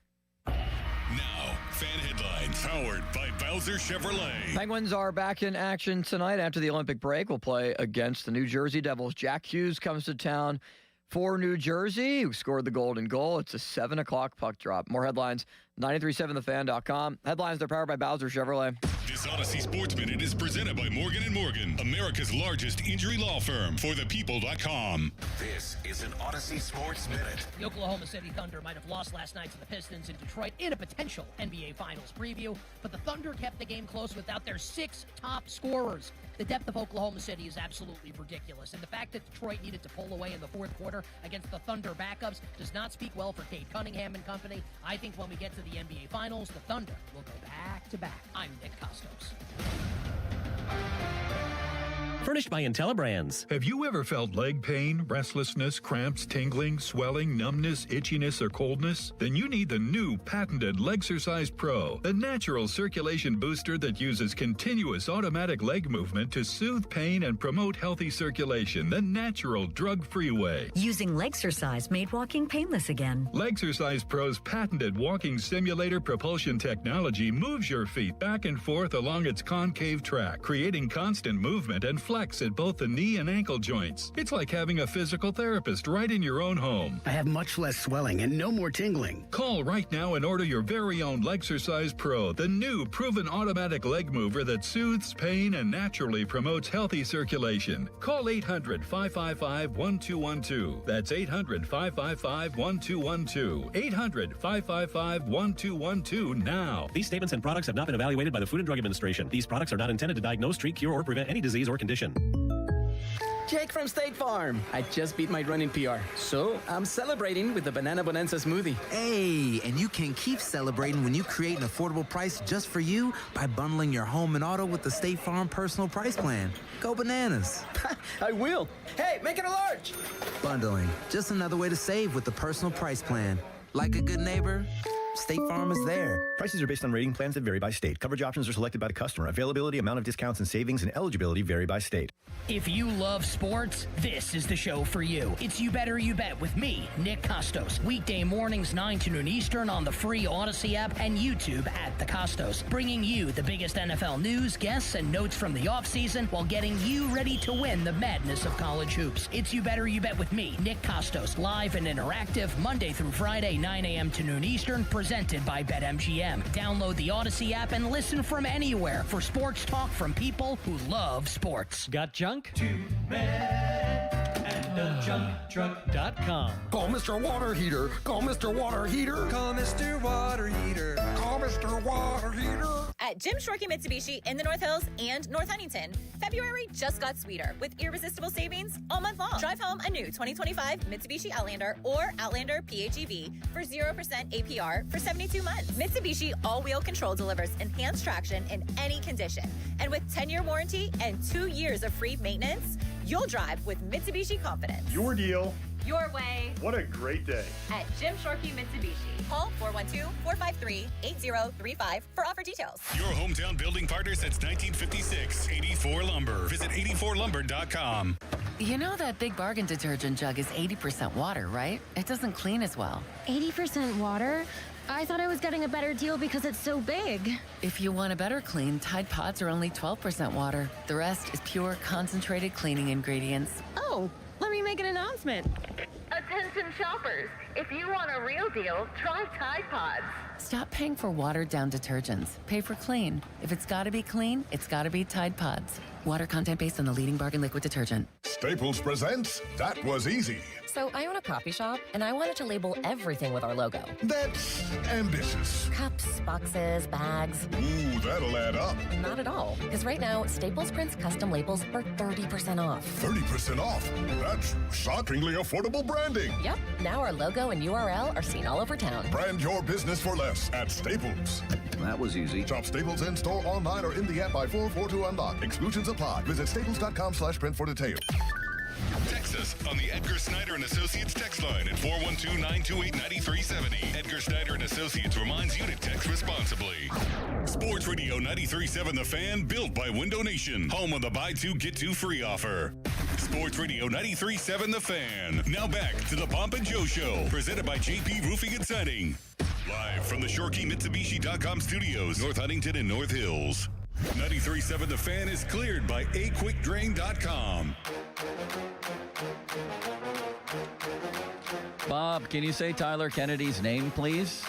Now, Fan Headlines, powered by Bowser Chevrolet. Penguins are back in action tonight after the Olympic break. We'll play against the New Jersey Devils. Jack Hughes comes to town for New Jersey, who scored the golden goal. It's a 7 o'clock puck drop. More headlines, 937thefan.com. Headlines are powered by Bowser Chevrolet. This Odyssey Sports Minute is presented by Morgan & Morgan, America's largest injury law firm, forthepeople.com. This is an Odyssey Sports Minute. The Oklahoma City Thunder might have lost last night to the Pistons in Detroit in a potential NBA Finals preview, but the Thunder kept the game close without their 6 top scorers. The depth of Oklahoma City is absolutely ridiculous, and the fact that Detroit needed to pull away in the fourth quarter against the Thunder backups does not speak well for Cade Cunningham and company. I think when we get to the NBA Finals, the Thunder will go back-to-back. I'm Nick Costos. Furnished by IntelliBrands. Have you ever felt leg pain, restlessness, cramps, tingling, swelling, numbness, itchiness, or coldness? Then you need the new patented Legsercise Pro, the natural circulation booster that uses continuous automatic leg movement to soothe pain and promote healthy circulation the natural drug-free way. Using Legsercise made walking painless again. Legsercise Pro's patented walking simulator propulsion technology moves your feet back and forth along its concave track, creating constant movement and flex at both the knee and ankle joints. It's like having a physical therapist right in your own home. I have much less swelling and no more tingling. Call right now and order your very own Legsercise Pro, the new proven automatic leg mover that soothes pain and naturally promotes healthy circulation. Call 800-555-1212. That's 800-555-1212. 800-555-1212 now. These statements and products have not been evaluated by the Food and Drug Administration. These products are not intended to diagnose, treat, cure, or prevent any disease or condition. Jake from State Farm. I just beat my running PR, so I'm celebrating with the Banana Bonanza smoothie. Hey, and you can keep celebrating when you create an affordable price just for you by bundling your home and auto with the State Farm Personal Price Plan. Go bananas. I will. Hey, make it a large. Bundling, just another way to save with the Personal Price Plan. Like a good neighbor, State Farm is there. Prices are based on rating plans that vary by state. Coverage options are selected by the customer. Availability, amount of discounts and savings, and eligibility vary by state. If you love sports, this is the show for you. It's You Better You Bet with me, Nick Costos. Weekday mornings 9 to noon Eastern on the free Odyssey app and YouTube at The Costos. Bringing you the biggest NFL news, guests, and notes from the offseason while getting you ready to win the madness of college hoops. It's You Better You Bet with me, Nick Costos. Live and interactive, Monday through Friday, 9 a.m. to noon Eastern, presented by BetMGM. Download the Odyssey app and listen from anywhere for sports talk from people who love sports. Got junk? Two men and a junk truck.com. Call Mr. Water Heater. Call Mr. Water Heater. Call Mr. Water Heater. Call Mr. Water Heater. At Jim Shorkey Mitsubishi in the North Hills and North Huntington, February just got sweeter with irresistible savings all month long. Drive home a new 2025 Mitsubishi Outlander or Outlander PHEV for 0% APR for 72 months. Mitsubishi all-wheel control delivers enhanced traction in any condition. And with 10-year warranty and 2 years of free maintenance, you'll drive with Mitsubishi confidence. Your deal. Your way. What a great day. At Jim Shorkey Mitsubishi. Call 412-453-8035 for offer details. Your hometown building partner since 1956. 84 Lumber. Visit 84lumber.com. You know that Big Bargain detergent jug is 80% water, right? It doesn't clean as well. 80% water? I thought I was getting a better deal because it's so big. If you want a better clean, Tide Pods are only 12% water. The rest is pure, concentrated cleaning ingredients. Oh, let me make an announcement. Attention shoppers, if you want a real deal, try Tide Pods. Stop paying for watered-down detergents. Pay for clean. If it's got to be clean, it's got to be Tide Pods. Water content based on the leading bargain liquid detergent. Staples presents That Was Easy. So I own a coffee shop, and I wanted to label everything with our logo. That's ambitious. Cups, boxes, bags. Ooh, that'll add up. Not at all. Because right now, Staples prints custom labels for 30% off. 30% off? That's shockingly affordable branding. Yep. Now our logo and URL are seen all over town. Brand your business for less at Staples. That was easy. Shop Staples in-store, online, or in the app by 442 Unlock. Exclusions apply. Visit staples.com/print for details. Text us on the Edgar Snyder & Associates text line at 412-928-9370. Edgar Snyder & Associates reminds you to text responsibly. Sports Radio 93.7 The Fan, built by Window Nation. Home of the buy two, get two free offer. Sports Radio 93.7 The Fan. Now back to the Pomp and Joe Show, presented by JP Roofing and Siding. Live from the ShorkeyMitsubishi.com studios, North Huntington and North Hills. 93.7 The Fan is cleared by aquickdrain.com. Bob, can you say Tyler Kennedy's name, please?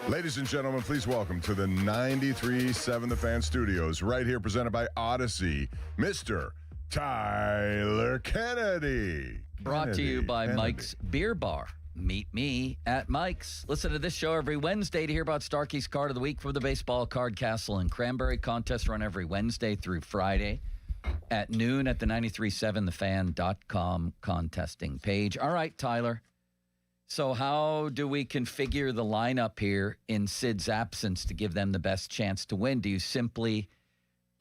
Ladies and gentlemen, please welcome to the 93.7 The Fan studios, right here presented by Odyssey, Mr. Tyler Kennedy. Brought to you by Mike's Beer Bar. Meet me at Mike's. Listen to this show every Wednesday to hear about Starkey's Card of the Week for the Baseball Card Castle and Cranberry contest run every Wednesday through Friday at noon at the 937thefan.com contesting page. All right, Tyler. So how do we configure the lineup here in Sid's absence to give them the best chance to win? Do you simply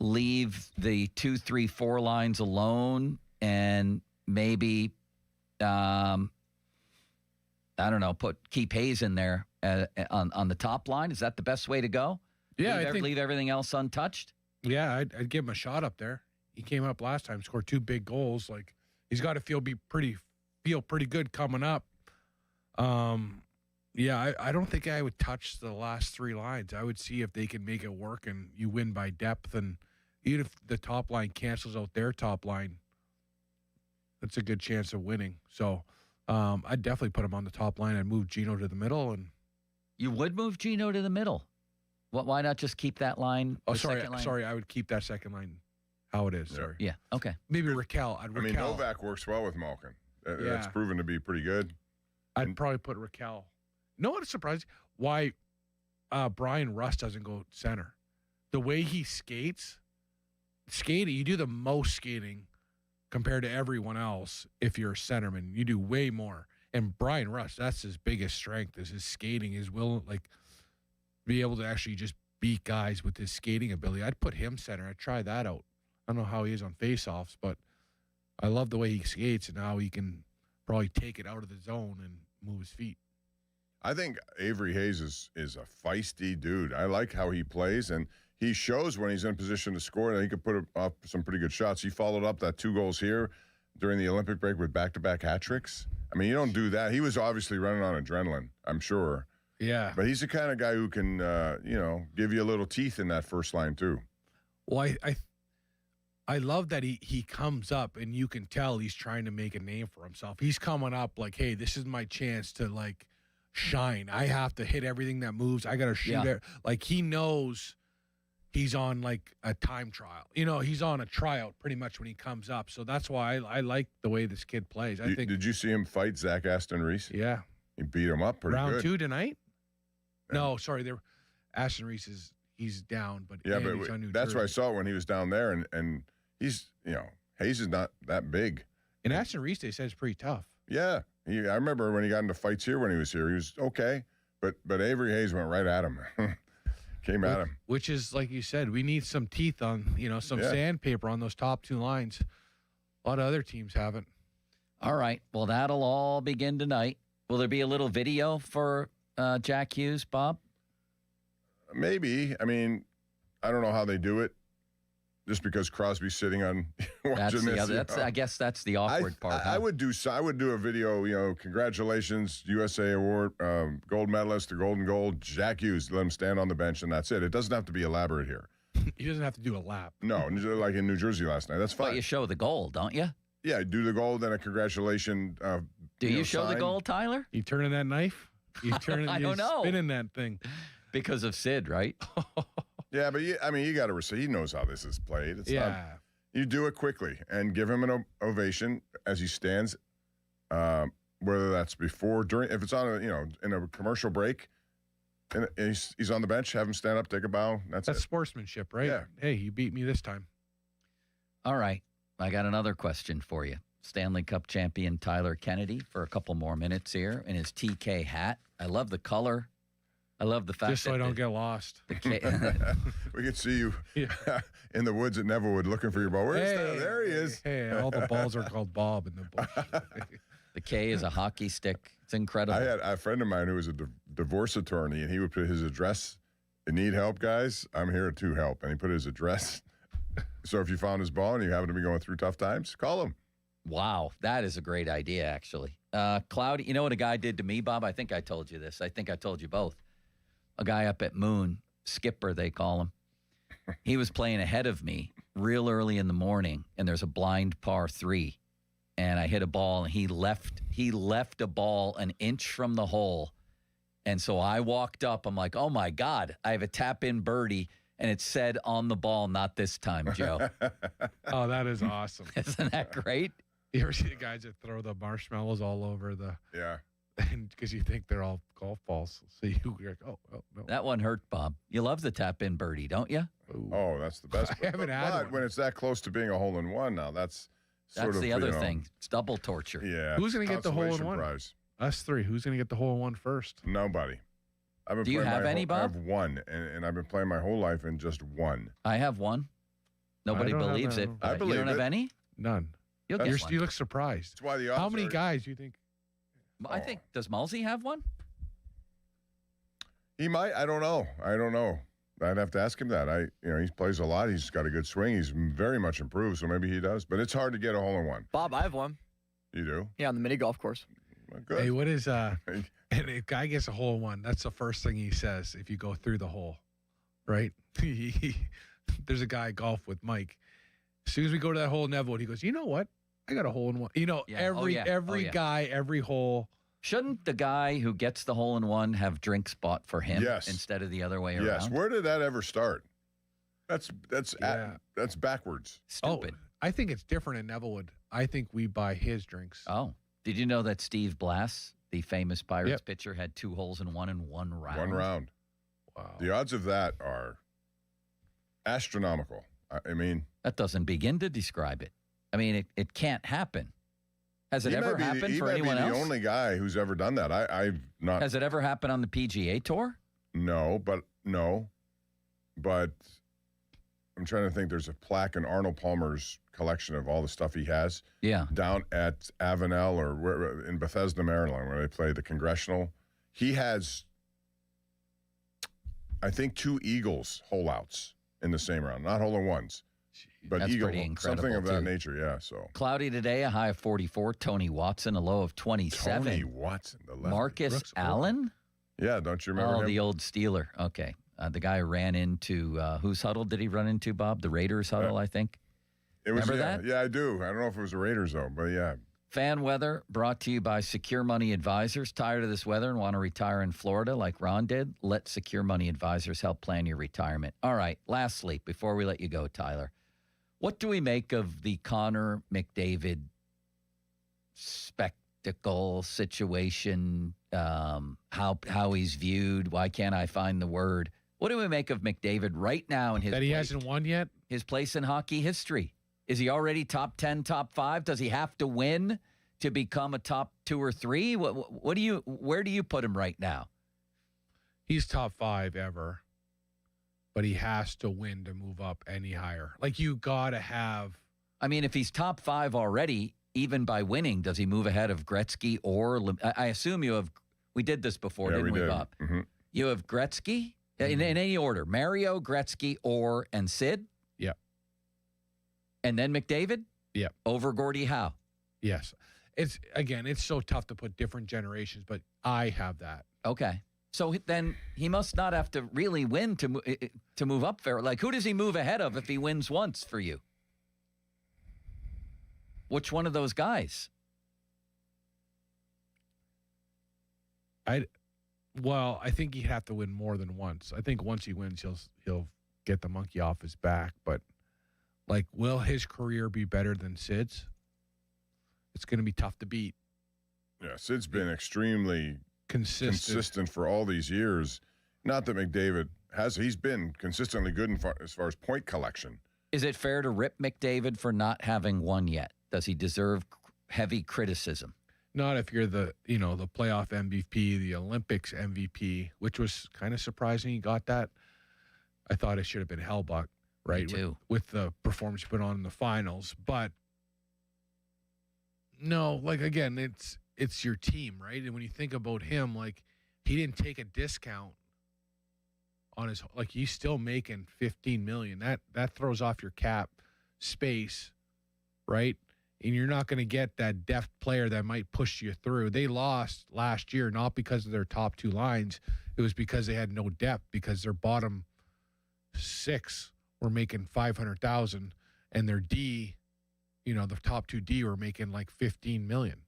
leave the 2, 3, 4 lines alone and maybe I don't know, keep Hayes in there on the top line? Is that the best way to go? Yeah, leave everything else untouched? Yeah, I'd give him a shot up there. He came up last time, scored 2 big goals. Like, he's got to feel pretty good coming up. Yeah, I don't think I would touch the last 3 lines. I would see if they can make it work and you win by depth. And even if the top line cancels out their top line, that's a good chance of winning. So I'd definitely put him on the top line and move Gino to the middle. And you would move Gino to the middle? Why not just keep that line? Oh, sorry. I would keep that second line how it is. Yeah. Sorry. Yeah. Okay. Maybe Raquel. I mean, Novak works well with Malkin. That's proven to be pretty good. I'd probably put Raquel. No one is surprised why Brian Rust doesn't go center. The way he skating, you do the most skating compared to everyone else. If you're a centerman, you do way more. And Brian Rust, that's his biggest strength, is his skating, his will, be able to actually just beat guys with his skating ability. I'd put him center. I'd try that out. I don't know how he is on faceoffs, but I love the way he skates and how he can probably take it out of the zone and move his feet. I think Avery Hayes is a feisty dude. I like how he plays, and he shows when he's in position to score that he could put up some pretty good shots. He followed up that 2 goals here during the Olympic break with back-to-back hat tricks. I mean, you don't do that. He was obviously running on adrenaline, I'm sure. Yeah. But he's the kind of guy who can, give you a little teeth in that first line, too. Well, I love that he comes up and you can tell he's trying to make a name for himself. He's coming up like, hey, this is my chance to, like, shine. I have to hit everything that moves. I got to shoot it. Like, he knows he's on, like, a time trial. He's on a tryout pretty much when he comes up. So that's why I like the way this kid plays. I think. Did you see him fight Zach Aston Reese? Yeah. He beat him up pretty good. Round 2 tonight? No, sorry. Aston Reese he's down, but yeah, he's on New that's Jersey. what I saw when he was down there, and he's, Hayes is not that big. And Aston Reese, they said, is pretty tough. Yeah. I remember when he got into fights here when he was here. He was okay, but Avery Hayes went right at him. Came at him. Which is, like you said, we need some teeth on, some sandpaper on those top 2 lines. A lot of other teams haven't. All right. Well, that'll all begin tonight. Will there be a little video for Jack Hughes, Bob? Maybe. I mean, I don't know how they do it. Just because Crosby's sitting on watching this. I guess that's the awkward part. I would do a video. Congratulations, USA Award, gold medalist, the Golden Goal, Jack Hughes. Let him stand on the bench, and that's it. It doesn't have to be elaborate here. He doesn't have to do a lap. No, like in New Jersey last night. That's fine. But you show the goal, don't you? Yeah, do the goal, then a congratulations. Do you show the goal, Tyler? You turning that knife? You turning? I don't know. Spinning that thing because of Sid, right? Yeah, but you got to receive. He knows how this is played. It's not, you do it quickly and give him an ovation as he stands. Whether that's before, during, if it's on in a commercial break, and he's on the bench, have him stand up, take a bow. That's sportsmanship, right? Yeah. Hey, you beat me this time. All right, I got another question for you. Stanley Cup champion Tyler Kennedy for a couple more minutes here in his TK hat. I love the color. I love the fact just so I don't get lost. We could see you in the woods at Nevillewood looking for your ball. Where is that? There he is. Hey, all the balls are called Bob in the bush. The K is a hockey stick. It's incredible. I had a friend of mine who was a divorce attorney, and he would put his address. You need help, guys? I'm here to help. And he put his address. So if you found his ball and you happen to be going through tough times, call him. Wow, that is a great idea, actually. Cloudy, you know what a guy did to me, Bob? I think I told you this. I think I told you both. A guy up at Moon, Skipper, they call him. He was playing ahead of me real early in the morning, and there's a blind par 3. And I hit a ball, and he left a ball an inch from the hole. And so I walked up. I'm like, oh, my God, I have a tap-in birdie. And it said on the ball, not this time, Joe. Oh, that is awesome. Isn't that great? You ever see the guys that throw the marshmallows all over the... Yeah. Because you think they're all golf balls. So you're like, oh, no. That one hurt, Bob. You love the tap-in birdie, don't you? Ooh. Oh, that's the best. I haven't had one. When it's that close to being a hole-in-one now, that's That's the other thing. It's double torture. Yeah. Who's going to get the hole-in-one? Prize. Us 3. Who's going to get the hole-in-one first? Nobody. Do you have any, Bob? I have one, and I've been playing my whole life in just one. I have one. Nobody believes it. I believe you don't have any? None. You'll get one. You look surprised. That's why the odds How many are... guys do you think? I think, does Mulsey have one? He might. I don't know. I'd have to ask him that. He plays a lot. He's got a good swing. He's very much improved, so maybe he does. But it's hard to get a hole-in-one. Bob, I have one. You do? Yeah, on the mini golf course. Well, good. Hey, what is and if a guy gets a hole-in-one, that's the first thing he says if you go through the hole, right? There's a guy golf with Mike. As soon as we go to that hole in Neville, he goes, you know what? I got a hole-in-one. Every guy, every hole. Shouldn't the guy who gets the hole-in-one have drinks bought for him instead of the other way around? Yes. Where did that ever start? That's backwards. Stupid. Oh, I think it's different in Nevillewood. I think we buy his drinks. Oh. Did you know that Steve Blass, the famous Pirates pitcher, had 2 holes-in-one in one round? One round. Wow. The odds of that are astronomical. I mean, that doesn't begin to describe it. I mean, it can't happen. Has it ever happened for anyone else? He's the only guy who's ever done that. I've not. Has it ever happened on the PGA Tour? No. But I'm trying to think. There's a plaque in Arnold Palmer's collection of all the stuff he has. Yeah. Down at Avenel or in Bethesda, Maryland, where they play the Congressional. He has, I think, 2 Eagles hole-outs in the same round. Not hole-in-ones, but That's Eagle, pretty incredible, something of that too. nature, yeah. So Cloudy today, a high of 44. Tony Watson, a low of 27. Tony Watson, the lefty. Marcus Allen? Yeah, don't you remember him? The old Steeler. Okay. The guy who ran into, whose huddle did he run into, Bob? The Raiders huddle, I think. It was, remember that? Yeah, I do. I don't know if it was the Raiders, though, but yeah. Fan weather brought to you by Secure Money Advisors. Tired of this weather and want to retire in Florida like Ron did? Let Secure Money Advisors help plan your retirement. All right, lastly, before we let you go, Tyler, what do we make of the Connor McDavid spectacle situation? How he's viewed? Why can't I find the word? What do we make of McDavid right now in his that he hasn't won yet? His place in hockey history. Is he already top 10, top 5? Does he have to win to become a top 2 or 3? Where do you put him right now? He's top 5 ever, but he has to win to move up any higher. Like, you got to have. I mean, if he's top 5 already, even by winning, does he move ahead of Gretzky or I assume you have. We did this before, didn't we, Bob? Mm-hmm. You have Gretzky in any order: Mario, Gretzky, Orr, and Sid. Yep. And then McDavid. Yep. Over Gordie Howe. Yes. It's so tough to put different generations, but I have that. Okay. So then he must not have to really win to move up there. Like, who does he move ahead of if he wins once for you? Which one of those guys? I think he'd have to win more than once. I think once he wins, he'll get the monkey off his back. But, like, will his career be better than Sid's? It's going to be tough to beat. Yeah, Sid's been extremely consistent for all these years. Not that McDavid he's been consistently good as far as point collection. Is it fair to rip McDavid for not having won yet? Does he deserve heavy criticism? Not if you're the playoff MVP, the Olympics MVP, which was kind of surprising he got that. I thought it should have been Hellbuck, right? Me too. With the performance he put on in the finals. But no, like, again, it's your team, right? And when you think about him, like, he didn't take a discount on his, like, he's still making $15 million. That throws off your cap space, right? And you're not going to get that depth player that might push you through. They lost last year, not because of their top 2 lines. It was because they had no depth, because their bottom 6 were making $500,000 and their D, the top 2 D were making like $15 million.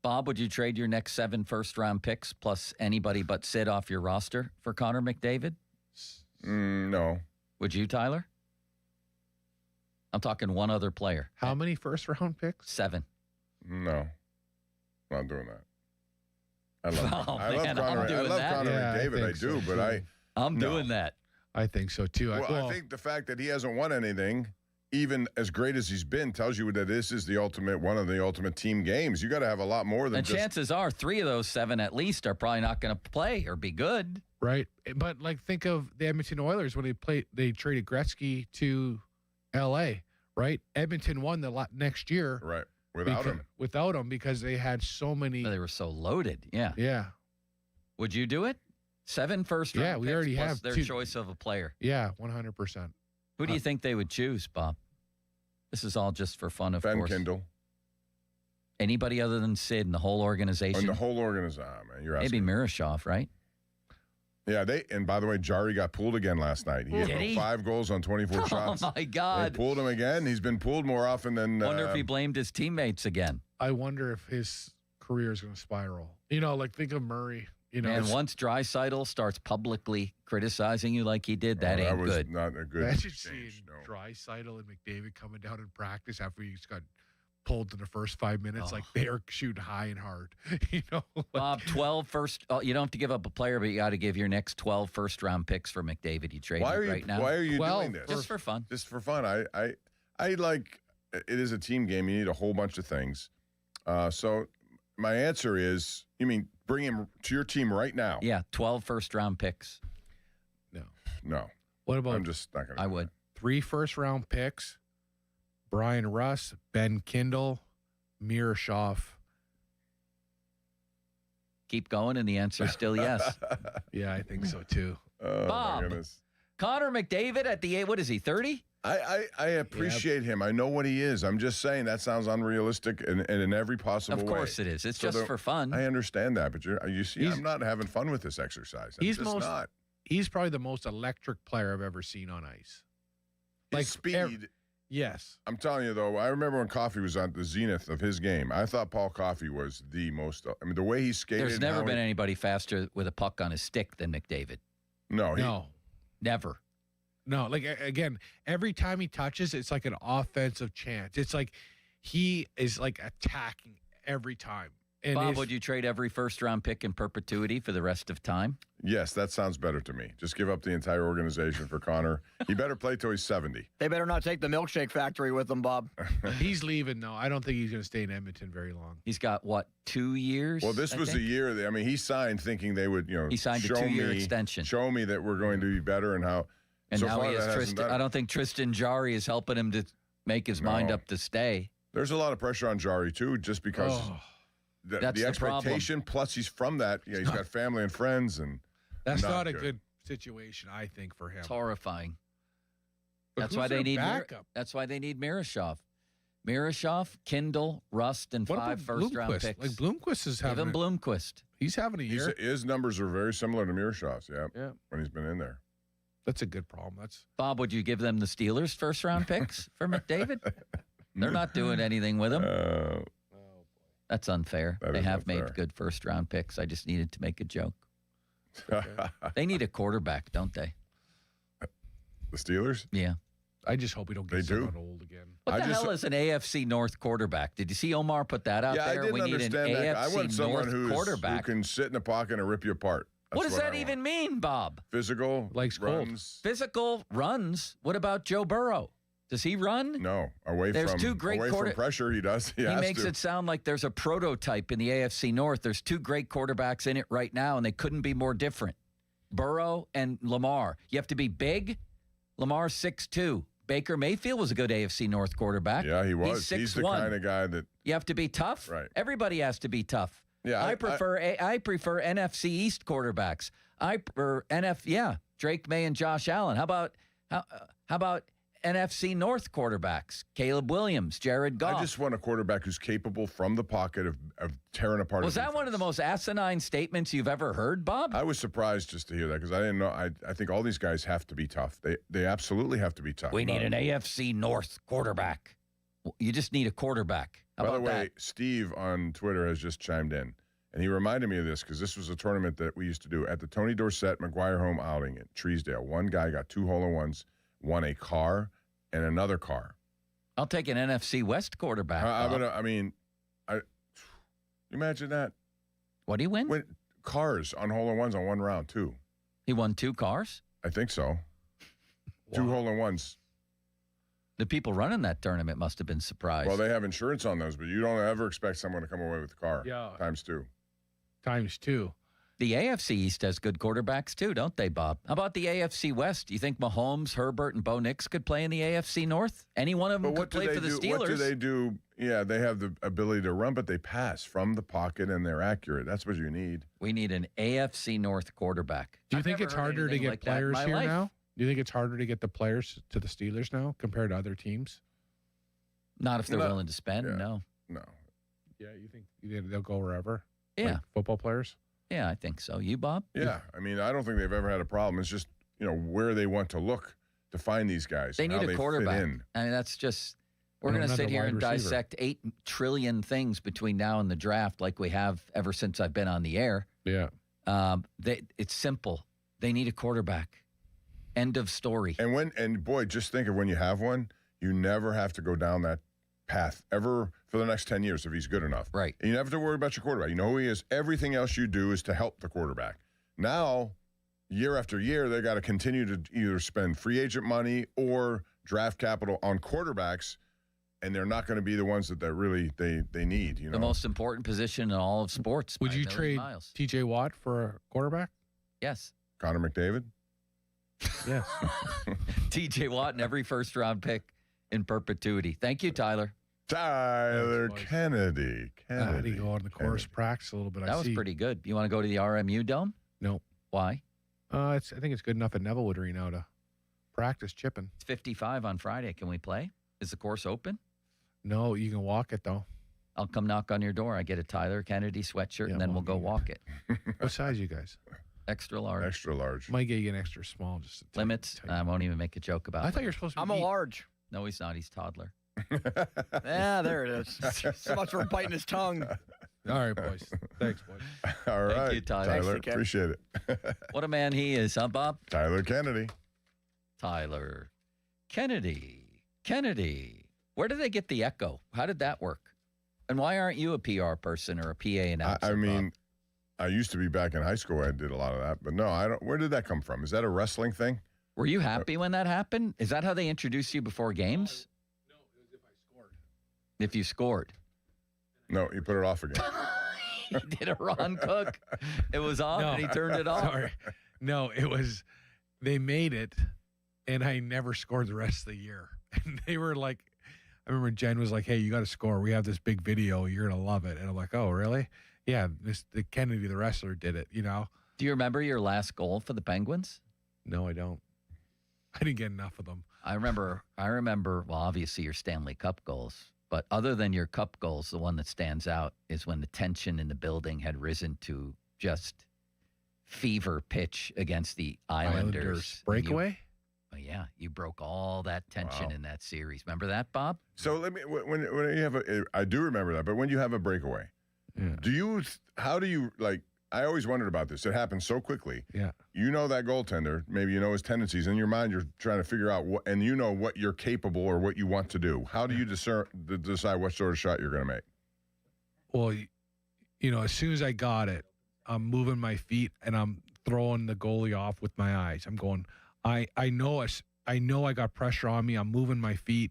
Bob, would you trade your next 7 first-round picks plus anybody but Sid off your roster for Connor McDavid? No. Would you, Tyler? I'm talking one other player. How many first-round picks? 7. No. Not doing that. I love Connor McDavid. I do, but I'm doing that. I think so, too. I think the fact that he hasn't won anything, even as great as he's been, tells you that this is one of the ultimate team games. You got to have a lot more than and chances are 3 of those 7 at least are probably not going to play or be good. Right. But, like, think of the Edmonton Oilers when they traded Gretzky to L.A., right? Edmonton won the next year. Right. Without him because they had so many. They were so loaded. Yeah. Yeah. Would you do it? 7 first-round picks. Yeah, we already plus have their 2. choice of a player. Yeah, 100%. Who do you think they would choose, Bob? This is all just for fun, of course. Ben Kindle. Anybody other than Sid in the whole organization? The whole organization, man. You're asking. Maybe Miroshov, right? Yeah, and by the way, Jari got pulled again last night. He had 5 goals on 24 shots. Oh, my God. They pulled him again. He's been pulled more often than... wonder if he blamed his teammates again. I wonder if his career is going to spiral. Like, think of Murray. And once Draisaitl starts publicly criticizing you like he did, that ain't good. Not a good Imagine change, seeing Draisaitl and McDavid coming down in practice after he just got pulled in the first 5 minutes. Like, they're shooting high and hard. Bob, 12 first. You don't have to give up a player, but you got to give your next 12 first-round picks for McDavid. You trade right now. Why are you doing this? Just for fun. Just for fun. I like. It is a team game. You need a whole bunch of things. So my answer is, you mean bring him to your team right now? Yeah, 12 first-round picks. No. What about? I'm just not going to. I would. 3 first-round picks. Brian Russ, Ben Kindle, Miroshov, keep going? And the answer is still yes. Yeah, I think so too. Oh, Bob. my goodness. Connor McDavid at the what is he, 30? I appreciate him. I know what he is. I'm just saying that sounds unrealistic and in every possible way. Of course it is. It's just for fun. I understand that, but you see, I'm not having fun with this exercise. I'm just not. He's probably the most electric player I've ever seen on ice. Like speed. Yes. I'm telling you, though, I remember when Coffey was at the zenith of his game. I thought Paul Coffey was the most, the way he skated. There's never been anybody faster with a puck on his stick than McDavid. No. Never. No, like, again, every time he touches, it's like an offensive chance. It's like he is, like, attacking every time. And Bob, would you trade every first-round pick in perpetuity for the rest of time? Yes, that sounds better to me. Just give up the entire organization for Connor. He better play till he's 70. They better not take the milkshake factory with them, Bob. He's leaving, though. I don't think he's going to stay in Edmonton very long. He's got, 2 years? Well, this was the year. He signed thinking they would, He signed a 2-year extension. Show me that we're going to be better and how. And so now far he has that Tristan. I don't think Tristan Jarry is helping him to make his mind up to stay. There's a lot of pressure on Jarry, too, just because the expectation, plus he's from that. Yeah, he's got family and friends. And that's not a good situation, I think, for him. It's horrifying. But That's why they need backup. That's why they need Miroshov. Miroshov, Kindle, Rust, and What 5 about first-round Bloomquist? picks. Like Bloomquist is having. Even Bloomquist. He's having a year. His numbers are very similar to Mirshov's. Yeah, when he's been in there. That's a good problem. Bob, would you give them the Steelers' first-round picks for McDavid? They're not doing anything with him. That's unfair. They have made good first-round picks. I just needed to make a joke. They need a quarterback, don't they? The Steelers? Yeah. I just hope we don't get someone old again. What the hell is an AFC North quarterback? Did you see Omar put that out there? I didn't we need an understand that. I AFC want someone North quarterback. who can sit in a pocket and rip you apart. What does that even mean, Bob? Physical, runs. Physical runs. What about Joe Burrow? Does he run? No, away There's from two great from pressure. He does. He makes it sound like there's a prototype in the AFC North. There's 2 great quarterbacks in it right now, and they couldn't be more different. Burrow and Lamar. You have to be big. Lamar's 6'2". Baker Mayfield was a good AFC North quarterback. Yeah, he was. He's the kind of guy that you have to be tough. Right. Everybody has to be tough. Yeah, I prefer NFC East quarterbacks. I prefer Drake May and Josh Allen. How about NFC North quarterbacks? Caleb Williams, Jared Goff. I just want a quarterback who's capable from the pocket of tearing apart. Was that one of the most asinine statements you've ever heard, Bob? I was surprised just to hear that because I didn't know. I think all these guys have to be tough. They absolutely have to be tough. We need an AFC North quarterback. You just need a quarterback. How By about the way, that? Steve on Twitter has just chimed in, and he reminded me of this because this was a tournament that we used to do at the Tony Dorsett McGuire Home outing in Treesdale. One guy got 2 hole-in-ones, won a car and another car. I'll take an NFC West quarterback. Imagine that. What do you win? Cars on hole-in-ones on one round, too. He won 2 cars? I think so. 2 hole-in-ones. The people running that tournament must have been surprised. Well, they have insurance on those, but you don't ever expect someone to come away with a car. Yeah. Times 2. Times 2. The AFC East has good quarterbacks, too, don't they, Bob? How about the AFC West? Do you think Mahomes, Herbert, and Bo Nix could play in the AFC North? Any one of them could play for the Steelers. What do they do? Yeah, they have the ability to run, but they pass from the pocket, and they're accurate. That's what you need. We need an AFC North quarterback. Do you think it's harder to get players here now? Do you think it's harder to get the players to the Steelers now compared to other teams? Not if they're willing to spend, no. No. Yeah, you think they'll go wherever? Yeah. Like football players? Yeah, I think so. You, Bob? Yeah. I mean, I don't think they've ever had a problem. It's just, where they want to look to find these guys. They need a quarterback. Fit in. I mean, that's just, we're going to sit here and dissect 8 trillion things between now and the draft like we have ever since I've been on the air. Yeah. It's simple. They need a quarterback. End of story. And boy, just think of when you have one, you never have to go down that path ever for the next 10 years if he's good enough. Right. And you never have to worry about your quarterback. You know who he is. Everything else you do is to help the quarterback. Now, year after year, they got to continue to either spend free agent money or draft capital on quarterbacks, and they're not going to be the ones that really they need. The most important position in all of sports. Would you trade TJ Watt for a quarterback? Yes. Connor McDavid? Yes. TJ Watt and every first-round pick in perpetuity. Thank you, Tyler. Tyler Kennedy. I had to go on the course, practice a little bit. That was pretty good. You want to go to the RMU Dome? No. Why? I think it's good enough at Nevillewood Arena to practice chipping. It's 55 on Friday. Can we play? Is the course open? No, you can walk it, though. I'll come knock on your door. I get a Tyler Kennedy sweatshirt, and then we'll go walk it. What size you guys? Extra large. Extra large. Might get you an extra small. Just Limits. I won't even make a joke about it. I thought you were supposed to be I'm a large. No, he's not. He's toddler. Yeah, there it is. So much for biting his tongue. All right, boys. Thanks, boys. All right. Thank you, Tyler. Thanks, appreciate it. What a man he is, huh, Bob? Tyler Kennedy. Tyler Kennedy. Where did they get the echo? How did that work? And why aren't you a PR person or a PA announcer? I mean, I used to be back in high school. I did a lot of that. But no, I don't. Where did that come from? Is that a wrestling thing? Were you happy when that happened? Is that how they introduced you before games? No, it was if I scored. If you scored. No, you put it off again. He did a Ron Cook. It was on and he turned it off. Sorry. No, it was, they made it, and I never scored the rest of the year. And they were like, I remember Jen was like, hey, you got to score. We have this big video. You're going to love it. And I'm like, oh, really? Yeah, the Kennedy, the wrestler, did it, you know? Do you remember your last goal for the Penguins? No, I don't. I didn't get enough of them. I remember, well, obviously your Stanley Cup goals. But other than your cup goals, the one that stands out is when the tension in the building had risen to just fever pitch against the Islanders. Breakaway? Yeah, you broke all that tension in that series. Remember that, Bob? So let me when you have I do remember that, but when you have a breakaway, how do you like? I always wondered about this. It happens so quickly. Yeah. You know that goaltender, maybe you know his tendencies. In your mind, you're trying to figure out what, and you know what you're capable or what you want to do. How do you decide what sort of shot you're going to make? Well, you know, as soon as I got it, I'm moving my feet and I'm throwing the goalie off with my eyes. I'm going, I know I got pressure on me. I'm moving my feet.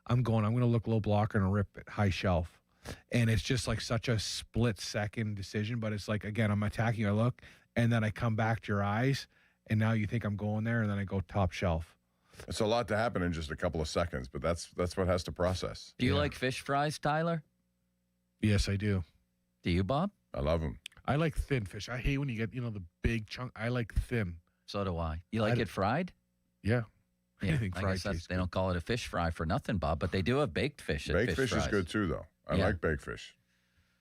I'm going to look low blocker and rip it high shelf. And it's just like such a split-second decision, but it's like, again, I'm attacking, I look, and then I come back to your eyes, and now you think I'm going there, and then I go top shelf. It's a lot to happen in just a couple of seconds, but that's what has to process. Do you like fish fries, Tyler? Yes, I do. Do you, Bob? I love them. I like thin fish. I hate when you get, the big chunk. I like thin. So do I. You like it fried? Yeah. Yeah, I guess they don't call it a fish fry for nothing, Bob, but they do have baked fish. Baked fish is good, too, though. I like baked fish.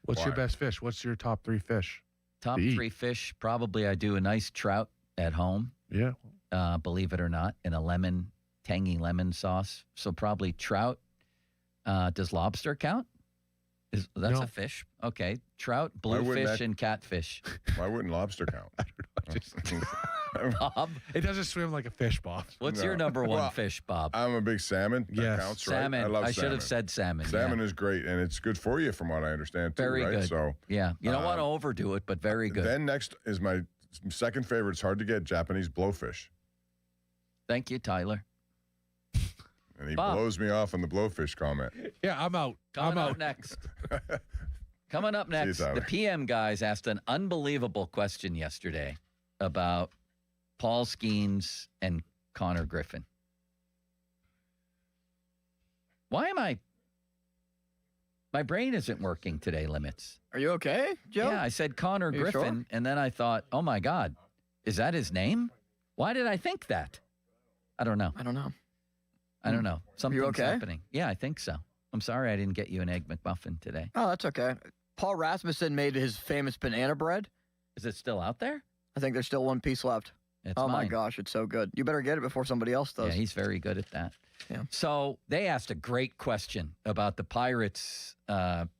What's your best fish? What's your top 3 fish? Top 3 fish, probably I do a nice trout at home. Yeah. Believe it or not, in a tangy lemon sauce. So probably trout. Does lobster count? That's a fish. Okay. Trout, bluefish, and catfish. Why wouldn't lobster count? Bob? It doesn't swim like a fish, Bob. What's your number one fish, Bob? I'm a big salmon. That counts, right? Salmon. I love salmon. Should have said salmon. Salmon is great, and it's good for you from what I understand, too, very right? Good. So, yeah. You don't want to overdo it, but very good. Then next is my second favorite. It's hard to get, Japanese blowfish. Thank you, Tyler. And he blows me off on the blowfish comment. Yeah, I'm out. Coming up next. Coming up next, the PM guys asked an unbelievable question yesterday about Paul Skeens and Connor Griffin. Why am my brain isn't working today, Limits. Are you okay, Joe? Yeah, I said Connor Griffin, sure? and then I thought, oh my God, is that his name? Why did I think that? I don't know. I don't know. Something's happening. Yeah, I think so. I'm sorry I didn't get you an Egg McMuffin today. Oh, that's okay. Paul Rasmussen made his famous banana bread. Is it still out there? I think there's still one piece left. It's my mine. gosh, it's so good. You better get it before somebody else does. Yeah, he's very good at that. Yeah. So they asked a great question about the Pirates,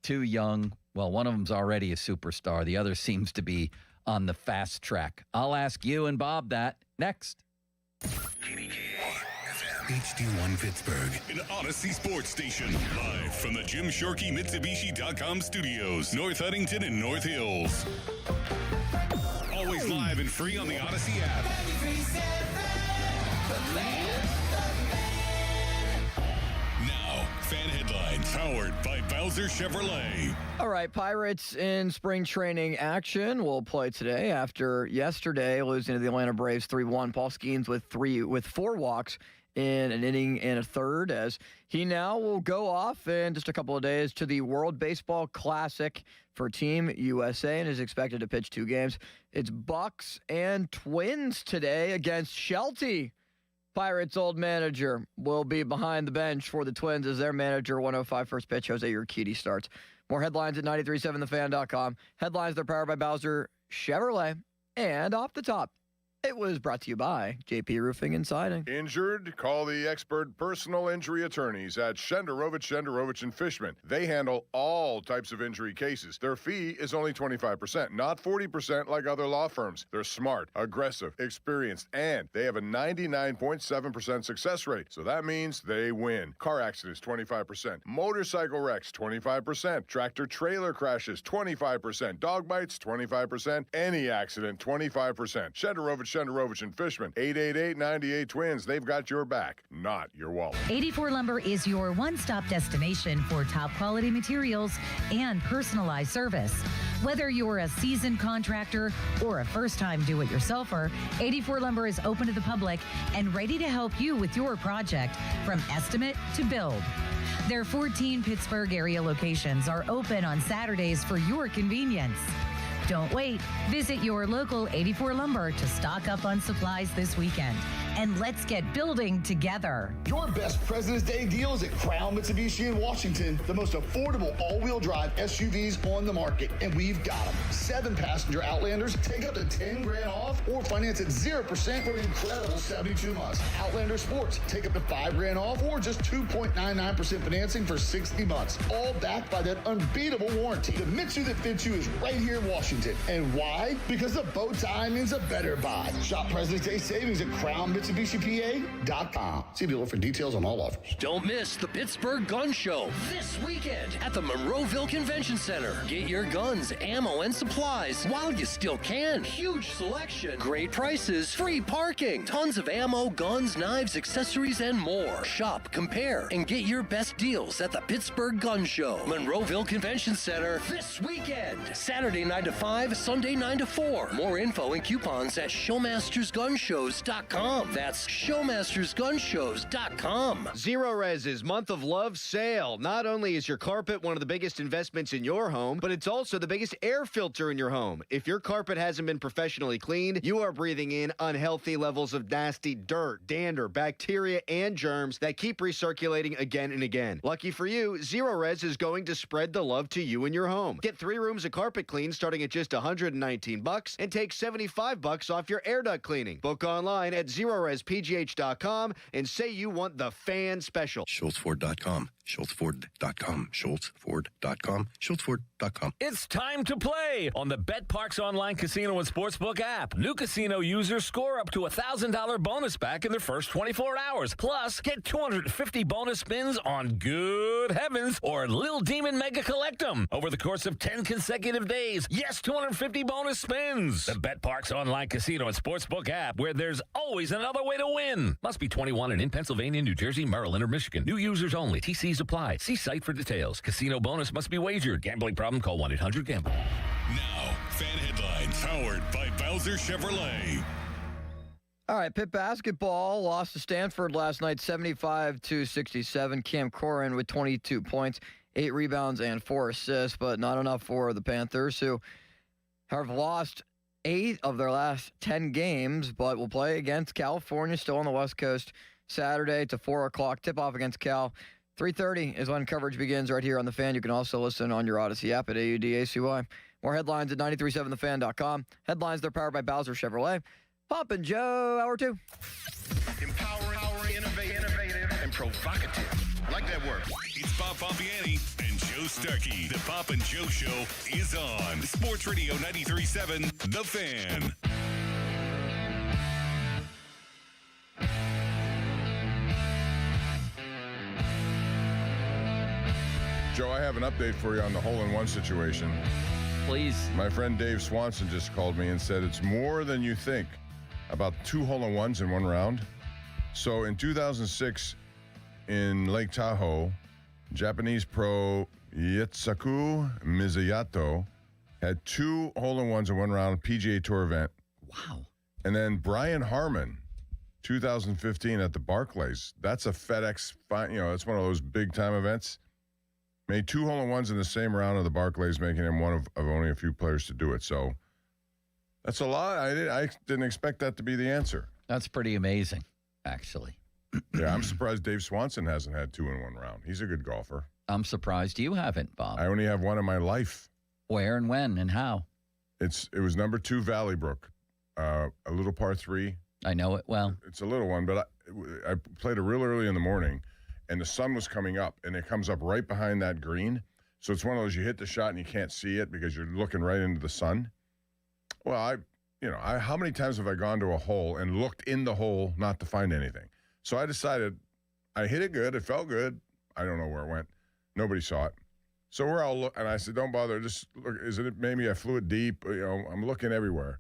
too young. Well, one of them's already a superstar. The other seems to be on the fast track. I'll ask you and Bob that next. HD1 Pittsburgh, an Odyssey sports station. Live from the Jim Shorkey Mitsubishi.com studios, North Huntington and North Hills. Always live and free on the Odyssey app. Now, fan headlines powered by Bowser Chevrolet. All right, Pirates in spring training action will play today after yesterday losing to the Atlanta Braves 3-1. Paul Skeens with 4 walks in an inning and a third, as he now will go off in just a couple of days to the World Baseball Classic for Team USA and is expected to pitch 2 games. It's Bucks and Twins today against Shelty. Pirates' old manager will be behind the bench for the Twins as their manager. 105 first pitch, Jose Urquidy starts. More headlines at 937thefan.com. Headlines, they're powered by Bowser Chevrolet. And off the top, it was brought to you by JP Roofing and Siding. Injured? Call the expert personal injury attorneys at Shenderovich and Fishman. They handle all types of injury cases. Their fee is only 25%, not 40% like other law firms. They're smart, aggressive, experienced, and they have a 99.7% success rate. So that means they win. Car accidents, 25%. Motorcycle wrecks, 25%. Tractor-trailer crashes, 25%. Dog bites, 25%. Any accident, 25%. Shenderovich and Fishman, 888-98-TWINS. They've got your back, not your wallet. 84 Lumber is your one-stop destination for top quality materials and personalized service. Whether you're a seasoned contractor or a first-time do-it-yourselfer, 84 Lumber is open to the public and ready to help you with your project from estimate to build. Their 14 Pittsburgh area locations are open on Saturdays for your convenience. Don't wait. Visit your local 84 Lumber to stock up on supplies this weekend. And let's get building together. Your best President's Day deals at Crown Mitsubishi in Washington. The most affordable all-wheel drive SUVs on the market. And we've got them. 7-passenger Outlanders take up to $10,000 off or finance at 0% for an incredible 72 months. Outlander Sports take up to $5,000 off or just 2.99% financing for 60 months. All backed by that unbeatable warranty. The Mitsu that fits you is right here in Washington. And why? Because the bow tie means a better buy. Shop President's Day savings at CrownMitsubishiPA.com. See below for details on all offers. Don't miss the Pittsburgh Gun Show this weekend at the Monroeville Convention Center. Get your guns, ammo, and supplies while you still can. Huge selection, great prices, free parking, tons of ammo, guns, knives, accessories, and more. Shop, compare, and get your best deals at the Pittsburgh Gun Show. Monroeville Convention Center this weekend. Saturday 9 to 5, Sunday 9 to 4. More info and coupons at showmastersgunshows.com. That's showmastersgunshows.com. Zero Res's Month of Love sale. Not only is your carpet one of the biggest investments in your home, but it's also the biggest air filter in your home. If your carpet hasn't been professionally cleaned, you are breathing in unhealthy levels of nasty dirt, dander, bacteria, and germs that keep recirculating again and again. Lucky for you, Zero Res is going to spread the love to you and your home. Get 3 rooms of carpet clean starting at just $119 and take $75 off your air duct cleaning. Book online at ZeroResPGH.com and say you want the fan special. SchultzFord.com. SchultzFord.com. SchultzFord.com. SchultzFord.com. It's time to play on the BetParx online casino and sportsbook app. New casino users score up to $1,000 bonus back in their first 24 hours. Plus, get 250 bonus spins on Good Heavens or Lil Demon Mega Collectum over the course of 10 consecutive days. Yes, 250 bonus spins. The BetParx online casino and sportsbook app, where there's always another way to win. Must be 21 and in Pennsylvania, New Jersey, Maryland, or Michigan. New users only. TCs apply. See site for details. Casino bonus must be wagered. Gambling problem? Call 1-800-GAMBLE. Now, fan headlines powered by Bowser Chevrolet. All right, Pitt basketball lost to Stanford last night, 75-67. Cam Corrin with 22 points, 8 rebounds, and 4 assists, but not enough for the Panthers, who have lost 8 of their last 10 games, but will play against California, still on the West Coast, Saturday to 4 o'clock. Tip-off against Cal. 3:30 is when coverage begins right here on The Fan. You can also listen on your Odyssey app at AUDACY. More headlines at 937thefan.com. Headlines, they're powered by Bowser Chevrolet. Pop and Joe, Hour 2. Empowering, innovative, and provocative. Like that word. It's Bob Pompiani and Joe Starkey. The Pop and Joe Show is on Sports Radio 93.7, The Fan. Joe, I have an update for you on the hole-in-one situation. Please. My friend Dave Swanson just called me and said it's more than you think. About 2 hole-in-ones in one round. So in 2006, in Lake Tahoe, Japanese pro Yetsaku Mizuyato had 2 hole-in-ones in one round, PGA Tour event. Wow. And then Brian Harmon, 2015 at the Barclays. That's a FedEx, that's one of those big-time events. Made 2 hole-in-ones in the same round of the Barclays, making him one of only a few players to do it. So that's a lot. I didn't expect that to be the answer. That's pretty amazing, actually. Yeah, I'm surprised Dave Swanson hasn't had 2 in one round. He's a good golfer. I'm surprised you haven't, Bob. I only have one in my life. Where and when and how? It was number 2 Valley Brook, a little par 3. I know it well. It's a little one, but I played it real early in the morning, and the sun was coming up, and it comes up right behind that green. So it's one of those, you hit the shot and you can't see it because you're looking right into the sun. Well, how many times have I gone to a hole and looked in the hole not to find anything? So I decided I hit it good. It felt good. I don't know where it went. Nobody saw it. So we're all look, and I said, don't bother. Just look. Maybe I flew it deep? I'm looking everywhere.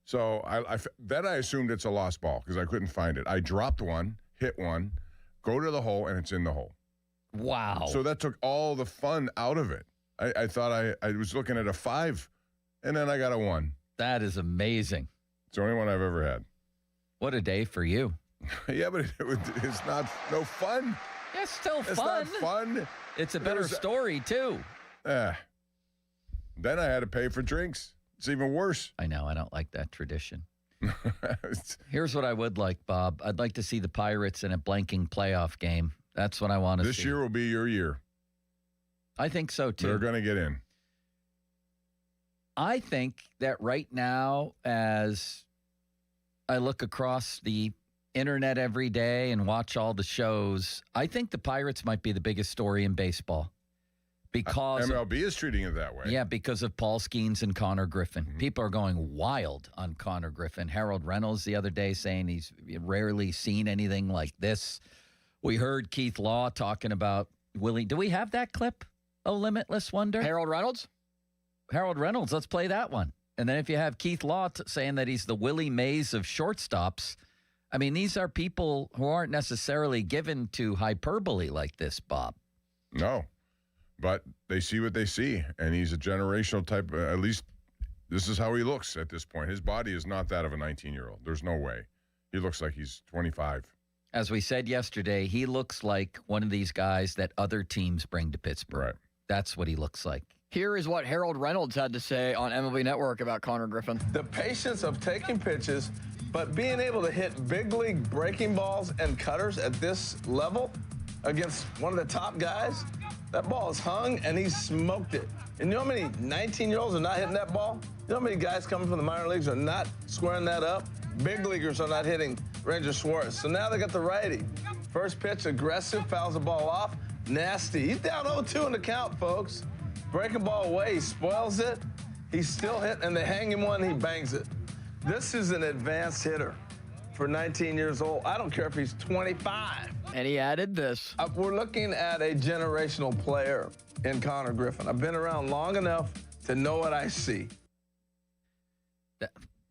So then I assumed it's a lost ball because I couldn't find it. I dropped one, hit one, go to the hole, and it's in the hole. Wow. So that took all the fun out of it. I thought I was looking at a 5, and then I got a 1. That is amazing. It's the only one I've ever had. What a day for you. Yeah, but it's no fun. It's still fun. It's not fun. It's a better story, too. Then I had to pay for drinks. It's even worse. I know. I don't like that tradition. Here's what I would like, Bob. I'd like to see the Pirates in a blanking playoff game. That's what I want to see. This year will be your year. I think so, too. They're going to get in. I think that right now, as I look across the internet every day and watch all the shows, I think the Pirates might be the biggest story in baseball. Because MLB is treating it that way. Yeah, because of Paul Skeens and Connor Griffin. Mm-hmm. People are going wild on Connor Griffin. Harold Reynolds the other day saying he's rarely seen anything like this. We heard Keith Law talking about Willie. Do we have that clip? Oh, Limitless Wonder? Harold Reynolds? Harold Reynolds. Let's play that one. And then if you have Keith Law saying that he's the Willie Mays of shortstops, I mean, these are people who aren't necessarily given to hyperbole like this, Bob. No. But they see what they see, and he's a generational type. At least this is how he looks at this point. His body is not that of a 19-year-old. There's no way. He looks like he's 25. As we said yesterday, he looks like one of these guys that other teams bring to Pittsburgh. Right. That's what he looks like. Here is what Harold Reynolds had to say on MLB Network about Connor Griffin. The patience of taking pitches, but being able to hit big league breaking balls and cutters at this level against one of the top guys. That ball is hung, and he smoked it. And you know how many 19-year-olds are not hitting that ball? You know how many guys coming from the minor leagues are not squaring that up? Big leaguers are not hitting Ranger Suarez. So now they got the righty. First pitch, aggressive, fouls the ball off. Nasty. He's down 0-2 in the count, folks. Breaking ball away, he spoils it. He's still hitting, and they hang him one, he bangs it. This is an advanced hitter for 19 years old. I don't care if he's 25. And he added this. We're looking at a generational player in Connor Griffin. I've been around long enough to know what I see.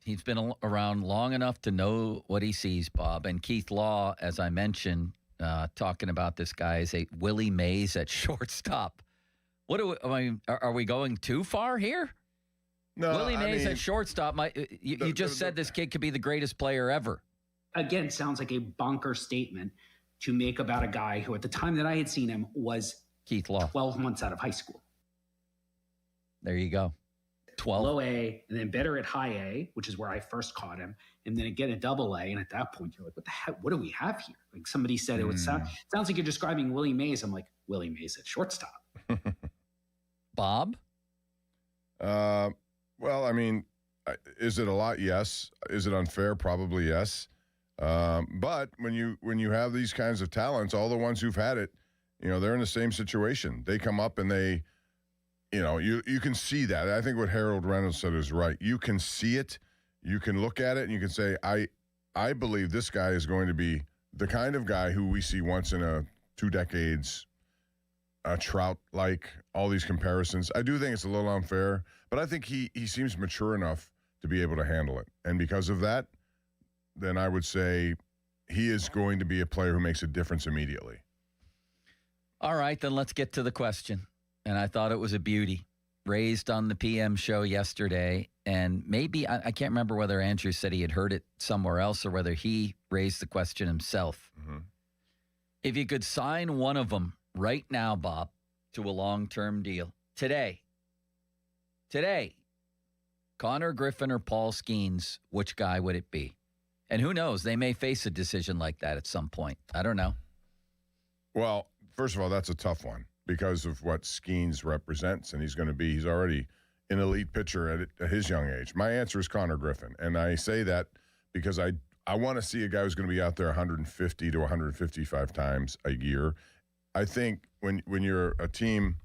He's been around long enough to know what he sees, Bob. And Keith Law, as I mentioned, talking about this guy is a Willie Mays at shortstop. Are we going too far here? No, Willie Mays at shortstop. You just said this kid could be the greatest player ever. Again, it sounds like a bonker statement to make about a guy who, at the time that I had seen him, was Keith Law, 12 months out of high school. There you go. 12. Low A, and then better at high A, which is where I first caught him, and then again at double A. And at that point, you're like, what the heck? What do we have here? Like somebody said, it sounds like you're describing Willie Mays. I'm like, Willie Mays at shortstop. Bob? Well, I mean, is it a lot? Yes. Is it unfair? Probably yes. But when you have these kinds of talents, all the ones who've had it, they're in the same situation. They come up and they, you can see that. I think what Harold Reynolds said is right. You can see it. You can look at it and you can say, I believe this guy is going to be the kind of guy who we see once in 2 decades, a Trout-like, all these comparisons. I do think it's a little unfair, but I think he seems mature enough to be able to handle it. And because of that, then I would say he is going to be a player who makes a difference immediately. All right, then let's get to the question. And I thought it was a beauty. raised on the PM show yesterday, and maybe, I can't remember whether Andrew said he had heard it somewhere else or whether he raised the question himself. Mm-hmm. If you could sign one of them right now, Bob, to a long-term deal, today, Connor Griffin or Paul Skeens, which guy would it be? And who knows? They may face a decision like that at some point. I don't know. Well, first of all, that's a tough one because of what Skeens represents, and he's already an elite pitcher at his young age. My answer is Connor Griffin, and I say that because I want to see a guy who's going to be out there 150 to 155 times a year. I think when you're a team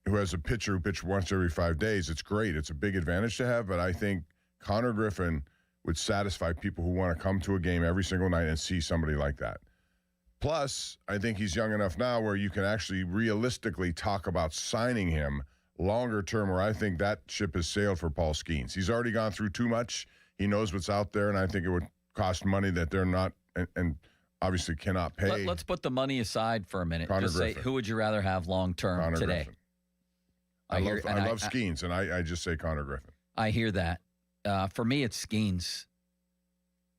who has a pitcher who pitches once every 5 days, it's great. It's a big advantage to have, but I think Connor Griffin would satisfy people who want to come to a game every single night and see somebody like that. Plus, I think he's young enough now where you can actually realistically talk about signing him longer term, where I think that ship has sailed for Paul Skeens. He's already gone through too much. He knows what's out there, and I think it would cost money that they're not and obviously cannot pay. Let's put the money aside for a minute. Connor Just say, Griffin. who would you rather have long term Connor today? Griffin. I love Skeens, and I just say Connor Griffin. I hear that. For me, it's Skeens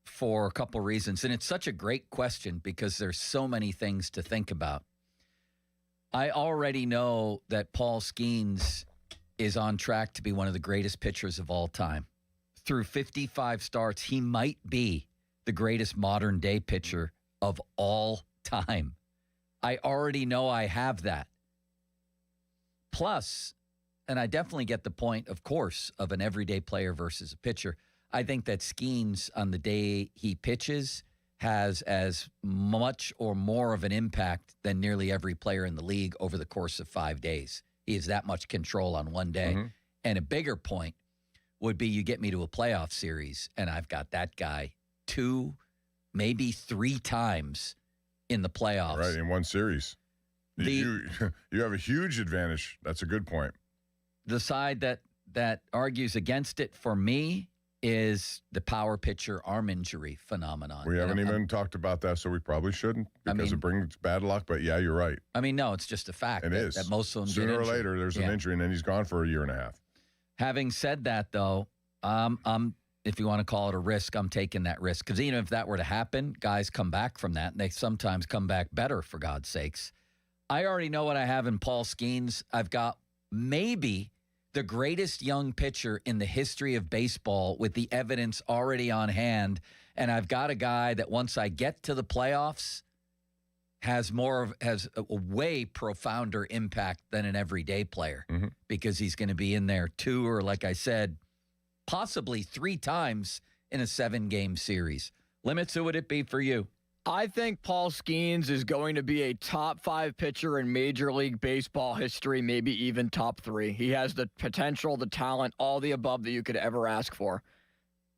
for a couple reasons. And it's such a great question because there's so many things to think about. I already know that Paul Skeens is on track to be one of the greatest pitchers of all time. Through 55 starts, he might be the greatest modern-day pitcher of all time. I already know I have that. Plus, and I definitely get the point, of course, of an everyday player versus a pitcher. I think that Skeens, on the day he pitches, has as much or more of an impact than nearly every player in the league over the course of 5 days. He has that much control on one day. Mm-hmm. And a bigger point would be you get me to a playoff series, and I've got that guy 2, maybe 3 times in the playoffs. Right, in one series. You have a huge advantage. That's a good point. The side that argues against it for me is the power pitcher arm injury phenomenon. We haven't even talked about that, so we probably shouldn't because it brings bad luck. But yeah, you're right. I mean, no, it's just a fact. It is. That most of them sooner get or injured. later there's an injury, and then he's gone for a year and a half. Having said that, though, I'm if you want to call it a risk, I'm taking that risk because even if that were to happen, guys come back from that, and they sometimes come back better. For God's sakes, I already know what I have in Paul Skeens. I've got maybe the greatest young pitcher in the history of baseball with the evidence already on hand. And I've got a guy that once I get to the playoffs has a way profounder impact than an everyday player because he's going to be in there 2 or, like I said, possibly 3 times in a 7-game series. Limits, who would it be for you? I think Paul Skeens is going to be a top 5 pitcher in Major League Baseball history, maybe even top 3. He has the potential, the talent, all the above that you could ever ask for.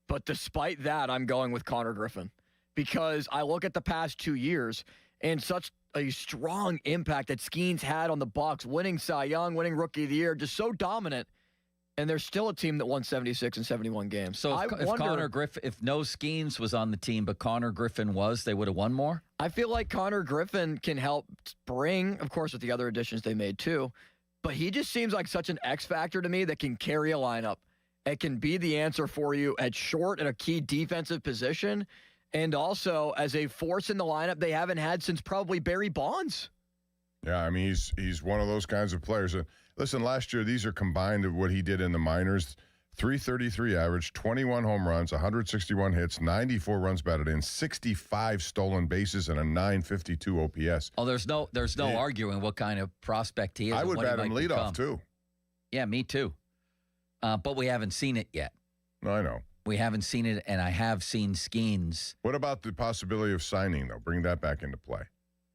But despite that, I'm going with Connor Griffin because I look at the past 2 years and such a strong impact that Skeens had on the Bucs, winning Cy Young, winning Rookie of the Year, just so dominant. And there's still a team that won 76 and 71 games. So if Connor Griffin, if no Skeens was on the team, but Connor Griffin was, they would have won more? I feel like Connor Griffin can help bring, of course, with the other additions they made too, but he just seems like such an X factor to me that can carry a lineup. It can be the answer for you at short at a key defensive position, and also as a force in the lineup they haven't had since probably Barry Bonds. Yeah, I mean, he's one of those kinds of players. Listen, last year, these are combined of what he did in the minors. 333 average, 21 home runs, 161 hits, 94 runs batted in, 65 stolen bases, and a 952 OPS. Oh, there's no arguing what kind of prospect he is. I would bat him leadoff, too. Yeah, me too. But we haven't seen it yet. No, I know. We haven't seen it, and I have seen Skeens. What about the possibility of signing, though? Bring that back into play.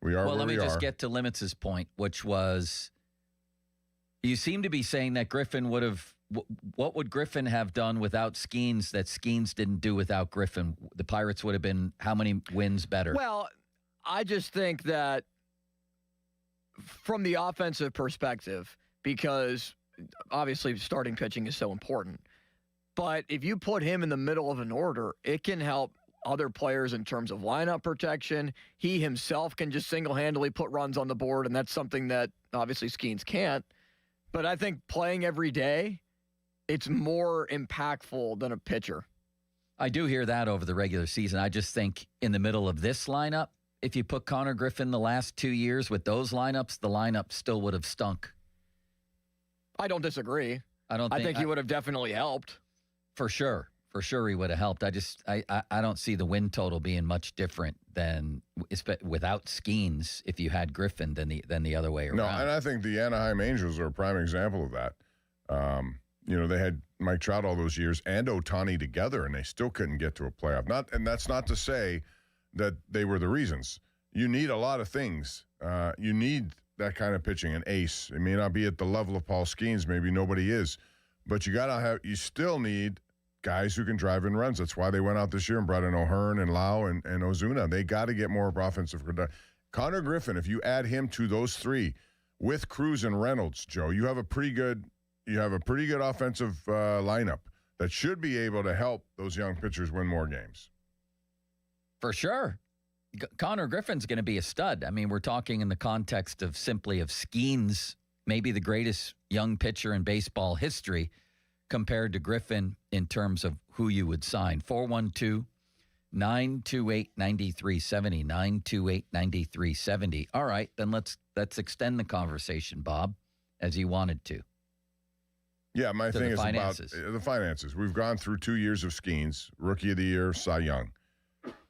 Let me just get to Limits' point, which was you seem to be saying that Griffin would have what would Griffin have done without Skeens that Skeens didn't do without Griffin? The Pirates would have been how many wins better? Well, I just think that from the offensive perspective, because obviously starting pitching is so important, but if you put him in the middle of an order, it can help other players in terms of lineup protection. He himself can just single-handedly put runs on the board, and that's something that obviously Skeens can't. But I think playing every day, it's more impactful than a pitcher. I do hear that over the regular season. I just think in the middle of this lineup, if you put Connor Griffin the last 2 years with those lineups, the lineup still would have stunk. I don't disagree. I think he would have definitely helped. For sure. For sure he would have helped. I don't see the win total being much different than without Skeens if you had Griffin than the other way around. No, and I think the Anaheim Angels are a prime example of that. They had Mike Trout all those years and Ohtani together, and they still couldn't get to a playoff. And that's not to say that they were the reasons. You need a lot of things. You need that kind of pitching, an ace. It may not be at the level of Paul Skeens. Maybe nobody is. But you still need guys who can drive in runs. That's why they went out this year and brought in O'Hearn and Lau and Ozuna. They got to get more offensive production. Connor Griffin, if you add him to those three with Cruz and Reynolds, Joe, you have a pretty good offensive lineup that should be able to help those young pitchers win more games. For sure. Connor Griffin's going to be a stud. I mean, we're talking in the context of simply of Skeens, maybe the greatest young pitcher in baseball history, compared to Griffin in terms of who you would sign. 412-928-9370, 928-9370. All right, then let's extend the conversation, Bob, as you wanted to. Yeah, my thing is about the finances. We've gone through 2 years of Skeens, Rookie of the Year, Cy Young.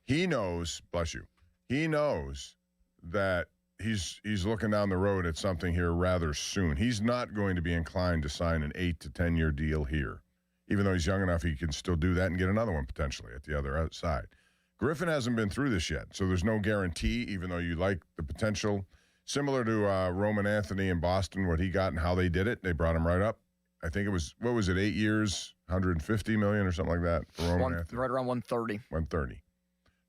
He knows, bless you, he knows that he's looking down the road at something here rather soon. He's not going to be inclined to sign an 8 to 10 year deal here. Even though he's young enough, he can still do that and get another one potentially at the other side. Griffin hasn't been through this yet, so there's no guarantee, even though you like the potential. Similar to Roman Anthony in Boston, what he got and how they did it. They brought him right up. I think it was, 8 years, $150 million or something like that for Roman Anthony? Right around 130. 130.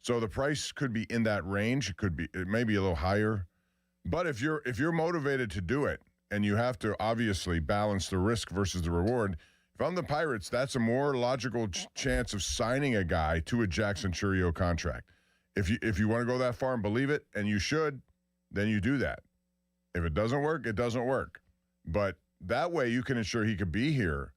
So the price could be in that range. It may be a little higher. But if you're motivated to do it, and you have to obviously balance the risk versus the reward, if I'm the Pirates, that's a more logical chance of signing a guy to a Jackson Chourio contract. If you want to go that far and believe it, and you should, then you do that. If it doesn't work, it doesn't work. But that way you can ensure he could be here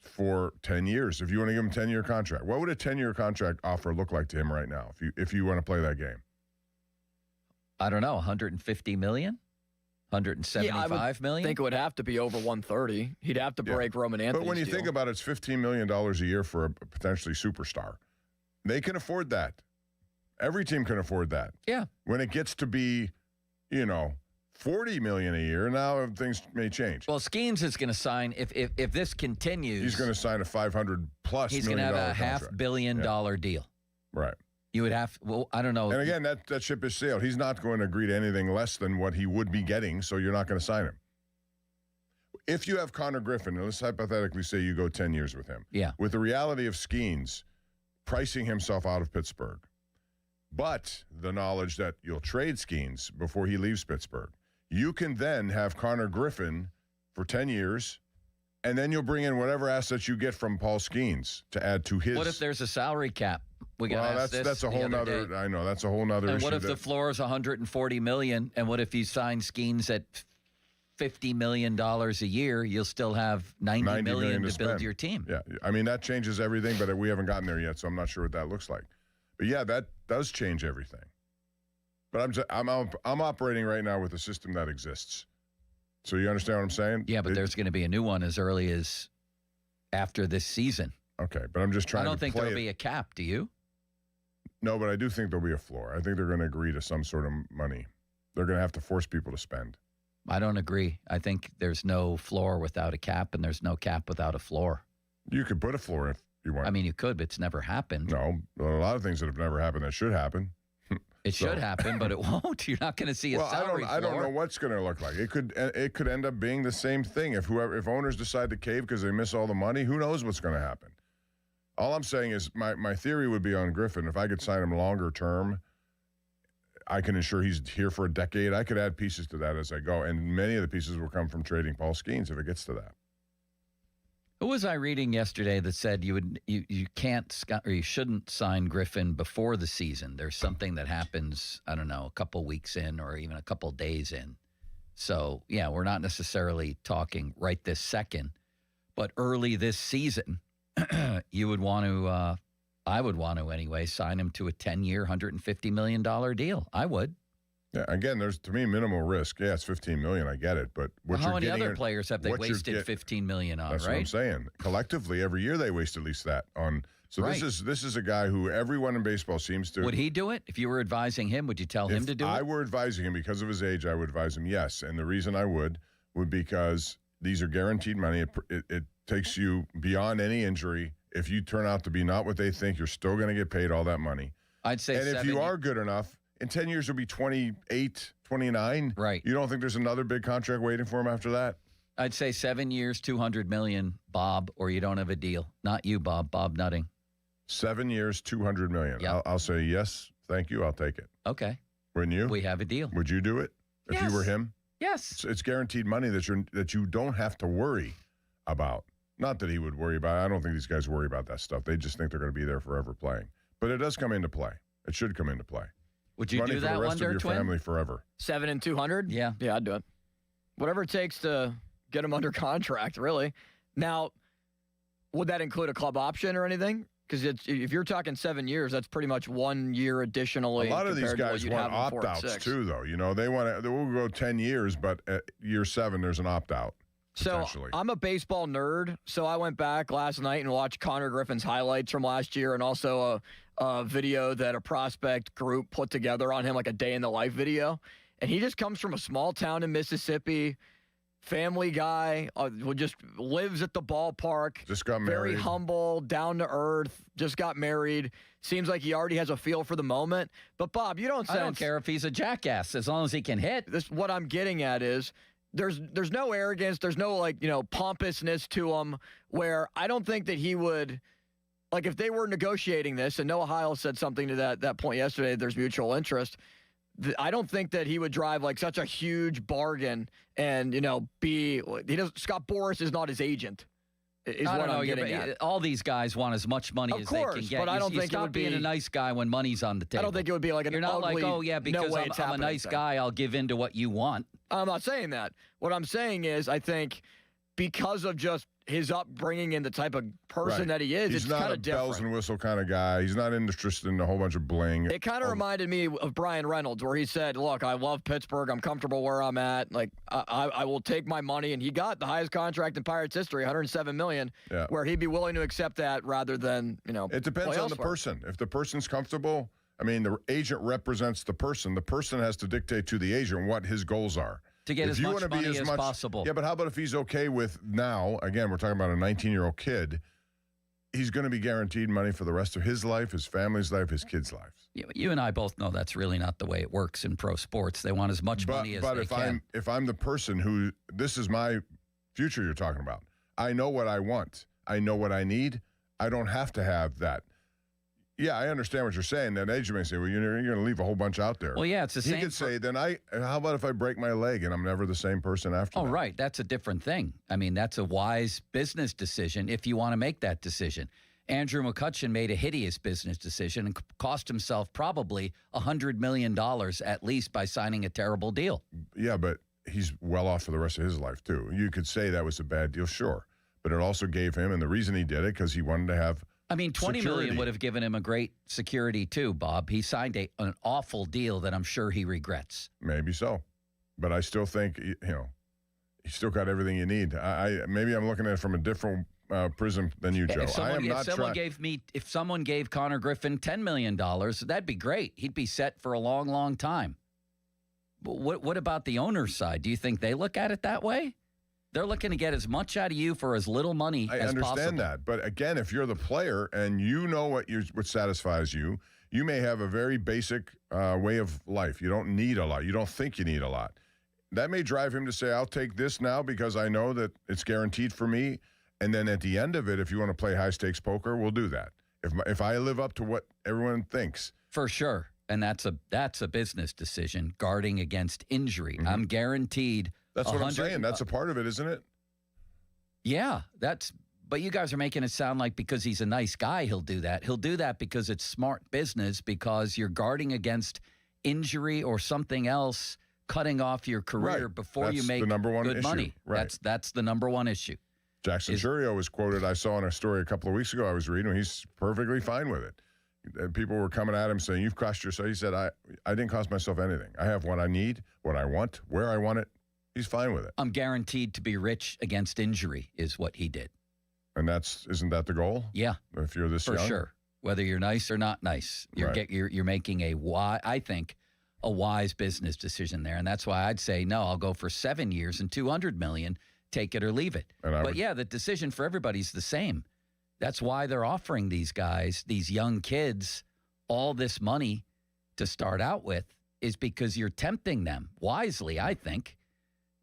for 10 years. If you want to give him a 10-year contract, what would a 10-year contract offer look like to him right now if you want to play that game? I don't know, $150 million? $175 million? I think it would have to be over 130. He'd have to break Roman Anthony's But when you deal. think about it, it's $15 million a year for a potentially superstar. They can afford that. Every team can afford that. Yeah. When it gets to be, $40 million a year, now things may change. Well, Skeens is going to sign, if this continues. He's going to sign a $500+ he's going to have a $500 million deal. Right. You would have, I don't know. And again, that ship has sailed. He's not going to agree to anything less than what he would be getting, so you're not going to sign him. If you have Connor Griffin, and let's hypothetically say you go 10 years with him. Yeah. With the reality of Skeens pricing himself out of Pittsburgh, but the knowledge that you'll trade Skeens before he leaves Pittsburgh, you can then have Connor Griffin for 10 years, and then you'll bring in whatever assets you get from Paul Skeens to add to his. What if there's a salary cap? That's a whole nother. I know that's a whole nother issue. And what if the floor is $140 million? And what if you sign Skeens at $50 million a year? You'll still have $90 million to build your team. Yeah, I mean that changes everything, but we haven't gotten there yet, so I'm not sure what that looks like. But yeah, that does change everything. But I'm operating right now with a system that exists. So you understand what I'm saying? Yeah, but there's going to be a new one as early as after this season. Okay, but I'm just trying to I don't think there'll be a cap, do you? No, but I do think there'll be a floor. I think they're going to agree to some sort of money. They're going to have to force people to spend. I don't agree. I think there's no floor without a cap, and there's no cap without a floor. You could put a floor if you want. I mean, you could, but it's never happened. No, a lot of things that have never happened that should happen. It should happen, but it won't. You're not going to see a salary floor. I don't know what's going to look like. It could end up being the same thing. If owners decide to cave because they miss all the money, who knows what's going to happen? All I'm saying is my theory would be on Griffin. If I could sign him longer term, I can ensure he's here for a decade. I could add pieces to that as I go, and many of the pieces will come from trading Paul Skeens if it gets to that. Who was I reading yesterday that said you can't or you shouldn't sign Griffin before the season? There's something that happens, I don't know, a couple weeks in or even a couple days in. So, yeah, we're not necessarily talking right this second, but early this season, you would want to, I would want to anyway, sign him to a 10-year, $150 million deal. I would. Yeah, again, there's, to me, minimal risk. Yeah, it's $15 million. I get it. But what how you're many getting other players have they wasted $15 million on, that's right? what I'm saying. Collectively, every year they waste at least that on. So Right. this is a guy who everyone in baseball seems to. Would he do it? If you were advising him, would you tell him to do If I it? were advising him because of his age, I would advise him yes. And the reason I would because these are guaranteed money. It takes you beyond any injury. If you turn out to be not what they think, you're still going to get paid all that money. I'd say and if you are good enough, in 10 years, you'll be 28, 29. Right. You don't think there's another big contract waiting for him after that? I'd say 7 years, $200 million, Bob, or you don't have a deal. Not you, Bob. Bob Nutting. 7 years, $200 million. Yep. I'll say yes, thank you. I'll take it. Okay. Wouldn't you? We have a deal. Would you do it if you were him? Yes. It's guaranteed money that you don't have to worry about. Not that he would worry about it. I don't think these guys worry about that stuff. They just think they're going to be there forever playing. But it does come into play. It should come into play. Would you money do for that the rest one of there, your Twin? family forever? 7 and 200? Yeah. Yeah, I'd do it. Whatever it takes to get him under contract, really. Now, would that include a club option or anything? Because if you're talking 7 years, that's pretty much 1 year additionally. A lot of these compared to what guys you'd want have him for at opt-outs 6. too, though. You know, they will go 10 years, but at year 7, there's an opt-out. So I'm a baseball nerd, so I went back last night and watched Connor Griffin's highlights from last year and also a video that a prospect group put together on him, like a day in the life video. And he just comes from a small town in Mississippi, family guy, who just lives at the ballpark. Just got Very married. humble, down to earth, just got married. Seems like he already has a feel for the moment. But, Bob, you don't sense... I don't care if he's a jackass as long as he can hit. What I'm getting at is... There's no arrogance. There's no, pompousness to him where I don't think that he would, if they were negotiating this, and Noah Heil said something to that point yesterday, there's mutual interest. I don't think that he would drive, such a huge bargain and, Scott Boras is not his agent. Is I what don't know. I'm getting at. All these guys want as much money as they can get. But I don't think it stop would be being a nice guy when money's on the table. I don't think it would be like an You're not ugly, like, oh yeah, because no way it's I'm a happening nice thing. guy, I'll give in to what you want. I'm not saying that. What I'm saying is I think because of just his upbringing and the type of person that he is, He's it's not kind a of different. bells and whistle kind of guy. He's not interested in a whole bunch of bling. It kind of reminded me of Brian Reynolds, where he said, look, I love Pittsburgh. I'm comfortable where I'm at. I will take my money. And he got the highest contract in Pirates history, $107 million, where he'd be willing to accept that rather than, It depends on the person. If the person's comfortable, the agent represents the person. The person has to dictate to the agent what his goals are. To get if as you much wanna money be as possible. Yeah, but how about if he's okay with now, again, we're talking about a 19-year-old kid, he's going to be guaranteed money for the rest of his life, his family's life, his kids' lives. You and I both know that's really not the way it works in pro sports. They want as much money as they can. But if I'm the person who, this is my future you're talking about, I know what I want. I know what I need. I don't have to have that. Yeah, I understand what you're saying. That agent may say, well, you're going to leave a whole bunch out there. Well, yeah, it's the same. He could say, how about if I break my leg and I'm never the same person after that? Oh, right. That's a different thing. That's a wise business decision if you want to make that decision. Andrew McCutchen made a hideous business decision and cost himself probably $100 million at least by signing a terrible deal. Yeah, but he's well off for the rest of his life, too. You could say that was a bad deal, sure. But it also gave him, and the reason he did it, because he wanted to have $20 million would have given him a great security too, Bob. He signed an awful deal that I'm sure he regrets. Maybe so. But I still think, you still got everything you need. Maybe I'm looking at it from a different prism than you, Joe. If someone gave Connor Griffin $10 million, that'd be great. He'd be set for a long, long time. But what about the owner's side? Do you think they look at it that way? They're looking to get as much out of you for as little money as possible. I understand that. But again, if you're the player and you know what satisfies you, you may have a very basic way of life. You don't need a lot. You don't think you need a lot. That may drive him to say, I'll take this now because I know that it's guaranteed for me. And then at the end of it, if you want to play high-stakes poker, we'll do that. If I live up to what everyone thinks. For sure. And that's a business decision, guarding against injury. Mm-hmm. I'm guaranteed. That's what I'm saying. That's a part of it, isn't it? Yeah, but you guys are making it sound like because he's a nice guy, he'll do that. He'll do that because it's smart business, because you're guarding against injury or something else cutting off your career Right. before That's you make the number one good issue. money. Right. That's the number one issue. Jackson Churio was quoted, I saw in a story a couple of weeks ago I was reading, he's perfectly fine with it. And people were coming at him saying, you've cost yourself. He said, I didn't cost myself anything. I have what I need, what I want, where I want it. He's fine with it. I'm guaranteed to be rich against injury is what he did. And isn't that the goal? Yeah. If you're this For young? sure. Whether you're nice or not nice, you're making a wise business decision there. And that's why I'd say, no, I'll go for 7 years and $200 million, take it or leave it. But the decision for everybody's the same. That's why they're offering these guys, these young kids, all this money to start out with, is because you're tempting them wisely, I think,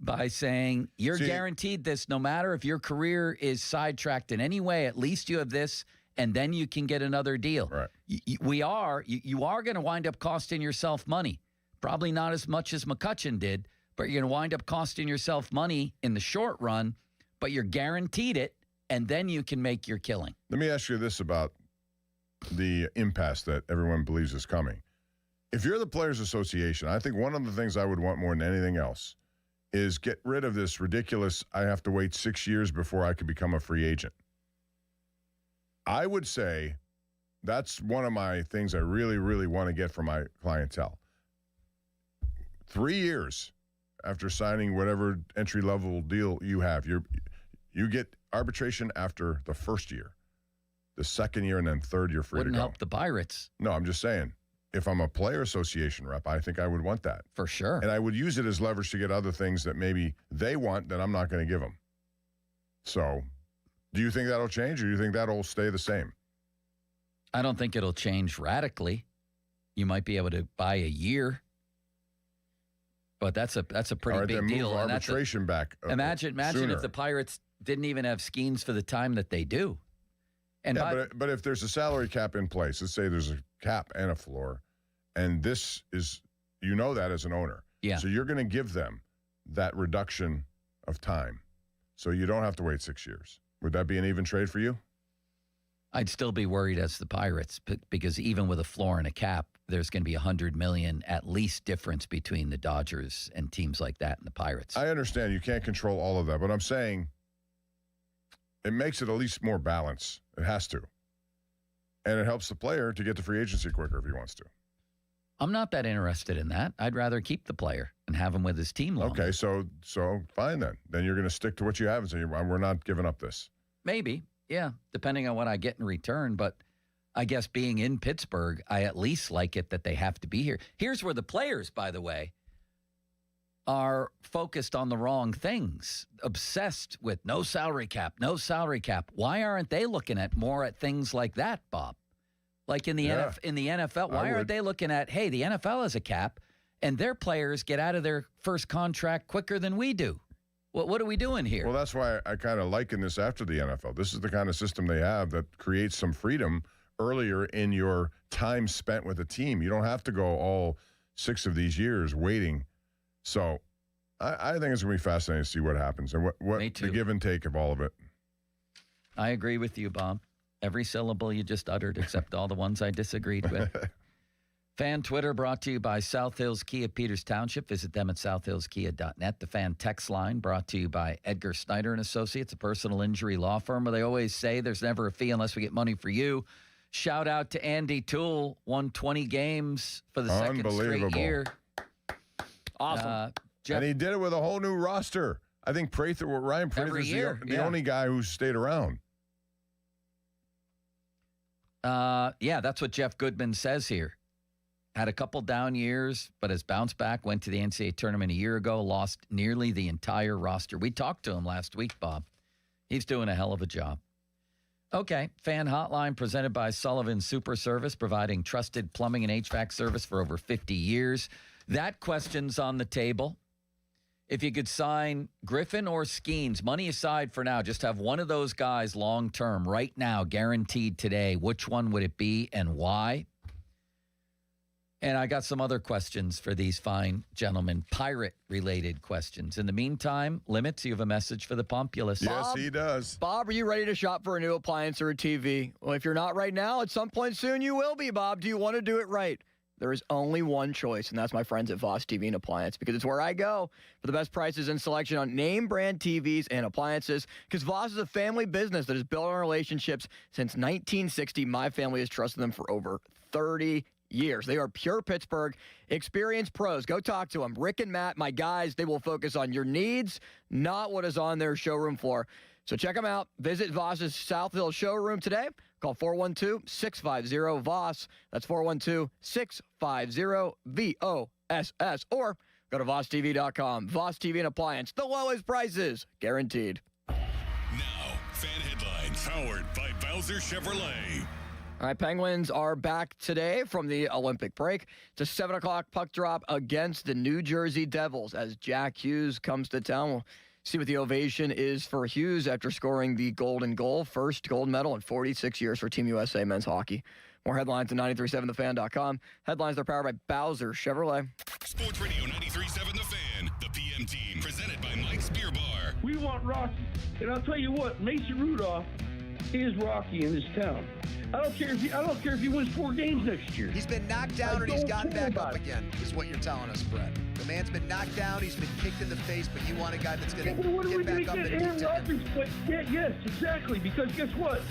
by saying you're guaranteed this no matter if your career is sidetracked in any way. At least you have this, and then you can get another deal. Right. You are going to wind up costing yourself money. Probably not as much as McCutchen did, but you're going to wind up costing yourself money in the short run, but you're guaranteed it, and then you can make your killing. Let me ask you this about the impasse that everyone believes is coming. If you're the Players Association, I think one of the things I would want more than anything else is get rid of this ridiculous, I have to wait 6 years before I could become a free agent. I would say that's one of my things I really, really want to get from my clientele. 3 years after signing whatever entry-level deal you have, you get arbitration after the first year, the second year, and then third year free Wouldn't to go. help the Pirates. No, I'm just saying, if I'm a player association rep, I think I would want that. For sure. And I would use it as leverage to get other things that maybe they want that I'm not going to give them. So do you think that'll change, or do you think that'll stay the same? I don't think it'll change radically. You might be able to buy a year, but that's a pretty big deal. Move arbitration back. Imagine sooner. if the Pirates didn't even have Skeens for the time that they do. And but if there's a salary cap in place, let's say there's a cap and a floor, and this is, that as an owner. Yeah. So you're going to give them that reduction of time, so you don't have to wait 6 years. Would that be an even trade for you? I'd still be worried as the Pirates, because even with a floor and a cap, there's going to be $100 million at least difference between the Dodgers and teams like that and the Pirates. I understand you can't control all of that, but I'm saying it makes it at least more balance. It has to. And it helps the player to get to free agency quicker if he wants to. I'm not that interested in that. I'd rather keep the player and have him with his team longer. Okay, so fine then. Then you're going to stick to what you have and say, we're not giving up this. Maybe, yeah, depending on what I get in return. But I guess being in Pittsburgh, I at least like it that they have to be here. Here's where the players, by the way, are focused on the wrong things, obsessed with no salary cap, no salary cap. Why aren't they looking at more at things like that, Bob? Like in the NFL, why aren't they looking at, hey, the NFL has a cap, and their players get out of their first contract quicker than we do? What are we doing here? Well, that's why I kind of liken this after the NFL. This is the kind of system they have that creates some freedom earlier in your time spent with a team. You don't have to go all 6 of these years waiting. So I think it's going to be fascinating to see what happens and what the give and take of all of it. I agree with you, Bob. Every syllable you just uttered, except all the ones I disagreed with. Fan Twitter brought to you by South Hills Kia Peters Township. Visit them at southhillskia.net. The fan text line brought to you by Edgar Snyder & Associates, a personal injury law firm where they always say there's never a fee unless we get money for you. Shout out to Andy Toole, won 20 games for the second straight year. Awesome. And he did it with a whole new roster. I think Ryan Prather is the only guy who's stayed around. That's what Jeff Goodman says here. Had a couple down years, but has bounced back, went to the NCAA tournament a year ago, lost nearly the entire roster. We talked to him last week, Bob. He's doing a hell of a job. Okay, fan hotline presented by Sullivan Super Service, providing trusted plumbing and HVAC service for over 50 years. That question's on the table. If you could sign Griffin or Skeens, money aside for now, just have one of those guys long term right now, guaranteed today, which one would it be and why? And I got some other questions for these fine gentlemen, Pirate-related questions. In the meantime, Limits, you have a message for the Populace. Yes, he does. Bob, are you ready to shop for a new appliance or a TV? Well, if you're not right now, at some point soon you will be, Bob. Do you want to do it right? there is only one choice, and that's my friends at Voss TV and Appliance, because it's where I go for the best prices and selection on name brand TVs and appliances, because Voss is a family business that has built on relationships since 1960. My family has trusted them for over 30 years. They are pure Pittsburgh, experienced pros. Go talk to them. Rick and Matt, my guys, they will focus on your needs, not what is on their showroom floor. So check them out. Visit Voss's South Hill showroom today. Call 412-650-VOSS. That's 412-650-VOSS. Or go to VossTV.com. Voss TV and Appliance. The lowest prices. Guaranteed. Now, fan headlines powered by Bowser Chevrolet. All right, Penguins are back today from the Olympic break. It's a 7 o'clock puck drop against the New Jersey Devils as Jack Hughes comes to town. We'll see what the ovation is for Hughes after scoring the golden goal. First gold medal in 46 years for Team USA men's hockey. More headlines at 937thefan.com. Headlines are powered by Bowser Chevrolet. Sports Radio 93.7 The Fan, the PM team, presented by Mike's Beer Bar. We want Rocky. And I'll tell you what, Mason Rudolph is Rocky in this town. I don't care if he wins 4 games next year. He's been knocked down and he's gotten back up again, is what you're telling us, Brett. The man's been knocked down, he's been kicked in the face, but you want a guy that's going to get back up and Aaron Rodgers, yes, exactly, because guess what?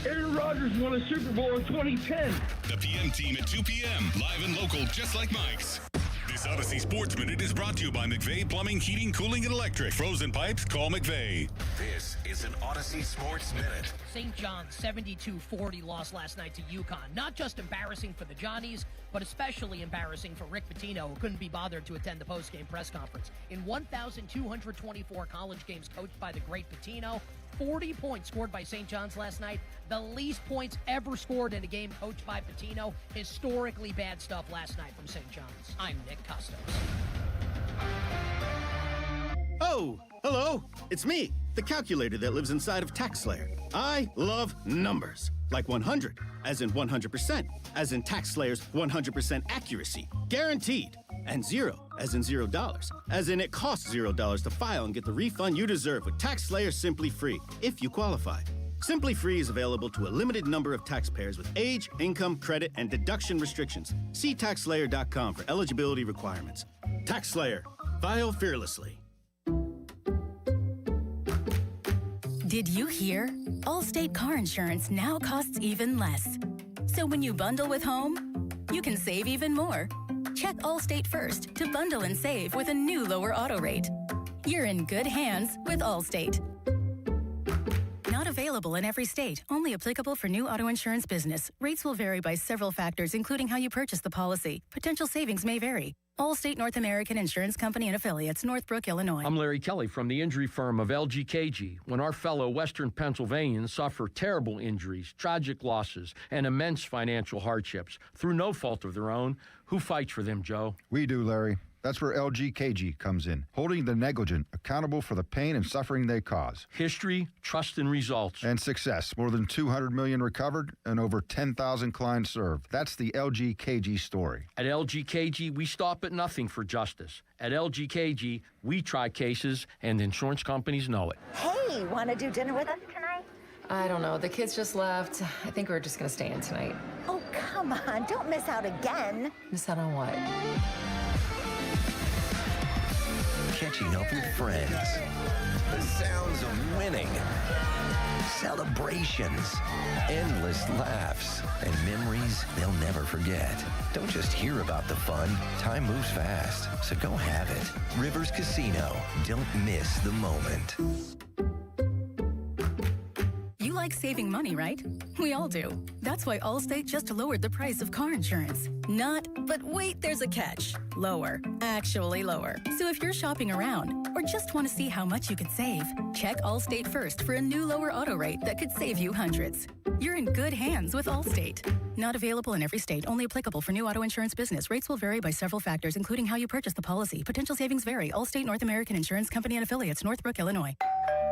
Aaron Rodgers won a Super Bowl in 2010. The PM team at 2 p.m., live and local, just like Mike's. This Odyssey Sports Minute is brought to you by McVeigh Plumbing, Heating, Cooling, and Electric. Frozen pipes, call McVeigh. This is an Odyssey Sports Minute. St. John's 72-40 loss last night to UConn. Not just embarrassing for the Johnnies, but especially embarrassing for Rick Pitino, who couldn't be bothered to attend the post-game press conference. In 1,224 college games coached by the great Pitino, 40 points scored by St. John's last night, the least points ever scored in a game coached by Pitino. Historically bad stuff last night from St. John's. I'm Nick Costos. Oh, hello. It's me, the calculator that lives inside of TaxSlayer. I love numbers. Like 100, as in 100%, as in TaxSlayer's 100% accuracy, guaranteed. And 0, as in $0, as in it costs $0 to file and get the refund you deserve with TaxSlayer Simply Free, if you qualify. Simply Free is available to a limited number of taxpayers with age, income, credit, and deduction restrictions. See TaxSlayer.com for eligibility requirements. TaxSlayer. File fearlessly. Did you hear? Allstate car insurance now costs even less. So when you bundle with home, you can save even more. Check Allstate first to bundle and save with a new lower auto rate. You're in good hands with Allstate. Not available in every state. Only applicable for new auto insurance business. Rates will vary by several factors, including how you purchase the policy. Potential savings may vary. Allstate North American Insurance Company and Affiliates, Northbrook, Illinois. I'm Larry Kelly from the injury firm of LGKG. When our fellow Western Pennsylvanians suffer terrible injuries, tragic losses, and immense financial hardships through no fault of their own, who fights for them, Joe? We do, Larry. That's where LGKG comes in, holding the negligent accountable for the pain and suffering they cause. History, trust, and results. And success. More than 200 million recovered and over 10,000 clients served. That's the LGKG story. At LGKG, we stop at nothing for justice. At LGKG, we try cases, and insurance companies know it. Hey, want to do dinner with us tonight? I don't know. The kids just left. I think we're just going to stay in tonight. Oh, come on. Don't miss out again. Miss out on what? Catching up with friends. The sounds of winning. Celebrations. Endless laughs. And memories they'll never forget. Don't just hear about the fun. Time moves fast, so go have it. Rivers Casino. Don't miss the moment. You like saving money, right? We all do. That's why Allstate just lowered the price of car insurance. Not, but wait, there's a catch. Lower. Actually lower. So if you're shopping around or just want to see how much you could save, check Allstate first for a new lower auto rate that could save you hundreds. You're in good hands with Allstate. Not available in every state. Only applicable for new auto insurance business. Rates will vary by several factors, including how you purchase the policy. Potential savings vary. Allstate North American Insurance Company and Affiliates, Northbrook, Illinois.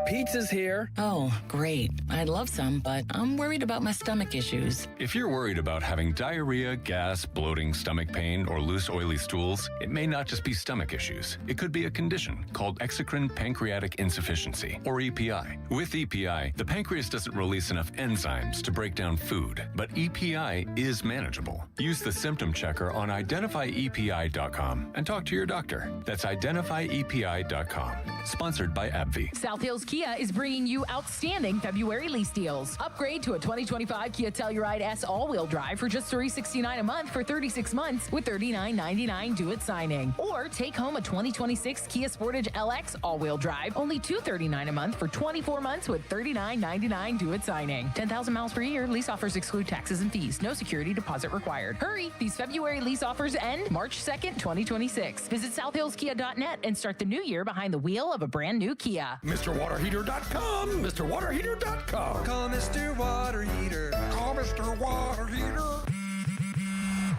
Pizza's here. Oh, great. I'd love some, but I'm worried about my stomach issues. If you're worried about having diarrhea, gas, bloating, stomach pain, or loose, oily stools, it may not just be stomach issues. It could be a condition called exocrine pancreatic insufficiency, or EPI. With EPI, the pancreas doesn't release enough enzymes to break down food, but EPI is manageable. Use the symptom checker on identifyepi.com and talk to your doctor. That's identifyepi.com. Sponsored by AbbVie. South Hills Kia is bringing you outstanding February lease deals. Upgrade to a 2025 Kia Telluride S all-wheel drive for just $369 a month for 36 months with $39.99 due at signing. Or take home a 2026 Kia Sportage LX all-wheel drive, only $239 a month for 24 months with $39.99 due at signing. 10,000 miles per year. Lease offers exclude taxes and fees. No security deposit required. Hurry! These February lease offers end March 2nd, 2026. Visit southhillskia.net and start the new year behind the wheel of a brand new Kia. MrWaterHeater.com. MrWaterHeater.com. Call Mr. Water Heater. Call Mr. Water Heater.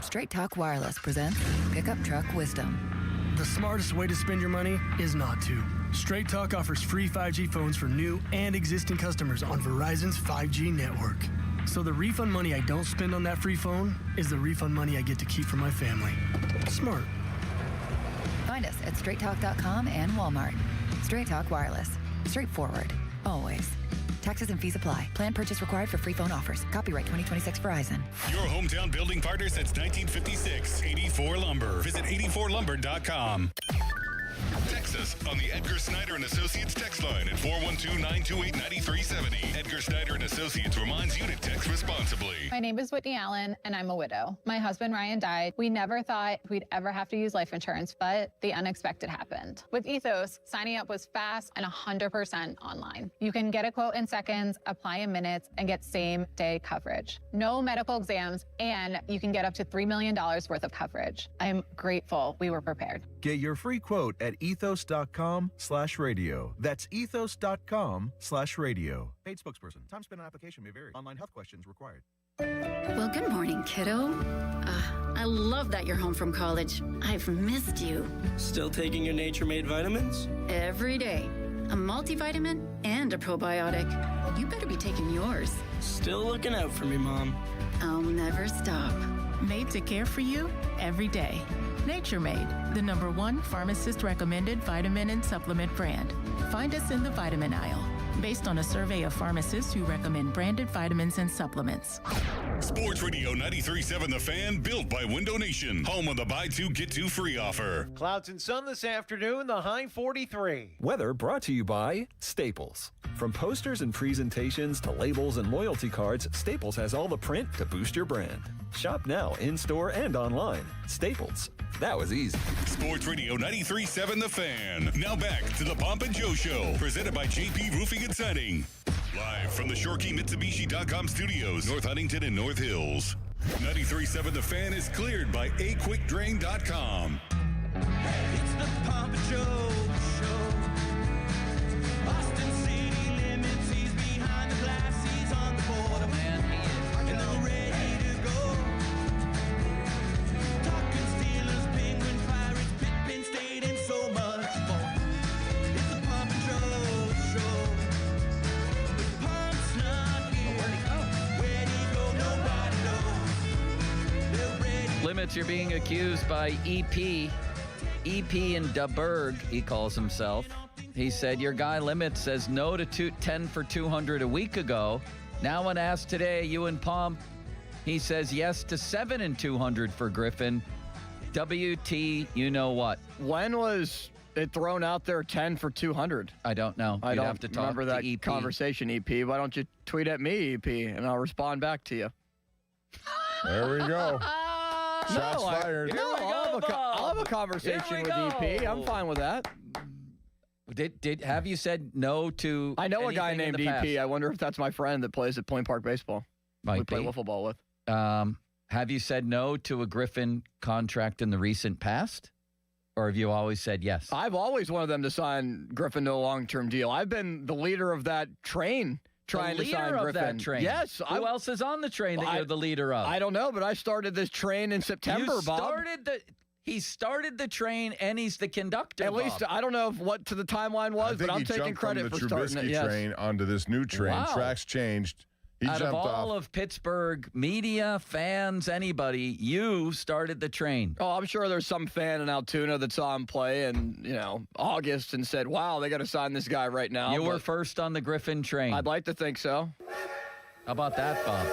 Straight Talk Wireless presents Pickup Truck Wisdom. The smartest way to spend your money is not to. Straight Talk offers free 5G phones for new and existing customers on Verizon's 5G network. So the refund money I don't spend on that free phone is the refund money I get to keep for my family. Smart. Find us at straighttalk.com and Walmart. Straight Talk Wireless. Straightforward. Always. Taxes and fees apply. Plan purchase required for free phone offers. Copyright 2026 Verizon. Your hometown building partner since 1956. 84 Lumber. Visit 84lumber.com. Text us on the Edgar Snyder and Associates text line at 412-928-9370. Edgar Snyder and Associates reminds you to text responsibly. My name is Whitney Allen, and I'm a widow. My husband, Ryan, died. We never thought we'd ever have to use life insurance, but the unexpected happened. With Ethos, signing up was fast and 100% online. You can get a quote in seconds, apply in minutes, and get same-day coverage. No medical exams, and you can get up to $3 million worth of coverage. I'm grateful we were prepared. Get your free quote at ethos.com/radio. That's ethos.com/radio. Paid spokesperson. Time spent on application may vary. Online health questions required. Well, good morning, kiddo. I love that you're home from college. I've missed you. Still taking your nature-made vitamins? Every day. A multivitamin and a probiotic. You better be taking yours. Still looking out for me, Mom. I'll never stop. Made to care for you every day. Nature Made, the #1 pharmacist-recommended vitamin and supplement brand. Find us in the vitamin aisle, based on a survey of pharmacists who recommend branded vitamins and supplements. Sports Radio 93.7 The Fan, built by Window Nation. Home of the buy two, get two free offer. Clouds and sun this afternoon, the high 43. Weather brought to you by Staples. From posters and presentations to labels and loyalty cards, Staples has all the print to boost your brand. Shop now, in-store and online. Staples. That was easy. Sports Radio 93.7 The Fan. Now back to the Pomp and Joe Show, presented by JP Roofing and Siding. Live from the ShoreKeyMitsubishi.com studios, North Huntington and North Hills. 93.7 The Fan is cleared by aquickdrain.com. It's the Pomp and Joe Show. Austin City limits, he's behind the glass, he's on the border, man, he is. And they're ready to go. Talking Steelers, Penguins, Pirates, Pitt, Penn State, and so much more. It's the Pomp and Joe Show. The Pomp's not here. Where'd he go? Where'd he go? Nobody knows. They're ready. Limits, you're being accused by EP in DeBerg, he calls himself. He said, your guy Limits says no to 10 for 200 a week ago. Now when asked today, you and Pomp, he says yes to 7 and 200 for Griffin. WT, you know what? When was it thrown out there 10 for 200? I don't know. I You'd don't have to talk remember to that EP. conversation, EP. Why don't you tweet at me, EP, and I'll respond back to you. There we go. Shots fired. I'll have a conversation with EP. I'm fine with that. Have you said no to? I know a guy named EP. I wonder if that's my friend that plays at Point Park Baseball. We play wiffle ball with. Have you said no to a Griffin contract in the recent past? Or have you always said yes? I've always wanted them to sign Griffin to a long-term deal. I've been the leader of that train trying to sign Griffin. That train. Yes. Who else is on the train that you're the leader of? I don't know, but I started this train in September, you Bob. started the... He started the train, and he's the conductor. At least, I don't know what the timeline was, but I'm taking credit for starting it. Yes. Train onto this new train. Wow. Tracks changed. He Out jumped of all off. of Pittsburgh media, fans, anybody, you started the train. Oh, I'm sure there's some fan in Altoona that saw him play in, August and said, wow, they got to sign this guy right now. You were first on the Griffin train. I'd like to think so. How about that, Bob?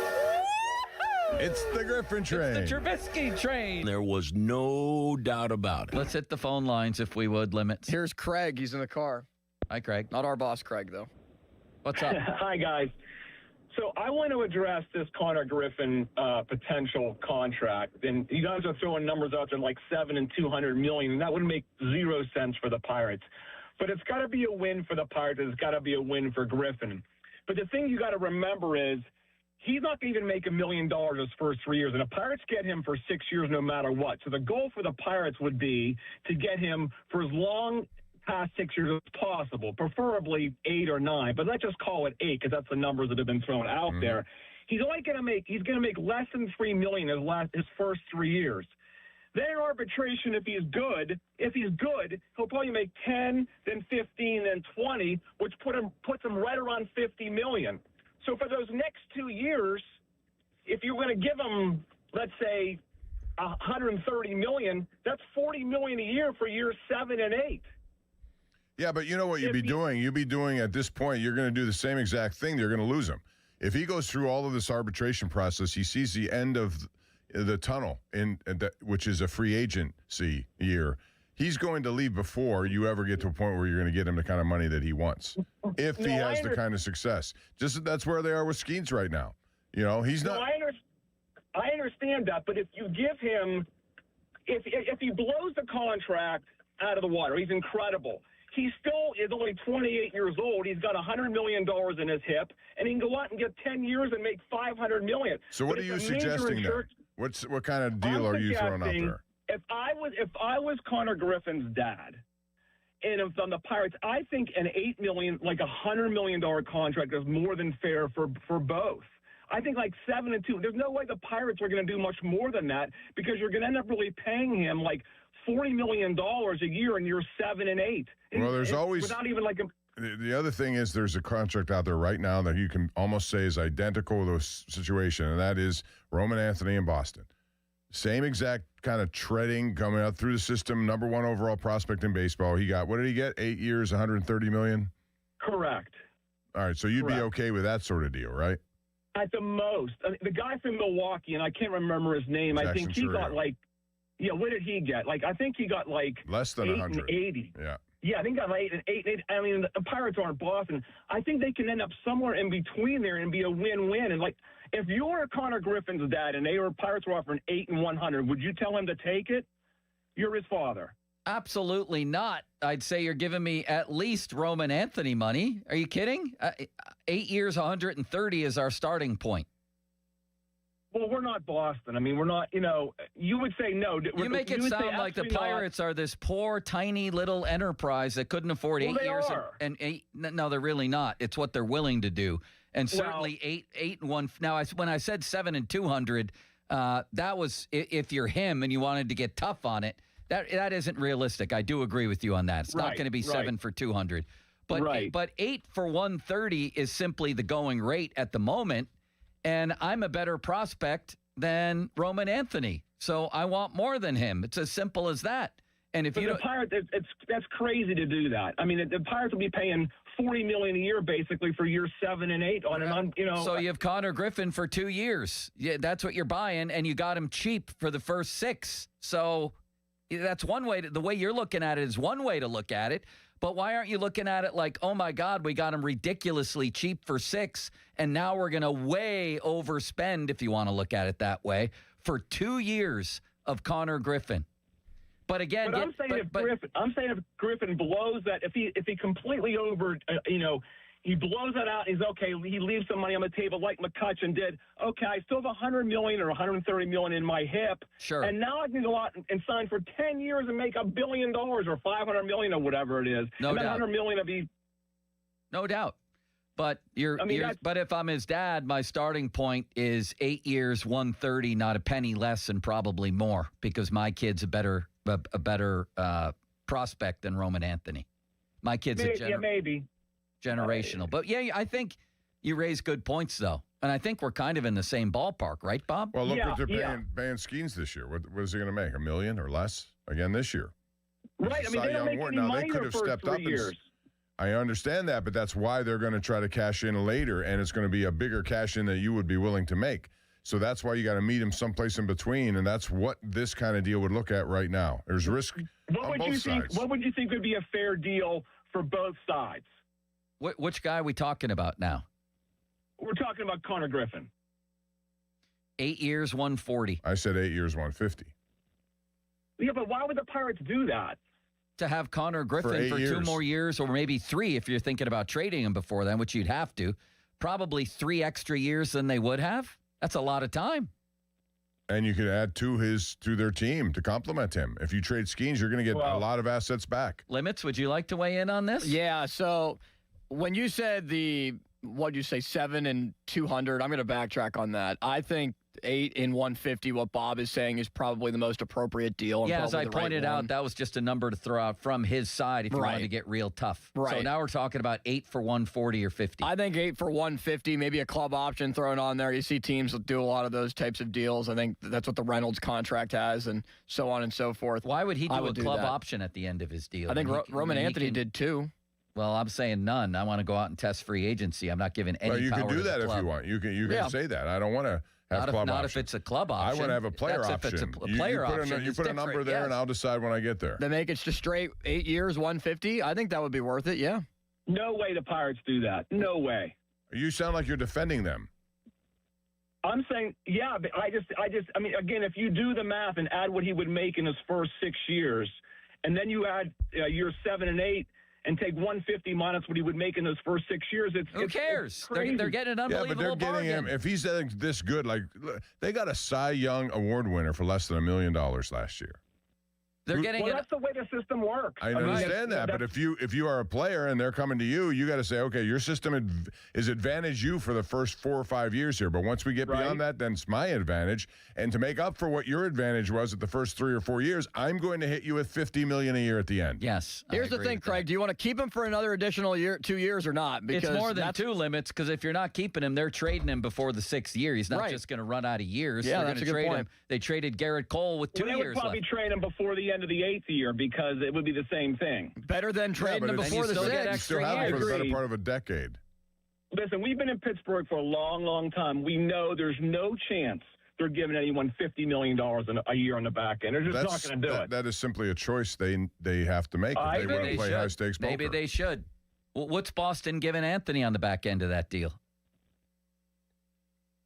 It's the Griffin train. It's the Trubisky train. There was no doubt about it. Let's hit the phone lines if we would, limits. Here's Craig. He's in the car. Hi, Craig. Not our boss, Craig, though. What's up? Hi, guys. So I want to address this Connor Griffin potential contract. And you guys are throwing numbers out there like $700 and $200 million, and that would make zero sense for the Pirates. But it's got to be a win for the Pirates. It's got to be a win for Griffin. But the thing you got to remember is he's not going to even make $1 million his first 3 years, and the Pirates get him for 6 years no matter what. So the goal for the Pirates would be to get him for as long past 6 years as possible, preferably 8 or 9. But let's just call it 8 because that's the numbers that have been thrown out there. He's only going to make less than $3 million his first 3 years. Then in arbitration, if he's good, he'll probably make 10, then 15, then 20, which puts him right around $50 million. So for those next 2 years, if you're going to give him, let's say, $130 million, that's $40 million a year for years 7 and 8. Yeah, but you know what you'd be doing? You'd be doing at this point, you're going to do the same exact thing. You're going to lose him. If he goes through all of this arbitration process, he sees the end of the tunnel, which is a free agency year. He's going to leave before you ever get to a point where you're going to get him the kind of money that he wants, if he has the kind of success. Just that's where they are with Skeens right now. He's not. I understand that, but if you give him, if he blows the contract out of the water, he's incredible. He still is only 28 years old. He's got $100 million in his hip, and he can go out and get 10 years and make $500 million. So what are you suggesting there? What kind of deal are you throwing out there? If I was Connor Griffin's dad, and if I'm the Pirates, I think an $8 million, like $100 million contract is more than fair for both. I think like 7 and 2. There's no way the Pirates are going to do much more than that because you're going to end up really paying him like $40 million a year in years 7 and 8. Well, there's always without even like the other thing is there's a contract out there right now that you can almost say is identical to a situation, and that is Roman Anthony in Boston. Same exact kind of treading coming out through the system. Number 1 overall prospect in baseball. He got, what did he get? 8 years, $130 million? Correct. All right, so you'd be okay with that sort of deal, right? At the most. I mean, the guy from Milwaukee, and I can't remember his name. I think he got like, what did he get? Like, I think he got like less than 100. 80. Yeah. Yeah, I think I got 8 and 8. I mean, the Pirates aren't Boston. I think they can end up somewhere in between there and be a win-win. And like, if you were Connor Griffin's dad and Pirates were offering 8 and 100, would you tell him to take it? You're his father. Absolutely not. I'd say you're giving me at least Roman Anthony money. Are you kidding? 8 years, 130 is our starting point. Well, we're not Boston. I mean, we're not, you would say no. You make it sound like the Pirates are this poor, tiny little enterprise that couldn't afford 8 years. And 8. No, they're really not. It's what they're willing to do. And certainly 8 and 1. Now, when I said 7 and 200, that was if you're him and you wanted to get tough on it. That isn't realistic. I do agree with you on that. It's not going to be 7 for 200. But 8 for 130 is simply the going rate at the moment. And I'm a better prospect than Roman Anthony. So I want more than him. It's as simple as that. And if the Pirates, that's crazy to do that. I mean, the Pirates will be paying $40 million a year basically for years 7 and 8 on. So you have Connor Griffin for 2 years. Yeah, that's what you're buying, and you got him cheap for the first 6. So that's one way. The way you're looking at it is one way to look at it. But why aren't you looking at it like, oh, my God, we got him ridiculously cheap for 6, and now we're going to way overspend, if you want to look at it that way, for 2 years of Connor Griffin. But again, I'm saying if Griffin blows that, if he completely he blows that out, he's okay, he leaves some money on the table like McCutchen did. Okay, I still have $100 million or $130 million in my hip. Sure. And now I can go out and sign for 10 years and make $1 billion or $500 million or whatever it is. No doubt. $100 million will be. No doubt. But but if I'm his dad, my starting point is 8 years, 130, not a penny less and probably more, because my kid's a better a better prospect than Roman Anthony. My kid's maybe generational. But, yeah, I think you raise good points, though. And I think we're kind of in the same ballpark, right, Bob? Well, look what they're paying Skeens this year. What is he going to make, $1 million or less again this year? Right. I mean, they don't make any money they could have stepped up. I understand that, but that's why they're going to try to cash in later, and it's going to be a bigger cash in that you would be willing to make. So that's why you got to meet him someplace in between, and that's what this kind of deal would look at right now. There's risk on both sides. What would you think would be a fair deal for both sides? Which guy are we talking about now? We're talking about Connor Griffin. 8 years, 140. I said 8 years, 150. Yeah, but why would the Pirates do that? To have Connor Griffin for 2 more years, or maybe 3 if you're thinking about trading him before then, which you'd have to. Probably 3 extra years than they would have. That's a lot of time. And you could add to their team to complement him. If you trade Skeens, you're going to get a lot of assets back. Limits, would you like to weigh in on this? Yeah, so when you said what'd you say, 7 and 200, I'm going to backtrack on that. I think 8 and 150, what Bob is saying, is probably the most appropriate deal. And as I pointed out, that was just a number to throw out from his side if you wanted to get real tough. Right. So now we're talking about 8 for 140 or 50. I think 8 for 150, maybe a club option thrown on there. You see teams do a lot of those types of deals. I think that's what the Reynolds contract has, and so on and so forth. Why would he do a club option at the end of his deal? I think Roman Anthony did too. Well, I'm saying none. I want to go out and test free agency. I'm not giving any power to the club. You can do that if you want. You can say that. I don't want to have club option. Not if it's a club option. I want to have a player option. If it's a player option. You put a number there, and I'll decide when I get there. They make it just straight 8 years, 150. I think that would be worth it, yeah. No way the Pirates do that. No way. You sound like you're defending them. I'm saying, yeah, but I mean, again, if you do the math and add what he would make in his first 6 years, and then you add years 7 and 8, and take 150 minus what he would make in those first 6 years. Who cares? They're getting an unbelievable but they're getting him. If he's this good, like they got a Cy Young Award winner for less than $1 million last year. They're getting that's the way the system works. I understand that, but if you are a player and they're coming to you, you got to say, okay, your system is advantage you for the first 4 or 5 years here, but once we get beyond that, then it's my advantage. And to make up for what your advantage was at the first 3 or 4 years, I'm going to hit you with $50 million a year at the end. Yes. Here's the thing, Craig. Do you want to keep him for another additional 2 years or not? Because it's more than 2 limits. Because if you're not keeping him, they're trading him before the 6th year. He's not just going to run out of years. Yeah, they're that's going to a good trade point. him. They traded Garrett Cole with 2 years left. They would probably trade him before the end of the 8th year, because it would be the same thing. Better than trading him before the 6th. You still have him for the better part of a decade. Listen, we've been in Pittsburgh for a long, long time. We know there's no chance they're giving anyone $50 million a year on the back end. They're just not going to do it. That is simply a choice they have to make if they want to play high-stakes poker. Maybe they should. What's Boston giving Anthony on the back end of that deal?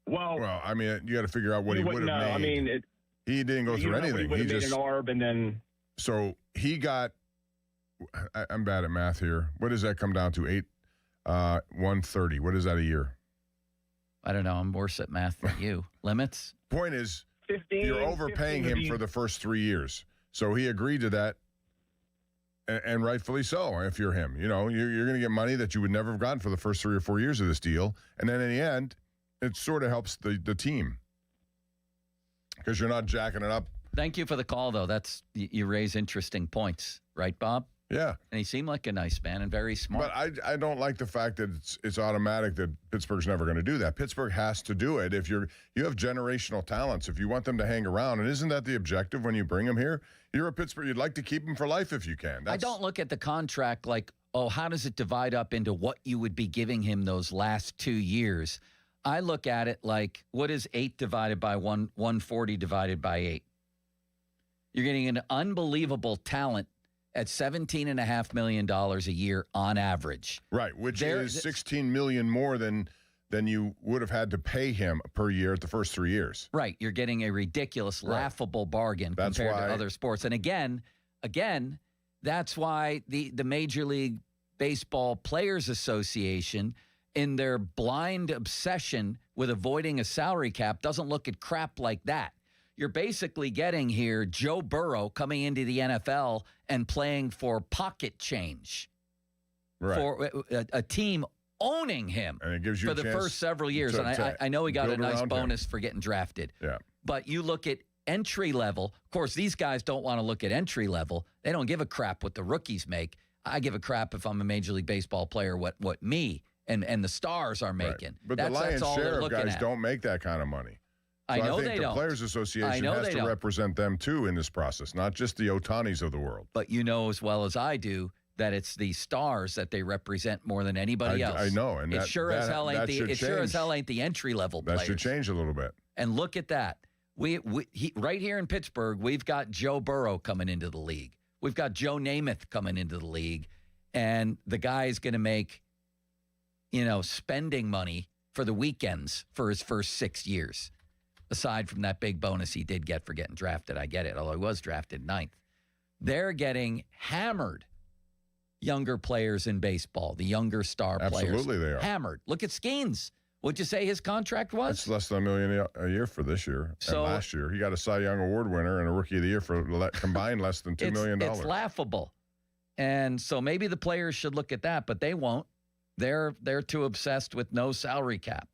Well, I mean, you got to figure out what he would have made. I mean, he didn't go through anything. He just made an ARB and then. So he got. I'm bad at math here. What does that come down to? 130. What is that a year? I don't know. I'm worse at math than you. Limits? Point is, 15, you're overpaying him for the first 3 years. So he agreed to that, and rightfully so. If you're him, you're going to get money that you would never have gotten for the first 3 or 4 years of this deal, and then in the end, it sort of helps the team because you're not jacking it up. Thank you for the call, though. You raise interesting points, right, Bob? Yeah. And he seemed like a nice man and very smart. But I don't like the fact that it's automatic that Pittsburgh's never going to do that. Pittsburgh has to do it if you have generational talents. If you want them to hang around, and isn't that the objective when you bring them here? You're a Pittsburgh. You'd like to keep them for life if you can. I don't look at the contract like, how does it divide up into what you would be giving him those last 2 years? I look at it like, what is 8 divided by 140 divided by 8? You're getting an unbelievable talent at $17.5 million a year on average. Right, which is $16 million more than you would have had to pay him per year at the first 3 years. Right, you're getting a ridiculous, laughable bargain compared to other sports. And again, that's why the Major League Baseball Players Association, in their blind obsession with avoiding a salary cap, doesn't look at crap like that. You're basically getting here Joe Burrow coming into the NFL and playing for pocket change for a team owning him and it gives you for the first several years. And I know he got a nice bonus for getting drafted. Yeah. But you look at entry level, of course, these guys don't want to look at entry level. They don't give a crap what the rookies make. I give a crap if I'm a Major League Baseball player, what me and the stars are making. Right. But the lion's share of guys don't make that kind of money. So I know think they the don't. Players Association has to represent them, too, in this process, not just the Otanis of the world. But you know as well as I do that it's the stars that they represent more than anybody else. I know. And it sure as hell ain't the entry-level players. That should change a little bit. And look at that. Right here in Pittsburgh, we've got Joe Burrow coming into the league. We've got Joe Namath coming into the league. And the guy's going to make, spending money for the weekends for his first 6 years, aside from that big bonus he did get for getting drafted. I get it, although he was drafted 9th. They're getting hammered, younger players in baseball, the younger star players. Absolutely they are. Hammered. Look at Skeens. What'd you say his contract was? It's less than $1 million a year for this year. So, and last year, he got a Cy Young Award winner and a Rookie of the Year for combined less than $2 million. It's laughable. And so maybe the players should look at that, but they won't. They're too obsessed with no salary cap.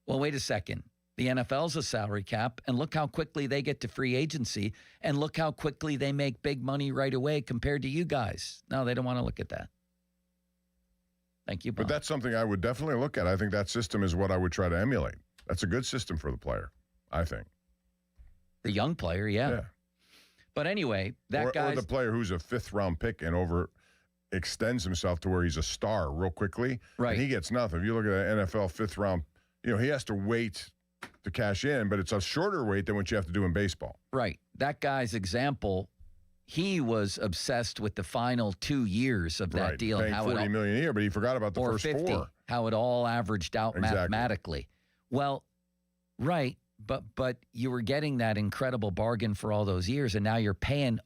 Well, wait a second. The NFL's a salary cap, and look how quickly they get to free agency, and look how quickly they make big money right away compared to you guys. No, they don't want to look at that. Thank you, Bob. But that's something I would definitely look at. I think that system is what I would try to emulate. That's a good system for the player, I think. The young player, yeah. But anyway, that guy. Or the player who's a 5th-round pick and extends himself to where he's a star real quickly. Right. And he gets nothing. If you look at an NFL 5th-round, he has to wait to cash in, but it's a shorter wait than what you have to do in baseball. Right. That guy's example, he was obsessed with the final 2 years of that deal. Paying $40 million a year, but he forgot about the first 50, 4. How it all averaged out mathematically. Well, right. But you were getting that incredible bargain for all those years, and now you're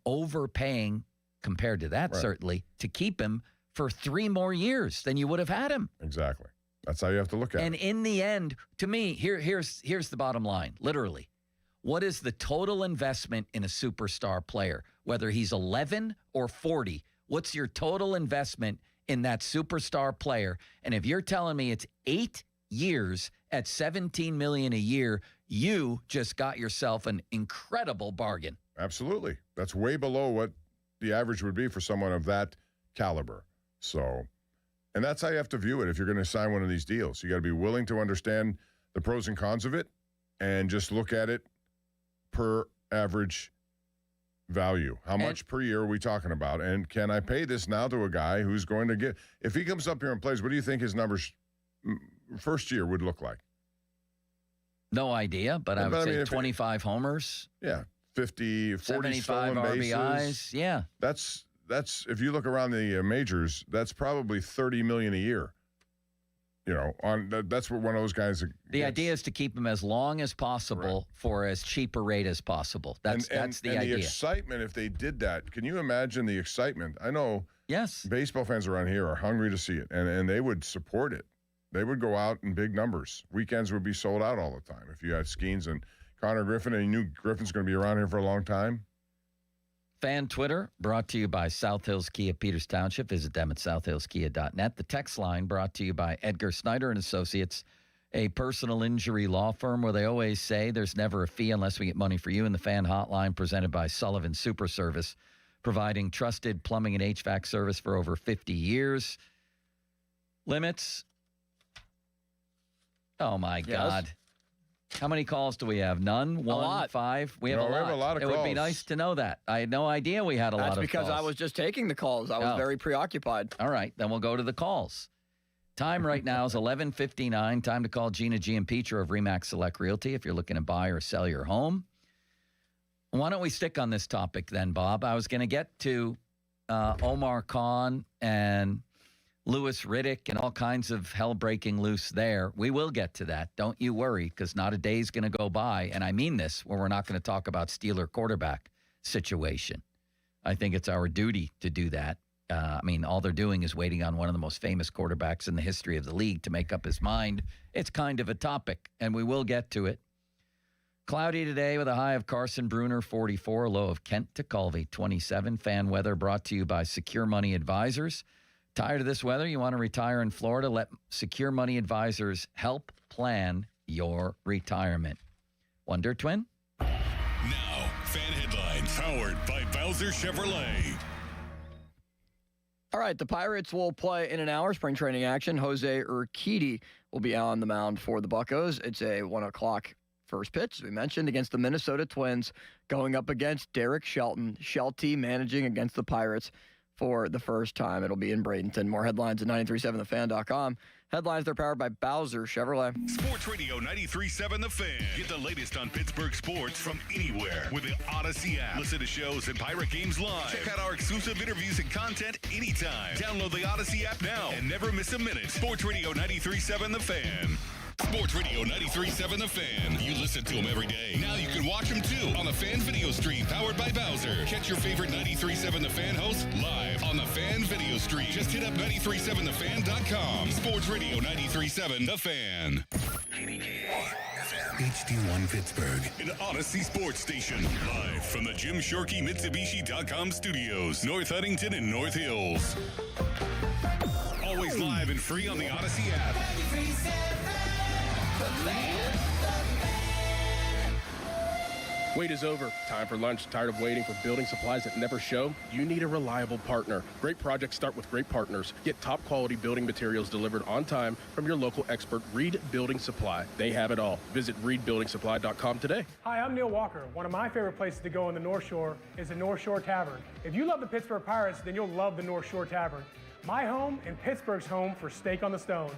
overpaying compared to that, certainly, to keep him for 3 more years than you would have had him. Exactly. That's how you have to look at it. And in the end, to me, here's the bottom line, literally. What is the total investment in a superstar player? Whether he's 11 or 40, what's your total investment in that superstar player? And if you're telling me it's 8 years at $17 million a year, you just got yourself an incredible bargain. Absolutely. That's way below what the average would be for someone of that caliber. So, and that's how you have to view it if you're going to sign one of these deals. You got to be willing to understand the pros and cons of it and just look at it per average value. How much per year are we talking about? And can I pay this now to a guy who's going to get, if he comes up here and plays, what do you think his numbers first year would look like? No idea, but I would say 25 homers. Yeah, 40 75 stolen RBIs. bases. Yeah. That's if you look around the majors, that's probably $30 million a year. That's what one of those guys. The idea is to keep him as long as possible for as cheap a rate as possible. That's the idea. And the excitement, if they did that, can you imagine the excitement? I know. Yes. Baseball fans around here are hungry to see it, and they would support it. They would go out in big numbers. Weekends would be sold out all the time. If you had Skeens and Connor Griffin, and you knew Griffin's going to be around here for a long time. Fan Twitter brought to you by South Hills Kia Peters Township. Visit them at southhillskia.net. The text line brought to you by Edgar Snyder and Associates, a personal injury law firm where they always say there's never a fee unless we get money for you. And the fan hotline presented by Sullivan Super Service, providing trusted plumbing and HVAC service for over 50 years. Limits. Oh, my God. How many calls do we have? None? One? A lot. 5? We have a lot. We have a lot of It calls. would be nice to know that. I had no idea we had a lot of calls. That's because I was just taking the calls. I was very preoccupied. All right, then we'll go to the calls. Time right now is 11:59. Time to call Gina Giampietro of Remax Select Realty if you're looking to buy or sell your home. Why don't we stick on this topic then, Bob? I was going to get to Omar Khan and Louis Riddick and all kinds of hell breaking loose there. We will get to that. Don't you worry, because not a day's going to go by, and I mean this, where we're not going to talk about Steeler quarterback situation. I think it's our duty to do that. All they're doing is waiting on one of the most famous quarterbacks in the history of the league to make up his mind. It's kind of a topic, and we will get to it. Cloudy today with a high of Carson Bruner, 44, a low of Kent Tekulve, 27. Fan weather brought to you by Secure Money Advisors. Tired of this weather? You want to retire in Florida? Let Secure Money Advisors help plan your retirement. Wonder Twin? Now, Powered by Bowser Chevrolet. All right, the Pirates will play in an hour. Spring training action. Jose Urquidy will be on the mound for the Buccos. It's a 1 o'clock first pitch, as we mentioned, against the Minnesota Twins, going up against Derek Shelton. Shelty managing against the Pirates for the first time. It'll be in Bradenton. More headlines at 937thefan.com. Headlines, they're powered by Bowser Chevrolet. Sports Radio 93.7 The Fan. Get the latest on Pittsburgh sports from anywhere with the Odyssey app. Listen to shows and Pirate games live. Check out our exclusive interviews and content anytime. Download the Odyssey app now and never miss a minute. Sports Radio 93.7 The Fan. Sports Radio 93.7 The Fan. You listen to them every day. Now you can watch them too on the Fan video stream powered by Bowser. Catch your favorite 93.7 The Fan hosts live on the Fan video stream. Just hit up 937thefan.com. Sports Radio 93.7 The Fan. HD1 Pittsburgh, an Odyssey sports station. Live from the Jim Shorkey Mitsubishi.com studios, North Huntington and North Hills. Always live and free on the Odyssey app. Wait is over. Time for lunch. Tired of waiting for building supplies that never show? You need a reliable partner. Great projects start with great partners. Get top quality building materials delivered on time from your local expert, Reed Building Supply. They have it all. Visit reedbuildingsupply.com today. Hi, I'm Neil Walker. One of my favorite places to go on the North Shore is the North Shore Tavern. If you love the Pittsburgh Pirates, then you'll love the North Shore Tavern. My home and Pittsburgh's home for steak on the stone.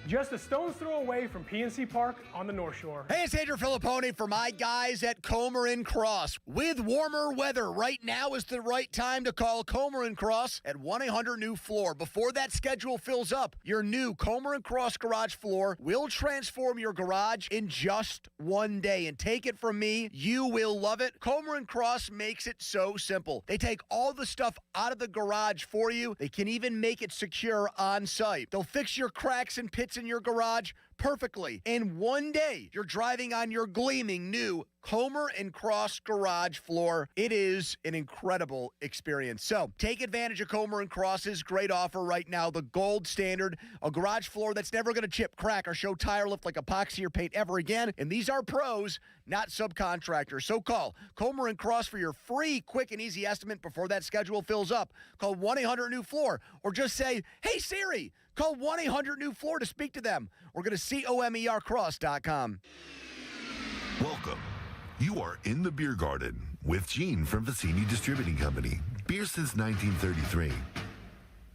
Just a stone's throw away from PNC Park on the North Shore. Hey, it's Andrew Filippone for my guys at Comer & Cross. With warmer weather, right now is the right time to call Comer & Cross at 1-800-NEW-FLOOR. Before that schedule fills up, your new Comer & Cross garage floor will transform your garage in just one day. And take it from me, you will love it. Comer & Cross makes it so simple. They take all the stuff out of the garage for you. They can even make it secure on site. They'll fix your cracks and pits in your garage perfectly. In one day, you're driving on your gleaming new Comer & Cross garage floor. It is an incredible experience. So take advantage of Comer & Cross's great offer right now, the gold standard, a garage floor that's never going to chip, crack, or show tire lift like epoxy or paint ever again. And these are pros, not subcontractors. So call Comer & Cross for your free, quick, and easy estimate before that schedule fills up. Call 1-800-NEW-FLOOR or just say, hey, Siri, call 1-800-NEW-FLOOR to speak to them or go to COMERcross.com. Welcome. You are in the beer garden with Gene from Vicini Distributing Company. Beer since 1933.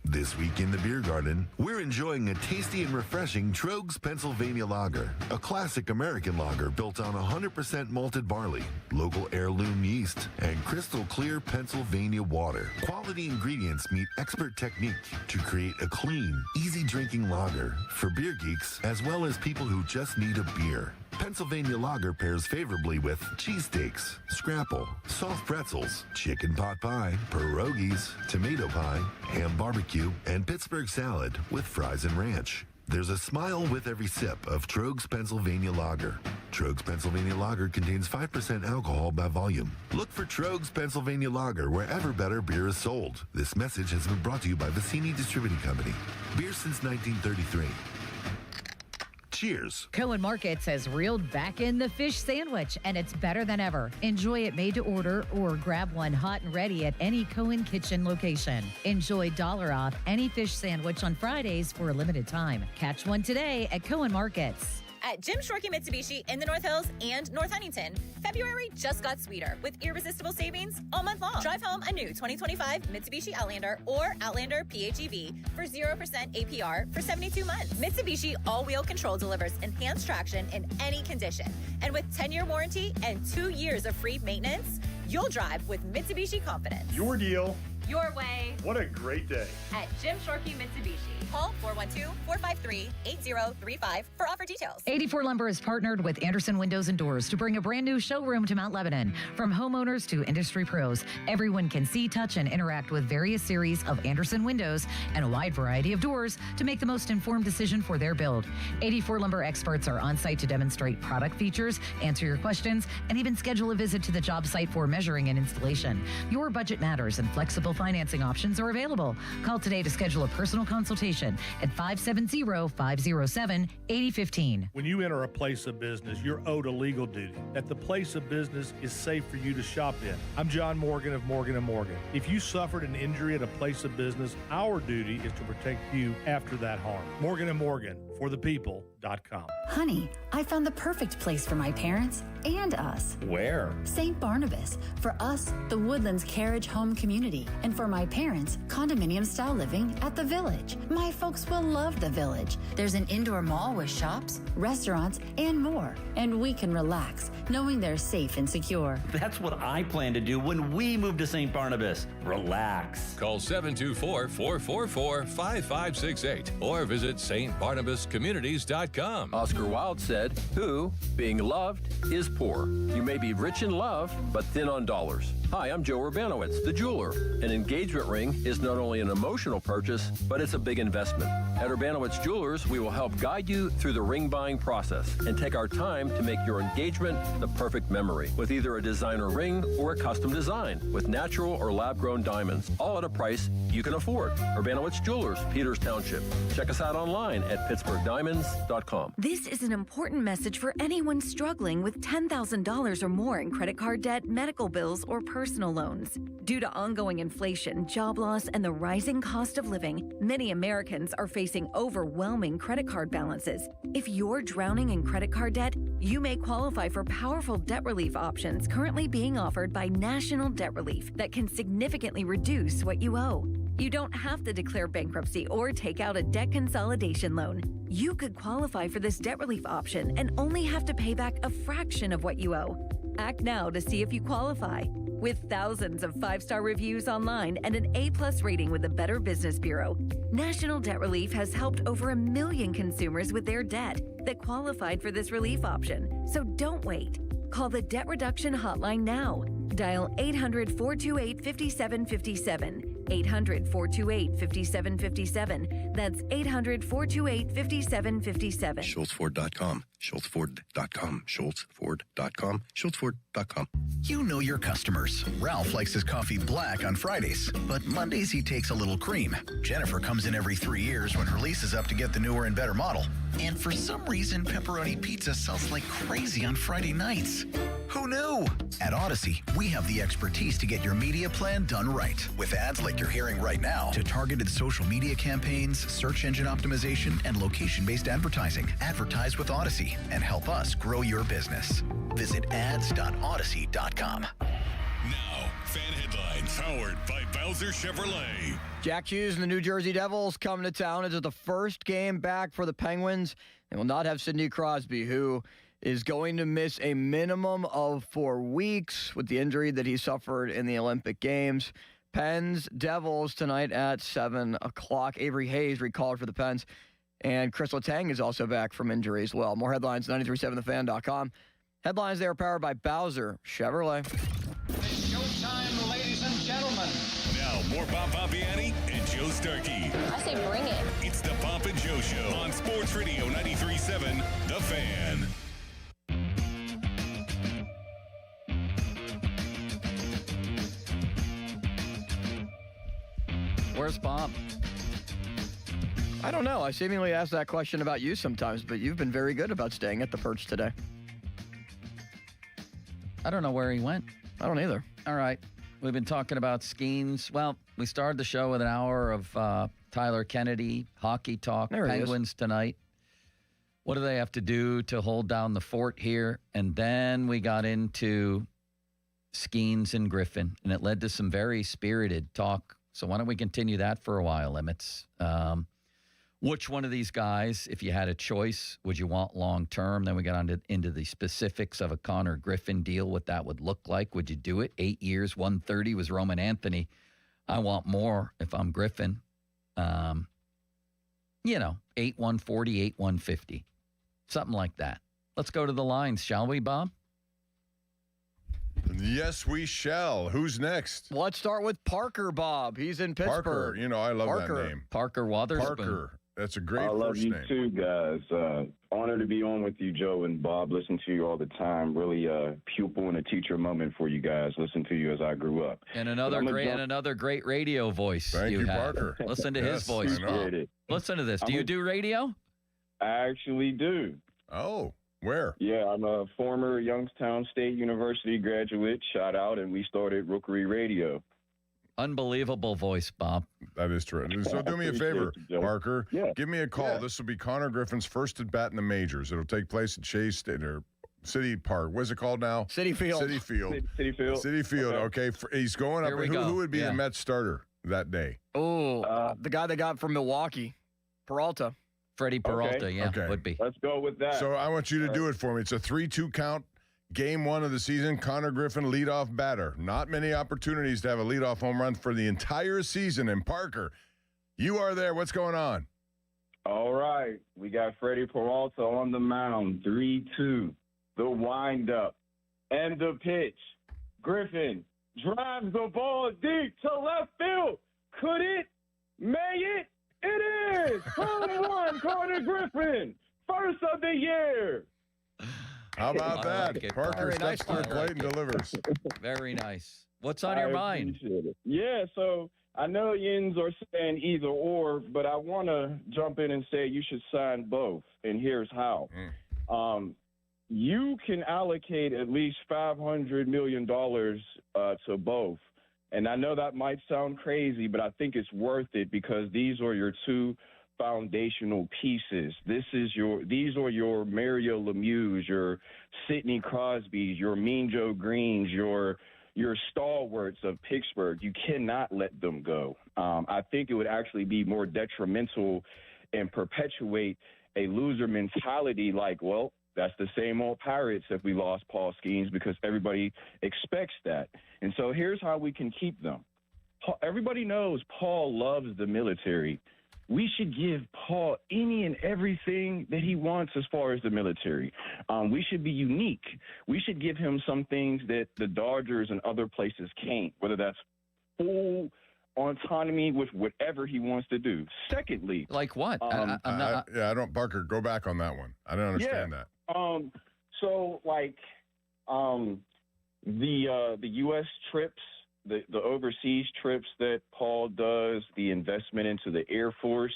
This week in the beer garden, we're enjoying a tasty and refreshing Trogs Pennsylvania Lager, a classic American lager built on 100% malted barley, local heirloom yeast, and crystal clear Pennsylvania water. Quality ingredients meet expert technique to create a clean, easy drinking lager for beer geeks as well as people who just need a beer. Pennsylvania Lager pairs favorably with cheesesteaks, scrapple, soft pretzels, chicken pot pie, pierogies, tomato pie, ham barbecue, and Pittsburgh salad with fries and ranch. There's a smile with every sip of Trogs Pennsylvania Lager. Trogs Pennsylvania Lager contains 5% alcohol by volume. Look for Trogs Pennsylvania Lager wherever better beer is sold. This message has been brought to you by Vicini Distributing Company. Beer since 1933. Cheers. Cohen Markets has reeled back in the fish sandwich, and it's better than ever. Enjoy it made to order or grab one hot and ready at any Cohen Kitchen location. Enjoy $1 off any fish sandwich on Fridays for a limited time. Catch one today at Cohen Markets. At Jim Shorkey Mitsubishi in the North Hills and North Huntington, February just got sweeter with irresistible savings all month long. Drive home a new 2025 Mitsubishi Outlander or Outlander PHEV for 0% APR for 72 months. Mitsubishi all-wheel control delivers enhanced traction in any condition. And with 10-year warranty and 2 years of free maintenance, you'll drive with Mitsubishi confidence. Your deal. Your way. What a great day. At Jim Shorkey Mitsubishi. Call 412-453-8035 for offer details. 84 Lumber has partnered with Anderson Windows and Doors to bring a brand new showroom to Mount Lebanon. From homeowners to industry pros, everyone can see, touch, and interact with various series of Anderson windows and a wide variety of doors to make the most informed decision for their build. 84 Lumber experts are on site to demonstrate product features, answer your questions, and even schedule a visit to the job site for measuring and installation. Your budget matters, and flexible financing options are available. Call today to schedule a personal consultation at 570-507-8015. When you enter a place of business, you're owed a legal duty that the place of business is safe for you to shop in. I'm John Morgan of Morgan & Morgan. If you suffered an injury at a place of business, our duty is to protect you after that harm. Morgan & Morgan, for the people.com. Honey, I found the perfect place for my parents and us. Where? St. Barnabas. For us, the Woodlands Carriage Home Community. And for my parents, condominium-style living at the Village. My folks will love the Village. There's an indoor mall with shops, restaurants, and more. And we can relax, knowing they're safe and secure. That's what I plan to do when we move to St. Barnabas. Relax. Call 724-444-5568 or visit stbarnabascommunities.com. Oscar Wilde said, "Who, being loved, is poor. You may be rich in love, but thin on dollars." Hi, I'm Joe Urbanowitz, the jeweler. An engagement ring is not only an emotional purchase, but it's a big investment. At Urbanowitz Jewelers, we will help guide you through the ring buying process and take our time to make your engagement the perfect memory with either a designer ring or a custom design with natural or lab-grown diamonds, all at a price you can afford. Urbanowitz Jewelers, Peters Township. Check us out online at pittsburghdiamonds.com. This is an important message for anyone struggling with $10,000 or more in credit card debt, medical bills, or personal loans. Due to ongoing inflation, job loss, and the rising cost of living, many Americans are facing overwhelming credit card balances. If you're drowning in credit card debt, you may qualify for powerful debt relief options currently being offered by National Debt Relief that can significantly reduce what you owe. You don't have to declare bankruptcy or take out a debt consolidation loan. You could qualify for this debt relief option and only have to pay back a fraction of what you owe. Act now to see if you qualify. With thousands of 5-star reviews online and an A+ rating with the Better Business Bureau, National Debt Relief has helped over 1 million consumers with their debt that qualified for this relief option. So don't wait. Call the Debt Reduction Hotline now. Dial 800-428-5757. 800-428-5757. That's 800-428-5757. SchultzFord.com. SchultzFord.com. SchultzFord.com. SchultzFord.com. You know your customers. Ralph likes his coffee black on Fridays, but Mondays he takes a little cream. Jennifer comes in every 3 years when her lease is up to get the newer and better model. And for some reason, pepperoni pizza sells like crazy on Friday nights. Who knew? At Odyssey, we have the expertise to get your media plan done right. With ads like you're hearing right now, to targeted social media campaigns, search engine optimization, and location-based advertising. Advertise with Odyssey and help us grow your business. Visit ads.odyssey.com. Now, fan headlines powered by Bowser Chevrolet. Jack Hughes and the New Jersey Devils coming to town. It's the first game back for the Penguins. They will not have Sidney Crosby, who is going to miss a minimum of 4 weeks with the injury that he suffered in the Olympic Games. Pens, Devils tonight at 7 o'clock. Avery Hayes recalled for the Pens. And Chris Letang is also back from injury as well. More headlines, 937thefan.com. Headlines there are powered by Bowser Chevrolet. It's showtime, ladies and gentlemen. Now, more Bob Papiani and Joe Starkey. I say bring it. It's the Pop and Joe Show on Sports Radio 93.7 The Fan. Where's Bob? I don't know. I seemingly ask that question about you sometimes, but you've been very good about staying at the perch today. I don't know where he went. I don't either. All right. We've been talking about Skeens. Well, we started the show with an hour of Tyler Kennedy, hockey talk, Penguins tonight. What do they have to do to hold down the fort here? And then we got into Skeens and Griffin, and it led to some very spirited talk. So why don't we continue that for a while, Emmets? Which one of these guys, if you had a choice, would you want long-term? Then we got into the specifics of a Connor Griffin deal, what that would look like. Would you do it? 8 years, 130 was Roman Anthony. I want more if I'm Griffin. 8-140, 8-150. Something like that. Let's go to the lines, shall we, Bob? Yes, we shall. Who's next? Let's start with Parker, Bob. He's in Pittsburgh. Parker. I love that name. Parker Wotherspoon. Parker. That's a great I love first you name. too, guys. Honored to be on with you, Joe and Bob. Listen to you all the time. Really a pupil and a teacher moment for you guys. Listen to you as I grew up. And another great radio voice. Thank you, have. Parker. Listen to his Yes, voice, I know. Bob. Appreciate it. Listen to this. Do you do radio? I actually do. Oh, where? Yeah, I'm a former Youngstown State University graduate. Shout out, and we started Rookery Radio. Unbelievable voice, Bob. That is true. So do me a favor, Parker. Yeah. Give me a call. Yeah. This will be Connor Griffin's first at bat in the majors. It'll take place at Shea State or City Park. What's it called now? City Field. City Field. City Field. City Field. Okay. He's going up. Here we Who, go. who would be Yeah. the Mets starter that day? Oh, the guy they got from Milwaukee, Peralta. Freddie Peralta, Okay. would be. Let's go with that. So I want you to do it for me. It's a 3-2 count. Game 1 of the season, Connor Griffin, leadoff batter. Not many opportunities to have a leadoff home run for the entire season. And Parker, you are there. What's going on? All right. We got Freddie Peralta on the mound. 3-2. The windup. And the pitch. Griffin drives the ball deep to left field. Could it? May it? It is! Home run, Connor Griffin. First of the year. How about I that? like it, Parker Bob. steps to the I plate like and it. delivers. Very nice. What's on your mind? Appreciate it. Yeah, so I know yins are saying either or, but I want to jump in and say you should sign both, and here's how. You can allocate at least $500 million to both. And I know that might sound crazy, but I think it's worth it because these are your two foundational pieces. These are your Mario Lemieux, your Sidney Crosbys, your Mean Joe Greens, your stalwarts of Pittsburgh. You cannot let them go. I think it would actually be more detrimental and perpetuate a loser mentality like, well, that's the same old Pirates if we lost Paul Skeens because everybody expects that. And so here's how we can keep them. Everybody knows Paul loves the military. We should give Paul any and everything that he wants as far as the military. We should be unique. We should give him some things that the Dodgers and other places can't, whether that's full autonomy with whatever he wants to do. Secondly, like what? I don't. Parker, go back on that one. I don't understand that. So like the U.S. trips, the overseas trips that Paul does, the investment into the Air Force,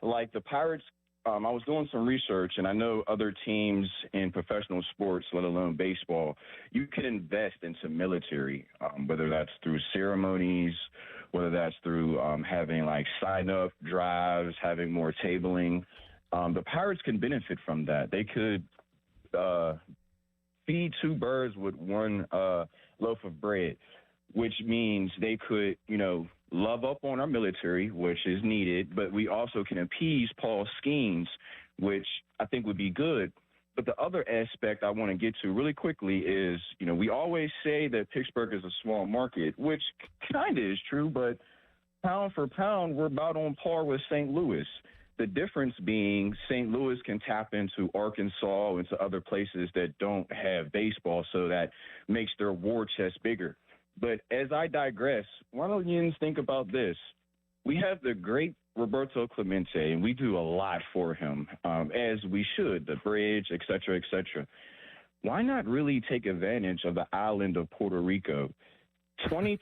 like the Pirates. I was doing some research, and I know other teams in professional sports, let alone baseball, you can invest into military, whether that's through ceremonies, whether that's through having like sign-up drives, having more tabling. The Pirates can benefit from that. They could feed two birds with one loaf of bread, which means they could, love up on our military, which is needed, but we also can appease Paul Skeens, which I think would be good. But the other aspect I want to get to really quickly is, we always say that Pittsburgh is a small market, which kind of is true, but pound for pound, we're about on par with St. Louis. The difference being St. Louis can tap into Arkansas and to other places that don't have baseball, so that makes their war chest bigger. But as I digress, why don't you think about this? We have the great Roberto Clemente, and we do a lot for him, as we should, the bridge, et cetera, et cetera. Why not really take advantage of the island of Puerto Rico? 20%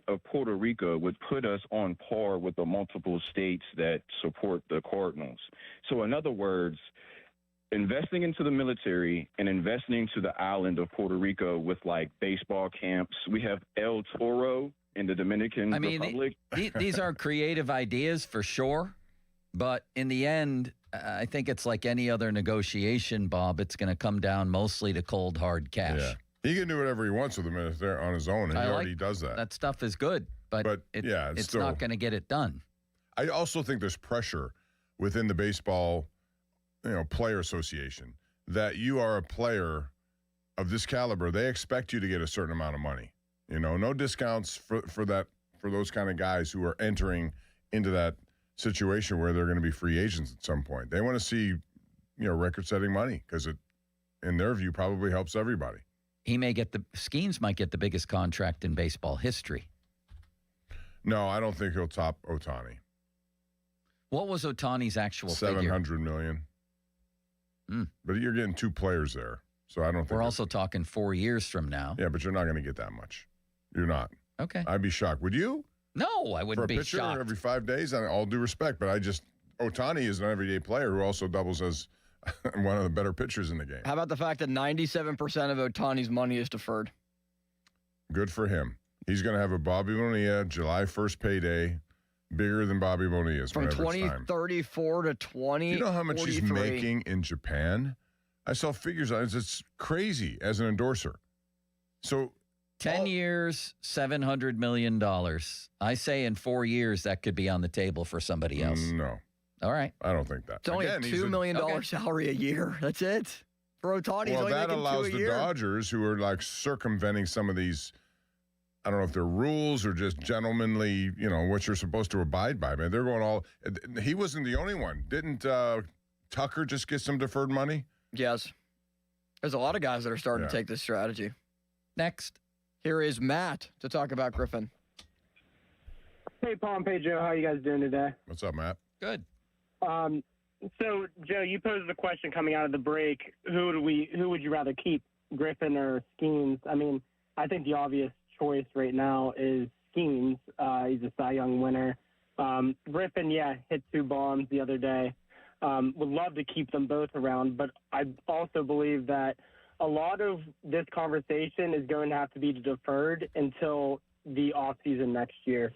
of Puerto Rico would put us on par with the multiple states that support the Cardinals. So in other words, investing into the military and investing into the island of Puerto Rico with like baseball camps. We have El Toro in the Dominican Republic. These are creative ideas for sure, but in the end, I think it's like any other negotiation, Bob. It's going to come down mostly to cold, hard cash. Yeah. He can do whatever he wants with the military on his own, and he already does that. That stuff is good, but it's still not going to get it done. I also think there's pressure within the baseball player association that you are a player of this caliber. They expect you to get a certain amount of money. No discounts for those kind of guys who are entering into that situation where they're going to be free agents at some point. They want to see, record-setting money because it, in their view, probably helps everybody. Skeens might get the biggest contract in baseball history. No, I don't think he'll top Ohtani. What was Ohtani's actual figure? $700 million. But you're getting two players there, so I don't think we're also talking 4 years from now. Yeah, but you're not going to get that much. You're not. Okay. I'd be shocked. Would you? No, I wouldn't be For a pitcher shocked. every 5 days, all due respect, but Ohtani is an everyday player who also doubles as one of the better pitchers in the game. How about the fact that 97% of Ohtani's money is deferred? Good for him. He's going to have a Bobby Bonilla July 1st payday, bigger than Bobby Bonilla's. From 2034 to 20. Do you know how much he's making in Japan? I saw figures on it. It's crazy as an endorser. So 10 years, $700 million. I say in 4 years that could be on the table for somebody else. No. All right. I don't think that. It's only a $2 million salary a year. That's it. For Ohtani, he's only that making allows $2 the a year. Dodgers, who are like circumventing some of these, I don't know if they're rules or just gentlemanly, what you're supposed to abide by, man. They're going all, he wasn't the only one. Didn't Tucker just get some deferred money? Yes. There's a lot of guys that are starting to take this strategy. Next. Here is Matt to talk about Griffin. Hey, Paul and Joe. How you guys doing today? What's up, Matt? Good. So, Joe, you posed the question coming out of the break, who would you rather keep, Griffin or Skeens? I mean, I think the obvious choice right now is Skeens. He's a Cy Young winner. Griffin, hit 2 bombs the other day. Would love to keep them both around, but I also believe that a lot of this conversation is going to have to be deferred until the offseason next year,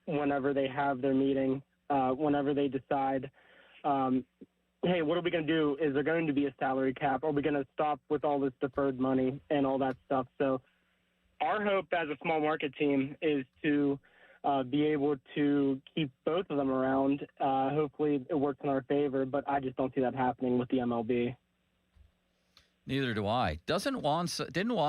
whenever they have their meeting, whenever they decide, hey, what are we going to do? Is there going to be a salary cap? Are we going to stop with all this deferred money and all that stuff? So our hope as a small market team is to be able to keep both of them around. Hopefully it works in our favor, but I just don't see that happening with the MLB. Neither do I. Didn't Juan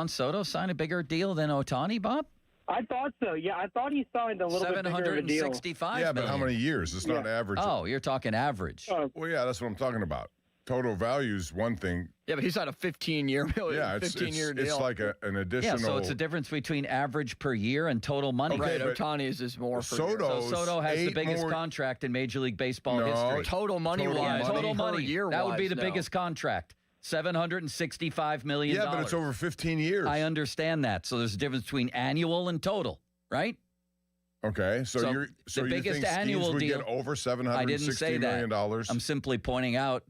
Soto sign a bigger deal than Ohtani, Bob? I thought so. Yeah, I thought he signed a little bit bigger of a deal. $765 but how many years? It's not average. Oh, you're talking average. Well, yeah, that's what I'm talking about. Total value is one thing. Yeah, but he signed a 15-year deal. Yeah, it's like an additional. Yeah, so it's a difference between average per year and total money. Right, Ohtani's is more per year. So Soto has the biggest contract in Major League Baseball history. Total money-wise. Total money. Per year-wise, that would be the biggest contract. $765 million. Yeah, but it's over 15 years. I understand that. So there's a difference between annual and total, right? Okay, so the you biggest think annual Skeens would deal. get over $760 I didn't say million? that. I'm simply pointing out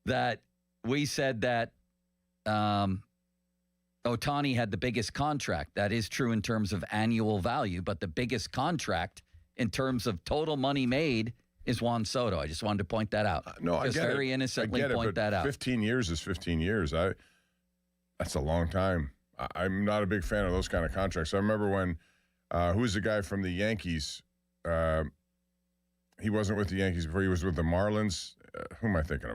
that we said that Ohtani had the biggest contract. That is true in terms of annual value, but the biggest contract in terms of total money made is Juan Soto. I just wanted to point that out. No, I just get very it. innocently I get it, point but that out. 15 years is 15 years. That's a long time. I'm not a big fan of those kind of contracts. I remember when who's the guy from the Yankees? He wasn't with the Yankees before. He was with the Marlins. Who am I thinking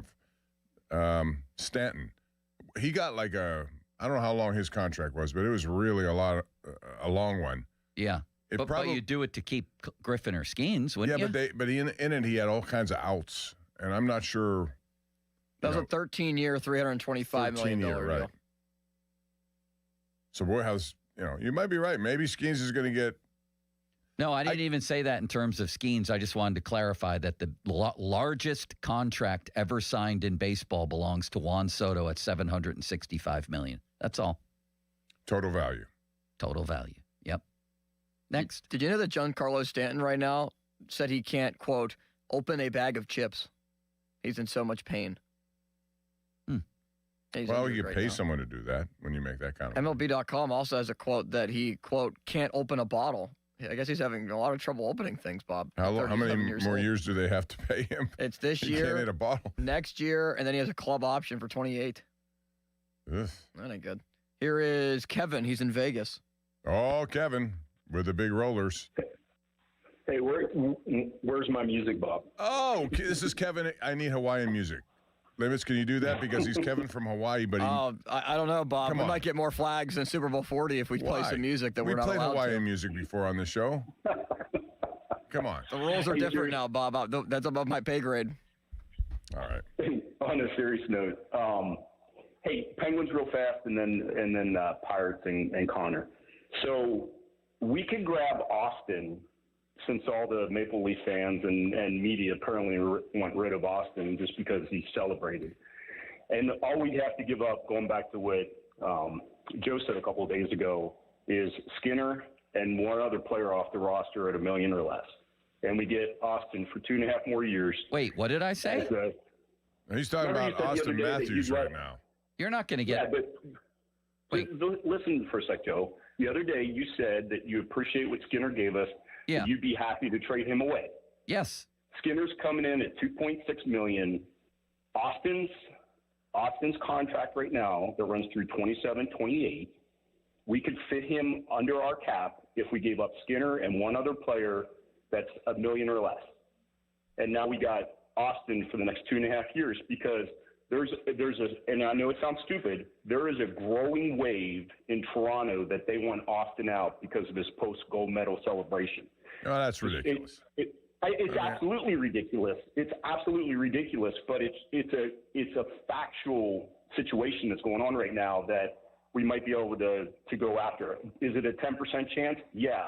of? Stanton. He got like I don't know how long his contract was, but it was really a long one. Yeah. But you do it to keep Griffin or Skeens, wouldn't you? Yeah, but in it he had all kinds of outs, and I'm not sure. That was a 13-year, $325 million deal. Right. So boy, you might be right. Maybe Skeens is going to get. No, I didn't even say that in terms of Skeens. I just wanted to clarify that the largest contract ever signed in baseball belongs to Juan Soto at $765 million. That's all. Total value. Total value. Yep. Next. Did you know that Giancarlo Stanton right now said he can't, quote, open a bag of chips? He's in so much pain. Well, you pay someone to do that when you make that kind of MLB.com also has a quote that he, quote, can't open a bottle. I guess he's having a lot of trouble opening things, Bob. How many more years do they have to pay him? It's this he year. Can't hit a bottle. Next year, and then he has a club option for 28. Ugh. That ain't good. Here is Kevin. He's in Vegas. Oh, Kevin with the big rollers. Hey, where's my music, Bob? Oh, this is Kevin. I need Hawaiian music. Limits, can you do that? Because he's Kevin from Hawaii, but I don't know, Bob. Come we on. might get more flags than Super Bowl 40 if we play some music that we're not allowed to. We played Hawaiian music before on the show. Come on. The rules are different now, Bob. That's above my pay grade. All right. Hey, on a serious note, hey, Penguins real fast, and then Pirates and Connor. So we could grab Austin since all the Maple Leaf fans and media apparently want rid of Austin just because he celebrated. And all we have to give up, going back to what Joe said a couple of days ago, is Skinner and one other player off the roster at $1 million or less. And we get Austin for 2.5 more years. Wait, what did I say? He's talking about Austin Matthews right now. You're not going to get... Yeah, but listen for a sec, Joe. The other day you said that you appreciate what Skinner gave us. Yeah. You'd be happy to trade him away. Yes. Skinner's coming in at $2.6 million. Austin's contract right now that runs through 27-28. We could fit him under our cap if we gave up Skinner and one other player that's $1 million or less. And now we got Austin for the next 2.5 years because there's a, and I know it sounds stupid, there is a growing wave in Toronto that they want Austin out because of his post-gold medal celebration. Oh, that's ridiculous. It's absolutely ridiculous. It's absolutely ridiculous, but it's a factual situation that's going on right now that we might be able to go after. Is it a 10% chance? Yeah.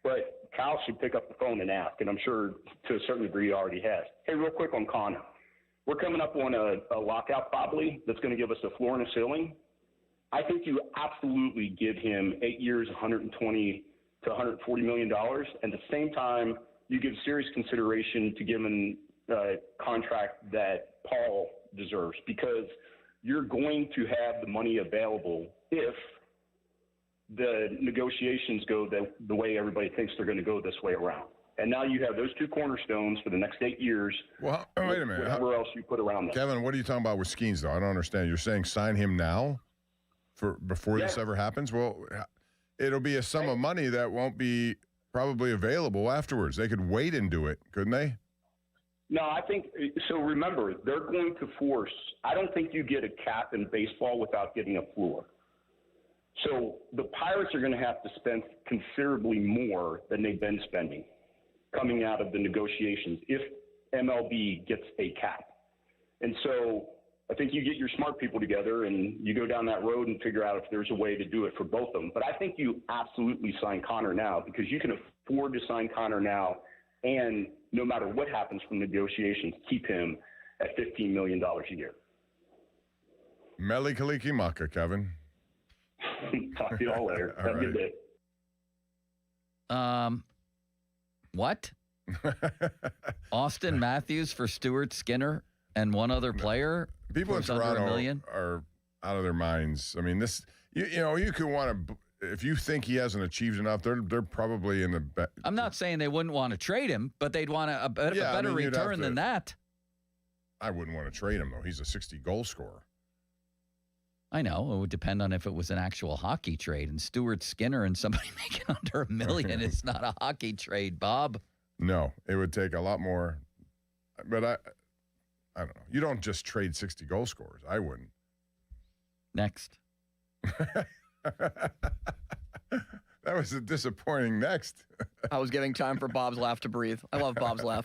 But Cal should pick up the phone and ask, and I'm sure to a certain degree he already has. Hey, real quick on Connor. We're coming up on a lockout probably that's going to give us a floor and a ceiling. I think you absolutely give him 8 years, $120 to $140 million, and at the same time you give serious consideration to give him a contract that Paul deserves because you're going to have the money available if the negotiations go the way everybody thinks they're going to go this way around. And now you have those two cornerstones for the next 8 years. Well, wait a minute. Whatever else you put around them. Kevin, what are you talking about with Skeens, though? I don't understand. You're saying sign him now before this ever happens? Well, it'll be a sum of money that won't be probably available afterwards. They could wait and do it, couldn't they? No, I think so. Remember, they're going to force. I don't think you get a cap in baseball without getting a floor. So the Pirates are going to have to spend considerably more than they've been spending coming out of the negotiations if MLB gets a cap. And so I think you get your smart people together and you go down that road and figure out if there's a way to do it for both of them. But I think you absolutely sign Connor now because you can afford to sign Connor now and no matter what happens from negotiations, keep him at $15 million a year. Mele Kalikimaka, Kevin. Talk to you all later. Have a good day. What? Austin Matthews for Stuart Skinner and one other player? People in Toronto $1 million? are out of their minds. I mean, this, you could want to, if you think he hasn't achieved enough, they're probably in the. I'm not saying they wouldn't want to trade him, but they'd want a better return than that. I wouldn't want to trade him, though. He's a 60 goal scorer. I know. It would depend on if it was an actual hockey trade. And Stuart Skinner and somebody making under $1 million is not a hockey trade, Bob. No, it would take a lot more. But I don't know. You don't just trade 60 goal scorers. I wouldn't. Next. That was a disappointing next. I was giving time for Bob's laugh to breathe. I love Bob's laugh.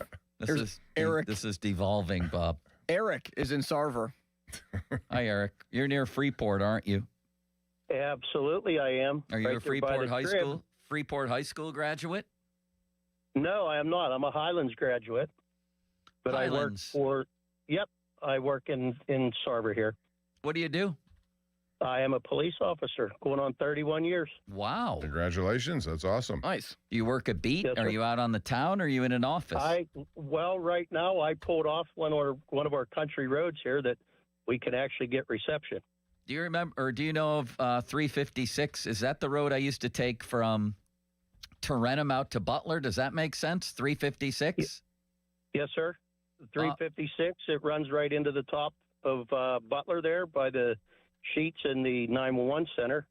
Eric. This is devolving, Bob. Eric is in Sarver. Hi, Eric. You're near Freeport, aren't you? Absolutely, I am. Are you right a Freeport High School graduate? No, I am not. I'm a Highlands graduate. But Highlands. I work in Sarver here. What do you do? I am a police officer going on 31 years. Wow. Congratulations. That's awesome. Nice. Do you work a beat? Yes, are sir. you out on the town or are you in an office? Right now I pulled off one of our country roads here that we can actually get reception. Do you remember, or do you know of 356? Is that the road I used to take from Tarentum out to Butler? Does that make sense? 356? Yes, sir. 356. It runs right into the top of Butler there by the sheets in the 911 center.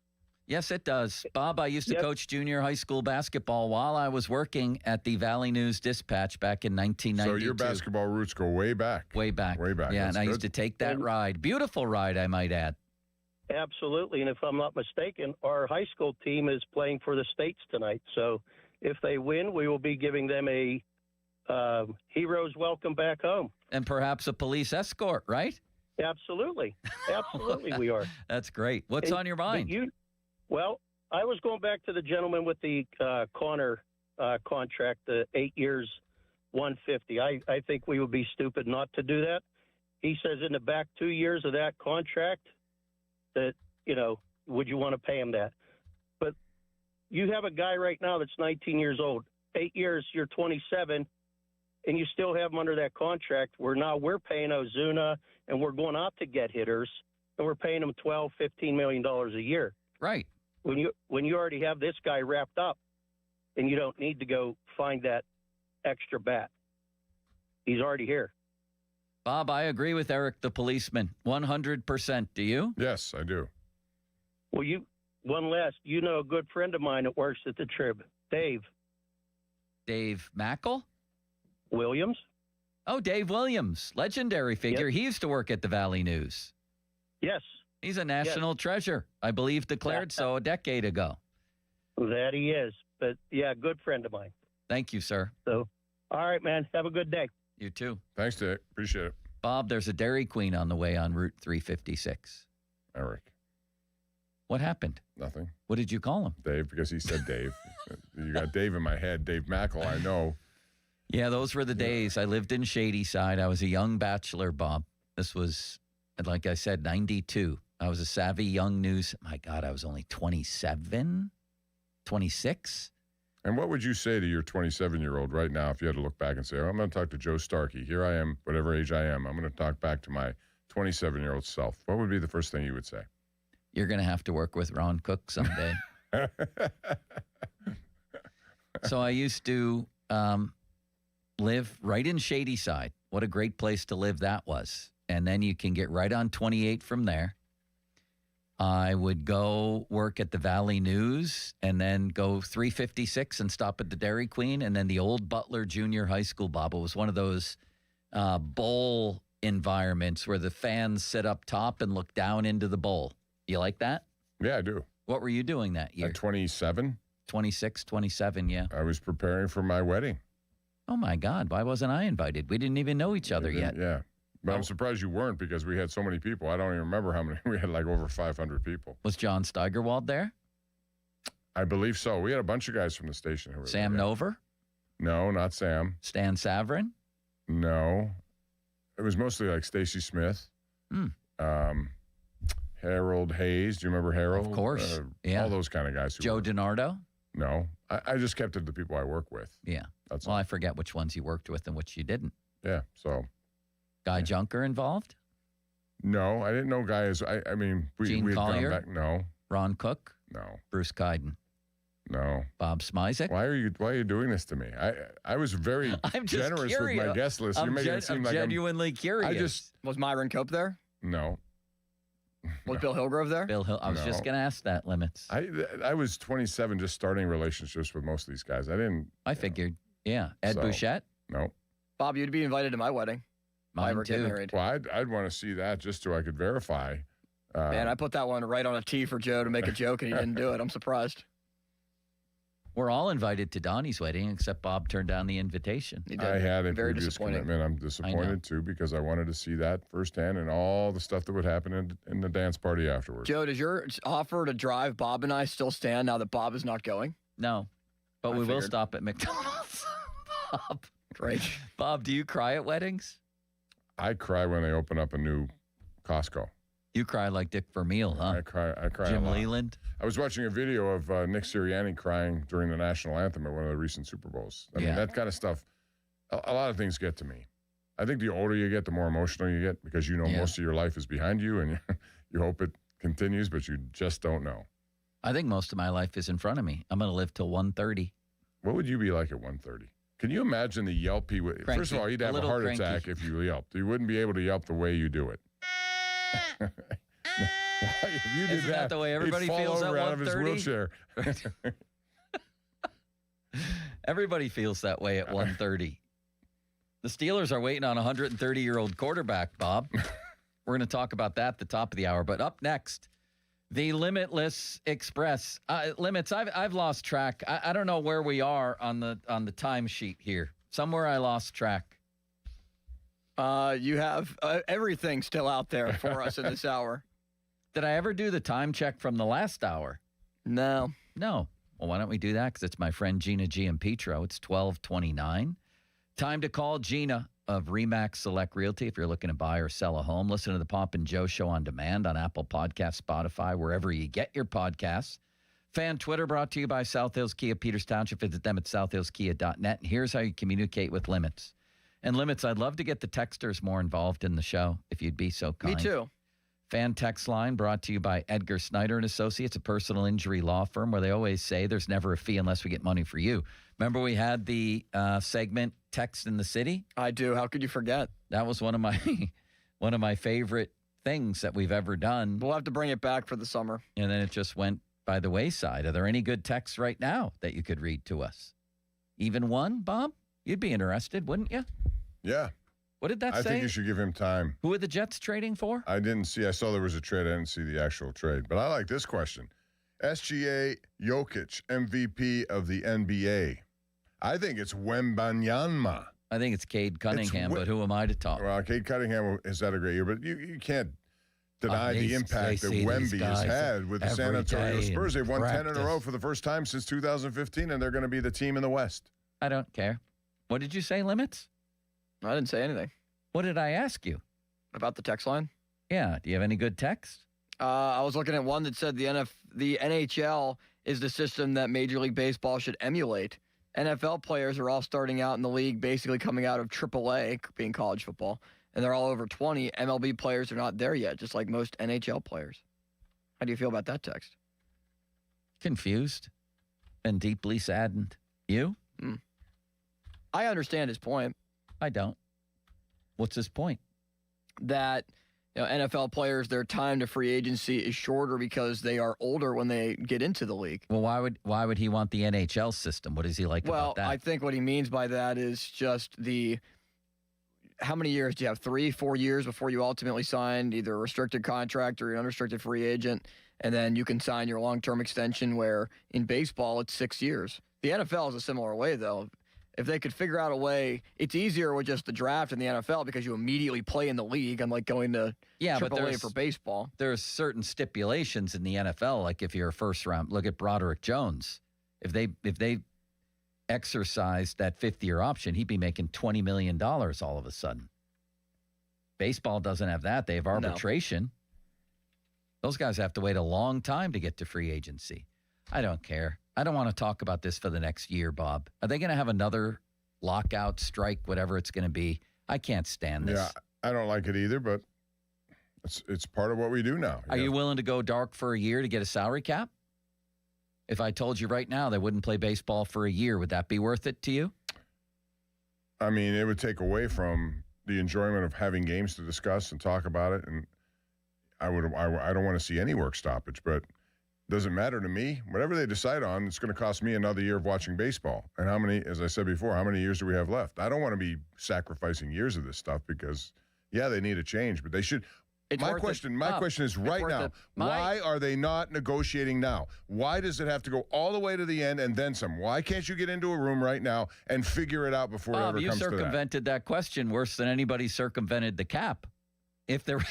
Yes, it does. Bob, I used to coach junior high school basketball while I was working at the Valley News Dispatch back in 1992. So your basketball roots go way back. Way back. Way back. Yeah, That's and I good. used to take that ride. Beautiful ride, I might add. Absolutely. And if I'm not mistaken, our high school team is playing for the States tonight. So if they win, we will be giving them a hero's welcome back home. And perhaps a police escort, right? Absolutely. Absolutely, we are. That's great. What's on your mind? Well, I was going back to the gentleman with the Connor contract, the 8 years, 150. I think we would be stupid not to do that. He says in the back 2 years of that contract that, would you want to pay him that? But you have a guy right now that's 19 years old. 8 years, you're 27, and you still have him under that contract where now we're paying Ozuna and we're going out to get hitters, and we're paying him $12, $15 million a year. Right. When you already have this guy wrapped up, and you don't need to go find that extra bat. He's already here. Bob, I agree with Eric the policeman, 100%. Do you? Yes, I do. Well, one last, a good friend of mine that works at the Trib, Dave. Dave Mackel? Williams. Oh, Dave Williams, legendary figure. Yep. He used to work at the Valley News. Yes. He's a national treasure, I believe declared so a decade ago. That he is. But, yeah, good friend of mine. Thank you, sir. So, all right, man. Have a good day. You too. Thanks, Dave. Appreciate it. Bob, there's a Dairy Queen on the way on Route 356. Eric. What happened? Nothing. What did you call him? Dave, because he said Dave. You got Dave in my head. Dave Mackel, I know. Yeah, those were the days. I lived in Shadyside. I was a young bachelor, Bob. This was, like I said, 92. I was a savvy young news. My God, I was only 27, 26. And what would you say to your 27-year-old right now if you had to look back and say, I'm going to talk to Joe Starkey. Here I am, whatever age I am. I'm going to talk back to my 27-year-old self. What would be the first thing you would say? You're going to have to work with Ron Cook someday. So I used to live right in Shadyside. What a great place to live that was. And then you can get right on 28 from there. I would go work at the Valley News and then go 356 and stop at the Dairy Queen and then the old Butler Junior High School, Bob. It was one of those bowl environments where the fans sit up top and look down into the bowl. You like that? Yeah, I do. What were you doing that year? At 27. 26, 27, yeah. I was preparing for my wedding. Oh, my God. Why wasn't I invited? We didn't even know each other yet. Yeah. But I'm surprised you weren't because we had so many people. I don't even remember how many. We had like over 500 people. Was John Steigerwald there? I believe so. We had a bunch of guys from the station who were Sam there. Nover? No, not Sam. Stan Savrin? No. It was mostly like Stacy Smith. Harold Hayes. Do you remember Harold? Of course. Yeah. All those kind of guys. Joe DiNardo? No. I just kept it to people I work with. Yeah. That's well, I forget which ones you worked with and which you didn't. Yeah, so. Guy Junker involved? No, I didn't know guys. I mean, Gene we had Collier? gone back. No. Ron Cook? No. Bruce Kyden? No. Bob Smizek? Why are you doing this to me? I was very I'm just generous curious. with my guest list. You're making it seem like genuinely curious. Was Myron Cope there? No. Was Bill Hillgrove there? Bill Hill. I was just going to ask that, Limits. I was 27, just starting relationships with most of these guys. I figured. Yeah. Ed Bouchette? No. Bob, you'd be invited to my wedding. Mine ever get too. married. Well, I'd want to see that just so I could verify. Man, I put that one right on a tee for Joe to make a joke, and he didn't do it. I'm surprised. We're all invited to Donnie's wedding, except Bob turned down the invitation. I had a Very previous disappointing. commitment. I'm disappointed, too, because I wanted to see that firsthand and all the stuff that would happen in the dance party afterwards. Joe, does your offer to drive Bob and I still stand now that Bob is not going? No, but we will figured. stop at McDonald's. Bob. Great. Bob, do you cry at weddings? I cry when they open up a new Costco. You cry like Dick Vermeil, huh? I cry Jim a lot. Leland? I was watching a video of Nick Sirianni crying during the national anthem at one of the recent Super Bowls. I mean, that kind of stuff, a lot of things get to me. I think the older you get, the more emotional you get because you know most of your life is behind you and you hope it continues, but you just don't know. I think most of my life is in front of me. I'm going to live till 1:30. What would you be like at 1:30? Can you imagine the yelp he would? Cranky. First of all, he'd have a little heart cranky. attack if you yelped. You wouldn't be able to yelp the way you do it. If you did Isn't that the way everybody he'd fall feels over at out of his 1:30? wheelchair. Everybody feels that way at 1:30. The Steelers are waiting on a 130-year-old quarterback, Bob. We're going to talk about that at the top of the hour. But up next, the Limitless Express. Limits, I've lost track. I don't know where we are on the timesheet here. Somewhere I lost track. You have everything still out there for us in this hour. Did I ever do the time check from the last hour? No. Well, why don't we do that? Because it's my friend Gina Giampetro. It's 12:29. Time to call Gina of Remax Select Realty if you're looking to buy or sell a home. Listen to the Pomp and Joe Show on demand on Apple Podcasts, Spotify, wherever you get your podcasts. Fan Twitter brought to you by South Hills Kia, Peters Township. Visit them at southhillskia.net. And here's how you communicate with Limits. And Limits, I'd love to get the texters more involved in the show, if you'd be so kind. Me too. Fan text line brought to you by Edgar Snyder and Associates, a personal injury law firm where they always say there's never a fee unless we get money for you. Remember we had the segment Text in the City? I do. How could you forget? That was one of my favorite things that we've ever done. We'll have to bring it back for the summer. And then it just went by the wayside. Are there any good texts right now that you could read to us? Even one, Bob? You'd be interested, wouldn't you? Yeah. What did that say? I think you should give him time. Who are the Jets trading for? I didn't see. I saw there was a trade. I didn't see the actual trade. But I like this question. SGA Jokic, MVP of the NBA. I think it's Wembanyama. I think it's Cade Cunningham, but who am I to talk? Well, Cade Cunningham has had a great year, but you can't deny the impact that Wemby has had with the San Antonio Spurs. They've won 10 in a row for the first time since 2015, and they're going to be the team in the West. I don't care. What did you say, Limits? I didn't say anything. What did I ask you? About the text line? Yeah. Do you have any good text? I was looking at one that said the NHL is the system that Major League Baseball should emulate. NFL players are all starting out in the league, basically coming out of AAA, being college football, and they're all over 20. MLB players are not there yet, just like most NHL players. How do you feel about that text? Confused and deeply saddened. You? I understand his point. I don't. What's his point? That NFL players, their time to free agency is shorter because they are older when they get into the league. Well, why would he want the NHL system? What does he like about that? Well, I think what he means by that is just how many years do you have? 3-4 years before you ultimately sign either a restricted contract or an unrestricted free agent, and then you can sign your long-term extension where in baseball it's 6 years. The NFL is a similar way, though. If they could figure out a way, it's easier with just the draft in the NFL because you immediately play in the league, unlike going to AAA for baseball. There's certain stipulations in the NFL, like if you're a first round, look at Broderick Jones. If they exercised that fifth-year option, he'd be making $20 million all of a sudden. Baseball doesn't have that. They have arbitration. No. Those guys have to wait a long time to get to free agency. I don't care. I don't want to talk about this for the next year, Bob. Are they going to have another lockout, strike, whatever it's going to be? I can't stand this. Yeah, I don't like it either, but it's part of what we do now. Are you willing to go dark for a year to get a salary cap? If I told you right now they wouldn't play baseball for a year, would that be worth it to you? I mean, it would take away from the enjoyment of having games to discuss and talk about it. And I don't want to see any work stoppage, but doesn't matter to me. Whatever they decide on, it's going to cost me another year of watching baseball. And how many, as I said before, how many years do we have left? I don't want to be sacrificing years of this stuff because, yeah, they need a change, but they should. My question is right now, why are they not negotiating now? Why does it have to go all the way to the end and then some? Why can't you get into a room right now and figure it out before it ever comes to that? You circumvented that question worse than anybody circumvented the cap. If they went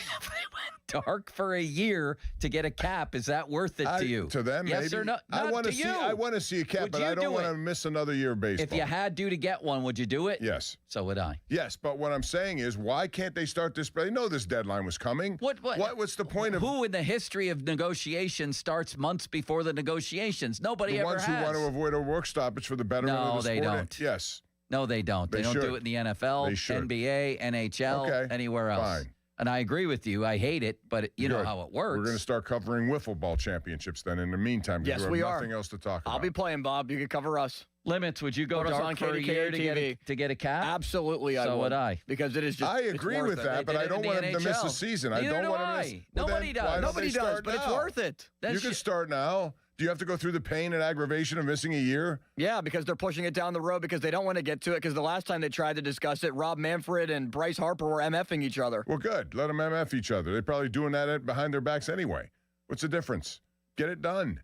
dark for a year to get a cap, is that worth it to you? To them, yes maybe. Or no? I want to see a cap, but I don't want to miss another year of baseball. If you had to get one, would you do it? Yes. So would I. Yes, but what I'm saying is, why can't they start this? They know this deadline was coming. What's the point of? Who in the history of negotiations starts months before the negotiations? Nobody ever has. The ones who want to avoid a work stoppage for the betterment of the sport. No, they don't. Yes. No, they don't. They don't do it in the NFL, NBA, NHL, anywhere else. Fine. And I agree with you. I hate it, but you know how it works. We're going to start covering wiffle ball championships then in the meantime. Yes, we have nothing else to talk about. I'll be playing, Bob. You can cover us. Limits, would you go dark for a year to get a cap? Absolutely, I would. So would I. Because it is just I agree with that, but I don't want him to miss a season. I don't want him to miss. Nobody does. Nobody does, but it's worth it. You can start now. Do you have to go through the pain and aggravation of missing a year? Yeah, because they're pushing it down the road because they don't want to get to it because the last time they tried to discuss it, Rob Manfred and Bryce Harper were MFing each other. Well, good. Let them MF each other. They're probably doing that behind their backs anyway. What's the difference? Get it done.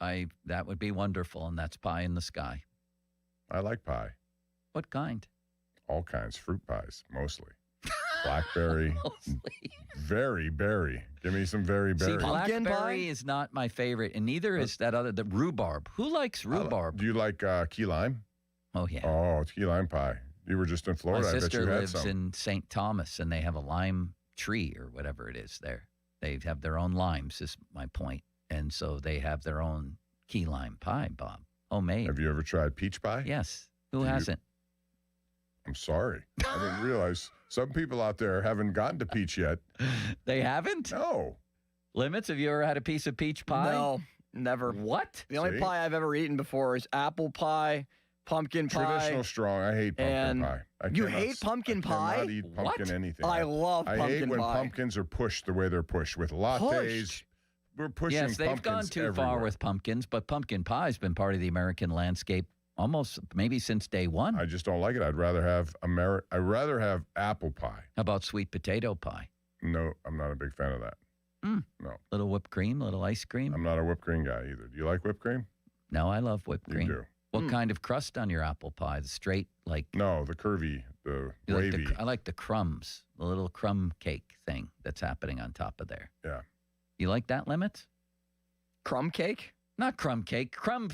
That would be wonderful, and that's pie in the sky. I like pie. What kind? All kinds. Fruit pies, mostly. Blackberry. Very berry. Give me some very berry. See, blackberry is not my favorite, and neither is that other, the rhubarb. Who likes rhubarb? Do you like key lime? Oh, yeah. Oh, it's key lime pie. You were just in Florida. My I bet sister you had lives some. in St. Thomas, and they have a lime tree or whatever it is there. They have their own limes, is my point. And so they have their own key lime pie, Bob. Homemade. Have you ever tried peach pie? Yes. Who hasn't? I'm sorry. I didn't realize some people out there haven't gotten to peach yet. They haven't? No. Limits, have you ever had a piece of peach pie? No, never. What? The only pie I've ever eaten before is apple pie, pumpkin pie. Traditional strong. I hate pumpkin pie. You hate pumpkin pie? I cannot eat pumpkin anything. I love pumpkin pie. I hate when pumpkins are pushed the way they're pushed with lattes. We're pushing Yes, they've gone pumpkins too everywhere. far with pumpkins, but pumpkin pie has been part of the American landscape almost maybe since day one. I just don't like it. I'd rather have apple pie. How about sweet potato pie? No, I'm not a big fan of that. No. Little whipped cream, little ice cream? I'm not a whipped cream guy either. Do you like whipped cream? No, I love whipped cream. You do. What kind of crust on your apple pie? The straight, like... No, the curvy, the You like wavy. I like the crumbs, the little crumb cake thing that's happening on top of there. Yeah. You like that, Limits? Crumb cake? Not crumb cake, crumb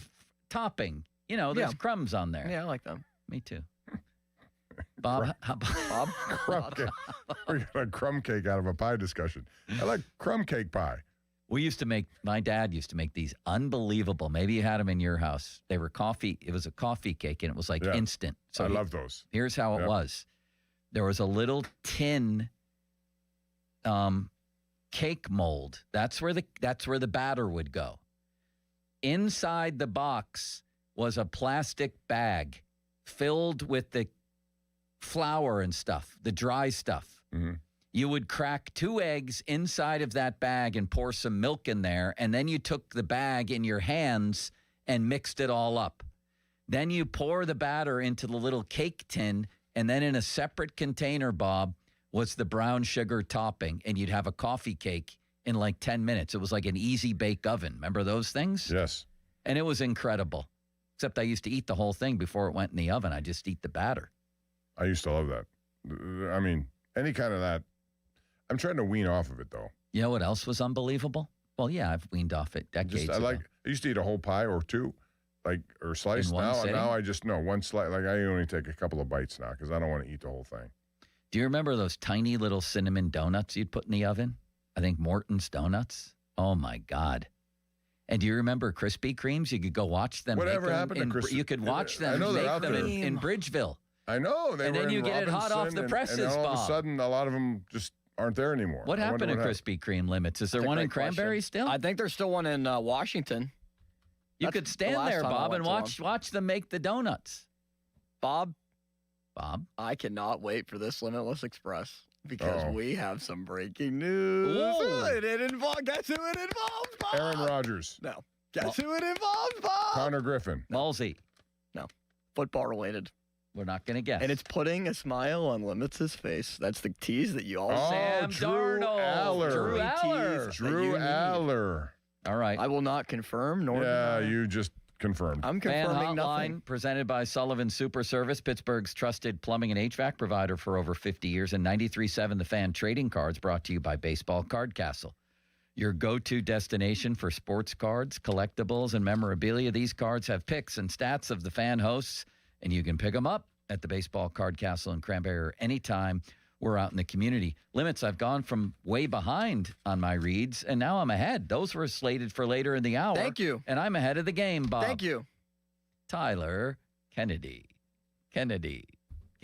topping. You know, there's crumbs on there. Yeah, I like them. Me too. Bob? Bob? Crumb cake. We're getting a crumb cake out of a pie discussion. I like crumb cake pie. My dad used to make these unbelievable. Maybe you had them in your house. They were coffee. It was a coffee cake, and it was like instant. I love those. Here's how it was. There was a little tin cake mold. That's where the batter would go. Inside the box was a plastic bag filled with the flour and stuff, the dry stuff. Mm-hmm. You would crack 2 eggs inside of that bag and pour some milk in there, and then you took the bag in your hands and mixed it all up. Then you pour the batter into the little cake tin, and then in a separate container, Bob, was the brown sugar topping, and you'd have a coffee cake in like 10 minutes. It was like an easy bake oven. Remember those things? Yes. And it was incredible. Except I used to eat the whole thing before it went in the oven. I just eat the batter. I used to love that. I mean, any kind of that. I'm trying to wean off of it, though. You know what else was unbelievable? Well, yeah, I've weaned off it decades ago. I used to eat a whole pie or two, or slice. In one sitting? Now I just one slice. Like I only take a couple of bites now because I don't want to eat the whole thing. Do you remember those tiny little cinnamon donuts you'd put in the oven? I think Morton's Donuts. Oh my God! And do you remember Krispy Kremes? You could go watch them. Whatever happened to Krispy? You could watch them. I know they're make out them there. in Bridgeville. I know. And then you get it hot off the presses, and all of a Bob. sudden, a lot of them just aren't there anymore. What happened to Krispy Kreme Limits? Is there one in Cranberry still? I think there's still one in Washington. You could stand there, Bob, and watch them make the donuts. Bob, I cannot wait for this Limitless Express because we have some breaking news. Whoa. Guess who it involves, Bob? Aaron Rodgers. No. Guess who it involves, Bob? Connor Griffin. Malsey. No. Football related. We're not going to guess. And it's putting a smile on Limits' face. That's the tease that you all Sam Darnold. Drew Aller. Drew Aller. All right. I will not confirm nor deny. You just confirmed. I'm Fan confirming Hotline, nothing. presented by Sullivan Super Service, Pittsburgh's trusted plumbing and HVAC provider for over 50 years, and 93.7 The Fan trading cards, brought to you by Baseball Card Castle. Your go-to destination for sports cards, collectibles, and memorabilia. These cards have pics and stats of the fan hosts, and you can pick them up at the Baseball Card Castle in Cranberry anytime we're out in the community. Limits, I've gone from way behind on my reads, and now I'm ahead. Those were slated for later in the hour. Thank you. And I'm ahead of the game, Bob. Thank you. Tyler Kennedy. Can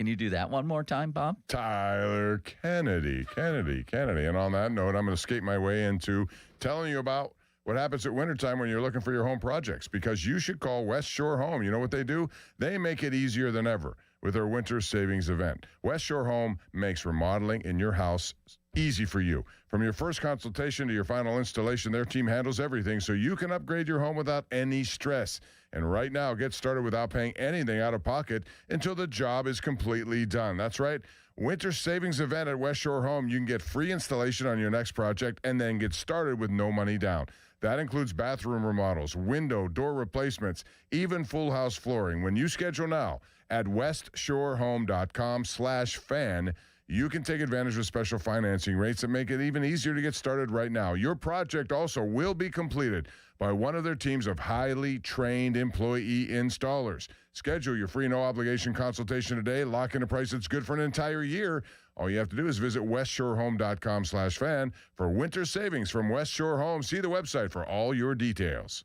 you do that one more time, Bob? Tyler Kennedy. And on that note, I'm going to skate my way into telling you about what happens at wintertime when you're looking for your home projects, because you should call West Shore Home. You know what they do? They make it easier than ever with their winter savings event. West Shore Home makes remodeling in your house easy for you. From your first consultation to your final installation, their team handles everything so you can upgrade your home without any stress. And right now, get started without paying anything out of pocket until the job is completely done. That's right. Winter savings event at West Shore Home. You can get free installation on your next project and then get started with no money down. That includes bathroom remodels, window, door replacements, even full house flooring. When you schedule now at westshorehome.com/fan, you can take advantage of special financing rates that make it even easier to get started right now. Your project also will be completed by one of their teams of highly trained employee installers. Schedule your free no-obligation consultation today. Lock in a price that's good for an entire year. All you have to do is visit westshorehome.com/fan for winter savings from West Shore Home. See the website for all your details.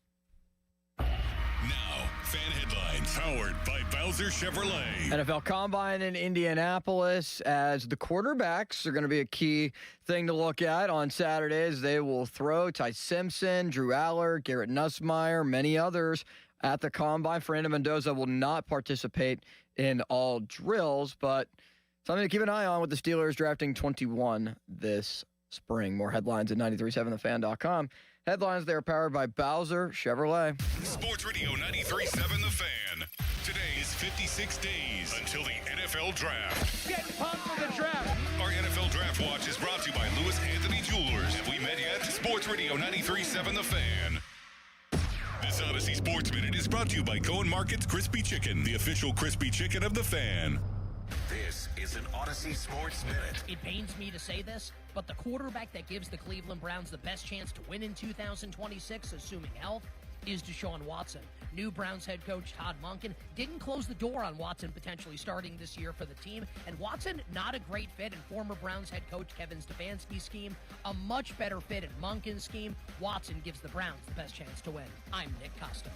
Now, fan headlines powered by Bowser Chevrolet. NFL Combine in Indianapolis, as the quarterbacks are going to be a key thing to look at on Saturdays. They will throw Ty Simpson, Drew Aller, Garrett Nussmeier, many others at the Combine. Fernando Mendoza will not participate in all drills, but something to keep an eye on with the Steelers drafting 21 this spring. More headlines at 937thefan.com. Headlines there powered by Bowser Chevrolet. Sports Radio 93.7 The Fan. Today is 56 days until the NFL Draft. Get pumped for the draft. Our NFL Draft Watch is brought to you by Lewis Anthony Jewelers. Have we met yet? Sports Radio 93.7 The Fan. This Odyssey Sports Minute is brought to you by Cohen Market's Crispy Chicken, the official crispy chicken of The Fan. This is an Odyssey Sports Minute. It pains me to say this, but the quarterback that gives the Cleveland Browns the best chance to win in 2026, assuming health, is Deshaun Watson. New Browns head coach Todd Monken didn't close the door on Watson potentially starting this year for the team, and Watson, not a great fit in former Browns head coach Kevin Stefanski's scheme, a much better fit in Monken's scheme. Watson gives the Browns the best chance to win. I'm Nick Costos.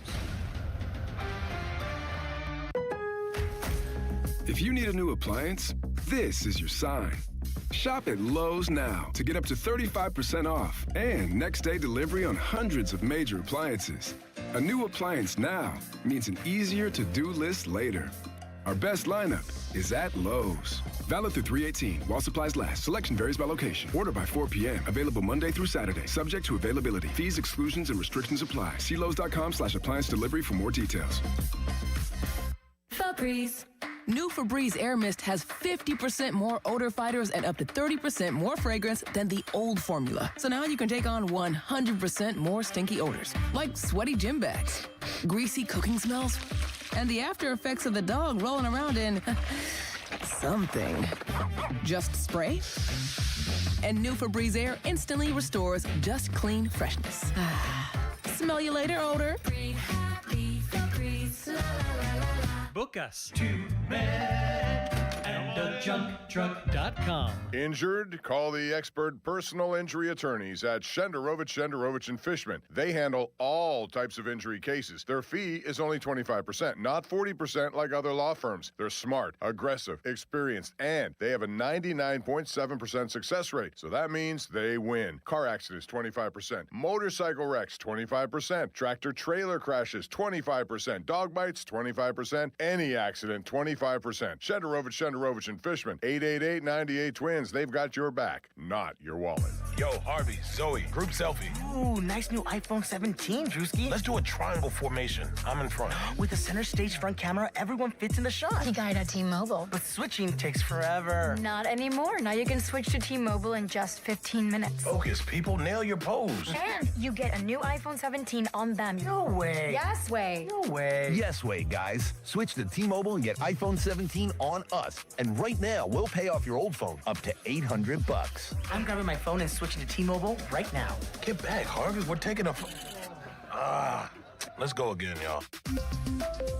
If you need a new appliance, this is your sign. Shop at Lowe's now to get up to 35% off and next-day delivery on hundreds of major appliances. A new appliance now means an easier-to-do list later. Our best lineup is at Lowe's. Valid through 3/18 while supplies last. Selection varies by location. Order by 4 p.m. Available Monday through Saturday. Subject to availability. Fees, exclusions, and restrictions apply. See Lowe's.com/appliance delivery for more details. Febreze. New Febreze Air Mist has 50% more odor fighters and up to 30% more fragrance than the old formula. So now you can take on 100% more stinky odors, like sweaty gym bags, greasy cooking smells, and the after effects of the dog rolling around in something. Just spray, and new Febreze Air instantly restores just clean freshness. Smell you later, odor. Breathe happy, Febreze. La, la, la, la, la. Book us. 2 men and a junk truck.com. Injured? Call the expert personal injury attorneys at Shenderovich and Fishman. They handle all types of injury cases. Their fee is only 25%, not 40% like other law firms. They're smart, aggressive, experienced, and they have a 99.7% success rate. So that means they win. Car accidents, 25%. Motorcycle wrecks, 25%. Tractor trailer crashes, 25%. Dog bites, 25%. Any accident, 25%. Shenderovich and Fishman. 888-98-TWINS. They've got your back, not your wallet. Yo, Harvey, Zoe, group selfie. Ooh, nice new iPhone 17, Drewski. Let's do a triangle formation. I'm in front. With a center stage front camera, everyone fits in the shot. You got it at T-Mobile. But switching takes forever. Not anymore. Now you can switch to T-Mobile in just 15 minutes. Focus, people. Nail your pose. And you get a new iPhone 17 on them. No way. Yes way. No way. Yes way, guys. Switch to T-Mobile and get iPhone 17 on us. And right now, we'll pay off your old phone up to $800. I'm grabbing my phone and switching to T-Mobile right now. Get back, Harvey. We're taking a... Let's go again, y'all.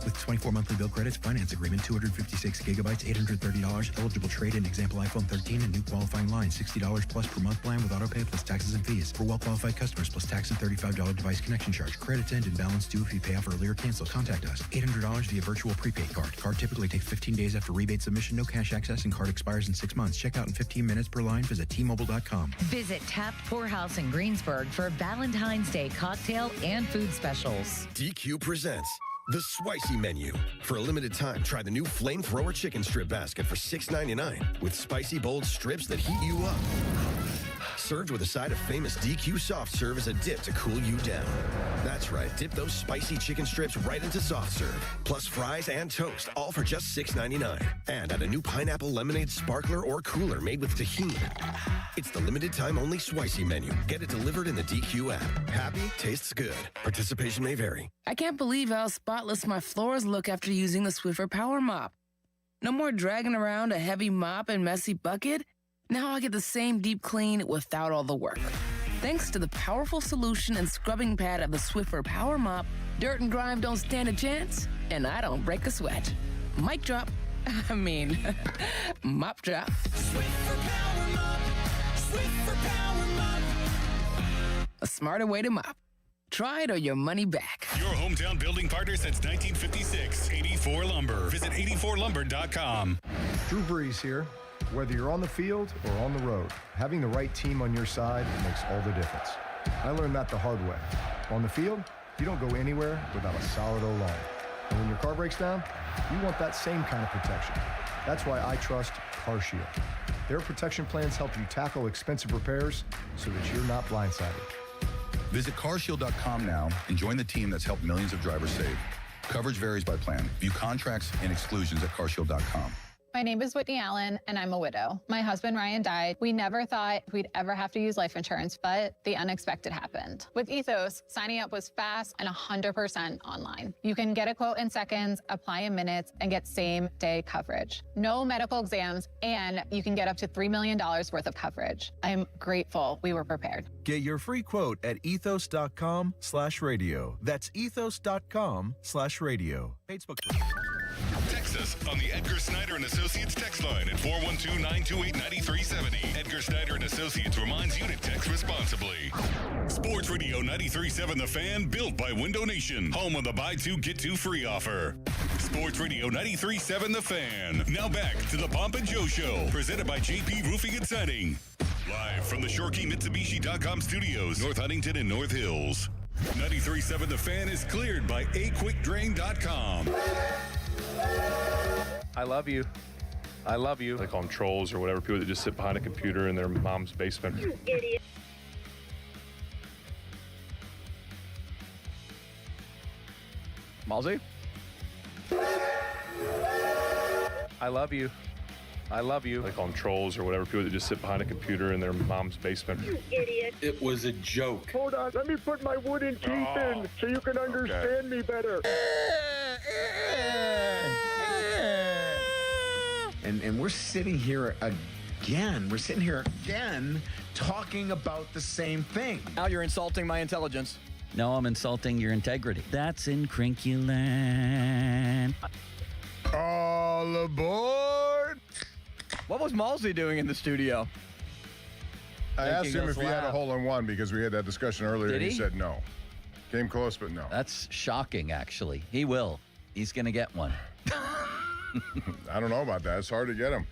With 24 monthly bill credits, finance agreement, 256 gigabytes, $830, eligible trade-in, example iPhone 13 and new qualifying line, $60 plus per month plan with auto pay plus taxes and fees. For well-qualified customers, plus tax and $35 device connection charge. Credits end and balance due if you pay off early or cancel. Contact us. $800 via virtual prepaid card. Card typically takes 15 days after rebate submission, no cash access, and card expires in 6 months. Check out in 15 minutes per line. Visit T-Mobile.com. Visit Tapped Poorhouse in Greensburg for Valentine's Day cocktail and food specials. DQ presents the Spicy Menu. For a limited time, try the new Flamethrower Chicken Strip Basket for $6.99 with spicy, bold strips that heat you up. Served with a side of famous DQ soft serve as a dip to cool you down. That's right, dip those spicy chicken strips right into soft serve. Plus fries and toast, all for just $6.99. And add a new pineapple lemonade sparkler or cooler made with tahini. It's the limited time only Spicy Menu. Get it delivered in the DQ app. Happy, tastes good. Participation may vary. I can't believe how spotless my floors look after using the Swiffer Power Mop. No more dragging around a heavy mop and messy bucket. Now I get the same deep clean without all the work. Thanks to the powerful solution and scrubbing pad of the Swiffer Power Mop, dirt and grime don't stand a chance, and I don't break a sweat. Mic drop. I mean, mop drop. A smarter way to mop. Try it or your money back. Your hometown building partner since 1956. 84 Lumber. Visit 84lumber.com. Drew Brees here. Whether you're on the field or on the road, having the right team on your side makes all the difference. I learned that the hard way. On the field, you don't go anywhere without a solid O-line. And when your car breaks down, you want that same kind of protection. That's why I trust CarShield. Their protection plans help you tackle expensive repairs so that you're not blindsided. Visit carshield.com now and join the team that's helped millions of drivers save. Coverage varies by plan. View contracts and exclusions at carshield.com. My name is Whitney Allen, and I'm a widow. My husband, Ryan, died. We never thought we'd ever have to use life insurance, but the unexpected happened. With Ethos, signing up was fast and 100% online. You can get a quote in seconds, apply in minutes, and get same-day coverage. No medical exams, and you can get up to $3 million worth of coverage. I'm grateful we were prepared. Get your free quote at ethos.com/radio. That's ethos.com/radio. Facebook. Text us on the Edgar Snyder and Associates text line at 412-928-9370. Edgar Snyder and Associates reminds you to text responsibly. Sports Radio 93.7 The Fan, built by Window Nation, home of the buy two, get two free offer. Sports Radio 93.7 The Fan. Now back to the Pomp and Joe Show, presented by JP Roofing and Siding. Live from the ShoreKeyMitsubishi.com studios, North Huntington and North Hills. 93.7 The Fan is cleared by aquickdrain.com. I love you. I love you. They call them trolls or whatever, people that just sit behind a computer in their mom's basement. You idiot. Malzy? I love you. I love you. They call them trolls or whatever, people that just sit behind a computer in their mom's basement. You idiot. It was a joke. Hold on, let me put my wooden teeth in so you can understand me better. And we're sitting here again. We're sitting here again talking about the same thing. Now you're insulting my intelligence. No, I'm insulting your integrity. That's incrinculant. All aboard! What was Malzy doing in the studio? I asked him if he had a hole-in-one because we had that discussion earlier. Did and he? He said no. Came close, but no. That's shocking, actually. He will. He's going to get one. I don't know about that. It's hard to get him.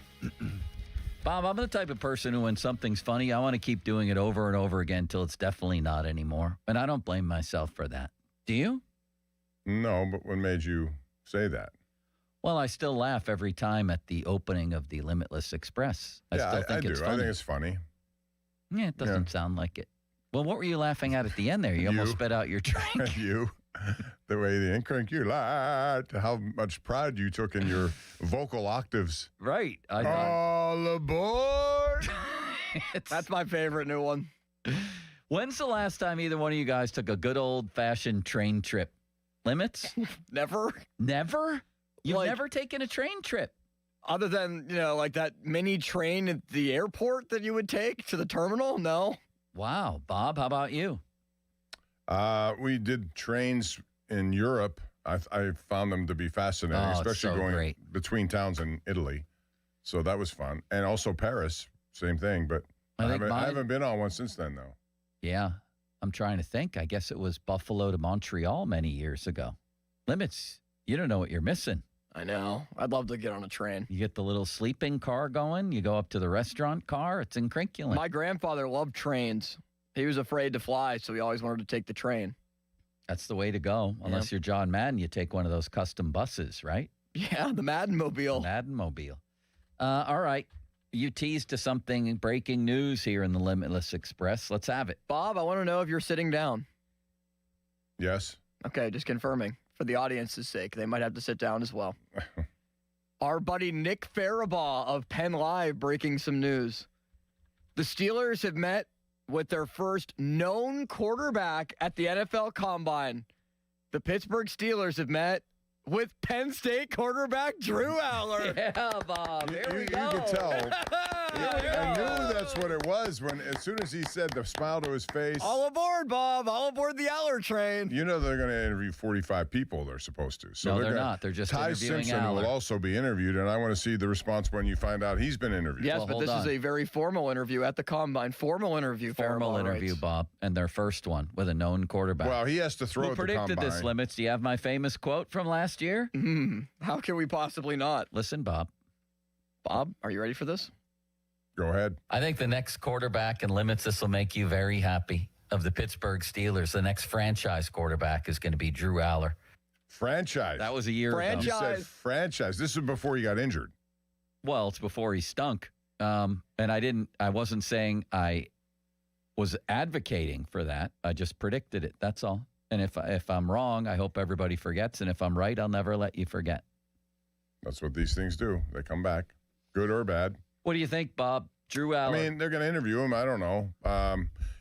Bob, I'm the type of person who, when something's funny, I want to keep doing it over and over again until it's definitely not anymore. And I don't blame myself for that. Do you? No, but what made you say that? Well, I still laugh every time at the opening of the Limitless Express. I still think it's funny. I think it's funny. Yeah, it doesn't sound like it. Well, what were you laughing at the end there? You almost spit out your drink. You. The way the incrinculant, how much pride you took in your vocal octaves. Right. I thought. All aboard! That's my favorite new one. When's the last time either one of you guys took a good old-fashioned train trip? Limits? Never. Never? You've Like- never taken a train trip? Other than, like that mini train at the airport that you would take to the terminal? No. Wow. Bob, how about you? We did trains in Europe. I found them to be fascinating, Oh, it's especially so going great. between towns in Italy. So that was fun. And also Paris, same thing. But I haven't been on one since then, though. Yeah. I'm trying to think. I guess it was Buffalo to Montreal many years ago. Limits, you don't know what you're missing. I know. I'd love to get on a train. You get the little sleeping car going. You go up to the restaurant car. It's incrinculant. My grandfather loved trains. He was afraid to fly, so he always wanted to take the train. That's the way to go. Unless you're John Madden, you take one of those custom buses, right? Yeah, the Madden-mobile. Madden-mobile. All right. You teased to something breaking news here in the Limitless Express. Let's have it. Bob, I want to know if you're sitting down. Yes. Okay, just confirming. For the audience's sake, they might have to sit down as well. Our buddy Nick Farabaugh of Penn Live breaking some news. The Steelers have met with their first known quarterback at the NFL Combine. The Pittsburgh Steelers have met with Penn State quarterback Drew Aller. Yeah, Bob. Here we go. You could tell. I go. knew that's what it was as soon as he said the smile to his face. All aboard, Bob. All aboard the Aller train. You know they're going to interview 45 people they're supposed to. So No, they're not. They're just Ty interviewing Simpson Aller. will also be interviewed, and I want to see the response when you find out he's been interviewed. Yes, Well, but hold this is on. a very formal interview at the Combine. Formal interview. Formal Farrell, interview, right. Bob, and their first one with a known quarterback. Well, he has to throw Who at the predicted Combine. this, Limits? Do you have my famous quote from last year? How can we possibly not? Listen, Bob. Bob, are you ready for this? Go ahead. I think the next quarterback, and Limits, this will make you very happy, of the Pittsburgh Steelers, the next franchise quarterback is going to be Drew Aller. Franchise. That was a year ago. You said franchise. This is before he got injured. Well, it's before he stunk. And I wasn't saying I was advocating for that. I just predicted it. That's all. And if I'm wrong, I hope everybody forgets. And if I'm right, I'll never let you forget. That's what these things do. They come back, good or bad. What do you think, Bob? Drew Aller. I mean, they're going to interview him. I don't know.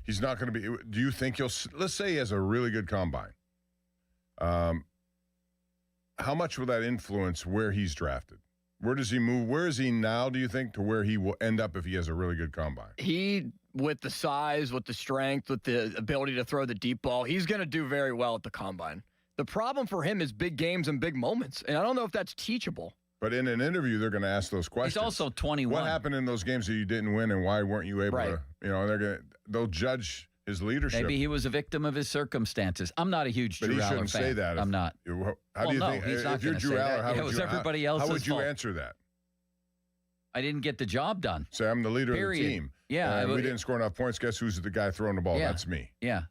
He's not going to be. Do you think let's say he has a really good combine. How much will that influence where he's drafted? Where does he move? Where is he now, do you think, to where he will end up if he has a really good combine? He, with the size, with the strength, with the ability to throw the deep ball, he's going to do very well at the Combine. The problem for him is big games and big moments, and I don't know if that's teachable. But in an interview, they're going to ask those questions. He's also 21. What happened in those games that you didn't win, and why weren't you able to? You know, they'll judge his leadership. Maybe he was a victim of his circumstances. I'm not a huge But Drew he Aller shouldn't fan. say that. I'm not. How do you think? He's not If you're gonna Drew say Aller, that. how It would was you, everybody how else's would you fault. answer that? I didn't get the job done. Say, I'm the leader Period. of the team. Yeah. And we didn't score enough points. Guess who's the guy throwing the ball? Yeah. That's me. Yeah.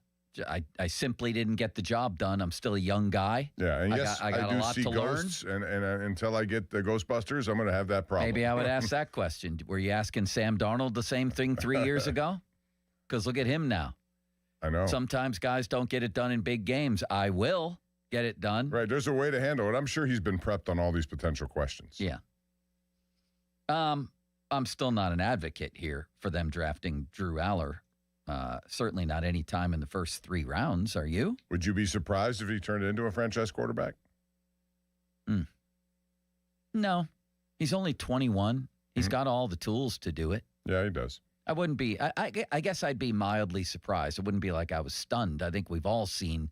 I simply didn't get the job done. I'm still a young guy. Yeah, and I got do a lot see to ghosts, and until I get the Ghostbusters, I'm going to have that problem. Maybe I would ask that question. Were you asking Sam Darnold the same thing 3 years ago? Because look at him now. I know. Sometimes guys don't get it done in big games. I will get it done. Right, there's a way to handle it. I'm sure he's been prepped on all these potential questions. Yeah. I'm still not an advocate here for them drafting Drew Aller. Certainly not any time in the first 3 rounds. Are you? Would you be surprised if he turned into a franchise quarterback? No. He's only 21. He's got all the tools to do it. Yeah, he does. I wouldn't be. I guess I'd be mildly surprised. It wouldn't be like I was stunned. I think we've all seen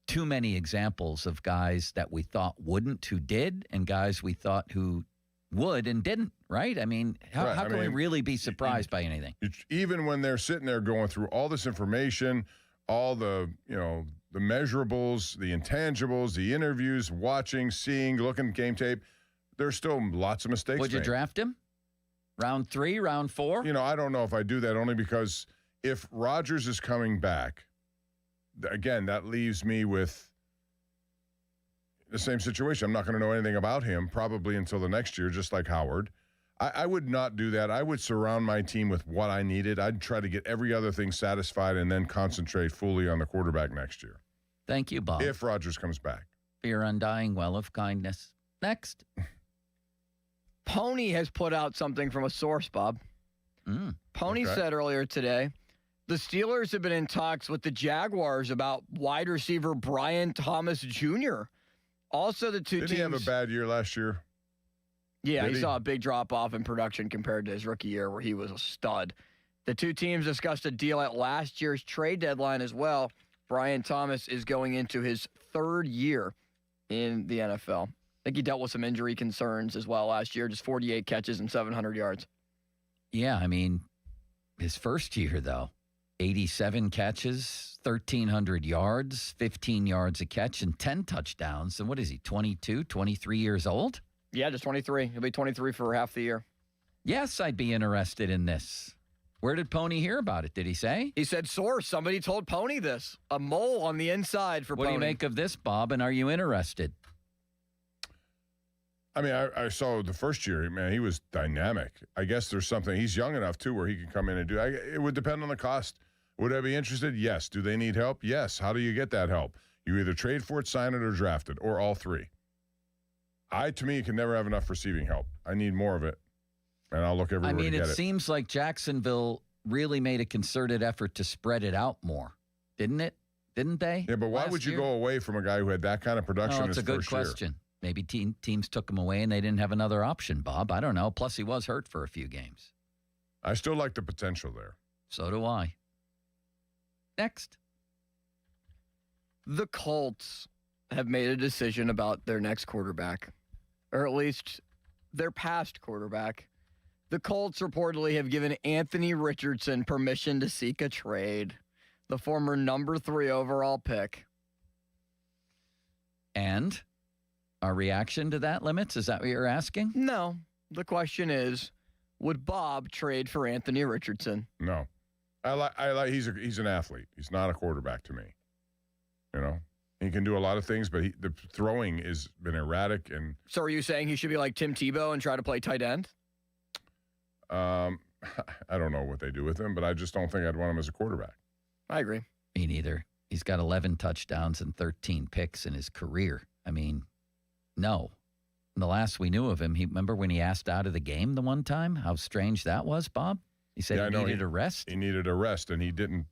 too many examples of guys that we thought wouldn't who did, and guys we thought who would and didn't, right? I mean, how can we really be surprised by anything? Even when they're sitting there going through all this information, all the, the measurables, the intangibles, the interviews, watching, seeing, looking at game tape, there's still lots of mistakes Would you made. draft him? Round 3, round 4? I don't know if I do that, only because if Rodgers is coming back, again, that leaves me with the same situation. I'm not going to know anything about him probably until the next year, just like Howard. I would not do that. I would surround my team with what I needed. I'd try to get every other thing satisfied and then concentrate fully on the quarterback next year. Thank you, Bob. If Rodgers comes back. For your undying well of kindness. Next. Pony has put out something from a source, Bob. Pony said earlier today, the Steelers have been in talks with the Jaguars about wide receiver Brian Thomas Jr. Also, the two teams. Did he have a bad year last year? Yeah, he saw a big drop-off in production compared to his rookie year where he was a stud. The two teams discussed a deal at last year's trade deadline as well. Brian Thomas is going into his 3rd year in the NFL. I think he dealt with some injury concerns as well last year, just 48 catches and 700 yards. Yeah, I mean, his first year, though, 87 catches, 1,300 yards, 15 yards a catch, and 10 touchdowns. And what is he, 22, 23 years old? Yeah, just 23. He'll be 23 for half the year. Yes, I'd be interested in this. Where did Pony hear about it? Did he say? He said source. Somebody told Pony this. A mole on the inside for What Pony. do you make of this, Bob, and are you interested? I mean, I saw the first year, man, he was dynamic. I guess there's something. He's young enough, too, where he can come in and do it. It would depend on the cost. Would I be interested? Yes. Do they need help? Yes. How do you get that help? You either trade for it, sign it, or draft it, or all three. To me, can never have enough receiving help. I need more of it, and I'll look everywhere to get it. I mean, it seems like Jacksonville really made a concerted effort to spread it out more, didn't it? didn't they? Yeah, but why would you go away from a guy who had that kind of production in it's his a good first year? question. Maybe teams took him away and they didn't have another option, Bob. I don't know. Plus, he was hurt for a few games. I still like the potential there. So do I. Next. The Colts have made a decision about their next quarterback, or at least their past quarterback. The Colts reportedly have given Anthony Richardson permission to seek a trade, the former number 3 overall pick. And our reaction to that, Limits? Is that what you're asking? No. The question is, would Bob trade for Anthony Richardson? No. I like he's an athlete. He's not a quarterback to me. You know? He can do a lot of things, but the throwing has been erratic. And so are you saying he should be like Tim Tebow and try to play tight end? I don't know what they do with him, but I just don't think I'd want him as a quarterback. I agree. Me neither. He's got 11 touchdowns and 13 picks in his career. I mean, no. And the last we knew of him, remember when he asked out of the game the one time? How strange that was, Bob? He said he needed a rest. He needed a rest, and he didn't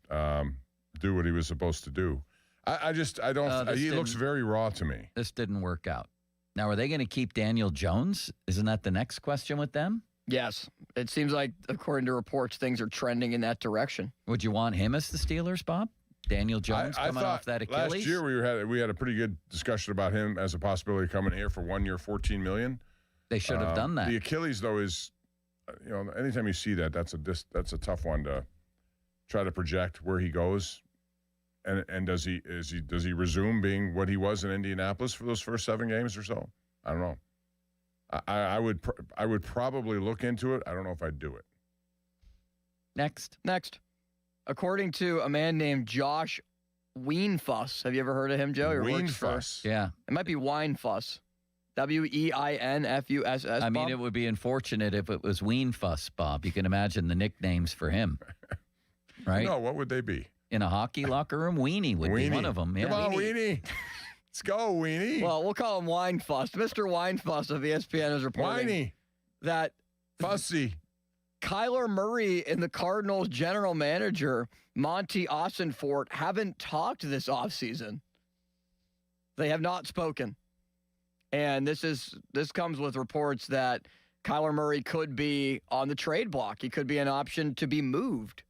do what he was supposed to do. I don't. He looks very raw to me. This didn't work out. Now, are they going to keep Daniel Jones? Isn't that the next question with them? Yes. It seems like, according to reports, things are trending in that direction. Would you want him as the Steelers, Bob? Daniel Jones coming off that Achilles? Last year we had a pretty good discussion about him as a possibility coming here for 1 year, $14 million. They should have done that. The Achilles, though, is, anytime you see that, that's a tough one to try to project where he goes. And does he resume being what he was in Indianapolis for those first 7 games or so? I don't know. I would probably look into it. I don't know if I'd do it. Next. According to a man named Josh Weinfuss. Have you ever heard of him, Joe? Weinfuss. Yeah. It might be Weinfuss. Weinfuss. I mean, it would be unfortunate if it was Weinfuss, Bob. You can imagine the nicknames for him. Right? No, what would they be? In a hockey locker room, Weenie would be one of them. Yeah. Come on, Weenie. Let's go, Weenie. Well, we'll call him Weinfuss. Mr. Weinfuss of ESPN is reporting that Fussy Kyler Murray and the Cardinals general manager, Monty Ossenfort, haven't talked this offseason. They have not spoken. And this comes with reports that Kyler Murray could be on the trade block. He could be an option to be moved.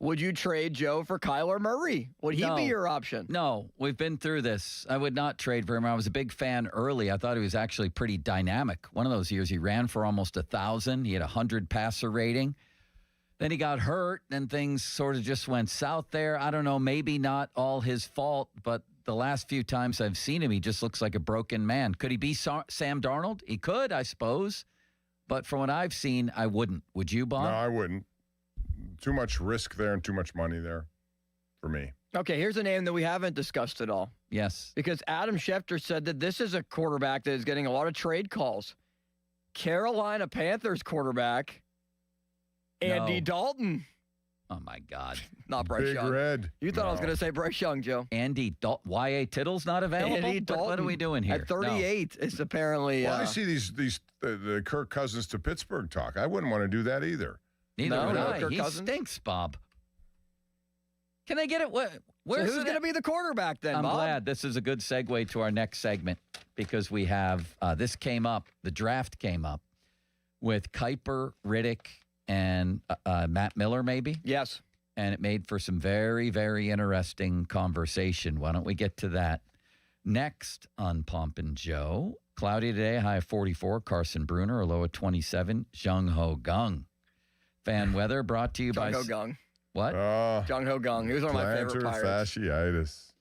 Would you trade Joe for Kyler Murray? Would he be your option? No, we've been through this. I would not trade for him. I was a big fan early. I thought he was actually pretty dynamic. One of those years he ran for almost 1,000. He had a 100 passer rating. Then he got hurt, and things sort of just went south there. I don't know, maybe not all his fault, but the last few times I've seen him, he just looks like a broken man. Could he be Sam Darnold? He could, I suppose. But from what I've seen, I wouldn't. Would you, Bob? No, I wouldn't. Too much risk there and too much money there for me. Okay, here's a name that we haven't discussed at all. Yes. Because Adam Schefter said that this is a quarterback that is getting a lot of trade calls. Carolina Panthers quarterback, Andy Dalton. Oh, my God. Not Bryce Big Young. Red. You thought I was going to say Bryce Young, Joe. Andy Dalton. Y.A. Tittle's not available? Andy Dalton. What are we doing here? At 38, it's apparently... Well, I see the Kirk Cousins to Pittsburgh talk. I wouldn't want to do that either. Neither would I. Kirk He Cousins? stinks, Bob. Can they get it? So who's going to be the quarterback then, I'm Bob? glad. This is a good segue to our next segment because we have, this came up, the draft came up with Kuiper, Riddick, and Matt Miller maybe? Yes. And it made for some very, very interesting conversation. Why don't we get to that next on Pomp and Joe? Cloudy today, high of 44. Carson Bruner, a low of 27. Jung Ho Gung. Fan weather brought to you by... Jung Ho Gung. What? Jung Ho Gung. He was one of my favorite Plantar Pirates. fasciitis.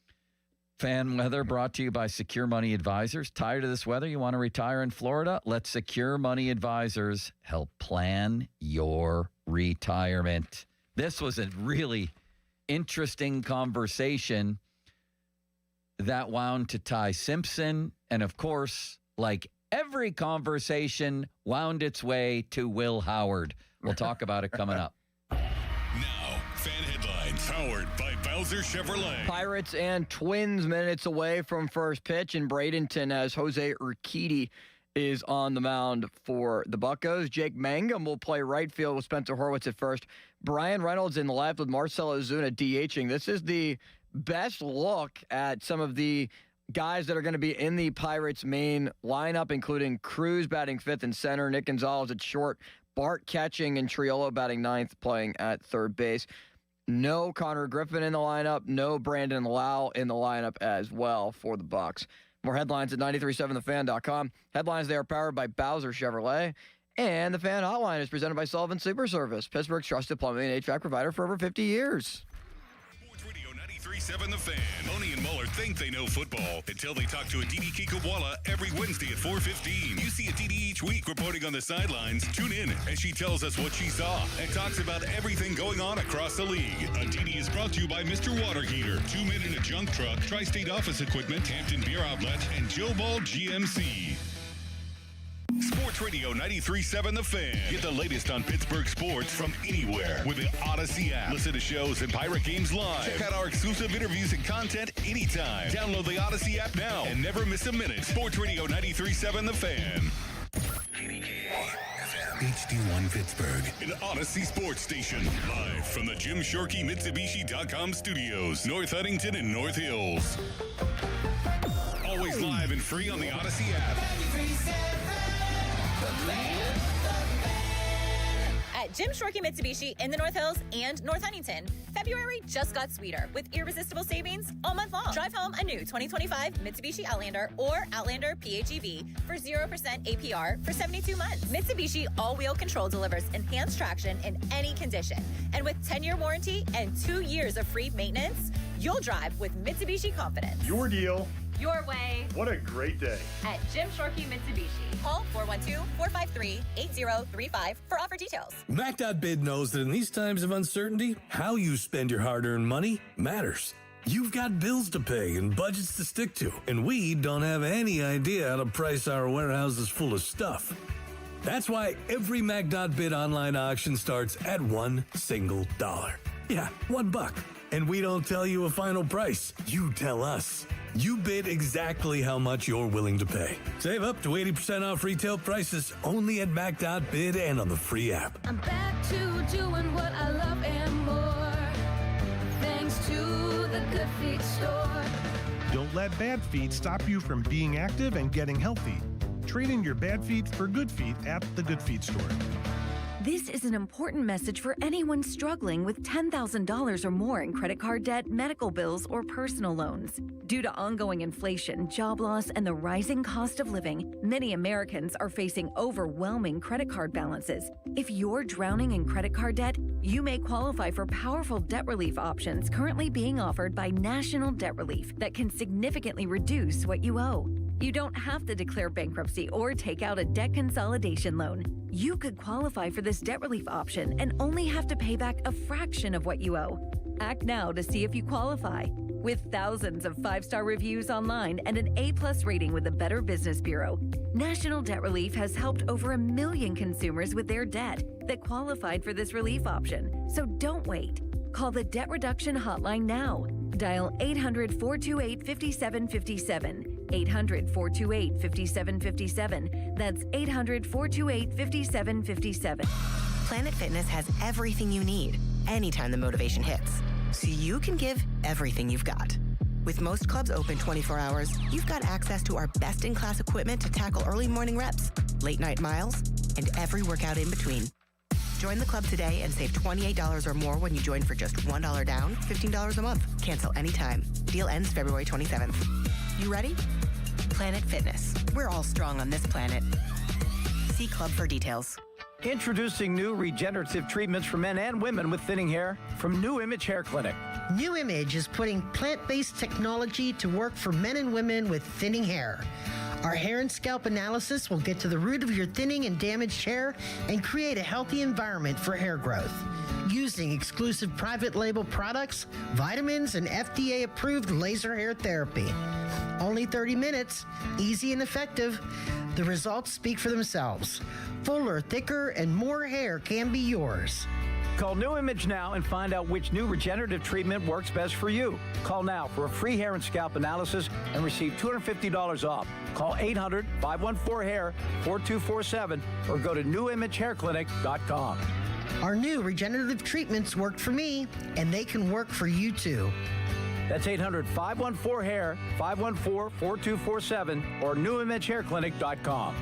Fan weather brought to you by Secure Money Advisors. Tired of this weather? You want to retire in Florida? Let Secure Money Advisors help plan your retirement. This was a really interesting conversation that wound to Ty Simpson. And of course, like every conversation, wound its way to Will Howard. We'll talk about it coming up. Now, fan headlines powered by Bowser Chevrolet. Pirates and Twins minutes away from first pitch in Bradenton as Jose Urquidy is on the mound for the Buccos. Jake Mangum will play right field with Spencer Horwitz at first. Brian Reynolds in left with Marcell Ozuna DHing. This is the best look at some of the guys that are going to be in the Pirates' main lineup, including Cruz batting fifth and center, Nick Gonzalez at short, Bart catching, and Triolo batting ninth, playing at third base. No Connor Griffin in the lineup. No Brandon Lau in the lineup as well for the Bucs. More headlines at 937thefan.com. Headlines, they are powered by Bowser Chevrolet. And the Fan Hotline is presented by Sullivan Sleeper Service, Pittsburgh's trusted plumbing and HVAC provider for over 50 years. 93.7 The Fan. Tony and Muller think they know football until they talk to Aditi Kikawala every Wednesday at 4:15. You see Aditi each week reporting on the sidelines. Tune in as she tells us what she saw and talks about everything going on across the league. Aditi is brought to you by Mr. Water Heater, 2 Men in a Junk Truck, Tri-State Office Equipment, Hampton Beer Outlet, and Joe Ball GMC. Sports Radio 93.7 The Fan. Get the latest on Pittsburgh sports from anywhere with the Odyssey app. Listen to shows and Pirate games live. Check out our exclusive interviews and content anytime. Download the Odyssey app now and never miss a minute. Sports Radio 93.7 The Fan. HD1 Pittsburgh, an Odyssey sports station. Live from the Jim Shorkey Mitsubishi.com studios, North Huntington and North Hills. Always live and free on the Odyssey app. At Jim Shorkey Mitsubishi in the North Hills and North Huntington, February just got sweeter with irresistible savings all month long. Drive home a new 2025 Mitsubishi Outlander or Outlander PHEV for 0% APR for 72 months. Mitsubishi all-wheel control delivers enhanced traction in any condition. And with 10-year warranty and 2 years of free maintenance, you'll drive with Mitsubishi confidence. Your deal. Your way. What a great day. At Jim Shorkey Mitsubishi. Call 412-453-8035 for offer details. Mac.bid knows that in these times of uncertainty, how you spend your hard-earned money matters. You've got bills to pay and budgets to stick to, and we don't have any idea how to price our warehouses full of stuff. That's why every Mac.bid online auction starts at $1 single. Yeah, $1. And we don't tell you a final price. You tell us. You bid exactly how much you're willing to pay. Save up to 80% off retail prices only at Mac.bid and on the free app. I'm back to doing what I love and more. Thanks to the Good Feet store. Don't let bad feet stop you from being active and getting healthy. Trade in your bad feet for good feet at the Good Feet store. This is an important message for anyone struggling with $10,000 or more in credit card debt, medical bills, or personal loans. Due to ongoing inflation, job loss, and the rising cost of living, many Americans are facing overwhelming credit card balances. If you're drowning in credit card debt, you may qualify for powerful debt relief options currently being offered by National Debt Relief that can significantly reduce what you owe. You don't have to declare bankruptcy or take out a debt consolidation loan. You could qualify for this debt relief option and only have to pay back a fraction of what you owe. Act now to see if you qualify. With thousands of 5-star reviews online and an A+ rating with the Better Business Bureau, National Debt Relief has helped over 1 million consumers with their debt that qualified for this relief option. So don't wait. Call the Debt Reduction Hotline now. Dial 800-428-5757. 800-428-5757. That's 800-428-5757. Planet Fitness has everything you need anytime the motivation hits, so you can give everything you've got. With most clubs open 24 hours, you've got access to our best-in-class equipment to tackle early morning reps, late night miles, and every workout in between. Join the club today and save $28 or more when you join for just $1 down, $15 a month. Cancel anytime. Deal ends February 27th. You ready? Planet Fitness. We're all strong on this planet. See club for details. Introducing new regenerative treatments for men and women with thinning hair from New Image Hair Clinic. New Image is putting plant-based technology to work for men and women with thinning hair. Our hair and scalp analysis will get to the root of your thinning and damaged hair and create a healthy environment for hair growth. Using exclusive private label products, vitamins, and FDA-approved laser hair therapy. Only 30 minutes, easy and effective. The results speak for themselves. Fuller, thicker, and more hair can be yours. Call New Image now and find out which new regenerative treatment works best for you. Call now for a free hair and scalp analysis and receive $250 off. Call 800-514-HAIR 4247 or go to newimagehairclinic.com. Our new regenerative treatments worked for me, and they can work for you too. That's 800-514-HAIR, 514-4247, or newimaghairclinic.com.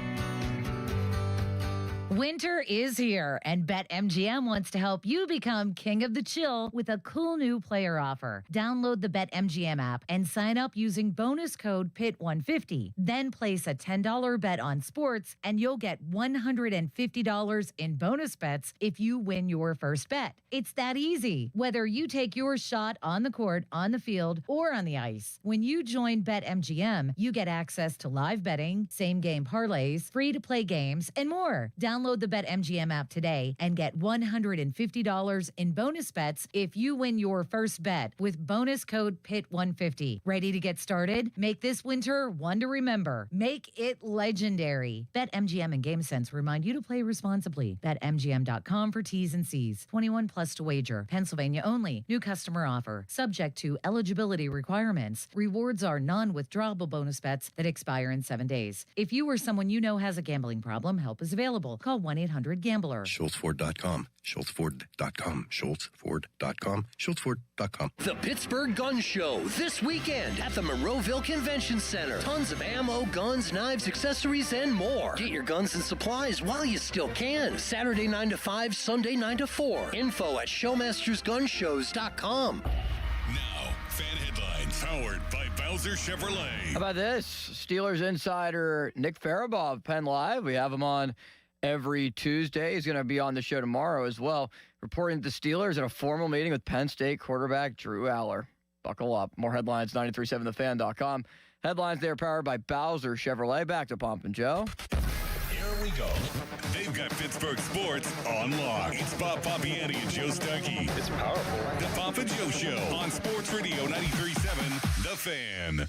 Winter is here, and BetMGM wants to help you become king of the chill with a cool new player offer. Download the BetMGM app and sign up using bonus code PIT150. Then place a $10 bet on sports, and you'll get $150 in bonus bets if you win your first bet. It's that easy, whether you take your shot on the court, on the field, or on the ice. When you join BetMGM, you get access to live betting, same-game parlays, free-to-play games, and more. Download the BetMGM app today and get $150 in bonus bets if you win your first bet with bonus code PIT150. Ready to get started? Make this winter one to remember. Make it legendary. BetMGM and GameSense remind you to play responsibly. BetMGM.com for T's and C's. 21 plus to wager. Pennsylvania only. New customer offer. Subject to eligibility requirements. Rewards are non-withdrawable bonus bets that expire in 7 days. If you or someone you know has a gambling problem, help is available. Call 1-800-GAMBLER. SchultzFord.com. SchultzFord.com. SchultzFord.com. SchultzFord.com. The Pittsburgh Gun Show this weekend at the Monroeville Convention Center. Tons of ammo, guns, knives, accessories, and more. Get your guns and supplies while you still can. Saturday 9 to 5, Sunday 9 to 4. Info at showmastersgunshows.com. Now, fan headlines powered by Bowser Chevrolet. How about this? Steelers insider Nick Farabaugh of Penn Live. We have him on every Tuesday. He's going to be on the show tomorrow as well, reporting the Steelers at a formal meeting with Penn State quarterback Drew Aller. Buckle up. More headlines, 937thefan.com. Headlines there powered by Bowser Chevrolet. Back to Pomp and Joe. Here we go. They've got Pittsburgh sports on lock. It's Bob Pompiani and Joe Starkey. It's powerful. The Pomp and Joe Show on Sports Radio 93.7 The Fan.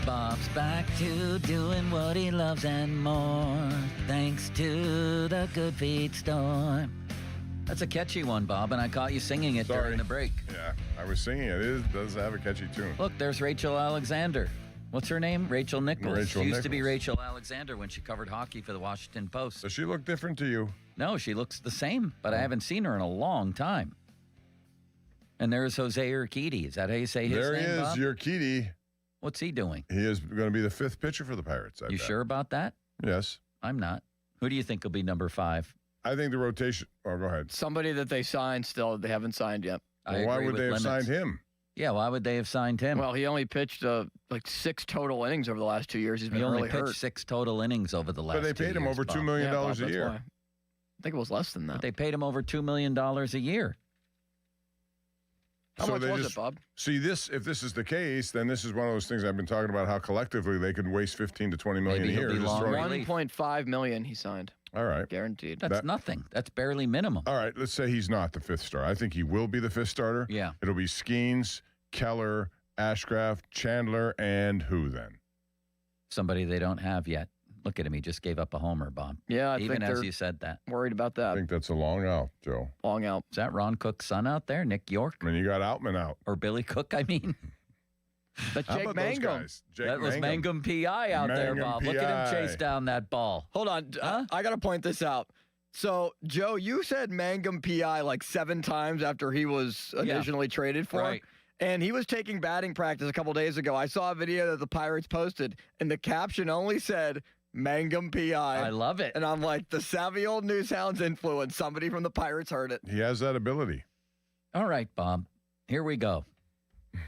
Bob's back to doing what he loves and more, thanks to the Good Feet store. That's a catchy one, Bob, and I caught you singing it during the break. Yeah, I was singing it. It does have a catchy tune. Look, there's Rachel Alexander. What's her name? Rachel Nichols. Rachel she used Nichols. to be Rachel Alexander when she covered hockey for the Washington Post. Does she look different to you? No, she looks the same, but I haven't seen her in a long time. And there's Jose Urquidy. Is that how you say his there name, he is, Bob? Urquidy. What's he doing? He is going to be the 5th pitcher for the Pirates. You sure about that? Yes. I'm not. Who do you think will be number 5? I think the rotation. Oh, go ahead. Somebody that they signed still, they haven't signed yet. Well, why would they have signed him? Yeah, why would they have signed him? Well, he only pitched like 6 total innings over the last 2 years. He's been He only really pitched hurt. 6 total innings over the last 2 years. But they paid him over $2 million Bob, a that's year. why. I think it was less than that. But they paid him over $2 million a year. How much they was it, Bob? See, if this is the case, then this is one of those things I've been talking about, how collectively they could waste $15 to $20 million a year. $1.5 million he signed. All right. Guaranteed. That's nothing. That's barely minimum. All right, let's say he's not the 5th starter. I think he will be the 5th starter. Yeah. It'll be Skeens, Keller, Ashcraft, Chandler, and who then? Somebody they don't have yet. Look at him. He just gave up a homer, Bob. Yeah, I Even think as they're you said that. worried about that. I think that's a long out, Joe. Long out. Is that Ron Cook's son out there, Nick York? I mean, you got Outman out. Or Billy Cook, I mean. That's How Jake about those Mangum. guys? Jake That was Mangum P.I. out there, Mangum Bob. Look at him P.I. chase down that ball. Hold on. I got to point this out. So, Joe, you said Mangum P.I. like 7 times after he was initially traded for. Right. And he was taking batting practice a couple days ago. I saw a video that the Pirates posted, and the caption only said, Mangum P.I. I love it. And I'm like, the savvy old news hounds influence. Somebody from the Pirates heard it. He has that ability. All right, Bob. Here we go.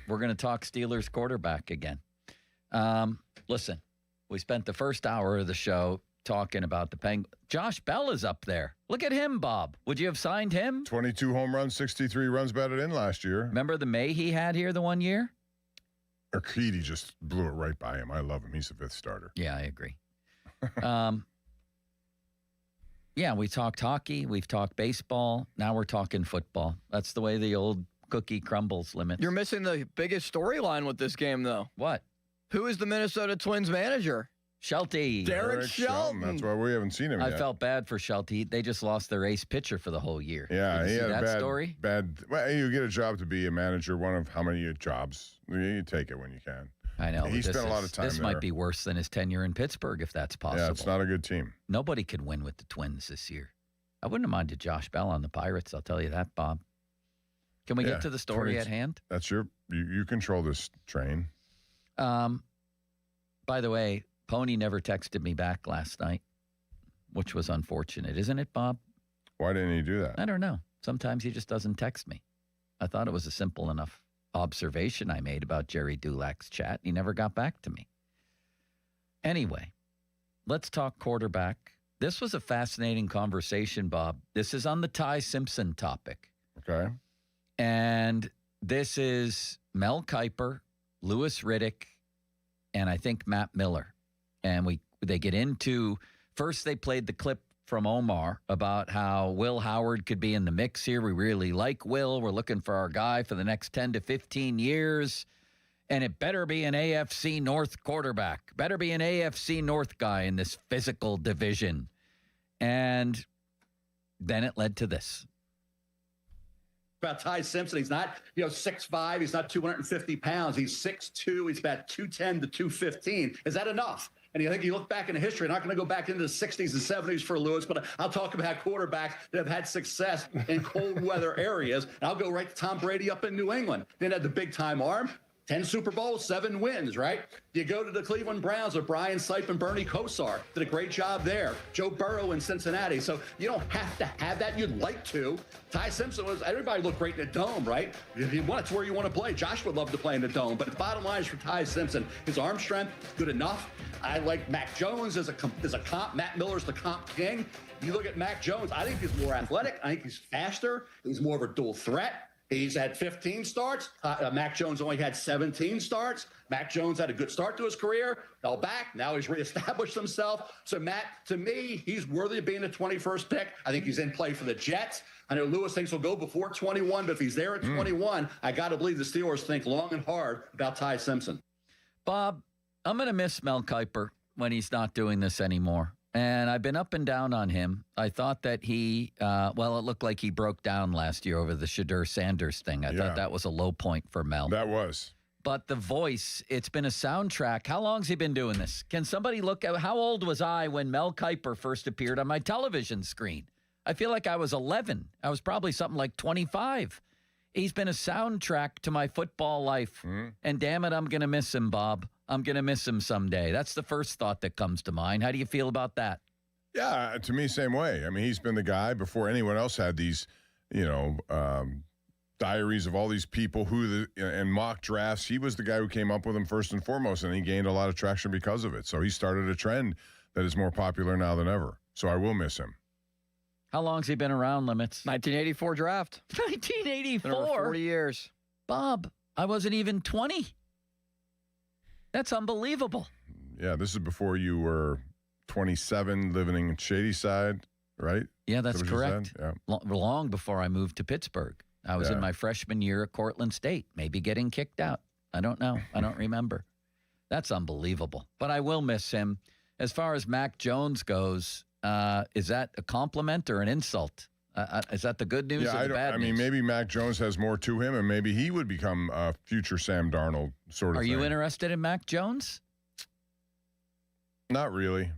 We're going to talk Steelers quarterback again. Listen, we spent the first hour of the show talking about the Penguins. Josh Bell is up there. Look at him, Bob. Would you have signed him? 22 home runs, 63 runs batted in last year. Remember the May he had here the one year? Urquidy just blew it right by him. I love him. He's the 5th starter. Yeah, I agree. Yeah, we talked hockey. We've talked baseball. Now we're talking football. That's the way the old cookie crumbles, Limits. You're missing the biggest storyline with this game, though. What? Who is the Minnesota Twins manager? Shelty. Derek Shelton. That's why we haven't seen him I yet. felt bad for Shelty. They just lost their ace pitcher for the whole year. Yeah, Did you he see had that a story? bad. Well, you get a job to be a manager. One of how many jobs you take it when you can. I know. He spent a lot of time This there. might be worse than his tenure in Pittsburgh, if that's possible. Yeah, it's not a good team. Nobody could win with the Twins this year. I wouldn't have minded Josh Bell on the Pirates, I'll tell you that, Bob. Can we get to the story at hand? That's you control this train. By the way, Pony never texted me back last night, which was unfortunate, isn't it, Bob? Why didn't he do that? I don't know. Sometimes he just doesn't text me. I thought it was a simple enough observation I made about Jerry Dulac's chat. He never got back to me. Anyway, let's talk quarterback. This was a fascinating conversation, Bob. This is on the Ty Simpson topic. Okay. And this is Mel Kiper, Louis Riddick, and I think Matt Miller. And they get into, first they played the clip from Omar about how Will Howard could be in the mix here. We really like Will. We're looking for our guy for the next 10 to 15 years. And it better be an AFC North quarterback. Better be an AFC North guy in this physical division. And then it led to this. About Ty Simpson, he's not 6'5", he's not 250 pounds, he's 6'2", he's about 210 to 215. Is that enough? And I think you look back into history, not going to go back into the 60s and 70s for Lewis, but I'll talk about quarterbacks that have had success in cold weather areas. And I'll go right to Tom Brady up in New England. Then had the big time arm. 10 Super Bowls, 7 wins, right? You go to the Cleveland Browns with Brian Sipe and Bernie Kosar. Did a great job there. Joe Burrow in Cincinnati. So you don't have to have that. You'd like to. Ty Simpson everybody looked great in the dome, right? If you want, it's where you want to play. Josh would love to play in the dome. But the bottom line is for Ty Simpson, his arm strength, good enough. I like Mac Jones as a comp. Matt Miller's the comp king. You look at Mac Jones, I think he's more athletic. I think he's faster. He's more of a dual threat. He's had 15 starts. Mac Jones only had 17 starts. Mac Jones had a good start to his career, fell back. Now he's reestablished himself. So, Matt, to me, he's worthy of being the 21st pick. I think he's in play for the Jets. I know Lewis thinks he'll go before 21, but if he's there at 21, I got to believe the Steelers think long and hard about Ty Simpson. Bob, I'm going to miss Mel Kiper when he's not doing this anymore. And I've been up and down on him. I thought that it looked like he broke down last year over the Shadur Sanders thing. I thought that was a low point for Mel. That was. But the voice, it's been a soundtrack. How long's he been doing this? Can somebody look at how old was I when Mel Kiper first appeared on my television screen? I feel like I was 11. I was probably something like 25. He's been a soundtrack to my football life. And damn it, I'm going to miss him, Bob. I'm going to miss him someday. That's the first thought that comes to mind. How do you feel about that? Yeah, to me, same way. I mean, he's been the guy before anyone else had these, diaries of all these people and mock drafts. He was the guy who came up with them first and foremost, and he gained a lot of traction because of it. So he started a trend that is more popular now than ever. So I will miss him. How long's he been around, Limits? 1984 draft. 1984? Been over 40 years. Bob, I wasn't even 20. That's unbelievable. Yeah, this is before you were 27, living in Shadyside, right? Yeah, that's Is that what you correct. said? Yeah. Long before I moved to Pittsburgh. I was in my freshman year at Cortland State, maybe getting kicked out. I don't know. I don't remember. That's unbelievable. But I will miss him. As far as Mac Jones goes, is that a compliment or an insult? Is that the good news or the bad news? I mean, maybe Mac Jones has more to him, and maybe he would become a future Sam Darnold sort of Are thing. you interested in Mac Jones? Not really.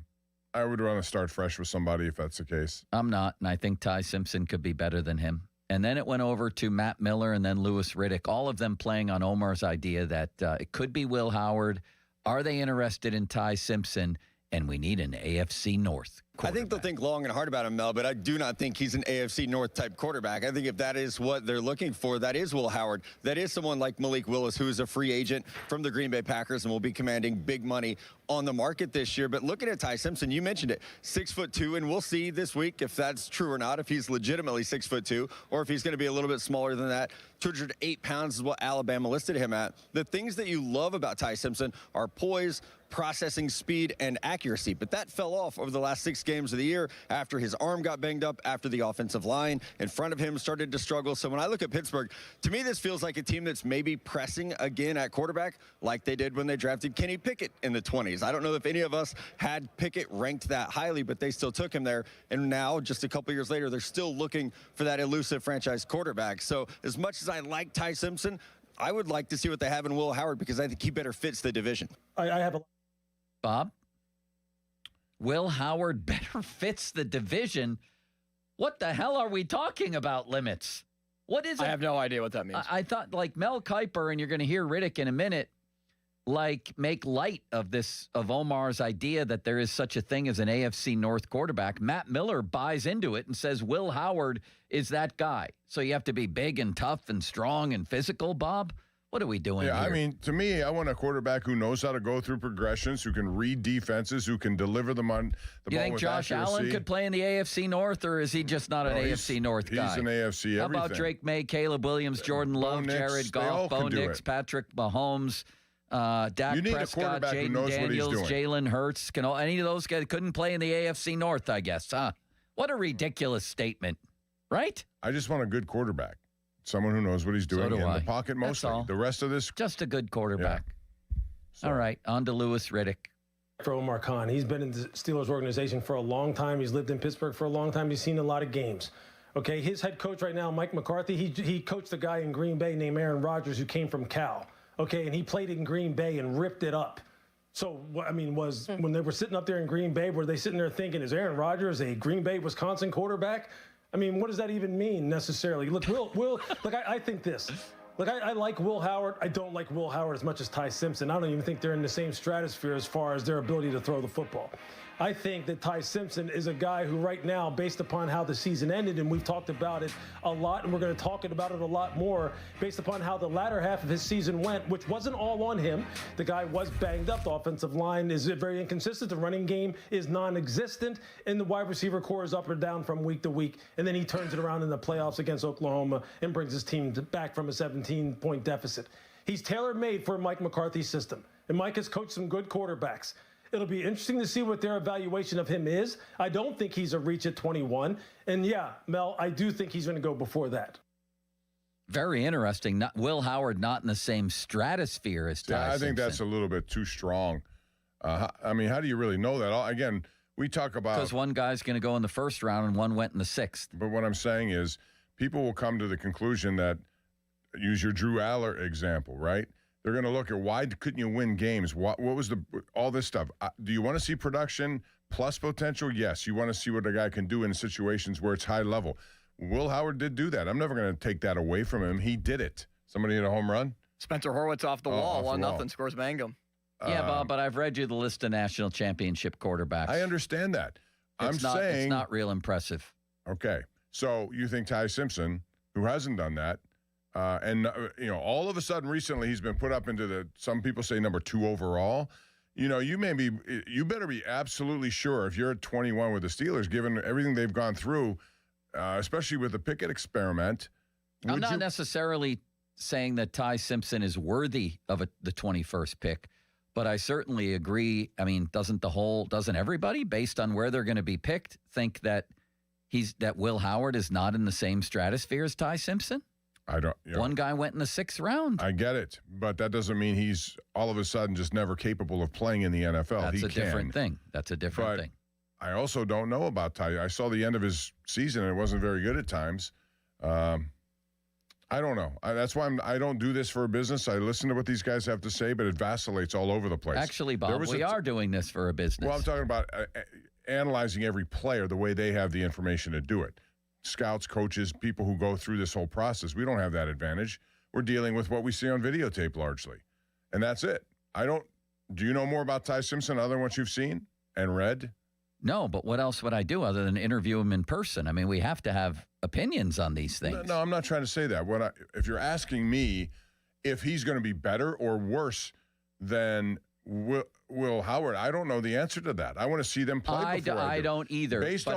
I would want to start fresh with somebody if that's the case. I'm not, and I think Ty Simpson could be better than him. And then it went over to Matt Miller and then Louis Riddick, all of them playing on Omar's idea that it could be Will Howard. Are they interested in Ty Simpson? And we need an AFC North. I think they'll think long and hard about him, Mel, but I do not think he's an AFC North type quarterback. I think if that is what they're looking for, that is Will Howard. That is someone like Malik Willis, who is a free agent from the Green Bay Packers and will be commanding big money on the market this year. But looking at Ty Simpson, you mentioned it, 6'2", and we'll see this week if that's true or not, if he's legitimately 6'2", or if he's going to be a little bit smaller than that. 208 pounds is what Alabama listed him at. The things that you love about Ty Simpson are poise, processing speed, and accuracy. But that fell off over the last 6 games of the year after his arm got banged up, after the offensive line in front of him started to struggle. So when I look at Pittsburgh, to me, this feels like a team that's maybe pressing again at quarterback like they did when they drafted Kenny Pickett in the 20s. I don't know if any of us had Pickett ranked that highly, but they still took him there. And now, just a couple years later, they're still looking for that elusive franchise quarterback. So as much as I like Ty Simpson, I would like to see what they have in Will Howard because I think he better fits the division. I have a Bob? Will Howard better fits the division? What the hell are we talking about, limits? What is it? I have no idea what that means. I thought like Mel Kiper, and you're going to hear Riddick in a minute, like make light of Omar's idea that there is such a thing as an AFC North quarterback. Matt Miller buys into it and says Will Howard is that guy. So you have to be big and tough and strong and physical, Bob? What are we doing here? I mean, to me, I want a quarterback who knows how to go through progressions, who can read defenses, who can deliver them on the ball You think with Josh accuracy. Allen could play in the AFC North, or is he just not an AFC North guy? He's an AFC everything. How about Drake May, Caleb Williams, Jordan Love, Nix, Jared they all Goff, Bo can do Nix, it. Patrick Mahomes, Dak You need a Prescott, quarterback who Jaden knows what he's Daniels, doing. Jalen Hurts? Any of those guys couldn't play in the AFC North, I guess, huh? What a ridiculous statement, right? I just want a good quarterback. Someone who knows what he's doing in the pocket mostly. all. The rest of this. Just a good quarterback. All right, on to Lewis Riddick. for Omar Khan. He's been in the Steelers organization for a long time. He's lived in Pittsburgh for a long time. He's seen a lot of games. Okay, his head coach right now, Mike McCarthy, he coached a guy in Green Bay named Aaron Rodgers who came from Cal. Okay, and he played in Green Bay and ripped it up. So, I mean, when they were sitting up there in Green Bay, were they sitting there thinking, is Aaron Rodgers a Green Bay, Wisconsin quarterback? I mean, what does that even mean necessarily? Look, I think this. Look, I like Will Howard. I don't like Will Howard as much as Ty Simpson. I don't even think they're in the same stratosphere as far as their ability to throw the football. I think that Ty Simpson is a guy who right now, based upon how the season ended, and we've talked about it a lot, and we're going to talk about it a lot more, based upon how the latter half of his season went, which wasn't all on him. The guy was banged up. The offensive line is very inconsistent. The running game is non-existent, and the wide receiver core is up or down from week to week. And then he turns it around in the playoffs against Oklahoma and brings his team back from a 17-point deficit. He's tailor-made for Mike McCarthy's system, and Mike has coached some good quarterbacks. It'll be interesting to see what their evaluation of him is. I don't think he's a reach at 21. And yeah, Mel, I do think he's going to go before that. Very interesting. Will Howard not in the same stratosphere as Ty Simpson. I think that's a little bit too strong. I mean, how do you really know that? Again, we talk about... Because one guy's going to go in the first round and one went in the sixth. But what I'm saying is people will come to the conclusion that, use your Drew Aller example, right? They're going to look at why couldn't you win games? What was all this stuff? Do you want to see production plus potential? Yes. You want to see what a guy can do in situations where it's high level. Will Howard did do that. I'm never going to take that away from him. He did it. Somebody hit a home run? Spencer Horwitz off the wall, 1-0, scores Mangum. Yeah, Bob, but I've read you the list of national championship quarterbacks. I understand that. It's not real impressive. Okay. So you think Ty Simpson, who hasn't done that, and all of a sudden recently he's been put up into some people say number 2 overall. You better be absolutely sure if you're at 21 with the Steelers, given everything they've gone through, especially with the Pickett experiment. I'm not necessarily saying that Ty Simpson is worthy of the 21st pick, but I certainly agree. I mean, doesn't everybody, based on where they're going to be picked, think that Will Howard is not in the same stratosphere as Ty Simpson? I don't. One guy went in the 6th round. I get it, but that doesn't mean he's all of a sudden just never capable of playing in the NFL. That's a different thing. That's a different thing. I also don't know about Ty. I saw the end of his season, and it wasn't very good at times. I don't know. That's why I don't do this for a business. I listen to what these guys have to say, but it vacillates all over the place. Actually, Bob, we are doing this for a business. Well, I'm talking about analyzing every player the way they have the information to do it. Scouts, coaches, people who go through this whole process. We don't have that advantage. We're dealing with what we see on videotape largely. And that's it. Do you know more about Ty Simpson other than what you've seen and read? No, but what else would I do other than interview him in person? I mean, we have to have opinions on these things. No, I'm not trying to say that. If you're asking me if he's going to be better or worse than Will Howard, I don't know the answer to that. I want to see them play before I don't either. Based on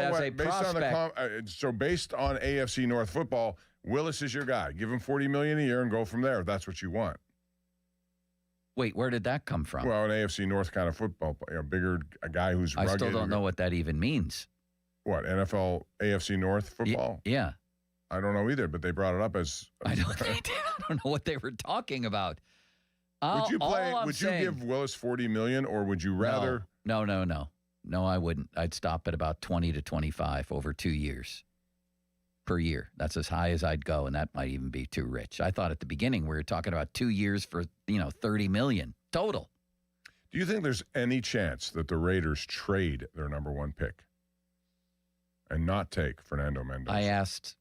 AFC North football, Willis is your guy. Give him $40 million a year and go from there if that's what you want. Wait, where did that come from? Well, an AFC North kind of football, a guy who's rugged. I still don't know what that even means. What, NFL, AFC North football? Yeah. I don't know either, but they brought it up as... I don't know what they were talking about. Would you give Willis $40 million, or would you rather... No, I wouldn't. I'd stop at about 20 to 25 over 2 years. per year. That's as high as I'd go, and that might even be too rich. I thought at the beginning we were talking about 2 years for, $30 million total. Do you think there's any chance that the Raiders trade their number 1 pick and not take Fernando Mendoza? I asked,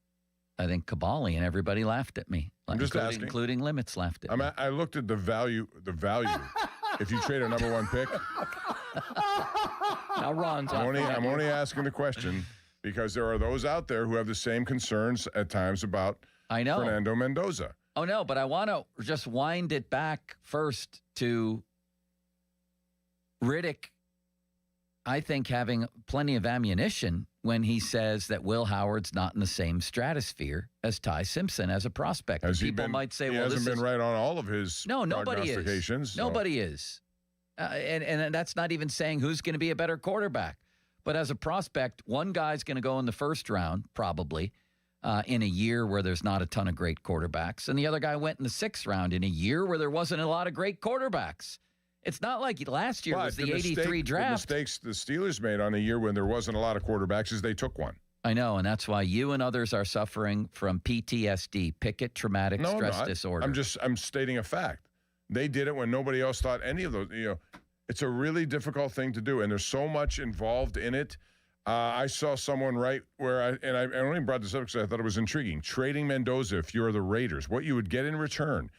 I think, Goalie, and everybody laughed at me. I'm just asking. Including Limits laughed at me. I looked at the value. If you trade a number 1 pick. Now Ron's I'm only asking the question because there are those out there who have the same concerns at times about Fernando Mendoza. Oh, no, but I want to just wind it back first to Riddick, I think, having plenty of ammunition when he says that Will Howard's not in the same stratosphere as Ty Simpson as a prospect. People might say, he hasn't been right on all of his prognostications. Nobody is. And that's not even saying who's going to be a better quarterback. But as a prospect, one guy's going to go in the first round, probably, in a year where there's not a ton of great quarterbacks. And the other guy went in the 6th round in a year where there wasn't a lot of great quarterbacks. It's not like last year was the 83 draft. The mistakes the Steelers made on a year when there wasn't a lot of quarterbacks is they took one. I know, and that's why you and others are suffering from PTSD, Pickett Traumatic Stress Disorder. I'm stating a fact. They did it when nobody else thought any of those. It's a really difficult thing to do, and there's so much involved in it. I saw someone write I only brought this up because I thought it was intriguing. Trading Mendoza, if you're the Raiders, what you would get in return.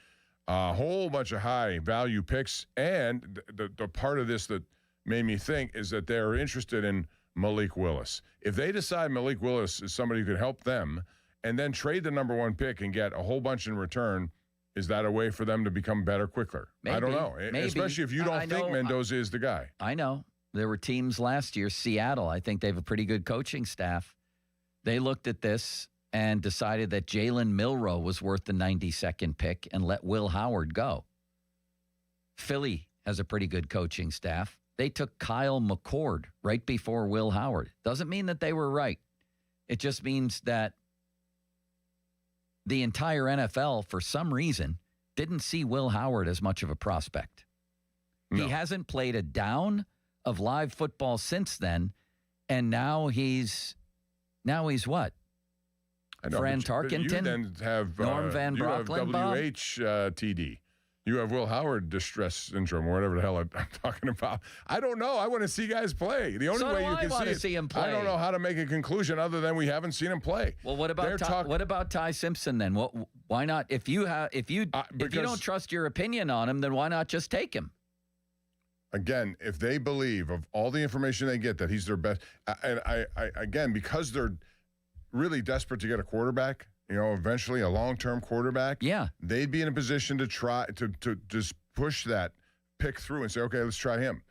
A whole bunch of high-value picks, and the part of this that made me think is that they're interested in Malik Willis. If they decide Malik Willis is somebody who could help them and then trade the number 1 pick and get a whole bunch in return, is that a way for them to become better quicker? Maybe, I don't know, especially if you don't think Mendoza is the guy. I know. There were teams last year, Seattle, I think they have a pretty good coaching staff. They looked at this and decided that Jalen Milroe was worth the 92nd pick and let Will Howard go. Philly has a pretty good coaching staff. They took Kyle McCord right before Will Howard. Doesn't mean that they were right. It just means that the entire NFL, for some reason, didn't see Will Howard as much of a prospect. No. He hasn't played a down of live football since then, and now he's what? Fran Tarkenton, you then have Norm Van Brocklin, WHTD. You have Will Howard distress syndrome, or whatever the hell I'm talking about. I don't know. I want to see guys play. The only way you can see him play. I don't know how to make a conclusion other than we haven't seen him play. Well, what about Ty Simpson then? Why not? If you don't trust your opinion on him, then why not just take him? Again, if they believe of all the information they get that he's their best, and again, because they're really desperate to get a quarterback, eventually a long-term quarterback, they'd be in a position to try to just push that pick through and say, okay, let's try him.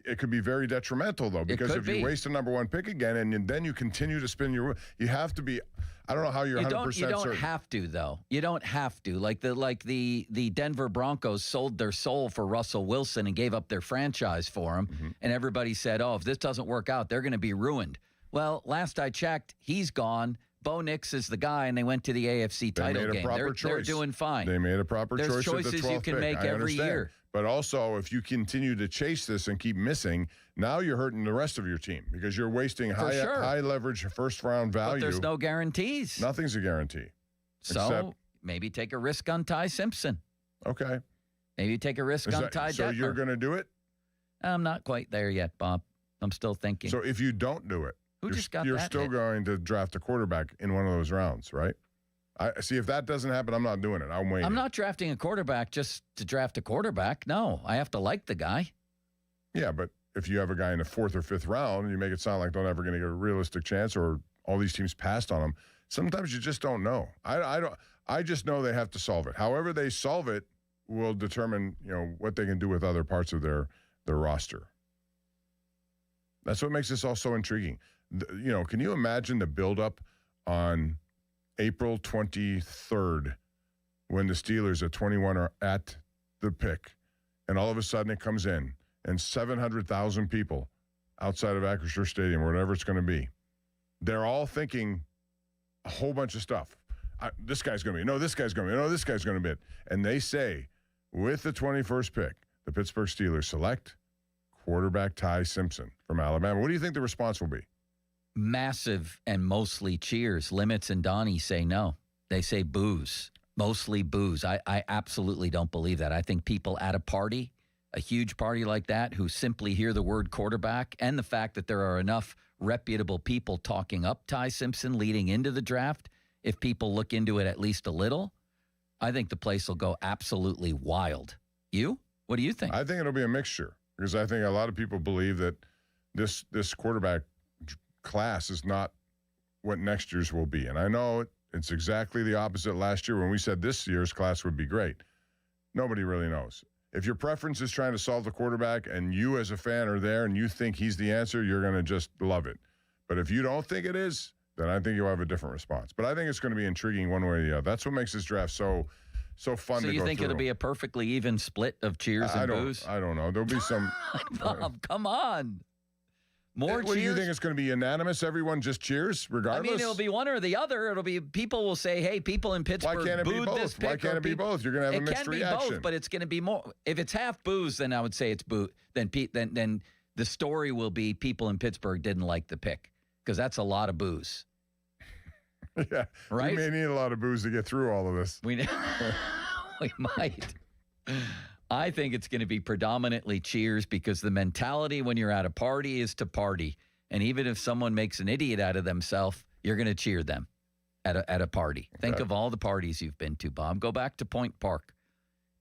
It could be very detrimental, though, because if you waste a number 1 pick again and then you continue to spin you have to be. I don't know how you're 100% certain. You don't have to, though. You don't have to. Like the Denver Broncos sold their soul for Russell Wilson and gave up their franchise for him, and everybody said, oh, if this doesn't work out, they're going to be ruined. Well, last I checked, he's gone. Bo Nix is the guy, and they went to the AFC title game. They're doing fine. They made a proper choice. There's choices you can make every year. But also, if you continue to chase this and keep missing, now you're hurting the rest of your team because you're wasting high leverage value. But there's no guarantees. Nothing's a guarantee. So maybe take a risk on Ty Simpson. Okay. Maybe take a risk on Ty Detmer. So you're going to do it? I'm not quite there yet, Bob. I'm still thinking. So if you don't do it, you're still going to draft a quarterback in one of those rounds, right? I see. If that doesn't happen, I'm not doing it. I'm waiting. I'm not drafting a quarterback just to draft a quarterback. No, I have to like the guy. Yeah, but if you have a guy in the 4th or 5th round, you make it sound like they're never going to get a realistic chance, or all these teams passed on them. Sometimes you just don't know. I just know they have to solve it. However they solve it will determine what they can do with other parts of their roster. That's what makes this all so intriguing. Can you imagine the buildup on April 23rd when the Steelers at 21 are at the pick, and all of a sudden it comes in, and 700,000 people outside of Acrisure Stadium, or whatever it's going to be, they're all thinking a whole bunch of stuff. This guy's going to be, no, this guy's going to be, no, this guy's going to be. And they say, with the 21st pick, the Pittsburgh Steelers select quarterback Ty Simpson from Alabama. What do you think the response will be? massive and mostly cheers. Limits and Donnie say no. They say boos, mostly boos. I absolutely don't believe that. I think people at a party, a huge party like that, who simply hear the word quarterback and the fact that there are enough reputable people talking up Ty Simpson leading into the draft, if people look into it at least a little, I think the place will go absolutely wild. You? What do you think? I think it'll be a mixture because I think a lot of people believe that this quarterback class is not what next year's will be. And I know it's exactly the opposite last year when we said this year's class would be great. Nobody really knows. If your preference is trying to solve the quarterback and you as a fan are there and you think he's the answer, you're going to just love it. But if you don't think it is, then I think you'll have a different response. But I think it's going to be intriguing one way or the other. That's what makes this draft so fun to go So you think through. it'll be a perfectly even split of cheers and boos? I don't know. There'll be some. Bob, come on. More What do you think? It's going to be unanimous? Everyone just cheers regardless? I mean, it'll be one or the other. It'll be people will say, "Hey, people in Pittsburgh Why can't it be booed both? this pick." Why can't it be both? You're going to have a mixed reaction. It can be both, but it's going to be more. If it's half boos, then I would say it's boo. Then the story will be people in Pittsburgh didn't like the pick because that's a lot of boos. Yeah, right. We may need a lot of booze to get through all of this. We might. I think it's going to be predominantly cheers because the mentality when you're at a party is to party. And even if someone makes an idiot out of themselves, you're going to cheer them at a party. Okay. Think of all the parties you've been to, Bob. Go back to Point Park.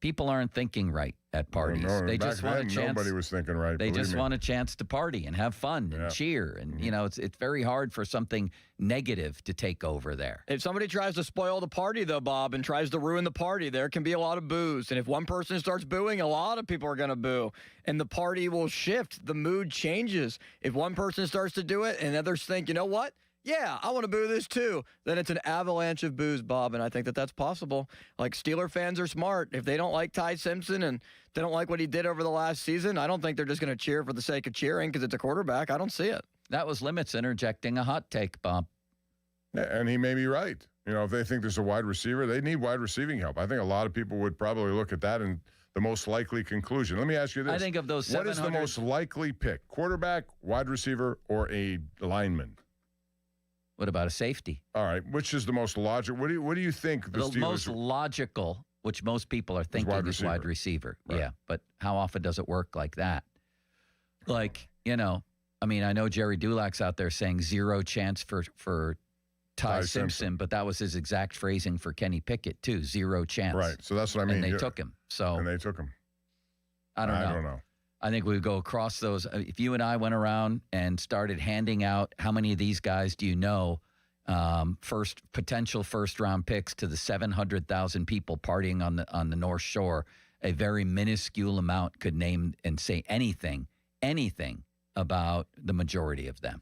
People aren't thinking right at parties. No, they just want a chance. Nobody was thinking right. They just want a chance to party and have fun and cheer. And, you know, it's very hard for something negative to take over there. If somebody tries to spoil the party, though, Bob, and tries to ruin the party, there can be a lot of boos. And if one person starts booing, a lot of people are going to boo. And the party will shift. The mood changes. If one person starts to do it and others think, you know what? Yeah, I want to boo this too. Then it's an avalanche of boos, Bob, and I think that that's possible. Like, Steeler fans are smart. If they don't like Ty Simpson and they don't like what he did over the last season, I don't think they're just going to cheer for the sake of cheering because it's a quarterback. I don't see it. That was Limits interjecting a hot take, Bob. Yeah, and he may be right. You know, if they think there's a wide receiver, they need wide receiving help. I think a lot of people would probably look at that and the most likely conclusion. Let me ask you this. I think of those 700. What is the most likely pick? Quarterback, wide receiver, or a lineman? What about a safety? All right. Which is the most logical? What do you think the Steelers... most logical, which most people are thinking, is wide receiver. Right. Yeah, but how often does it work like that? Like, you know, I mean, I know Jerry Dulac's out there saying 0 chance for Ty Simpson, but that was his exact phrasing for Kenny Pickett, too. 0 chance. Right. So that's what I mean. And they took him. And they took him. I don't know. I think we would go across those. If you and I went around and started handing out how many of these guys do you know, potential first-round picks to the 700,000 people partying on the North Shore, a very minuscule amount could name and say anything about the majority of them.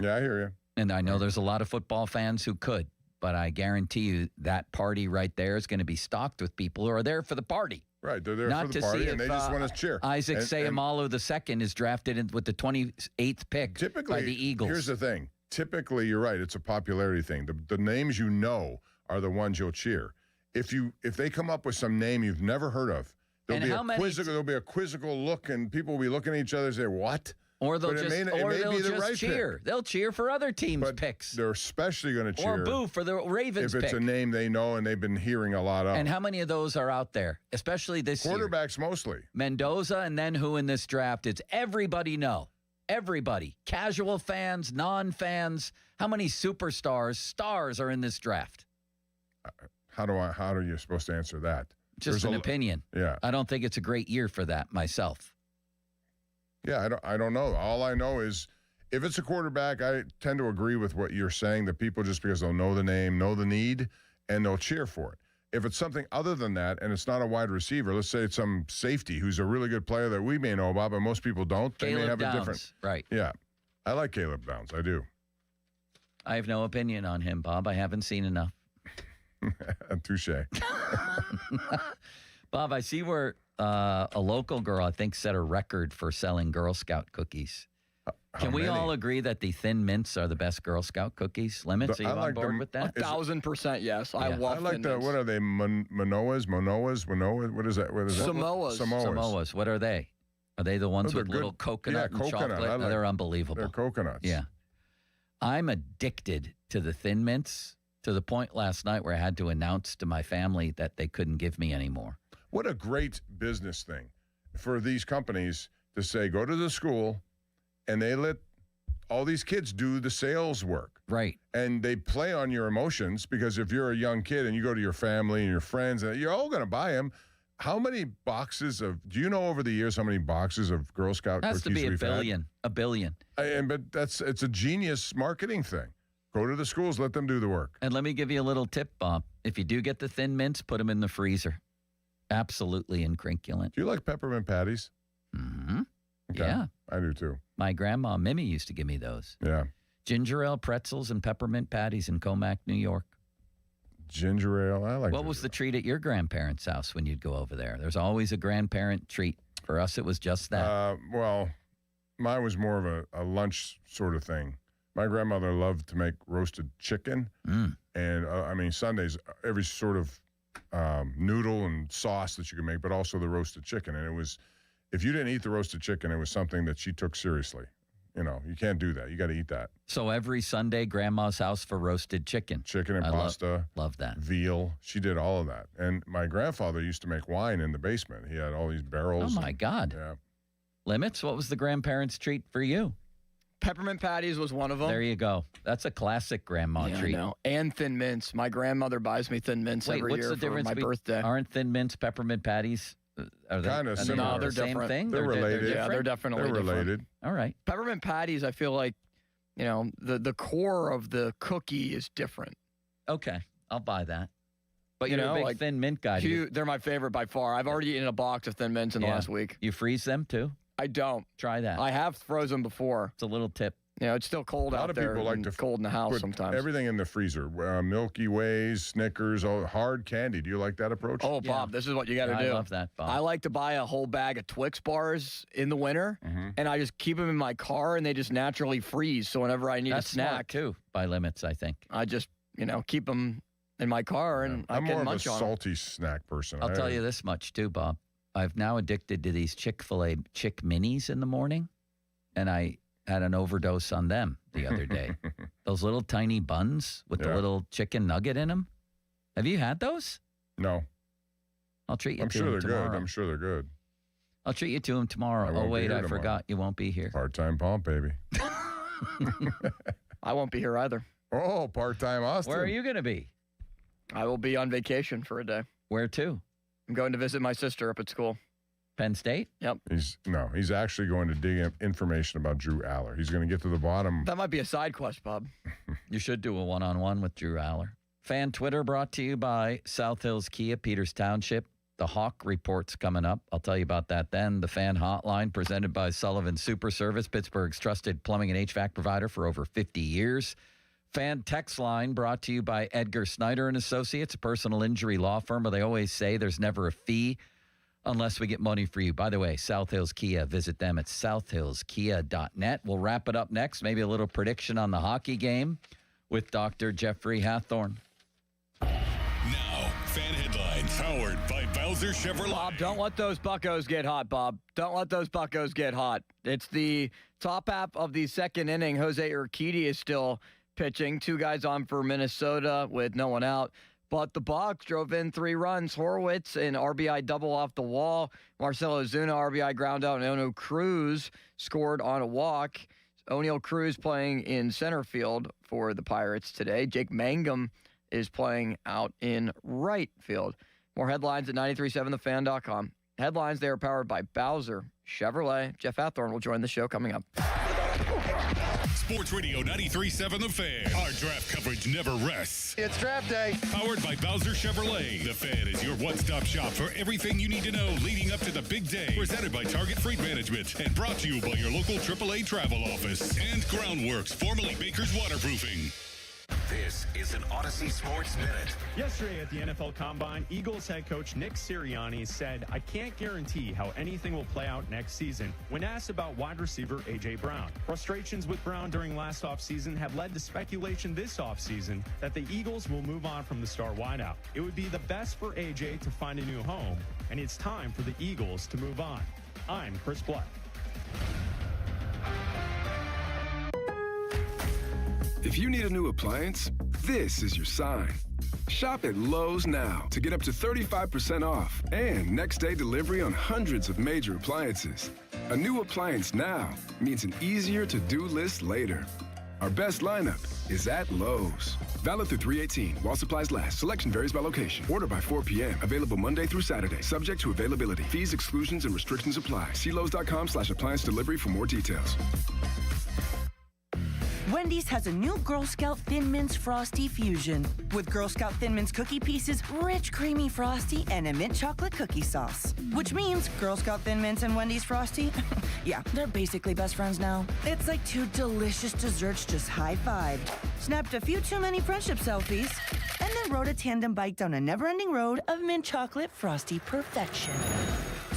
Yeah, I hear you. And I know there's a lot of football fans who could, but I guarantee you that party right there is going to be stocked with people who are there for the party. Right, they're there for the party, and they just want to cheer. Isaac Seumalo II is drafted with the 28th pick by the Eagles. Here's the thing. Typically, you're right. It's a popularity thing. The names you know are the ones you'll cheer. If they come up with some name you've never heard of, there'll be a quizzical look, and people will be looking at each other and say, "What?" Or they'll just cheer. Pick. They'll cheer for other teams' picks. They're especially going to cheer. Or boo for the Ravens if it's a name they know and they've been hearing a lot of. And how many of those are out there, especially this year? Quarterbacks mostly. Mendoza, and then who in this draft? It's everybody know. Everybody. Casual fans, non-fans. How many stars are in this draft? How are you supposed to answer that? Just an opinion. Yeah. I don't think it's a great year for that myself. Yeah, I don't know. All I know is if it's a quarterback, I tend to agree with what you're saying, that people, just because they'll know the name, know the need, and they'll cheer for it. If it's something other than that, and it's not a wide receiver, let's say it's some safety who's a really good player that we may know about, but most people don't. They may have a different. Right. Yeah. I like Caleb Downs. I do. I have no opinion on him, Bob. I haven't seen enough. Touche. Bob, I see where a local girl, I think, set a record for selling Girl Scout cookies. Can we all agree that the Thin Mints are the best Girl Scout cookies? Limits, are you on board with that? 1,000% yes. I love I like Thin the, Mints. what are they, Manoas? What is that? Samoas. What are they? Are they the ones with little coconut and chocolate? They're They're unbelievable. They're coconuts. Yeah. I'm addicted to the Thin Mints to the point last night where I had to announce to my family that they couldn't give me any more. What a great business thing for these companies to say, go to the school, and they let all these kids do the sales work. Right. And they play on your emotions, because if you're a young kid and you go to your family and your friends, you're all going to buy them. How many boxes of, do you know over the years how many boxes of Girl Scout Has cookies we've had? A billion. But it's a genius marketing thing. Go to the schools, let them do the work. And let me give you a little tip, Bob. If you do get the Thin Mints, put them in the freezer. Absolutely incrinculant. Do you like peppermint patties? Mm-hmm. Okay. Yeah. I do too. My grandma, Mimi, used to give me those. Yeah. Ginger ale pretzels and peppermint patties in Comac, New York. Ginger ale, I like. What was the treat at your grandparents' house when you'd go over there? There's always a grandparent treat. For us, it was just that. Well, mine was more of a lunch sort of thing. My grandmother loved to make roasted chicken. And, Sundays, every sort of noodle and sauce that you could make, but also the roasted chicken. And it was, if you didn't eat the roasted chicken, it was something that she took seriously. You know, you can't do that. You got to eat that. So every Sunday, Grandma's house for roasted chicken. Chicken and pasta. Love that. Veal. She did all of that. And my grandfather used to make wine in the basement. He had all these barrels. Oh, my God. Yeah. Limits, what was the grandparents' treat for you? Peppermint patties was one of them. There you go. That's a classic grandma treat. I know. And Thin Mints. My grandmother buys me Thin Mints every year for my birthday. Aren't Thin Mints peppermint patties? Are they kind of similar? No, they're same different. thing? They're related. Yeah, they're definitely different. related. All right. Peppermint patties, I feel like, the core of the cookie is different. Okay, I'll buy that. But You you're know, a big like, Thin Mint guy. They're my favorite by far. I've already eaten a box of Thin Mints in the last week. You freeze them too? I don't. Try that. I have frozen before. It's a little tip. It's still cold out there. A lot of people like to cold in the house put sometimes. everything in the freezer. Milky Ways, Snickers, hard candy. Do you like that approach? Oh, Bob, this is what you got to do. I love that, Bob. I like to buy a whole bag of Twix bars in the winter, and I just keep them in my car, and they just naturally freeze. So whenever I need That's a snack, smart too, by limits, I think. I just keep them in my car, and I I'm can more of munch a on them. salty snack person. I'll tell you this much too, Bob. I've now addicted to these Chick-fil-A Chick Minis in the morning, and I had an overdose on them the other day. Those little tiny buns with the little chicken nugget in them. Have you had those? No. I'll treat you I'm to sure them they're tomorrow. good. I'm sure they're good. I'll treat you to them tomorrow. I Oh, won't be wait, here I tomorrow. forgot. You won't be here. Part-time Pomp, baby. I won't be here either. Oh, part-time Austin. Where are you going to be? I will be on vacation for a day. Where to? I'm going to visit my sister up at school. Penn State? Yep. He's actually going to dig in information about Drew Aller. He's going to get to the bottom. That might be a side quest, Bob. You should do a one-on-one with Drew Aller. Fan Twitter brought to you by South Hills Kia, Peters Township. The Hawk Report's coming up. I'll tell you about that then. The Fan Hotline presented by Sullivan Super Service, Pittsburgh's trusted plumbing and HVAC provider for over 50 years. Fan Text Line brought to you by Edgar Snyder and Associates, a personal injury law firm where they always say there's never a fee unless we get money for you. By the way, South Hills Kia, visit them at southhillskia.net. We'll wrap it up next. Maybe a little prediction on the hockey game with Dr. Jeffrey Hathorn. Now, fan headlines powered by Bowser Chevrolet. Bob, don't let those buckos get hot, Bob. Don't let those buckos get hot. It's the top half of the second inning. Jose Urquidy is still pitching. 2 guys on for Minnesota with no one out. But the Bucs drove in 3 runs. Horwitz, an RBI double off the wall. Marcelo Zuna, RBI ground out. And O'Neill Cruz scored on a walk. O'Neill Cruz playing in center field for the Pirates today. Jake Mangum is playing out in right field. More headlines at 937thefan.com. Headlines, they are powered by Bowser Chevrolet. Jeff Hathorn will join the show coming up. Sports Radio 93.7 The Fan. Our draft coverage never rests. It's draft day. Powered by Bowser Chevrolet. The Fan is your one-stop shop for everything you need to know leading up to the big day. Presented by Target Freight Management and brought to you by your local AAA travel office and Groundworks, formerly Baker's Waterproofing. This is an Odyssey Sports Minute. Yesterday at the NFL Combine, Eagles head coach Nick Sirianni said, "I can't guarantee how anything will play out next season." When asked about wide receiver A.J. Brown, frustrations with Brown during last offseason have led to speculation this offseason that the Eagles will move on from the star wideout. It would be the best for A.J. to find a new home, and it's time for the Eagles to move on. I'm Chris Black. If you need a new appliance, this is your sign. Shop at Lowe's now to get up to 35% off and next-day delivery on hundreds of major appliances. A new appliance now means an easier to-do list later. Our best lineup is at Lowe's. Valid through 3/18 while supplies last. Selection varies by location. Order by 4 p.m. Available Monday through Saturday. Subject to availability. Fees, exclusions, and restrictions apply. See Lowe's.com/appliance delivery for more details. Wendy's has a new Girl Scout Thin Mints Frosty Fusion with Girl Scout Thin Mints cookie pieces, rich creamy frosty, and a mint chocolate cookie sauce. Which means Girl Scout Thin Mints and Wendy's Frosty, yeah, they're basically best friends now. It's like two delicious desserts just high-fived, snapped a few too many friendship selfies, and then rode a tandem bike down a never-ending road of mint chocolate frosty perfection.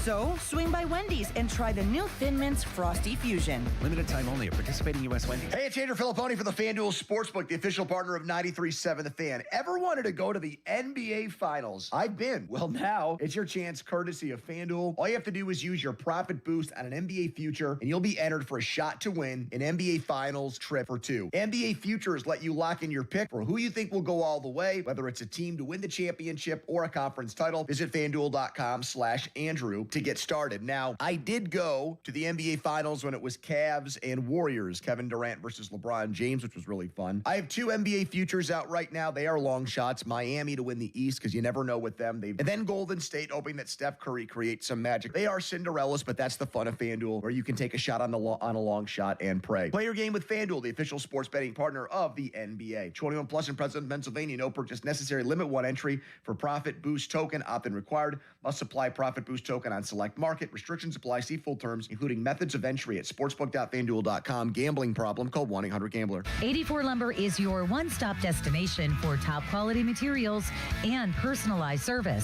So, swing by Wendy's and try the new Thin Mints Frosty Fusion. Limited time only at participating U.S. Wendy's. Hey, it's Andrew Filipponi for the FanDuel Sportsbook, the official partner of 93.7 The Fan. Ever wanted to go to the NBA Finals? I've been. Well, now it's your chance courtesy of FanDuel. All you have to do is use your profit boost on an NBA future, and you'll be entered for a shot to win an NBA Finals trip for two. NBA Futures let you lock in your pick for who you think will go all the way, whether it's a team to win the championship or a conference title. Visit FanDuel.com/Andrew to get started. Now, I did go to the NBA Finals when it was Cavs and Warriors, Kevin Durant versus LeBron James, which was really fun. I have two NBA futures out right now. They are long shots. Miami to win the East, because you never know with them. And then Golden State, hoping that Steph Curry creates some magic. They are Cinderellas, but that's the fun of FanDuel, where you can take a shot on a long shot and pray. Play your game with FanDuel, the official sports betting partner of the NBA. 21 plus in President Pennsylvania. No purchase necessary. Limit one entry for profit boost token. Opt-in required. Must supply profit boost token on select market. Restrictions apply. See full terms, including methods of entry at sportsbook.fanduel.com. Gambling problem? Call 1-800-GAMBLER. 84 Lumber is your one-stop destination for top quality materials and personalized service.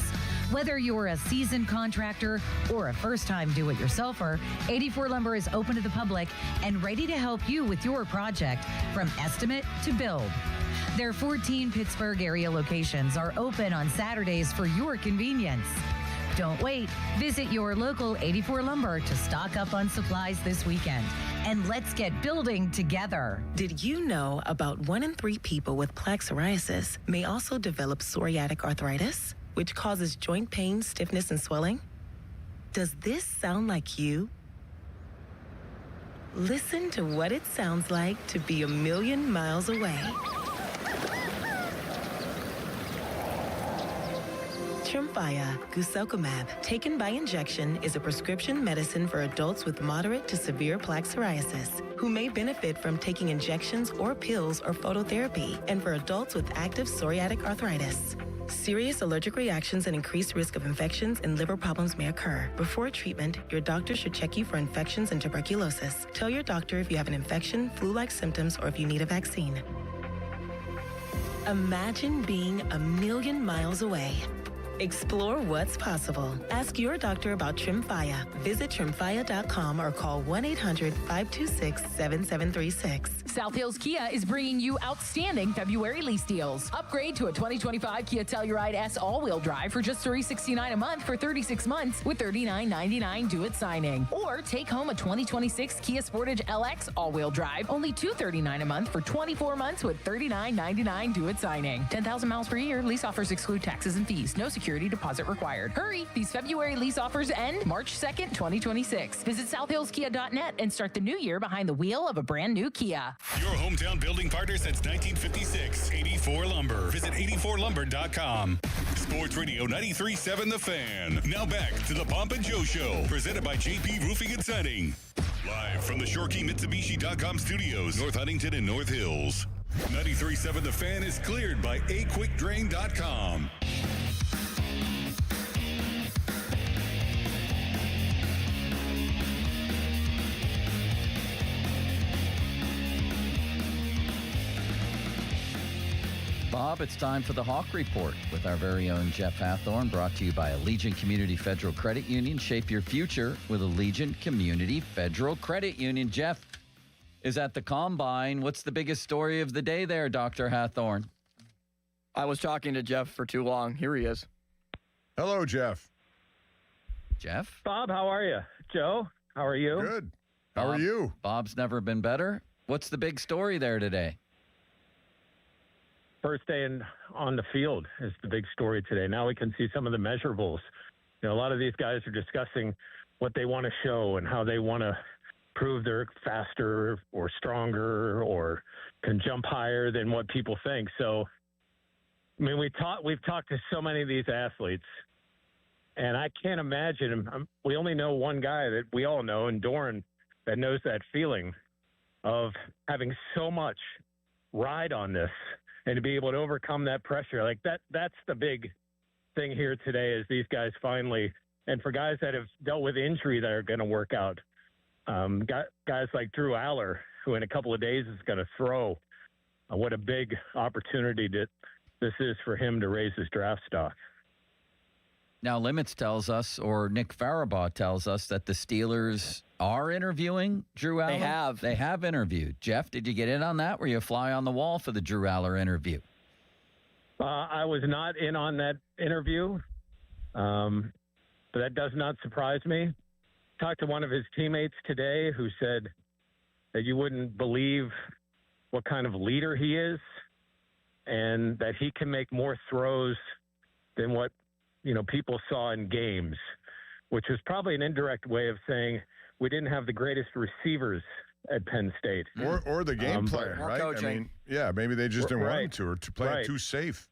Whether you're a seasoned contractor or a first-time do-it-yourselfer, 84 Lumber is open to the public and ready to help you with your project from estimate to build. Their 14 Pittsburgh area locations are open on Saturdays for your convenience. Don't wait. Visit your local 84 Lumber to stock up on supplies this weekend. And let's get building together. Did you know about 1 in 3 people with plaque psoriasis may also develop psoriatic arthritis, which causes joint pain, stiffness, and swelling? Does this sound like you? Listen to what it sounds like to be a million miles away. Tremfya guselkumab, taken by injection, is a prescription medicine for adults with moderate to severe plaque psoriasis who may benefit from taking injections or pills or phototherapy, and for adults with active psoriatic arthritis. Serious allergic reactions and increased risk of infections and liver problems may occur. Before treatment, your doctor should check you for infections and tuberculosis. Tell your doctor if you have an infection, flu-like symptoms, or if you need a vaccine. Imagine being a million miles away. Explore what's possible. Ask your doctor about Tremfya. Visit Tremfya.com or call 1-800-526-7736. South Hills Kia is bringing you outstanding February lease deals. Upgrade to a 2025 Kia Telluride S all-wheel drive for just $369 a month for 36 months with $39.99 due at signing. Or take home a 2026 Kia Sportage LX all-wheel drive, only $239 a month for 24 months with $39.99 due at signing. 10,000 miles per year. Lease offers exclude taxes and fees. No security deposit required. Hurry! These February lease offers end March 2nd, 2026. Visit southhillskia.net and start the new year behind the wheel of a brand new Kia. Your hometown building partner since 1956, 84 Lumber. Visit 84lumber.com. Sports Radio 93.7 The Fan. Now back to the Pomp and Joe Show, presented by JP Roofing and Siding. Live from the ShoreKeyMitsubishi.com studios, North Huntington and North Hills. 93.7 The Fan is cleared by aquickdrain.com. Bob, it's time for the Hawk Report with our very own Jeff Hathorn, brought to you by Allegiant Community Federal Credit Union. Shape your future with Allegiant Community Federal Credit Union. Jeff is at the Combine. What's the biggest story of the day there, Dr. Hathorn? I was talking to Jeff for too long. Here he is. Hello, Jeff. Jeff? Bob, how are you? Joe, how are you? Good. How are you? Bob's never been better. What's the big story there today? first day on the field is the big story today. Now we can see some of the measurables. A lot of these guys are discussing what they want to show and how they want to prove they're faster or stronger or can jump higher than what people think. So, I mean, we've talked to so many of these athletes, and I can't imagine. We only know one guy that we all know, and Doran, that knows that feeling of having so much ride on this and to be able to overcome that pressure. Like that's the big thing here today is these guys finally, and for guys that have dealt with injury that are going to work out, guys like Drew Aller, who in a couple of days is going to throw, what a big opportunity this is for him to raise his draft stock. Now, Limits tells us, or Nick Farabaugh tells us, that the Steelers are interviewing Drew Aller. They have interviewed. Jeff, did you get in on that? Were you a fly on the wall for the Drew Aller interview? I was not in on that interview, but that does not surprise me. Talked to one of his teammates today who said that you wouldn't believe what kind of leader he is and that he can make more throws than what people saw in games, which was probably an indirect way of saying we didn't have the greatest receivers at Penn State. Or the game plan, right? coaching. I mean, yeah, maybe they just didn't want him to, or to play it too safe.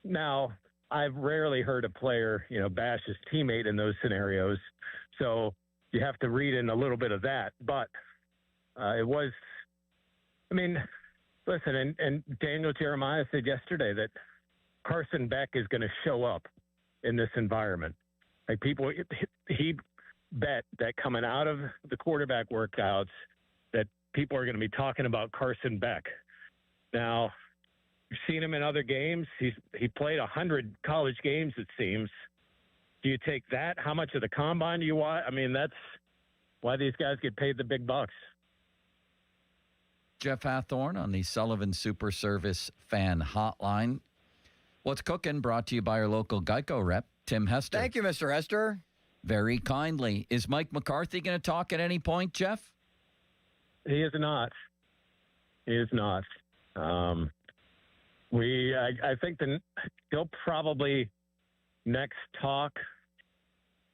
Now, I've rarely heard a player, bash his teammate in those scenarios. So you have to read in a little bit of that. But it was, listen, and Daniel Jeremiah said yesterday that Carson Beck is going to show up in this environment. Like he bet that coming out of the quarterback workouts that people are going to be talking about Carson Beck. Now, you've seen him in other games. He played 100 college games, it seems. Do you take that? How much of the combine do you want? I mean, that's why these guys get paid the big bucks. Jeff Hathorn on the Sullivan Super Service Fan Hotline. What's Cooking, brought to you by our local Geico rep, Tim Hester. Thank you, Mr. Hester. Very kindly. Is Mike McCarthy going to talk at any point, Jeff? He is not. He is not. I think he'll probably next talk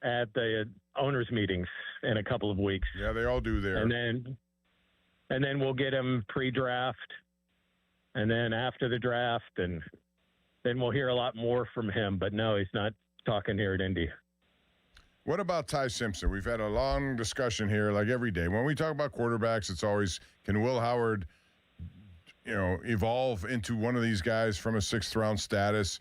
at the owners' meetings in a couple of weeks. Yeah, they all do there. And then we'll get him pre-draft, and then after the draft, and then we'll hear a lot more from him. But no, he's not talking here at Indy. What about Ty Simpson? We've had a long discussion here, like every day. When we talk about quarterbacks, it's always, can Will Howard, evolve into one of these guys from a sixth-round status?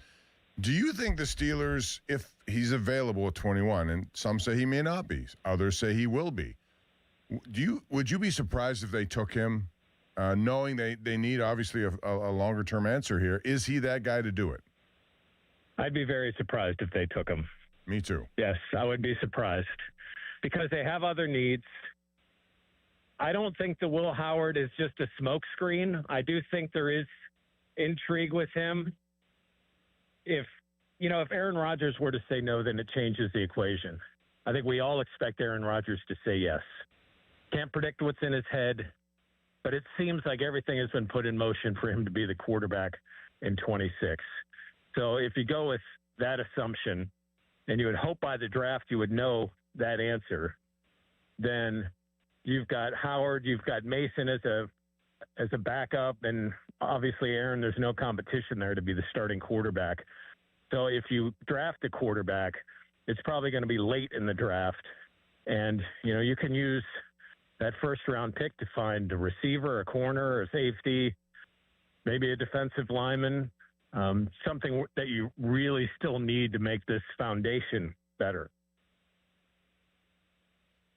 Do you think the Steelers, if he's available at 21, and some say he may not be, others say he will be, would you be surprised if they took him, knowing they need, obviously, a longer-term answer here? Is he that guy to do it? I'd be very surprised if they took him. Me too. Yes, I would be surprised because they have other needs. I don't think the Will Howard is just a smokescreen. I do think there is intrigue with him. If Aaron Rodgers were to say no, then it changes the equation. I think we all expect Aaron Rodgers to say yes. Can't predict what's in his head, but it seems like everything has been put in motion for him to be the quarterback in 26. So if you go with that assumption, and you would hope by the draft you would know that answer, then you've got Howard, you've got Mason as a backup, and obviously Aaron, there's no competition there to be the starting quarterback. So if you draft a quarterback, it's probably going to be late in the draft, and you can use that first-round pick to find a receiver, a corner, a safety, maybe a defensive lineman. Something that you really still need to make this foundation better.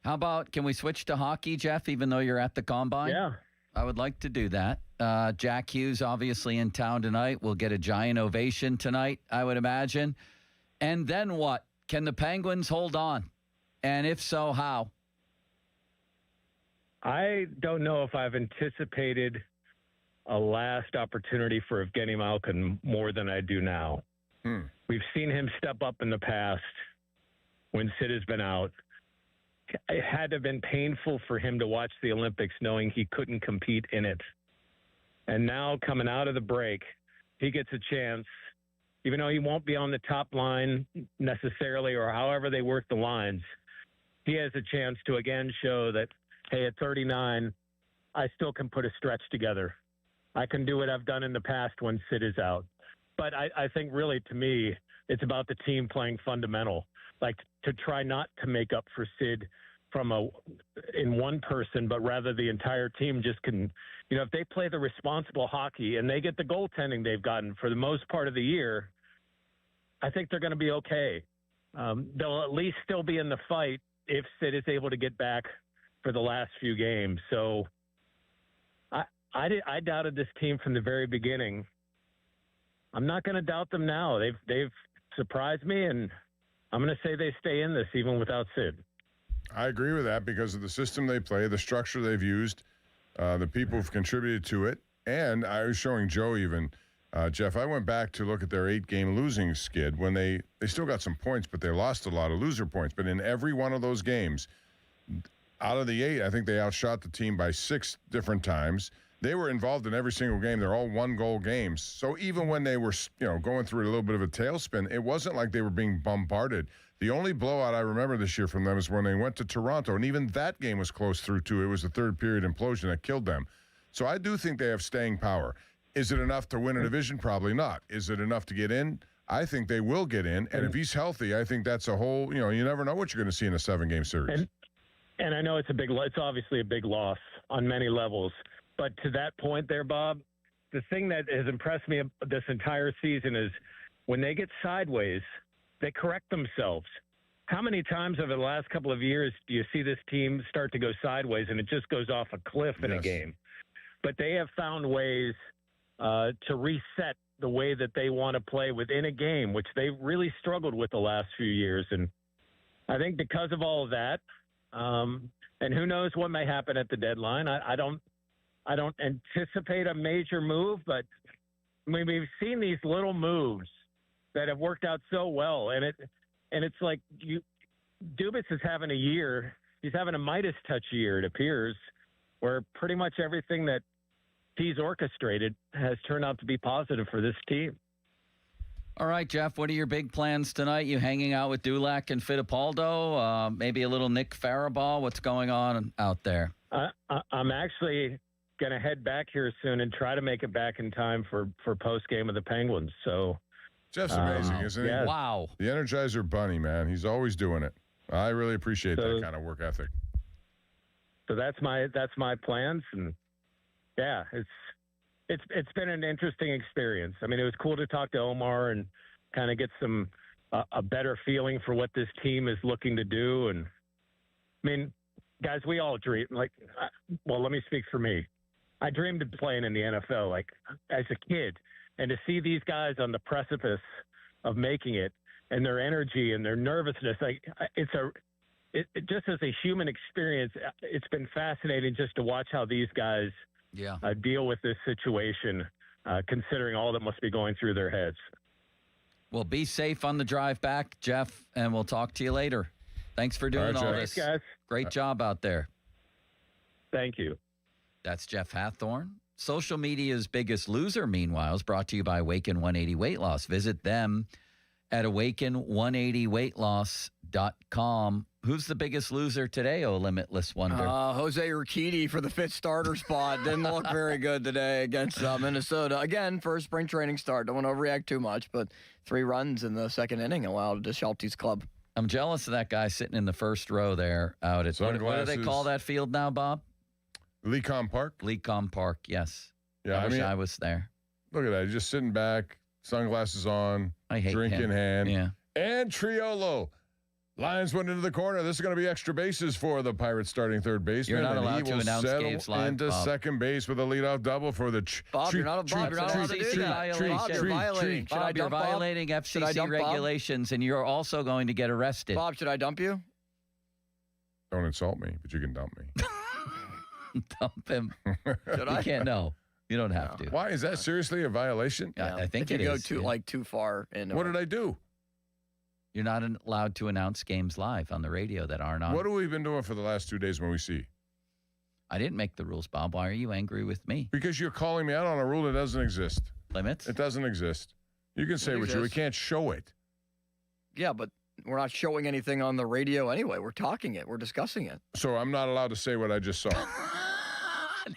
How about, can we switch to hockey, Jeff, even though you're at the Combine? Yeah. I would like to do that. Jack Hughes, obviously in town tonight. We'll get a giant ovation tonight, I would imagine. And then what? Can the Penguins hold on? And if so, how? I don't know if I've anticipated a last opportunity for Evgeny Malkin more than I do now. We've seen him step up in the past when Sid has been out. It had to have been painful for him to watch the Olympics knowing he couldn't compete in it. And now coming out of the break, he gets a chance, even though he won't be on the top line necessarily or however they work the lines, he has a chance to again show that, hey, at 39, I still can put a stretch together. I can do what I've done in the past when Sid is out. But I think really, to me, it's about the team playing fundamental, like to try not to make up for Sid in one person, but rather the entire team just can, if they play the responsible hockey and they get the goaltending they've gotten for the most part of the year, I think they're going to be okay. They'll at least still be in the fight if Sid is able to get back for the last few games. So I doubted this team from the very beginning. I'm not going to doubt them now. They've surprised me, and I'm going to say they stay in this even without Sid. I agree with that because of the system they play, the structure they've used, the people who've contributed to it. And I was showing Joe even, Jeff, I went back to look at their 8-game losing skid when they still got some points, but they lost a lot of loser points. But in every one of those games, out of the 8, I think they outshot the team by 6 different times. They were involved in every single game. They're all 1-goal games. So even when they were, going through a little bit of a tailspin, it wasn't like they were being bombarded. The only blowout I remember this year from them is when they went to Toronto, and even that game was close through, too. It was the third period implosion that killed them. So I do think they have staying power. Is it enough to win a division? Probably not. Is it enough to get in? I think they will get in. And if he's healthy, I think that's a whole, you never know what you're going to see in a 7-game series. And I know it's obviously a big loss on many levels. But to that point there, Bob, the thing that has impressed me this entire season is when they get sideways, they correct themselves. How many times over the last couple of years do you see this team start to go sideways and it just goes off a cliff in a game? But they have found ways to reset the way that they want to play within a game, which they really struggled with the last few years. And I think because of all of that, and who knows what may happen at the deadline, I don't anticipate a major move, but we've seen these little moves that have worked out so well. And it's like Dubas is having a year. He's having a Midas touch year, it appears, where pretty much everything that he's orchestrated has turned out to be positive for this team. All right, Jeff, what are your big plans tonight? You hanging out with Dulac and Fittipaldo? Maybe a little Nick Faribault? What's going on out there? I'm actually going to head back here soon and try to make it back in time for post-game of the Penguins. So Jeff's amazing, isn't he? Yes. Wow. The Energizer Bunny, man. He's always doing it. I really appreciate that kind of work ethic. So that's my plans, and yeah, it's been an interesting experience. I mean, it was cool to talk to Omar and kind of get a better feeling for what this team is looking to do. And I mean, guys, we all dream. Let me speak for me. I dreamed of playing in the NFL, like as a kid, and to see these guys on the precipice of making it, and their energy and their nervousness, just as a human experience, it's been fascinating just to watch how these guys deal with this situation, considering all that must be going through their heads. Well, be safe on the drive back, Jeff, and we'll talk to you later. Thanks for doing all this. Thanks, guys. Great job out there. Thank you. That's Jeff Hathorn. Social media's biggest loser, meanwhile, is brought to you by Awaken 180 Weight Loss. Visit them at awaken180weightloss.com. Who's the biggest loser today, oh limitless wonder? Jose Urquidy for the 5th starter spot. Didn't look very good today against Minnesota. Again, first spring training start. Don't want to overreact too much, but 3 runs in the 2nd inning allowed to Schulte's club. I'm jealous of that guy sitting in the first row there out at, what do they call that field now, Bob? Lecom Park? Lecom Park, yes. Yeah, I wish I was there. Look at that. He's just sitting back, sunglasses on, drink in hand. Yeah. And Triolo. Lions went into the corner. This is going to be extra bases for the Pirates starting third baseman. You're not allowed to announce games live, into Bob. second base with a leadoff double for the Bob, you're not allowed to do that. Bob, you're violating. Bob, you're violating FCC regulations, and you're also going to get arrested. Bob, should I dump you? Don't insult me, but you can dump me. Dump him. Should I? You can't know. You don't have to. Why? Is that seriously a violation? Yeah, I think if it you is. go too far. What did I do? You're not allowed to announce games live on the radio that aren't on. What have we been doing for the last 2 days when we see? I didn't make the rules, Bob. Why are you angry with me? Because you're calling me out on a rule that doesn't exist. Limits. It doesn't exist. You can say what we can't show it. Yeah, but we're not showing anything on the radio anyway. We're talking it. We're discussing it. So I'm not allowed to say what I just saw.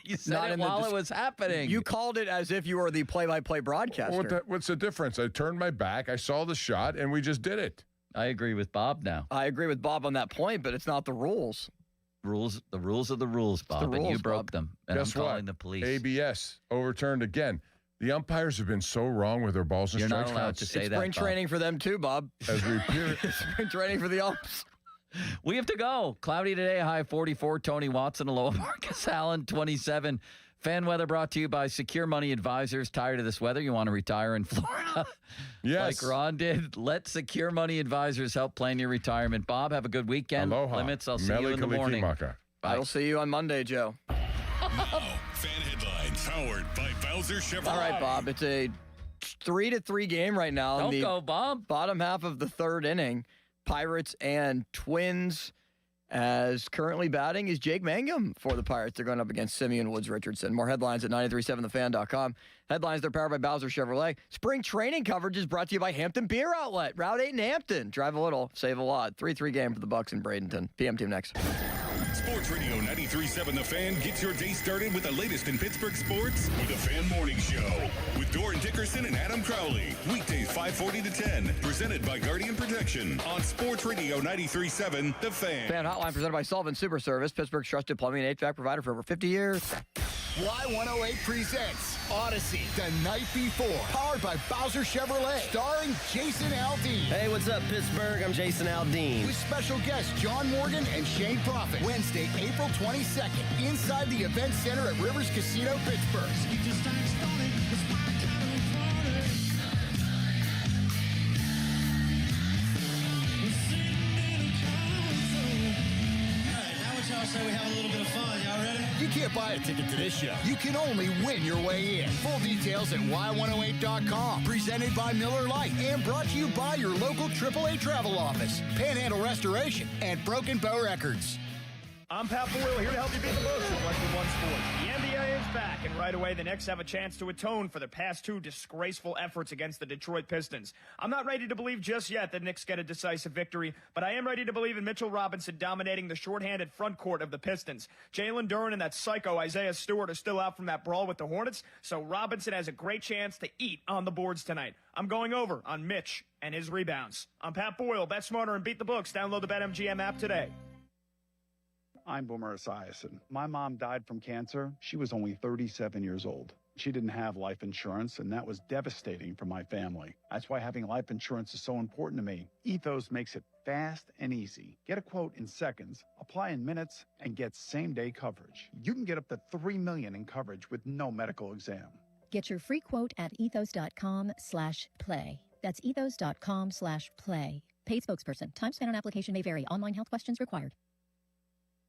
You said it while it was happening. You called it as if you were the play-by-play broadcaster. What's the difference? I turned my back, I saw the shot, and we just did it. I agree with Bob now. I agree with Bob on that point, but it's not the rules. The rules are the rules, Bob, and you broke them. And Guess I'm what? calling the police. ABS overturned again. The umpires have been so wrong with their balls and You're strikes. not allowed to say it's that, spring Bob. training for them too, Bob. As we appear, spring training for the umps. We have to go. Cloudy today, high 44. Tony Watson, a low of Marcus Allen, 27. Fan weather brought to you by Secure Money Advisors. Tired of this weather? You want to retire in Florida? Yes. Like Ron did. Let Secure Money Advisors help plan your retirement. Bob, have a good weekend. Aloha. Limits, I'll see you in the morning. Maka. I will see you on Monday, Joe. Now, fan headlines powered by Bowser Chevrolet. All right, Bob. It's a 3-3 game right now. Don't go, Bob. Bottom half of the third inning. Pirates and Twins. As currently batting is Jake Mangum for the Pirates. They're going up against Simeon Woods Richardson. More headlines at 937thefan.com. Headlines, they're powered by Bowser Chevrolet. Spring training coverage is brought to you by Hampton Beer Outlet. Route 8 in Hampton. Drive a little, save a lot. 3-3 game for the Bucks in Bradenton. PM team next. Sports Radio 93.7 The Fan gets your day started with the latest in Pittsburgh sports with the Fan Morning Show with Doran Dickerson and Adam Crowley. Weekdays 5:40 to 10. Presented by Guardian Protection on Sports Radio 93.7 The Fan. Fan hotline presented by Sullivan Super Service, Pittsburgh's trusted plumbing and HVAC provider for over 50 years. Y108 presents Odyssey the Night Before, powered by Bowser Chevrolet, starring Jason Aldean. Hey, what's up, Pittsburgh? I'm Jason Aldean. With special guests John Morgan and Shane Prophet. Wednesday, April 22nd, inside the Event Center at Rivers Casino, Pittsburgh. So we have a little bit of fun. Y'all ready? You can't buy a ticket to this show. You can only win your way in. Full details at y108.com. Presented by Miller Lite and brought to you by your local AAA travel office, Panhandle Restoration, and Broken Bow Records. I'm Pat Boyle, here to help you beat the books with Western One Sports. The NBA is back, and right away the Knicks have a chance to atone for their past two disgraceful efforts against the Detroit Pistons. I'm not ready to believe just yet that Knicks get a decisive victory, but I am ready to believe in Mitchell Robinson dominating the shorthanded front court of the Pistons. Jalen Duren and that psycho Isaiah Stewart are still out from that brawl with the Hornets, so Robinson has a great chance to eat on the boards tonight. I'm going over on Mitch and his rebounds. I'm Pat Boyle. Bet smarter and beat the books. Download the BetMGM app today. I'm Boomer Esiason. My mom died from cancer. She was only 37 years old. She didn't have life insurance, and that was devastating for my family. That's why having life insurance is so important to me. Ethos makes it fast and easy. Get a quote in seconds, apply in minutes, and get same-day coverage. You can get up to $3 million in coverage with no medical exam. Get your free quote at ethos.com/play. That's ethos.com/play. Paid spokesperson. Time spent on application may vary. Online health questions required.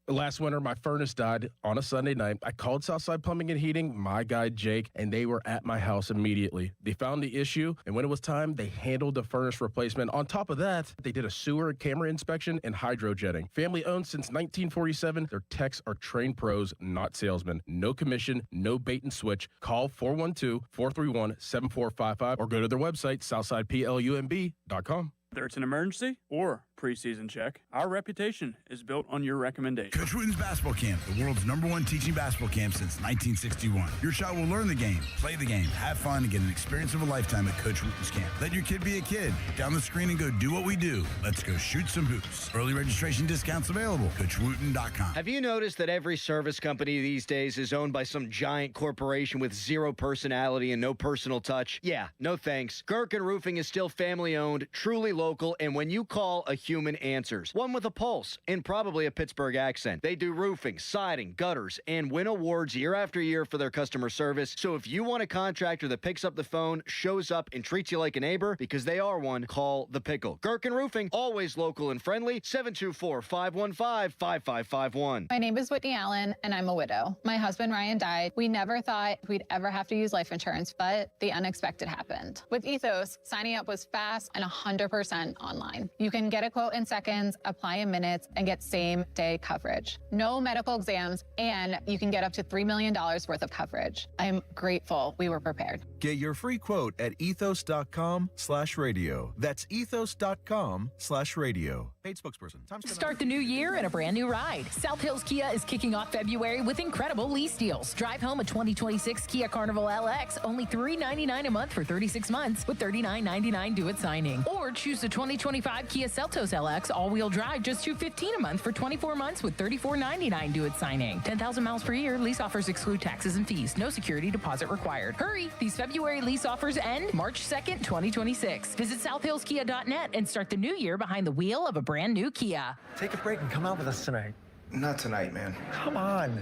Last winter, my furnace died on a Sunday night. I called Southside Plumbing and Heating, my guy Jake, and they were at my house immediately. They found the issue, and when it was time, they handled the furnace replacement. On top of that, they did a sewer and camera inspection and hydrojetting. Family owned since 1947, their techs are trained pros, not salesmen. No commission, no bait and switch. Call 412-431-7455 or go to their website, southsideplumb.com. Whether it's an emergency or preseason check, our reputation is built on your recommendation. Coach Wooten's Basketball Camp, the world's #1 teaching basketball camp since 1961. Your child will learn the game, play the game, have fun, and get an experience of a lifetime at Coach Wooten's Camp. Let your kid be a kid. Down the screen and go do what we do. Let's go shoot some hoops. Early registration discounts available. CoachWooten.com. Have you noticed that every service company these days is owned by some giant corporation with zero personality and no personal touch? Yeah, no thanks. Gherkin Roofing is still family-owned, truly local, and when you call, a human answers. One with a pulse and probably a Pittsburgh accent. They do roofing, siding, gutters, and win awards year after year for their customer service. So if you want a contractor that picks up the phone, shows up, and treats you like a neighbor, because they are one, call The Pickle. Gherkin Roofing, always local and friendly, 724-515-5551. My name is Whitney Allen, and I'm a widow. My husband, Ryan, died. We never thought we'd ever have to use life insurance, but the unexpected happened. With Ethos, signing up was fast and 100% online. You can get a quote quote in seconds, apply in minutes, and get same-day coverage. No medical exams, and you can get up to $3 million worth of coverage. I'm grateful we were prepared. Get your free quote at ethos.com/radio. That's ethos.com/radio. Paid spokesperson. Start the new year in a brand new ride. South Hills Kia is kicking off February with incredible lease deals. Drive home a 2026 Kia Carnival LX, only $399 a month for 36 months with $39.99 due at signing. Or choose the 2025 Kia Seltos LX all-wheel drive, just $215 a month for 24 months with $34.99 due at signing. 10,000 miles per year. Lease offers exclude taxes and fees. No security deposit required. Hurry! These February lease offers end March 2nd, 2026. Visit southhillskia.net and start the new year behind the wheel of a brand new Kia. Take a break and come out with us tonight. Not tonight, man. Come on.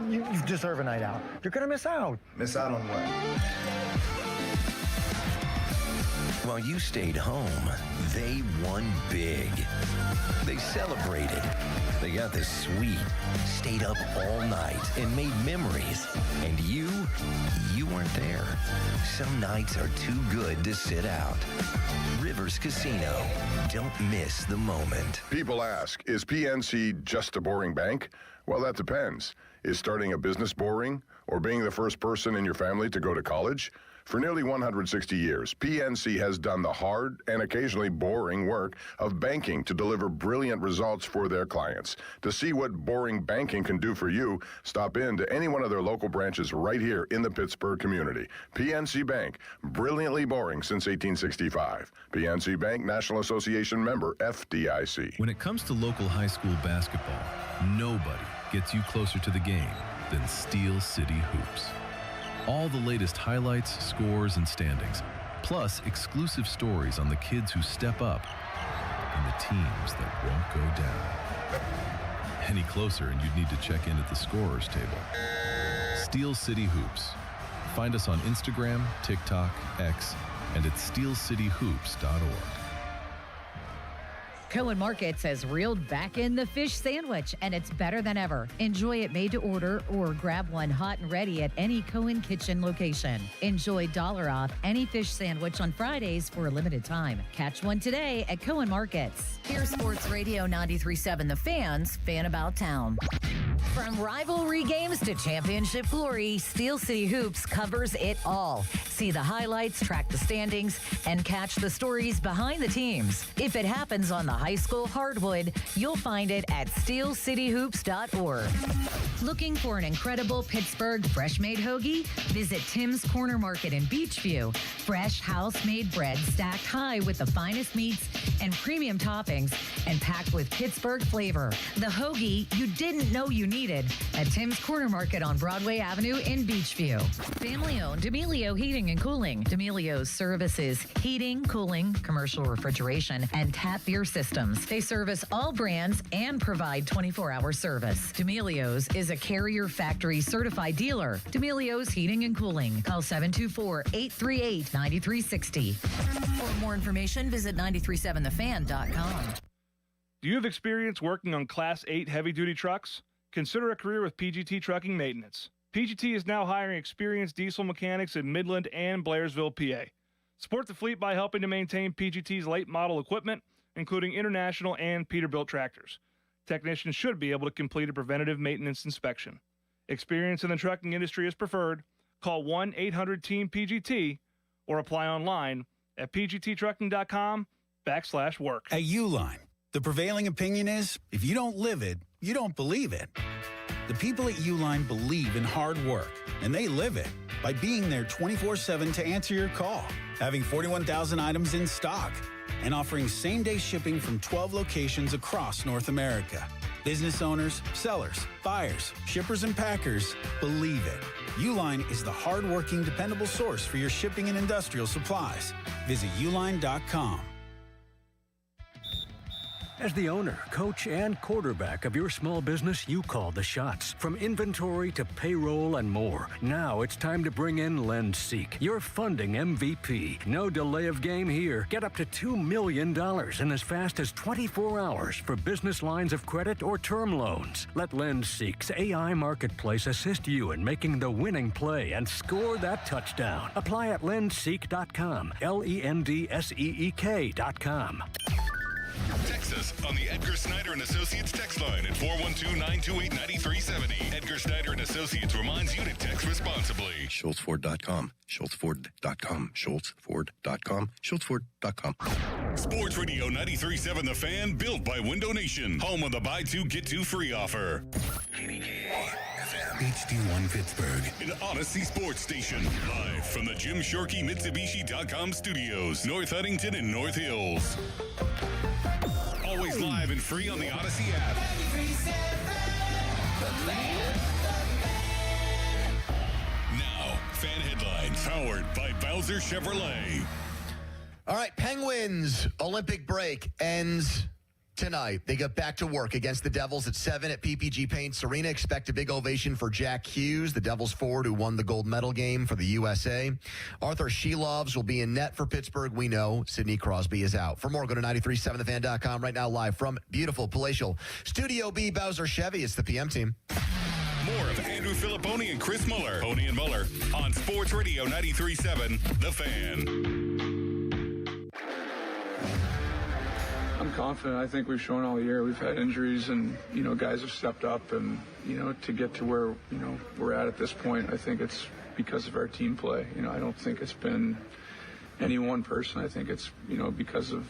You deserve a night out. You're going to miss out. Miss out on what? While you stayed home, they won big. They celebrated. They got the suite, stayed up all night, and made memories. And you weren't there. Some nights are too good to sit out. Rivers Casino. Don't miss the moment. People ask, is PNC just a boring bank? Well, that depends. Is starting a business boring? Or being the first person in your family to go to college? For nearly 160 years, PNC has done the hard and occasionally boring work of banking to deliver brilliant results for their clients. To see what boring banking can do for you, stop in to any one of their local branches right here in the Pittsburgh community. PNC Bank, brilliantly boring since 1865. PNC Bank, National Association member, FDIC. When it comes to local high school basketball, nobody gets you closer to the game than Steel City Hoops. All the latest highlights, scores, and standings, plus exclusive stories on the kids who step up and the teams that won't go down. Any closer and you'd need to check in at the scorer's table. Steel City Hoops. Find us on Instagram, TikTok, X, and at steelcityhoops.org. Cohen Markets has reeled back in the fish sandwich, and it's better than ever. Enjoy it made to order or grab one hot and ready at any Cohen Kitchen location. Enjoy $1 off any fish sandwich on Fridays for a limited time. Catch one today at Cohen Markets. Here's Sports Radio 93.7 The Fans, Fan About Town. From rivalry games to championship glory, Steel City Hoops covers it all. See the highlights, track the standings, and catch the stories behind the teams. If it happens on the high school hardwood, you'll find it at steelcityhoops.org. Looking for an incredible Pittsburgh fresh-made hoagie? Visit Tim's Corner Market in Beachview. Fresh house-made bread stacked high with the finest meats and premium toppings and packed with Pittsburgh flavor. The hoagie you didn't know you needed at Tim's Corner Market on Broadway Avenue in Beachview. Family-owned D'Amelio Heating and Cooling. D'Amelio's services heating, cooling, commercial refrigeration, and tap beer systems. They service all brands and provide 24-hour service. D'Amelio's is a Carrier Factory certified dealer. D'Amelio's Heating and Cooling. Call 724-838-9360. For more information, visit 937thefan.com. Do you have experience working on Class 8 heavy-duty trucks? Consider a career with PGT Trucking Maintenance. PGT is now hiring experienced diesel mechanics in Midland and Blairsville, PA. Support the fleet by helping to maintain PGT's late model equipment, including international and Peterbilt tractors. Technicians should be able to complete a preventative maintenance inspection. Experience in the trucking industry is preferred. Call 1-800-TEAM-PGT or apply online at pgttrucking.com/work. At Uline, the prevailing opinion is, if you don't live it, you don't believe it. The people at Uline believe in hard work, and they live it by being there 24/7 to answer your call, having 41,000 items in stock, and offering same-day shipping from 12 locations across North America. Business owners, sellers, buyers, shippers, and packers believe it. Uline is the hard-working, dependable source for your shipping and industrial supplies. Visit uline.com. As the owner, coach, and quarterback of your small business, you call the shots. From inventory to payroll and more. Now it's time to bring in LendSeek, your funding MVP. No delay of game here. Get up to $2 million in as fast as 24 hours for business lines of credit or term loans. Let LendSeek's AI marketplace assist you in making the winning play and score that touchdown. Apply at lendseek.com, LENDSEEK.com. Text us on the Edgar Snyder and Associates text line at 412-928-9370. Edgar Snyder and Associates reminds you to text responsibly. SchultzFord.com. SchultzFord.com. SchultzFord.com. SchultzFord.com. Sports Radio 93.7 The Fan, built by Window Nation. Home of the buy two, get two free offer. HD1 Pittsburgh. An Odyssey Sports Station. Live from the Jim Shorkey Mitsubishi.com studios. North Huntington and North Hills. Always live and free on the Odyssey app. Now, fan headlines powered by Bowser Chevrolet. All right, Penguins Olympic break ends tonight. They get back to work against the Devils at 7 at PPG Paints Arena. Expect a big ovation for Jack Hughes, the Devils forward who won the gold medal game for the USA. Arthur Shelovs will be in net for Pittsburgh. We know Sidney Crosby is out. For more, go to 937thefan.com. Right now, live from beautiful palatial Studio B, Bowser Chevy. It's the PM team. More of Andrew Filipponi and Chris Muller. Pony and Muller on Sports Radio 93.7 The Fan. I'm confident. I think we've shown all year. We've had injuries and, guys have stepped up and, to get to where, we're at this point, I think it's because of our team play. I don't think it's been any one person. I think it's, because of,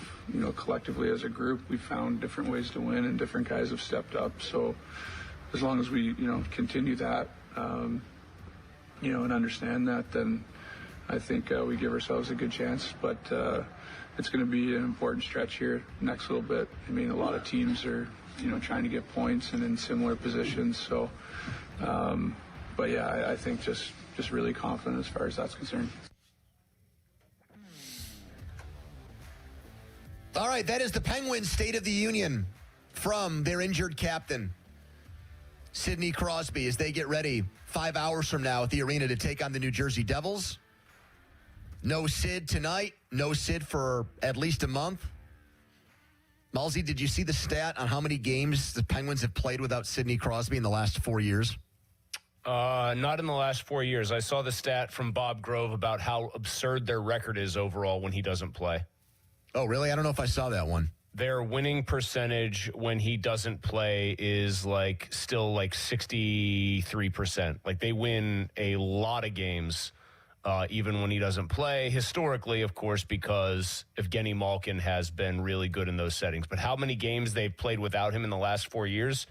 collectively as a group, we found different ways to win and different guys have stepped up. So as long as we, continue that, and understand that, then I think we give ourselves a good chance. But, it's going to be an important stretch here next little bit. I mean, a lot of teams are, trying to get points and in similar positions. So, but yeah, I think just really confident as far as that's concerned. All right, that is the Penguins' State of the Union from their injured captain, Sidney Crosby, as they get ready 5 hours from now at the arena to take on the New Jersey Devils. No Sid tonight. No Sid for at least a month. Malzy, did you see the stat on how many games the Penguins have played without Sidney Crosby in the last 4 years? Not in the last 4 years. I saw the stat from Bob Grove about how absurd their record is overall when he doesn't play. Oh, really? I don't know if I saw that one. Their winning percentage when he doesn't play is still 63%. Like they win a lot of games. Even when he doesn't play, historically, of course, because Evgeny Malkin has been really good in those settings. But how many games they've played without him in the last 4 years?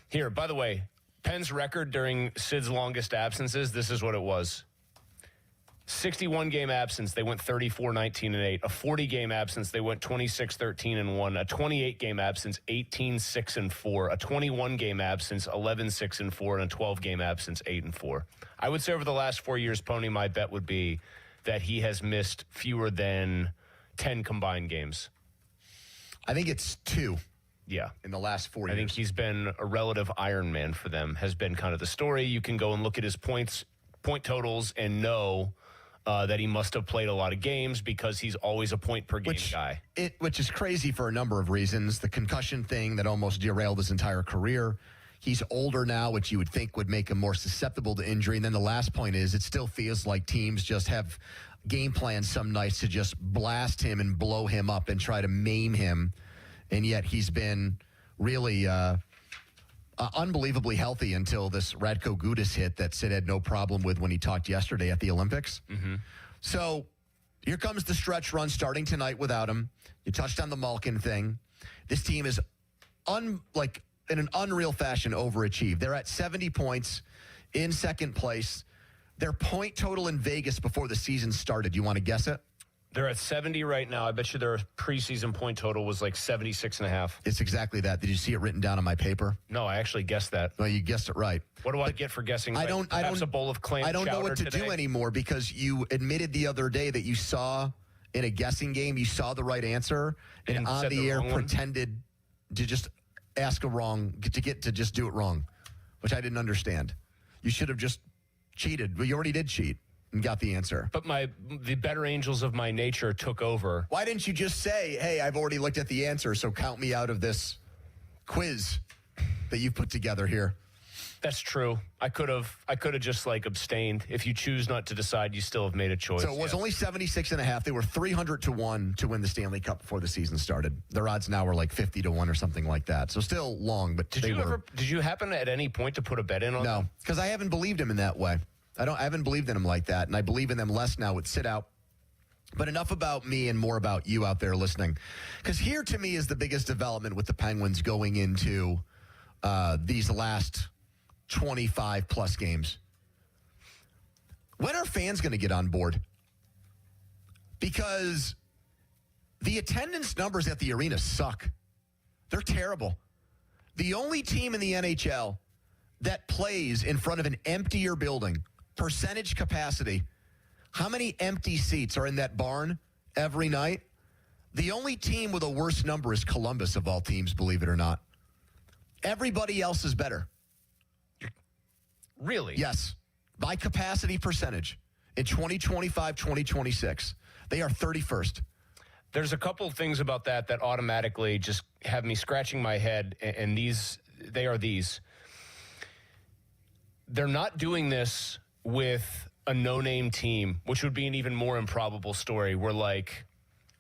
Here, by the way, Penn's record during Sid's longest absences, this is what it was. 61-game absence, they went 34-19-8. A 40-game absence, they went 26-13-1. A 28-game absence, 18-6-4. A 21-game absence, 11-6-4. And a 12-game absence, 8-4. I would say over the last 4 years, Pony, my bet would be that he has missed fewer than 10 combined games. I think it's 2. Yeah. In the last 4 years. I think he's been a relative Iron Man for them, has been kind of the story. You can go and look at his point totals and know that he must have played a lot of games because he's always a point-per-game guy. Which is crazy for a number of reasons. The concussion thing that almost derailed his entire career. He's older now, which you would think would make him more susceptible to injury. And then the last point is it still feels like teams just have game plans some nights to just blast him and blow him up and try to maim him. And yet he's been really unbelievably healthy until this Radko Gudas hit that Sid had no problem with when he talked yesterday at the Olympics. Mm-hmm. So here comes the stretch run starting tonight without him. You touched on the Malkin thing. This team is in an unreal fashion overachieved. They're at 70 points in second place. Their point total in Vegas before the season started, you want to guess it? They're at 70 right now. I bet you their preseason point total was 76.5. It's exactly that. Did you see it written down on my paper? No, I actually guessed that. Well, you guessed it right. What do I get for guessing right? Perhaps a bowl of clam I don't know chowder what to today? do anymore because you admitted the other day that you saw in a guessing game, you saw the right answer and on the air pretended to just ask to just do it wrong, which I didn't understand. You should have just cheated. Well, you already did cheat and got the answer. But the better angels of my nature took over. Why didn't you just say, hey, I've already looked at the answer, so count me out of this quiz that you've put together here? That's true. I could have just abstained. If you choose not to decide, you still have made a choice. So it was only 76.5. They were 300-1 to win the Stanley Cup before the season started. Their odds now were 50-1 or something like that. So still long, but did you happen at any point to put a bet in on them? No, because I haven't believed him in that way. I haven't believed in him like that, and I believe in them less now with sit out. But enough about me and more about you out there listening. Because here, to me, is the biggest development with the Penguins going into these last 25-plus games. When are fans going to get on board? Because the attendance numbers at the arena suck. They're terrible. The only team in the NHL that plays in front of an emptier building, percentage capacity, how many empty seats are in that barn every night? The only team with a worse number is Columbus, of all teams, believe it or not. Everybody else is better. Really? Yes. By capacity percentage in 2025, 2026. They are 31st. There's a couple of things about that automatically just have me scratching my head, and they are these. They're not doing this with a no-name team, which would be an even more improbable story, where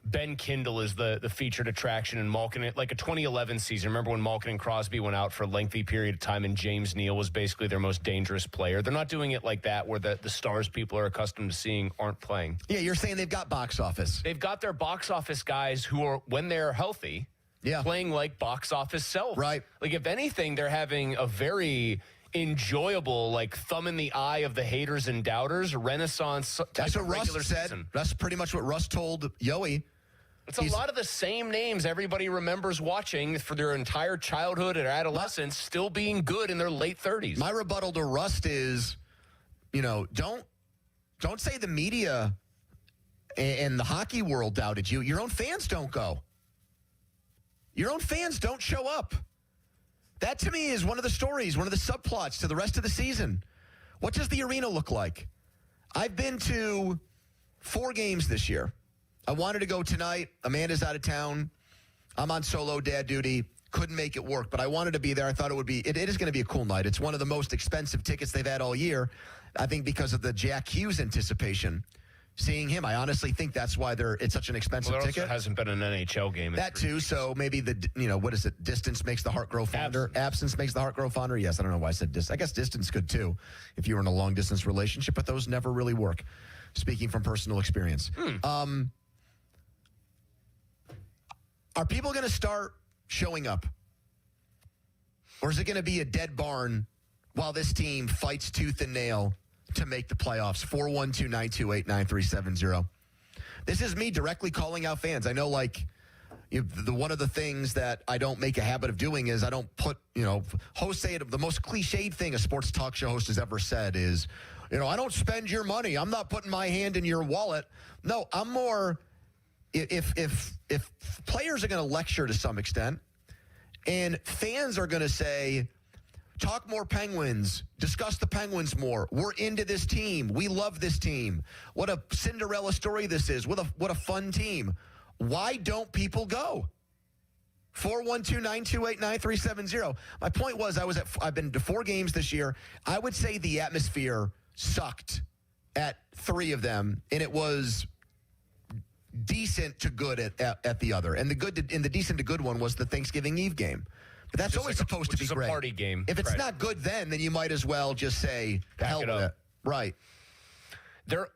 Ben Kindle is the featured attraction in Malkin, like a 2011 season. Remember when Malkin and Crosby went out for a lengthy period of time and James Neal was basically their most dangerous player? They're not doing it like that, where the stars people are accustomed to seeing aren't playing. Yeah, you're saying they've got box office. They've got their box office guys who are, when they're healthy, playing like box office self. Right. If anything, they're having a very enjoyable, thumb in the eye of the haters and doubters renaissance. That's what Russ said. Season. That's pretty much what Russ told Yoey. It's a lot of the same names everybody remembers watching for their entire childhood and adolescence, still being good in their late 30s. My rebuttal to Rust is, don't say the media and the hockey world doubted you. Your own fans don't go. Your own fans don't show up. That, to me, is one of the stories, one of the subplots to the rest of the season. What does the arena look like? I've been to 4 games this year. I wanted to go tonight. Amanda's out of town. I'm on solo dad duty. Couldn't make it work, but I wanted to be there. I thought it is going to be a cool night. It's one of the most expensive tickets they've had all year, I think, because of the Jack Hughes anticipation. Seeing him, I honestly think that's why it's such an expensive there ticket. Also hasn't been an NHL game. That too, so maybe what is it? Distance makes the heart grow fonder. Absence makes the heart grow fonder. Yes, I don't know why I said distance. I guess distance could too, if you were in a long distance relationship, but those never really work. Speaking from personal experience, are people going to start showing up, or is it going to be a dead barn while this team fights tooth and nail to make the playoffs? 412-928-9370. This is me directly calling out fans. I know, one of the things that I don't make a habit of doing is I don't put, hosts say it, the most cliched thing a sports talk show host has ever said is, I don't spend your money. I'm not putting my hand in your wallet. No, I'm more, if players are going to lecture to some extent and fans are going to say, talk more Penguins. Discuss the Penguins more. We're into this team. We love this team. What a Cinderella story this is. What a fun team. Why don't people go? 412-928-9370. My point was I've been to 4 games this year. I would say the atmosphere sucked at 3 of them, and it was decent to good at the other. And the decent to good one was the Thanksgiving Eve game. But that's always supposed to be great. It's a party game. If it's not good then you might as well just say, hell with it. Right.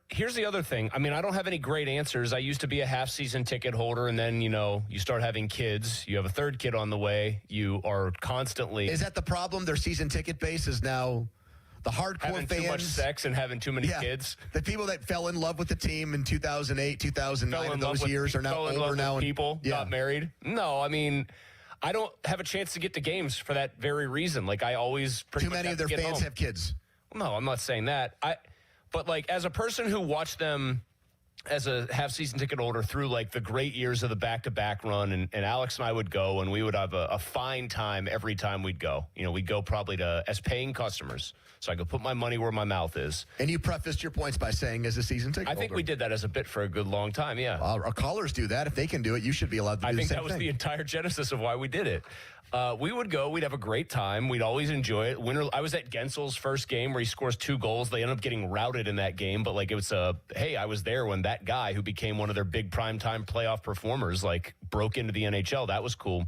Here's the other thing. I mean, I don't have any great answers. I used to be a half-season ticket holder, and then, you start having kids. You have a 3rd kid on the way. You are constantly... Is that the problem? Their season ticket base is now the hardcore having fans... too much sex and having too many kids. The people that fell in love with the team in 2008, 2009, and those years are now older now. People got married. No, I mean... I don't have a chance to get to games for that very reason. I always pretty much too many have of their to get fans home. have kids. No, I'm not saying that. But as a person who watched them as a half-season ticket holder through the great years of the back-to-back run, and Alex and I would go, and we would have a fine time every time we'd go. We'd go probably as paying customers, so I could put my money where my mouth is. And you prefaced your points by saying as a season ticket holder. I think we did that as a bit for a good long time, yeah. Our callers do that. If they can do it, you should be allowed to do the same thing. I think that was the entire genesis of why we did it. We would go. We'd have a great time. We'd always enjoy it. I was at Gensel's first game where he scores 2 goals. They end up getting routed in that game, but it was hey, I was there when that guy who became one of their big primetime playoff performers broke into the NHL. That was cool.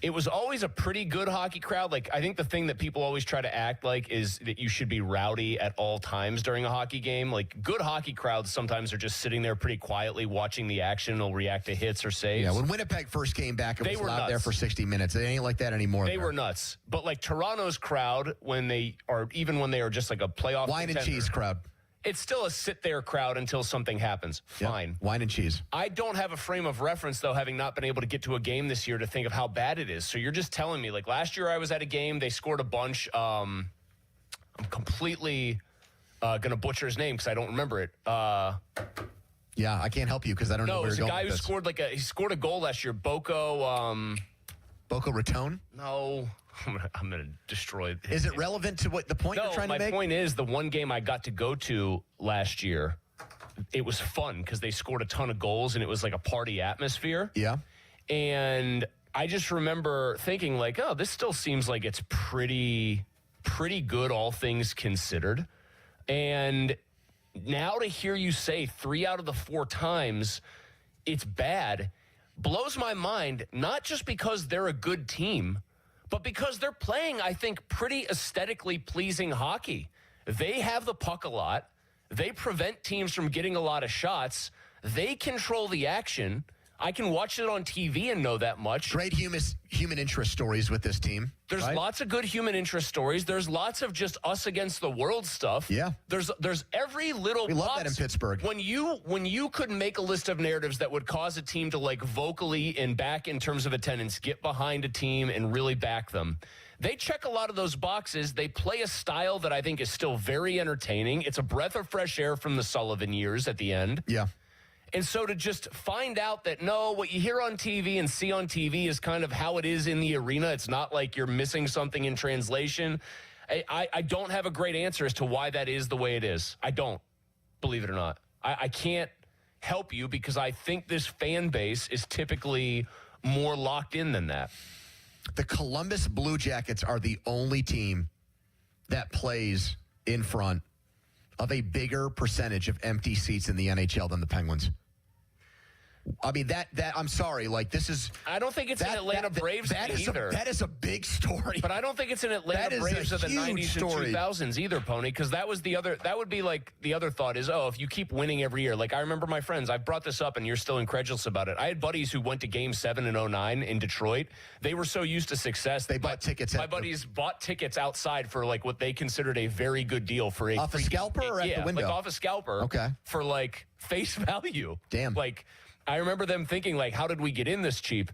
It was always a pretty good hockey crowd. I think the thing that people always try to act like is that you should be rowdy at all times during a hockey game. Good hockey crowds sometimes are just sitting there pretty quietly watching the action. They'll react to hits or saves. Yeah, when Winnipeg first came back, it was loud there for 60 minutes. It ain't like that anymore. They were nuts. But Toronto's crowd, when they are just a playoff wine contender, and cheese crowd. It's still a sit-there crowd until something happens. Fine. Yep. Wine and cheese. I don't have a frame of reference, though, having not been able to get to a game this year to think of how bad it is. So you're just telling me, last year I was at a game, they scored a bunch. I'm completely going to butcher his name because I don't remember it. Yeah, I can't help you because I don't know where you're going. No, it was a guy who he scored a goal last year. Boko Raton? No. I'm going to destroy. Is it relevant to what the point you're trying to make? My point is the one game I got to go to last year, it was fun because they scored a ton of goals and it was a party atmosphere. Yeah. And I just remember thinking oh, this still seems like it's pretty good, all things considered. And now to hear you say 3 out of the 4 times it's bad blows my mind, not just because they're a good team, but because they're playing, I think, pretty aesthetically pleasing hockey. They have the puck a lot. They prevent teams from getting a lot of shots. They control the action. I can watch it on TV and know that much. Great human interest stories with this team. There's lots of good human interest stories. There's lots of just us against the world stuff. Yeah. There's every little. We love that in Pittsburgh. When you could make a list of narratives that would cause a team to vocally and back in terms of attendance, get behind a team and really back them. They check a lot of those boxes. They play a style that I think is still very entertaining. It's a breath of fresh air from the Sullivan years at the end. Yeah. And so to just find out that, no, what you hear on TV and see on TV is kind of how it is in the arena. It's not like you're missing something in translation. I don't have a great answer as to why that is the way it is. I don't, believe it or not. I can't help you because I think this fan base is typically more locked in than that. The Columbus Blue Jackets are the only team that plays in front of a bigger percentage of empty seats in the NHL than the Penguins. I mean, that I'm sorry, this is... I don't think it's an Atlanta Braves thing either. That is a big story. But I don't think it's an Atlanta Braves of the 90s and 2000s either, Pony, because that would be the other thought is, if you keep winning every year. I remember my friends, I've brought this up and you're still incredulous about it. I had buddies who went to Game 7 in 2009 in Detroit. They were so used to success. They bought tickets. My buddies bought tickets outside for what they considered a very good deal for a... Off a scalper or at the window? Off a scalper. Okay. For face value. Damn. I remember them thinking, how did we get in this cheap?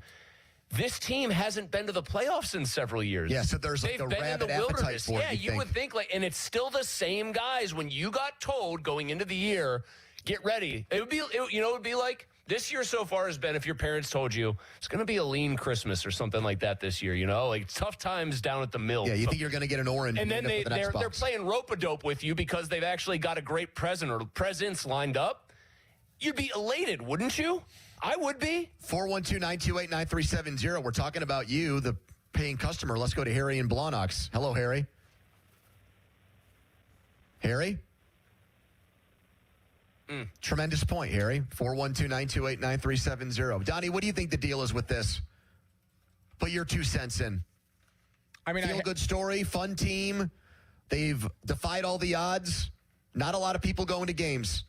This team hasn't been to the playoffs in several years. Yeah, so there's They've a been rabid in the appetite wilderness. for it. Yeah, you would think and it's still the same guys. When you got told going into the year, get ready. It would be like this year so far has been if your parents told you it's going to be a lean Christmas or something like that this year. Tough times down at the mill. Yeah, you think you're going to get an orange, and then they're playing rope-a-dope with you because they've actually got a great present or presents lined up. You'd be elated, wouldn't you? I would be. 412-928-9370. We're talking about you, the paying customer. Let's go to Harry in Blawnox. Hello, Harry. Harry? Tremendous point, Harry. 412-928-9370. Donnie, what do you think the deal is with this? Put your 2 cents in. I mean, good story, fun team. They've defied all the odds. Not a lot of people going to games.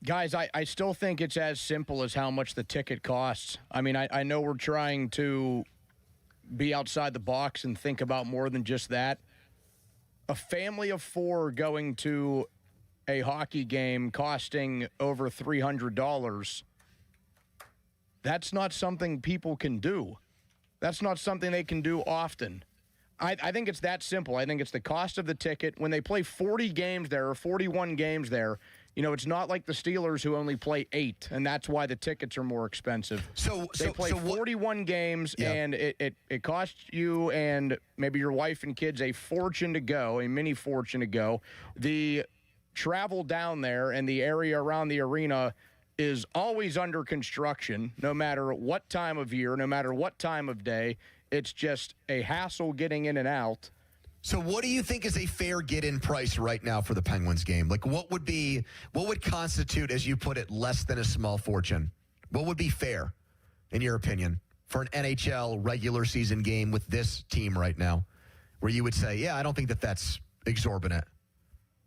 Guys, I still think it's as simple as how much the ticket costs. I mean, I know we're trying to be outside the box and think about more than just that. A family of 4 going to a hockey game costing over $300, that's not something people can do. That's not something they can do often. I think it's that simple. I think it's the cost of the ticket. When they play 40 games there or 41 games there, it's not like the Steelers who only play 8, and that's why the tickets are more expensive. They play 41 games, and it costs you and maybe your wife and kids a fortune to go, a mini fortune to go. The travel down there and the area around the arena is always under construction, no matter what time of year, no matter what time of day. It's just a hassle getting in and out. So what do you think is a fair get-in price right now for the Penguins game? Like, what would constitute, as you put it, less than a small fortune? What would be fair, in your opinion, for an NHL regular season game with this team right now, where you would say, yeah, I don't think that's exorbitant?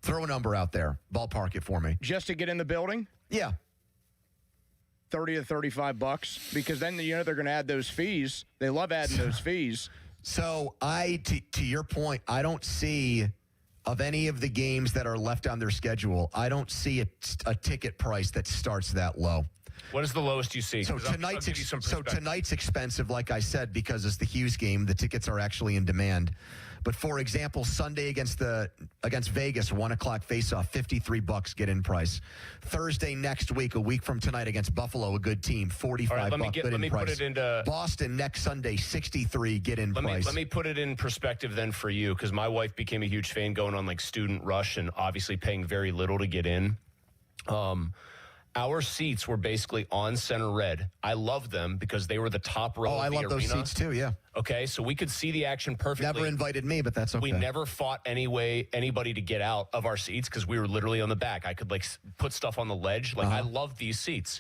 Throw a number out there. Ballpark it for me. Just to get in the building? Yeah. $30 to $35, because then they're going to add those fees. They love adding those fees. So to your point, I don't see, of any of the games that are left on their schedule, I don't see a ticket price that starts that low. What is the lowest you see? So tonight's expensive, like I said, because it's the Hughes game. The tickets are actually in demand. But for example, Sunday against Vegas, 1:00 face-off, $53 get-in price. Thursday next week, a week from tonight, against Buffalo, a good team, $45 get-in price. Put it into Boston next Sunday, $63 get-in price. Let me put it in perspective then for you, because my wife became a huge fan going on like Student Rush and obviously paying very little to get in. Our seats were basically on center red. I loved them because they were the top row of the arena. I love those seats too, yeah. Okay, so we could see the action perfectly. Never invited me, but that's okay. We never fought anybody to get out of our seats because we were literally on the back. I could put stuff on the ledge. I love these seats.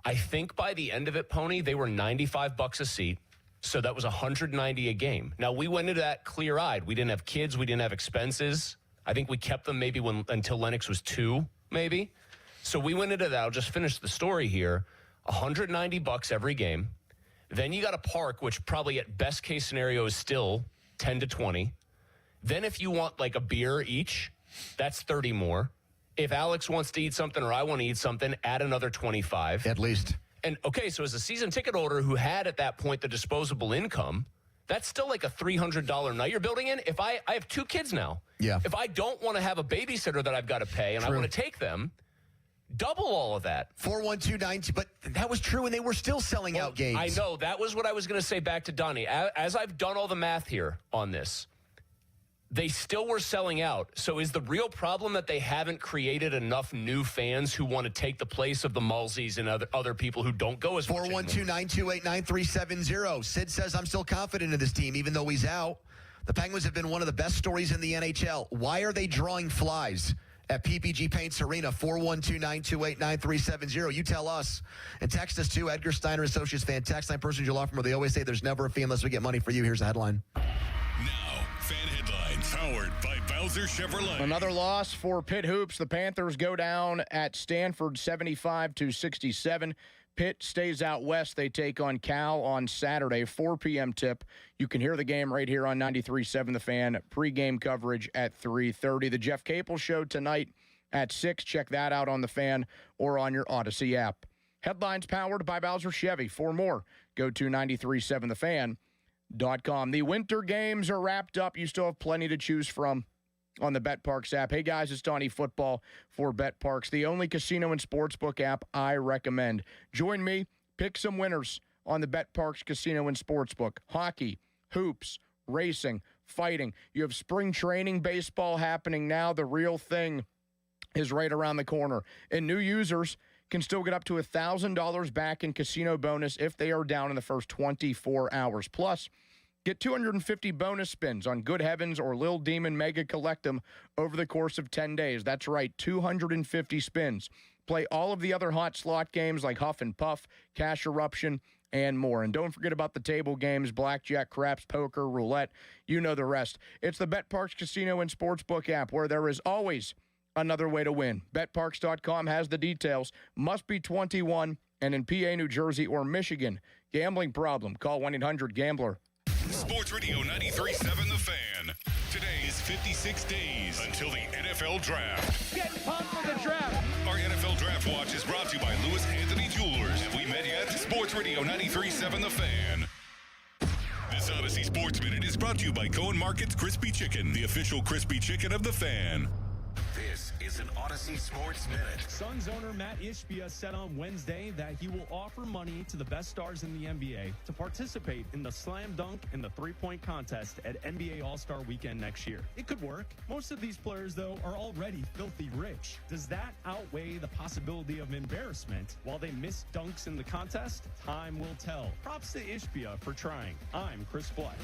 I think by the end of it, Pony, they were $95 a seat. So that was $190 a game. Now, we went into that clear-eyed. We didn't have kids. We didn't have expenses. I think we kept them maybe until Lennox was 2, maybe. So we went into that. I'll just finish the story here. $190 every game. Then you got to park, which probably at best case scenario is still 10 to 20. Then if you want like a beer each, that's 30 more. If Alex wants to eat something or I want to eat something, add another 25. At least. And okay, so as a season ticket holder who had at that point the disposable income, that's still like a $300 night you're building in. If I have 2 kids now. Yeah. If I don't want to have a babysitter that I've got to pay and I want to take them, double all of that. 41292, but that was true, and they were still selling out games. I know. That was what I was going to say back to Donnie. As I've done all the math here on this, they still were selling out. So is the real problem that they haven't created enough new fans who want to take the place of the Mulseys and other people who don't go as much? 412-928-9370. Sid says, I'm still confident in this team, even though he's out. The Penguins have been one of the best stories in the NHL. Why are they drawing flies at PPG Paints Arena? 412-928-9370. You tell us. And text us too. Edgar Steiner Associates fan text line person July from where they always say there's never a fee unless we get money for you. Here's the headline. Now, fan headlines powered by Bowser Chevrolet. Another loss for Pitt Hoops. The Panthers go down at Stanford 75-67. Pitt stays out west. They take on Cal on Saturday, 4 p.m. tip. You can hear the game right here on 93.7 The Fan. Pre-game coverage at 3:30. The Jeff Capel Show tonight at 6. Check that out on The Fan or on your Odyssey app. Headlines powered by Bowser Chevy. For more, go to 937thefan.com. The winter games are wrapped up. You still have plenty to choose from on the BetParks app. Hey, guys, it's Donnie Football for BetParks, the only casino and sportsbook app I recommend. Join me, pick some winners on the BetParks Casino and Sportsbook. Hockey, hoops, racing, fighting. You have spring training baseball happening now. The real thing is right around the corner. And new users can still get up to $1,000 back in casino bonus if they are down in the first 24 hours. Plus, get 250 bonus spins on Good Heavens or Lil Demon Mega Collectum over the course of 10 days. That's right, 250 spins. Play all of the other hot slot games like Huff and Puff, Cash Eruption, and more. And don't forget about the table games, blackjack, craps, poker, roulette. You know the rest. It's the BetParks Casino and Sportsbook app where there is always another way to win. BetParks.com has the details. Must be 21 and in PA, New Jersey, or Michigan. Gambling problem? Call 1-800-GAMBLER. Sports Radio 93.7 The Fan. Today is 56 days until the NFL Draft. Get pumped for the draft. Our NFL Draft Watch is brought to you by Lewis Anthony Jewelers. Have we met yet? Sports Radio 93.7 The Fan. This Odyssey Sports Minute is brought to you by Cohen Market's Crispy Chicken, the official crispy chicken of The Fan. This is is an Odyssey Sports Minute. Suns owner Matt Ishbia said on Wednesday that he will offer money to the best stars in the NBA to participate in the slam dunk and the three-point contest at NBA All-Star Weekend next year. It could work. Most of these players, though, are already filthy rich. Does that outweigh the possibility of embarrassment while they miss dunks in the contest? Time will tell. Props to Ishbia for trying. I'm Chris Black.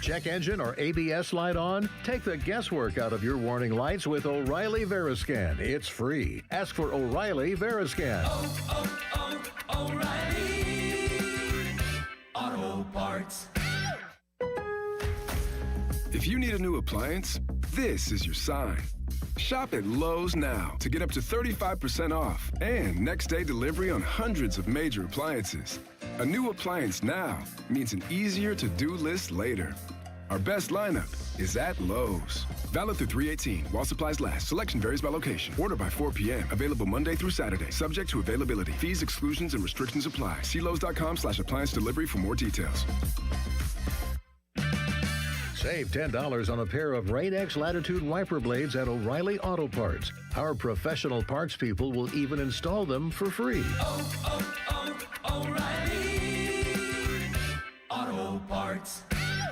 Check engine or ABS light on? Take the guesswork out of your warning lights with O'Reilly Veriscan. It's free. Ask for O'Reilly Veriscan. O'Reilly Auto Parts. If you need a new appliance, this is your sign. Shop at Lowe's now to get up to 35% off and next-day delivery on hundreds of major appliances. A new appliance now means an easier to-do list later. Our best lineup is at Lowe's. Valid through 3/18 while supplies last. Selection varies by location. Order by 4 p.m. Available Monday through Saturday. Subject to availability. Fees, exclusions, and restrictions apply. See Lowes.com/appliance delivery for more details. Save $10 on a pair of Rain-X Latitude wiper blades at O'Reilly Auto Parts. Our professional parts people will even install them for free. O'Reilly Auto Parts.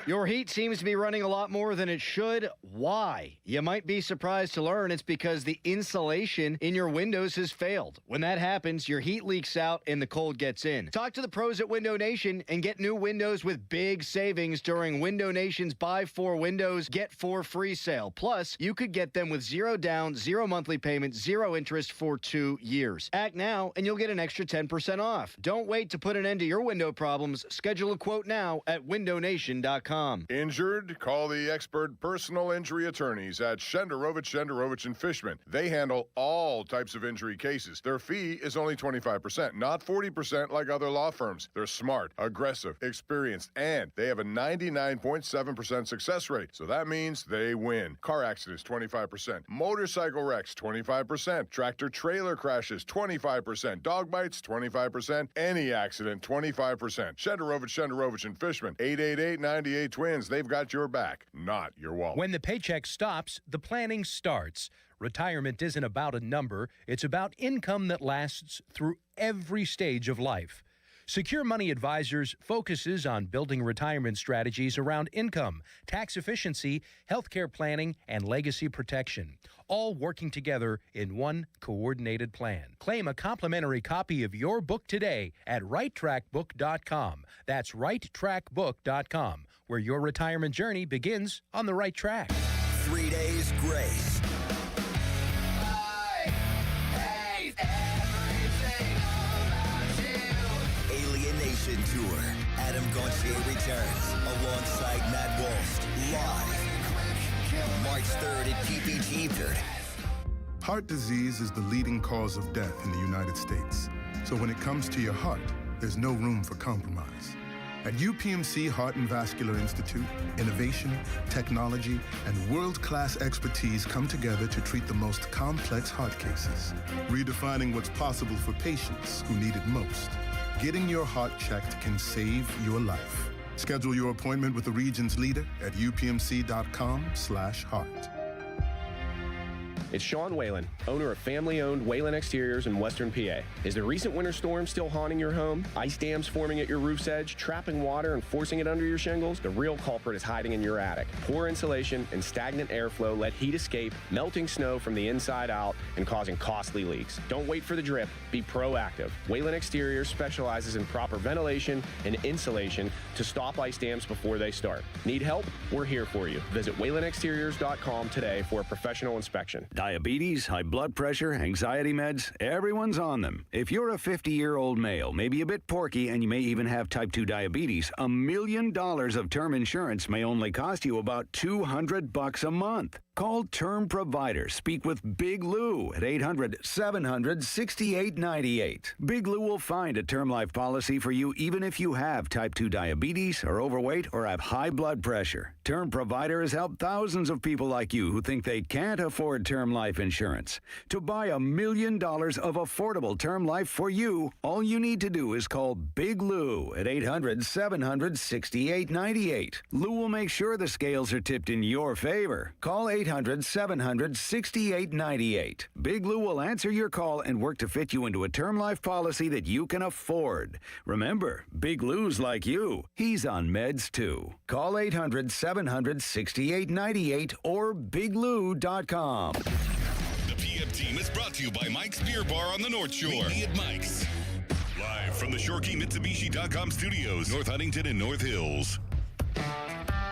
Your heat seems to be running a lot more than it should. Why? You might be surprised to learn it's because the insulation in your windows has failed. When that happens, your heat leaks out and the cold gets in. Talk to the pros at Window Nation and get new windows with big savings during Window Nation's Buy 4 Windows, Get 4 free sale. Plus, you could get them with 0 down, 0 monthly payment, 0 interest for 2 years. Act now and you'll get an extra 10% off. Don't wait to put an end to your window problems. Schedule a quote now at windownation.com. Injured? Call the expert personal injury attorneys at Shenderovich and Fishman. They handle all types of injury cases. Their fee is only 25%, not 40% like other law firms. They're smart, aggressive, experienced, and they have a 99.7% success rate. So that means they win. Car accidents, 25%. Motorcycle wrecks, 25%. Tractor trailer crashes, 25%. Dog bites, 25%. Any accident, 25%. Shenderovich and Fishman. 888-98 Twins. They've got your back, not your wallet. When the paycheck stops, the planning starts. Retirement isn't about a number. It's about income that lasts through every stage of life. Secure Money Advisors focuses on building retirement strategies around income, tax efficiency, healthcare planning, and legacy protection, all working together in one coordinated plan. Claim a complimentary copy of your book today at righttrackbook.com. That's righttrackbook.com, where your retirement journey begins on the right track. 3 days grace. Alienation Tour. Adam Gauthier returns alongside Matt Walsh live March 3rd at PPG Theater. Heart disease is the leading cause of death in the United States. So when it comes to your heart, there's no room for compromise. At UPMC Heart and Vascular Institute, innovation, technology, and world-class expertise come together to treat the most complex heart cases, redefining what's possible for patients who need it most. Getting your heart checked can save your life. Schedule your appointment with the region's leader at upmc.com/heart. It's Sean Whalen, owner of family-owned Whalen Exteriors in Western PA. Is the recent winter storm still haunting your home? Ice dams forming at your roof's edge, trapping water and forcing it under your shingles? The real culprit is hiding in your attic. Poor insulation and stagnant airflow let heat escape, melting snow from the inside out and causing costly leaks. Don't wait for the drip. Be proactive. Whalen Exteriors specializes in proper ventilation and insulation to stop ice dams before they start. Need help? We're here for you. Visit whalenexteriors.com today for a professional inspection. Diabetes, high blood pressure, anxiety meds, everyone's on them. If you're a 50-year-old male, maybe a bit porky, and you may even have type 2 diabetes, $1 million of term insurance may only cost you about $200 a month. Call Term Provider. Speak with Big Lou at 800-700-6898. Big Lou will find a term life policy for you even if you have type 2 diabetes, are overweight, or have high blood pressure. Term Provider has helped thousands of people like you who think they can't afford term life insurance. To buy $1 million of affordable term life for you, all you need to do is call Big Lou at 800-700-6898. Lou will make sure the scales are tipped in your favor. Call 800-700-6898. Big Lou will answer your call and work to fit you into a term life policy that you can afford. Remember, Big Lou's like you. He's on meds too. Call 800-700-6898 or biglou.com. The PM team is brought to you by Mike's Beer Bar on the North Shore. Meet me at Mike's. Live from the ShorkeyMitsubishi.com studios, North Huntington and North Hills.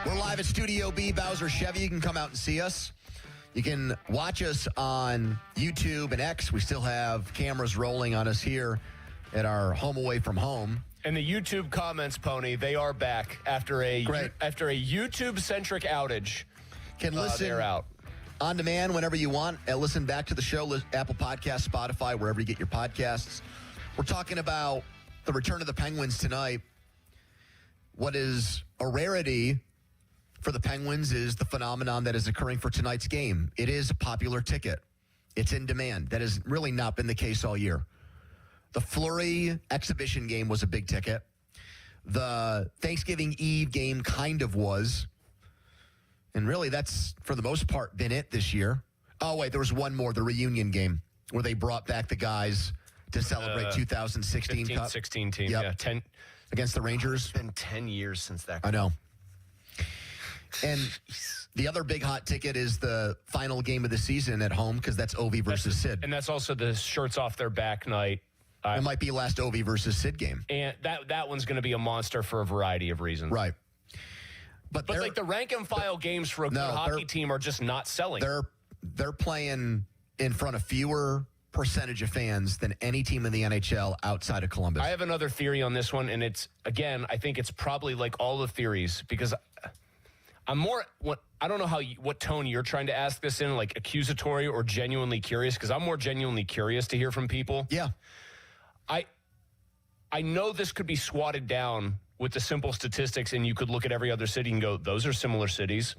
We're live at Studio B, Bowser Chevy. You can come out and see us. You can watch us on YouTube and X. We still have cameras rolling on us here at our home away from home. And the YouTube comments, Pony, they are back after a YouTube-centric outage. Can listen they're out on demand whenever you want. And listen back to the show, Apple Podcasts, Spotify, wherever you get your podcasts. We're talking about the return of the Penguins tonight. What is a rarity for the Penguins is the phenomenon that is occurring for tonight's game. It is a popular ticket. It's in demand. That has really not been the case all year. The Fleury exhibition game was a big ticket. The Thanksgiving Eve game kind of was. And really, that's, for the most part, been it this year. Oh, wait, there was one more, the reunion game, where they brought back the guys to celebrate 2016 Cup. 16 team, Yep. yeah. 10 against the Rangers. It's been 10 years since that. I know. And the other big hot ticket is the final game of the season at home, because that's Ovi versus Sid. And that's also the shirts off their back night. It might be last Ovi versus Sid game. And that one's going to be a monster for a variety of reasons. Right. But like the rank and file games for a good hockey team are just not selling. They're playing in front of fewer percentage of fans than any team in the NHL outside of Columbus. I have another theory on this one, and it's, again, I think it's probably like all the theories, because I'm more, I don't know what tone you're trying to ask this in, like accusatory or genuinely curious, because I'm more genuinely curious to hear from people. Yeah. I know this could be swatted down with the simple statistics, and you could look at every other city and go, those are similar cities.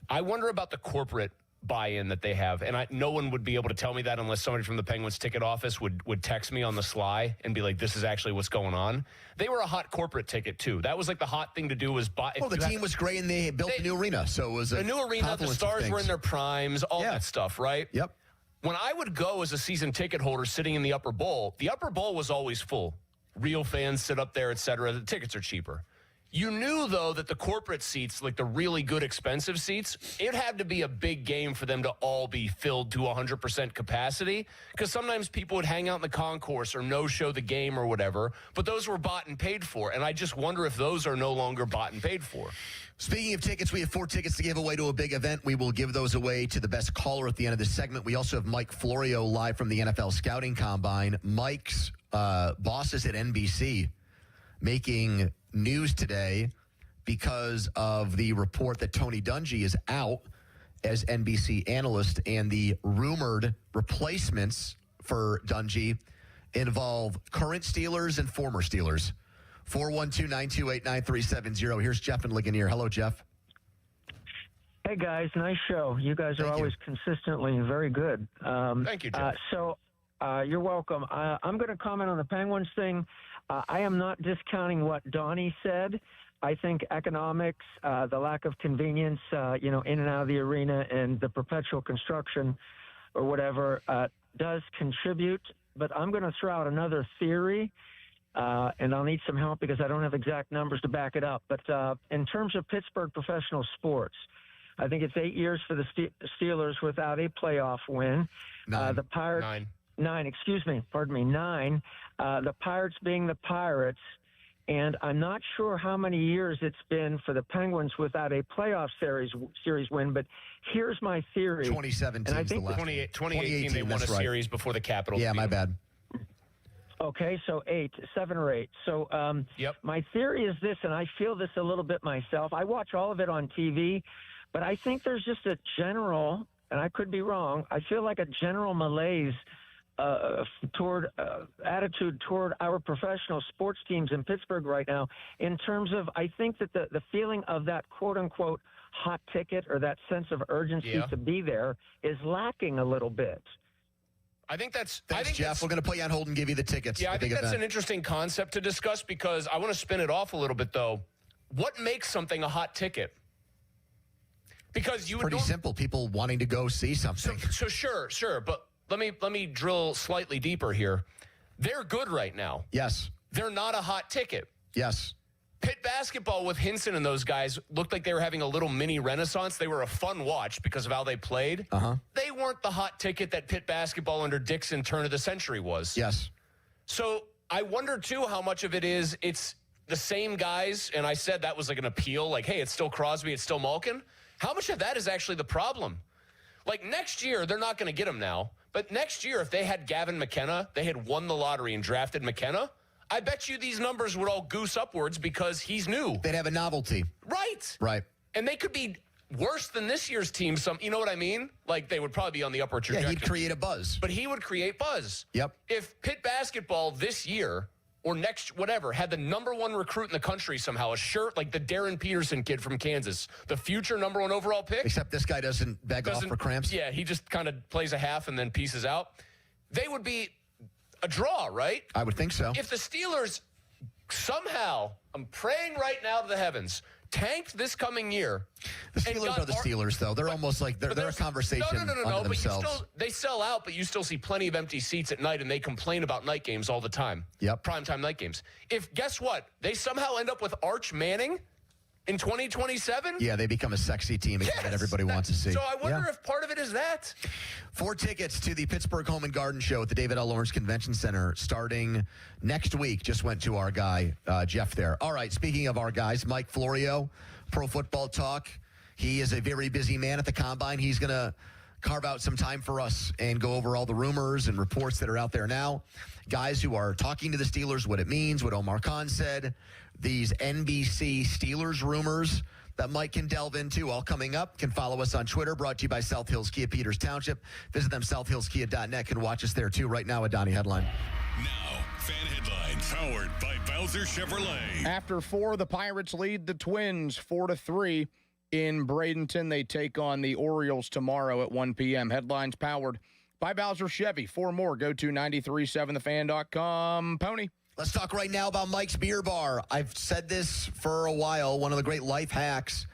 I wonder about the corporate buy-in that they have, and no one would be able to tell me that unless somebody from the Penguins ticket office would text me on the sly and be like, this is actually what's going on. They were a hot corporate ticket too. That was like the hot thing to do was buy. Well, the team was great, and they built a new arena, so it was a new arena. The stars were in their primes, all that stuff, right? Yep. When I would go as a season ticket holder sitting in the upper bowl was always full. Real fans sit up there, et cetera. The tickets are cheaper. You knew, though, that the corporate seats, like the really good expensive seats, it had to be a big game for them to all be filled to 100% capacity, because sometimes people would hang out in the concourse or no-show the game or whatever, but those were bought and paid for, and I just wonder if those are no longer bought and paid for. Speaking of tickets, we have 4 tickets to give away to a big event. We will give those away to the best caller at the end of this segment. We also have Mike Florio live from the NFL Scouting Combine. Mike's bosses at NBC making news today because of the report that Tony Dungy is out as NBC analyst, and the rumored replacements for Dungy involve current Steelers and former Steelers. 412-928-9370. Here's Jeff and Ligonier. Hello, Jeff. Hey, guys. Nice show. You guys are always consistently very good. Thank you, Jeff. You're welcome. I'm going to comment on the Penguins thing. I am not discounting what Donnie said. I think economics, the lack of convenience, in and out of the arena, and the perpetual construction or whatever does contribute. But I'm going to throw out another theory. And I'll need some help because I don't have exact numbers to back it up. But in terms of Pittsburgh professional sports, I think it's 8 years for the Steelers without a playoff win. The Pirates, 9. Nine. The Pirates being the Pirates. And I'm not sure how many years it's been for the Penguins without a playoff series win. But here's my theory. 2017 is the last. 2018 they won a series before the Capitals. Yeah, my bad. Okay, so 7 or 8. So my theory is this, and I feel this a little bit myself. I watch all of it on TV. But I think there's just a general, and I could be wrong, I feel like a general malaise attitude toward our professional sports teams in Pittsburgh right now, in terms of, I think that the feeling of that quote-unquote hot ticket or that sense of urgency to be there is lacking a little bit. I think that's... Thanks, Jeff. We're going to put you on hold and give you the tickets. Yeah, I think that's an interesting concept to discuss, because I want to spin it off a little bit, though. What makes something a hot ticket? Because you pretty simple. People wanting to go see something. So sure. But let me drill slightly deeper here. They're good right now. Yes. They're not a hot ticket. Yes. Pitt basketball with Hinson and those guys looked like they were having a little mini renaissance. They were a fun watch because of how they played. They weren't the hot ticket that Pitt basketball under Dixon turn of the century was. Yes. So I wonder, too, how much of it is it's the same guys, and I said that was like an appeal, like, hey, it's still Crosby, it's still Malkin. How much of that is actually the problem? Like, next year, they're not going to get him now, but next year, if they had Gavin McKenna, they had won the lottery and drafted McKenna, I bet you these numbers would all goose upwards because he's new. They'd have a novelty. Right. Right. And they could be worse than this year's team. You know what I mean? Like, they would probably be on the upward trajectory. Yeah, he'd create a buzz. But he would create buzz. Yep. If Pitt basketball this year or next, whatever, had the number one recruit in the country somehow, a shirt like the Darren Peterson kid from Kansas, the future number one overall pick. Except this guy doesn't beg off for cramps. Yeah, he just kind of plays a half and then pieces out. They would be a draw, right? I would think so. If the Steelers somehow, I'm praying right now to the heavens, tanked this coming year. The Steelers are the Steelers, though. They're almost like they're a conversation No, unto themselves. but they sell out, but you still see plenty of empty seats at night, and they complain about night games all the time. Yep. Primetime night games. Guess what? They somehow end up with Arch Manning in 2027? Yeah, they become a sexy team again that everybody wants to see. So I wonder if part of it is that. 4 tickets to the Pittsburgh Home and Garden Show at the David L. Lawrence Convention Center starting next week. Just went to our guy, Jeff, there. All right, speaking of our guys, Mike Florio, Pro Football Talk. He is a very busy man at the Combine. He's going to carve out some time for us and go over all the rumors and reports that are out there now. Guys who are talking to the Steelers, what it means, what Omar Khan said, these NBC Steelers rumors that Mike can delve into, all coming up. Can follow us on Twitter, brought to you by South Hills Kia Peters Township. Visit them, southhillskia.net. Can watch us there, too, right now at Donnie Headline. Now, fan headlines, powered by Bowser Chevrolet. After 4, the Pirates lead the Twins 4-3 in Bradenton. They take on the Orioles tomorrow at 1 p.m. Headlines powered by Bowser Chevy. For more, go to 937thefan.com. Pony. Let's talk right now about Mike's Beer Bar. I've said this for a while. One of the great life hacks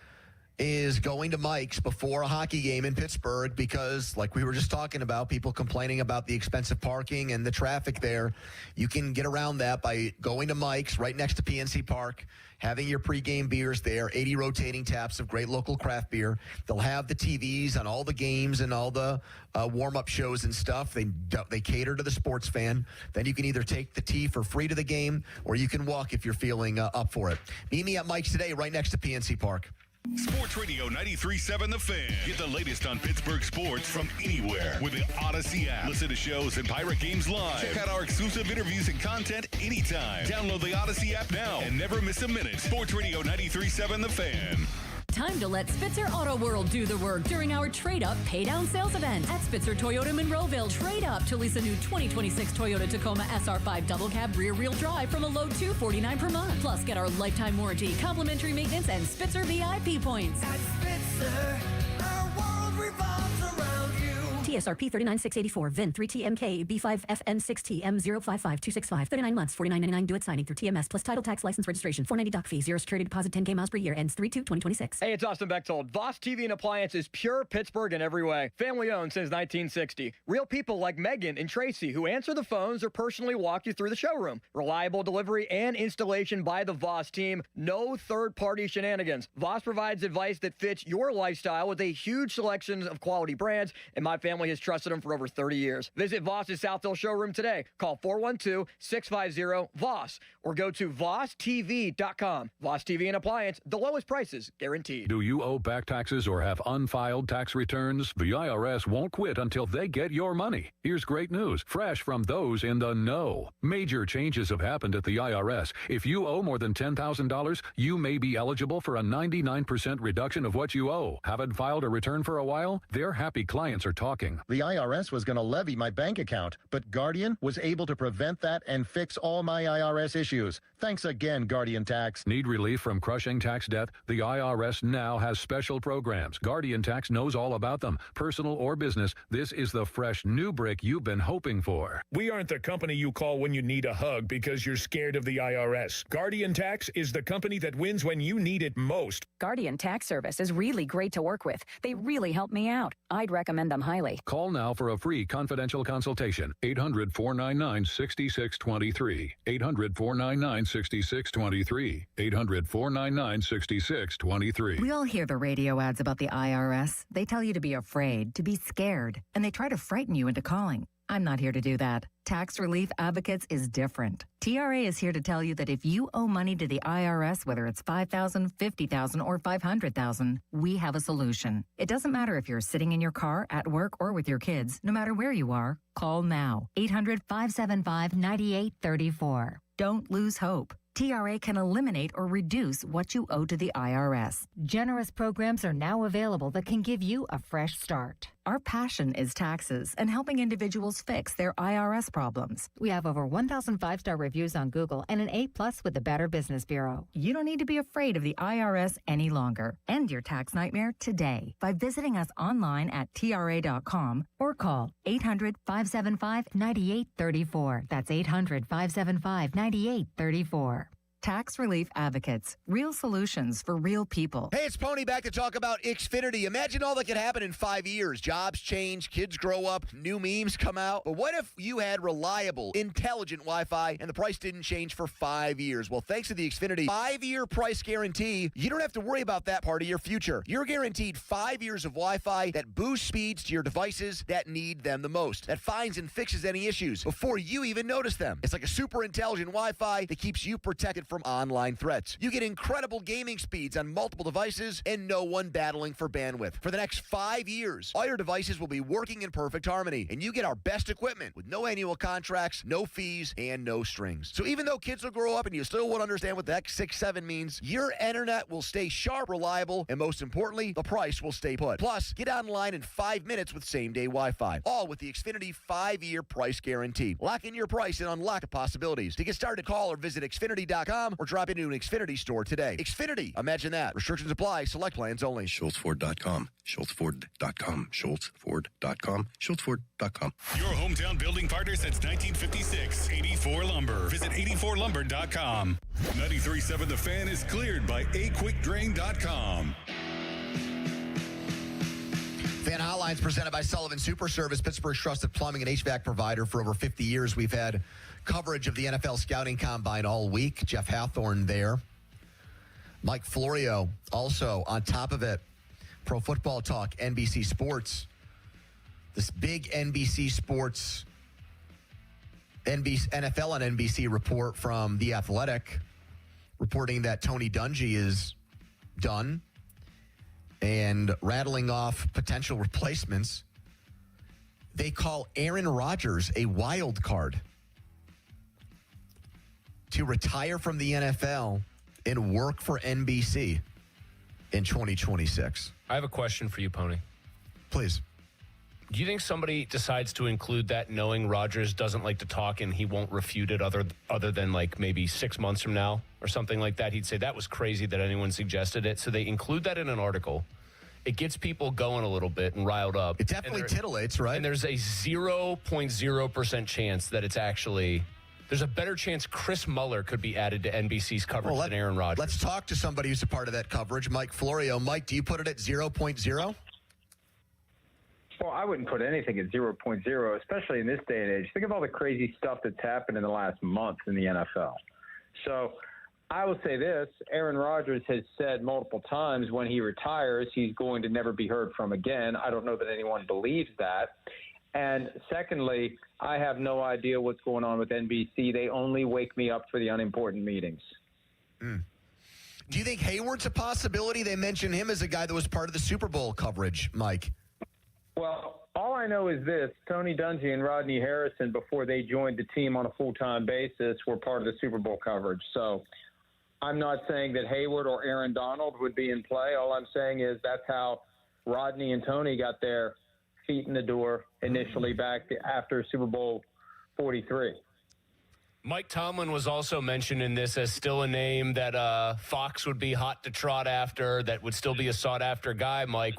is going to Mike's before a hockey game in Pittsburgh because, like we were just talking about, people complaining about the expensive parking and the traffic there. You can get around that by going to Mike's right next to PNC Park, having your pregame beers there, 80 rotating taps of great local craft beer. They'll have the TVs on all the games and all the warm-up shows and stuff. They cater to the sports fan. Then you can either take the tea for free to the game or you can walk if you're feeling up for it. Meet me at Mike's today right next to PNC Park. Sports Radio 93.7 The Fan. Get the latest on Pittsburgh sports from anywhere with the Odyssey app. Listen to shows and Pirate games live. Check out our exclusive interviews and content anytime. Download the Odyssey app now and never miss a minute. Sports Radio 93.7 The Fan. Time to let Spitzer Auto World do the work during our Trade Up, Pay Down sales event at Spitzer Toyota Monroeville. Trade up to lease a new 2026 Toyota Tacoma SR5 double cab rear-wheel drive from a low $249 per month. Plus, get our lifetime warranty, complimentary maintenance, and Spitzer VIP points. At Spitzer, our world revolves around you. TSRP 39684, VIN 3TMK, B5FN6TM055265, 39 months, $49.99 do it signing through TMS plus title tax license registration, $490 doc fee, 0 security deposit, 10K miles per year, ends 3/2/2026. Hey, it's Austin Bechtold. Voss TV and Appliance is pure Pittsburgh in every way. Family owned since 1960. Real people like Megan and Tracy who answer the phones or personally walk you through the showroom. Reliable delivery and installation by the Voss team. No third-party shenanigans. Voss provides advice that fits your lifestyle with a huge selection of quality brands, and my family family has trusted them for over 30 years. Visit Voss's Southfield showroom today. Call 412-650-VOSS or go to VossTV.com. Voss TV and Appliance, the lowest prices guaranteed. Do you owe back taxes or have unfiled tax returns? The IRS won't quit until they get your money. Here's great news, fresh from those in the know. Major changes have happened at the IRS. If you owe more than $10,000, you may be eligible for a 99% reduction of what you owe. Haven't filed a return for a while? Their happy clients are talking. The IRS was going to levy my bank account, but Guardian was able to prevent that and fix all my IRS issues. Thanks again, Guardian Tax. Need relief from crushing tax debt? The IRS now has special programs. Guardian Tax knows all about them. Personal or business, this is the fresh new brick you've been hoping for. We aren't the company you call when you need a hug because you're scared of the IRS. Guardian Tax is the company that wins when you need it most. Guardian Tax Service is really great to work with. They really help me out. I'd recommend them highly. Call now for a free confidential consultation. 800-499-6623. 800-499-6623. 800-499-6623. We all hear the radio ads about the IRS. They tell you to be afraid, to be scared, and they try to frighten you into calling. I'm not here to do that. Tax Relief Advocates is different. TRA is here to tell you that if you owe money to the IRS, whether it's $5,000, $50,000, or $500,000, we have a solution. It doesn't matter if you're sitting in your car, at work, or with your kids. No matter where you are, call now. 800-575-9834. Don't lose hope. TRA can eliminate or reduce what you owe to the IRS. Generous programs are now available that can give you a fresh start. Our passion is taxes and helping individuals fix their IRS problems. We have over 1,000 5-star reviews on Google and an A+ with the Better Business Bureau. You don't need to be afraid of the IRS any longer. End your tax nightmare today by visiting us online at TRA.com or call 800-575-9834. That's 800-575-9834. Tax Relief Advocates. Real solutions for real people. Hey, it's Pony back to talk about Xfinity. Imagine all that could happen in 5 years. Jobs change, kids grow up, new memes come out. But what if you had reliable, intelligent Wi-Fi and the price didn't change for 5 years? Well, thanks to the Xfinity 5-year price guarantee, you don't have to worry about that part of your future. You're guaranteed 5 years of Wi-Fi that boosts speeds to your devices that need them the most, that finds and fixes any issues before you even notice them. It's like a super intelligent Wi-Fi that keeps you protected from online threats. You get incredible gaming speeds on multiple devices and no one battling for bandwidth. For the next 5 years, all your devices will be working in perfect harmony, and you get our best equipment with no annual contracts, no fees, and no strings. So even though kids will grow up and you still won't understand what the X67 means, your internet will stay sharp, reliable, and most importantly, the price will stay put. Plus, get online in 5 minutes with same-day Wi-Fi, all with the Xfinity 5-year price guarantee. Lock in your price and unlock the possibilities. To get started, call or visit Xfinity.com or drop into an Xfinity store today. Xfinity, imagine that. Restrictions apply. Select plans only. SchultzFord.com. SchultzFord.com. SchultzFord.com. SchultzFord.com. Your hometown building partner since 1956. 84 Lumber. Visit 84lumber.com. 93.7 The Fan is cleared by aquickdrain.com. Fan Hotlines presented by Sullivan Super Service, Pittsburgh's trusted plumbing and HVAC provider for over 50 years. We've had coverage of the NFL Scouting Combine all week. Jeff Hathorn there. Mike Florio also on top of it. Pro Football Talk, NBC Sports. This big NBC Sports, NFL on NBC report from The Athletic, reporting that Tony Dungy is done and rattling off potential replacements. They call Aaron Rodgers a wild card to retire from the NFL and work for NBC in 2026. I have a question for you, Pony. Please. Do you think somebody decides to include that knowing Rodgers doesn't like to talk and he won't refute it other than like maybe 6 months from now or something like that? He'd say that was crazy that anyone suggested it. So they include that in an article. It gets people going a little bit and riled up. It definitely titillates, right? And there's a 0.0% chance that it's actually... There's a better chance Chris Muller could be added to NBC's coverage than Aaron Rodgers. Let's talk to somebody who's a part of that coverage, Mike Florio. Mike, do you put it at 0.0? Well, I wouldn't put anything at 0.0, especially in this day and age. Think of all the crazy stuff that's happened in the last month in the NFL. So I will say this. Aaron Rodgers has said multiple times when he retires, he's going to never be heard from again. I don't know that anyone believes that. And secondly, I have no idea what's going on with NBC. They only wake me up for the unimportant meetings. Do you think Hayward's a possibility? They mentioned him as a guy that was part of the Super Bowl coverage, Mike. Well, all I know is this. Tony Dungy and Rodney Harrison, before they joined the team on a full-time basis, were part of the Super Bowl coverage. So I'm not saying that Hayward or Aaron Donald would be in play. All I'm saying is that's how Rodney and Tony got their feet in the door initially back after Super Bowl 43. Mike Tomlin was also mentioned in this as still a name that Fox would be hot to trot after, that would still be a sought-after guy. Mike,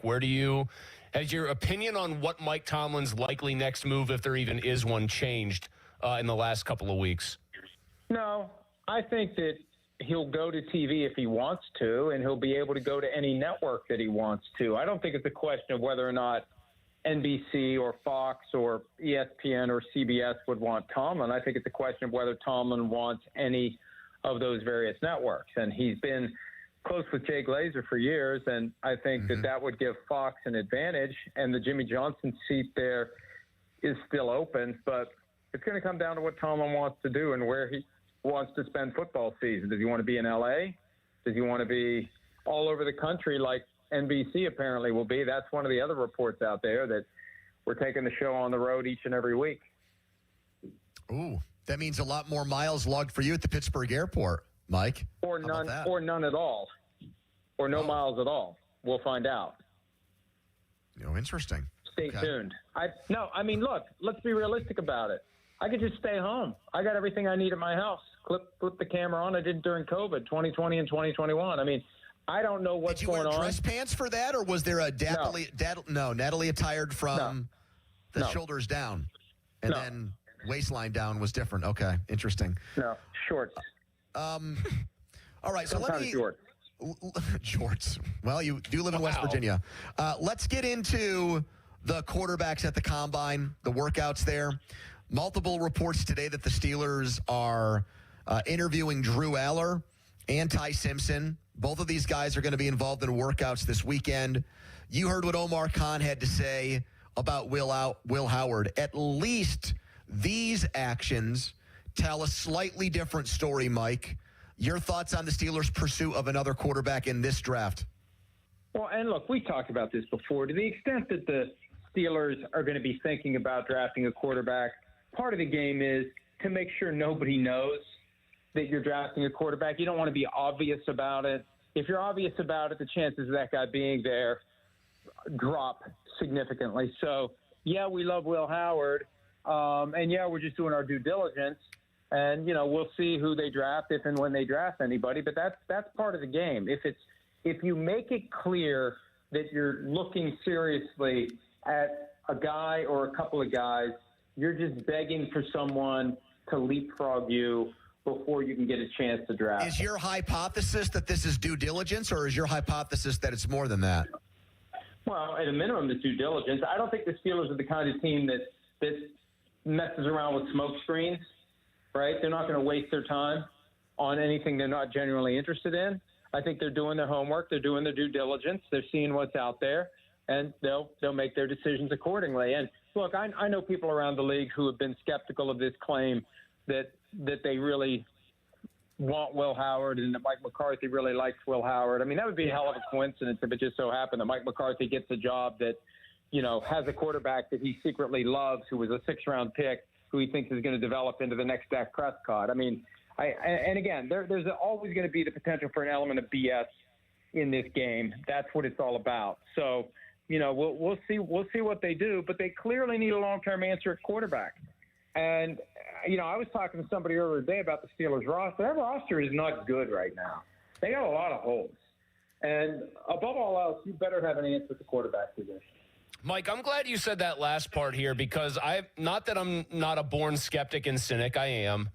has your opinion on what Mike Tomlin's likely next move, if there even is one, changed in the last couple of weeks? No, I think that he'll go to TV if he wants to, and he'll be able to go to any network that he wants to. I don't think it's a question of whether or not NBC or Fox or ESPN or CBS would want Tomlin. I think it's a question of whether Tomlin wants any of those various networks. And he's been close with Jay Glazer for years, and I think that would give Fox an advantage. And the Jimmy Johnson seat there is still open, but it's going to come down to what Tomlin wants to do and where he wants to spend football season. Does he want to be in L.A.? Does he want to be all over the country like NBC apparently will be? That's one of the other reports out there, that we're taking the show on the road each and every week. Ooh, that means a lot more miles logged for you at the Pittsburgh airport, Mike. Or none at all. Or no miles at all. We'll find out. Interesting. Stay tuned. Look, let's be realistic about it. I could just stay home. I got everything I need at my house. Flip the camera on. I did during COVID, 2020 and 2021. I don't know what's going on. Did you wear dress pants for that, or was there a Natalie attired from the shoulders down, and then waistline down was different? Okay, interesting. No, shorts. All right, so sometimes shorts. Well, you do live in West Virginia. Let's get into the quarterbacks at the combine, the workouts there. Multiple reports today that the Steelers are interviewing Drew Aller and Ty Simpson. Both of these guys are going to be involved in workouts this weekend. You heard what Omar Khan had to say about Will Howard. At least these actions tell a slightly different story, Mike. Your thoughts on the Steelers' pursuit of another quarterback in this draft? Well, and look, we talked about this before. To the extent that the Steelers are going to be thinking about drafting a quarterback, part of the game is to make sure nobody knows that you're drafting a quarterback. You don't want to be obvious about it. If you're obvious about it, the chances of that guy being there drop significantly. So, yeah, we love Will Howard. And, yeah, we're just doing our due diligence. And, we'll see who they draft if and when they draft anybody. But that's part of the game. If you make it clear that you're looking seriously at a guy or a couple of guys, you're just begging for someone to leapfrog you before you can get a chance to draft. Is your hypothesis that this is due diligence, or is your hypothesis that it's more than that? Well, at a minimum, it's due diligence. I don't think the Steelers are the kind of team that messes around with smoke screens, right? They're not going to waste their time on anything they're not genuinely interested in. I think they're doing their homework. They're doing their due diligence. They're seeing what's out there, and they'll make their decisions accordingly. And, look, I know people around the league who have been skeptical of this claim that they really want Will Howard and that Mike McCarthy really likes Will Howard. That would be a hell of a coincidence if it just so happened that Mike McCarthy gets a job that, has a quarterback that he secretly loves, who was a 6th-round pick, who he thinks is going to develop into the next Dak Prescott. And again, there's always going to be the potential for an element of BS in this game. That's what it's all about. So, we'll see what they do, but they clearly need a long-term answer at quarterback. And, I was talking to somebody earlier today about the Steelers roster. Their roster is not good right now. They got a lot of holes. And above all else, you better have an answer at the quarterback position. Mike, I'm glad you said that last part here, because not that I'm not a born skeptic and cynic, I am,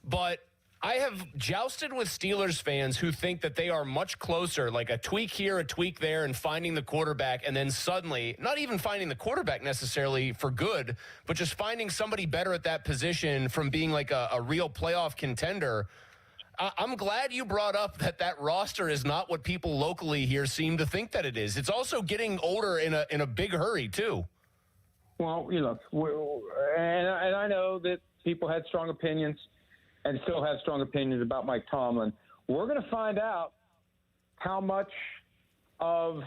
but I have jousted with Steelers fans who think that they are much closer, like a tweak here, a tweak there, and finding the quarterback, and then suddenly, not even finding the quarterback necessarily for good, but just finding somebody better at that position from being like a real playoff contender. I'm glad you brought up that roster is not what people locally here seem to think that it is. It's also getting older in a big hurry, too. Well, and I know that people had strong opinions and still have strong opinions about Mike Tomlin. We're going to find out how much of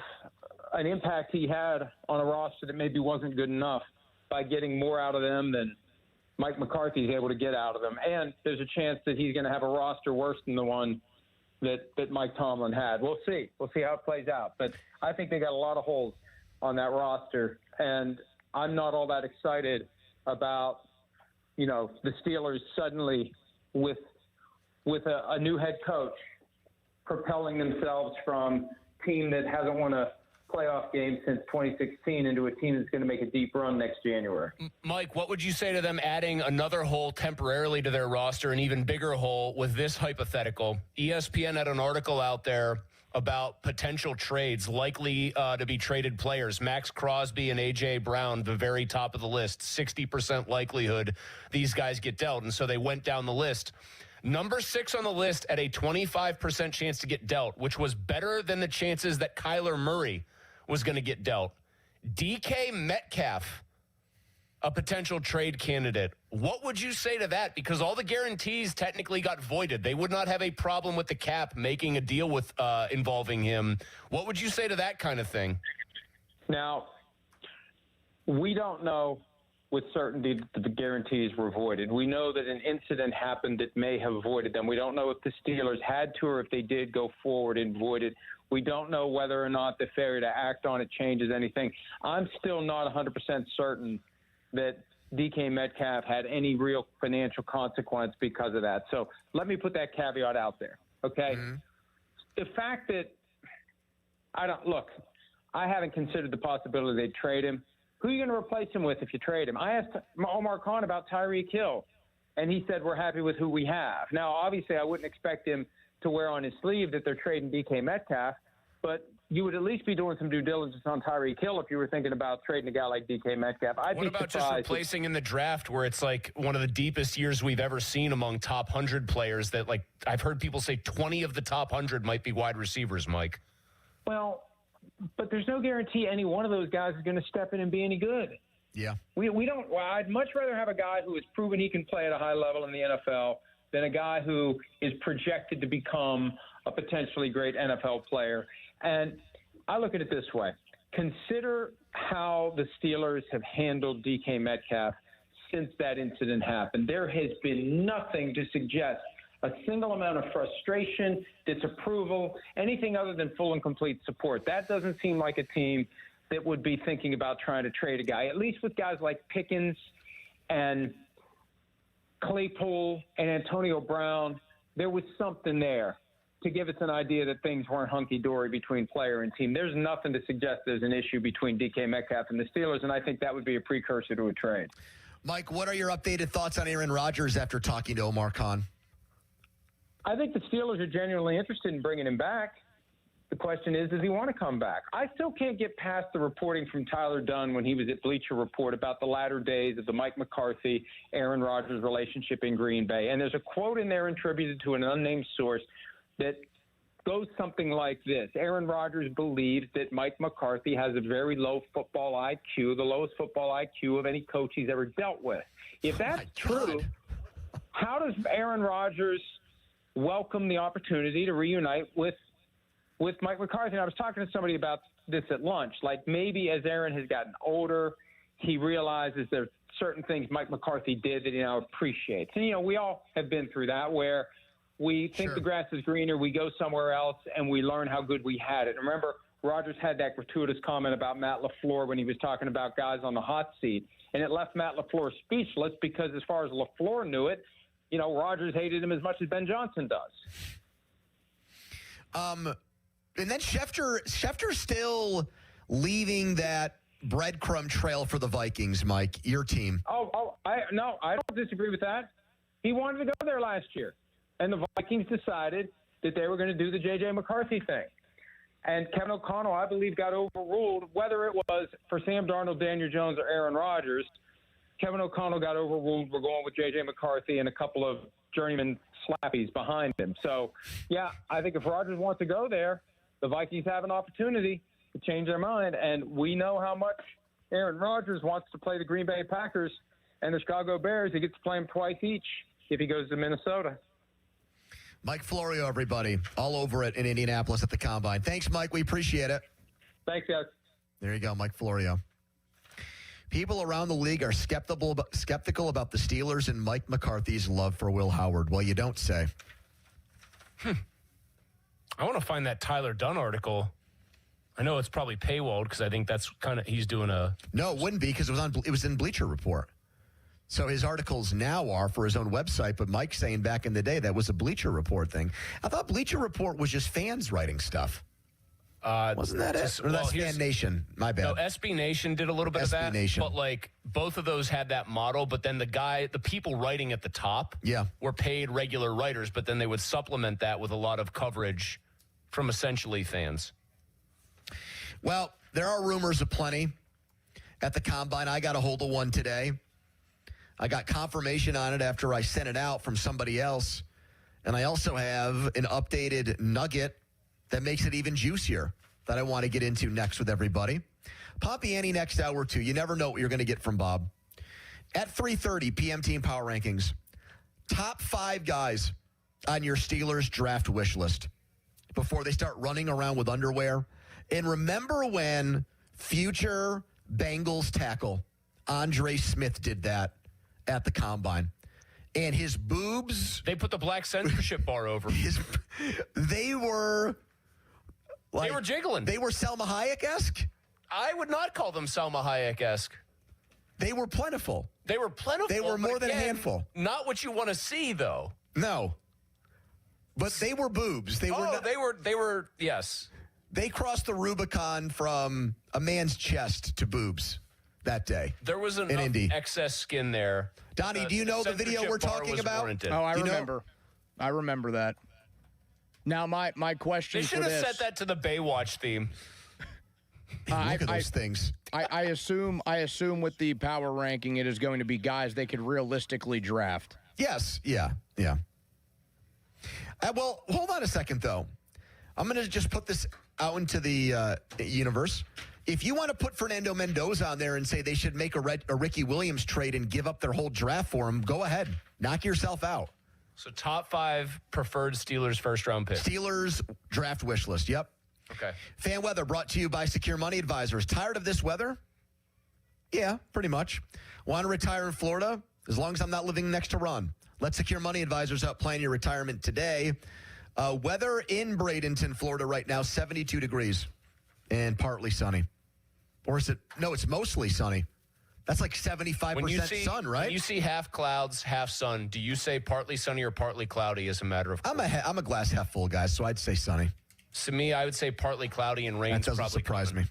an impact he had on a roster that maybe wasn't good enough by getting more out of them than Mike McCarthy is able to get out of them. And there's a chance that he's going to have a roster worse than the one that Mike Tomlin had. We'll see. We'll see how it plays out. But I think they got a lot of holes on that roster, and I'm not all that excited about, the Steelers suddenly with a new head coach propelling themselves from a team that hasn't won a playoff game since 2016 into a team that's going to make a deep run next January. Mike, what would you say to them adding another hole temporarily to their roster, an even bigger hole with this hypothetical? ESPN had an article out there about potential trades, likely to be traded players. Max Crosby and A.J. Brown, the very top of the list, 60% likelihood these guys get dealt. And so they went down the list. Number 6 on the list at a 25% chance to get dealt, which was better than the chances that Kyler Murray was going to get dealt. DK Metcalf, a potential trade candidate. What would you say to that? Because all the guarantees technically got voided. They would not have a problem with the cap making a deal with involving him. What would you say to that kind of thing? Now, we don't know with certainty that the guarantees were voided. We know that an incident happened that may have voided them. We don't know if the Steelers had to or if they did go forward and void it. We don't know whether or not the failure to act on it changes anything. I'm still not 100% certain that DK Metcalf had any real financial consequence because of that. So let me put that caveat out there, okay? Mm-hmm. The fact that I haven't considered the possibility they'd trade him. Who are you going to replace him with if you trade him? I asked Omar Khan about Tyreek Hill, and he said we're happy with who we have. Now, obviously, I wouldn't expect him to wear on his sleeve that they're trading DK Metcalf, but you would at least be doing some due diligence on Tyreek Hill if you were thinking about trading a guy like DK Metcalf. What about just replacing in the draft where it's like one of the deepest years we've ever seen among top 100 players that, like, I've heard people say 20 of the top 100 might be wide receivers, Mike? Well, but there's no guarantee any one of those guys is going to step in and be any good. Yeah. We don't. Well, I'd much rather have a guy who has proven he can play at a high level in the NFL than a guy who is projected to become a potentially great NFL player. And I look at it this way. Consider how the Steelers have handled DK Metcalf since that incident happened. There has been nothing to suggest a single amount of frustration, disapproval, anything other than full and complete support. That doesn't seem like a team that would be thinking about trying to trade a guy, at least with guys like Pickens and Claypool and Antonio Brown. There was something there to give us an idea that things weren't hunky-dory between player and team. There's nothing to suggest there's an issue between DK Metcalf and the Steelers, and I think that would be a precursor to a trade. Mike, what are your updated thoughts on Aaron Rodgers after talking to Omar Khan? I think the Steelers are genuinely interested in bringing him back. The question is, does he want to come back? I still can't get past the reporting from Tyler Dunn when he was at Bleacher Report about the latter days of the Mike McCarthy, Aaron Rodgers relationship in Green Bay. And there's a quote in there attributed to an unnamed source that goes something like this. Aaron Rodgers believes that Mike McCarthy has a very low football IQ, the lowest football IQ of any coach he's ever dealt with. If that's true, how does Aaron Rodgers welcome the opportunity to reunite with Mike McCarthy? And I was talking to somebody about this at lunch. Like, maybe as Aaron has gotten older, he realizes there are certain things Mike McCarthy did that he now appreciates. And, we all have been through that, where we think the grass is greener, we go somewhere else, and we learn how good we had it. And remember, Rodgers had that gratuitous comment about Matt LaFleur when he was talking about guys on the hot seat. And it left Matt LaFleur speechless because as far as LaFleur knew it, Rodgers hated him as much as Ben Johnson does. And then Schefter's still leaving that breadcrumb trail for the Vikings, Mike, your team. I don't disagree with that. He wanted to go there last year. And the Vikings decided that they were going to do the J.J. McCarthy thing. And Kevin O'Connell, I believe, got overruled, whether it was for Sam Darnold, Daniel Jones, or Aaron Rodgers. Kevin O'Connell got overruled. We're going with J.J. McCarthy and a couple of journeyman slappies behind him. So, yeah, I think if Rodgers wants to go there, the Vikings have an opportunity to change their mind. And we know how much Aaron Rodgers wants to play the Green Bay Packers and the Chicago Bears. He gets to play them twice each if he goes to Minnesota. Mike Florio, everybody, all over it in Indianapolis at the Combine. Thanks, Mike. We appreciate it. Thanks, guys. There you go, Mike Florio. People around the league are skeptical about the Steelers and Mike McCarthy's love for Will Howard. Well, you don't say. I want to find that Tyler Dunn article. I know it's probably paywalled because I think that's kind of he's doing a. No, it wouldn't be because it was in Bleacher Report. So his articles now are for his own website, but Mike's saying back in the day that was a Bleacher Report thing. I thought Bleacher Report was just fans writing stuff. Wasn't that it? Or that's Fan Nation. My bad. No, SB Nation did a little bit of that. Nation. But like both of those had that model, but then the people writing at the top were paid regular writers, but then they would supplement that with a lot of coverage from essentially fans. Well, there are rumors aplenty at the Combine. I got a hold of one today. I got confirmation on it after I sent it out from somebody else. And I also have an updated nugget that makes it even juicier that I want to get into next with everybody. Poppy Annie next hour, too. You never know what you're going to get from Bob. At 3:30 p.m. Team Power Rankings, top 5 guys on your Steelers draft wish list before they start running around with underwear. And remember when future Bengals tackle Andre Smith did that at the Combine? And his boobs... They put the black censorship bar over. They were... They were jiggling. They were Selma Hayek-esque? I would not call them Selma Hayek-esque. They were plentiful. They were plentiful. They were more than a handful. Not what you want to see, though. No. But they were boobs. They were, yes. They crossed the Rubicon from a man's chest to boobs that day. There was enough excess skin there. Donnie, do you know the video we're talking about? Warranted. Oh, I remember. I remember that. Now, my question for this... They should have set that to the Baywatch theme. Look at those things. I assume with the power ranking, it is going to be guys they could realistically draft. Yes. Yeah. Well, hold on a second, though. I'm going to just put this out into the universe. If you want to put Fernando Mendoza on there and say they should make a Ricky Williams trade and give up their whole draft for him, go ahead. Knock yourself out. So top 5 preferred Steelers first-round pick. Steelers draft wish list, yep. Okay. Fan weather brought to you by Secure Money Advisors. Tired of this weather? Yeah, pretty much. Want to retire in Florida? As long as I'm not living next to Ron. Let Secure Money Advisors help plan your retirement today. Weather in Bradenton, Florida right now, 72 degrees and partly sunny. Or is it? No, it's mostly sunny. That's like 75% sun, right? When you see half clouds, half sun, do you say partly sunny or partly cloudy as a matter of course? I'm a glass half full guy, so I'd say sunny. To me, I would say partly cloudy and rain. That doesn't surprise me.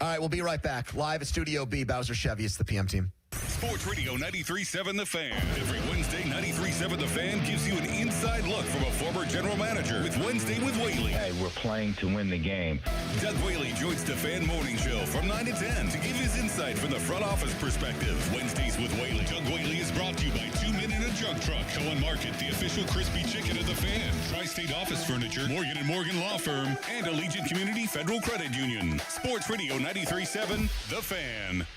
All right, we'll be right back. Live at Studio B, Bowser Chevy. It's the PM team. Sports Radio 93.7 The Fan. Every Wednesday, 93.7 The Fan gives you an inside look from a former general manager with Wednesday with Whaley. Hey, we're playing to win the game. Doug Whaley joins the Fan Morning Show from 9 to 10 to give his insight from the front office perspective. Wednesdays with Whaley. Doug Whaley is brought to you by 2 Men in a Jug Truck. Cohen Market, the official crispy chicken of the Fan. Tri-State Office Furniture, Morgan & Morgan Law Firm, and Allegiant Community Federal Credit Union. Sports Radio 93.7 The Fan.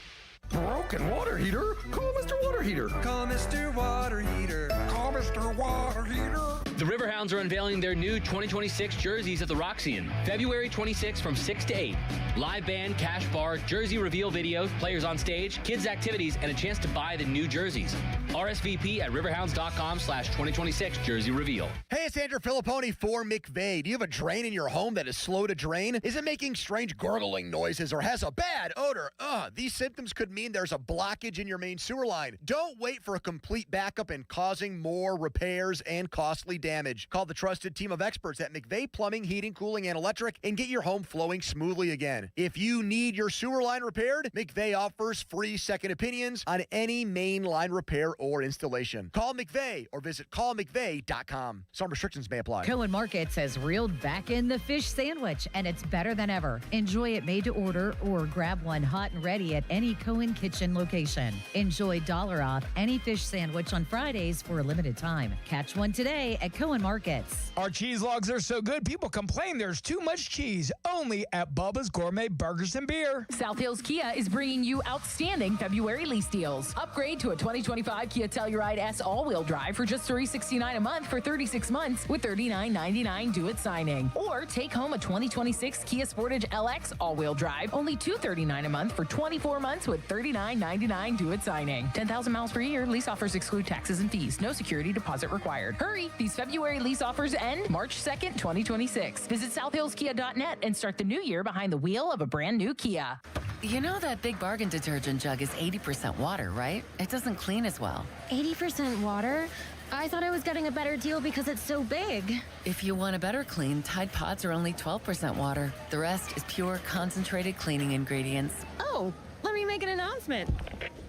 Broken water heater? Call Mr. Water Heater. Call Mr. Water Heater. Call Mr. Water Heater. The Riverhounds are unveiling their new 2026 jerseys at the Roxy-In. February 26 from 6 to 8. Live band, cash bar, jersey reveal videos, players on stage, kids activities, and a chance to buy the new jerseys. RSVP at riverhounds.com/2026 jersey reveal. Hey, it's Andrew Filipponi for McVay. Do you have a drain in your home that is slow to drain? Is it making strange gurgling noises or has a bad odor? These symptoms could mean there's a blockage in your main sewer line. Don't wait for a complete backup and causing more repairs and costly damage. Call the trusted team of experts at McVeigh Plumbing, Heating, Cooling, and Electric and get your home flowing smoothly again. If you need your sewer line repaired, McVeigh offers free second opinions on any main line repair or installation. Call McVeigh or visit callmcveigh.com. Some restrictions may apply. Cohen Markets has reeled back in the fish sandwich, and it's better than ever. Enjoy it made to order or grab one hot and ready at any Cohen Kitchen location. Enjoy $1 off any fish sandwich on Fridays for a limited time. Catch one today at Cohen Markets. Our cheese logs are so good, people complain there's too much cheese. Only at Bubba's Gourmet Burgers and Beer. South Hills Kia is bringing you outstanding February lease deals. Upgrade to a 2025 Kia Telluride S all-wheel drive for just $369 a month for 36 months with $39.99 due at signing. Or take home a 2026 Kia Sportage LX all-wheel drive, only $239 a month for 24 months with $39.99 due at signing. 10,000 miles per year. Lease offers exclude taxes and fees. No security deposit required. Hurry! These February lease offers end March 2nd, 2026. Visit southhillskia.net and start the new year behind the wheel of a brand new Kia. You know that Big Bargain detergent jug is 80% water, right? It doesn't clean as well. 80% water? I thought I was getting a better deal because it's so big. If you want a better clean, Tide Pods are only 12% water. The rest is pure, concentrated cleaning ingredients. Oh, let me make an announcement.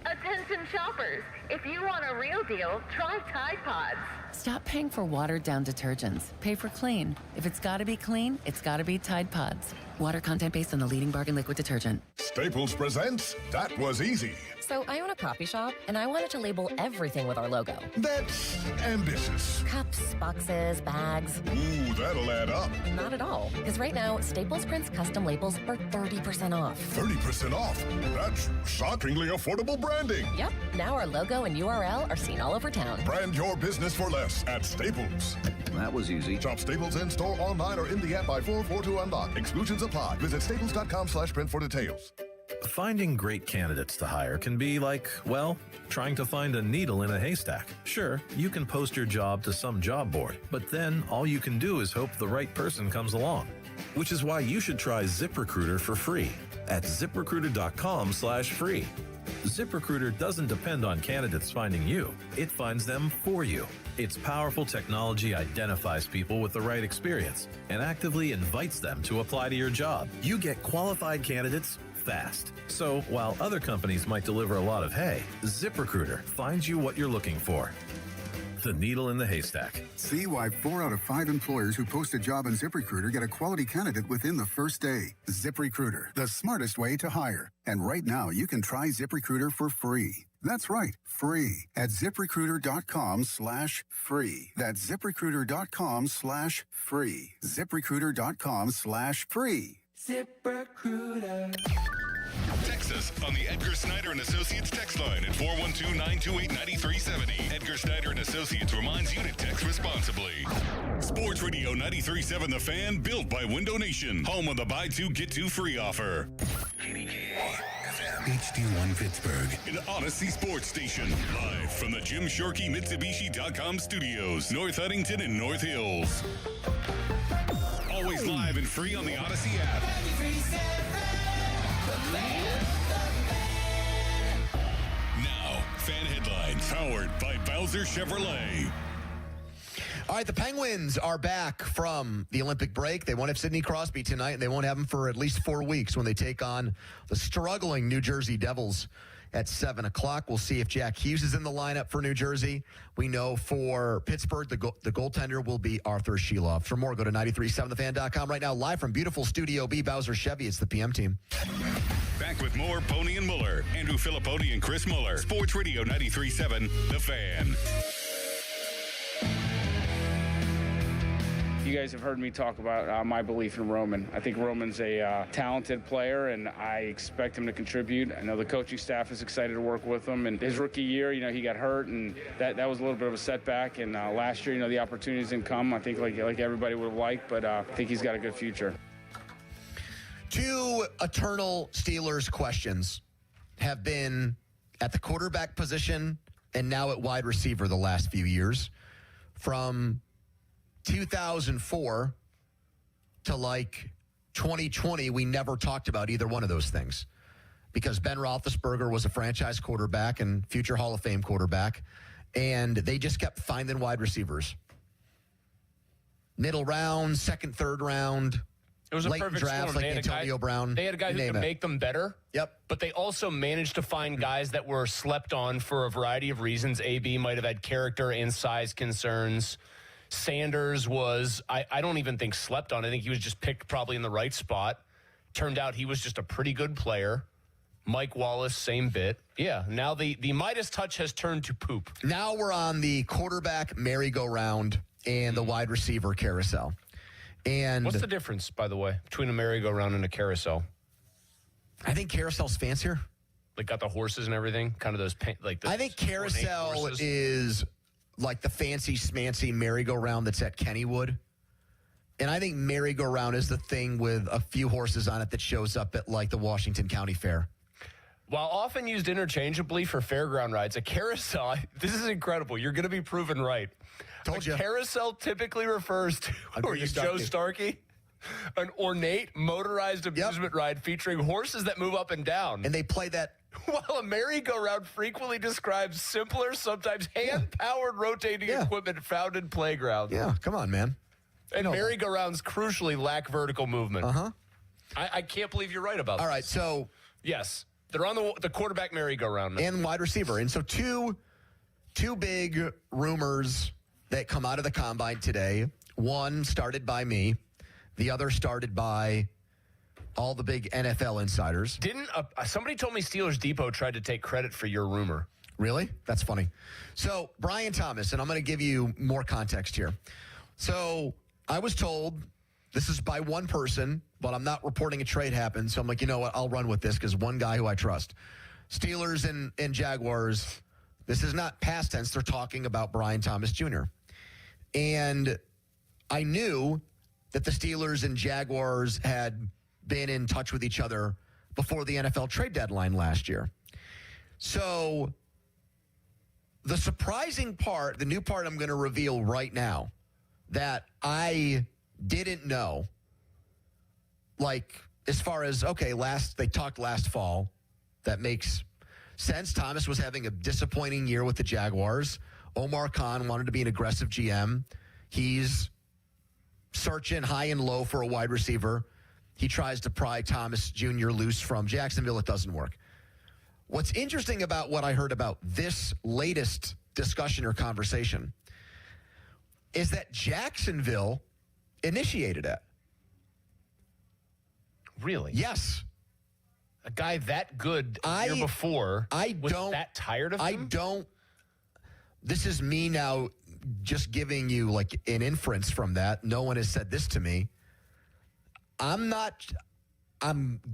Attention shoppers, if you want a real deal, try Tide Pods. Stop paying for watered-down detergents. Pay for clean. If it's got to be clean, it's got to be Tide Pods. Water content based on the leading bargain liquid detergent. Staples presents That Was Easy. So I own a coffee shop, and I wanted to label everything with our logo. That's ambitious. Cups, boxes, bags. Ooh, that'll add up. Not at all. Because right now, Staples prints custom labels for 30% off. 30% off? That's shockingly affordable branding. Yep. Now our logo and URL are seen all over town. Brand your business for less at Staples. That was easy. Shop Staples in store, online, or in the app by 4/4 to unlock. Exclusions apply. Visit staples.com/print for details. Finding great candidates to hire can be like, well, trying to find a needle in a haystack. Sure, you can post your job to some job board, but then all you can do is hope the right person comes along. Which is why you should try ZipRecruiter for free at ZipRecruiter.com/free. ZipRecruiter doesn't depend on candidates finding you. It finds them for you. Its powerful technology identifies people with the right experience and actively invites them to apply to your job. You get qualified candidates fast. So while other companies might deliver a lot of hay, ZipRecruiter finds you what you're looking for. The needle in the haystack. See why 4 out of 5 employers who post a job on ZipRecruiter get a quality candidate within the first day. ZipRecruiter, the smartest way to hire. And right now, you can try ZipRecruiter for free. That's right, free at ZipRecruiter.com/free. That's ZipRecruiter.com/free. ZipRecruiter.com/free. ZipRecruiter. Text us on the Edgar Snyder and Associates text line at 412-928-9370. Edgar Snyder and Associates reminds you to text responsibly. Sports Radio 93.7 The Fan, built by Window Nation, home of the buy two get two free offer. HD1 Pittsburgh, an Odyssey sports station, live from the Jim Shorkey Mitsubishi.com studios, North Huntington and North Hills. Always live and free on the Odyssey app. Now, fan headlines powered by Bowser Chevrolet. All right, the Penguins are back from the Olympic break. They won't have Sidney Crosby tonight, and they won't have him for at least 4 weeks when they take on the struggling New Jersey Devils at 7 o'clock. We'll see if Jack Hughes is in the lineup for New Jersey. We know for Pittsburgh, the goaltender will be Arthur Sheloff. For more, go to 937thefan.com right now, live from beautiful Studio B, Bowser Chevy. It's the PM team. Back with more Pony and Muller. Andrew Filipponi and Chris Muller. Sports Radio 93.7 The Fan. You guys have heard me talk about my belief in Roman. I think Roman's a talented player, and I expect him to contribute. I know the coaching staff is excited to work with him. And his rookie year, he got hurt, and that was a little bit of a setback. And last year, the opportunities didn't come, I think, like everybody would have liked. But I think he's got a good future. 2 eternal Steelers questions have been at the quarterback position and now at wide receiver the last few years. From 2004 to 2020, we never talked about either one of those things because Ben Roethlisberger was a franchise quarterback and future Hall of Fame quarterback, and they just kept finding wide receivers. middle round, second, third round. It was a late perfect draft storm. like Antonio Brown. They had a guy who could make them better. Yep. But they also managed to find guys that were slept on for a variety of reasons. AB might have had character and size concerns. Sanders was, I don't even think slept on. I think he was just picked probably in the right spot. Turned out he was just a pretty good player. Mike Wallace, same bit. Yeah, now the Midas touch has turned to poop. Now we're on the quarterback merry-go-round and the wide receiver carousel. And what's the difference, by the way, between a merry-go-round and a carousel? I think carousel's fancier. Like got the horses and everything, kind of those I think carousel is like the fancy smancy merry-go-round that's at Kennywood. And I think merry-go-round is the thing with a few horses on it that shows up at like the Washington County Fair. While often used interchangeably for fairground rides, a carousel, this is incredible. You're going to be proven right. Told you. Carousel typically refers to, or you Joe Starkey, an ornate motorized amusement ride featuring horses that move up and down. And they play that. While a merry-go-round frequently describes simpler, sometimes hand-powered rotating equipment found in playgrounds. Yeah, come on, man. And merry-go-rounds crucially lack vertical movement. Uh-huh. I can't believe you're right about that. All right, so. Yes, they're on the quarterback merry-go-round. And wide receiver. And so two big rumors that come out of the combine today. One started by me. The other started by all the big NFL insiders. Didn't somebody told me Steelers Depot tried to take credit for your rumor? Really? That's funny. So Brian Thomas, and I'm going to give you more context here. So I was told, this is by one person, but I'm not reporting a trade happened. So I'm like, you know what? I'll run with this because one guy who I trust. Steelers and Jaguars, this is not past tense. They're talking about Brian Thomas Jr. And I knew that the Steelers and Jaguars had been in touch with each other before the NFL trade deadline last year. So the surprising part, the new part I'm going to reveal right now that I didn't know, like as far as, okay, they talked last fall. That makes sense. Thomas was having a disappointing year with the Jaguars. Omar Khan wanted to be an aggressive GM. He's searching high and low for a wide receiver. He tries to pry Thomas Jr. loose from Jacksonville. It doesn't work. What's interesting about what I heard about this latest discussion or conversation is that Jacksonville initiated it. Really? Yes. A guy that good the year before was that tired of him? This is me now just giving you like an inference from that. No one has said this to me. I'm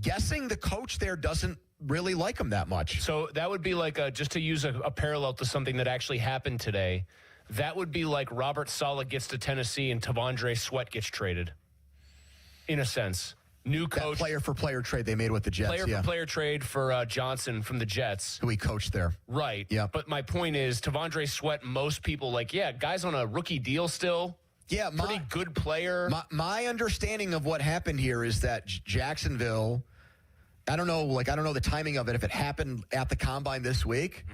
guessing the coach there doesn't really like him that much. So that would be like, just to use a parallel to something that actually happened today, that would be like Robert Saleh gets to Tennessee and Tavondre Sweat gets traded, in a sense. New coach. That player-for-player trade they made with the Jets. Player-for-player trade for Johnson from the Jets. Who he coached there. Right. Yeah. But my point is, Tavondre Sweat, most people guys on a rookie deal still. Yeah. Pretty good player. My understanding of what happened here is that Jacksonville, I don't know the timing of it, if it happened at the combine this week,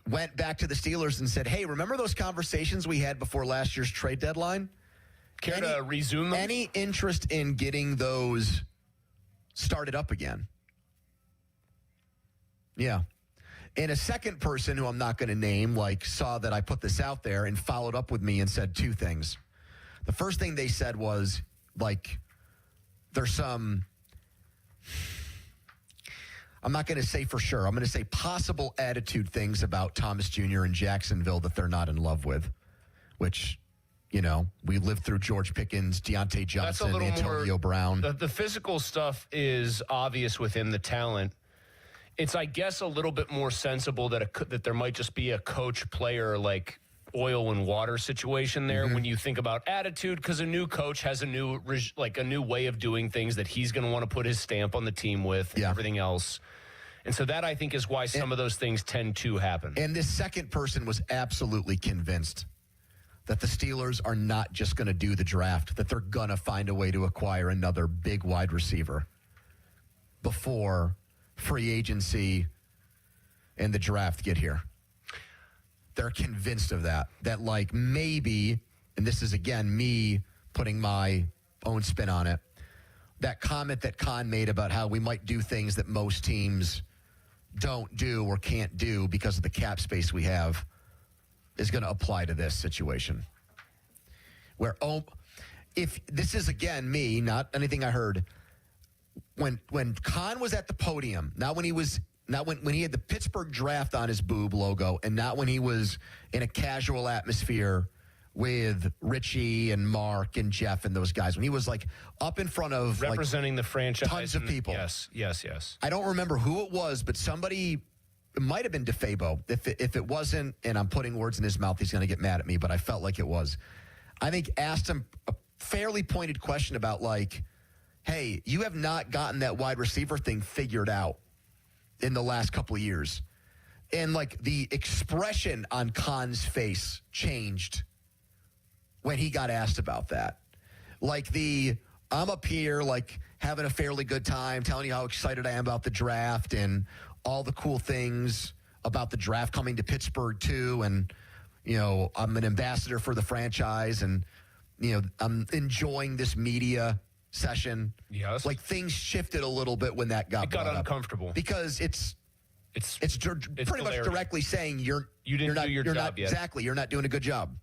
went back to the Steelers and said, hey, remember those conversations we had before last year's trade deadline? Care to resume them? Any interest in getting those started up again? Yeah. And a second person who I'm not going to name, saw that I put this out there and followed up with me and said two things. The first thing they said was, there's some, I'm not going to say for sure, I'm going to say possible attitude things about Thomas Jr. in Jacksonville that they're not in love with, which, we lived through George Pickens, Deontay Johnson, Antonio Brown. The physical stuff is obvious within the talent. It's, I guess, a little bit more sensible that there might just be a coach-player, oil and water situation there when you think about attitude, because a new coach has a new way of doing things that he's going to want to put his stamp on the team with and everything else. And so that, I think, is why some of those things tend to happen. And this second person was absolutely convinced that the Steelers are not just going to do the draft, that they're going to find a way to acquire another big wide receiver before free agency and the draft get here. They're convinced of that maybe, and this is, again, me putting my own spin on it. That comment that Con made about how we might do things that most teams don't do or can't do because of the cap space we have is going to apply to this situation. Where, if this is, again, me, not anything I heard, when Con was at the podium, not when he had the Pittsburgh draft on his boob logo, and not when he was in a casual atmosphere with Richie and Mark and Jeff and those guys, when he was like up in front of representing the franchise, tons of people. Yes. I don't remember who it was, but somebody, it might have been DeFabo. If it wasn't, and I'm putting words in his mouth, he's going to get mad at me, but I felt like it was. I think asked him a fairly pointed question about like, hey, you have not gotten that wide receiver thing figured out in the last couple of years. And like the expression on Con's face changed when he got asked about that. Like I'm up here like having a fairly good time, telling you how excited I am about the draft and all the cool things about the draft coming to Pittsburgh too. And, you know, I'm an ambassador for the franchise and, you know, I'm enjoying this media session. Yes. Like things shifted a little bit when that got brought uncomfortable. up. Because it's pretty much directly saying you didn't do your job yet. Exactly. You're not doing a good job.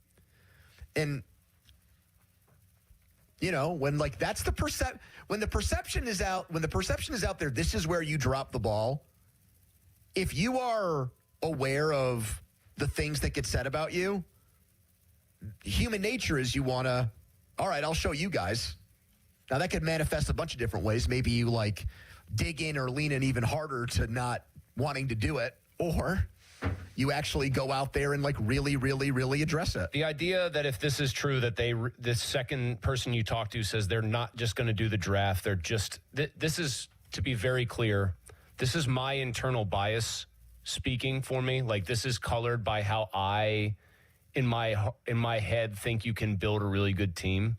And, you know, when like that's the when the perception is out there, this is where you drop the ball. If you are aware of the things that get said about you, human nature is you want to, all right, I'll show you guys. Now that could manifest a bunch of different ways. Maybe you like dig in or lean in even harder to not wanting to do it, or you actually go out there and like really, really, really address it. The idea that if this is true, that this second person you talk to says they're not just going to do the draft, they're just, this is, to be very clear, this is my internal bias speaking for me. Like this is colored by how I, in my head, think you can build a really good team.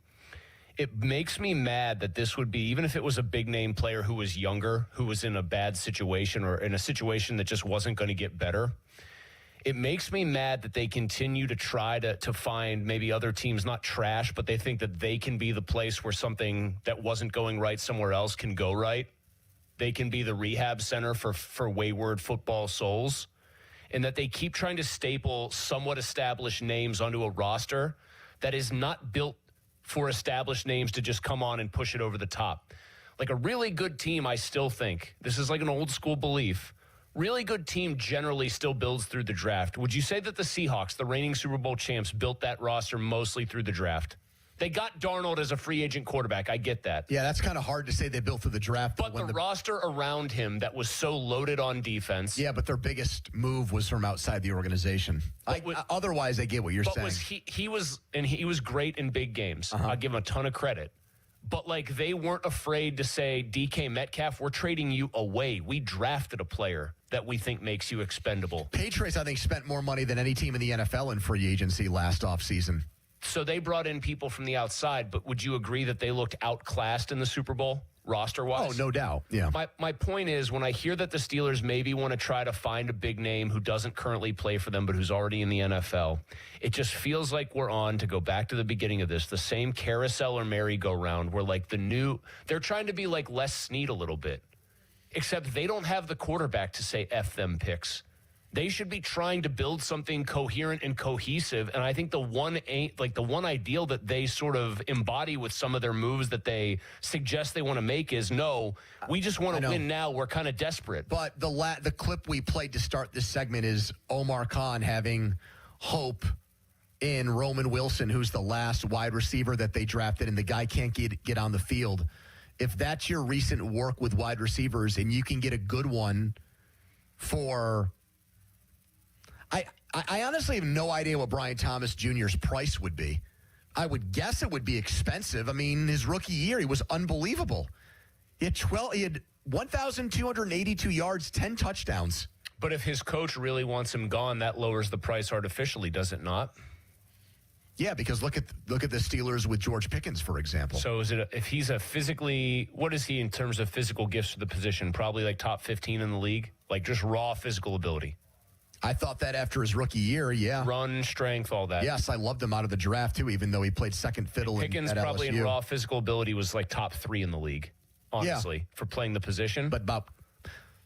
It makes me mad that this would be, even if it was a big name player who was younger, who was in a bad situation or in a situation that just wasn't going to get better. It makes me mad that they continue to try to find maybe other teams, not trash, but they think that they can be the place where something that wasn't going right somewhere else can go right. They can be the rehab center for wayward football souls. And that they keep trying to staple somewhat established names onto a roster that is not built for established names to just come on and push it over the top. Like a really good team, I still think, this is like an old school belief, really good team generally still builds through the draft. Would you say that the Seahawks, the reigning Super Bowl champs, built that roster mostly through the draft? They got Darnold as a free agent quarterback. I get that. Yeah, that's kind of hard to say they built through the draft. But the roster around him that was so loaded on defense. Yeah, but their biggest move was from outside the organization. Otherwise, I get what you're saying. But he was great in big games. I'll give him a ton of credit. But, like, they weren't afraid to say, DK Metcalf, we're trading you away. We drafted a player that we think makes you expendable. Patriots, I think, spent more money than any team in the NFL in free agency last offseason. So they brought in people from the outside, but would you agree that they looked outclassed in the Super Bowl, roster-wise? Oh, no doubt, yeah. My point is, when I hear that the Steelers maybe want to try to find a big name who doesn't currently play for them but who's already in the NFL, it just feels like we're on, to go back to the beginning of this, the same carousel or merry-go-round where like they're trying to be like Les Snead a little bit, except they don't have the quarterback to say F them picks. They should be trying to build something coherent and cohesive. And I think the one ideal that they sort of embody with some of their moves that they suggest they want to make is, no, we just want to win now. We're kind of desperate. But the clip we played to start this segment is Omar Khan having hope in Roman Wilson, who's the last wide receiver that they drafted, and the guy can't get on the field. If that's your recent work with wide receivers and you can get a good one for... I honestly have no idea what Brian Thomas Jr.'s price would be. I would guess it would be expensive. I mean, his rookie year, he was unbelievable. He had 1,282 yards, 10 touchdowns. But if his coach really wants him gone, that lowers the price artificially, does it not? Yeah, because look at the Steelers with George Pickens, for example. So if he's what is he in terms of physical gifts for the position? Probably like top 15 in the league, like just raw physical ability. I thought that after his rookie year, yeah. Run, strength, all that. Yes, I loved him out of the draft, too, even though he played second fiddle Pickens at probably LSU. in raw physical ability was like top 3 in the league, honestly, for playing the position. But about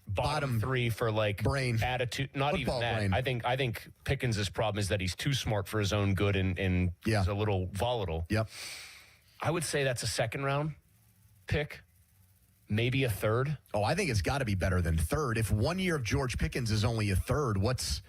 bottom 3 for like brain attitude. Not football even that. brain. I think Pickens' problem is that he's too smart for his own good and he's a little volatile. Yep. I would say that's a second round pick. Maybe a third. Oh, I think it's got to be better than third. If 1 year of George Pickens is only a third, what's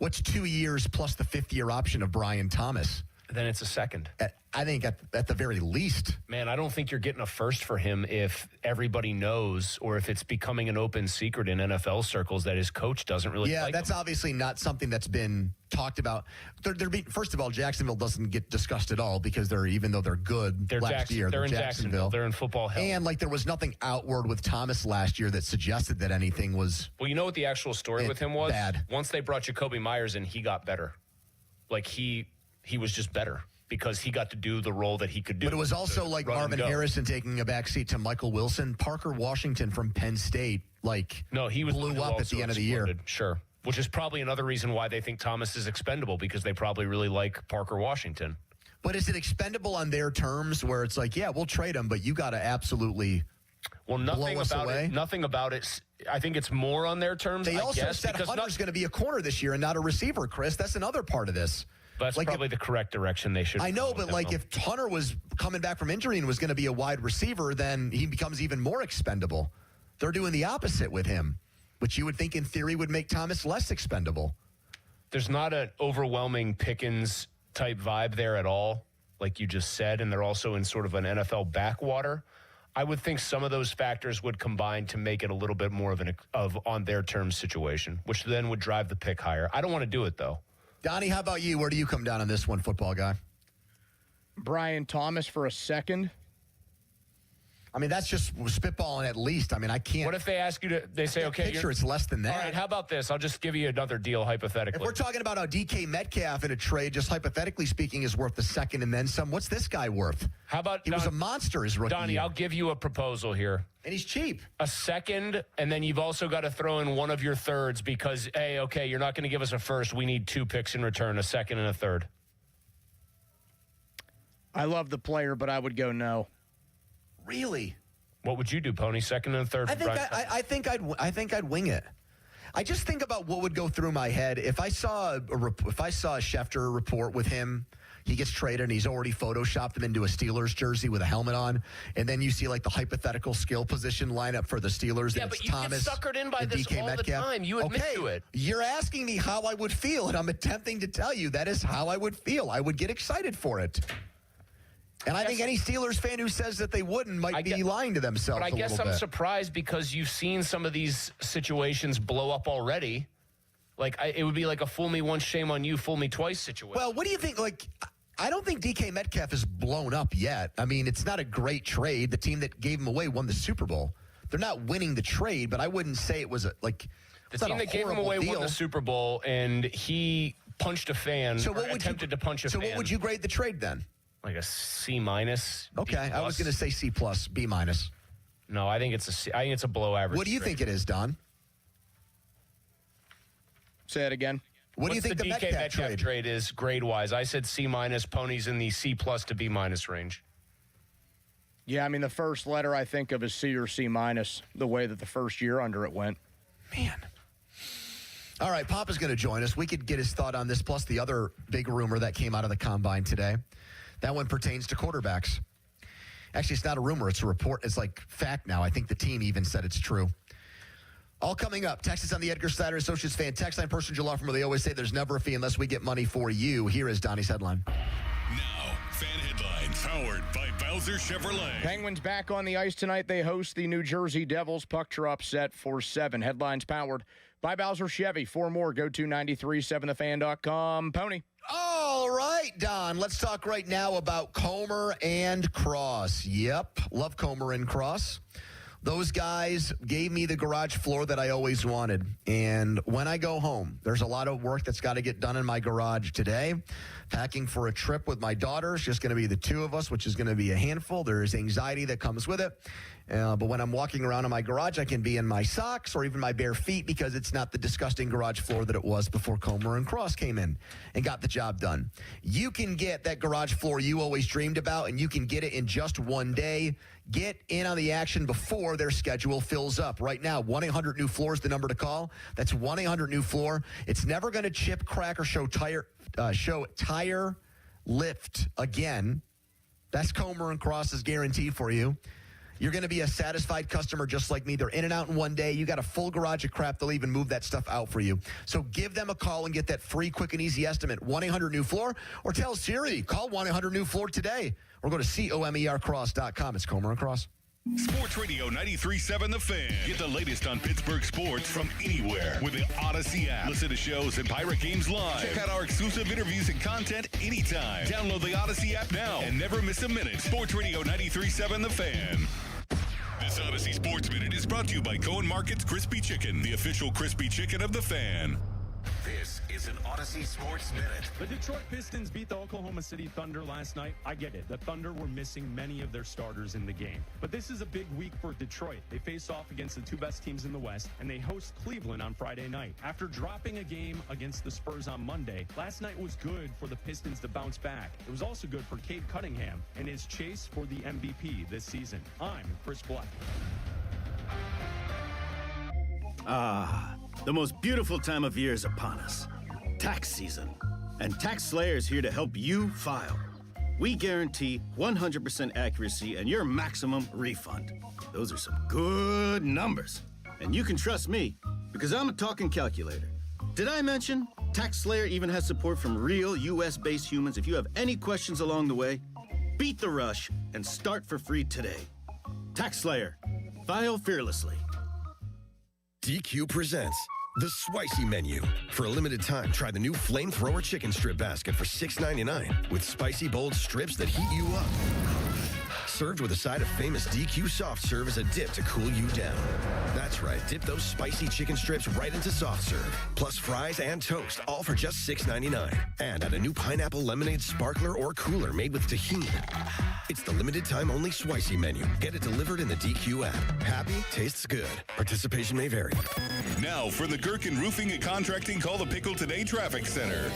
2 years plus the fifth-year option of Brian Thomas? Then it's a second. I think at the very least. Man, I don't think you're getting a first for him if everybody knows or if it's becoming an open secret in NFL circles that his coach doesn't really like that's him. obviously not something that's been talked about. First of all, Jacksonville doesn't get discussed at all because even though they're good last year, they're in Jacksonville. They're in football hell. And there was nothing outward with Thomas last year that suggested that anything was. Well, you know what the actual story with him was? Bad. Once they brought Jacoby Myers in, he got better. Like he was just better because he got to do the role that he could do. But it was also like Marvin Harrison taking a backseat to Michael Wilson. Parker Washington from Penn State, he was blew up at the end of the year. Sure. Which is probably another reason why they think Thomas is expendable, because they probably really like Parker Washington. But is it expendable on their terms where it's like, yeah, we'll trade him, but you got to absolutely blow us away? Nothing about it. I think it's more on their terms. They also said Hunter's going to be a corner this year and not a receiver, Chris. That's another part of this. That's probably the correct direction they should. I know, but if Hunter was coming back from injury and was going to be a wide receiver, then he becomes even more expendable. They're doing the opposite with him, which you would think in theory would make Thomas less expendable. There's not an overwhelming Pickens type vibe there at all, like you just said, and they're also in sort of an NFL backwater. I would think some of those factors would combine to make it a little bit more of on their terms situation, which then would drive the pick higher. I don't want to do it though. Donnie, how about you? Where do you come down on this one, football guy? Brian Thomas for a second. I mean, that's just spitballing at least. I mean, I can't. What if they ask you to, they say, okay. Picture it's less than that. All right, how about this? I'll just give you another deal hypothetically. If we're talking about how DK Metcalf in a trade, just hypothetically speaking, is worth the second and then some, what's this guy worth? How about he was a monster his rookie Donnie, year. I'll give you a proposal here. And he's cheap. A second, and then you've also got to throw in one of your thirds because, hey, okay, you're not going to give us a first. We need 2 picks in return, a second and a third. I love the player, but I would go no. Really? What would you do, Pony? Second and a third? I think I'd wing it. I just think about what would go through my head if I saw a Schefter report with him. He gets traded and he's already photoshopped him into a Steelers jersey with a helmet on, and then you see the hypothetical skill position lineup for the Steelers. Yeah, and but it's you Thomas get suckered in by this DK all Metcalf. the time. You admit to it. You're asking me how I would feel, and I'm attempting to tell you that is how I would feel. I would get excited for it. And I think any Steelers fan who says that they wouldn't might be lying to themselves. But I guess I'm surprised because you've seen some of these situations blow up already. It would be like a fool me once, shame on you, fool me twice situation. Well, what do you think? I don't think DK Metcalf is blown up yet. I mean, it's not a great trade. The team that gave him away won the Super Bowl. They're not winning the trade, but I wouldn't say it was the team that gave him away won the Super Bowl, and he punched a fan. Attempted to punch a fan. So what would you grade the trade then? Like a C minus. Okay, I was going to say C plus, B minus. No, I think it's a C. I think it's a below average. What do you think it is, Don? Say it again. What do you think the Metcalf trade is grade wise? I said C minus. Pony's in the C plus to B minus range. Yeah, I mean the first letter I think of is C or C minus. The way that the first year under it went. Man. All right, Papa's going to join us. We could get his thought on this, plus the other big rumor that came out of the combine today. That one pertains to quarterbacks. Actually, it's not a rumor. It's a report. It's like fact now. I think the team even said it's true. All coming up. Text us on the Edgar Snyder Associates fan text line. Personal law firm where they always say there's never a fee unless we get money for you. Here is Donnie's headline. Now, fan headlines powered by Bowser Chevrolet. Penguins back on the ice tonight. They host the New Jersey Devils. Puck drop set for 7. Headlines powered by Bowser Chevy. For more, go to 937thefan.com. Pony. All right, Don. Let's talk right now about Comer and Cross. Yep, love Comer and Cross. Those guys gave me the garage floor that I always wanted. And when I go home, there's a lot of work that's got to get done in my garage today. Packing for a trip with my daughter. It's just going to be the two of us, which is going to be a handful. There's anxiety that comes with it. But when I'm walking around in my garage, I can be in my socks or even my bare feet because it's not the disgusting garage floor that it was before Comer and Cross came in and got the job done. You can get that garage floor you always dreamed about, and you can get it in just one day. Get in on the action before their schedule fills up. Right now, 1-800-NEW-FLOOR is the number to call. That's 1-800-NEW-FLOOR. It's never going to chip, crack, or show tire lift again. That's Comer and Cross's guarantee for you. You're going to be a satisfied customer just like me. They're in and out in one day. You got a full garage of crap. They'll even move that stuff out for you. So give them a call and get that free, quick, and easy estimate. 1-800-NEW-FLOOR, or tell Siri, call 1-800-NEW-FLOOR today, or go to COMERcross.com. It's Comer and Cross. Sports Radio 93.7 The Fan. Get the latest on Pittsburgh sports from anywhere with the Odyssey app. Listen to shows and Pirate games live. Check out our exclusive interviews and content anytime. Download the Odyssey app now and never miss a minute. Sports Radio 93.7 The Fan. This Odyssey Sports Minute is brought to you by Cohen Market's Crispy Chicken, the official crispy chicken of The Fan. This is an Odyssey Sports Minute. The Detroit Pistons beat the Oklahoma City Thunder last night. I get it. The Thunder were missing many of their starters in the game. But this is a big week for Detroit. They face off against the two best teams in the West, and they host Cleveland on Friday night. After dropping a game against the Spurs on Monday, last night was good for the Pistons to bounce back. It was also good for Cade Cunningham and his chase for the MVP this season. I'm Chris Black. The most beautiful time of year is upon us. Tax season. And Tax Slayer is here to help you file. We guarantee 100% accuracy and your maximum refund. Those are some good numbers. And you can trust me, because I'm a talking calculator. Did I mention Tax Slayer even has support from real US-based humans? If you have any questions along the way, beat the rush and start for free today. Tax Slayer. File fearlessly. DQ presents the Spicy Menu. For a limited time, try the new Flamethrower Chicken Strip Basket for $6.99 with spicy, bold strips that heat you up. Served with a side of famous DQ soft serve as a dip to cool you down. That's right, dip those spicy chicken strips right into soft serve, plus fries and toast, all for just $6.99. And add a new pineapple lemonade sparkler or cooler made with tahini. It's the limited time only Spicy Menu. Get it delivered in the DQ app. Happy, tastes good. Participation may vary. Now for the Gherkin Roofing and Contracting Call the Pickle Today Traffic Center.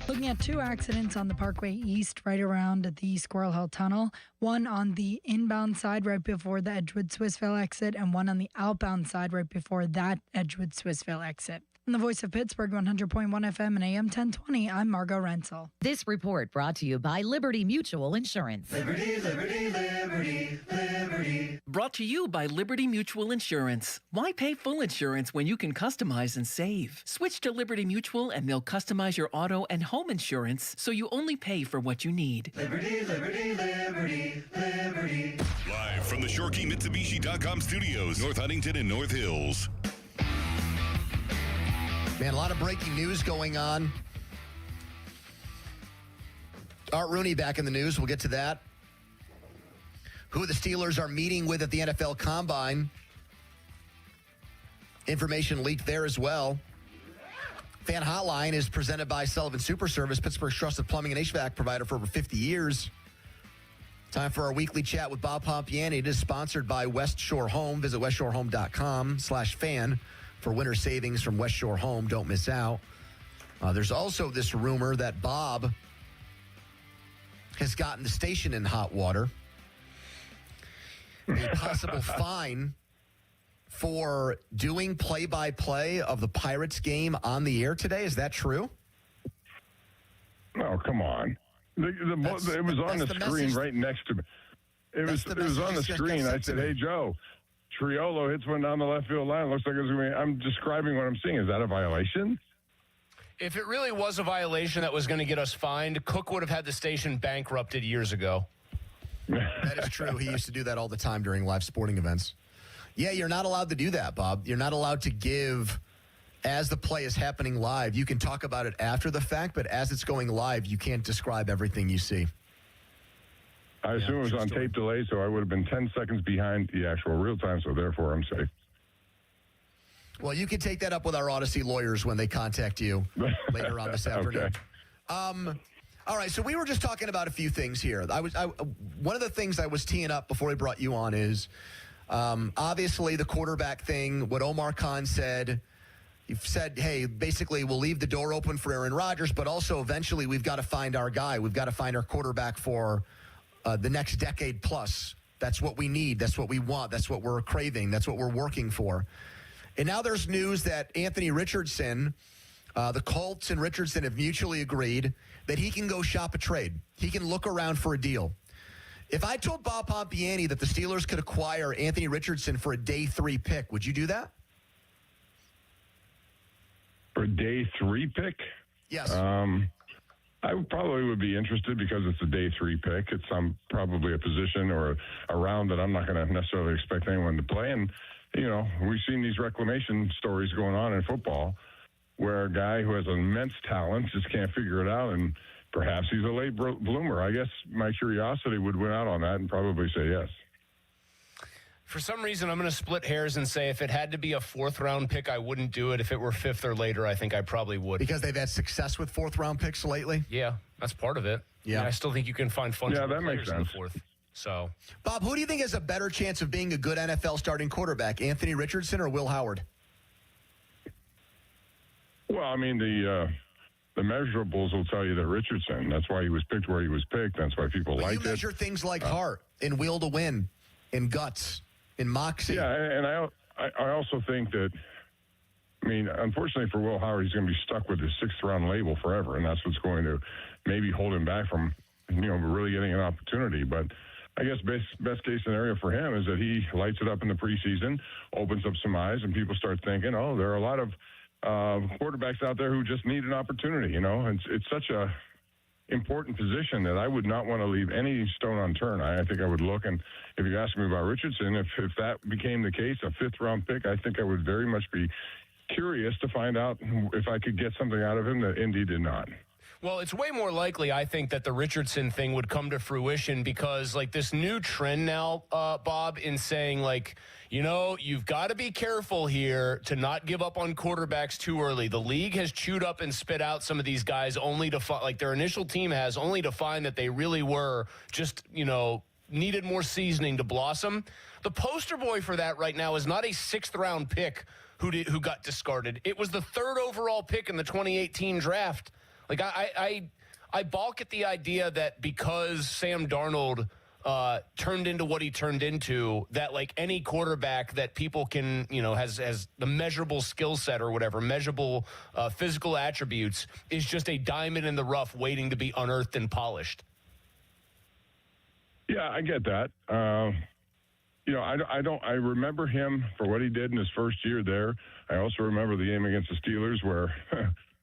Looking at two accidents on the Parkway East right around the Squirrel Hill Tunnel. One on the inbound side right before the Edgewood-Swissvale exit, and one on the outbound side right before that Edgewood-Swissvale exit. On the Voice of Pittsburgh, 100.1 FM and AM 1020, I'm Margot Rensel. This report brought to you by Liberty Mutual Insurance. Liberty, liberty, liberty, liberty. Brought to you by Liberty Mutual Insurance. Why pay full insurance when you can customize and save? Switch to Liberty Mutual and they'll customize your auto and home insurance so you only pay for what you need. Liberty, liberty, liberty, liberty. Live from the ShoreKeyMitsubishi.com studios, North Huntington and North Hills. Man, a lot of breaking news going on. Art Rooney back in the news. We'll get to that. Who the Steelers are meeting with at the NFL Combine. Information leaked there as well. Fan Hotline is presented by Sullivan Super Service, Pittsburgh's trusted plumbing and HVAC provider for over 50 years. Time for our weekly chat with Bob Pompiani. It is sponsored by West Shore Home. Visit westshorehome.com/fan. for winter savings from West Shore Home. Don't miss out. There's also this rumor that Bob has gotten the station in hot water. A possible fine for doing play-by-play of the Pirates game on the air today. Is that true? Oh, come on. It was on the screen right next to me. It was on the screen. I said, hey, Joe. Triolo hits one down the left field line. Looks like it's going to be. I'm describing what I'm seeing. Is that a violation? If it really was a violation that was going to get us fined, Cook would have had the station bankrupted years ago. That is true. He used to do that all the time during live sporting events. Yeah, you're not allowed to do that, Bob. You're not allowed to give, as the play is happening live, you can talk about it after the fact, but as it's going live, you can't describe everything you see. I assume it was on tape delay, so I would have been 10 seconds behind the actual real time, so therefore I'm safe. Well, you can take that up with our Odyssey lawyers when they contact you later on this afternoon. All right, so we were just talking about a few things here. One of the things I was teeing up before we brought you on is obviously the quarterback thing, what Omar Khan said. You've said, hey, basically we'll leave the door open for Aaron Rodgers, but also eventually we've got to find our guy. We've got to find our quarterback for the next decade plus. That's what we need. That's what we want. That's what we're craving. That's what we're working for. And now there's news that Anthony Richardson, the Colts and Richardson have mutually agreed that he can go shop a trade. He can look around for a deal. If I told Bob Pompiani that the Steelers could acquire Anthony Richardson for a day 3 pick, would you do that? For a day 3 pick? Yes. I probably would be interested because it's a day 3 pick. It's probably a position or a round that I'm not going to necessarily expect anyone to play. And, you know, we've seen these reclamation stories going on in football where a guy who has immense talent just can't figure it out, and perhaps he's a late bloomer. I guess my curiosity would win out on that and probably say yes. For some reason, I'm going to split hairs and say if it had to be a 4th-round pick, I wouldn't do it. If it were 5th or later, I think I probably would. Because they've had success with 4th-round picks lately? Yeah, that's part of it. Yeah. I still think you can find fun that makes in the sense. 4th. So, Bob, who do you think has a better chance of being a good NFL starting quarterback, Anthony Richardson or Will Howard? Well, I mean, the measurables will tell you that Richardson, that's why he was picked where he was picked. That's why people liked it. You measure things like heart and will to win and guts and moxie. Yeah, and I also think that, I mean, unfortunately for Will Howard, he's going to be stuck with his 6th-round label forever, and that's what's going to maybe hold him back from, you know, really getting an opportunity. But I guess best case scenario for him is that he lights it up in the preseason, opens up some eyes, and people start thinking, oh, there are a lot of quarterbacks out there who just need an opportunity. You know, it's such a important position that I would not want to leave any stone unturned. I think I would look, and if you ask me about Richardson, if that became the case, a 5th-round pick, I think I would very much be curious to find out if I could get something out of him that Indy did not. well, it's way more likely, I think, that the Richardson thing would come to fruition because, like, this new trend now, Bob, in saying, like, you know, you've got to be careful here to not give up on quarterbacks too early. The league has chewed up and spit out some of these guys only to like their initial team has, only to find that they really were just, you know, needed more seasoning to blossom. The poster boy for that right now is not a 6th-round pick who got discarded. It was the 3rd overall pick in the 2018 draft. Like, I balk at the idea that because Sam Darnold turned into what he turned into, that, like, any quarterback that people can, you know, has the measurable skill set or whatever, measurable physical attributes, is just a diamond in the rough waiting to be unearthed and polished. Yeah, I get that. You know, I remember him for what he did in his first year there. I also remember the game against the Steelers where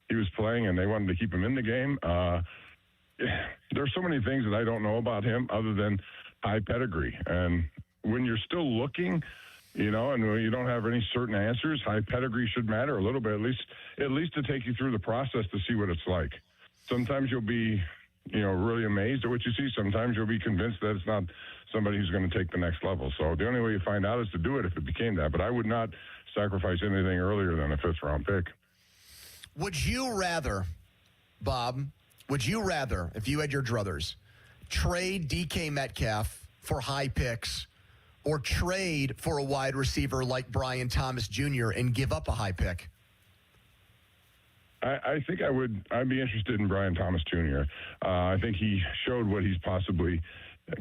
he was playing and they wanted to keep him in the game. There's so many things that I don't know about him other than high pedigree. And when you're still looking, you know, and you don't have any certain answers, high pedigree should matter a little bit, at least to take you through the process to see what it's like. Sometimes you'll be, you know, really amazed at what you see. Sometimes you'll be convinced that it's not somebody who's going to take the next level. So the only way you find out is to do it if it became that. But I would not sacrifice anything earlier than a 5th-round pick. Would you rather, Bob, if you had your druthers, trade DK Metcalf for high picks or trade for a wide receiver like Brian Thomas Jr. and give up a high pick? I think I'd be interested in Brian Thomas Jr. I think he showed what he's possibly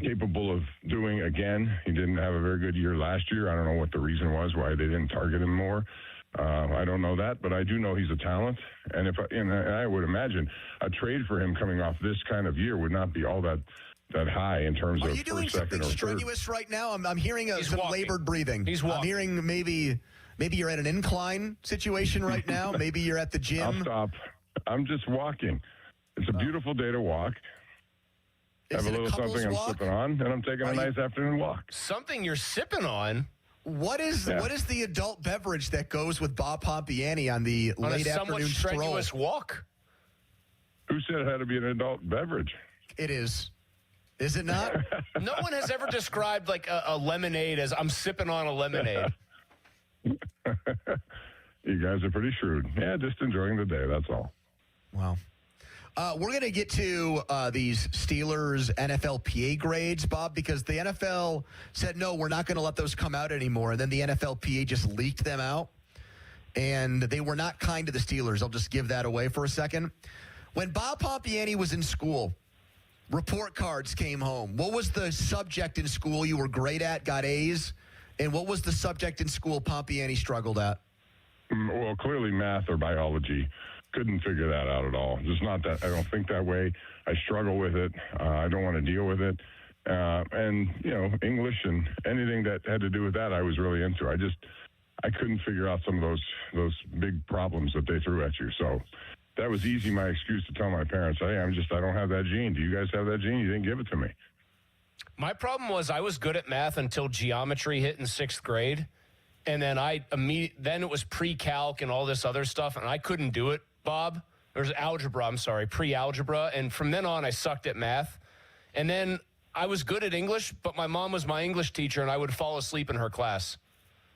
capable of doing again. He didn't have a very good year last year. I don't know what the reason was, why they didn't target him more. I don't know that, but I do know he's a talent. And I would imagine a trade for him coming off this kind of year would not be all that high in terms of Are you doing something strenuous right now? I'm hearing some labored breathing. He's walking. I'm hearing maybe you're at an incline situation right now. Maybe you're at the gym. I'll stop. I'm just walking. It's a beautiful day to walk. Have a little something I'm sipping on, and I'm taking a nice afternoon walk. Something you're sipping on? What is the adult beverage that goes with Bob Pompiani on the late afternoon stroll? Strenuous walk. Who said it had to be an adult beverage? It is. Is it not? No one has ever described like a lemonade as I'm sipping on a lemonade. You guys are pretty shrewd. Yeah, just enjoying the day, that's all. Wow. We're going to get to these Steelers NFLPA grades, Bob, because the NFL said, no, we're not going to let those come out anymore. And then the NFLPA just leaked them out. And they were not kind to the Steelers. I'll just give that away for a second. When Bob Pompiani was in school, report cards came home. What was the subject in school you were great at, got A's? And what was the subject in school Pompiani struggled at? Well, clearly math or biology. Couldn't figure that out at all. Just not that. I don't think that way. I struggle with it. I don't want to deal with it. And, English and anything that had to do with that, I was really into. I couldn't figure out some of those big problems that they threw at you. So that was easy, my excuse to tell my parents, hey, I don't have that gene. Do you guys have that gene? You didn't give it to me. My problem was I was good at math until geometry hit in 6th grade. And then then it was pre-calc and all this other stuff, and I couldn't do it, Bob. There's pre-algebra. And from then on, I sucked at math. And then I was good at English, but my mom was my English teacher, and I would fall asleep in her class.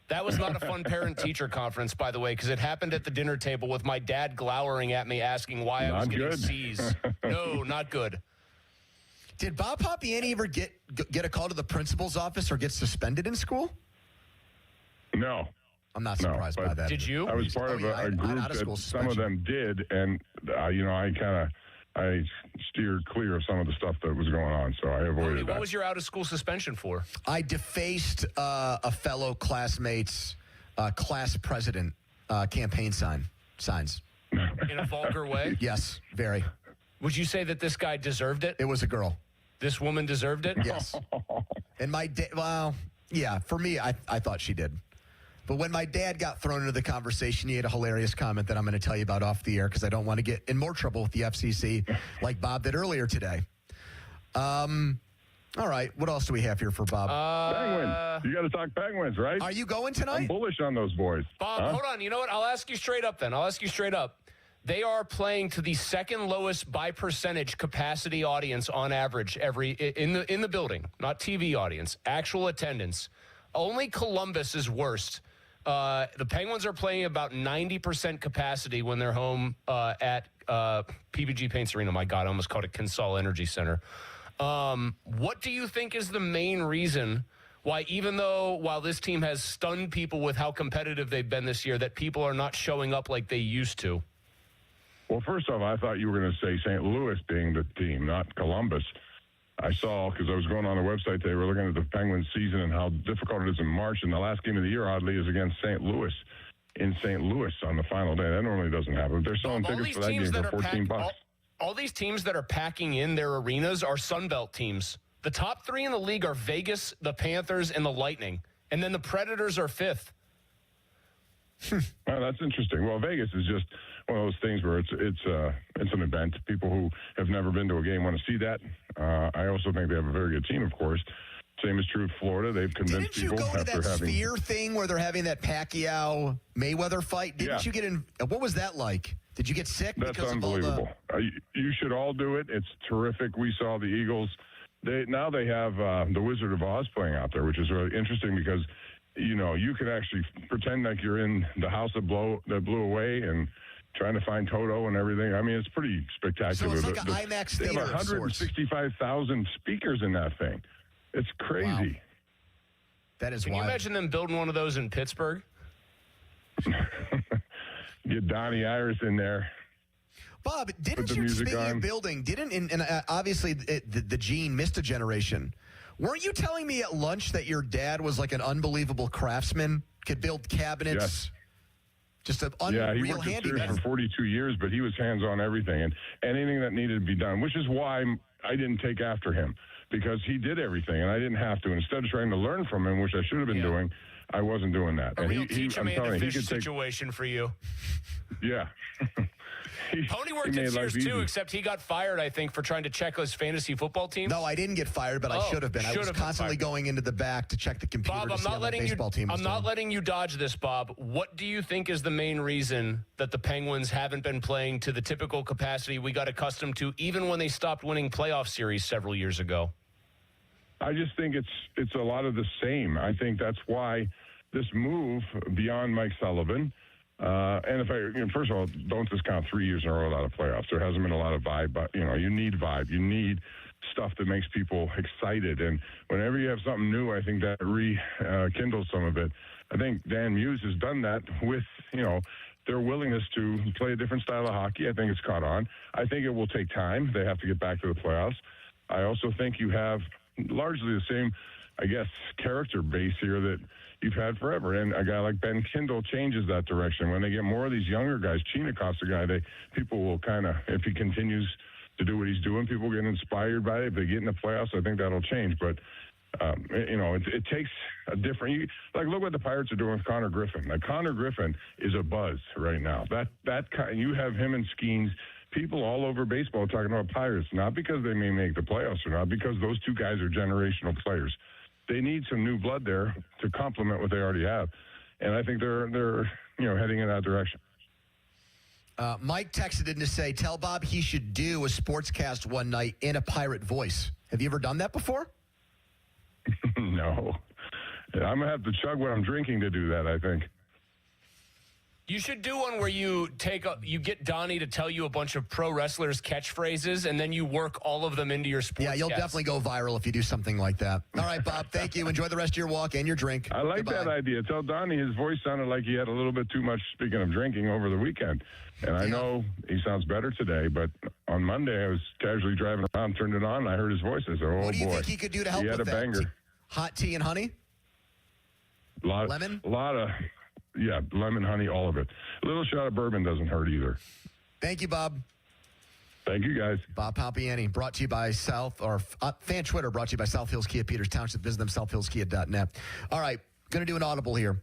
That was not a fun parent-teacher conference, by the way, because it happened at the dinner table with my dad glowering at me, asking why I was getting C's. No, not good. Did Bob Pompiani ever get a call to the principal's office or get suspended in school? No. I'm not surprised by that. Did you? I was part of a group that some of them did, and, I steered clear of some of the stuff that was going on, so I avoided that. What was your out-of-school suspension for? I defaced a fellow classmate's class president campaign signs. In a vulgar way? Yes, very. Would you say that this guy deserved it? It was a girl. This woman deserved it? Yes. And for me, I thought she did. But when my dad got thrown into the conversation, he had a hilarious comment that I'm going to tell you about off the air because I don't want to get in more trouble with the FCC like Bob did earlier today. All right. What else do we have here for Bob? Penguins. You got to talk Penguins, right? Are you going tonight? I'm bullish on those boys. Bob, hold on. You know what? I'll ask you straight up then. They are playing to the second lowest by percentage capacity audience on average in the building, not TV audience, actual attendance. Only Columbus is worst. The Penguins are playing about 90% capacity when they're home at PPG Paints Arena. My God, I almost called it Consol Energy Center. What do you think is the main reason why, while this team has stunned people with how competitive they've been this year, that people are not showing up like they used to? Well, first off, I thought you were going to say St. Louis being the team, not Columbus. I saw, because I was going on the website, they were looking at the Penguins season and how difficult it is in March, and the last game of the year, oddly, is against St. Louis in St. Louis on the final day. That normally doesn't happen. They're selling tickets for that game for $14. All these teams that are packing in their arenas are Sunbelt teams. The top 3 in the league are Vegas, the Panthers, and the Lightning. And then the Predators are 5th. Well, that's interesting. Well, Vegas is just one of those things where it's an event. People who have never been to a game want to see that. I also think they have a very good team, of course. Same is true of Florida. They've convinced people. Didn't you go to that Sphere thing where they're having that Pacquiao-Mayweather fight? Didn't you get in? What was that like? Did you get sick? That's unbelievable. You should all do it. It's terrific. We saw the Eagles. Now they have the Wizard of Oz playing out there, which is really interesting because you can actually pretend like you're in the house that blew away and trying to find Toto and everything. I mean, it's pretty spectacular. So it's like an IMAX theater. They have 165,000 speakers in that thing. It's crazy. Wow. That is wild. Can you imagine them building one of those in Pittsburgh? Get Donnie Iris in there. Bob, speaking of building, obviously the gene missed a generation. Weren't you telling me at lunch that your dad was like an unbelievable craftsman, could build cabinets? Yes. Just an unreal handyman. He worked for 42 years, but he was hands-on everything and anything that needed to be done, which is why I didn't take after him, because he did everything, and I didn't have to. Instead of trying to learn from him, which I should have been doing, I wasn't doing that. A real teach a man to fish situation for you. Yeah. Pony worked at Sears too, except he got fired, I think, for trying to check his fantasy football team. No, I didn't get fired, but I should have been. I was constantly going into the back to check the computer. Bob, I'm not letting you dodge this, Bob. What do you think is the main reason that the Penguins haven't been playing to the typical capacity we got accustomed to, even when they stopped winning playoff series several years ago? I just think it's a lot of the same. I think that's why this move beyond Mike Sullivan And first of all, don't discount 3 years in a row without a playoffs. There hasn't been a lot of vibe, but you need vibe. You need stuff that makes people excited. And whenever you have something new, I think that rekindles some of it. I think Dan Muse has done that with, their willingness to play a different style of hockey. I think it's caught on. I think it will take time. They have to get back to the playoffs. I also think you have largely the same, character base here that you've had forever. And a guy like Ben Kindle changes that direction. When they get more of these younger guys, Chinakov's a guy, people will kind of, if he continues to do what he's doing, people get inspired by it. If they get in the playoffs, I think that'll change. But, it takes a different, look what the Pirates are doing with Connor Griffin. Connor Griffin is a buzz right now. You have him and Skeens, people all over baseball talking about Pirates, not because they may make the playoffs or not, because those two guys are generational players. They need some new blood there to complement what they already have. And I think they're heading in that direction. Mike texted in to say, tell Bob he should do a sportscast one night in a Pirate voice. Have you ever done that before? No. I'm going to have to chug what I'm drinking to do that, I think. You should do one where you get Donnie to tell you a bunch of pro wrestlers' catchphrases, and then you work all of them into your sports. Yeah, you'll definitely go viral if you do something like that. All right, Bob, thank you. Enjoy the rest of your walk and your drink. I like that idea. Tell Donnie his voice sounded like he had a little bit too much, speaking of drinking, over the weekend. And I know he sounds better today, but on Monday I was casually driving around, turned it on, and I heard his voice. I said, oh, boy. What do you think he could do to help with that? He had a banger. Hot tea and honey? Lemon? Lemon, honey, all of it. A little shot of bourbon doesn't hurt either. Thank you, Bob. Thank you, guys. Bob Pompiani, brought to you by Fan Twitter, brought to you by South Hills Kia Peters Township. Visit them, southhillskia.net. All right, going to do an audible here.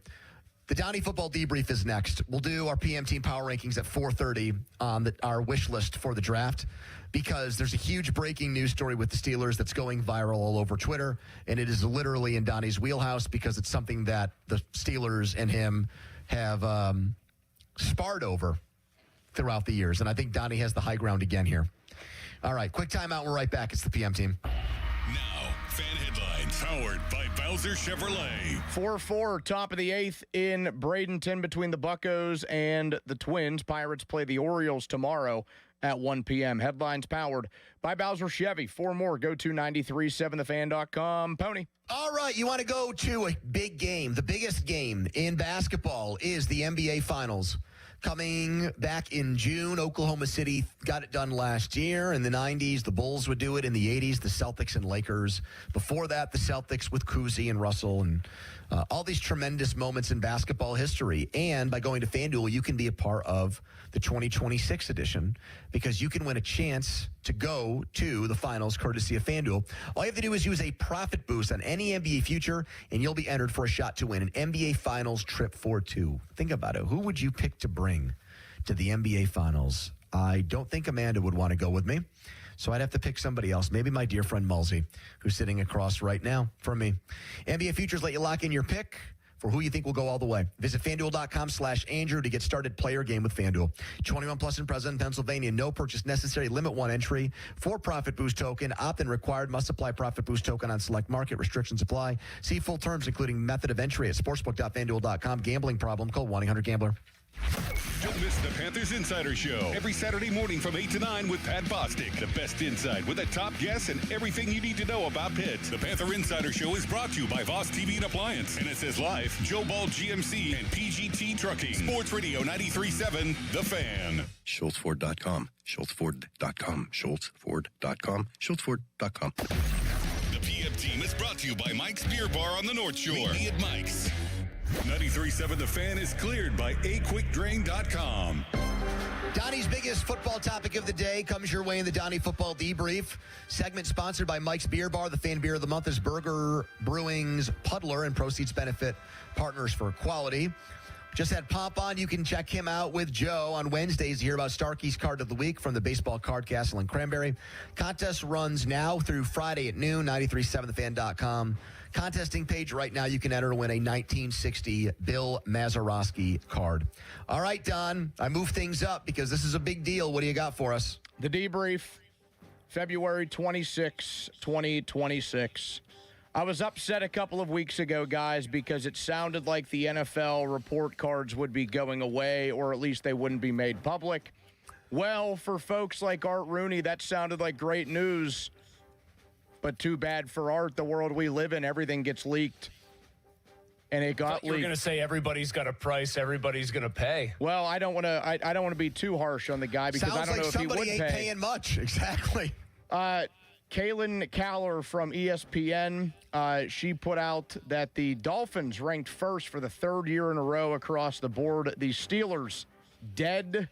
The Downey Football Debrief is next. We'll do our PM Team Power Rankings at 4:30 on our wish list for the draft, because there's a huge breaking news story with the Steelers that's going viral all over Twitter, and it is literally in Donnie's wheelhouse because it's something that the Steelers and him have sparred over throughout the years, and I think Donnie has the high ground again here. All right, quick timeout. We're right back. It's the PM Team. Now, fan headlines powered by Bowser Chevrolet. 4-4, top of the 8th in Bradenton between the Buccos and the Twins. Pirates play the Orioles tomorrow at 1 p.m. Headlines powered by Bowser Chevy. For more, go to 937thefan.com. Pony. All right, you want to go to a big game. The biggest game in basketball is the NBA Finals. Coming back in June, Oklahoma City got it done last year. In the 90s, the Bulls would do it. In the 80s, the Celtics and Lakers. Before that, the Celtics with Cousy and Russell, and all these tremendous moments in basketball history. And by going to FanDuel, you can be a part of the 2026 edition, because you can win a chance to go to the finals courtesy of FanDuel. All you have to do is use a profit boost on any NBA future, and you'll be entered for a shot to win an NBA Finals trip for two. Think about it. Who would you pick to bring to the NBA Finals? I don't think Amanda would want to go with me, so I'd have to pick somebody else. Maybe my dear friend Mulsey, who's sitting across right now from me. NBA Futures let you lock in your pick for who you think will go all the way. Visit FanDuel.com/Andrew to get started. Play your game with FanDuel. 21 plus and present in Pennsylvania. No purchase necessary. Limit one entry. For profit boost token. Opt-in required. Must apply profit boost token on select market. Restrictions apply. See full terms, including method of entry at sportsbook.fanduel.com. Gambling problem? Call 1-800-GAMBLER. Don't miss the Panthers Insider Show every Saturday morning from 8 to 9 with Pat Bostic. The best insight with the top guests and everything you need to know about Pitt. The Panther Insider Show is brought to you by Voss TV and Appliance. And it says live, Joe Ball GMC and PGT Trucking. Sports Radio 93.7, The Fan. SchultzFord.com. SchultzFord.com. SchultzFord.com. SchultzFord.com. The PM Team is brought to you by Mike's Beer Bar on the North Shore. Meet me at Mike's. 93.7 The Fan is cleared by aquickdrain.com. Donnie's biggest football topic of the day comes your way in the Donnie Football Debrief. Segment sponsored by Mike's Beer Bar. The fan beer of the month is Burger Brewing's Puddler, and proceeds benefit Partners for Quality. Just had Pomp on. You can check him out with Joe on Wednesdays to hear about Starkey's Card of the Week from the Baseball Card Castle in Cranberry. Contest runs now through Friday at noon, 937thefan.com. Contesting page right now. You can enter to win a 1960 Bill Mazeroski card. All right, Don, I move things up because this is a big deal. What do you got for us? The debrief, February 26, 2026. I was upset a couple of weeks ago, guys, because it sounded like the NFL report cards would be going away, or at least they wouldn't be made public. Well, for folks like Art Rooney, that sounded like great news. But too bad for Art, the world we live in, everything gets leaked. And it got leaked. You were going to say everybody's got a price, everybody's going to pay. Well, I don't want to. I don't want to be too harsh on the guy because Sounds I don't like know if he would somebody ain't pay. paying much. Exactly. Kaylin Caller from ESPN, she put out that the Dolphins ranked first for the third year in a row across the board. The Steelers dead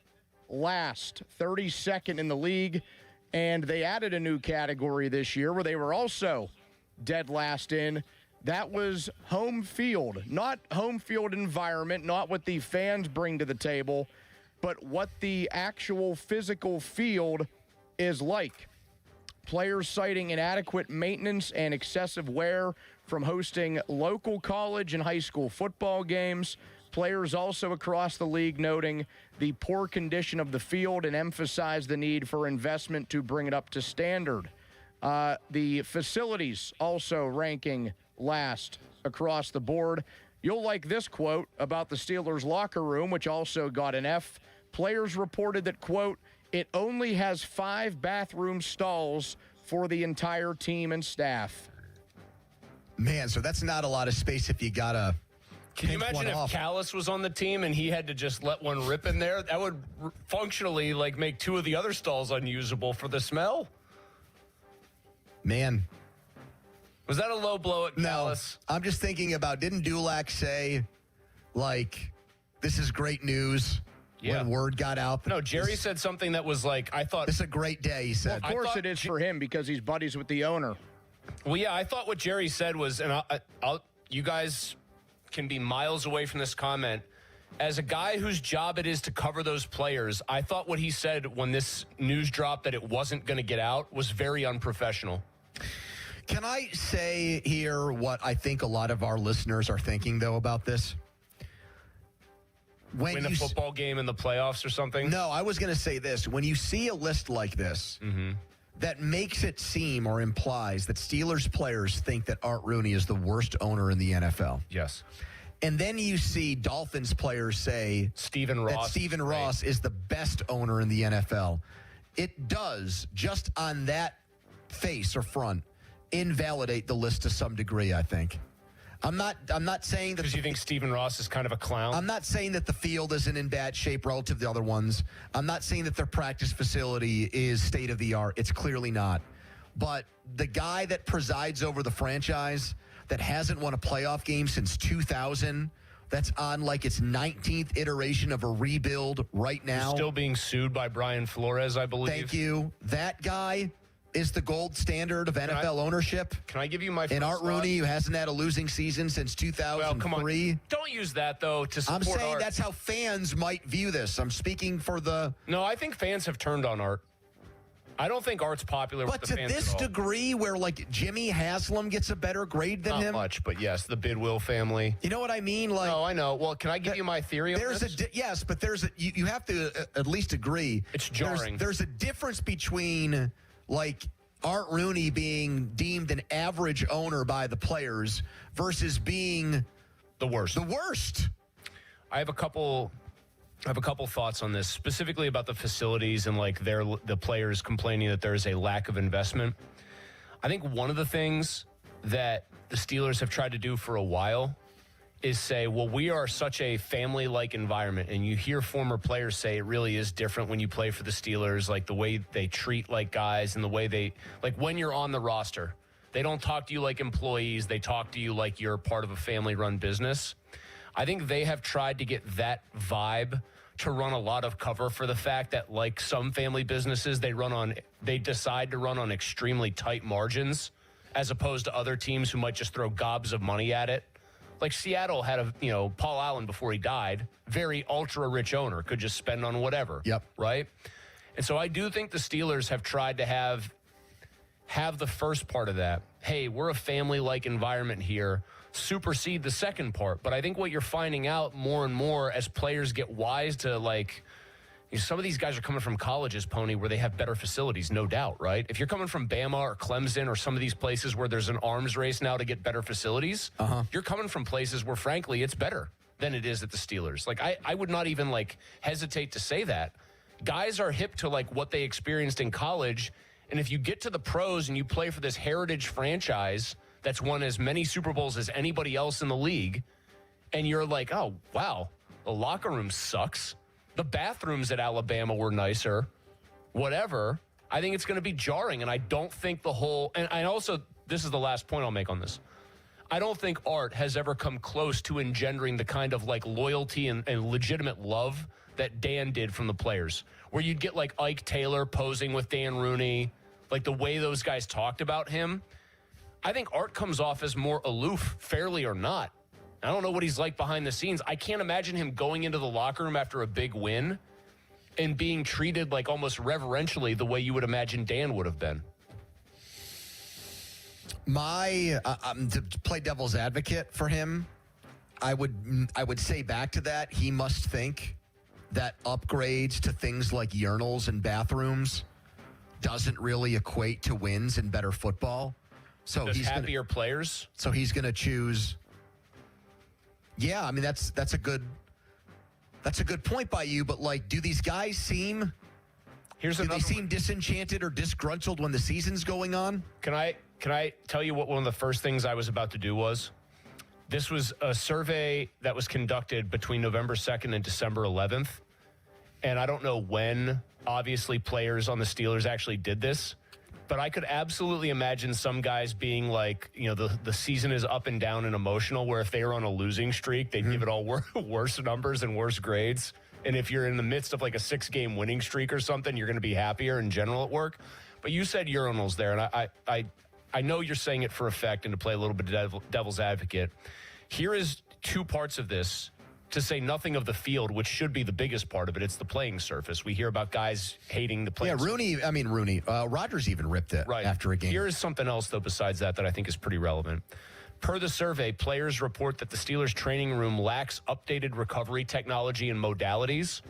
last, 32nd in the league, and they added a new category this year where they were also dead last in. That was home field, not home field environment, not what the fans bring to the table, but what the actual physical field is like. Players citing inadequate maintenance and excessive wear from hosting local college and high school football games. Players also across the league noting the poor condition of the field and emphasize the need for investment to bring it up to standard. The facilities also ranking last across the board. You'll like this quote about the Steelers locker room, which also got an F. Players reported that, quote, it only has 5 bathroom stalls for the entire team and staff. Man, so that's not a lot of space if you got to Can you imagine if Callus was on the team and he had to just let one rip in there? That would functionally like make 2 of the other stalls unusable for the smell. Man. Was that a low blow at Callus? No, I'm just thinking about, didn't Dulac say, like, this is great news when word got out? No, Jerry said something that was like, I thought. This is a great day, he said. Well, of course it is for him because he's buddies with the owner. Well, yeah, I thought what Jerry said was, and you guys can be miles away from this comment. As a guy whose job it is to cover those players, I thought what he said when this news dropped that it wasn't going to get out was very unprofessional. Can I say here what I think a lot of our listeners are thinking, though, about this? Win a football game in the playoffs or something? No, I was going to say this. When you see a list like this that makes it seem or implies that Steelers players think that Art Rooney is the worst owner in the NFL. Yes. And then you see Dolphins players say Stephen Ross is the best owner in the NFL. It does, just on that face or front, invalidate the list to some degree, I think. I'm not saying that... Because you think Stephen Ross is kind of a clown? I'm not saying that the field isn't in bad shape relative to the other ones. I'm not saying that their practice facility is state-of-the-art. It's clearly not. But the guy that presides over the franchise that hasn't won a playoff game since 2000, that's on like its 19th iteration of a rebuild right now. He's still being sued by Brian Flores, I believe. Thank you. That guy is the gold standard of NFL ownership. Can I give you my first And Art Rooney, who hasn't had a losing season since 2003. Well, come on. Don't use that, though, to support I'm saying Art. that's how fans might view this. I'm speaking for the... No, I think fans have turned on Art. I don't think Art's popular with the fans. But to this degree where, like, Jimmy Haslam gets a better grade than him? Not much, but yes, the Bidwill family. You know what I mean? Like, no, I know. Well, can I give you my theory on this? Yes, but you have to at least agree. It's jarring. There's a difference between, like, Art Rooney being deemed an average owner by the players versus being the worst. The worst. I have a couple thoughts on this, specifically about the facilities and like the players complaining that there is a lack of investment. I think one of the things that the Steelers have tried to do for a while is say, well, we are such a family-like environment. And you hear former players say it really is different when you play for the Steelers, like the way they treat like guys and the way they, like when you're on the roster, they don't talk to you like employees. They talk to you like you're part of a family-run business. I think they have tried to get that vibe to run a lot of cover for the fact that, like some family businesses, they decide to run on extremely tight margins as opposed to other teams who might just throw gobs of money at it. Like Seattle had Paul Allen before he died, very ultra-rich owner, could just spend on whatever. Yep. Right? And so I do think the Steelers have tried to have the first part of that. Hey, we're a family-like environment here. Supersede the second part. But I think what you're finding out more and more as players get wise to, like, Some of these guys are coming from colleges, Pony, where they have better facilities, no doubt, right? If you're coming from Bama or Clemson or some of these places where there's an arms race now to get better facilities, you're coming from places where, frankly, it's better than it is at the Steelers. Like, I would not even, like, hesitate to say that. Guys are hip to, like, what they experienced in college, and if you get to the pros and you play for this heritage franchise that's won as many Super Bowls as anybody else in the league, and you're like, oh, wow, the locker room sucks. The bathrooms at Alabama were nicer, whatever. I think it's going to be jarring, and I don't think the whole – and I also – this is the last point I'll make on this. I don't think Art has ever come close to engendering the kind of, like, loyalty and legitimate love that Dan did from the players, where you'd get, like, Ike Taylor posing with Dan Rooney, like the way those guys talked about him. I think Art comes off as more aloof, fairly or not. I don't know what he's like behind the scenes. I can't imagine him going into the locker room after a big win and being treated like almost reverentially the way you would imagine Dan would have been. To play devil's advocate for him, I would say back to that, he must think that upgrades to things like urinals and bathrooms doesn't really equate to wins and better football. So he's happier players. So he's going to choose. Yeah, I mean that's a good point by you. But like, do these guys seem? Do they seem disenchanted or disgruntled when the season's going on? Can I tell you what one of the first things I was about to do was? This was a survey that was conducted between November 2nd and December 11th. And I don't know when, obviously, players on the Steelers actually did this. But I could absolutely imagine some guys being like, the season is up and down and emotional, where if they were on a losing streak, they'd give it all worse numbers and worse grades. And if you're in the midst of like a 6-game winning streak or something, you're going to be happier in general at work. But you said urinals there, and I know you're saying it for effect and to play a little bit of devil's advocate. Here is two parts of this, to say nothing of the field, which should be the biggest part of it. It's the playing surface. We hear about guys hating the playing surface. Rooney. Rodgers even ripped it after a game. Here is something else, though, besides that I think is pretty relevant. Per the survey, players report that the Steelers training room lacks updated recovery technology and modalities.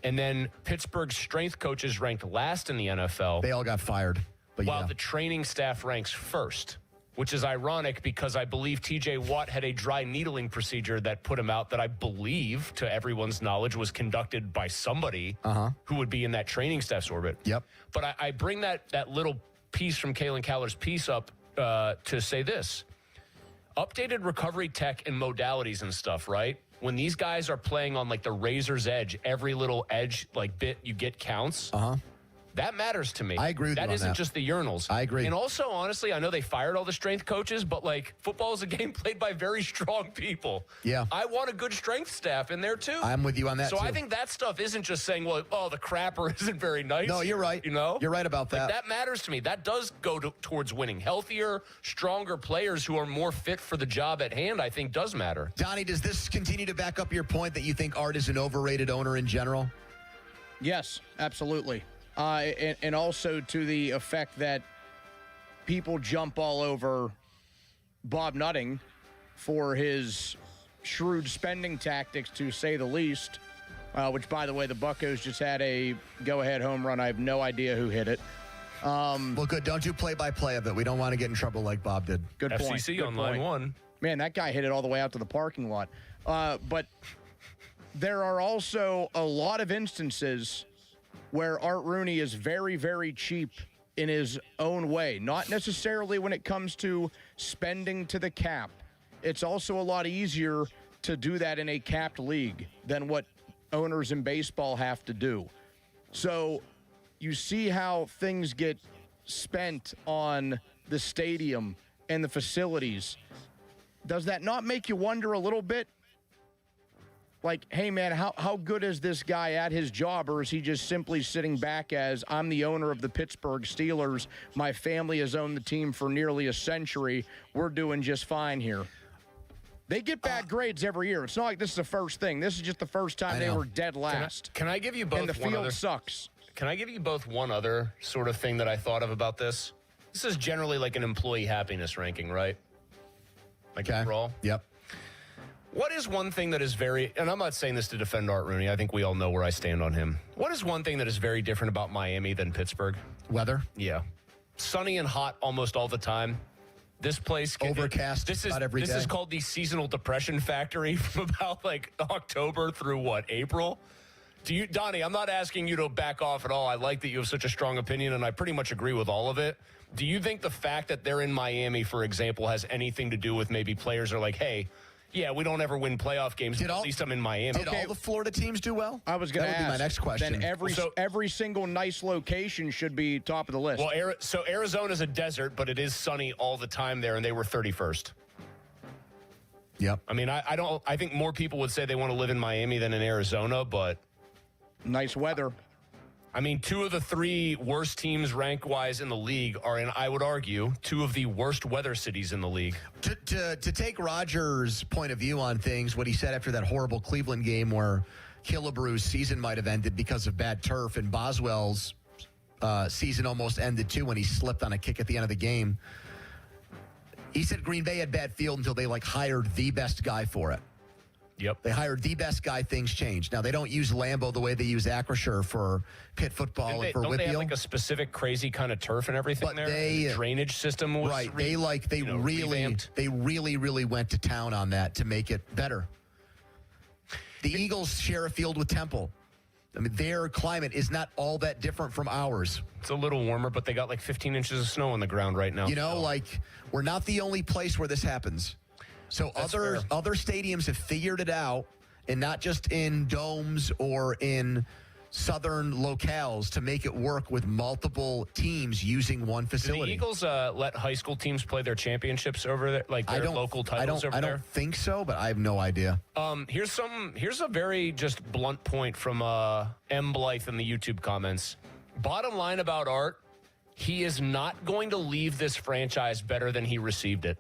And then Pittsburgh's strength coaches ranked last in the NFL. They all got fired. While the training staff ranks first, which is ironic because I believe T.J. Watt had a dry needling procedure that put him out that I believe, to everyone's knowledge, was conducted by somebody who would be in that training staff's orbit. Yep. But I bring that little piece from Kalen Caller's piece up to say this. Updated recovery tech and modalities and stuff, right? When these guys are playing on like the razor's edge, every little edge like bit you get counts. That matters to me. I agree with you on that. That isn't that. just the urinals. I agree. And also, honestly, I know they fired all the strength coaches, but like football is a game played by very strong people. Yeah. I want a good strength staff in there too. I'm with you on that so too. I think that stuff isn't just saying, well, the crapper isn't very nice. No, you're right. You're right about that. Like, that matters to me. That does go towards winning. Healthier, stronger players who are more fit for the job at hand, I think, does matter. Donnie, does this continue to back up your point that you think Art is an overrated owner in general? Yes, absolutely. And also to the effect that people jump all over Bob Nutting for his shrewd spending tactics, to say the least, which, by the way, the Buccos just had a go-ahead home run. I have no idea who hit it. Well, good. Don't do play-by-play of it. We don't want to get in trouble like Bob did. Good point. FCC Good on point. line one. Man, that guy hit it all the way out to the parking lot. But there are also a lot of instances where Art Rooney is very, very cheap in his own way. Not necessarily when it comes to spending to the cap. It's also a lot easier to do that in a capped league than what owners in baseball have to do. So you see how things get spent on the stadium and the facilities. Does that not make you wonder a little bit? Like, hey, man, how good is this guy at his job? Or is he just simply sitting back as, I'm the owner of the Pittsburgh Steelers. My family has owned the team for nearly a century. We're doing just fine here. They get bad grades every year. It's not like this is the first thing. This is just the first time they were dead last. Can I give you both and the one field other, sucks. Can I give you both one other sort of thing that I thought of about this? This is generally like an employee happiness ranking, right? Like overall? Yep. What is one thing that is very, and I'm not saying this to defend Art Rooney, I think we all know where I stand on him. What is one thing that is very different about Miami than Pittsburgh? Weather? Yeah. Sunny and hot almost all the time. This place overcast about every day. This is called the seasonal depression factory from about like October through April? Donnie, I'm not asking you to back off at all. I like that you have such a strong opinion, and I pretty much agree with all of it. Do you think the fact that they're in Miami, for example, has anything to do with maybe players are like, hey, yeah, we don't ever win playoff games, but at least I'm in Miami. Did all the Florida teams do well? I was going to ask. That would be my next question. Then every single nice location should be top of the list. Well, so Arizona's a desert, but it is sunny all the time there, and they were 31st. Yep. I mean, I think more people would say they want to live in Miami than in Arizona, but nice weather. I mean, 2 of the 3 worst teams rank-wise in the league are in, I would argue, 2 of the worst weather cities in the league. To take Rodgers' point of view on things, what he said after that horrible Cleveland game where Killebrew's season might have ended because of bad turf, and Boswell's season almost ended too when he slipped on a kick at the end of the game. He said Green Bay had bad field until they hired the best guy for it. Yep. They hired the best guy, things changed. Now, they don't use Lambeau the way they use Acrisure for pit football and for don't Whitfield. they have like a specific crazy kind of turf and everything there? The drainage system was right. They really went to town on that to make it better. The Eagles share a field with Temple. I mean, their climate is not all that different from ours. It's a little warmer, but they got like 15 inches of snow on the ground right now. You know, we're not the only place where this happens. So other stadiums have figured it out, and not just in domes or in southern locales, to make it work with multiple teams using one facility. Do the Eagles let high school teams play their championships over there, like their local titles over there? I don't think so, but I have no idea. Here's a very just blunt point from M. Blythe in the YouTube comments. Bottom line about Art, he is not going to leave this franchise better than he received it.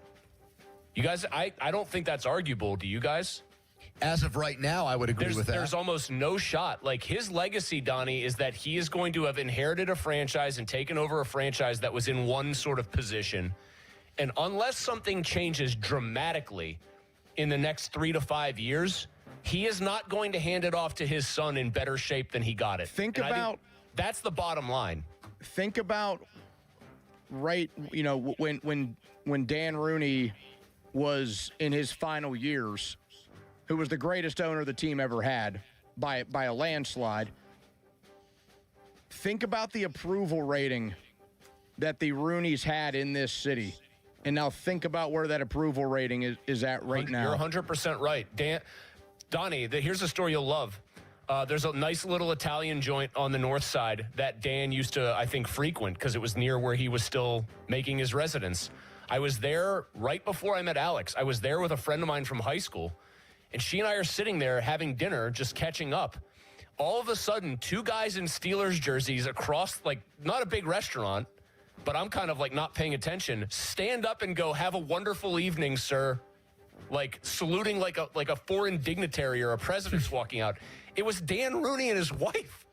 You guys, I don't think that's arguable. Do you guys? As of right now, I would agree with that. There's almost no shot. Like, his legacy, Donnie, is that he is going to have inherited a franchise and taken over a franchise that was in one sort of position. And unless something changes dramatically in the next 3 to 5 years, he is not going to hand it off to his son in better shape than he got it. That's the bottom line. Think about when Dan Rooney was in his final years, who was the greatest owner the team ever had by a landslide. Think about the approval rating that the Rooneys had in this city. And now think about where that approval rating is at right now. You're 100% right. Donnie, here's a story you'll love. There's a nice little Italian joint on the north side that Dan used to, I think, frequent because it was near where he was still making his residence. I was there right before I met Alex. I was there with a friend of mine from high school, and she and I are sitting there having dinner, just catching up. All of a sudden, 2 guys in Steelers jerseys across, not a big restaurant, but I'm kind of not paying attention, stand up and go, "Have a wonderful evening, sir." Saluting like a foreign dignitary or a president's walking out. It was Dan Rooney and his wife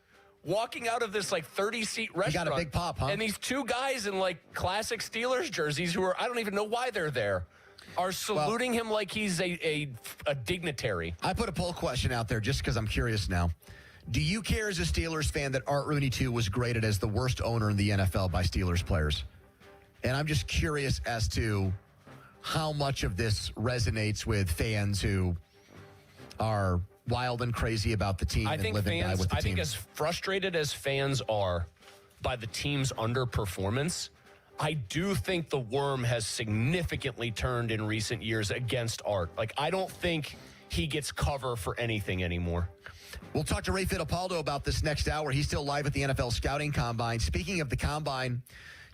walking out of this 30-seat restaurant. He got a big pop, huh? And these 2 guys in classic Steelers jerseys who are, I don't even know why they're there, are saluting him like he's a dignitary. I put a poll question out there just because I'm curious now. Do you care as a Steelers fan that Art Rooney, too, was graded as the worst owner in the NFL by Steelers players? And I'm just curious as to how much of this resonates with fans who are wild and crazy about the team and live and die with the team. I think as frustrated as fans are by the team's underperformance, I do think the worm has significantly turned in recent years against Art. I don't think he gets cover for anything anymore. We'll talk to Ray Fittipaldo about this next hour. He's still live at the NFL Scouting Combine. Speaking of the Combine,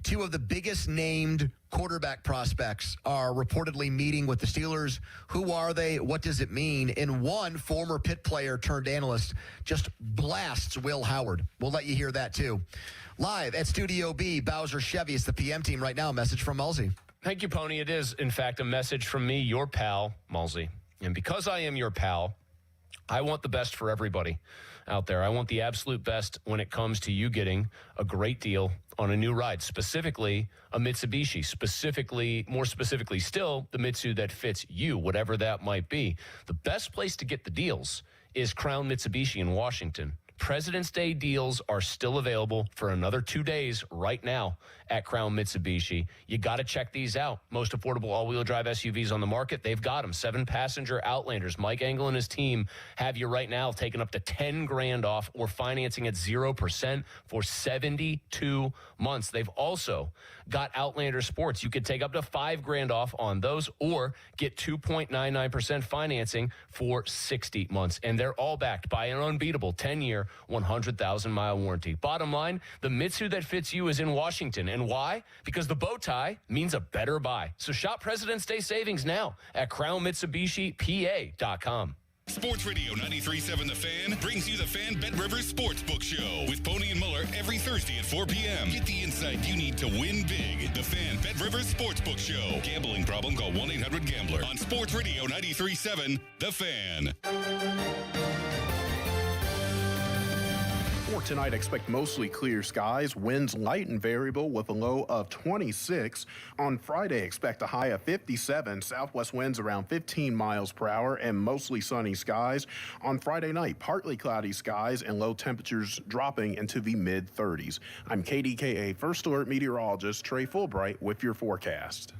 2 of the biggest named quarterback prospects are reportedly meeting with the Steelers. Who are they? What does it mean? And one former Pitt player turned analyst just blasts Will Howard. We'll let you hear that, too. Live at Studio B, Bowser Chevy. It's the PM team right now. A message from Mulsey. Thank you, Pony. It is, in fact, a message from me, your pal, Mulsey. And because I am your pal, I want the best for everybody out there. I want the absolute best when it comes to you getting a great deal on a new ride, specifically a Mitsubishi, more specifically still, the Mitsu that fits you, whatever that might be. The best place to get the deals is Crown Mitsubishi in Washington. President's Day deals are still available for another 2 days right now at Crown Mitsubishi. You got to check these out. Most affordable all-wheel drive SUVs on the market. They've got them. 7-passenger Outlanders. Mike Engel and his team have you right now taking up to $10,000 off or financing at 0% for 72 months. They've also got Outlander Sports. You could take up to $5,000 off on those or get 2.99% financing for 60 months. And they're all backed by an unbeatable 10-year, 100,000-mile warranty. Bottom line, the Mitsu that fits you is in Washington. And why? Because the bow tie means a better buy. So shop President's Day savings now at CrownMitsubishiPA.com. Sports Radio 93.7 The Fan brings you the Fan Bet Rivers Sportsbook Show with Pony and Muller every Thursday at 4 p.m. Get the insight you need to win big. The Fan Bet Rivers Sportsbook Show. Gambling problem? Call 1-800-GAMBLER on Sports Radio 93.7 The Fan. For tonight, expect mostly clear skies, winds light and variable with a low of 26. On Friday, expect a high of 57, southwest winds around 15 miles per hour, and mostly sunny skies. On Friday night, partly cloudy skies and low temperatures dropping into the mid-30s. I'm KDKA First Alert meteorologist Trey Fulbright with your forecast.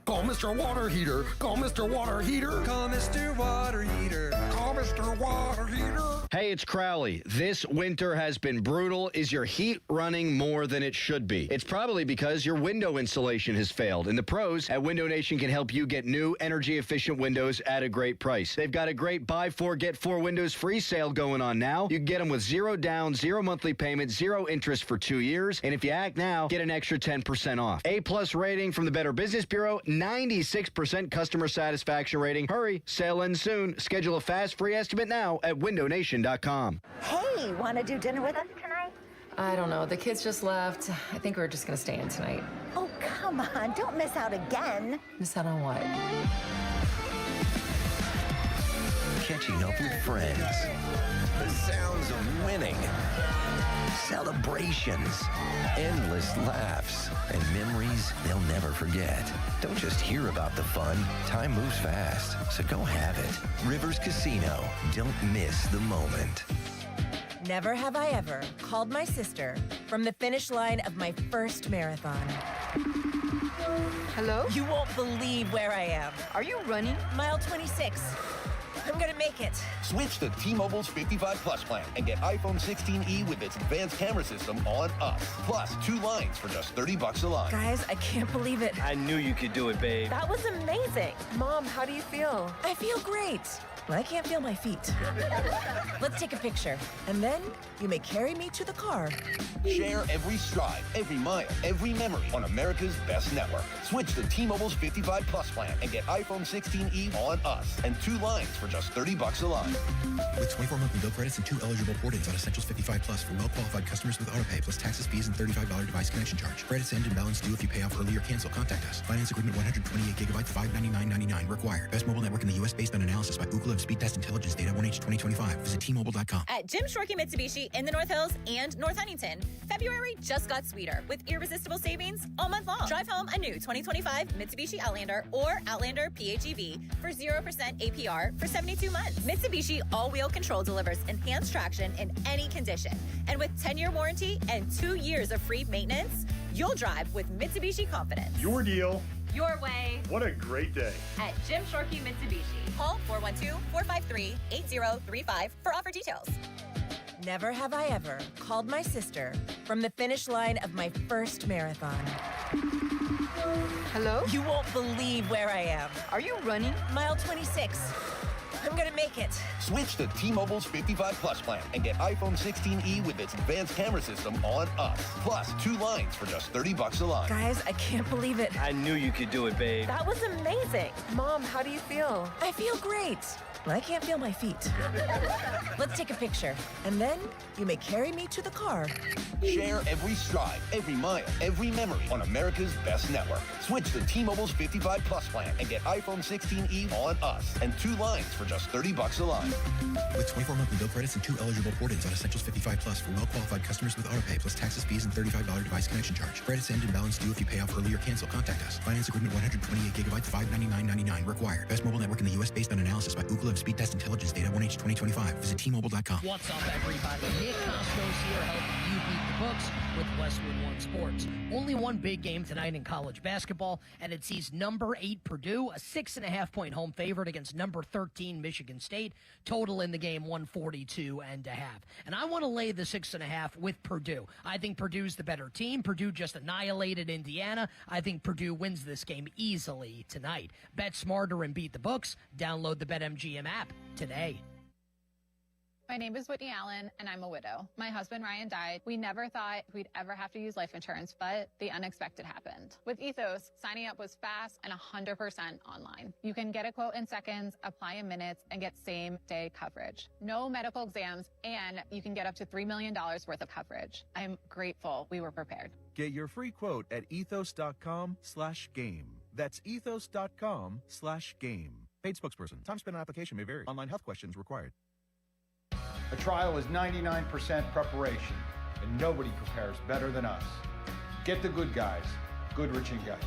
Call Mr. Water Heater. Call Mr. Water Heater. Call Mr. Water Heater. Call Mr. Water Heater. Hey, it's Crowley. This winter has been brutal. Is your heat running more than it should be? It's probably because your window installation has failed, and the pros at Window Nation can help you get new energy-efficient windows at a great price. They've got a great buy 4, get 4 windows free sale going on now. You can get them with 0 down, 0 monthly payment, 0 interest for 2 years, and if you act now, get an extra 10% off. A-plus rating from the Better Business Bureau, 96% customer satisfaction rating. Hurry, sale ends soon. Schedule a fast free estimate now at windownation.com. Hey, want to do dinner with us tonight? I don't know. The kids just left. I think we're just going to stay in tonight. Oh, come on. Don't miss out again. Miss out on what? Catching up with friends. The sounds of winning. Celebrations, endless laughs, and memories they'll never forget. Don't just hear about the fun. Time moves fast, so go have it. Rivers Casino. Don't miss the moment. Never have I ever called my sister from the finish line of my first marathon. Hello? You won't believe where I am. Are you running? Mile 26. I'm gonna make it. Switch to T-Mobile's 55 Plus plan and get iPhone 16e with its advanced camera system on us. Plus 2 lines for just $30 a line. Guys, I can't believe it. I knew you could do it, babe. That was amazing. Mom, how do you feel? I feel great. But I can't feel my feet. Let's take a picture. And then you may carry me to the car. Share every stride, every mile, every memory on America's best network. Switch to T-Mobile's 55 Plus plan and get iPhone 16e on us and 2 lines for just $30 a line. With 24 monthly bill credits and 2 eligible port-ins on Essentials 55 Plus for well-qualified customers with autopay plus taxes, fees, and $35 device connection charge. Credits end and balance due if you pay off early or cancel. Contact us. Finance agreement 128 gigabytes, $599.99 required. Best mobile network in the U.S. based on analysis by Ookla of Speed Test Intelligence Data 1H 2025. Visit T-Mobile.com. At Jim Shorkey Mitsubishi in the North Hills and North Huntington, February just got sweeter with irresistible savings all month long. Drive home a new 2025 Mitsubishi Outlander or Outlander PHEV for 0% APR for 72 months. Mitsubishi all-wheel control delivers enhanced traction in any condition. And with 10-year warranty and 2 years of free maintenance, you'll drive with Mitsubishi confidence. Your deal. Your way. What a great day. At Jim Shorkey Mitsubishi. Call 412-453-8035 for offer details. Never have I ever called my sister from the finish line of my first marathon. Hello? You won't believe where I am. Are you running? Mile 26. I'm gonna make it. Switch to T-Mobile's 55 Plus plan and get iPhone 16e with its advanced camera system on us. Plus 2 lines for just $30 a line. Guys, I can't believe it. I knew you could do it, babe. That was amazing. Mom, how do you feel? I feel great. but I can't feel my feet. Let's take a picture, and then you may carry me to the car. Share every stride, every mile, every memory on America's best network. Switch to T-Mobile's 55 Plus plan and get iPhone 16e on us and 2 lines for just $30 a line. With 24 monthly bill credits and 2 eligible port-ins on Essentials 55 Plus for well-qualified customers with autopay plus taxes, fees, and $35 device connection charge. Credits end and balance due if you pay off early or cancel. Contact us. Finance agreement 128 gigabytes, $599.99 required. Best mobile network in the U.S. based on analysis by Ookla of Speed Test Intelligence Data 1H 2025. Visit T-Mobile.com. What's up, everybody? Nick Costos here, helping you beat the books with Westwood One Sports. Only one big game tonight in college basketball, and it sees number 8 Purdue, a 6.5-point home favorite against number 13 Michigan State. Total in the game 142.5. And I want to lay the 6.5 with Purdue. I think Purdue's the better team. Purdue just annihilated Indiana. I think Purdue wins this game easily tonight. Bet smarter and beat the books. Download the BetMGM app today. My name is Whitney Allen, and I'm a widow. My husband, Ryan, died. We never thought we'd ever have to use life insurance, but the unexpected happened. With Ethos, signing up was fast and 100% online. You can get a quote in seconds, apply in minutes, and get same-day coverage. No medical exams, and you can get up to $3 million worth of coverage. I'm grateful we were prepared. Get your free quote at ethos.com/game. That's ethos.com/game. Paid spokesperson. Time spent on application may vary. Online health questions required. A trial is 99% preparation, and nobody prepares better than us. Get the good guys, Goodrich and Geist.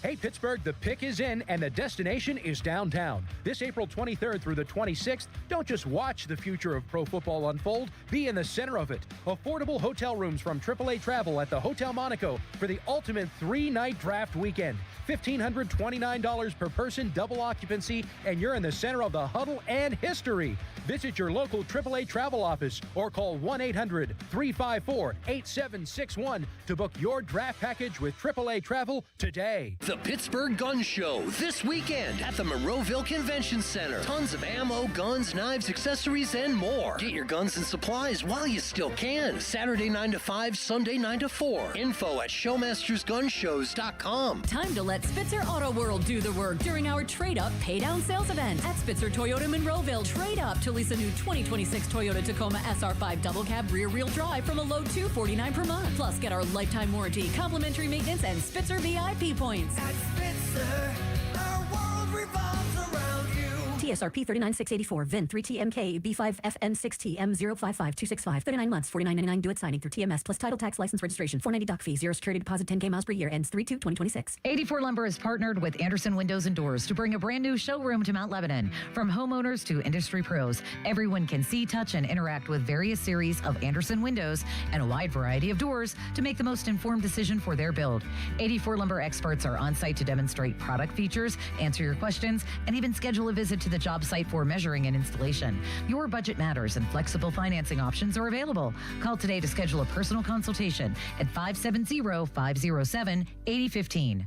Hey, Pittsburgh, the pick is in and the destination is downtown. This April 23rd through the 26th, don't just watch the future of pro football unfold, be in the center of it. Affordable hotel rooms from AAA Travel at the Hotel Monaco for the ultimate 3-night draft weekend. $1,529 per person, double occupancy, and you're in the center of the huddle and history. Visit your local AAA Travel office or call 1-800-354-8761 to book your draft package with AAA Travel today. The Pittsburgh Gun Show this weekend at the Monroeville Convention Center. Tons of ammo, guns, knives, accessories, and more. Get your guns and supplies while you still can. Saturday 9 to 5, Sunday 9 to 4. Info at showmastersgunshows.com. Time to let Spitzer Auto World do the work during our Trade Up Pay Down Sales event at Spitzer Toyota Monroeville. Trade up to lease a new 2026 Toyota Tacoma SR5 Double Cab Rear Wheel Drive from a low $249 per month. Plus, get our lifetime warranty, complimentary maintenance, and Spitzer VIP points. At Spitzer, our world revolves around you. TSRP 39684, VIN 3TMK B5FN6TM055265. 39 months, $49.99 due at signing through TMS plus title tax license registration. $490 doc fee, 0 security deposit, 10K miles per year, ends 3/2/2026. 84 Lumber is partnered with Anderson Windows and Doors to bring a brand new showroom to Mount Lebanon. From homeowners to industry pros, everyone can see, touch, and interact with various series of Anderson windows and a wide variety of doors to make the most informed decision for their build. 84 Lumber experts are on site to demonstrate product features, answer your questions, and even schedule a visit to the job site for measuring and installation. Your budget matters, and flexible financing options are available. Call today to schedule a personal consultation at 570-507-8015.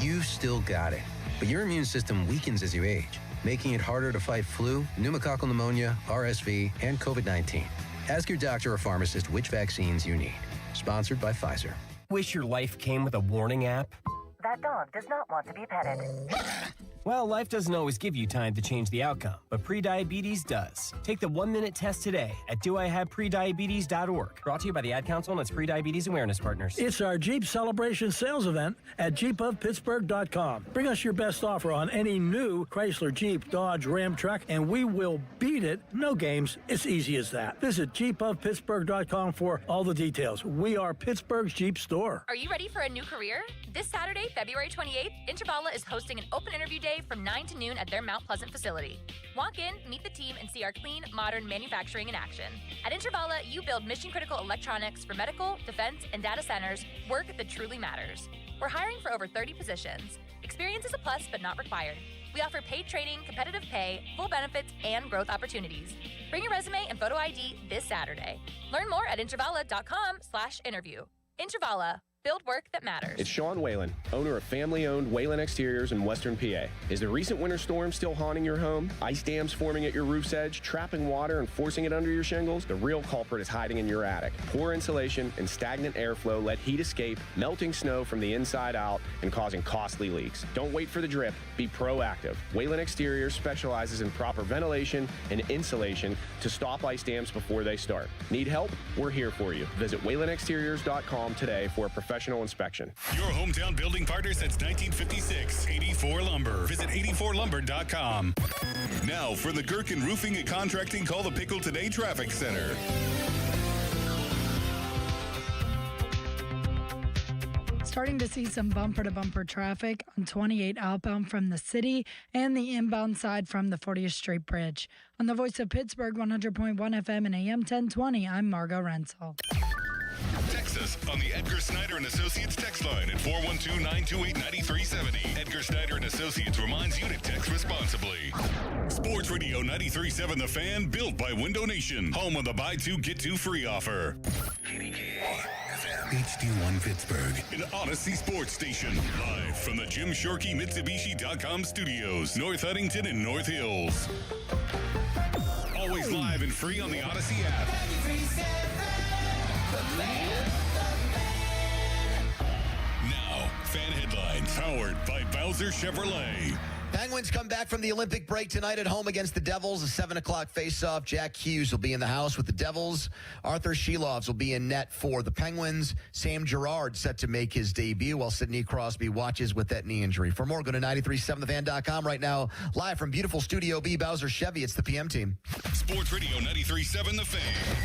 You've still got it, but your immune system weakens as you age, making it harder to fight flu, pneumococcal pneumonia, RSV, and COVID-19. Ask your doctor or pharmacist which vaccines you need. Sponsored by Pfizer. Wish your life came with a warning app? That dog does not want to be petted. Well, life doesn't always give you time to change the outcome, but prediabetes does. Take the 1-minute test today at doihaveprediabetes.org. Brought to you by the Ad Council and its Prediabetes Awareness Partners. It's our Jeep Celebration Sales Event at jeepofpittsburgh.com. Bring us your best offer on any new Chrysler, Jeep, Dodge, Ram truck, and we will beat it. No games. It's easy as that. Visit jeepofpittsburgh.com for all the details. We are Pittsburgh's Jeep store. Are you ready for a new career? This Saturday, February 28th, Intervala is hosting an open interview day from 9 to noon at their Mount Pleasant facility. Walk in, meet the team, and see our clean, modern manufacturing in action. At Intervala, you build mission-critical electronics for medical, defense, and data centers, work that truly matters. We're hiring for over 30 positions. Experience is a plus, but not required. We offer paid training, competitive pay, full benefits, and growth opportunities. Bring your resume and photo ID this Saturday. Learn more at intervala.com/interview. Intervala, build work that matters. It's Sean Whalen, owner of family-owned Whalen Exteriors in Western PA. Is the recent winter storm still haunting your home? Ice dams forming at your roof's edge, trapping water and forcing it under your shingles? The real culprit is hiding in your attic. Poor insulation and stagnant airflow let heat escape, melting snow from the inside out and causing costly leaks. Don't wait for the drip. Be proactive. Whalen Exteriors specializes in proper ventilation and insulation to stop ice dams before they start. Need help? We're here for you. Visit WhalenExteriors.com today for a professional inspection. Your hometown building partner since 1956, 84 Lumber. Visit 84lumber.com. Now for the Gherkin Roofing and Contracting Call the Pickle Today Traffic Center. Starting to see some bumper-to-bumper traffic on 28 outbound from the city and the inbound side from the 40th Street Bridge. On the Voice of Pittsburgh, 100.1 FM and AM 1020, I'm Margot Rensel. Text us on the Edgar Snyder and Associates text line at 412-928-9370. Edgar Snyder and Associates reminds you to text responsibly. Sports Radio 93.7 The Fan, built by Window Nation, home of the buy two get two free offer. HD1 Pittsburgh, an Odyssey sports station, live from the Jim Shorkey Mitsubishi.com studios, North Huntington and North Hills. Always live and free on the Odyssey app. Now, fan headlines powered by Bowser Chevrolet. Penguins come back from the Olympic break tonight at home against the Devils. A 7 o'clock faceoff. Jack Hughes will be in the house with the Devils. Arthur Shelovs will be in net for the Penguins. Sam Girard set to make his debut while Sidney Crosby watches with that knee injury. For more, go to 937thefan.com right now. Live from beautiful Studio B, Bowser Chevy. It's the PM team. Sports Radio 93.7 The Fan.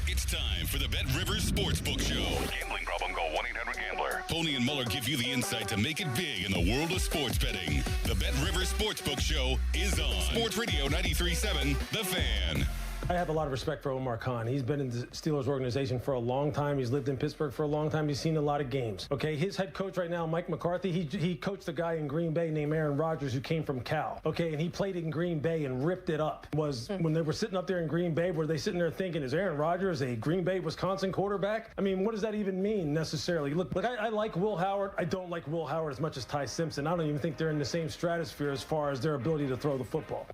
It's time for the Bet Rivers Sportsbook Show. Gambling problem? Call 1-800-GAMBLER. Pony and Muller give you the insight to make it big in the world of sports betting. The Bet Rivers Sportsbook Show is on Sports Radio 93.7 The Fan. I have a lot of respect for Omar Khan. He's been in the Steelers organization for a long time. He's lived in Pittsburgh for a long time. He's seen a lot of games. Okay, his head coach right now, Mike McCarthy, he coached a guy in Green Bay named Aaron Rodgers who came from Cal. Okay, and he played in Green Bay and ripped it up. When they were sitting up there in Green Bay, were they sitting there thinking, is Aaron Rodgers a Green Bay, Wisconsin quarterback? I mean, what does that even mean necessarily? Look, I like Will Howard. I don't like Will Howard as much as Ty Simpson. I don't even think they're in the same stratosphere as far as their ability to throw the football.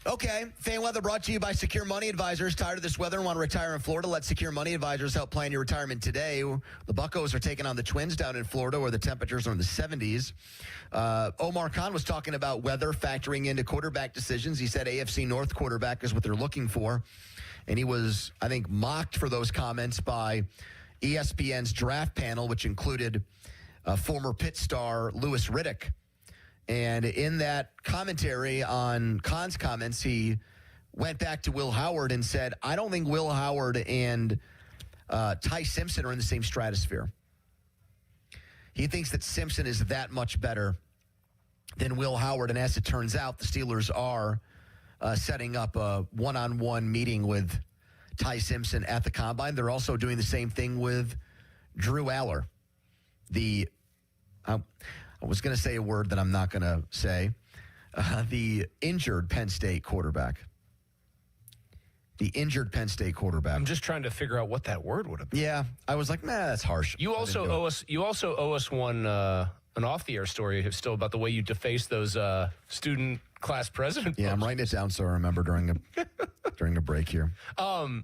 Okay, fan weather brought to you by Secure Money Advisors. Tired of this weather and want to retire in Florida? Let Secure Money Advisors help plan your retirement today. The Buccos are taking on the Twins down in Florida where the temperatures are in the 70s. Omar Khan was talking about weather factoring into quarterback decisions. He said AFC North quarterback is what they're looking for. And he was, I think, mocked for those comments by ESPN's draft panel, which included former Pitt star Louis Riddick. And in that commentary on Khan's comments, he went back to Will Howard and said, I don't think Will Howard and Ty Simpson are in the same stratosphere. He thinks that Simpson is that much better than Will Howard. And as it turns out, the Steelers are setting up a one-on-one meeting with Ty Simpson at the Combine. They're also doing the same thing with Drew Aller, I was going to say a word that I'm not going to say. The injured Penn State quarterback. The injured Penn State quarterback. I'm just trying to figure out what that word would have been. Yeah, I was like, that's harsh. You also owe us one an off-the-air story still about the way you defaced those student class president. Yeah, I'm writing it down so I remember during the break here. An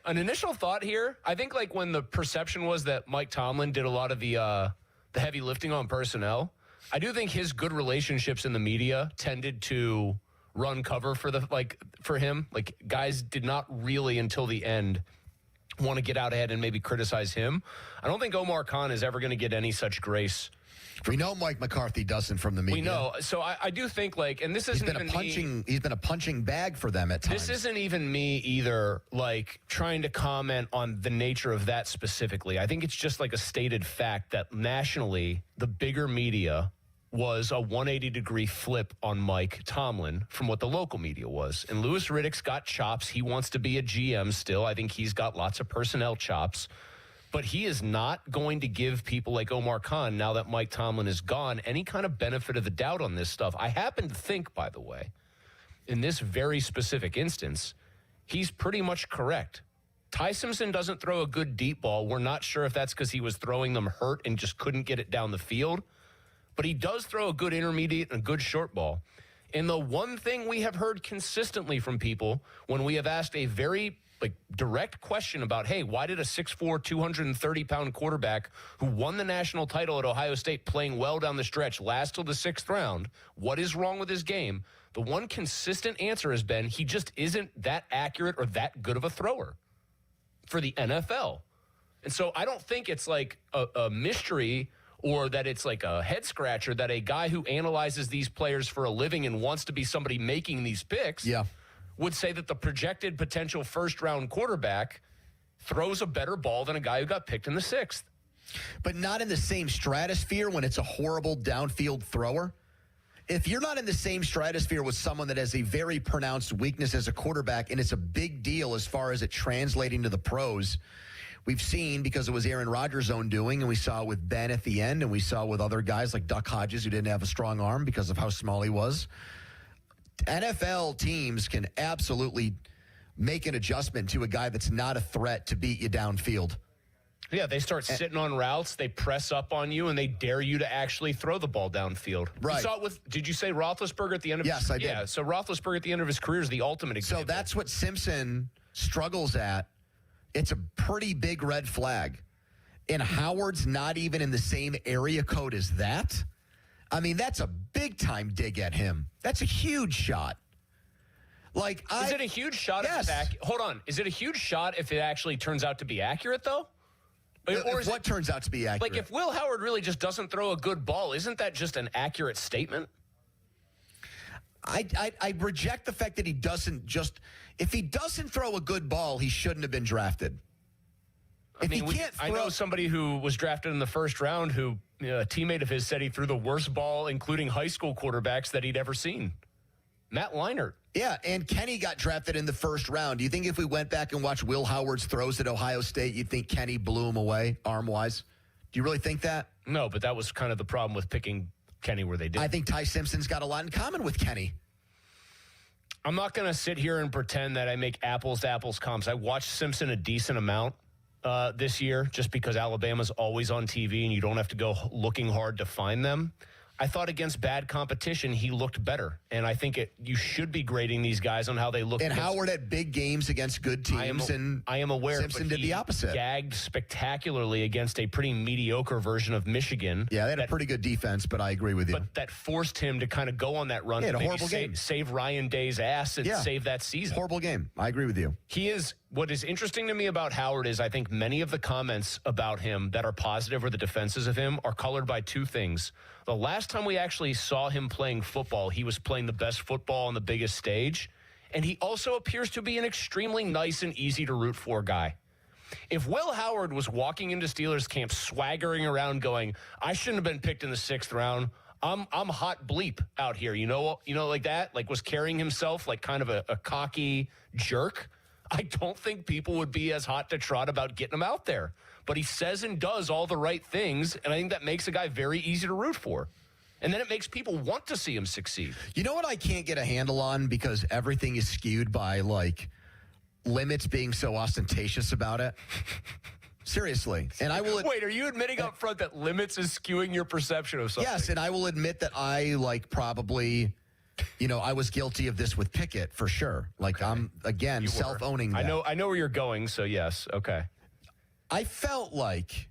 initial thought here. I think like when the perception was that Mike Tomlin did a lot of the heavy lifting on personnel, I do think his good relationships in the media tended to run cover for him. Like, guys did not really until the end want to get out ahead and maybe criticize him. I don't think Omar Khan is ever going to get any such grace. We know Mike McCarthy doesn't from the media. We know. So I do think, like, and this isn't even he's been a punching bag for them at times. This isn't even me either, like, trying to comment on the nature of that specifically. I think it's just like a stated fact that nationally, the bigger media was a 180-degree flip on Mike Tomlin from what the local media was. And Louis Riddick's got chops. He wants to be a GM still. I think he's got lots of personnel chops. But he is not going to give people like Omar Khan, now that Mike Tomlin is gone, any kind of benefit of the doubt on this stuff. I happen to think, by the way, in this very specific instance, he's pretty much correct. Ty Simpson doesn't throw a good deep ball. We're not sure if that's because he was throwing them hurt and just couldn't get it down the field. But he does throw a good intermediate and a good short ball. And the one thing we have heard consistently from people when we have asked a very direct question about, hey, why did a 6'4", 230-pound quarterback who won the national title at Ohio State playing well down the stretch last till the 6th round, what is wrong with his game? The one consistent answer has been he just isn't that accurate or that good of a thrower for the NFL. And so I don't think it's like a mystery or that it's like a head scratcher that a guy who analyzes these players for a living and wants to be somebody making these picks would say that the projected potential first-round quarterback throws a better ball than a guy who got picked in the 6th. But not in the same stratosphere when it's a horrible downfield thrower. If you're not in the same stratosphere with someone that has a very pronounced weakness as a quarterback, and it's a big deal as far as it translating to the pros, we've seen, because it was Aaron Rodgers' own doing, and we saw with Ben at the end, and we saw with other guys like Duck Hodges who didn't have a strong arm because of how small he was. NFL teams can absolutely make an adjustment to a guy that's not a threat to beat you downfield. Yeah, they start sitting on routes, they press up on you, and they dare you to actually throw the ball downfield. Right. You saw it with, did you say Roethlisberger at the end of Yes, I did. Yeah, so Roethlisberger at the end of his career is the ultimate example. So that's what Simpson struggles at. It's a pretty big red flag. And Howard's not even in the same area code as that. I mean, that's a big-time dig at him. That's a huge shot. Is it a huge shot? Yes. Hold on. Is it a huge shot if it actually turns out to be accurate, though? Or is what turns out to be accurate? Like, if Will Howard really just doesn't throw a good ball, isn't that just an accurate statement? I reject the fact that he doesn't just... If he doesn't throw a good ball, he shouldn't have been drafted. I know somebody who was drafted in the first round who a teammate of his said he threw the worst ball, including high school quarterbacks, that he'd ever seen. Matt Leinart. Yeah, and Kenny got drafted in the first round. Do you think if we went back and watched Will Howard's throws at Ohio State, you'd think Kenny blew him away arm-wise? Do you really think that? No, but that was kind of the problem with picking Kenny where they did. I think Ty Simpson's got a lot in common with Kenny. I'm not going to sit here and pretend that I make apples-to-apples comps. I watched Simpson a decent amount this year just because Alabama's always on TV and you don't have to go looking hard to find them. I thought against bad competition, he looked better. And I think you should be grading these guys on how they look. And Howard had big games against good teams, I am aware. Simpson did the opposite. Gagged spectacularly against a pretty mediocre version of Michigan. Yeah, they had a pretty good defense, but I agree with you. But that forced him to kind of go on that run. Yeah, to a horrible game. Save Ryan Day's ass and save that season. Horrible game. I agree with you. What is interesting to me about Howard is I think many of the comments about him that are positive or the defenses of him are colored by two things. The last time we actually saw him playing football, he was playing the best football on the biggest stage. And he also appears to be an extremely nice and easy to root for guy. If Will Howard was walking into Steelers camp swaggering around going, I shouldn't have been picked in the 6th round. I'm hot bleep out here. You know, like that, like was carrying himself like kind of a cocky jerk. I don't think people would be as hot to trot about getting him out there. But he says and does all the right things, and I think that makes a guy very easy to root for. And then it makes people want to see him succeed. You know what I can't get a handle on because everything is skewed by, limits being so ostentatious about it? Seriously. And I will... Wait, are you admitting up front that limits is skewing your perception of something? Yes, and I will admit that I, probably... I was guilty of this with Pickett for sure. I'm again self-owning that. I know where you're going. So yes, okay. I felt like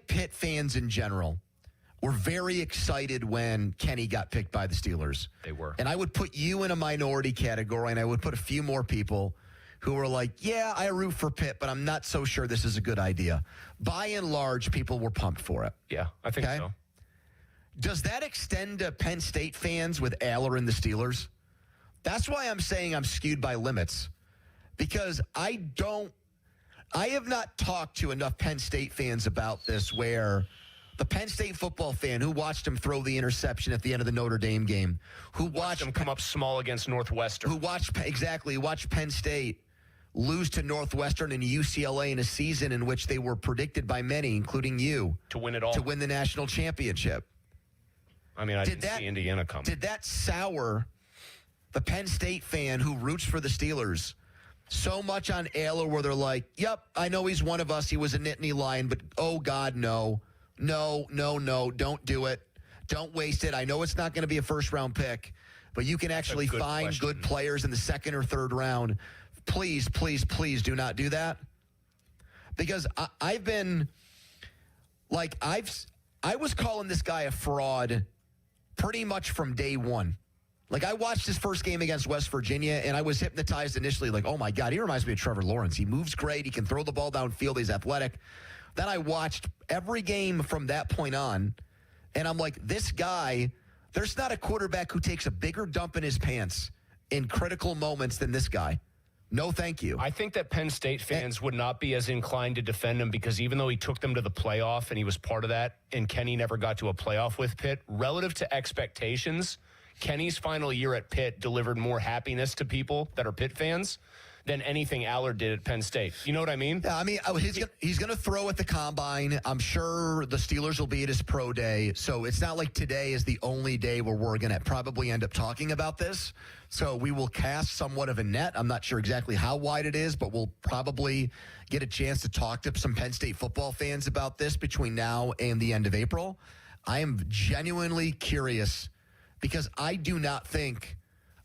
Pitt fans in general were very excited when Kenny got picked by the Steelers. They were, and I would put you in a minority category, and I would put a few more people who were like, "Yeah, I root for Pitt, but I'm not so sure this is a good idea." By and large, people were pumped for it. Yeah, I think so. Does that extend to Penn State fans with Aller and the Steelers? That's why I'm saying I'm skewed by limits. Because I have not talked to enough Penn State fans about this where the Penn State football fan who watched him throw the interception at the end of the Notre Dame game, who watched him come up small against Northwestern, who watched Penn State lose to Northwestern and UCLA in a season in which they were predicted by many, including you, to win it all, to win the national championship. I mean, I didn't see Indiana coming. Did that sour the Penn State fan who roots for the Steelers so much on Ayler where they're like, yep, I know he's one of us. He was a Nittany Lion, but oh, God, no. No, don't do it. Don't waste it. I know it's not going to be a first-round pick, but you can actually find good players in the second or third round. Please, please, please do not do that. Because I've been, like, I was calling this guy a fraud pretty much from day one. Like, I watched his first game against West Virginia, and I was hypnotized initially, like, oh, my God, he reminds me of Trevor Lawrence. He moves great. He can throw the ball downfield. He's athletic. Then I watched every game from that point on, and I'm like, this guy, there's not a quarterback who takes a bigger dump in his pants in critical moments than this guy. No, thank you. I think that Penn State fans would not be as inclined to defend him because even though he took them to the playoff and he was part of that, and Kenny never got to a playoff with Pitt, relative to expectations, Kenny's final year at Pitt delivered more happiness to people that are Pitt fans than anything Allard did at Penn State. You know what I mean? Yeah, I mean, he's going to throw at the combine. I'm sure the Steelers will be at his pro day. So it's not like today is the only day where we're going to probably end up talking about this. So we will cast somewhat of a net. I'm not sure exactly how wide it is, but we'll probably get a chance to talk to some Penn State football fans about this between now and the end of April. I am genuinely curious because I do not think,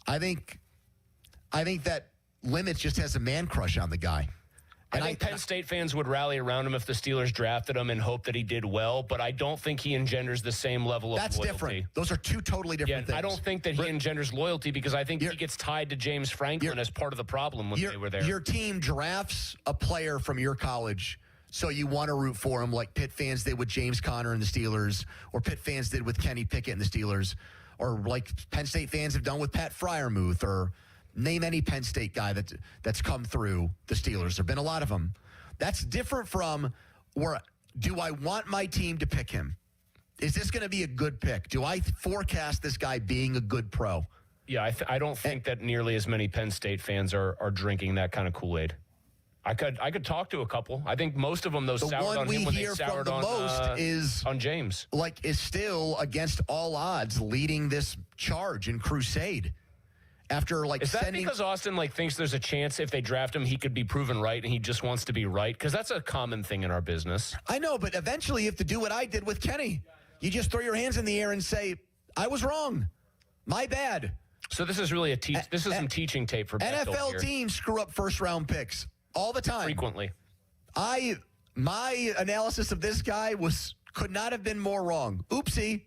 I think that Limits just has a man crush on the guy. And I think Penn State fans would rally around him if the Steelers drafted him and hope that he did well, but I don't think he engenders the same level of loyalty. That's different. Those are two totally different things. I don't think that he engenders loyalty because I think he gets tied to James Franklin as part of the problem when they were there. Your team drafts a player from your college, so you want to root for him like Pitt fans did with James Conner and the Steelers, or Pitt fans did with Kenny Pickett and the Steelers, or like Penn State fans have done with Pat Freiermuth, or name any Penn State guy that's come through the Steelers. There have been a lot of them. That's different from where do I want my team to pick him? Is this going to be a good pick? Do I forecast this guy being a good pro? Yeah, I don't think that nearly as many Penn State fans are drinking that kind of Kool-Aid. I could talk to a couple. I think most of them, though, soured on him when they soured on James. Like, is still against all odds leading this charge and crusade. After is that because Austin thinks there's a chance if they draft him he could be proven right and he just wants to be right? Because that's a common thing in our business. I know, but eventually you have to do what I did with Kenny. You just throw your hands in the air and say, "I was wrong, my bad." So this is really this is some teaching tape for NFL teams screw up first round picks all the time, frequently. My analysis of this guy could not have been more wrong. Oopsie.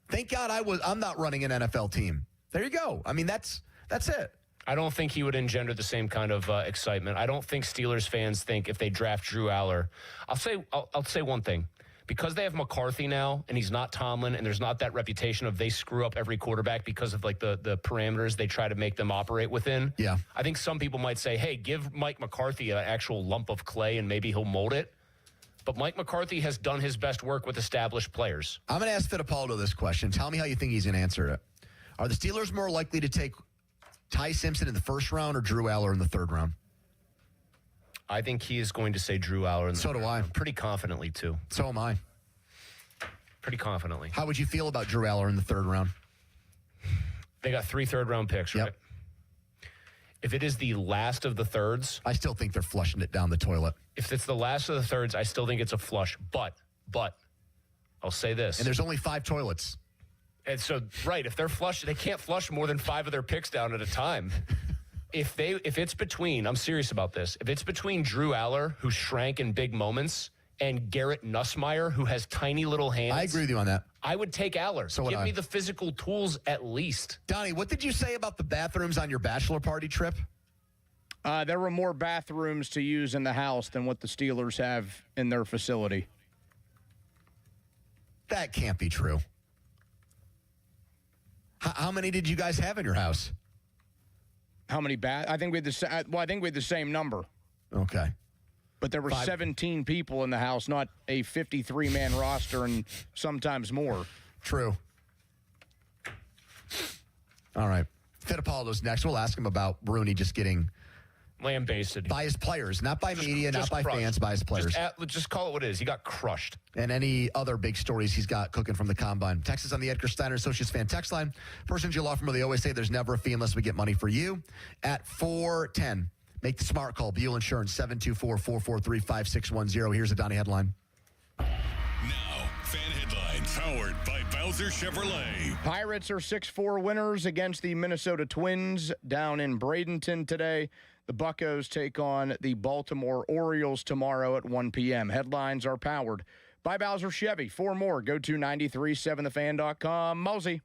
Thank God I'm not running an NFL team. There you go. I mean, that's it. I don't think he would engender the same kind of excitement. I don't think Steelers fans think if they draft Drew Aller. I'll say one thing. Because they have McCarthy now, and he's not Tomlin, and there's not that reputation of they screw up every quarterback because of the parameters they try to make them operate within. Yeah. I think some people might say, hey, give Mike McCarthy an actual lump of clay and maybe he'll mold it. But Mike McCarthy has done his best work with established players. I'm going to ask Fittipaldo this question. Tell me how you think he's going to answer it. Are the Steelers more likely to take Ty Simpson in the first round or Drew Aller in the third round? I think he is going to say Drew Aller in the third round. Pretty confidently, too. So am I. Pretty confidently. How would you feel about Drew Aller in the third round? They got 3 third-round picks, right? Yep. If it is the last of the thirds... I still think they're flushing it down the toilet. If it's the last of the thirds, I still think it's a flush. But, I'll say this. And there's only 5 toilets. And so, right, if they're flush, they can't flush more than 5 of their picks down at a time. If it's between, I'm serious about this, if it's between Drew Aller, who shrank in big moments, and Garrett Nussmeier, who has tiny little hands. I agree with you on that. I would take Aller. So give me the physical tools at least. Donnie, what did you say about the bathrooms on your bachelor party trip? There were more bathrooms to use in the house than what the Steelers have in their facility. That can't be true. How many did you guys have in your house? How many I think we had the same number. Okay. But there were 17 people in the house, not a 53-man roster, and sometimes more. True. All right. Fittipaldo's next. We'll ask him about Rooney just getting lambasted by his players, not by media, not by fans, by his players. Just call it what it is. He got crushed. And any other big stories he's got cooking from the combine. Text us on the Edgar Steiner Associates fan text line. Person you law firm where they always say there's never a fee unless we get money for you. At 410. Make the smart call. Buell Insurance, 724-443-5610. Here's a Donnie headline. Now, fan headlines powered by Bowser Chevrolet. Pirates are 6-4 winners against the Minnesota Twins down in Bradenton today. The Buccos take on the Baltimore Orioles tomorrow at 1 p.m. Headlines are powered by Bowser Chevy. For more, go to 937thefan.com. Mosey.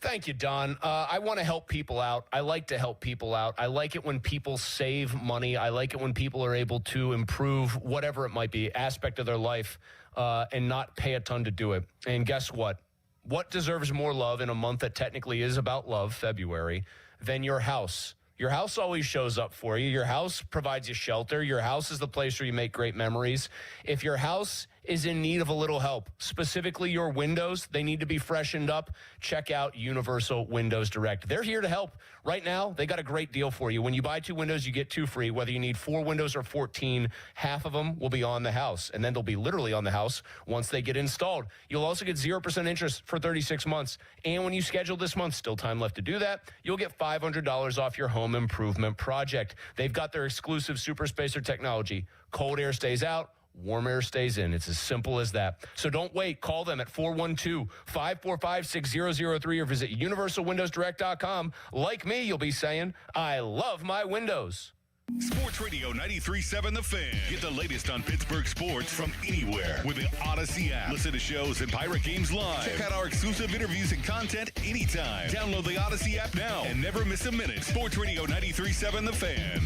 Thank you, Don. I want to help people out. I like to help people out. I like it when people save money. I like it when people are able to improve whatever it might be, aspect of their life, and not pay a ton to do it. And guess what? What deserves more love in a month that technically is about love, February, than your house? Your house always shows up for you. Your house provides you shelter. Your house is the place where you make great memories. If your house is in need of a little help, specifically your windows, they need to be freshened up, check out Universal Windows Direct. They're here to help. Right now, they got a great deal for you. When you buy 2 windows, you get 2 free. Whether you need 4 windows or 14, half of them will be on the house. And then they'll be literally on the house once they get installed. You'll also get 0% interest for 36 months. And when you schedule this month, still time left to do that, you'll get $500 off your home improvement project. They've got their exclusive Super Spacer technology. Cold air stays out, warm air stays in. It's as simple as that. So don't wait. Call them at 412-545-6003 or visit universalwindowsdirect.com. Like me, you'll be saying, I love my windows. Sports Radio 93.7 The Fan. Get the latest on Pittsburgh sports from anywhere with the Odyssey app. Listen to shows and Pirate games live. Check out our exclusive interviews and content anytime. Download the Odyssey app now and never miss a minute. Sports Radio 93.7 The Fan.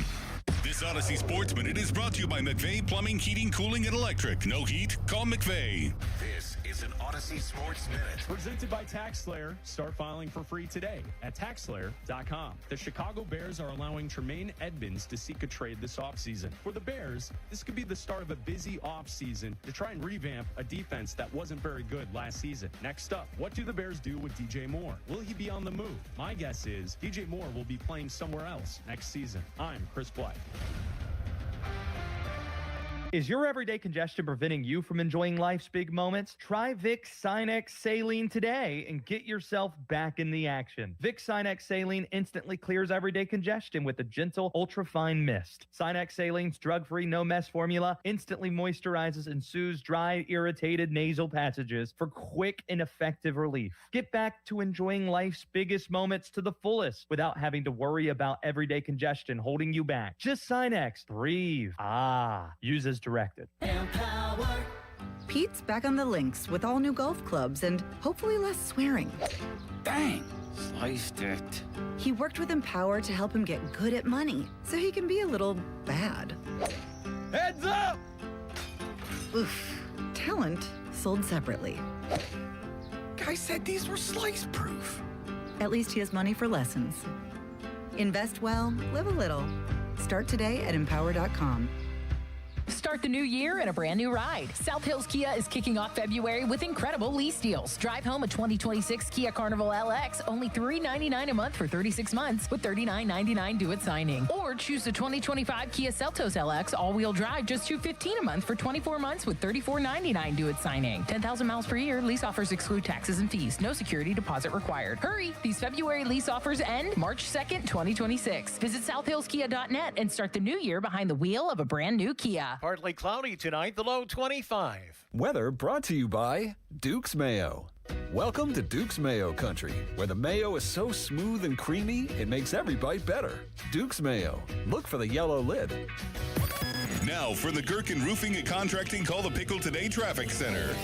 This Odyssey Sports Minute is brought to you by McVeigh Plumbing, Heating, Cooling, and Electric. No heat? Call McVeigh. This is an Odyssey Sports Minute. Presented by TaxSlayer. Start filing for free today at TaxSlayer.com. The Chicago Bears are allowing Tremaine Edmonds to seek a trade this offseason. For the Bears, this could be the start of a busy offseason to try and revamp a defense that wasn't very good last season. Next up, what do the Bears do with DJ Moore? Will he be on the move? My guess is DJ Moore will be playing somewhere else next season. I'm Chris Blythe. Is your everyday congestion preventing you from enjoying life's big moments? Try Vicks Sinex Saline today and get yourself back in the action. Vicks Sinex Saline instantly clears everyday congestion with a gentle, ultra-fine mist. Sinex Saline's drug-free, no-mess formula instantly moisturizes and soothes dry, irritated nasal passages for quick and effective relief. Get back to enjoying life's biggest moments to the fullest without having to worry about everyday congestion holding you back. Just Sinex. Breathe. Use as directed. Pete's back on the links with all new golf clubs and hopefully less swearing. Dang, sliced it. He worked with Empower to help him get good at money so he can be a little bad. Heads up! Oof. Talent sold separately. Guy said these were slice proof. At least he has money for lessons. Invest well, live a little. Start today at empower.com. Start the new year in a brand new ride. South Hills Kia is kicking off February with incredible lease deals. Drive home a 2026 Kia Carnival LX, only $399 a month for 36 months with $39.99 due at signing. Or choose the 2025 Kia Seltos LX all-wheel drive, just $215 a month for 24 months with $34.99 due at signing. 10,000 miles per year. Lease offers exclude taxes and fees. No security deposit required. Hurry! These February lease offers end March 2nd, 2026. Visit southhillskia.net and start the new year behind the wheel of a brand new Kia. Partly cloudy tonight, the low 25. Weather brought to you by Duke's Mayo. Welcome to Duke's Mayo Country, where the mayo is so smooth and creamy, it makes every bite better. Duke's Mayo. Look for the yellow lid. Now for the Gherkin Roofing and Contracting, call the Pickle Today Traffic Center.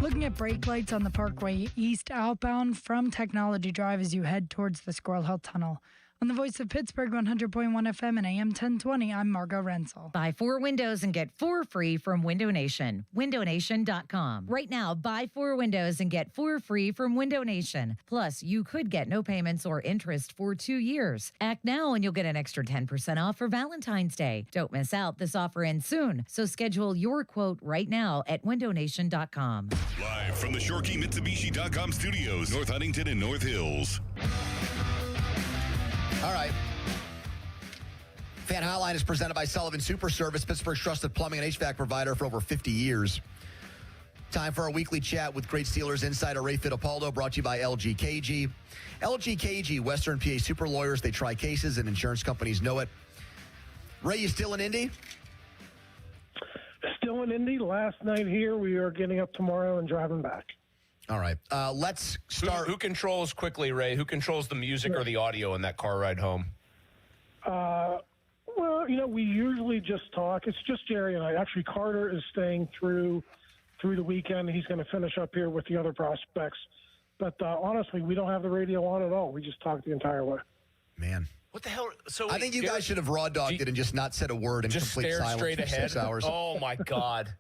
Looking at brake lights on the Parkway East outbound from Technology Drive as you head towards the Squirrel Hill Tunnel. On the Voice of Pittsburgh, 100.1 FM and AM 1020, I'm Margot Rensel. Buy 4 windows and get 4 free from Window Nation. WindowNation.com. Right now, buy 4 windows and get 4 free from Window Nation. Plus, you could get no payments or interest for 2 years. Act now and you'll get an extra 10% off for Valentine's Day. Don't miss out. This offer ends soon. So schedule your quote right now at WindowNation.com. Live from the ShorkeyMitsubishi.com studios, North Huntington and North Hills. All right. Fan Hotline is presented by Sullivan Super Service, Pittsburgh's trusted plumbing and HVAC provider for over 50 years. Time for our weekly chat with great Steelers insider Ray Fittipaldo, brought to you by LGKG. LGKG, Western PA super lawyers. They try cases and insurance companies know it. Ray, you still in Indy? Still in Indy. Last night here. We are getting up tomorrow and driving back. All right. Let's start. Who controls quickly, Ray? Who controls the music or the audio in that car ride home? Well, we usually just talk. It's just Jerry and I. Actually, Carter is staying through the weekend. He's going to finish up here with the other prospects. But honestly, we don't have the radio on at all. We just talk the entire way. Man. What the hell? So I think you guys should have raw dogged it and just not said a word in just complete stared silence straight for ahead. 6 hours. Oh, my God.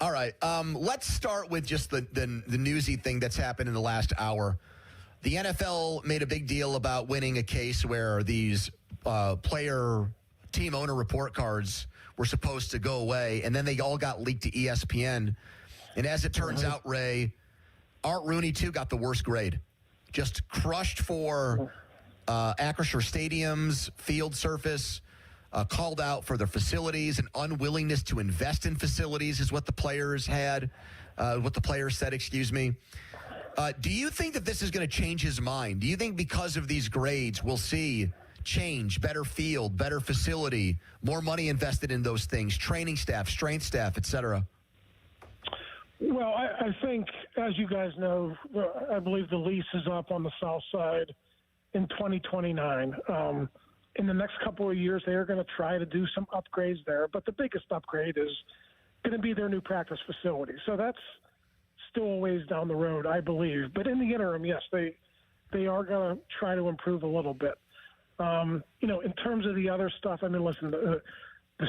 All right. Let's start with just the newsy thing that's happened in the last hour. The NFL made a big deal about winning a case where these player team owner report cards were supposed to go away, and then they all got leaked to ESPN. And as it turns out, Ray, Art Rooney, too, got the worst grade. Just crushed for Acrisure Stadium's field surface, called out for their facilities, and unwillingness to invest in facilities is what the players said, excuse me. Do you think that this is going to change his mind? Do you think because of these grades we'll see change, better field, better facility, more money invested in those things, training staff, strength staff, et cetera? Well, I think, as you guys know, I believe the lease is up on the south side in 2029. In the next couple of years, they are going to try to do some upgrades there, but the biggest upgrade is going to be their new practice facility. So that's still a ways down the road, I believe. But in the interim, yes, they are going to try to improve a little bit. In terms of the other stuff, I mean, listen, the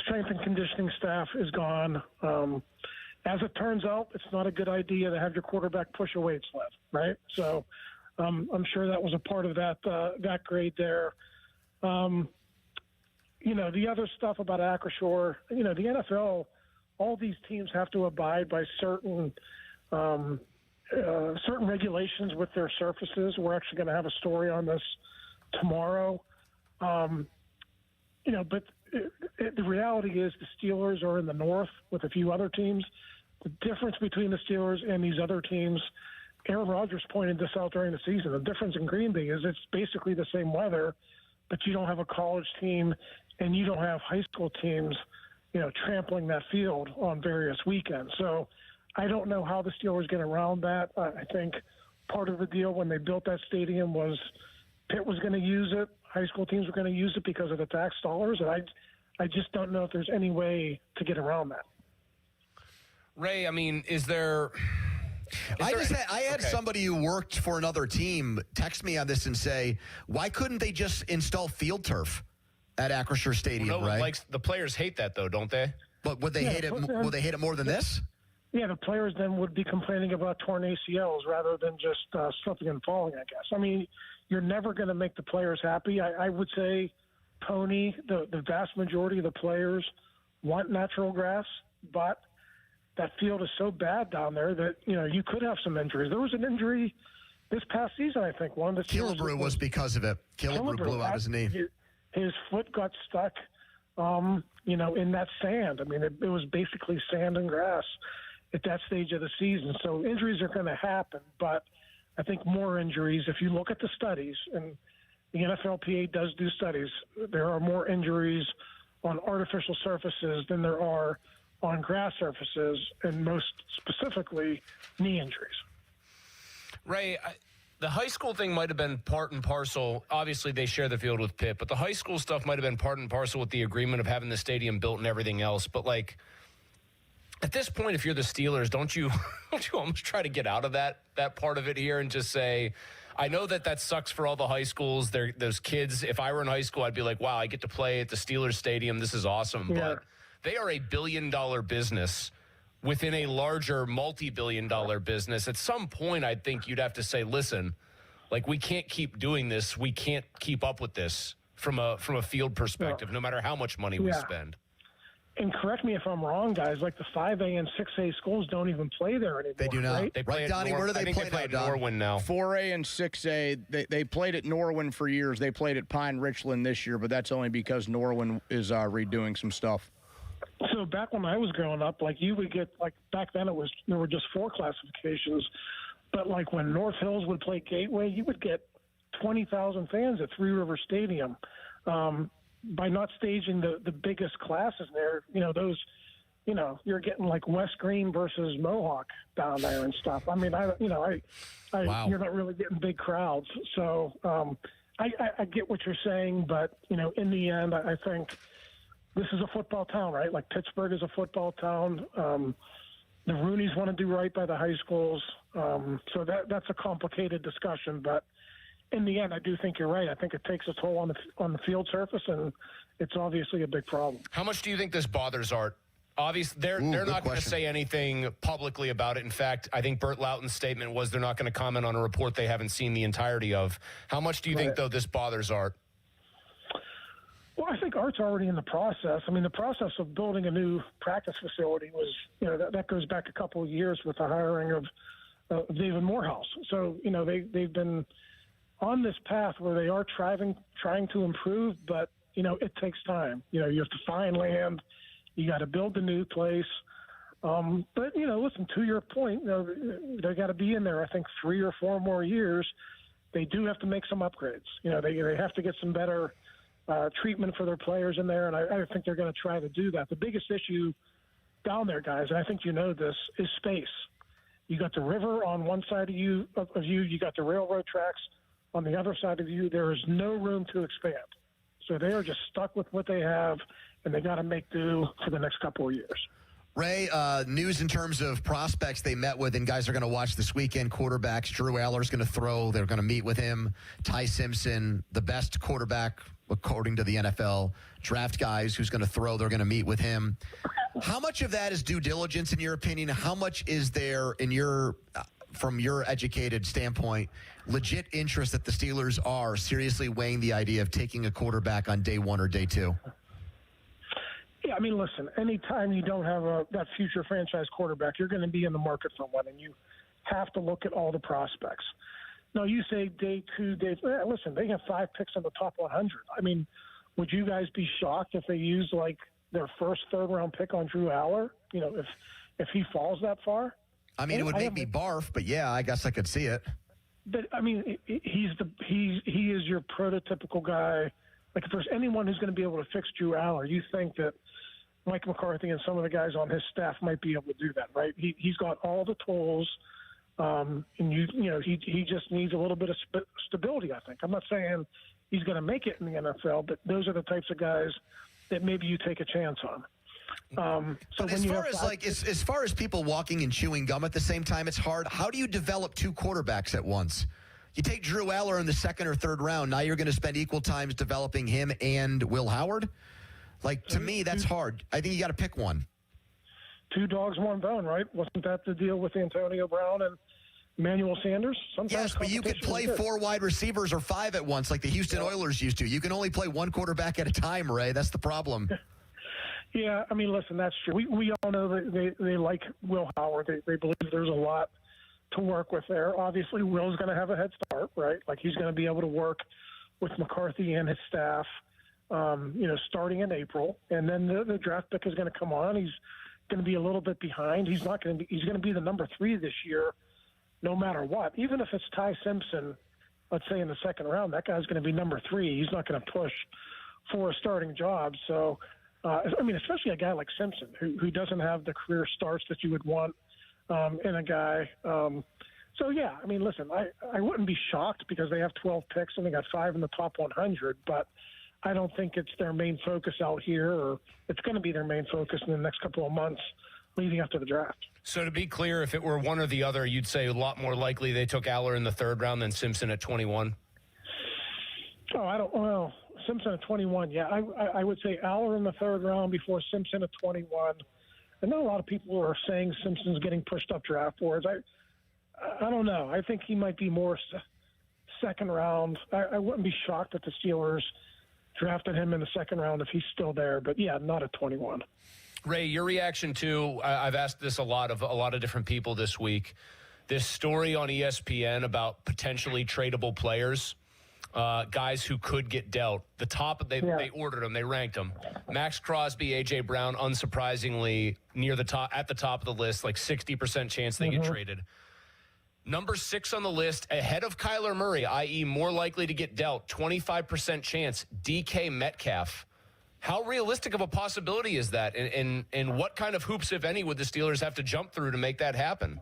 strength and conditioning staff is gone. As it turns out, it's not a good idea to have your quarterback push a weight sled, right? So I'm sure that was a part of that grade there. The other stuff about Acrisure, the NFL, all these teams have to abide by certain regulations with their surfaces. We're actually going to have a story on this tomorrow. But the reality is the Steelers are in the north with a few other teams. The difference between the Steelers and these other teams, Aaron Rodgers pointed this out during the season. The difference in Green Bay is it's basically the same weather, but you don't have a college team and you don't have high school teams, trampling that field on various weekends. So I don't know how the Steelers get around that. I think part of the deal when they built that stadium was Pitt was going to use it. High school teams were going to use it because of the tax dollars. And I just don't know if there's any way to get around that. Ray, I mean, is there... I had somebody who worked for another team text me on this and say, why couldn't they just install field turf at Acrisure Stadium, right? The players hate that, though, don't they? But would they hate it? Would they hate it more than this? Yeah, the players then would be complaining about torn ACLs rather than just slipping and falling, I guess. I mean, you're never going to make the players happy. I would say, Tony, the vast majority of the players want natural grass, but that field is so bad down there that, you could have some injuries. There was an injury this past season, I think. One of the Killebrew was because of it. Killebrew blew out his knee. His foot got stuck, in that sand. I mean, it was basically sand and grass at that stage of the season. So injuries are going to happen, but I think more injuries, if you look at the studies, and the NFLPA does do studies, there are more injuries on artificial surfaces than there are on grass surfaces, and most specifically, knee injuries. Ray, the high school thing might have been part and parcel. Obviously, they share the field with Pitt, but the high school stuff might have been part and parcel with the agreement of having the stadium built and everything else. But, at this point, if you're the Steelers, don't you almost try to get out of that part of it here and just say, I know that sucks for all the high schools. Those kids, if I were in high school, I'd be like, wow, I get to play at the Steelers stadium. This is awesome. Yeah. But they are a billion-dollar business within a larger multi-billion-dollar business. At some point, I think you'd have to say, listen, we can't keep doing this. We can't keep up with this from a field perspective, no matter how much money we spend. And correct me if I'm wrong, guys. The 5A and 6A schools don't even play there anymore. They do not. Right? They play Donnie, where do they play at Norwin now? 4A and 6A, they played at Norwin for years. They played at Pine Richland this year, but that's only because Norwin is redoing some stuff. So back when I was growing up, like you would get back then there were just 4 classifications, but like when North Hills would play Gateway, you would get 20,000 fans at Three River Stadium. By not staging the biggest classes there, those, you're getting like West Green versus Mohawk down there and stuff. I mean, Wow. You're not really getting big crowds. So I get what you're saying, but in the end, I think this is a football town, right? Like Pittsburgh is a football town. The Rooneys want to do right by the high schools. So that's a complicated discussion, but in the end, I do think you're right. I think it takes a toll on the field surface, and it's obviously a big problem. How much do you think this bothers Art? Obviously, they're not going to say anything publicly about it. In fact, I think Burt Loughton's statement was they're not going to comment on a report they haven't seen the entirety of. How much do you think, though, this bothers Art? Well, I think Art's already in the process. I mean, the process of building a new practice facility was, that goes back a couple of years with the hiring of David Morehouse. So, they've been on this path where they are trying to improve, but, it takes time. You have to find land. You got to build the new place. But, listen, to your point, they got to be in there, I think, 3 or 4 more years. They do have to make some upgrades. They have to get some better treatment for their players in there, and I think they're going to try to do that. The biggest issue down there, guys, and I think this, is space. You got the river on one side of you. You got the railroad tracks on the other side of you. There is no room to expand. So they are just stuck with what they have, and they got to make do for the next couple of years. Ray, news in terms of prospects they met with, and guys are going to watch this weekend. Quarterbacks, Drew Aller's going to throw. They're going to meet with him. Ty Simpson, the best quarterback, according to the NFL draft guys, who's going to throw. They're going to meet with him. How much of that is due diligence, in your opinion? How much is there, from your educated standpoint, legit interest that the Steelers are seriously weighing the idea of taking a quarterback on day 1 or day 2? Yeah, I mean, listen, anytime you don't have that future franchise quarterback, you're going to be in the market for one, and you have to look at all the prospects. Now, you say day 2, listen, they have 5 picks in the top 100. I mean, would you guys be shocked if they use, their first third-round pick on Drew Aller, if he falls that far? I mean, it would make me barf, but yeah, I guess I could see it. But, I mean, he is your prototypical guy. Like, if there's anyone who's going to be able to fix Drew Aller, you think that Mike McCarthy and some of the guys on his staff might be able to do that, right? He's got all the tools, and he just needs a little bit of stability, I think. I'm not saying he's going to make it in the NFL, but those are the types of guys that maybe you take a chance on. So as far as people walking and chewing gum at the same time, it's hard. How do you develop 2 quarterbacks at once? You take Drew Aller in the 2nd or 3rd round. Now you're going to spend equal times developing him and Will Howard. To me, that's hard. I think you got to pick one. 2 dogs, 1 bone, right? Wasn't that the deal with Antonio Brown and Emmanuel Sanders? Yes, but you could play 4 wide receivers or 5 at once, like the Houston Oilers used to. You can only play 1 quarterback at a time, Ray. That's the problem. Yeah, I mean, listen, that's true. We all know that they like Will Howard. They believe there's a lot to work with there. Obviously, Will's going to have a head start, right? Like, he's going to be able to work with McCarthy and his staff, starting in April. And then the draft pick is going to come on. He's going to be a little bit behind. He's going to be the number 3 this year, no matter what. Even if it's Ty Simpson, let's say in the 2nd round, that guy's going to be number 3. He's not going to push for a starting job. So, especially a guy like Simpson, who doesn't have the career starts that you would want in a guy. Listen, I wouldn't be shocked because they have 12 picks and they got 5 in the top 100, but I don't think it's their main focus out here, or it's going to be their main focus in the next couple of months leading up to the draft. So to be clear, if it were one or the other, you'd say a lot more likely they took Aller in the 3rd round than Simpson at 21? Simpson at 21, yeah. I would say Aller in the 3rd round before Simpson at 21. I know a lot of people are saying Simpson's getting pushed up draft boards. I don't know. I think he might be more 2nd round. I wouldn't be shocked that the Steelers drafted him in the 2nd round if he's still there. But, yeah, not at 21. Ray, your reaction to, I've asked this a lot of different people this week, this story on ESPN about potentially tradable players. guys who could get dealt. The top, they ordered them, they ranked them. Max Crosby, A.J. Brown, unsurprisingly, at the top of the list, like 60% chance they get traded. Number 6 on the list, ahead of Kyler Murray, i.e. more likely to get dealt, 25% chance, DK Metcalf. How realistic of a possibility is that? And what kind of hoops, if any, would the Steelers have to jump through to make that happen?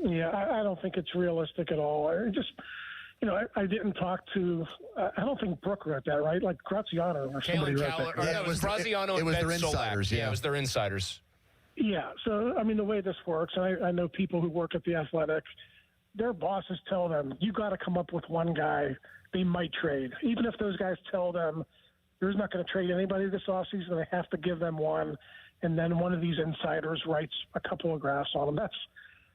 Yeah, I don't think it's realistic at all. I didn't talk to. I don't think Brooke wrote that, right? Like Graziano or somebody wrote that. Yeah, it was Graziano and Ben Solak. Yeah, it was their insiders. Yeah. So the way this works, and I know people who work at the Athletic. Their bosses tell them, you got to come up with one guy they might trade. Even if those guys tell them there's not going to trade anybody this offseason, they have to give them one. And then one of these insiders writes a couple of graphs on them.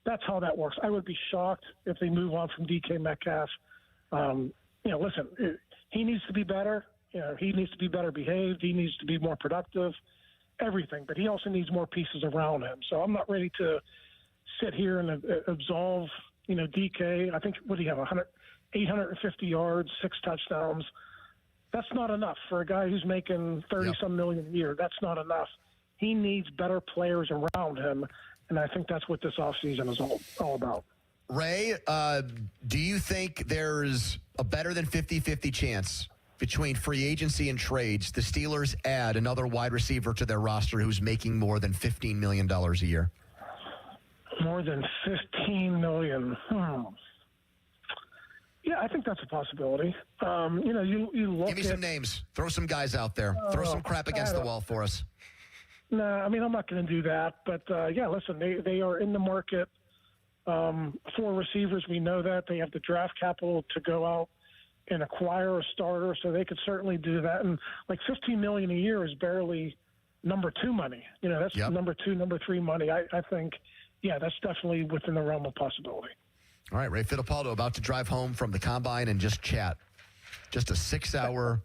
That's how that works. I would be shocked if they move on from DK Metcalf. Listen, he needs to be better. He needs to be better behaved. He needs to be more productive, everything. But he also needs more pieces around him. So I'm not ready to sit here and absolve DK. I think, what do you have, 850 yards, 6 touchdowns. That's not enough for a guy who's making 30-some million a year. That's not enough. He needs better players around him, and I think that's what this offseason is all about. Ray, do you think there's a better than 50-50 chance between free agency and trades the Steelers add another wide receiver to their roster who's making more than $15 million a year? More than $15 million. Yeah, I think that's a possibility. You look. Give me some names. Throw some guys out there. Throw some crap against the wall for us. No, I'm not going to do that. But listen, they are in the market for receivers. We know that they have the draft capital to go out and acquire a starter, so they could certainly do that. And like $15 million a year is barely number 2 money. That's number 2, number 3 money. I think. Yeah, that's definitely within the realm of possibility. All right, Ray Fittipaldo about to drive home from the Combine and just chat. Just a 6-hour...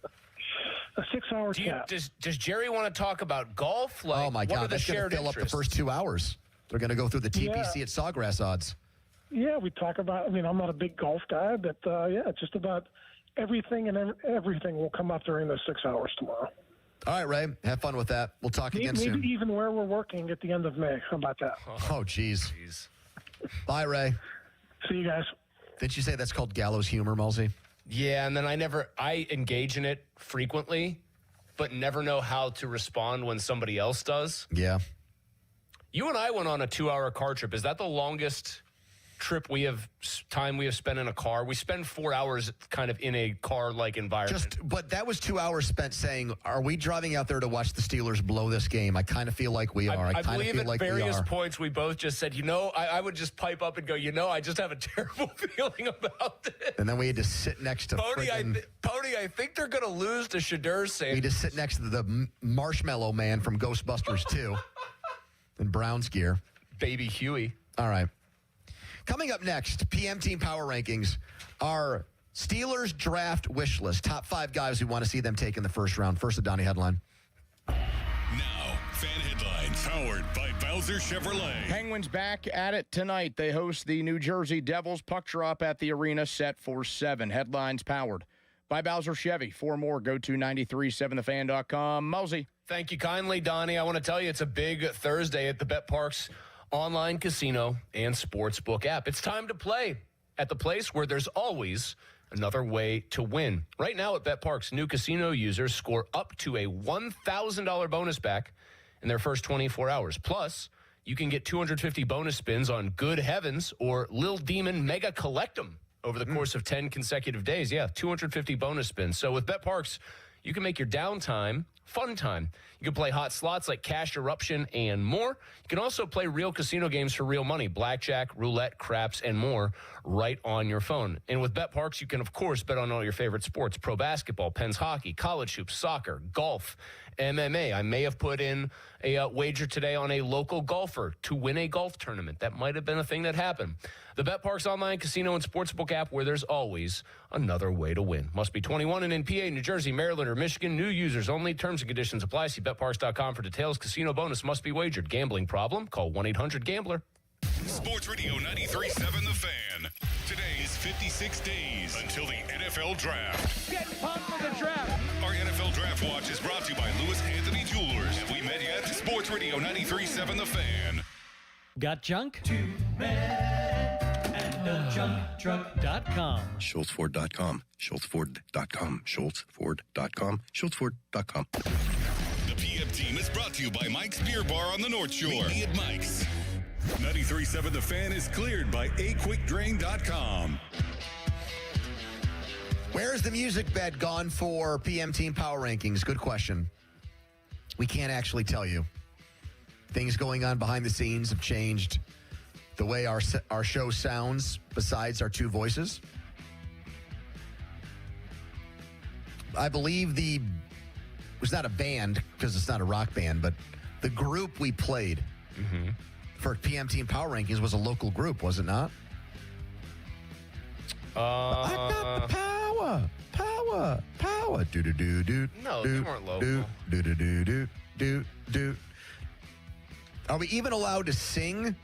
A 6-hour chat. Does Jerry want to talk about golf? Like, oh, my God, that's going to fill up the first 2 hours. They're going to go through the TPC at Sawgrass odds. Yeah, we talk about... I'm not a big golf guy, but, just about everything, and everything will come up during those 6 hours tomorrow. All right, Ray. Have fun with that. We'll talk again soon. Maybe even where we're working at the end of May. How about that? Oh, jeez. Bye, Ray. See you guys. Didn't you say that's called gallows humor, Mulsey? Yeah, and then I engage in it frequently, but never know how to respond when somebody else does. Yeah. You and I went on a 2-hour car trip. Is that the longest time we have spent in a car? We spend 4 hours kind of in a car-like environment. But that was 2 hours spent saying, are we driving out there to watch the Steelers blow this game? I kind of feel like we are. I believe at various points we both just said, I would just pipe up and go, I just have a terrible feeling about this. And then we had to sit next to Pony, I think they're going to lose to Shadur Sanders. We had to sit next to the Marshmallow Man from Ghostbusters 2 in Browns gear. Baby Huey. All right. Coming up next, PM Team Power Rankings, our Steelers draft wish list. Top 5 guys we want to see them take in the first round. First, the Donnie headline. Now, fan headlines powered by Bowser Chevrolet. Penguins back at it tonight. They host the New Jersey Devils. Puck drop at the arena set for 7. Headlines powered by Bowser Chevy. For more, go to 937thefan.com. Mosey. Thank you kindly, Donnie. I want to tell you it's a big Thursday at the BetParks online casino and sportsbook app. It's time to play at the place where there's always another way to win. Right now at BetParks, new casino users score up to a $1,000 bonus back in their first 24 hours. Plus, you can get 250 bonus spins on Good Heavens or Lil Demon Mega Collectum over the course of 10 consecutive days. Yeah, 250 bonus spins. So with BetParks, you can make your downtime fun time. You can play hot slots like Cash Eruption and more. You can also play real casino games for real money, blackjack, roulette, craps, and more right on your phone. And with BetParks, you can, of course, bet on all your favorite sports: pro basketball, Pens hockey, college hoops, soccer, golf, MMA. I may have put in a wager today on a local golfer to win a golf tournament. That might have been a thing that happened. The BetParks online casino and sportsbook app, where there's always another way to win. Must be 21 and in PA, New Jersey, Maryland, or Michigan. New users only. Terms and conditions apply. See BetParks.com for details. Casino bonus must be wagered. Gambling problem? Call 1-800-GAMBLER. Sports Radio 93.7 The Fan. Today is 56 days until the NFL Draft. Get pumped for the draft. Our NFL Draft Watch is brought to you by Lewis Anthony Jewelers. And we met you at Sports Radio 93.7 The Fan. Got junk? Two men and a junk truck.com. SchultzFord.com. SchultzFord.com. SchultzFord.com. SchultzFord.com. The PM team is brought to you by Mike's Beer Bar on the North Shore. Meet me at Mike's. 93.7 The Fan is cleared by aquickdrain.com. Where's the music bed gone for PM Team Power Rankings? Good question. We can't actually tell you. Things going on behind the scenes have changed the way our show sounds besides our two voices. I believe it was not a band because it's not a rock band, but the group we played for PM Team Power Rankings was a local group, was it not? I got the power. Do. No, they weren't local. Do. Are we even allowed to sing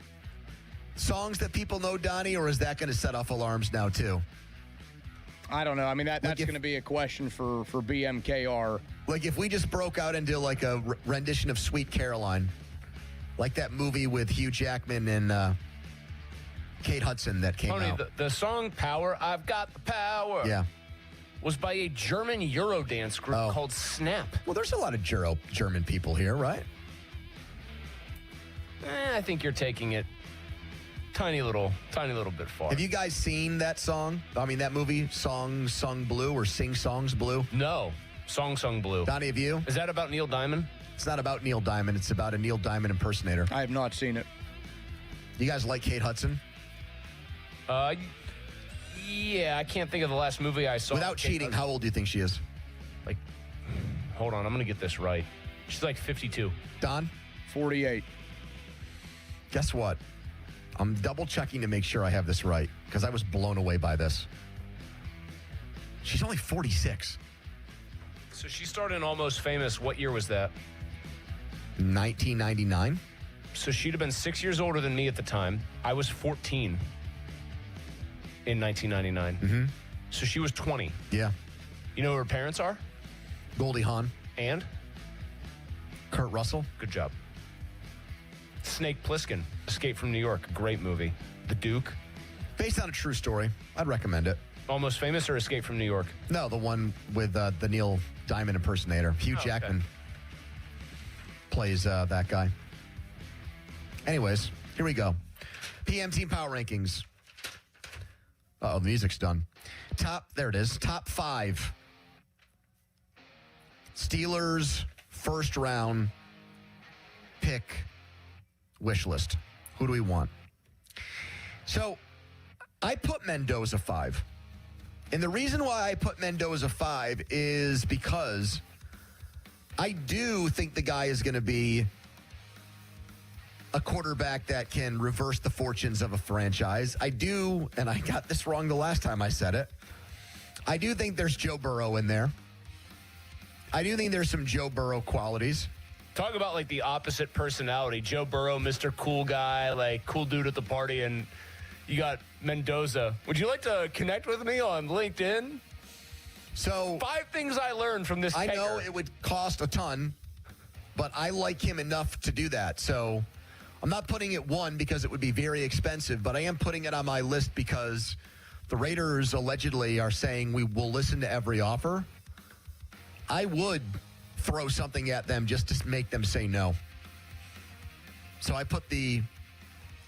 songs that people know, Donnie, or is that going to set off alarms now too? I don't know. I mean, that's going to be a question for BMKR. Like if we just broke out into like a rendition of Sweet Caroline, like that movie with Hugh Jackman and Kate Hudson that came out. The song Power, I've Got the Power. Yeah. Was by a German Eurodance group called Snap. Well, there's a lot of German people here, right? I think you're taking it tiny little bit far. Have you guys seen that song? I mean, that movie, Song Sung Blue or Sing Songs Blue? No. Song Sung Blue. Donnie, have you? Is that about Neil Diamond? It's not about Neil Diamond. It's about a Neil Diamond impersonator. I have not seen it. You guys like Kate Hudson? Yeah, I can't think of the last movie I saw. Without cheating, how old do you think she is? Like, hold on, I'm going to get this right. She's like 52. Don? 48. Guess what? I'm double checking to make sure I have this right because I was blown away by this. She's only 46. So she started in Almost Famous. What year was that? 1999. So she'd have been 6 years older than me at the time. I was 14 in 1999. Mm-hmm. So she was 20. Yeah. You know who her parents are? Goldie Hawn. And? Kurt Russell. Good job. Snake Plissken, Escape from New York. Great movie. The Duke. Based on a true story. I'd recommend it. Almost Famous or Escape from New York? No, the one with the Neil Diamond impersonator. Hugh Jackman plays that guy. Anyways, here we go. PM Team Power Rankings. Uh-oh, the music's done. There it is. Top 5. Steelers first round pick wish list. Who do we want? So, I put Mendoza 5. And the reason why I put Mendoza 5 is because I do think the guy is going to be a quarterback that can reverse the fortunes of a franchise. I do, and I got this wrong the last time I said it, I do think there's Joe Burrow in there. I do think there's some Joe Burrow qualities. Talk about like the opposite personality. Joe Burrow, Mr. Cool Guy, like cool dude at the party, and you got Mendoza. Would you like to connect with me on LinkedIn? So 5 things I learned from this. I know it would cost a ton, but I like him enough to do that. So I'm not putting it 1 because it would be very expensive, but I am putting it on my list because the Raiders allegedly are saying we will listen to every offer. I would throw something at them just to make them say no. So I put the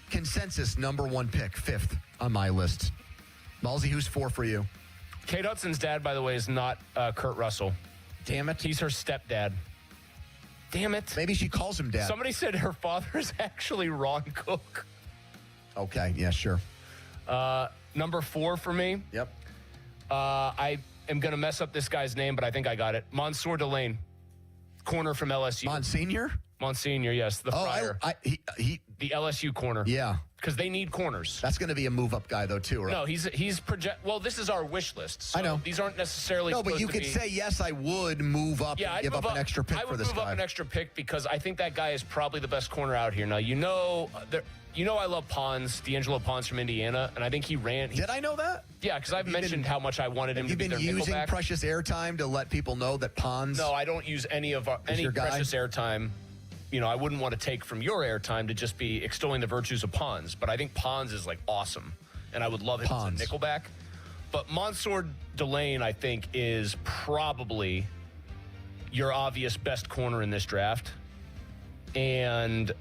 consensus number 1 pick, 5th on my list. Malsey, who's 4 for you? Kate Hudson's dad, by the way, is not Kurt Russell. Damn it. He's her stepdad. Damn it. Maybe she calls him dad. Somebody said her father is actually Ron Cook. Okay, yeah, sure. Number 4 for me. Yep. I am going to mess up this guy's name, but I think I got it. Mansour Delane, corner from LSU. Monsignor? Monsignor, yes, the Friar. The LSU corner. Yeah. because they need corners. That's going to be a move-up guy, though, too, right? No, he's project. Well, this is our wish list. So I know. These aren't necessarily. No, but you could say, yes, I would move up and give up an extra pick for this guy. I would move up an extra pick because I think that guy is probably the best corner out here. Now, you know I love Pons, D'Angelo Pons from Indiana, and I think he ran. Did I know that? Yeah, because I've mentioned how much I wanted him to be their nickelback. You've been using precious airtime to let people know that Pons. No, I don't use any precious airtime. I wouldn't want to take from your airtime to just be extolling the virtues of Pons, but I think Pons is awesome, and I would love him as a nickelback. But Mansour Delane, I think, is probably your obvious best corner in this draft, and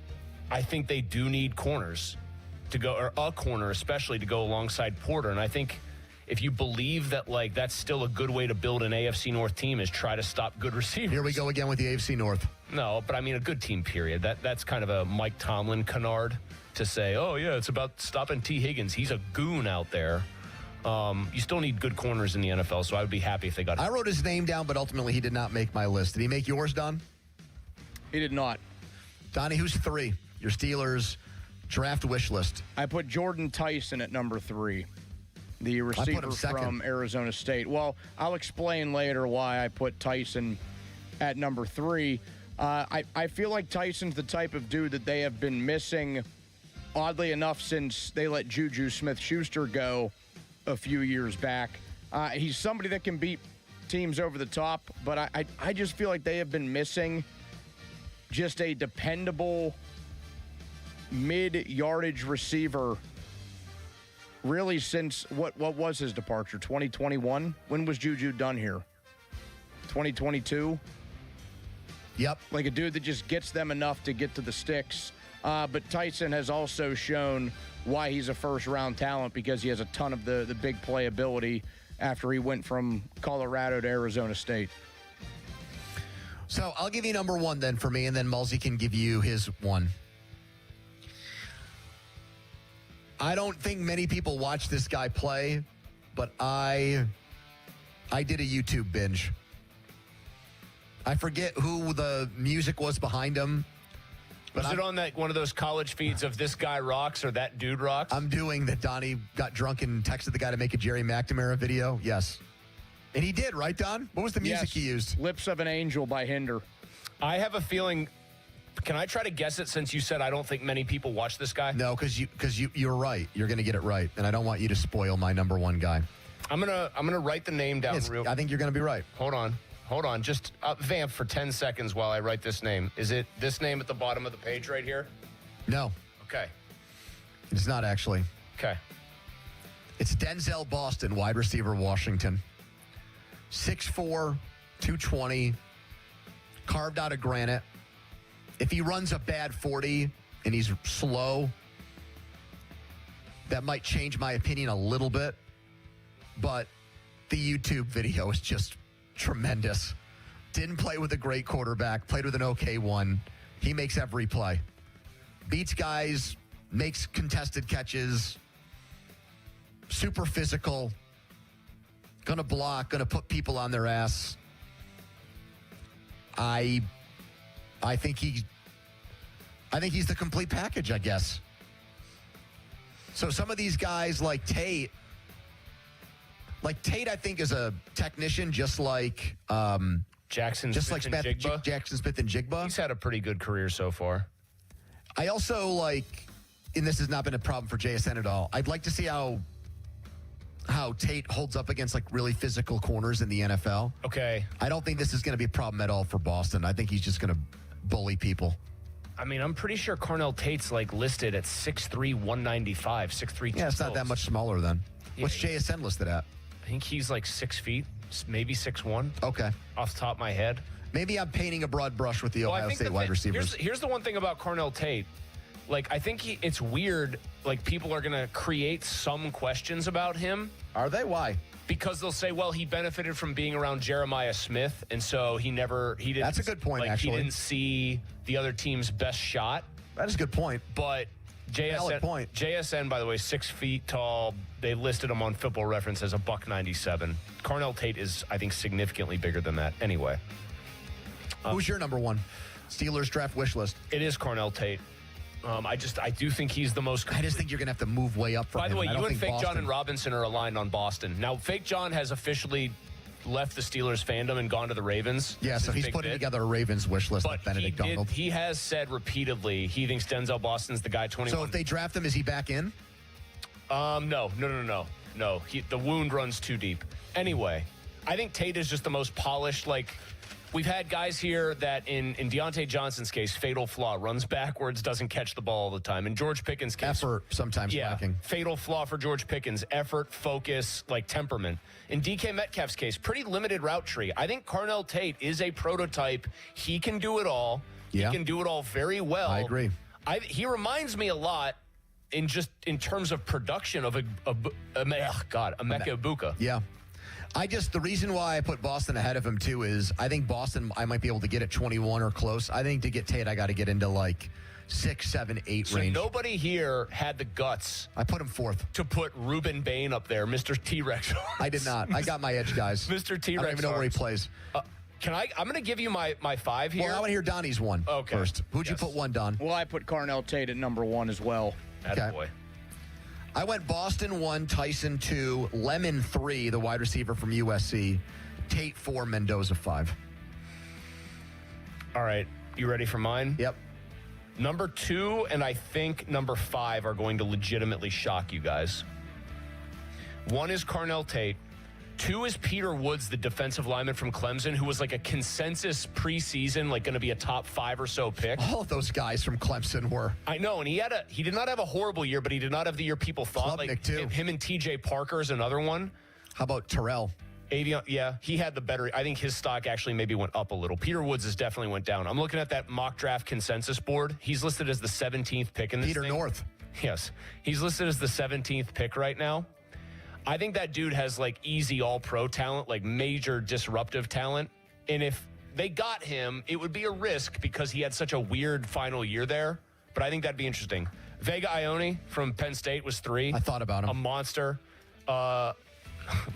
I think they do need corners to go, or a corner especially to go alongside Porter, and I think if you believe that that's still a good way to build an AFC North team is try to stop good receivers. Here we go again with the AFC North. No, but I mean a good team, period. That's kind of a Mike Tomlin canard to say, oh, yeah, it's about stopping T. Higgins. He's a goon out there. You still need good corners in the NFL, so I would be happy if they got it. I wrote his name down, but ultimately he did not make my list. Did he make yours, Don? He did not. Donnie, who's 3? Your Steelers draft wish list. I put Jordan Tyson at number 3. The receiver from Arizona State. Well, I'll explain later why I put Tyson at number 3. I feel like Tyson's the type of dude that they have been missing, oddly enough, since they let Juju Smith-Schuster go a few years back. He's somebody that can beat teams over the top, but I just feel like they have been missing just a dependable mid-yardage receiver really since, what was his departure, 2021? When was Juju done here? 2022? Yep. Like a dude that just gets them enough to get to the sticks. But Tyson has also shown why he's a first-round talent because he has a ton of the big playability after he went from Colorado to Arizona State. So I'll give you number 1 then for me, and then Mulsey can give you his 1. I don't think many people watch this guy play, but I did a YouTube binge. I forget who the music was behind him. But was it on one of those college feeds of this guy rocks or that dude rocks? I'm doing that. Donnie got drunk and texted the guy to make a Jerry McNamara video. Yes. And he did, right, Don? What was the music he used? Lips of an Angel by Hinder. I have a feeling. Can I try to guess it since you said I don't think many people watch this guy? No, because you're right. You're going to get it right, and I don't want you to spoil my number 1 guy. I'm gonna write the name down real. I think you're going to be right. Hold on. Just vamp for 10 seconds while I write this name. Is it this name at the bottom of the page right here? No. Okay. It's not actually. Okay. It's Denzel Boston, wide receiver, Washington. 6'4", 220, carved out of granite. If he runs a bad 40 and he's slow, that might change my opinion a little bit. But the YouTube video is just tremendous. Didn't play with a great quarterback, played with an okay one. He makes every play. Beats guys, makes contested catches, super physical, gonna block, gonna put people on their ass. I think he's the complete package, I guess. So some of these guys like Tate, I think is a technician, just like Jackson Smith and Jigba. He's had a pretty good career so far. I also and this has not been a problem for JSN at all. I'd like to see how Tate holds up against really physical corners in the NFL. Okay. I don't think this is going to be a problem at all for Boston. I think he's just going to bully people. I mean, I'm pretty sure Cornell Tate's listed at 6'3", 195, 6'3". Yeah, it's not that much smaller then. Yeah, what's JSN listed at? I think he's 6 feet, maybe 6'1". Okay. Off the top of my head. Maybe I'm painting a broad brush with the Ohio State wide receivers. Here's the one thing about Cornell Tate. I think it's weird. People are going to create some questions about him. Are they? Why? Because they'll say, well, he benefited from being around Jeremiah Smith, and so he didn't. That's a good point, actually. He didn't see the other team's best shot. That is a good point. But JSN, by the way, 6 feet tall. They listed him on Football Reference as a $197. Cornell Tate is, I think, significantly bigger than that. Anyway. Who's your number 1? Steelers draft wish list. It is Cornell Tate. I do think he's the most. I just think you're going to have to move way up for him. By the way, I you don't and think Fake Boston... John and Robinson are aligned on Boston. Now, Fake John has officially left the Steelers fandom and gone to the Ravens. Yeah, so he's putting together a Ravens wish list like Benedict Donald. He has said repeatedly he thinks Denzel Boston's the guy 21. So if they draft him, is he back in? No. The wound runs too deep. Anyway, I think Tate is just the most polished, we've had guys here that in Deontay Johnson's case, fatal flaw, runs backwards, doesn't catch the ball all the time. In George Pickens' case, effort sometimes lacking. Fatal flaw for George Pickens, effort, focus, temperament. In DK Metcalf's case, pretty limited route tree. I think Carnell Tate is a prototype. He can do it all. Yeah. He can do it all very well. I agree. He reminds me a lot in terms of production of Emeka Egbuka. Yeah. The reason why I put Boston ahead of him, too, is I think Boston, I might be able to get at 21 or close. I think to get Tate, I got to get into 6, 7, 8 range. So nobody here had the guts. I put him fourth. To put Ruben Bain up there, Mr. T-Rex. I did not. I got my edge, guys. Mr. T-Rex. I don't even know where he plays. I'm going to give you my 5 here. Well, I want to hear Donnie's one first. Who'd you put 1, Don? Well, I put Carnell Tate at number 1 as well. Attaboy. I went Boston 1, Tyson 2, Lemon 3, the wide receiver from USC, Tate 4, Mendoza 5. All right. You ready for mine? Yep. Number 2 and I think number 5 are going to legitimately shock you guys. 1 is Carnell Tate. 2 is Peter Woods, the defensive lineman from Clemson, who was a consensus preseason, going to be a top 5 or so pick. All of those guys from Clemson were. I know, and he did not have a horrible year, but he did not have the year people thought. Klubnik, too. Him and TJ Parker is another one. How about Terrell? Avion, yeah, he had the better. I think his stock actually maybe went up a little. Peter Woods has definitely went down. I'm looking at that mock draft consensus board. He's listed as the 17th pick in this Peter thing. North. Yes, he's listed as the 17th pick right now. I think that dude has easy all-pro talent, major disruptive talent. And if they got him, it would be a risk because he had such a weird final year there. But I think that'd be interesting. Vega Ione from Penn State was 3. I thought about him. A monster. Didn't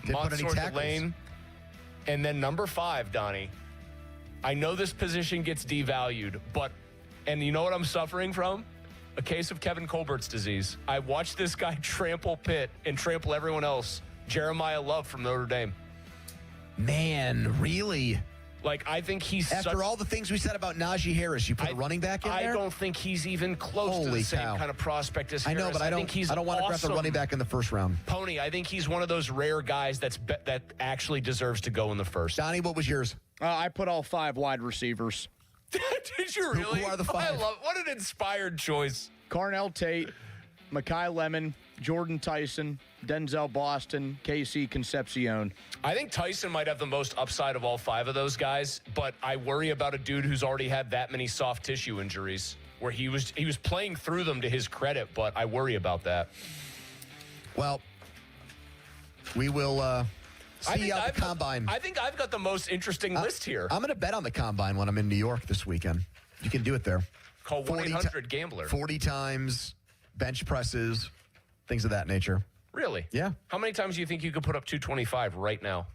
put any tackles. Lane. And then number 5, Donnie. I know this position gets devalued, and you know what I'm suffering from? A case of Kevin Colbert's disease. I watched this guy trample Pitt and trample everyone else. Jeremiah Love from Notre Dame. Man, really? I think he's After all the things we said about Najee Harris, you put a running back in there? I don't think he's even close to the same kind of prospect as Harris. I know, but I don't want to draft a running back in the first round. Pony, I think he's one of those rare guys that actually deserves to go in the first. Donnie, what was yours? I put all 5 wide receivers. Did you really? Who are the 5? What an inspired choice. Carnell Tate, Mekhi Lemon, Jordan Tyson, Denzel Boston, KC Concepcion. I think Tyson might have the most upside of all 5 of those guys, but I worry about a dude who's already had that many soft tissue injuries where he was playing through them to his credit, but I worry about that. Well, we will see how the Combine. I think I've got the most interesting list here. I'm going to bet on the Combine when I'm in New York this weekend. You can do it there. Call 1-800-GAMBLER. 40 times, bench presses, things of that nature. Really? Yeah. How many times do you think you could put up 225 right now?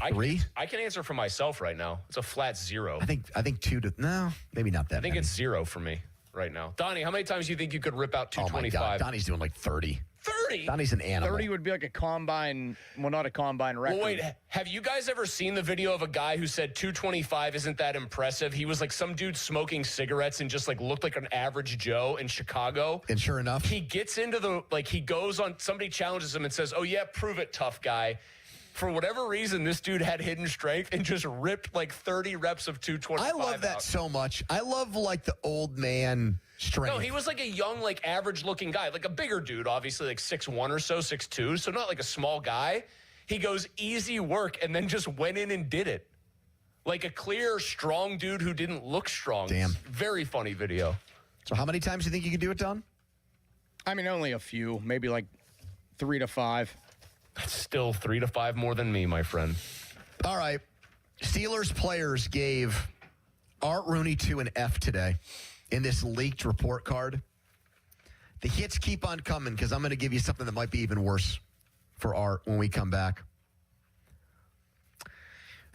Three? I can answer for myself right now. It's a flat 0. I think 2 to no, maybe not that. I think it's 0 for me right now. Donnie, how many times do you think you could rip out 225? Oh my God, Donnie's doing 30. 30? Donnie's an animal. 30 would be a combine, well, not a combine record. Well, wait, have you guys ever seen the video of a guy who said 225 isn't that impressive? He was some dude smoking cigarettes and just looked like an average Joe in Chicago. And sure enough, he gets into he goes on, somebody challenges him and says, "Oh yeah, prove it, tough guy." For whatever reason, this dude had hidden strength and just ripped 30 reps of 225 I love that so much. I love the old man strength. No, he was a young, average-looking guy, a bigger dude, obviously 6'1" or so, 6'2", so not a small guy. He goes easy work and then just went in and did it. A clear, strong dude who didn't look strong. Damn. Very funny video. So how many times do you think you could do it, Don? I mean, only a few, maybe 3 to 5. That's still 3 to 5 more than me, my friend. All right. Steelers players gave Art Rooney 2 an F today in this leaked report card. The hits keep on coming because I'm going to give you something that might be even worse for Art when we come back.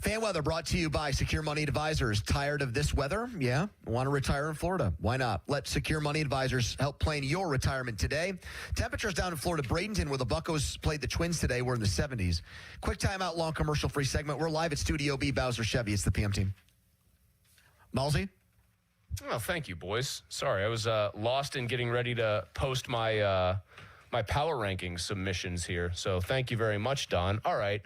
Fan weather brought to you by Secure Money Advisors. Tired of this weather? Yeah. Want to retire in Florida? Why not? Let Secure Money Advisors help plan your retirement today. Temperatures down in Florida, Bradenton, where the Buccos played the Twins today, were in the 70s. Quick timeout, long commercial-free segment. We're live at Studio B, Bowser Chevy. It's the PM team. Malsey? Oh, thank you, boys. Sorry, I was lost in getting ready to post my my power ranking submissions here. So thank you very much, Don. All right.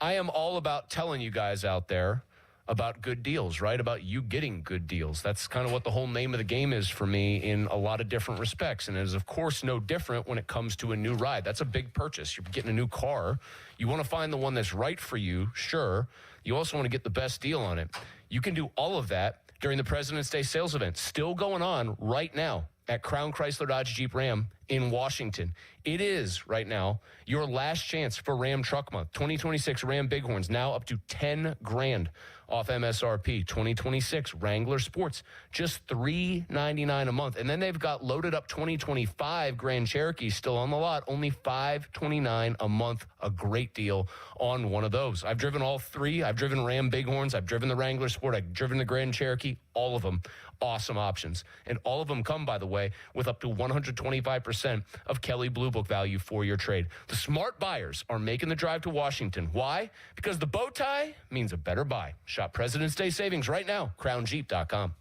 I am all about telling you guys out there about good deals, right? About you getting good deals. That's kind of what the whole name of the game is for me in a lot of different respects. And it is, of course, no different when it comes to a new ride. That's a big purchase. You're getting a new car. You want to find the one that's right for you, sure. You also want to get the best deal on it. You can do all of that during the President's Day sales event, still going on right now at Crown Chrysler Dodge Jeep Ram in Washington. It is, right now, your last chance for Ram Truck Month. 2026 Ram Bighorns, now up to $10,000 off MSRP. 2026 Wrangler Sports, just $399 a month. And then they've got loaded up 2025 Grand Cherokee still on the lot, only $529 a month. A great deal on one of those. I've driven all three. I've driven Ram Bighorns. I've driven the Wrangler Sport. I've driven the Grand Cherokee. All of them awesome options. And all of them come, by the way, with up to 125% of Kelley Blue Book value for your trade. The smart buyers are making the drive to Washington. Why? Because the bow tie means a better buy. Shop President's Day savings right now. CrownJeep.com.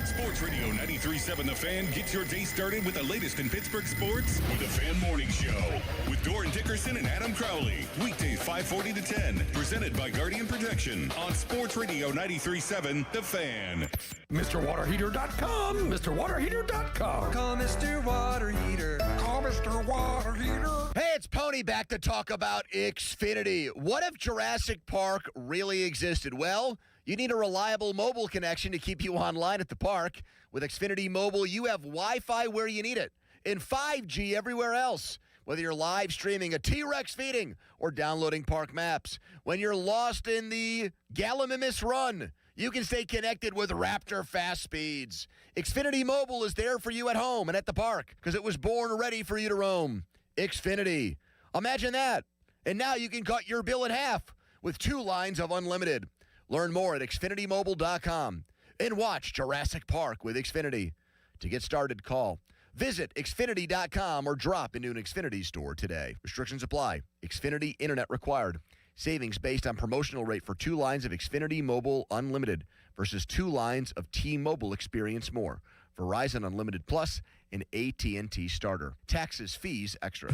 Sports Radio 93.7 The Fan gets your day started with the latest in Pittsburgh sports with the Fan Morning Show with Doran Dickerson and Adam Crowley. Weekdays 5:40 to 10. Presented by Guardian Protection on Sports Radio 93.7 The Fan. MrWaterHeater.com. MrWaterHeater.com. Call Mr. Water Heater. Call Mr. Water Heater. Hey, it's Pony back to talk about Xfinity. What if Jurassic Park really existed? Well, you need a reliable mobile connection to keep you online at the park. With Xfinity Mobile, you have Wi-Fi where you need it and 5G everywhere else. Whether you're live streaming a T-Rex feeding or downloading park maps. When you're lost in the Gallimimus Run, you can stay connected with Raptor fast speeds. Xfinity Mobile is there for you at home and at the park because it was born ready for you to roam. Xfinity. Imagine that. And now you can cut your bill in half with 2 lines of unlimited. Learn more at XfinityMobile.com and watch Jurassic Park with Xfinity. To get started, call. Visit Xfinity.com or drop into an Xfinity store today. Restrictions apply. Xfinity Internet required. Savings based on promotional rate for 2 lines of Xfinity Mobile Unlimited versus 2 lines of T-Mobile Experience More. Verizon Unlimited Plus and AT&T Starter. Taxes, fees, extra.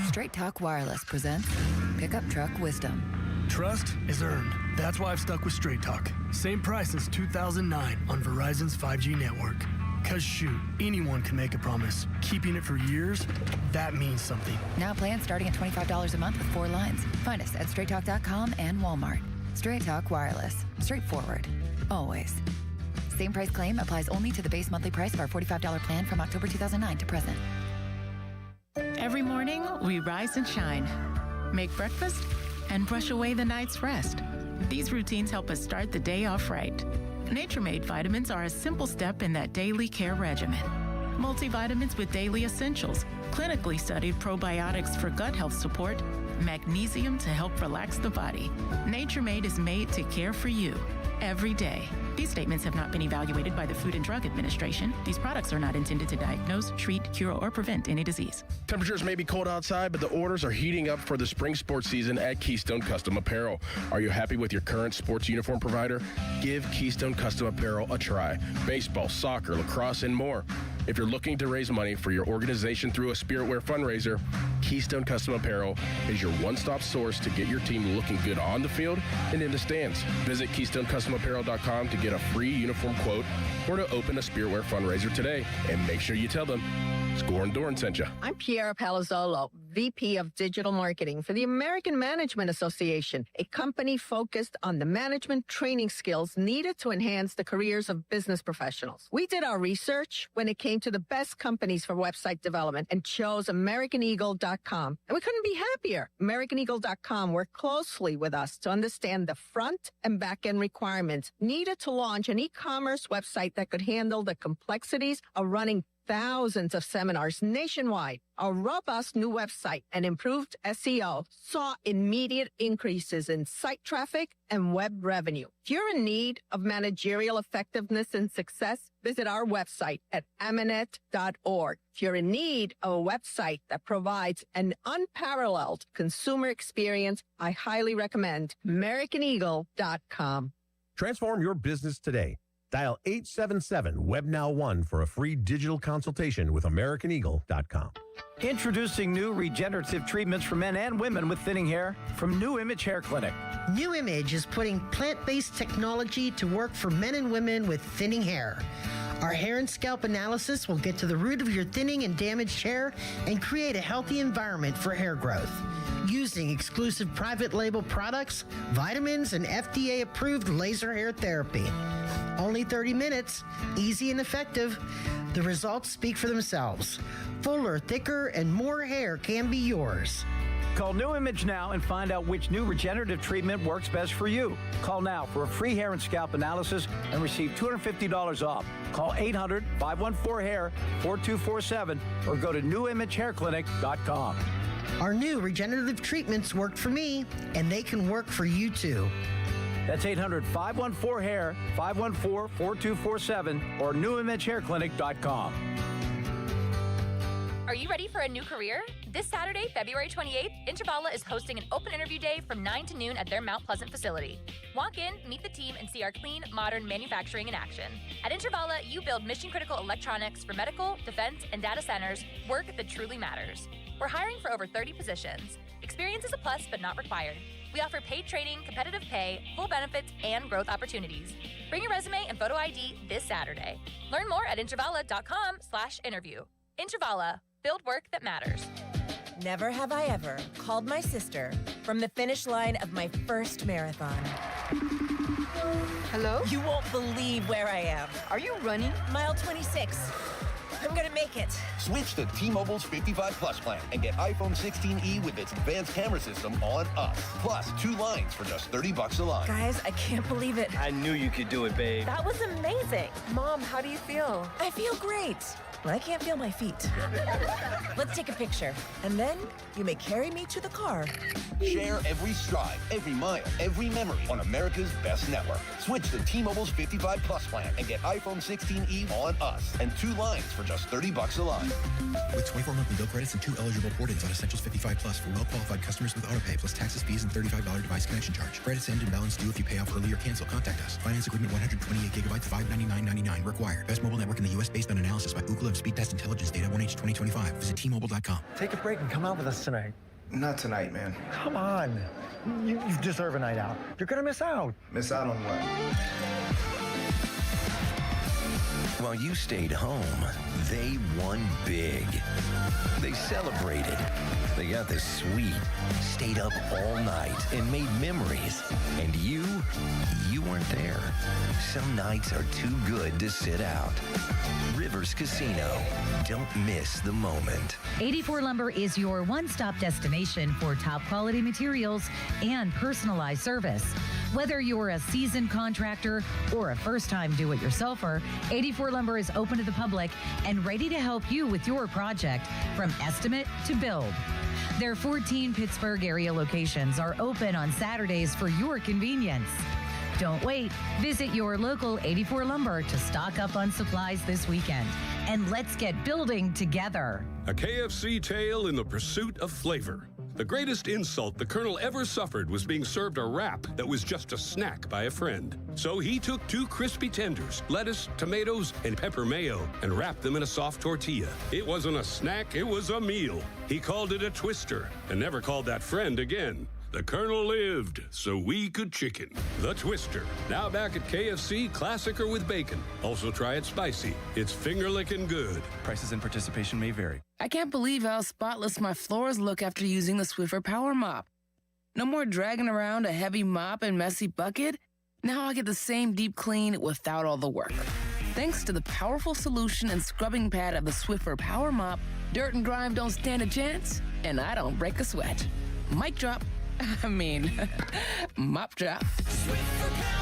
Straight Talk Wireless presents Pickup Truck Wisdom. Trust is earned. That's why I've stuck with Straight Talk. Same price since 2009 on Verizon's 5G network. Because shoot, anyone can make a promise. Keeping it for years, that means something. Now plans starting at $25 a month with 4 lines. Find us at straighttalk.com and Walmart. Straight Talk Wireless. Straightforward. Always. Same price claim applies only to the base monthly price of our $45 plan from October 2009 to present. Every morning, we rise and shine. Make breakfast and brush away the night's rest. These routines help us start the day off right. Nature-Made vitamins are a simple step in that daily care regimen. Multivitamins with daily essentials, clinically studied probiotics for gut health support, magnesium to help relax the body. Nature-Made is made to care for you every day. These statements have not been evaluated by the Food and Drug Administration. These products are not intended to diagnose, treat, cure, or prevent any disease. Temperatures may be cold outside, but the orders are heating up for the spring sports season at Keystone Custom Apparel. Are you happy with your current sports uniform provider? Give Keystone Custom Apparel a try. Baseball, soccer, lacrosse, and more. If you're looking to raise money for your organization through a Spirit Wear fundraiser, Keystone Custom Apparel is your one-stop source to get your team looking good on the field and in the stands. Visit KeystoneCustomApparel.com to get a free uniform quote or to open a Spirit Wear fundraiser today. And make sure you tell them Score and Doran sent you. I'm Piera Palazzolo, VP of Digital Marketing for the American Management Association, a company focused on the management training skills needed to enhance the careers of business professionals. We did our research when it came to the best companies for website development and chose AmericanEagle.com. And we couldn't be happier. AmericanEagle.com worked closely with us to understand the front and back end requirements needed to launch an e-commerce website that could handle the complexities of running thousands of seminars nationwide, a robust new website, and improved SEO saw immediate increases in site traffic and web revenue. If you're in need of managerial effectiveness and success, visit our website at amanet.org. If you're in need of a website that provides an unparalleled consumer experience, I highly recommend AmericanEagle.com. Transform your business today. Dial 877-WebNow1 for a free digital consultation with AmericanEagle.com. Introducing new regenerative treatments for men and women with thinning hair from New Image Hair Clinic. New Image is putting plant-based technology to work for men and women with thinning hair. Our hair and scalp analysis will get to the root of your thinning and damaged hair and create a healthy environment for hair growth. Using exclusive private label products, vitamins, and FDA-approved laser hair therapy. Only 30 minutes, easy and effective. The results speak for themselves. Fuller, thicker, and more hair can be yours. Call New Image now and find out which new regenerative treatment works best for you. Call now for a free hair and scalp analysis and receive $250 off. Call 800-514-HAIR 4247 or go to newimagehairclinic.com. Our new regenerative treatments worked for me, and they can work for you too. That's 800-514-HAIR 514-4247 or newimagehairclinic.com. Are you ready for a new career? This Saturday, February 28th, Intervala is hosting an open interview day from 9 to noon at their Mount Pleasant facility. Walk in, meet the team, and see our clean, modern manufacturing in action. At Intervala, you build mission-critical electronics for medical, defense, and data centers, work that truly matters. We're hiring for over 30 positions. Experience is a plus, but not required. We offer paid training, competitive pay, full benefits, and growth opportunities. Bring your resume and photo ID this Saturday. Learn more at intervala.com/interview. Intervala. Build work that matters. Never have I ever called my sister from the finish line of my first marathon. Hello? You won't believe where I am. Are you running? Mile 26. I'm gonna make it. Switch to T-Mobile's 55 Plus plan and get iPhone 16e with its advanced camera system on us. Plus, 2 lines for just $30 a line. Guys, I can't believe it. I knew you could do it, babe. That was amazing. Mom, how do you feel? I feel great. But I can't feel my feet. Let's take a picture. And then you may carry me to the car. Share every stride, every mile, every memory on America's best network. Switch to T-Mobile's 55 Plus plan and get iPhone 16e on us and 2 lines for just $30 a line. With 24 monthly bill credits and 2 eligible port-ins on Essentials 55 Plus for well-qualified customers with autopay plus taxes, fees, and $35 device connection charge. Credits end and balance due if you pay off early or cancel. Contact us. Finance agreement 128 gigabytes, $599.99 required. Best mobile network in the U.S. based on analysis by Ookla of Speed Test Intelligence data 1H 2025. Visit T-Mobile.com. Take a break and come out with us tonight. Not tonight, man. Come on. You deserve a night out. You're going to miss out. Miss out on what? While you stayed home, they won big. They celebrated. They got the suite, stayed up all night, and made memories. And you weren't there. Some nights are too good to sit out. Rivers Casino. Don't miss the moment. 84 Lumber is your one-stop destination for top quality materials and personalized service. Whether you're a seasoned contractor or a first-time do-it-yourselfer, 84 Lumber is open to the public and ready to help you with your project from estimate to build. Their 14 Pittsburgh area locations are open on Saturdays for your convenience. Don't wait. Visit your local 84 Lumber to stock up on supplies this weekend. And let's get building together. A KFC tale in the pursuit of flavor. The greatest insult the Colonel ever suffered was being served a wrap that was just a snack by a friend. So he took 2 crispy tenders, lettuce, tomatoes, and pepper mayo, and wrapped them in a soft tortilla. It wasn't a snack, it was a meal. He called it a twister, and never called that friend again. The Colonel lived, so we could chicken. The Twister, now back at KFC, classic or with bacon. Also try it spicy. It's finger-licking good. Prices and participation may vary. I can't believe how spotless my floors look after using the Swiffer Power Mop. No more dragging around a heavy mop and messy bucket. Now I get the same deep clean without all the work. Thanks to the powerful solution and scrubbing pad of the Swiffer Power Mop, dirt and grime don't stand a chance, and I don't break a sweat. Mic drop. Mop drop. Swiffer Power